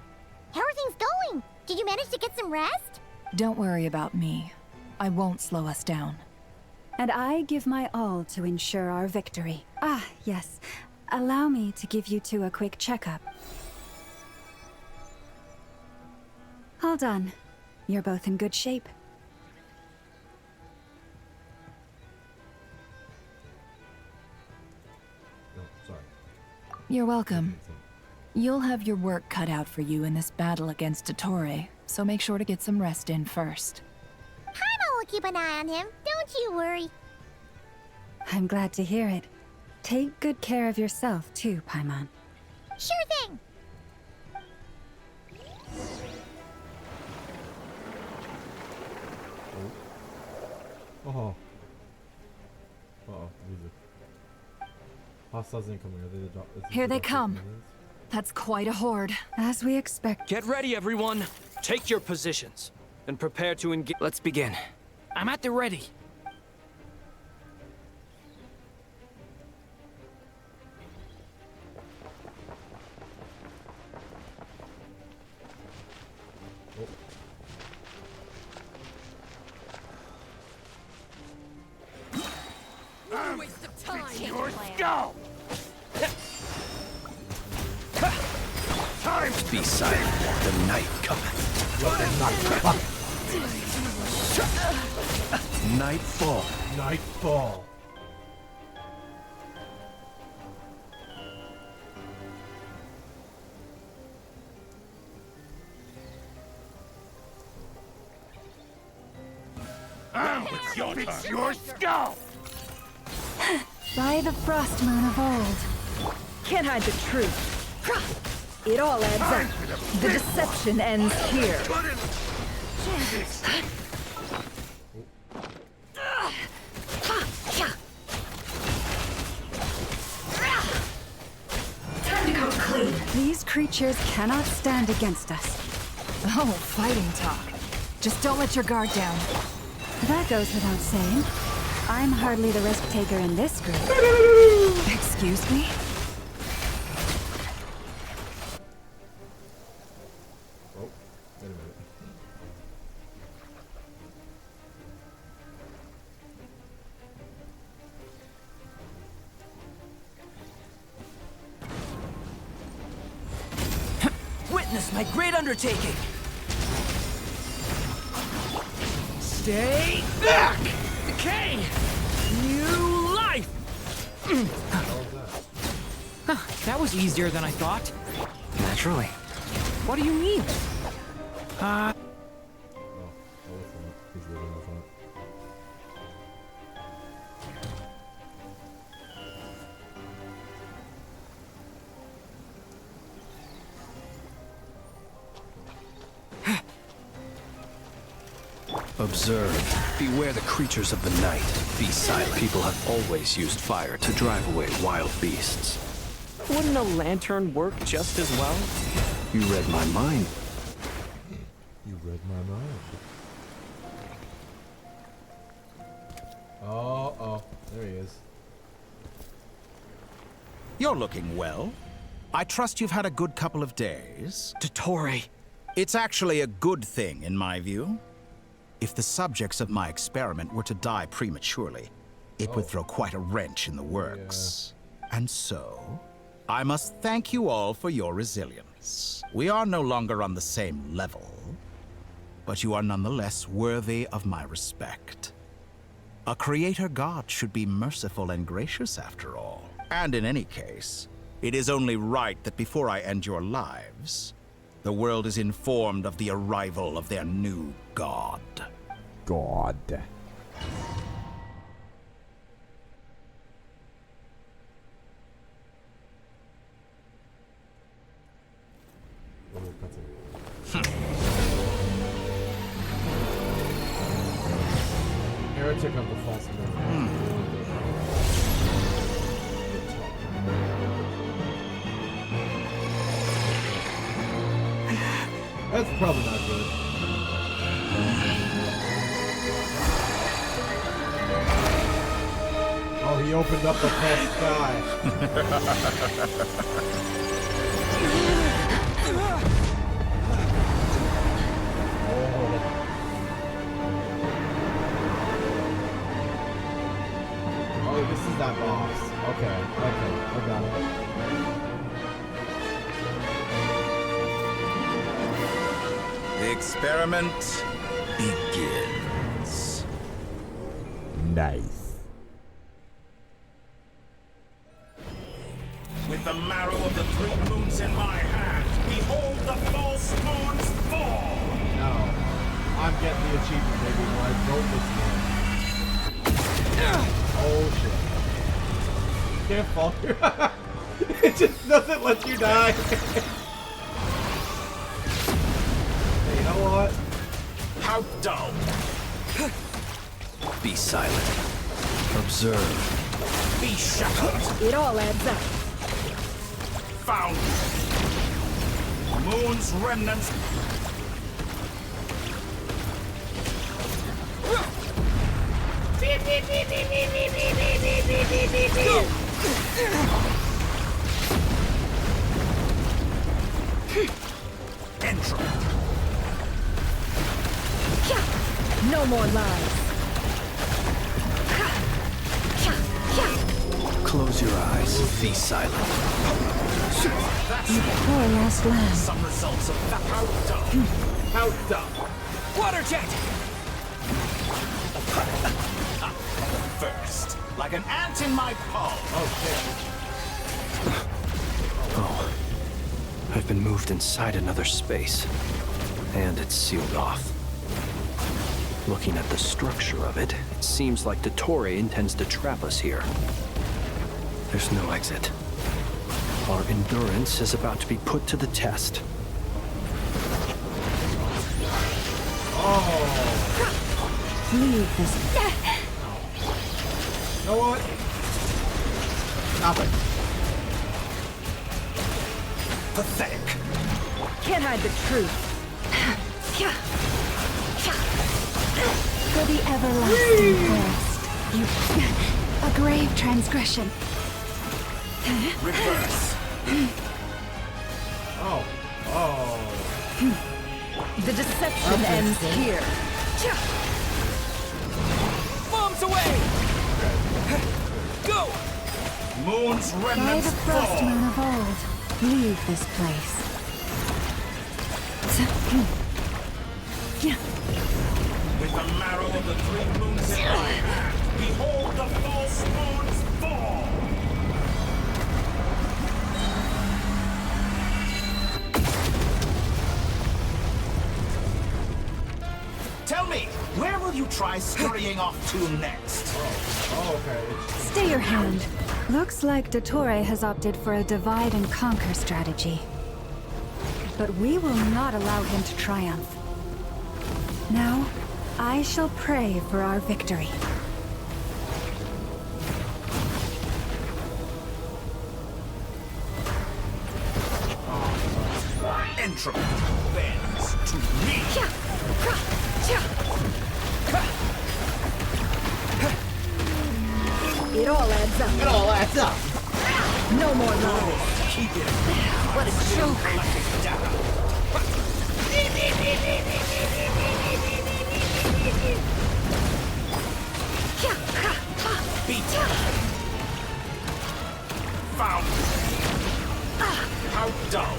How are things going? Did you manage to get some rest? Don't worry about me. I won't slow us down. And I give my all to ensure our victory. Ah, yes. Allow me to give you two a quick checkup. All done. You're both in good shape. Oh, sorry. You're welcome. You'll have your work cut out for you in this battle against Dotori, so make sure to get some rest in first. Paimon will keep an eye on him. Don't you worry. I'm glad to hear it. Take good care of yourself, too, Paimon. Sure thing. Oh. Uh-oh, music. Hostiles incoming. Are they the Here they come. That's quite a horde. As we expect. Get ready, everyone. Take your positions and prepare to engage. Let's begin. I'm at the ready. Waste of time. Your skull. Time. Be silent. The night cometh. Nightfall. Nightfall. It's your skull. By the frost moon of old. Can't hide the truth. It all adds up. The deception ends here. Time to come clean. These creatures cannot stand against us. Oh, fighting talk. Just don't let your guard down. That goes without saying. I'm hardly the risk taker in this group. Excuse me? Oh, wait a minute. Witness my great undertaking! Stay back! Decay! New life! That was easier than I thought. Naturally. What do you mean? Observe. Beware the creatures of the night. Be silent. People have always used fire to drive away wild beasts. Wouldn't a lantern work just as well? You read my mind. You read my mind. Oh, there he is. You're looking well. I trust you've had a good couple of days. Dottore. It's actually a good thing, in my view. If the subjects of my experiment were to die prematurely, it would throw quite a wrench in the works. Yeah. And so, I must thank you all for your resilience. We are no longer on the same level, but you are nonetheless worthy of my respect. A creator god should be merciful and gracious after all. And in any case, it is only right that before I end your lives, the world is informed of the arrival of their new god. God. Heretic of the false moon. That's probably not good. Oh, he opened up the false sky. Oh, this is that boss. Okay, I got it. The experiment begins. Nice. With the marrow of the 3 moons in my hand, behold the false moons fall! No. I'm getting the achievement, baby, when I don't listen to him. Oh, shit. You can't fall here. It just doesn't let you die. You know what? How dull! Be silent. Observe. Be shackled! It all adds up. Found! Moon's remnants! Entry! No more lies. Close your eyes. Be silent. That's Poor last lamb. some results of that. How dumb! Water jet! First, like an ant in my palm. Oh, shit. Oh. I've been moved inside another space. And it's sealed off. Looking at the structure of it, it seems like Dottore intends to trap us here. There's no exit. Our endurance is about to be put to the test. Oh. Leave this. You know what? Stop it. Pathetic. Can't hide the truth. For the everlasting forest. A grave transgression. Reverse. Oh. Oh. The deception ends here. Bombs away! Go! Moon's By remnants the frost fall. moon of old, leave this place. With the marrow of the three moons in my hand, behold the false moons fall! Tell me, where will you try scurrying off to next? Oh, okay. Stay your hand. Looks like Dottore has opted for a divide and conquer strategy. But we will not allow him to triumph. Now, I shall pray for our victory. Entropy bends to me! It all adds up. It all adds up! No more lies. Keep it! What a joke. Beat! Found! How dull!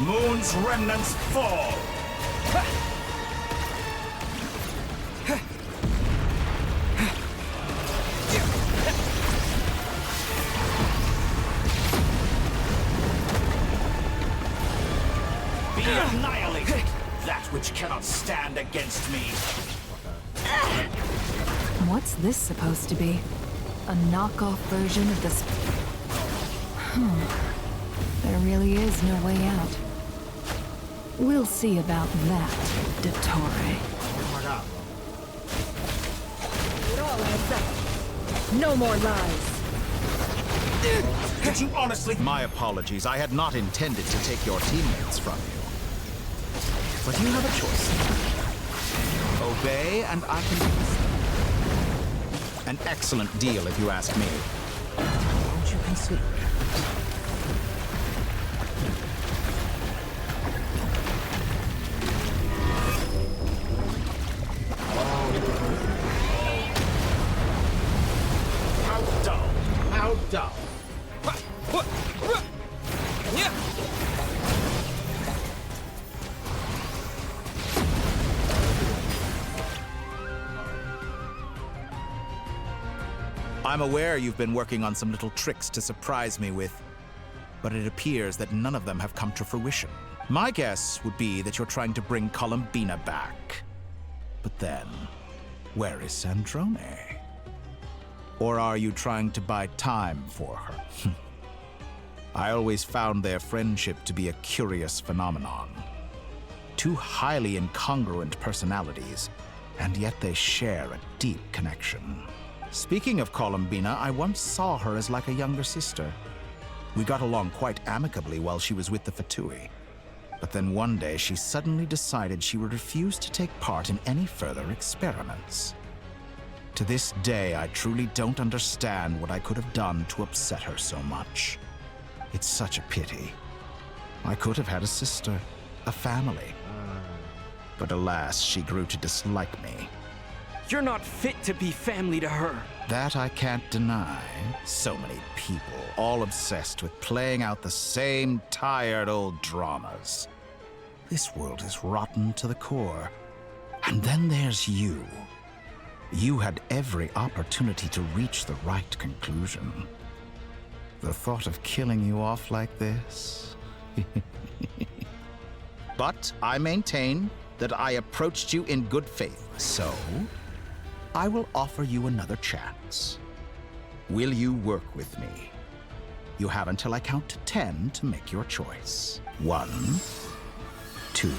Moon's remnants fall! Be annihilated! That which cannot stand against me! What's this supposed to be? A knockoff version of this? There really is no way out. We'll see about that, Dottore. Oh my god, It all adds up. No more lies. Did you honestly? My apologies. I had not intended to take your teammates from you. But you have a choice. Obey, and I can... An excellent deal, if you ask me. Won't you consider it? How dull. How dull. I'm aware you've been working on some little tricks to surprise me with, but it appears that none of them have come to fruition. My guess would be that you're trying to bring Columbina back. But then, where is Sandrone? Or are you trying to buy time for her? I always found their friendship to be a curious phenomenon. Two highly incongruent personalities, and yet they share a deep connection. Speaking of Columbina, I once saw her as like a younger sister. We got along quite amicably while she was with the Fatui. But then one day she suddenly decided she would refuse to take part in any further experiments. To this day, I truly don't understand what I could have done to upset her so much. It's such a pity. I could have had a sister, a family. But alas, she grew to dislike me. You're not fit to be family to her. That I can't deny. So many people, all obsessed with playing out the same tired old dramas. This world is rotten to the core. And then there's you. You had every opportunity to reach the right conclusion. The thought of killing you off like this? But I maintain that I approached you in good faith, so I will offer you another chance. Will you work with me? You have until I count to 10 to make your choice. 1, 2,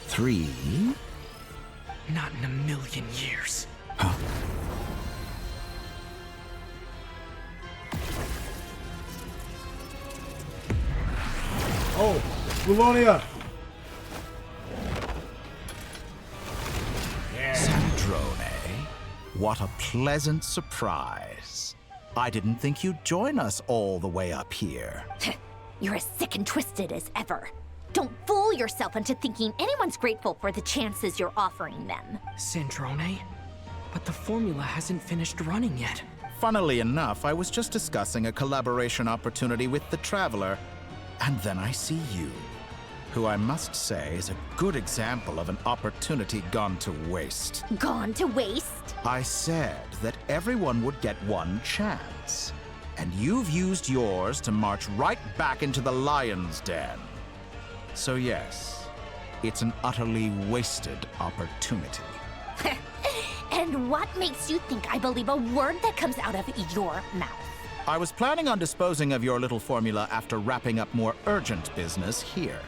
3, Not in a million years. Huh? Oh, Linnea! Sandrone, what a pleasant surprise. I didn't think you'd join us all the way up here. You're as sick and twisted as ever. Don't fool yourself into thinking anyone's grateful for the chances you're offering them. Sandrone? But the formula hasn't finished running yet. Funnily enough, I was just discussing a collaboration opportunity with the Traveler, and then I see you, who I must say is a good example of an opportunity gone to waste. Gone to waste? I said that everyone would get one chance, and you've used yours to march right back into the lion's den. So yes, it's an utterly wasted opportunity. And what makes you think I believe a word that comes out of your mouth? I was planning on disposing of your little formula after wrapping up more urgent business here.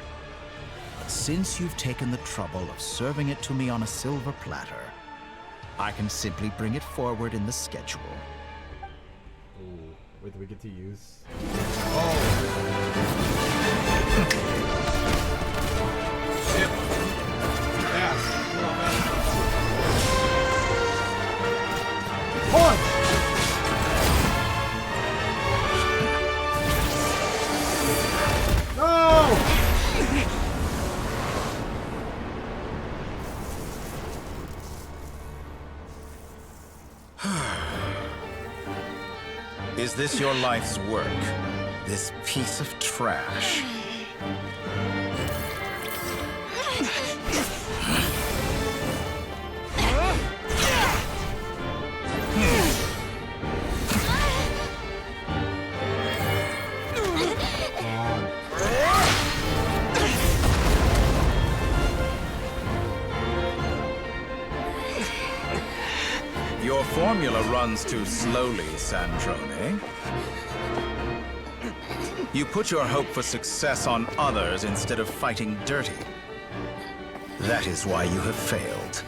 But since you've taken the trouble of serving it to me on a silver platter, I can simply bring it forward in the schedule. Ooh, wait, do we get to use? Shit. Fast. Come on, fast. Punch! No! Is this your life's work? This piece of trash? Your formula runs too slowly, Sandrone. You put your hope for success on others instead of fighting dirty. That is why you have failed.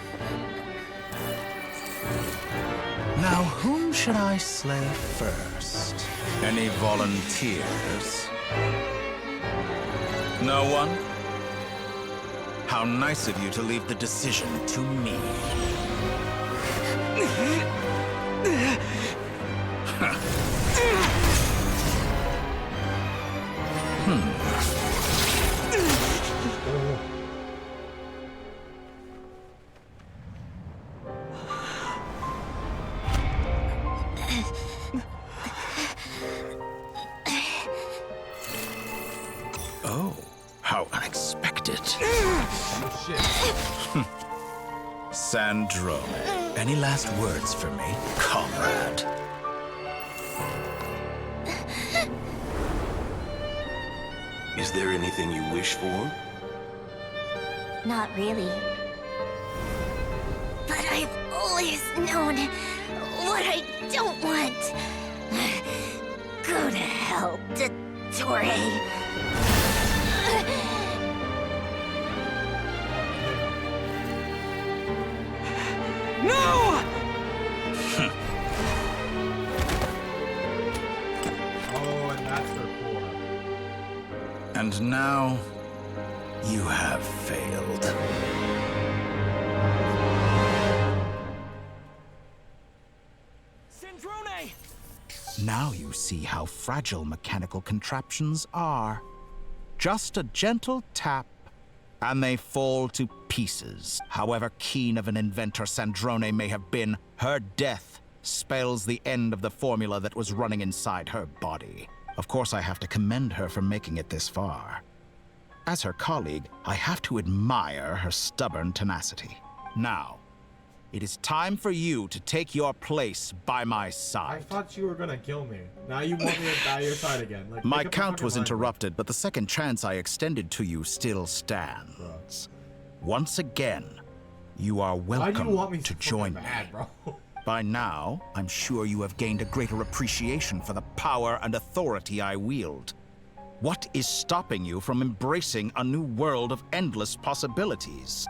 Now, whom should I slay first? Any volunteers? No one? How nice of you to leave the decision to me. Oh, how unexpected. Oh, shit. Sandrone, any last words for me, comrade? Is there anything you wish for? Not really. But I've always known what I don't want. Go to hell, Dorin. No! Oh, and that's their core. And now, you have failed. Sandrone! Now you see how fragile mechanical contraptions are. Just a gentle tap, and they fall to pieces. However keen of an inventor Sandrone may have been, her death spells the end of the formula that was running inside her body. Of course, I have to commend her for making it this far. As her colleague, I have to admire her stubborn tenacity. Now, it is time for you to take your place by my I side. thought you were gonna kill me. Now you want me to die your side again. Like, My make up a count fucking was mind. interrupted, but the second chance I extended to you still stands. Once again, you are Why do you welcome want me to so join me. bad, bro? By now, I'm sure you have gained a greater appreciation for the power and authority I wield. What is stopping you from embracing a new world of endless possibilities?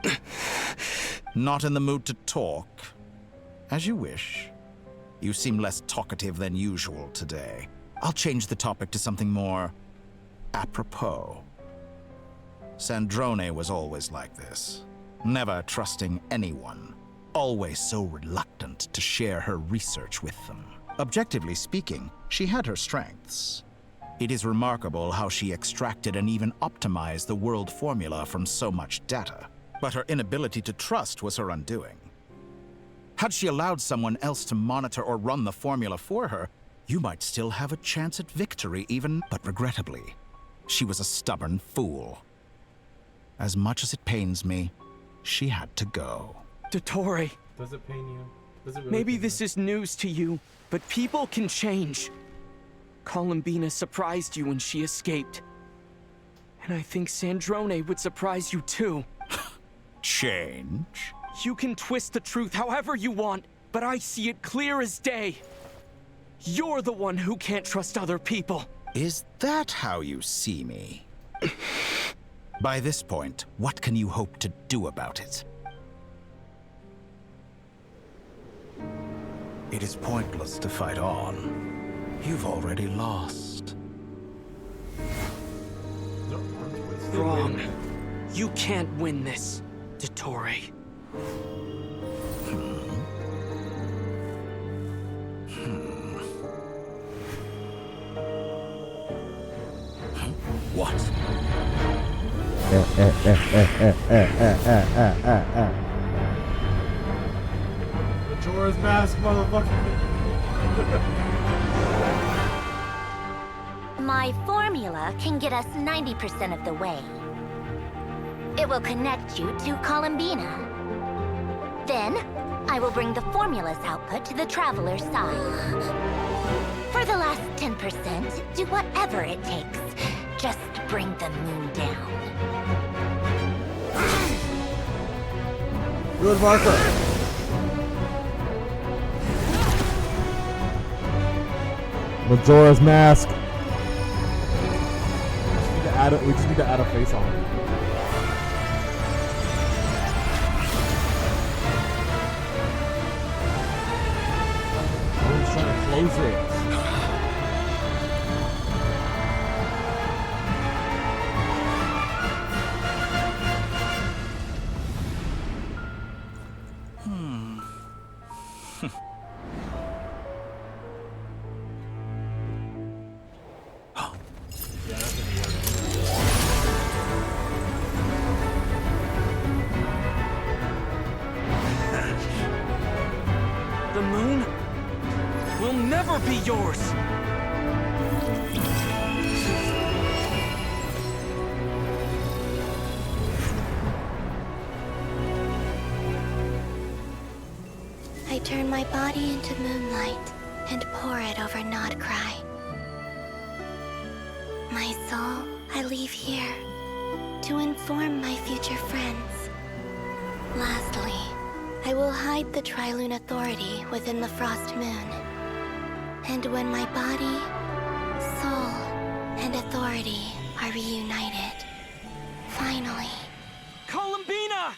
Not in the mood to talk? As you wish. You seem less talkative than usual today. I'll change the topic to something more apropos. Sandrone was always like this, never trusting anyone, always so reluctant to share her research with them. Objectively speaking, she had her strengths. It is remarkable how she extracted and even optimized the world formula from so much data. But her inability to trust was her undoing. Had she allowed someone else to monitor or run the formula for her, you might still have a chance at victory even, but regrettably, she was a stubborn fool. As much as it pains me, she had to go. Dottore. Does it pain you? Does it really Maybe pain this you? is news to you, but people can change. Columbina surprised you when she escaped. And I think Sandrone would surprise you too. Change? You can twist the truth however you want, but I see it clear as day. You're the one who can't trust other people. Is that how you see me? By this point, what can you hope to do about it? It is pointless to fight on. You've already lost. Wrong. You can't win this, Dottore. What? Majora's Mask, motherfucker. My formula can get us 90% of the way. It will connect you to Columbina. Then, I will bring the formula's output to the Traveler's side. For the last 10%, do whatever it takes. Just bring the moon down. Good marker. Majora's Mask. We just need to add a face on it. I was trying to close it. The moon will never be yours. I turn my body into moonlight and pour it over Nodcry. My soul, I leave here to inform my future friends. Lastly, I will hide the Trilune Authority within the Frost Moon. And when my body, soul, and authority are reunited, finally... Columbina!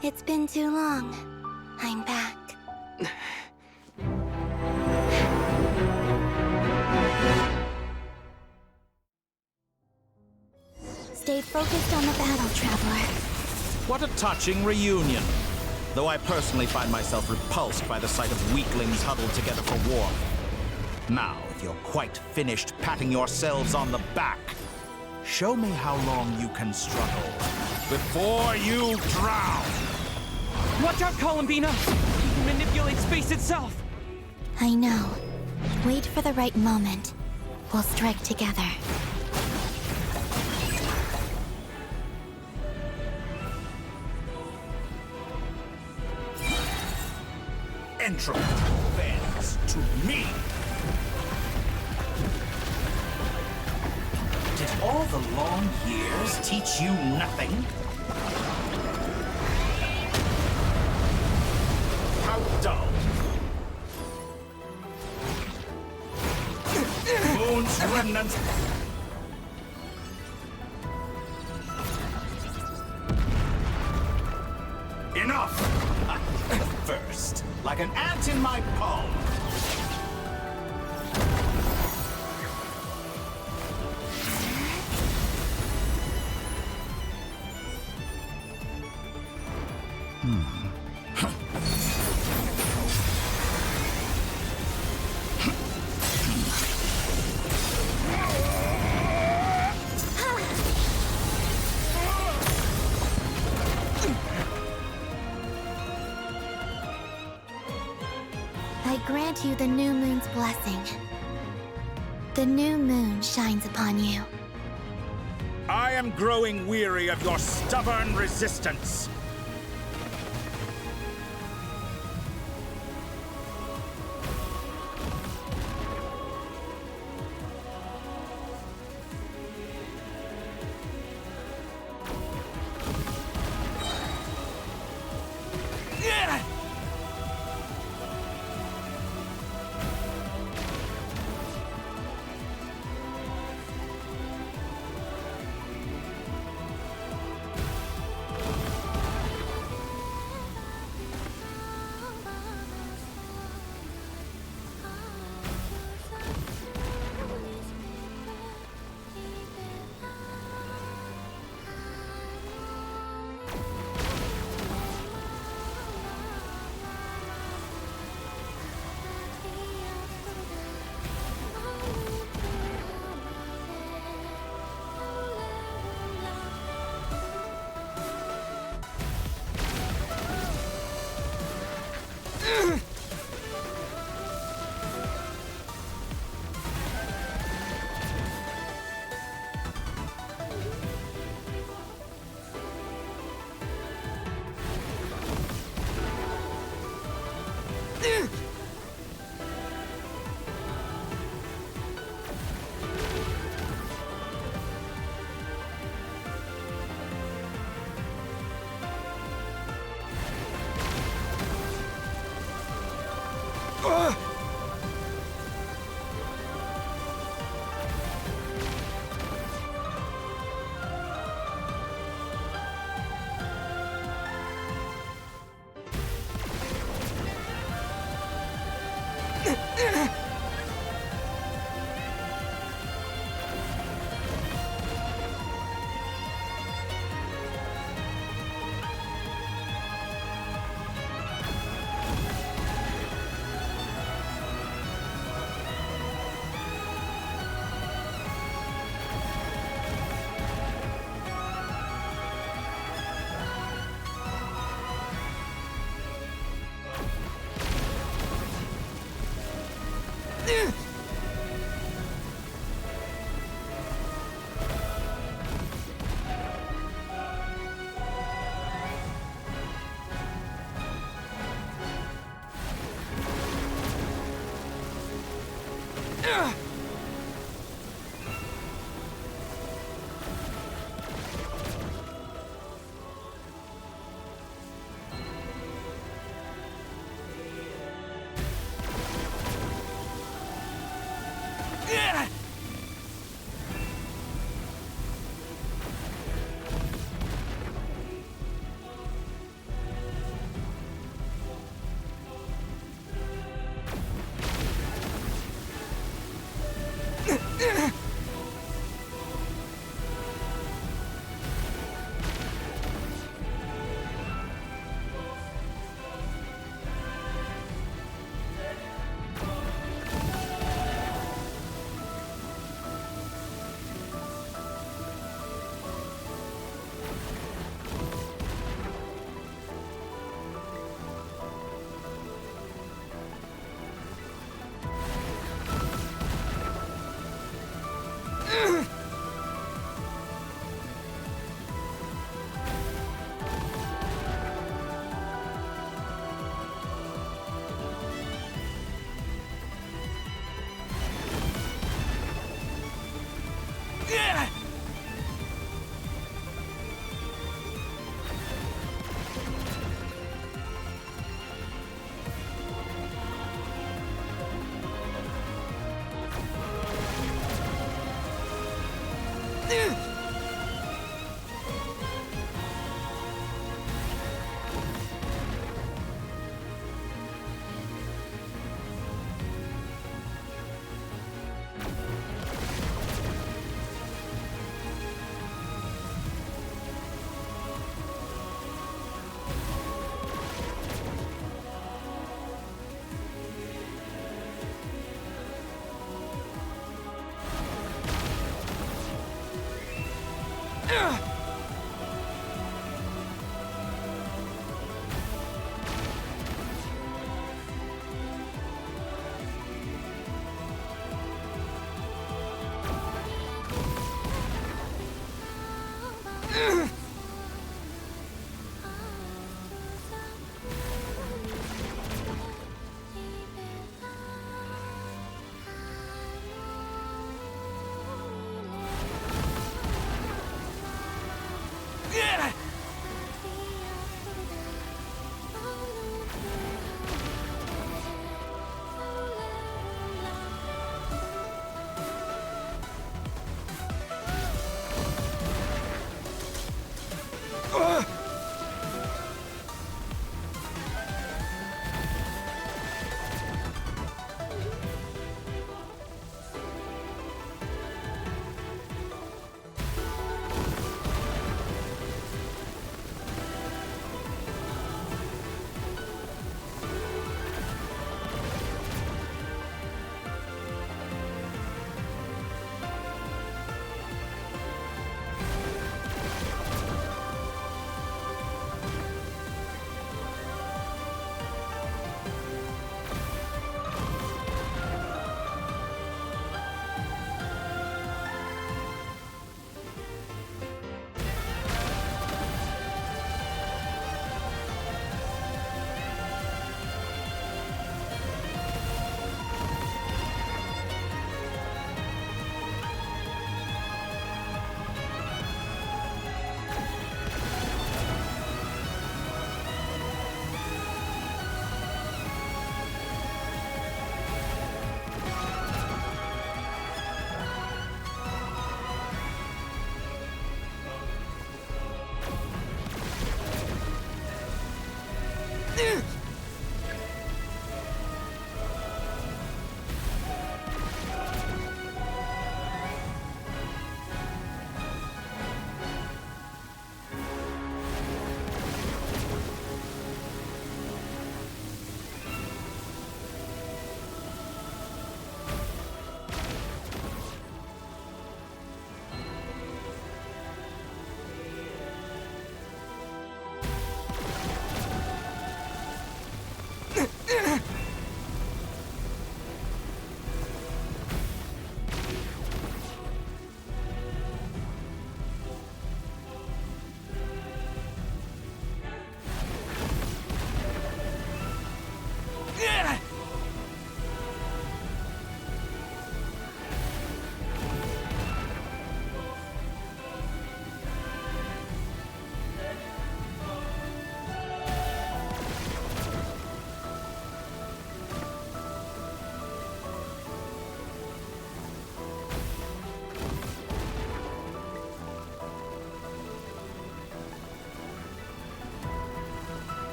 It's been too long. I'm back. Stay focused on the battle, Traveler. What a touching reunion. Though I personally find myself repulsed by the sight of weaklings huddled together for warmth. Now, if you're quite finished patting yourselves on the back, show me how long you can struggle before you drown. Watch out, Columbina! You can manipulate space itself! I know. Wait for the right moment. We'll strike together. Entropy bends to me. Did all the long years teach you nothing? How dull. Moon's remnants. Enough! First, like an ant in my palm. I grant you the new moon's blessing. The new moon shines upon you. I am growing weary of your stubborn resistance.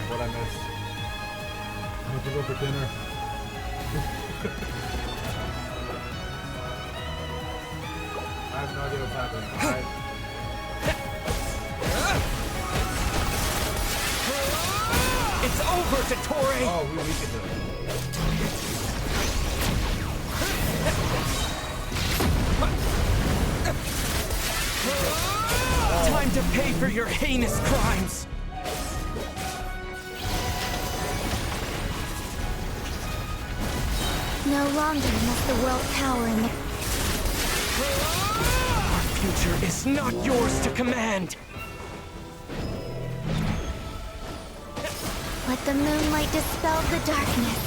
What I missed. I have to go for dinner. I have no idea what's happening. It's over, Dottore! Oh, we weakened him. Time to pay for your heinous crimes! No longer must the world cower in the... Our future is not yours to command! Let the moonlight dispel the darkness.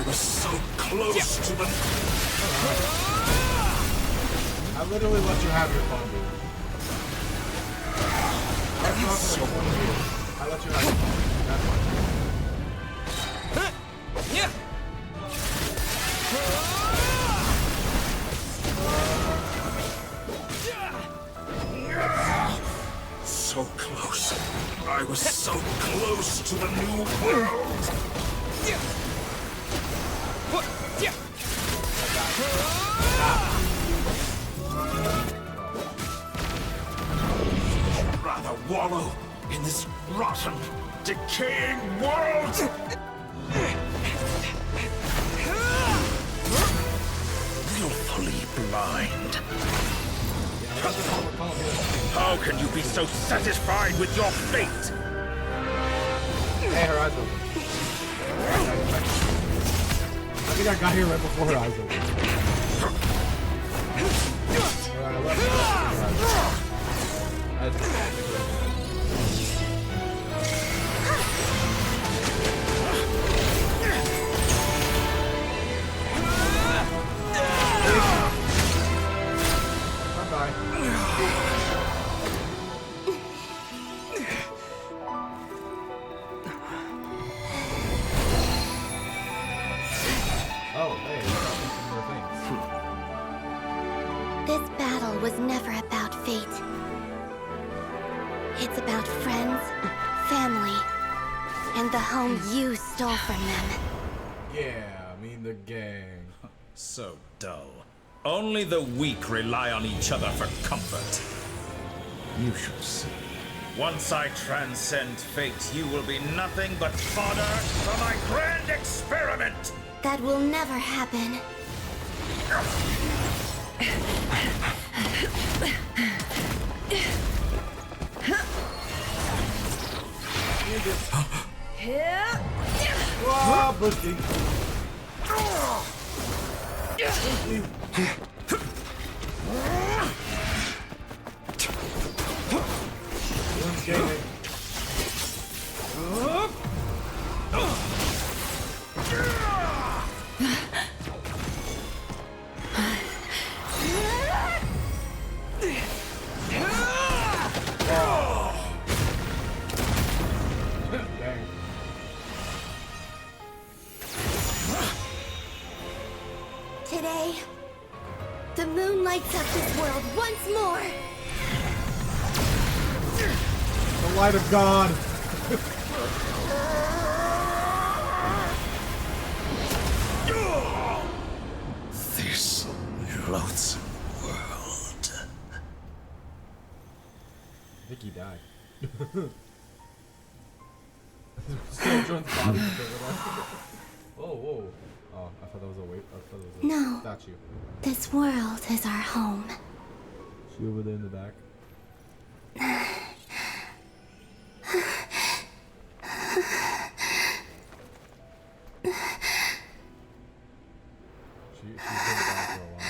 I was so close to the... I literally let you have your fun, dude. I let you have your fun. That's fine. Yeah. So close. I was so close to the new world. I'd rather wallow in this rotten, decaying world. Willfully blind. How can you be so satisfied with your fate? Hey, her eyes open. I think I got here right before her eyes open. Alright, I left her eyes open. Bye-bye. Oh, hey, more things. This battle was never about fate. It's about friends, family, and the home you stole from them. Yeah, I mean the gang. So dull. Only the weak rely on each other for comfort. You shall see. Once I transcend fate, you will be nothing but fodder for my grand experiment! That will never happen. Whoa, Bushy. Today, the moon lights up this world once more. The light of God. This loathsome world. I think he died. Still joins the body. Oh, whoa. Oh, I thought that was a wait. I thought it was a No. statue. This world is our home. She over there in the back. She's been back for a while.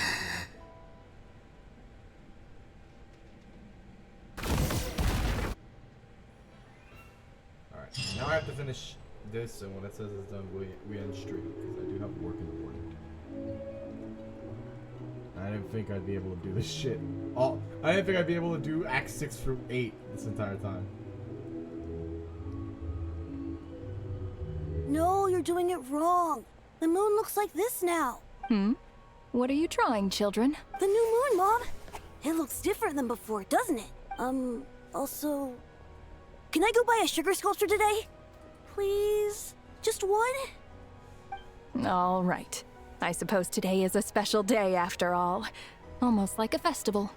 Alright, now I have to finish this, and when it says it's done, we end stream, because I do have work in the morning. I didn't think I'd be able to do this shit. I didn't think I'd be able to do Act 6 through 8 this entire time. No, you're doing it wrong. The moon looks like this now. What are you trying, children? The new moon, Mom. It looks different than before, doesn't it? Also... Can I go buy a sugar sculpture today? Please? Just one? All right. I suppose today is a special day after all. Almost like a festival.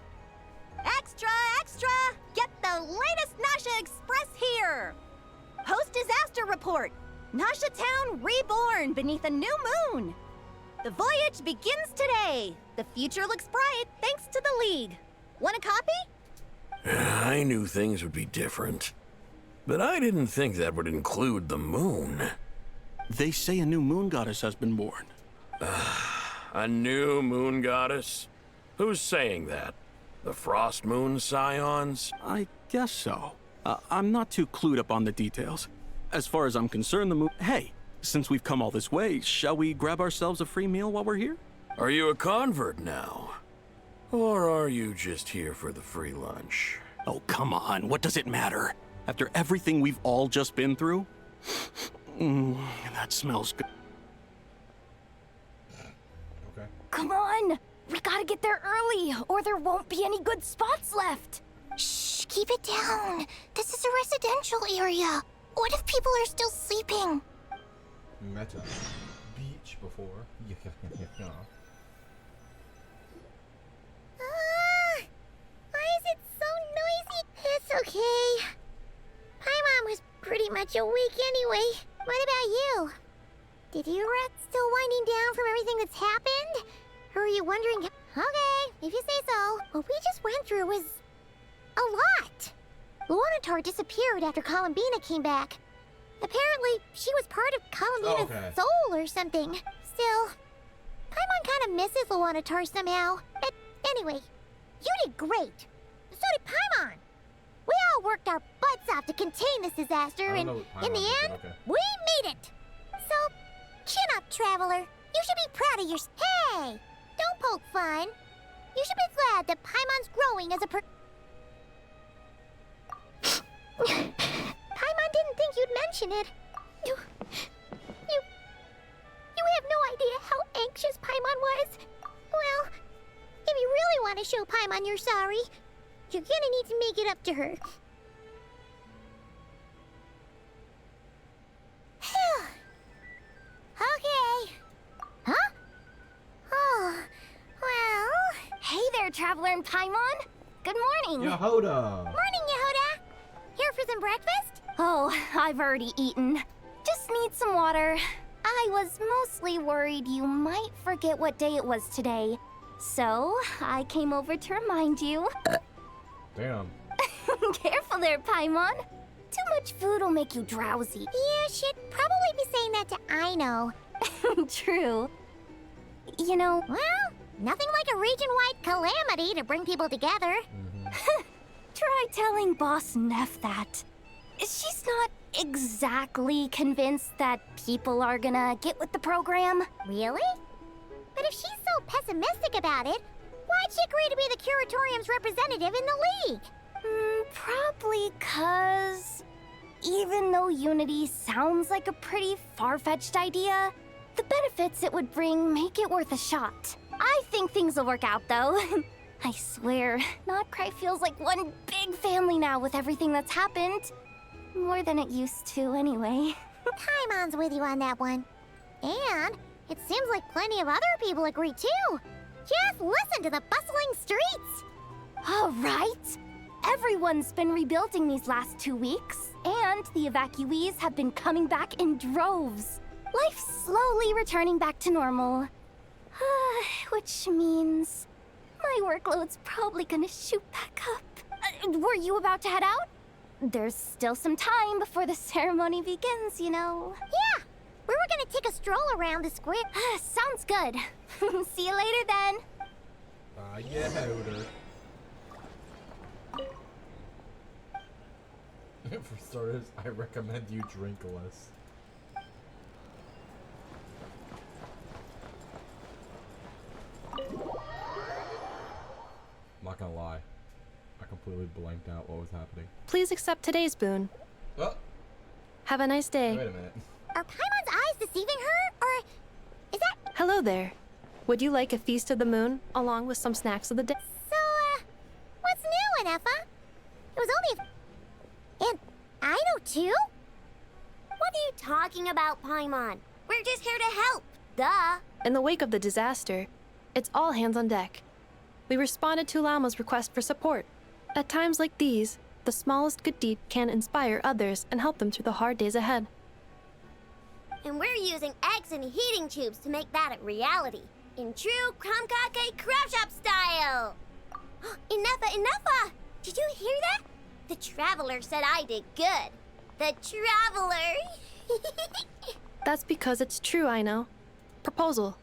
Extra, extra! Get the latest Nasha Express here! Post-disaster report! Nasha Town reborn beneath a new moon! The voyage begins today! The future looks bright thanks to the League. Want a copy? I knew things would be different. But I didn't think that would include the moon. They say a new moon goddess has been born. A new moon goddess? Who's saying that? The Frost Moon Scions? I guess so. I'm not too clued up on the details. As far as I'm concerned, the moon... Hey, Since we've come all this way, shall we grab ourselves a free meal while we're here? Are you a convert now? Or are you just here for the free lunch? Oh, come on. What does it matter? After everything we've all just been through? That smells good. Okay. Come on! We gotta get there early, or there won't be any good spots left. Shh, keep it down. This is a residential area. What if people are still sleeping? Meta. Beach before. Yeah. Why is it so noisy? It's okay. Paimon was pretty much awake anyway. What about you? Did your rest still winding down from everything that's happened? Or are you wondering? Okay, if you say so. What we just went through was a lot. Luanatar disappeared after Columbina came back. Apparently, she was part of Columbina's soul or something. Still, Paimon kind of misses Luanatar somehow. But anyway, you did great. So did Paimon. We all worked our butts off to contain this disaster, and in the end, we made it. So, chin up, Traveler. You should be proud of yourself. Hey, don't poke fun. You should be glad that Paimon's growing as a Paimon didn't think you'd mention it. You have no idea how anxious Paimon was. Well, if you really want to show Paimon you're sorry, you're gonna need to make it up to her. Okay. Huh? Oh, well... Hey there, Traveler and Paimon. Good morning. Yehoda. Morning, Yehoda. Here for some breakfast? Oh, I've already eaten. Just need some water. I was mostly worried you might forget what day it was today. So, I came over to remind you. Damn. Careful there, Paimon. Too much food will make you drowsy. Yeah, she'd probably be saying that to Aino. True. You know... Well, nothing like a region-wide calamity to bring people together. Try telling Boss Neff that. She's not exactly convinced that people are gonna get with the program. Really? But if she's so pessimistic about it, why'd she agree to be the Curatorium's representative in the League? Probably 'cause... even though Unity sounds like a pretty far-fetched idea, the benefits it would bring make it worth a shot. I think things will work out, though. I swear, Nodcry feels like one big family now with everything that's happened. More than it used to, anyway. Paimon's with you on that one. And it seems like plenty of other people agree, too. Just listen to the bustling streets. All right. Everyone's been rebuilding these last 2 weeks, and the evacuees have been coming back in droves. Life's slowly returning back to normal. Which means my workload's probably gonna shoot back up. Were you about to head out? There's still some time before the ceremony begins, you know. Yeah, we were gonna take a stroll around the square. Sounds good. See you later then. Yeah, Hoder. For starters, I recommend you drink less. I'm not gonna lie. I completely blanked out what was happening. Please accept today's boon. Oh. Have a nice day. Wait a minute. Are Paimon's eyes deceiving her, or is that... Hello there. Would you like a feast of the moon, along with some snacks of the day? So, what's new, Anefa? It was only and Aino too? What are you talking about, Paimon? We're just here to help. Duh. In the wake of the disaster, it's all hands on deck. We responded to Lama's request for support. At times like these, the smallest good deed can inspire others and help them through the hard days ahead. And we're using eggs and heating tubes to make that a reality. In true Kromkake Crab Shop style! Enough! Did you hear that? The Traveler said I did good. The Traveler! That's because it's true, I know. Proposal.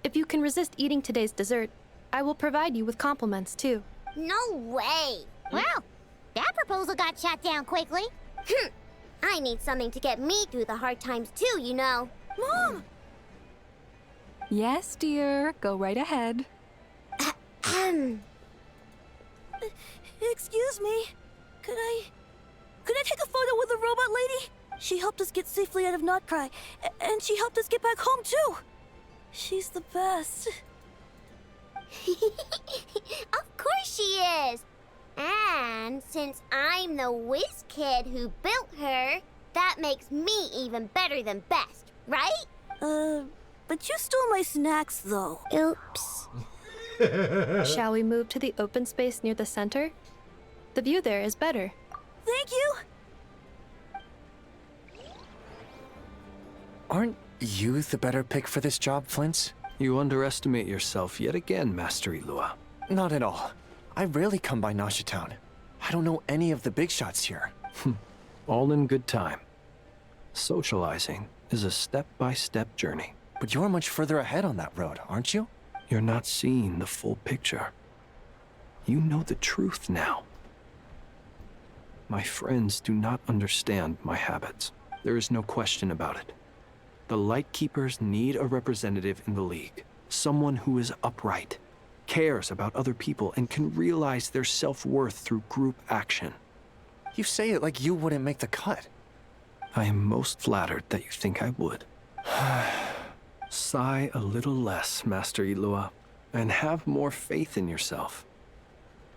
If you can resist eating today's dessert, I will provide you with compliments, too. No way! Well, that proposal got shot down quickly. I need something to get me through the hard times too, you know. Mom! Yes, dear. Go right ahead. Excuse me. Could I take a photo with the robot lady? She helped us get safely out of Notcry, and she helped us get back home too. She's the best. Of course she is. And since I'm the whiz kid who built her, that makes me even better than best, right? But you stole my snacks though. Oops. Shall we move to the open space near the center? The view there is better. Thank you. Aren't you the better pick for this job, Flint? You underestimate yourself yet again, Master Ilua. Not at all. I rarely come by Nasha Town. I don't know any of the big shots here. All in good time. Socializing is a step-by-step journey. But you're much further ahead on that road, aren't you? You're not seeing the full picture. You know the truth now. My friends do not understand my habits. There is no question about it. The Lightkeepers need a representative in the League. Someone who is upright, cares about other people, and can realize their self-worth through group action. You say it like you wouldn't make the cut. I am most flattered that you think I would. Sigh a little less, Master Ilua, and have more faith in yourself.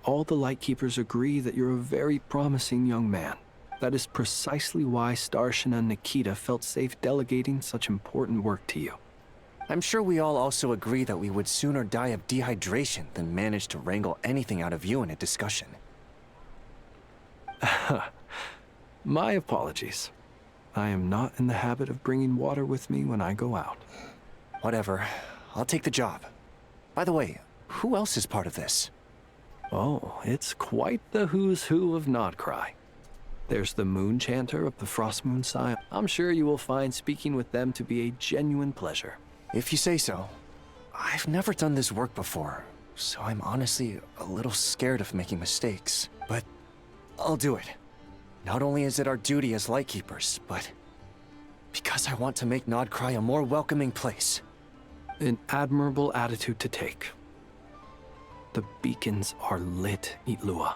All the Lightkeepers agree that you're a very promising young man. That is precisely why Starshina and Nikita felt safe delegating such important work to you. I'm sure we all also agree that we would sooner die of dehydration than manage to wrangle anything out of you in a discussion. My apologies. I am not in the habit of bringing water with me when I go out. Whatever. I'll take the job. By the way, who else is part of this? Oh, it's quite the who's who of Nodcry. There's the Moon Chanter of the Frost Moon Scion. I'm sure you will find speaking with them to be a genuine pleasure. If you say so. I've never done this work before, so I'm honestly a little scared of making mistakes. But I'll do it. Not only is it our duty as Lightkeepers, but because I want to make Nodcry a more welcoming place. An admirable attitude to take. The beacons are lit, Ilua.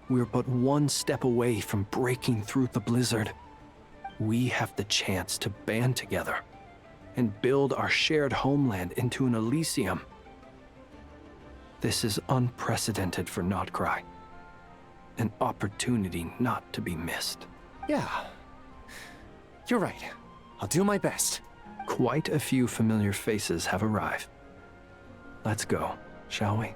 We're but one step away from breaking through the blizzard. We have the chance to band together and build our shared homeland into an Elysium. This is unprecedented for Nodcry. An opportunity not to be missed. Yeah. You're right. I'll do my best. Quite a few familiar faces have arrived. Let's go, shall we?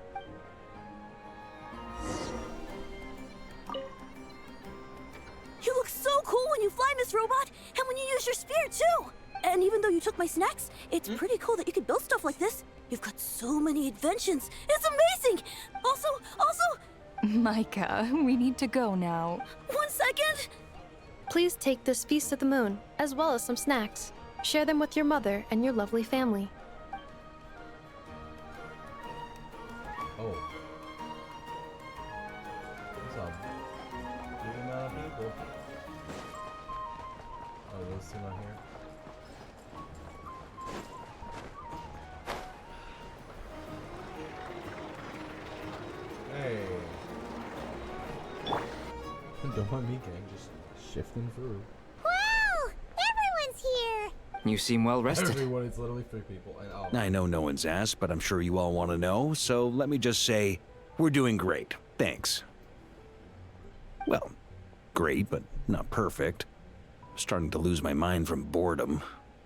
You look so cool when you fly, Miss Robot, and when you use your spear, too! And even though you took my snacks, it's pretty cool that you can build stuff like this. You've got so many inventions. It's amazing! Also... Micah, we need to go now. 1 second! Please take this Feast of the Moon, as well as some snacks. Share them with your mother and your lovely family. Oh. What's up? Big amount of people. Oh, those two not here? Hey. Don't mind me, gang. Just shifting through. Wow! Everyone's here! You seem well rested. Everyone, it's literally 3 people. And, I know no one's asked, but I'm sure you all want to know, so let me just say, we're doing great. Thanks. Well, great, but not perfect. I'm starting to lose my mind from boredom.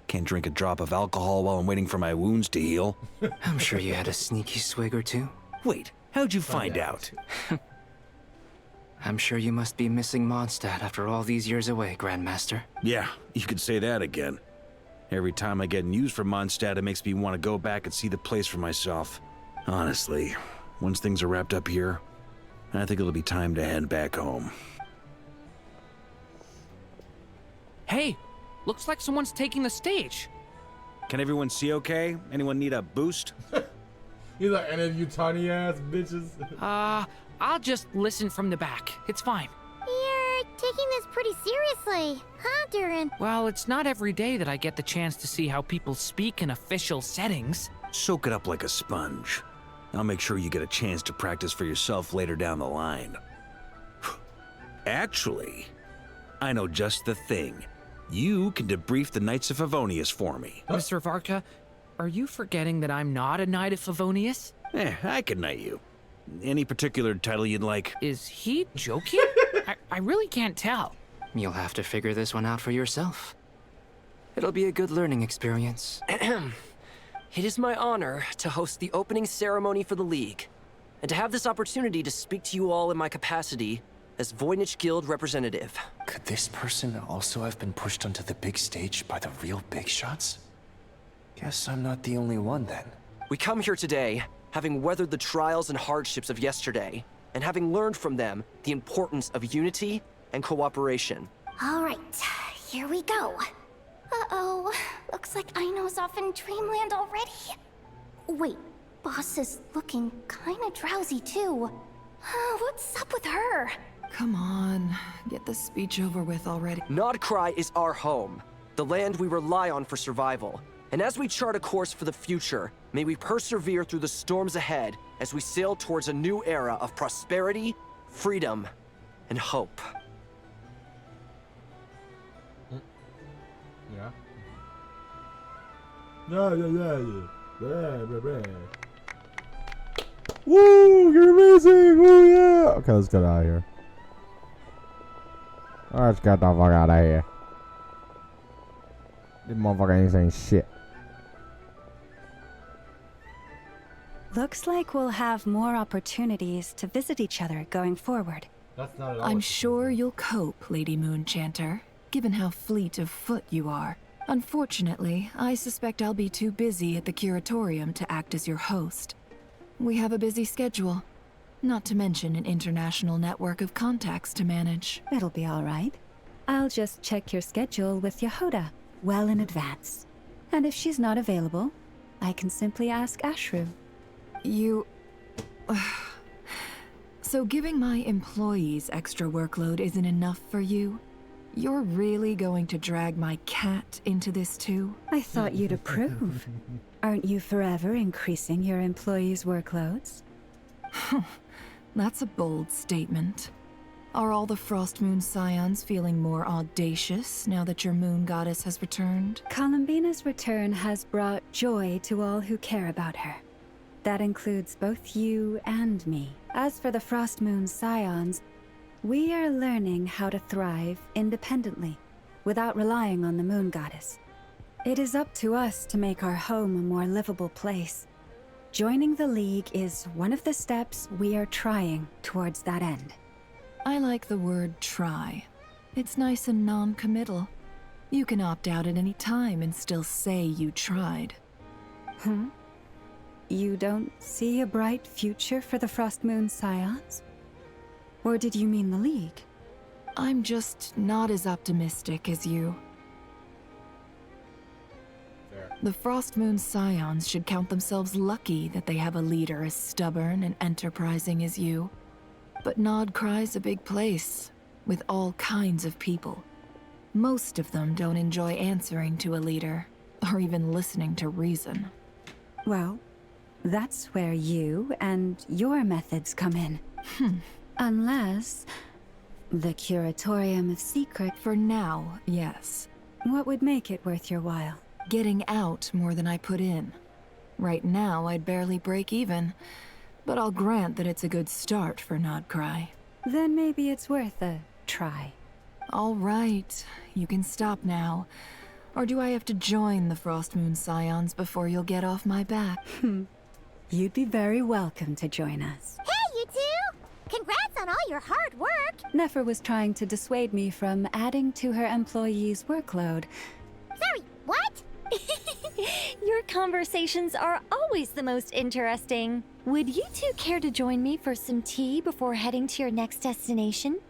Can't drink a drop of alcohol while I'm waiting for my wounds to heal. I'm sure you had a sneaky swig or two. Wait, how'd you find out? I'm sure you must be missing Mondstadt after all these years away, Grandmaster. Yeah, you could say that again. Every time I get news from Mondstadt, it makes me want to go back and see the place for myself. Honestly, once things are wrapped up here, I think it'll be time to head back home. Hey, looks like someone's taking the stage. Can everyone see okay? Anyone need a boost? He's like, any of you tiny ass bitches? I'll just listen from the back. It's fine. You're taking this pretty seriously, huh, Durin? Well, it's not every day that I get the chance to see how people speak in official settings. Soak it up like a sponge. I'll make sure you get a chance to practice for yourself later down the line. Actually, I know just the thing. You can debrief the Knights of Favonius for me. Mr. Varka, are you forgetting that I'm not a Knight of Favonius? I can knight you. Any particular title you'd like? Is he joking? I really can't tell. You'll have to figure this one out for yourself. It'll be a good learning experience. It is my honor to host the opening ceremony for the League, and to have this opportunity to speak to you all in my capacity as Voynich Guild representative. Could this person also have been pushed onto the big stage by the real big shots? Guess I'm not the only one then. We come here today, having weathered the trials and hardships of yesterday, and having learned from them the importance of unity and cooperation. All right, here we go. Uh-oh, looks like Aino's off in Dreamland already. Wait, Boss is looking kinda drowsy too. What's up with her? Come on, get the speech over with already. Nodcry is our home, the land we rely on for survival. And as we chart a course for the future, may we persevere through the storms ahead as we sail towards a new era of prosperity, freedom, and hope. Yeah. Woo! You're amazing! Woo, yeah! Okay, let's get out of here. Let's get the fuck out of here. This motherfucker ain't saying shit. Looks like we'll have more opportunities to visit each other going forward. That's not at all. I'm sure you'll cope, Lady Moonchanter, given how fleet of foot you are. Unfortunately, I suspect I'll be too busy at the curatorium to act as your host. We have a busy schedule, not to mention an international network of contacts to manage. It'll be all right. I'll just check your schedule with Yehuda well in advance. And if she's not available, I can simply ask Ashru. You... So giving my employees extra workload isn't enough for you? You're really going to drag my cat into this too? I thought you'd approve. Aren't you forever increasing your employees' workloads? That's a bold statement. Are all the Frost Moon Scions feeling more audacious now that your moon goddess has returned? Columbina's return has brought joy to all who care about her. That includes both you and me. As for the Frost Moon Scions, we are learning how to thrive independently, without relying on the moon goddess. It is up to us to make our home a more livable place. Joining the League is one of the steps we are trying towards that end. I like the word try. It's nice and non-committal. You can opt out at any time and still say you tried. You don't see a bright future for the Frost Moon Scions? Or did you mean the League? I'm just not as optimistic as you. The Frost Moon Scions should count themselves lucky that they have a leader as stubborn and enterprising as you. But Nodcry's a big place, with all kinds of people. Most of them don't enjoy answering to a leader, or even listening to reason. Well, that's where you and your methods come in. Unless... the Curatorium of Secret... For now, yes. What would make it worth your while? Getting out more than I put in. Right now, I'd barely break even, but I'll grant that it's a good start for Nodcry. Then maybe it's worth a try. All right, you can stop now. Or do I have to join the Frost Moon Scions before you'll get off my back? You'd be very welcome to join us. Hey, you two! Congrats on all your hard work! Nefer was trying to dissuade me from adding to her employees' workload. Sorry, what? Your conversations are always the most interesting. Would you two care to join me for some tea before heading to your next destination?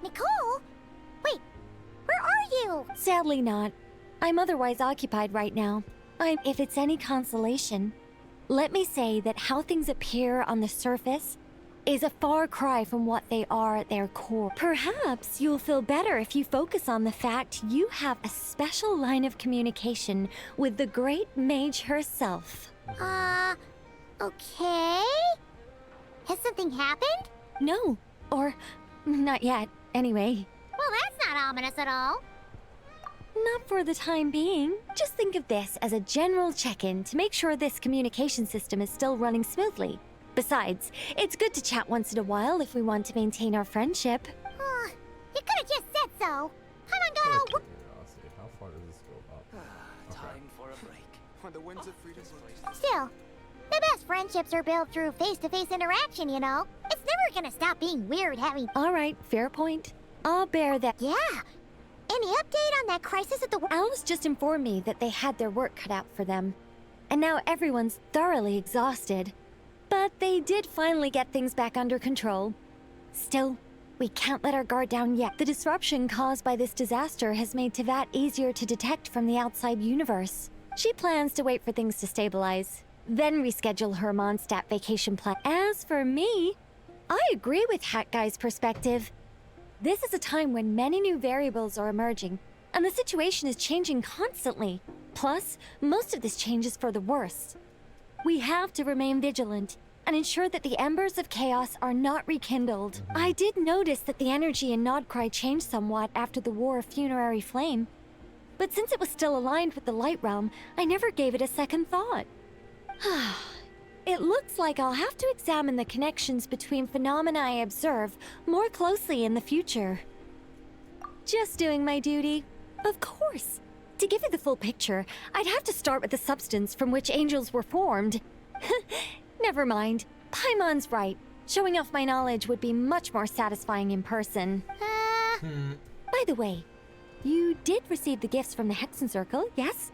Nicole? Wait, where are you? Sadly not. I'm otherwise occupied right now. If it's any consolation, let me say that how things appear on the surface is a far cry from what they are at their core. Perhaps you'll feel better if you focus on the fact you have a special line of communication with the great mage herself. Okay? Has something happened? No, or not yet, anyway. Well, that's not ominous at all. Not for the time being. Just think of this as a general check-in to make sure this communication system is still running smoothly. Besides, it's good to chat once in a while if we want to maintain our friendship. You could have just said so. Come on, go. Curiosity. How far does this go up? Time for a break. When the winds of freedom Still, the best friendships are built through face-to-face interaction, you know. It's never gonna stop being weird having... All right, fair point. I'll bear that. Yeah. Any update on that crisis at the... Alice just informed me that they had their work cut out for them. And now everyone's thoroughly exhausted. But they did finally get things back under control. Still, we can't let our guard down yet. The disruption caused by this disaster has made Tevat easier to detect from the outside universe. She plans to wait for things to stabilize, then reschedule her Mondstadt vacation plan. As for me, I agree with Hat Guy's perspective. This is a time when many new variables are emerging, and the situation is changing constantly. Plus, most of this change is for the worse. We have to remain vigilant and ensure that the embers of chaos are not rekindled. I did notice that the energy in Nodcry changed somewhat after the War of Funerary Flame, but since it was still aligned with the Light Realm, I never gave it a second thought. It looks like I'll have to examine the connections between phenomena I observe more closely in the future. Just doing my duty. Of course. To give you the full picture, I'd have to start with the substance from which angels were formed. Never mind. Paimon's right. Showing off my knowledge would be much more satisfying in person. By the way, you did receive the gifts from the Hexen Circle, yes?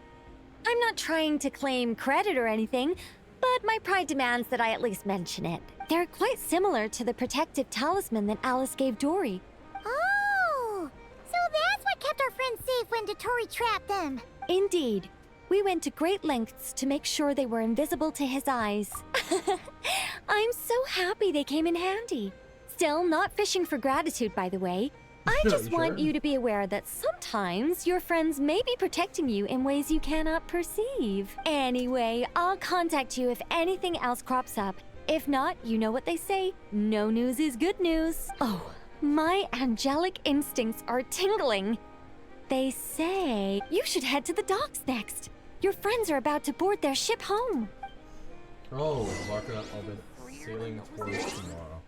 I'm not trying to claim credit or anything, but my pride demands that I at least mention it. They're quite similar to the protective talisman that Alice gave Dory. Oh, so that's what kept our friends safe when Dotori trapped them. Indeed. We went to great lengths to make sure they were invisible to his eyes. I'm so happy they came in handy. Still, not fishing for gratitude, by the way. I just want you to be aware that sometimes your friends may be protecting you in ways you cannot perceive. Anyway, I'll contact you if anything else crops up. If not, you know what they say, no news is good news. Oh, my angelic instincts are tingling. They say you should head to the docks next. Your friends are about to board their ship home. Oh, marking up all the sailing towards tomorrow.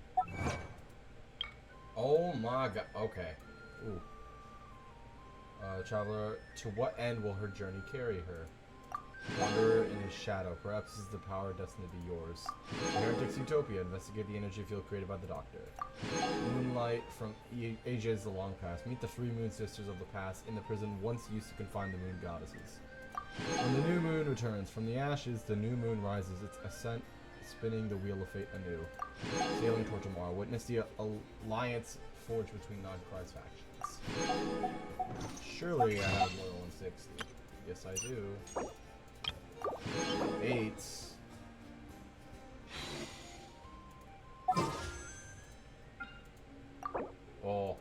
Oh my god, okay. Ooh. Traveler, to what end will her journey carry her? Wander in his shadow. Perhaps this is the power destined to be yours. Heretic's Utopia. Investigate the energy field created by the Doctor. Moonlight from ages the long past. Meet the three moon sisters of the past in the prison once used to confine the moon goddesses. When the new moon returns from the ashes, the new moon rises its ascent, spinning the wheel of fate anew. Sailing toward tomorrow. Witness the alliance forged between Nodcry's factions. Surely I have more than 160. Yes, I do. 8. Oh.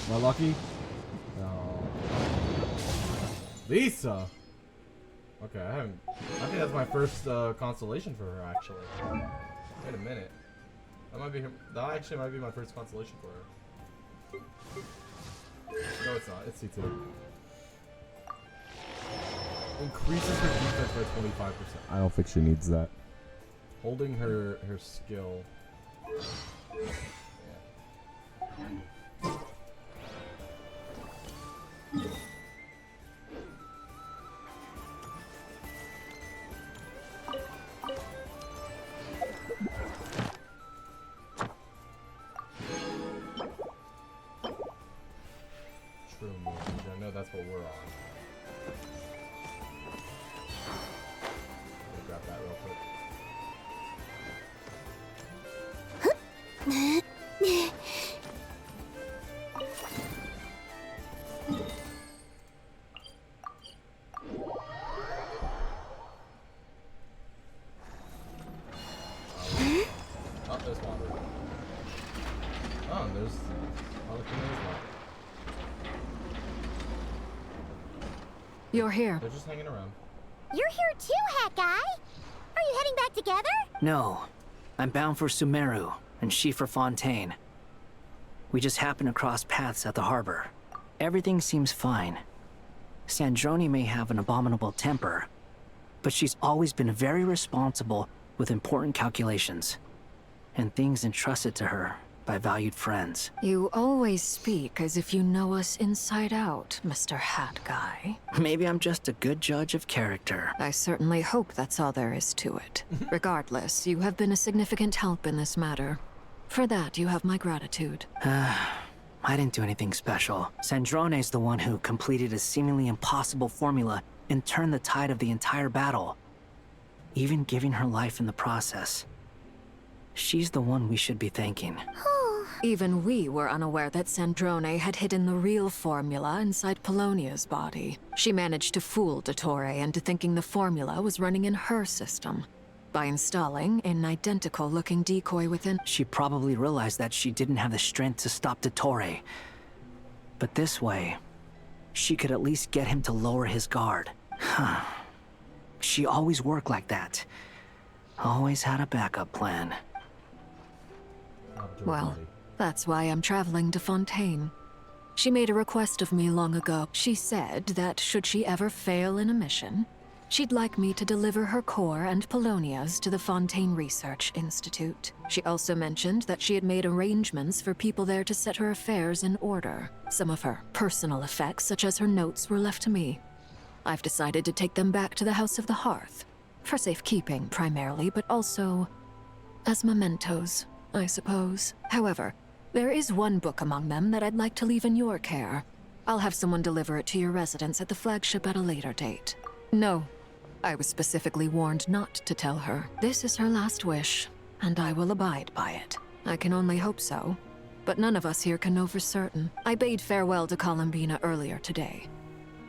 Am I lucky? No. Lisa! Okay, I think that's my first constellation for her, actually. Wait a minute. That actually might be my first constellation for her. No, it's not. It's C2. Increases her defense by 25%. I don't think she needs that. Holding her skill. Yeah. True move. I know that's what we're on. Grab that real quick. Oh, look, Linea's not. You're here. They're just hanging around. You're here too, Hat Guy. Are you heading back together? No. I'm bound for Sumeru, and she for Fontaine. We just happened to cross paths at the harbor. Everything seems fine. Sandrone may have an abominable temper, but she's always been very responsible with important calculations, and things entrusted to her by valued friends. You always speak as if you know us inside out, Mr. Hat Guy. Maybe I'm just a good judge of character. I certainly hope that's all there is to it. Regardless, you have been a significant help in this matter. For that, you have my gratitude. I didn't do anything special. Sandrone's the one who completed a seemingly impossible formula and turned the tide of the entire battle, even giving her life in the process. She's the one we should be thanking. Even we were unaware that Sandrone had hidden the real formula inside Polonia's body. She managed to fool Dottore into thinking the formula was running in her system by installing an identical-looking decoy within. She probably realized that she didn't have the strength to stop Dottore. But this way, she could at least get him to lower his guard. She always worked like that. Always had a backup plan. Well, that's why I'm traveling to Fontaine. She made a request of me long ago. She said that should she ever fail in a mission, she'd like me to deliver her core and Polonia's to the Fontaine Research Institute. She also mentioned that she had made arrangements for people there to set her affairs in order. Some of her personal effects, such as her notes, were left to me. I've decided to take them back to the House of the Hearth. For safekeeping, primarily, but also as mementos, I suppose. However, there is one book among them that I'd like to leave in your care. I'll have someone deliver it to your residence at the flagship at a later date. No, I was specifically warned not to tell her. This is her last wish, and I will abide by it. I can only hope so, but none of us here can know for certain. I bade farewell to Columbina earlier today.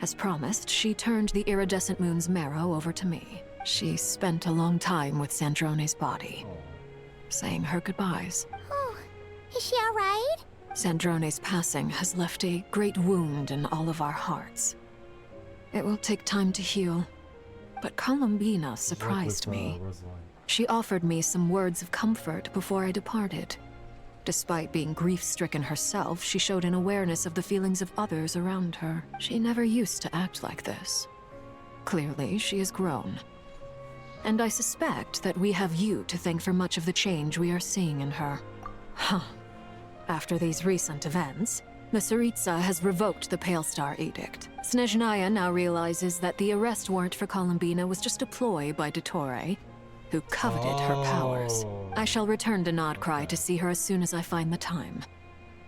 As promised, she turned the iridescent moon's marrow over to me. She spent a long time with Sandrone's body, saying her goodbyes. Oh, is she all right? Sandrone's passing has left a great wound in all of our hearts. It will take time to heal, but Columbina surprised me. She offered me some words of comfort before I departed. Despite being grief-stricken herself, she showed an awareness of the feelings of others around her. She never used to act like this. Clearly, she has grown. And I suspect that we have you to thank for much of the change we are seeing in her. Huh. After these recent events, the Tsaritsa has revoked the Pale Star Edict. Snezhnaya now realizes that the arrest warrant for Columbina was just a ploy by Dottore, who coveted her powers. I shall return to Nodcry to see her as soon as I find the time.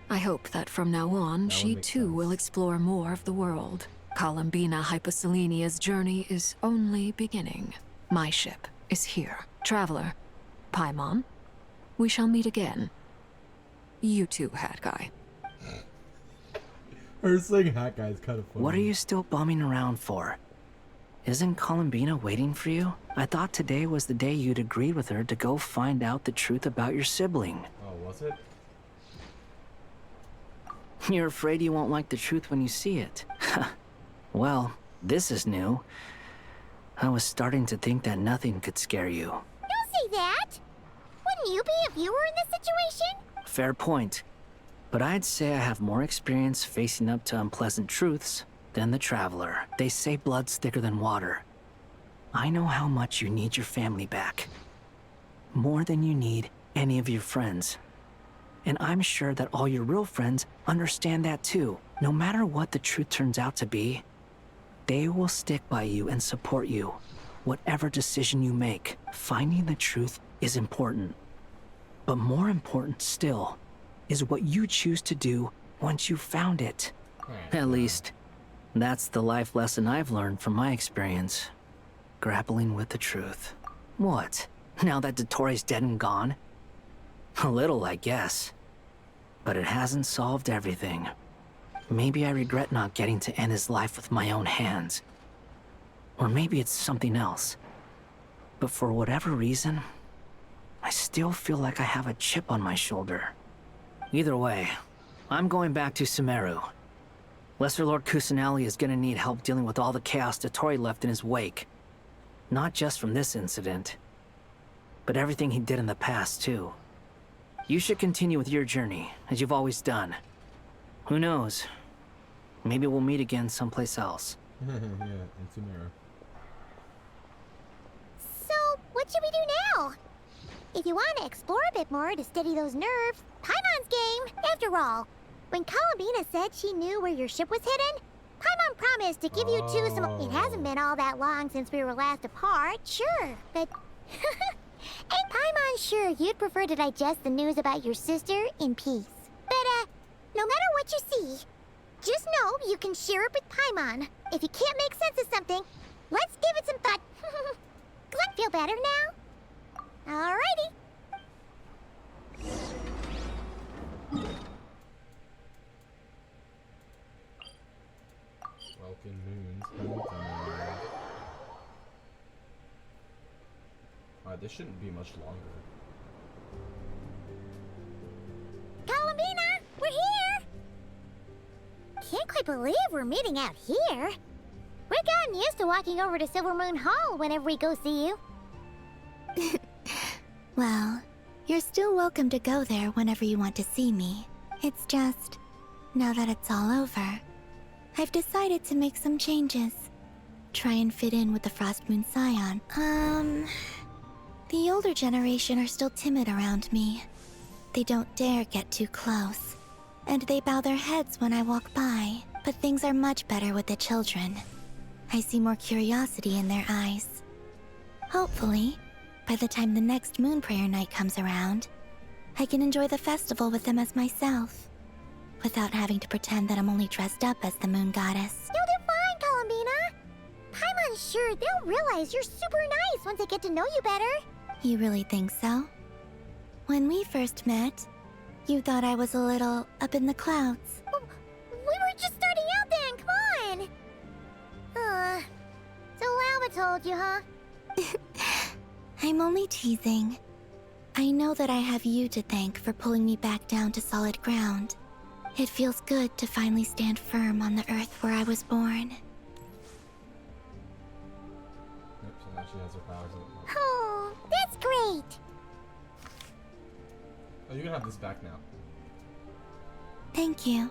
I hope that from now on, she too will explore more of the world. Columbina Hyposelenia's journey is only beginning. My ship is here. Traveler, Paimon, we shall meet again. You too, Hat Guy. Her saying Hat Guy is kind of funny. What are you still bumming around for? Isn't Columbina waiting for you? I thought today was the day you'd agreed with her to go find out the truth about your sibling. Oh, was it? You're afraid you won't like the truth when you see it. Well, this is new. I was starting to think that nothing could scare you. Don't say that! Wouldn't you be if you were in this situation? Fair point. But I'd say I have more experience facing up to unpleasant truths than the Traveler. They say blood's thicker than water. I know how much you need your family back. More than you need any of your friends. And I'm sure that all your real friends understand that too. No matter what the truth turns out to be, they will stick by you and support you, whatever decision you make. Finding the truth is important. But more important still is what you choose to do once you've found it. At least, that's the life lesson I've learned from my experience. Grappling with the truth. What? Now that Dottore's dead and gone? A little, I guess. But it hasn't solved everything. Maybe I regret not getting to end his life with my own hands. Or maybe it's something else. But for whatever reason, I still feel like I have a chip on my shoulder. Either way, I'm going back to Sumeru. Lesser Lord Kusanali is gonna need help dealing with all the chaos Dotori left in his wake. Not just from this incident, but everything he did in the past, too. You should continue with your journey, as you've always done. Who knows? Maybe we'll meet again someplace else. Yeah, in Sumeru. So, what should we do now? If you want to explore a bit more to steady those nerves, Paimon's game. After all, when Columbina said she knew where your ship was hidden, Paimon promised to give you two some... It hasn't been all that long since we were last apart, sure, but... And Paimon's sure you'd prefer to digest the news about your sister in peace. But, no matter what you see, just know you can share it with Paimon. If you can't make sense of something, let's give it some thought. Does that feel better now? Alrighty. Welcome Moons. This shouldn't be much longer. Columbina, we're here! Can't quite believe we're meeting out here. We've gotten used to walking over to Silver Moon Hall whenever we go see you. Well, you're still welcome to go there whenever you want to see me. It's just, now that it's all over, I've decided to make some changes. Try and fit in with the Frost Moon Scion. The older generation are still timid around me. They don't dare get too close. And they bow their heads when I walk by. But things are much better with the children. I see more curiosity in their eyes. Hopefully, by the time the next Moon Prayer Night comes around, I can enjoy the festival with them as myself, without having to pretend that I'm only dressed up as the Moon Goddess. You'll do fine, Columbina. Paimon's sure they'll realize you're super nice once they get to know you better. You really think so? When we first met, you thought I was a little up in the clouds. We were just starting out then, come on! So Llama told you, huh? I'm only teasing. I know that I have you to thank for pulling me back down to solid ground. It feels good to finally stand firm on the earth where I was born. Yep, so now she has her powers. Oh, that's great! Oh, you can have this back now. Thank you.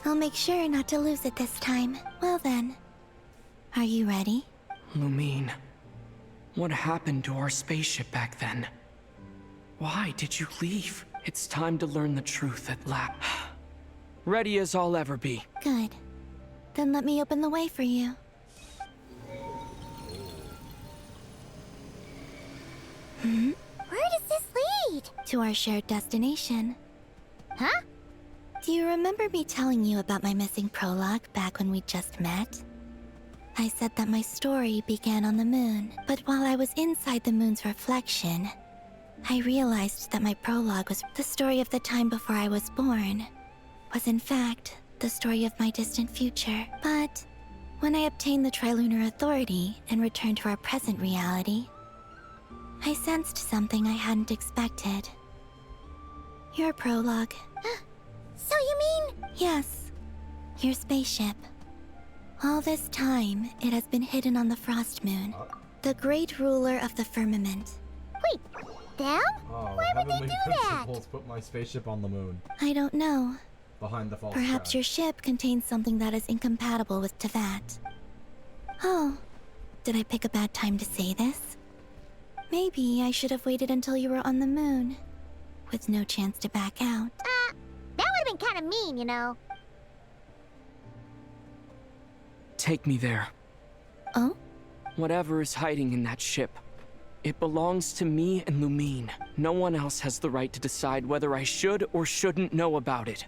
I'll make sure not to lose it this time. Well then, are you ready? Lumine, what happened to our spaceship back then? Why did you leave? It's time to learn the truth at last. Ready as I'll ever be. Good. Then let me open the way for you. Where does this lead? To our shared destination. Huh? Do you remember me telling you about my missing prologue back when we just met? I said that my story began on the moon, but while I was inside the moon's reflection, I realized that my prologue was the story of the time before I was born, was in fact the story of my distant future. But when I obtained the Trilunar Authority and returned to our present reality, I sensed something I hadn't expected. Your prologue. So you mean... Yes, your spaceship. All this time, it has been hidden on the Frost Moon, the great ruler of the firmament. Wait, them? Oh, why would they do that? Principles put my spaceship on the moon. I don't know. Behind the false Perhaps sky. your ship contains something that is incompatible with Tevat. Oh, did I pick a bad time to say this? Maybe I should have waited until you were on the moon, with no chance to back out. That would have been kind of mean, you know. Take me there. Oh? Whatever is hiding in that ship, it belongs to me and Lumine. No one else has the right to decide whether I should or shouldn't know about it.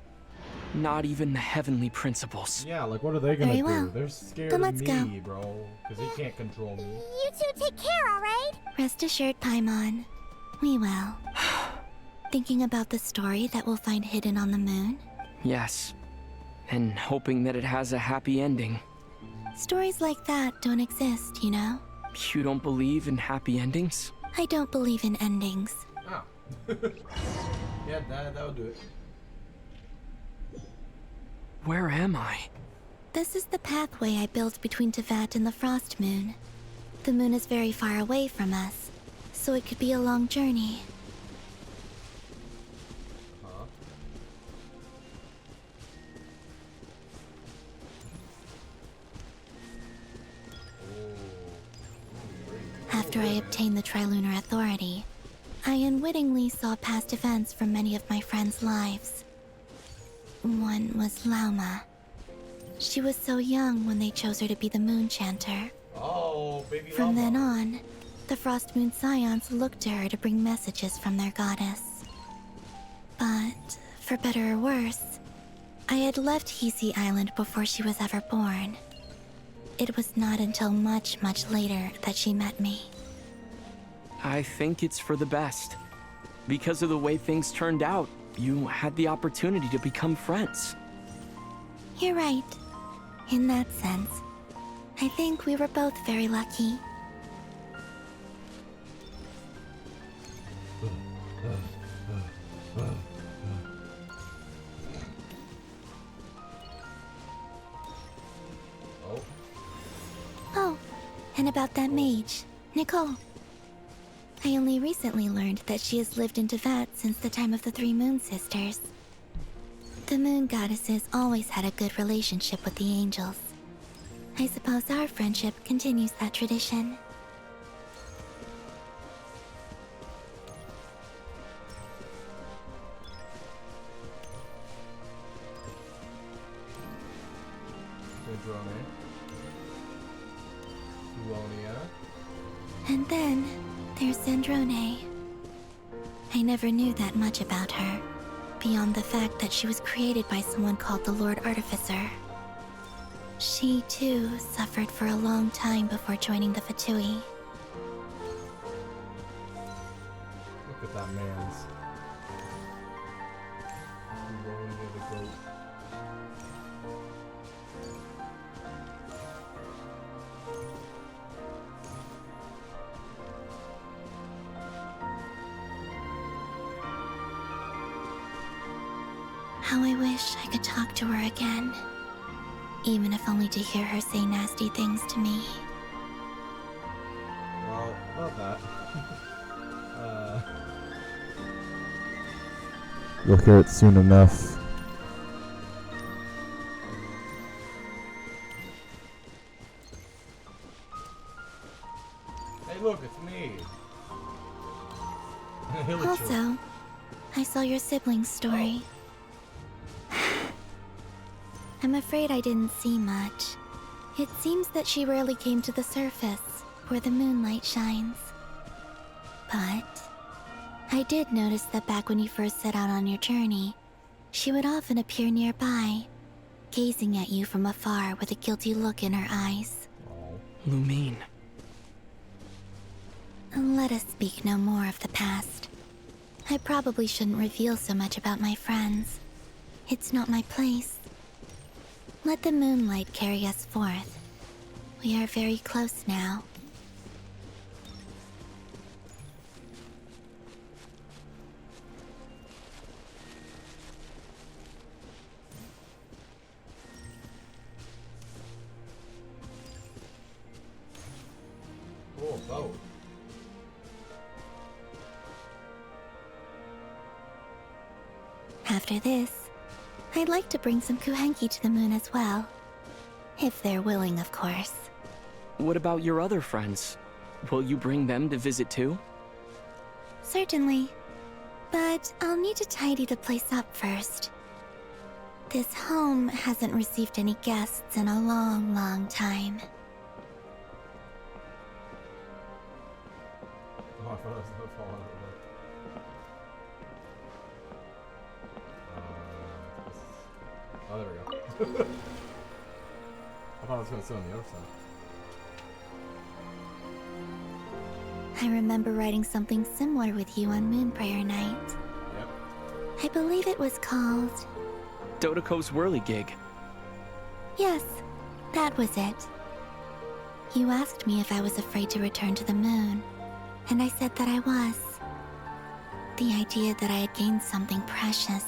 Not even the heavenly principles. Yeah, like what are they gonna Very do? well. They're scared Then of let's me, go. bro. Because he can't control me. You two take care, alright? Rest assured, Paimon. We will. Thinking about the story that we'll find hidden on the moon? Yes. And hoping that it has a happy ending. Stories like that don't exist, you know? You don't believe in happy endings? I don't believe in endings. Oh. Yeah, that would do it. Where am I? This is the pathway I built between Tevat and the Frost Moon. The moon is very far away from us, so it could be a long journey. After I obtained the Trilunar Authority, I unwittingly saw past events from many of my friends' lives. One was Lauma. She was so young when they chose her to be the Moon Chanter. Oh, baby From Llama. then on, the Frost Moon Scions looked to her to bring messages from their goddess. But, for better or worse, I had left Hisi Island before she was ever born. It was not until much, much later that she met me. I think it's for the best. Because of the way things turned out, you had the opportunity to become friends. You're right. In that sense, I think we were both very lucky. Oh, and about that mage, Nicole. I only recently learned that she has lived in Tevat since the time of the Three Moon Sisters. The Moon Goddesses always had a good relationship with the angels. I suppose our friendship continues that tradition. And then, there's Zandrone. I never knew that much about her, beyond the fact that she was created by someone called the Lord Artificer. She, too, suffered for a long time before joining the Fatui. Look at that man's. Rolling near the goat. How I wish I could talk to her again. Even if only to hear her say nasty things to me. Well, not that. You'll hear it soon enough. Hey look, it's me! Also, I saw your siblings' story. I'm afraid I didn't see much. It seems that she rarely came to the surface, where the moonlight shines. But I did notice that back when you first set out on your journey, she would often appear nearby, gazing at you from afar with a guilty look in her eyes. Lumine. Let us speak no more of the past. I probably shouldn't reveal so much about my friends. It's not my place. Let the moonlight carry us forth. We are very close now. Cool boat. After this, I'd like to bring some Kuhenki to the moon as well. If they're willing, of course. What about your other friends? Will you bring them to visit too? Certainly. But I'll need to tidy the place up first. This home hasn't received any guests in a long, long time. Oh, I thought I was gonna fall out of the oh, there we go. I thought I was gonna sit on the other side. I remember writing something similar with you on Moonprayer Night. Yep. I believe it was called... Dodoko's Whirligig. Yes, that was it. You asked me if I was afraid to return to the moon, and I said that I was. The idea that I had gained something precious,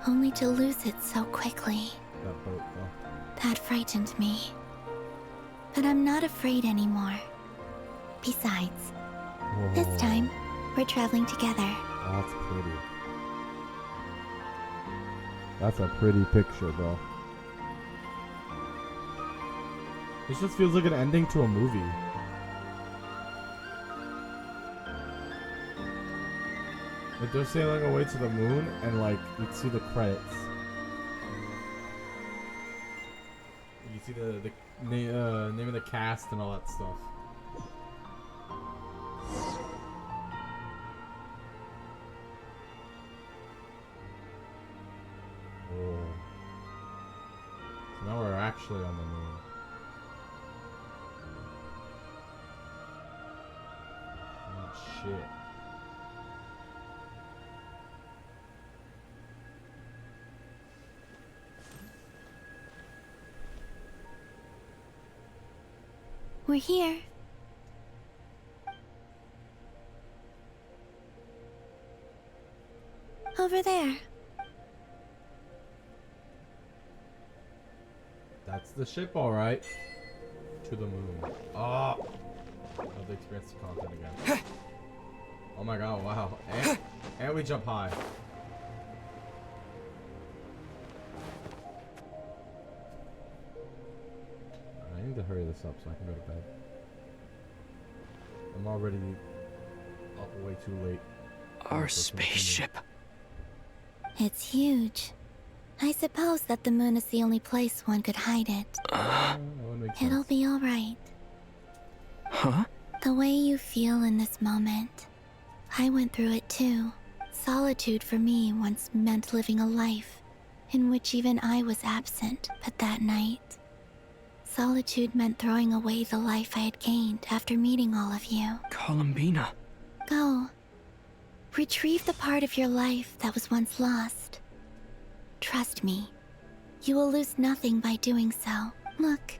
only to lose it so quickly. That boat, though. That frightened me. But I'm not afraid anymore. Besides, this Whoa. time, we're traveling together. That's pretty. That's a pretty picture, bro. This just feels like an ending to a movie. Like they're sailing away to the moon, and like you'd see the credits. You see the name of the cast and all that stuff. Oh. So now we're actually on the moon. Oh shit. We're here. Over there. That's the ship, alright. To the moon. Oh! Oh, they experienced the content again. Oh my god, wow. And we jump high. I need to hurry this up so I can go to bed. I'm already up way too late. Our spaceship. It's huge. I suppose that the moon is the only place one could hide it. It'll be alright. Huh? The way you feel in this moment. I went through it too. Solitude for me once meant living a life in which even I was absent, but that night. Solitude meant throwing away the life I had gained after meeting all of you. Columbina. Go. Retrieve the part of your life that was once lost. Trust me, you will lose nothing by doing so. Look,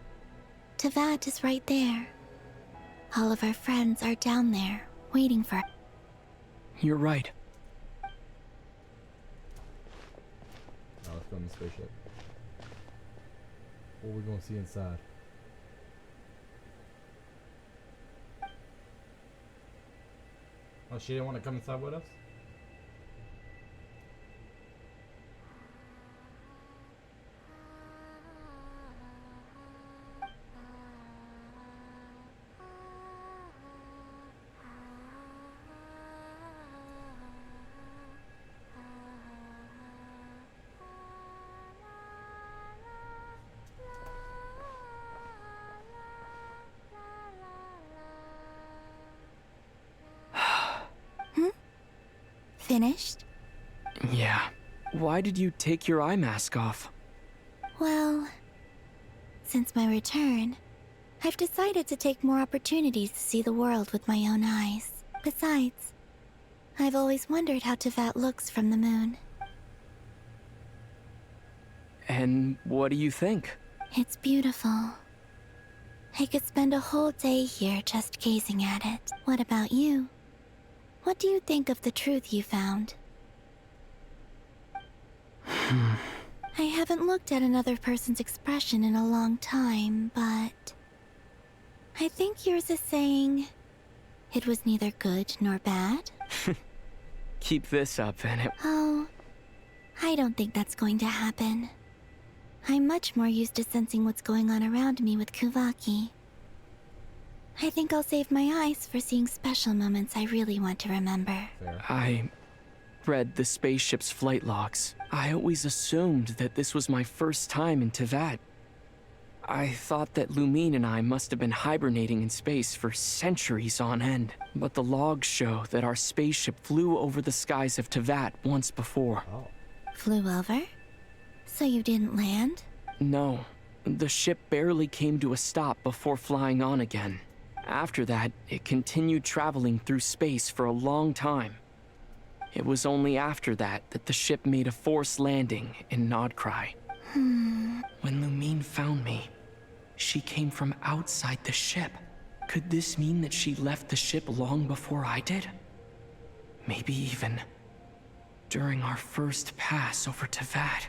Tevat is right there. All of our friends are down there, waiting for... You're right. Now let's go on the spaceship. What are we gonna see inside? Oh, she didn't want to come inside with us? Finished? Yeah. Why did you take your eye mask off? Well, since my return, I've decided to take more opportunities to see the world with my own eyes. Besides, I've always wondered how Tevat looks from the moon. And what do you think? It's beautiful. I could spend a whole day here just gazing at it. What about you? What do you think of the truth you found? I haven't looked at another person's expression in a long time, but... I think yours is saying... it was neither good nor bad? Keep this up and it... Oh, I don't think that's going to happen. I'm much more used to sensing what's going on around me with Kuvaki. I think I'll save my eyes for seeing special moments I really want to remember. I read the spaceship's flight logs. I always assumed that this was my first time in Tevat. I thought that Lumine and I must have been hibernating in space for centuries on end. But the logs show that our spaceship flew over the skies of Tevat once before. Flew over? So you didn't land? No. The ship barely came to a stop before flying on again. After that, it continued traveling through space for a long time. It was only after that that the ship made a forced landing in Nodcry. When Lumine found me, she came from outside the ship. Could this mean that she left the ship long before I did? Maybe even during our first pass over Tevat.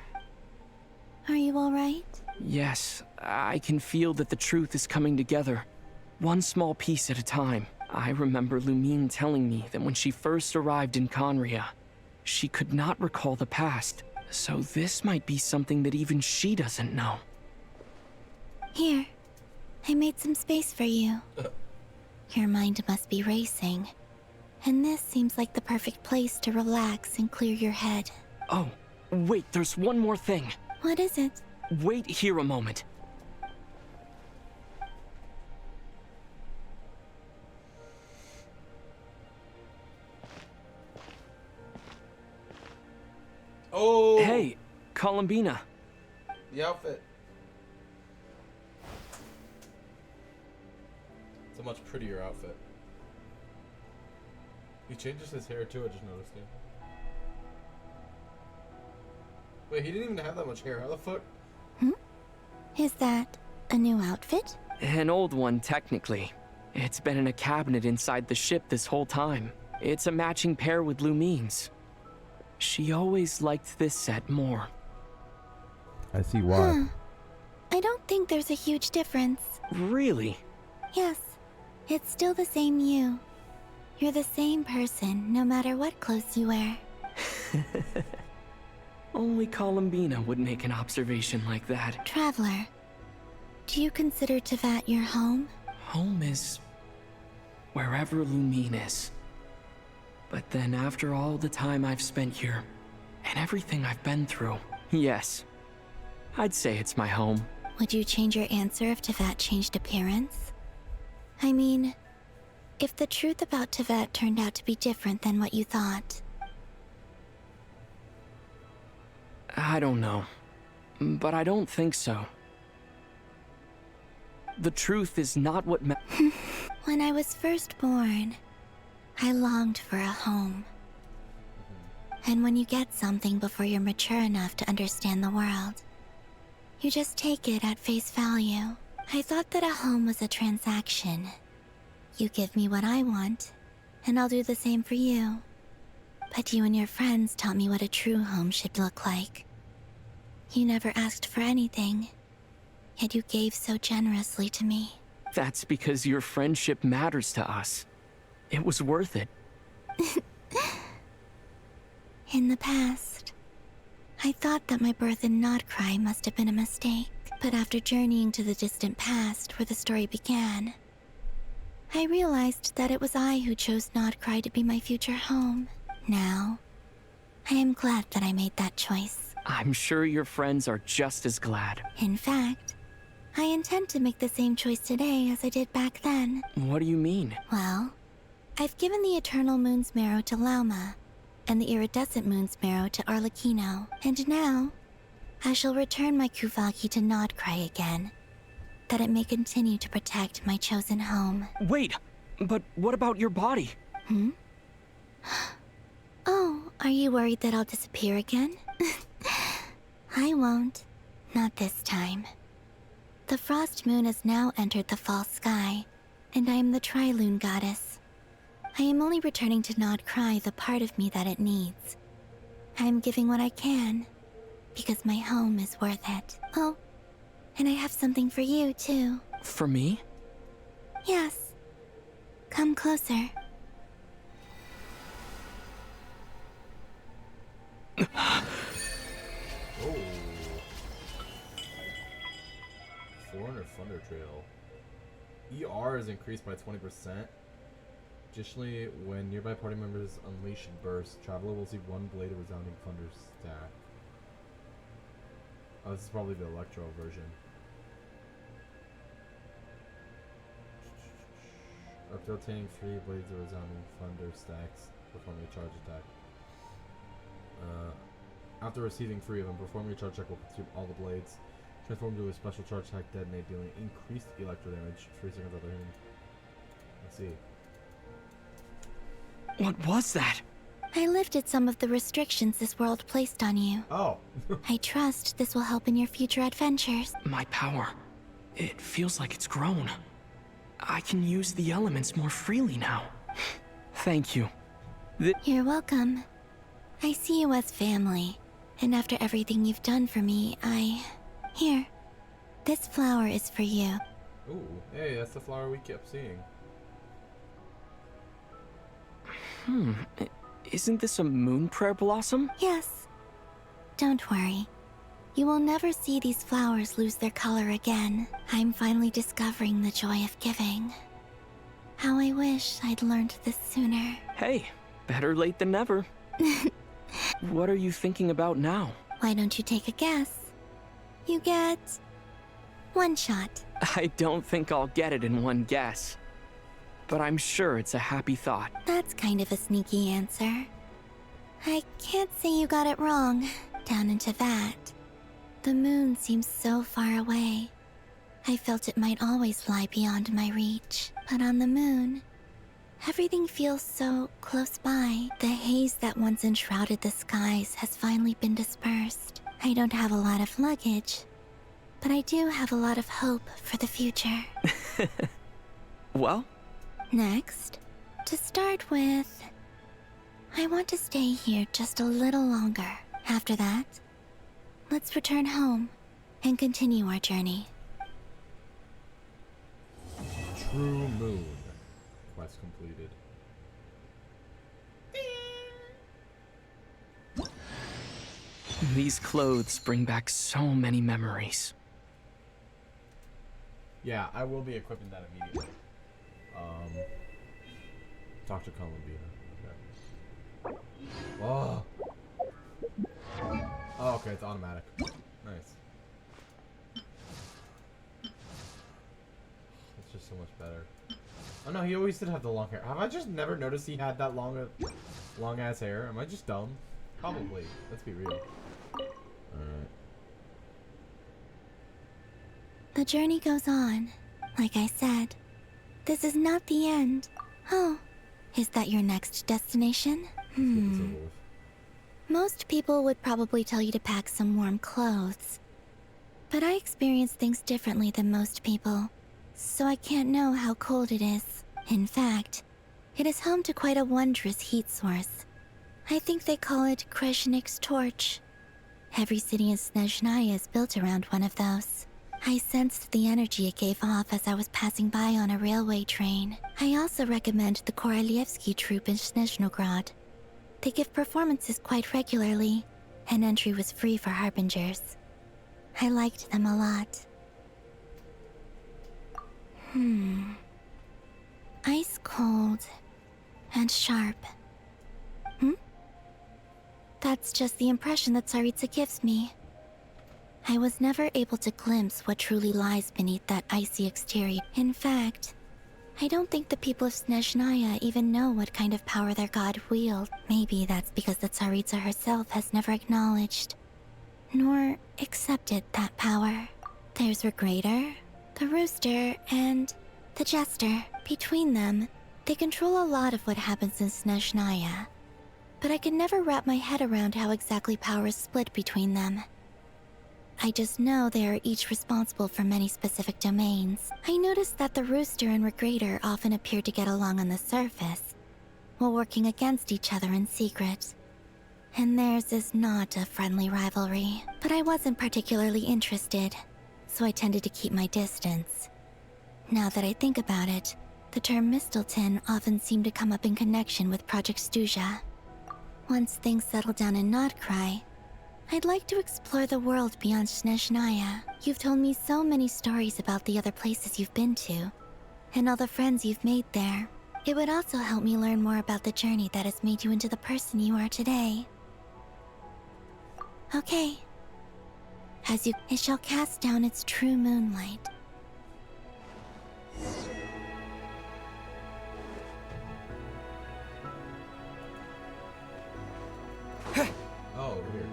Are you alright? Yes, I can feel that the truth is coming together, one small piece at a time. I remember Lumine telling me that when she first arrived in Conria, she could not recall the past, so this might be something that even she doesn't know. Here, I made some space for you. Your mind must be racing, and this seems like the perfect place to relax and clear your head. Oh, wait, there's one more thing. What is it? Wait here a moment. Oh! Hey, Columbina. The outfit. It's a much prettier outfit. He changes his hair too, I just noticed it. Wait, he didn't even have that much hair. How the fuck? Is that a new outfit? An old one, technically. It's been in a cabinet inside the ship this whole time. It's a matching pair with Lumine's. She always liked this set more. I see why. I don't think there's a huge difference. Really? Yes, it's still the same you. You're the same person, no matter what clothes you wear. Only Columbina would make an observation like that. Traveler, do you consider Tevat your home? Home is wherever Lumine is. But then after all the time I've spent here, and everything I've been through, yes, I'd say it's my home. Would you change your answer if Tevat changed appearance? I mean, if the truth about Tevat turned out to be different than what you thought. I don't know, but I don't think so. The truth is not what When I was first born, I longed for a home. And when you get something before you're mature enough to understand the world, you just take it at face value. I thought that a home was a transaction. You give me what I want, and I'll do the same for you. But you and your friends taught me what a true home should look like. You never asked for anything, yet you gave so generously to me. That's because your friendship matters to us. It was worth it. In the past, I thought that my birth in Nodcry must have been a mistake. But after journeying to the distant past where the story began, I realized that it was I who chose Nodcry to be my future home. Now, I am glad that I made that choice. I'm sure your friends are just as glad. In fact, I intend to make the same choice today as I did back then. What do you mean? Well, I've given the Eternal Moon's Marrow to Lauma, and the Iridescent Moon's Marrow to Arlecchino. And now, I shall return my Kuvaki to Nodcry again, that it may continue to protect my chosen home. Wait, but what about your body? Oh, are you worried that I'll disappear again? I won't. Not this time. The Frost Moon has now entered the false sky, and I am the Trilune Goddess. I am only returning to Nodcry the part of me that it needs. I am giving what I can, because my home is worth it. Oh, and I have something for you, too. For me? Yes. Come closer. Oh. Foreigner Thunder Trail. ER is increased by 20%. Additionally, when nearby party members unleash burst, Traveler will see one blade of resounding thunder stack. Oh, this is probably the Electro version. After obtaining 3 blades of resounding thunder stacks, perform a charge attack. After receiving 3 of them, perform your charge check will consume all the blades. Transform to a special charge attack, detonate, dealing increased electro damage 3 seconds after hitting. Let's see. What was that? I lifted some of the restrictions this world placed on you. Oh. I trust this will help in your future adventures. My power. It feels like it's grown. I can use the elements more freely now. Thank you. You're welcome. I see you as family, And after everything you've done for me, Here. This flower is for you. Ooh, hey, that's the flower we kept seeing. Isn't this a moon prayer blossom? Yes. Don't worry. You will never see these flowers lose their color again. I'm finally discovering the joy of giving. How I wish I'd learned this sooner. Hey, better late than never. What are you thinking about now? Why don't you take a guess? You get... one shot. I don't think I'll get it in one guess. But I'm sure it's a happy thought. That's kind of a sneaky answer. I can't say you got it wrong. Down into that. The moon seems so far away. I felt it might always lie beyond my reach. But on the moon, everything feels so close by. The haze that once enshrouded the skies has finally been dispersed. I don't have a lot of luggage, but I do have a lot of hope for the future. Well? Next, to start with, I want to stay here just a little longer. After that, let's return home and continue our journey. True Moon. Quest completed. These clothes bring back so many memories. Yeah, I will be equipping that immediately. Dr. Columbia. Okay. Oh. Oh, okay, it's automatic. Nice. It's just so much better. Oh no, he always did have the long hair. Have I just never noticed he had that long ass hair? Am I just dumb? Probably. Let's be real. Alright. The journey goes on. Like I said, this is not the end. Oh, is that your next destination? Most people would probably tell you to pack some warm clothes. But I experience things differently than most people, so I can't know how cold it is. In fact, it is home to quite a wondrous heat source. I think they call it Kreshnik's torch. Every city in Snezhnaya is built around one of those. I sensed the energy it gave off as I was passing by on a railway train. I also recommend the Korolievsky troupe in Snezhnograd. They give performances quite regularly, and entry was free for harbingers. I liked them a lot. Ice cold and sharp. That's just the impression that Tsaritsa gives me. I was never able to glimpse what truly lies beneath that icy exterior. In fact, I don't think the people of Snezhnaya even know what kind of power their god wields. Maybe that's because the Tsaritsa herself has never acknowledged, nor accepted that power. There's Regrator, the Rooster, and the Jester. Between them, they control a lot of what happens in Snezhnaya. But I can never wrap my head around how exactly power is split between them. I just know they are each responsible for many specific domains. I noticed that the Rooster and Regrator often appear to get along on the surface, while working against each other in secret. And theirs is not a friendly rivalry. But I wasn't particularly interested, so I tended to keep my distance. Now that I think about it, the term Mistelton often seemed to come up in connection with Project Stuja. Once things settle down in Nodcry, I'd like to explore the world beyond Snezhnaya. You've told me so many stories about the other places you've been to, and all the friends you've made there. It would also help me learn more about the journey that has made you into the person you are today. Okay. It shall cast down its true moonlight. Oh, over here.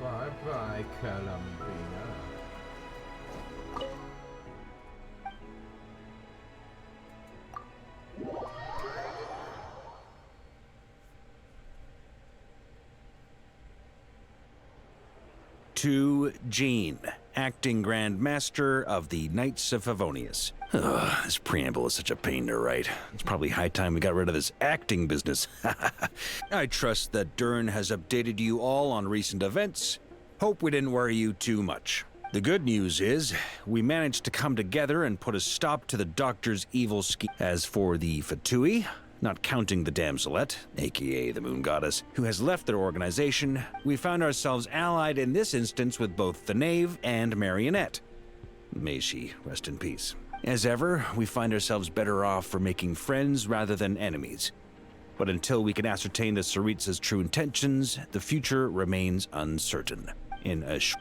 Bye-bye, Columbina. To Jean, acting Grand Master of the Knights of Favonius. Ugh, this preamble is such a pain to write. It's probably high time we got rid of this acting business. I trust that Durin has updated you all on recent events. Hope we didn't worry you too much. The good news is, we managed to come together and put a stop to the Doctor's evil scheme. As for the Fatui, not counting the Damselette, aka the Moon Goddess, who has left their organization, we found ourselves allied in this instance with both the Knave and Marionette. May she rest in peace. As ever, we find ourselves better off for making friends rather than enemies. But until we can ascertain the Tsaritsa's true intentions, the future remains uncertain.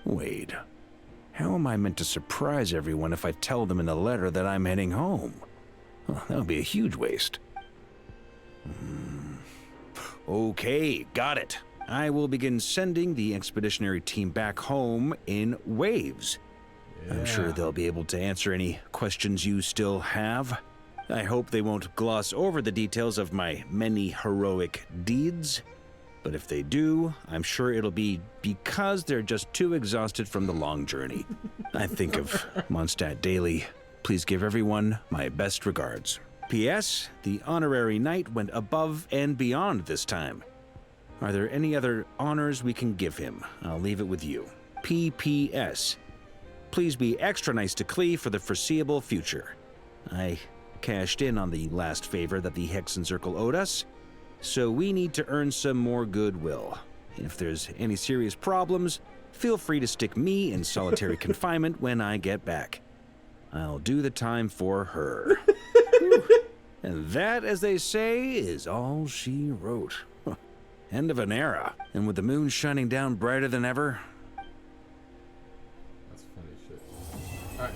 Wait. How am I meant to surprise everyone if I tell them in a letter that I'm heading home? Well, that would be a huge waste. Okay, got it. I will begin sending the expeditionary team back home in waves. I'm sure they'll be able to answer any questions you still have. I hope they won't gloss over the details of my many heroic deeds. But if they do, I'm sure it'll be because they're just too exhausted from the long journey. I think of Mondstadt daily. Please give everyone my best regards. P.S. The honorary knight went above and beyond this time. Are there any other honors we can give him? I'll leave it with you. P.P.S. Please be extra nice to Klee for the foreseeable future. I cashed in on the last favor that the Hexen Circle owed us, so we need to earn some more goodwill. If there's any serious problems, feel free to stick me in solitary confinement when I get back. I'll do the time for her. And that, as they say, is all she wrote. End of an era. And with the moon shining down brighter than ever, Alright.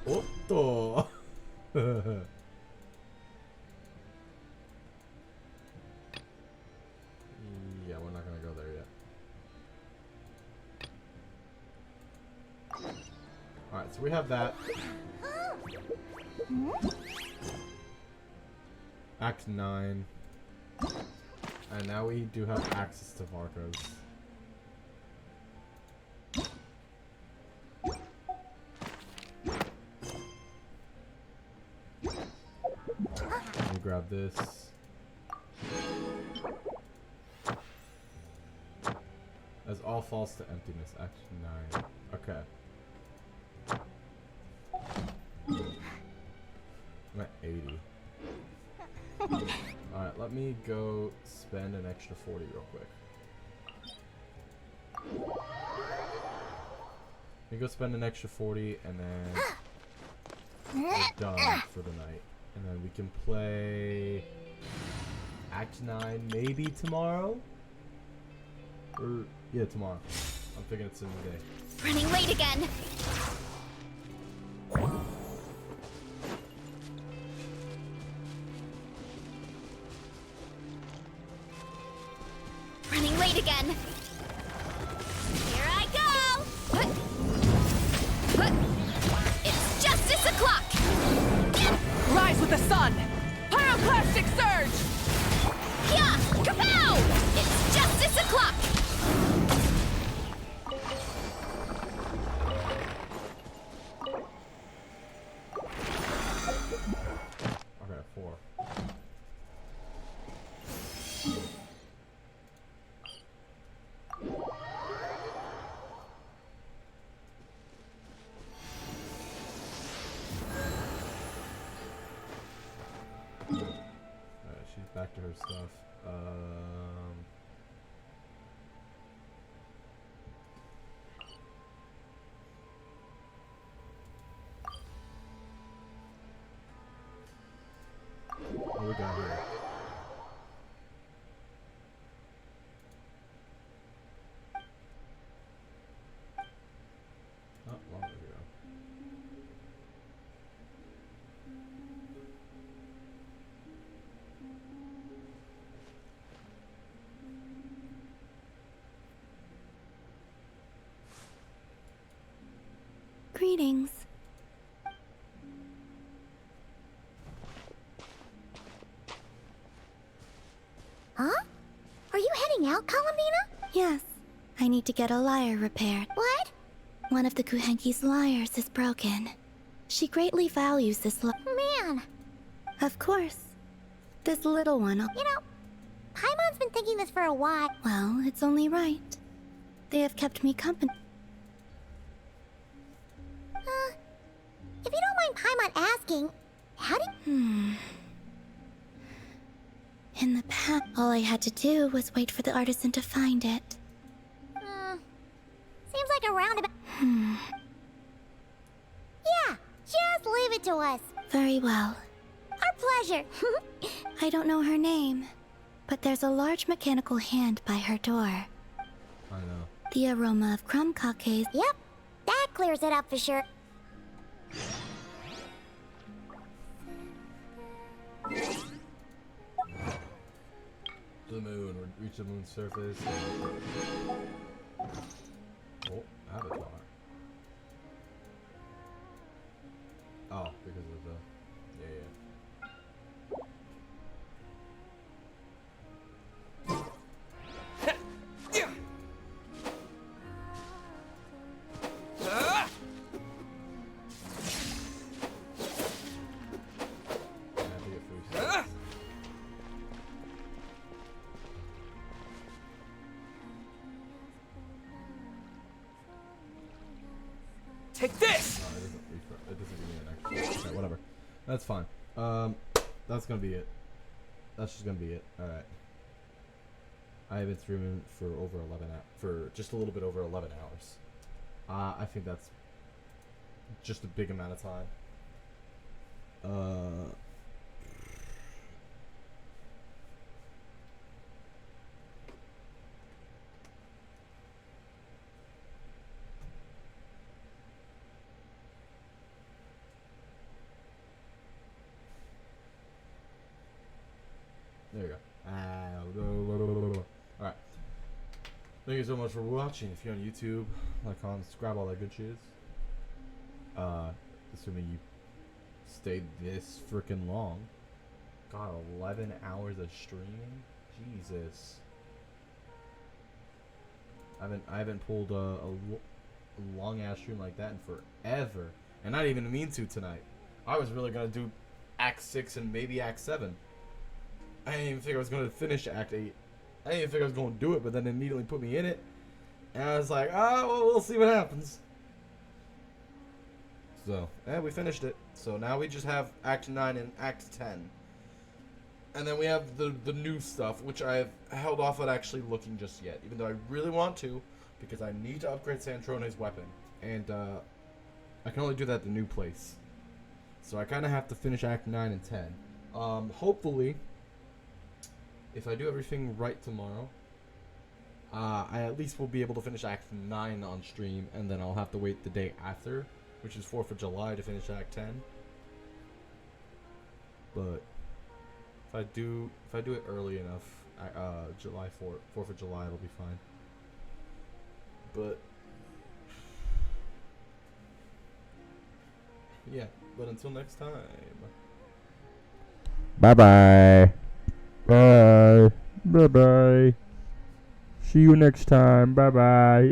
Otto. Yeah, we're not gonna go there yet. Alright, so we have that. Act 9. And now we do have access to Varkos. Let me grab this. As all falls to emptiness. Act 9. Okay. I'm at 80. Alright, let me go spend an extra 40 real quick. Let me go spend an extra 40 and then we're done for the night. And then we can play Act 9 maybe tomorrow? Or, yeah, tomorrow. I'm thinking it's in the day. Running late again. Running late again. Here I go. It's justice o'clock. Rise with the sun! Pyroclastic surge! Yeah, kapow! It's justice o'clock. Okay, 4. She's back to her stuff. What do we got here? Not long ago. Greetings. out, Columbina? Yes. I need to get a lyre repaired. What? One of the Kuhenki's lyres is broken. She greatly values this Man. Of course. This little one. You know, Paimon's been thinking this for a while. Well, it's only right. They have kept me company. If you don't mind Paimon asking, how did... In the past, all I had to do was wait for the artisan to find it. Seems like a roundabout... Yeah, just leave it to us. Very well. Our pleasure. I don't know her name, but there's a large mechanical hand by her door. I know. The aroma of crumb cakes. Yep, that clears it up for sure. To the moon, reach the moon's surface. Oh, Avatar. Oh, because of the... Take this! No, it doesn't give me an extra. Okay, whatever. That's fine. That's gonna be it. That's just gonna be it. Alright. I have been streaming for over 11 for just a little bit over 11 hours. I think that's just a big amount of time. There you go. Alright. Thank you so much for watching. If you're on YouTube, like, comment, subscribe, all that good shit. Assuming you stayed this freaking long. God, 11 hours of streaming? Jesus. I haven't pulled a long ass stream like that in forever. And I didn't even mean to tonight. I was really gonna do Act 6 and maybe Act 7. I didn't even think I was going to finish Act 8. I didn't even think I was going to do it, but then immediately put me in it. And I was like, well, we'll see what happens. So, we finished it. So now we just have Act 9 and Act 10. And then we have the new stuff, which I have held off on actually looking just yet. Even though I really want to, because I need to upgrade Santrone's weapon. And I can only do that at the new place. So I kind of have to finish Act 9 and 10. Hopefully... if I do everything right tomorrow, I at least will be able to finish Act 9 on stream, and then I'll have to wait the day after, which is 4th of July, to finish Act 10. But if I do it early enough, July 4th of July, it'll be fine. But yeah, but until next time. Bye-bye. Bye. Bye-bye. See you next time. Bye-bye.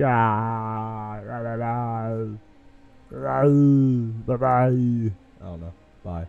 Bye-bye. Bye-bye. I don't know. Bye.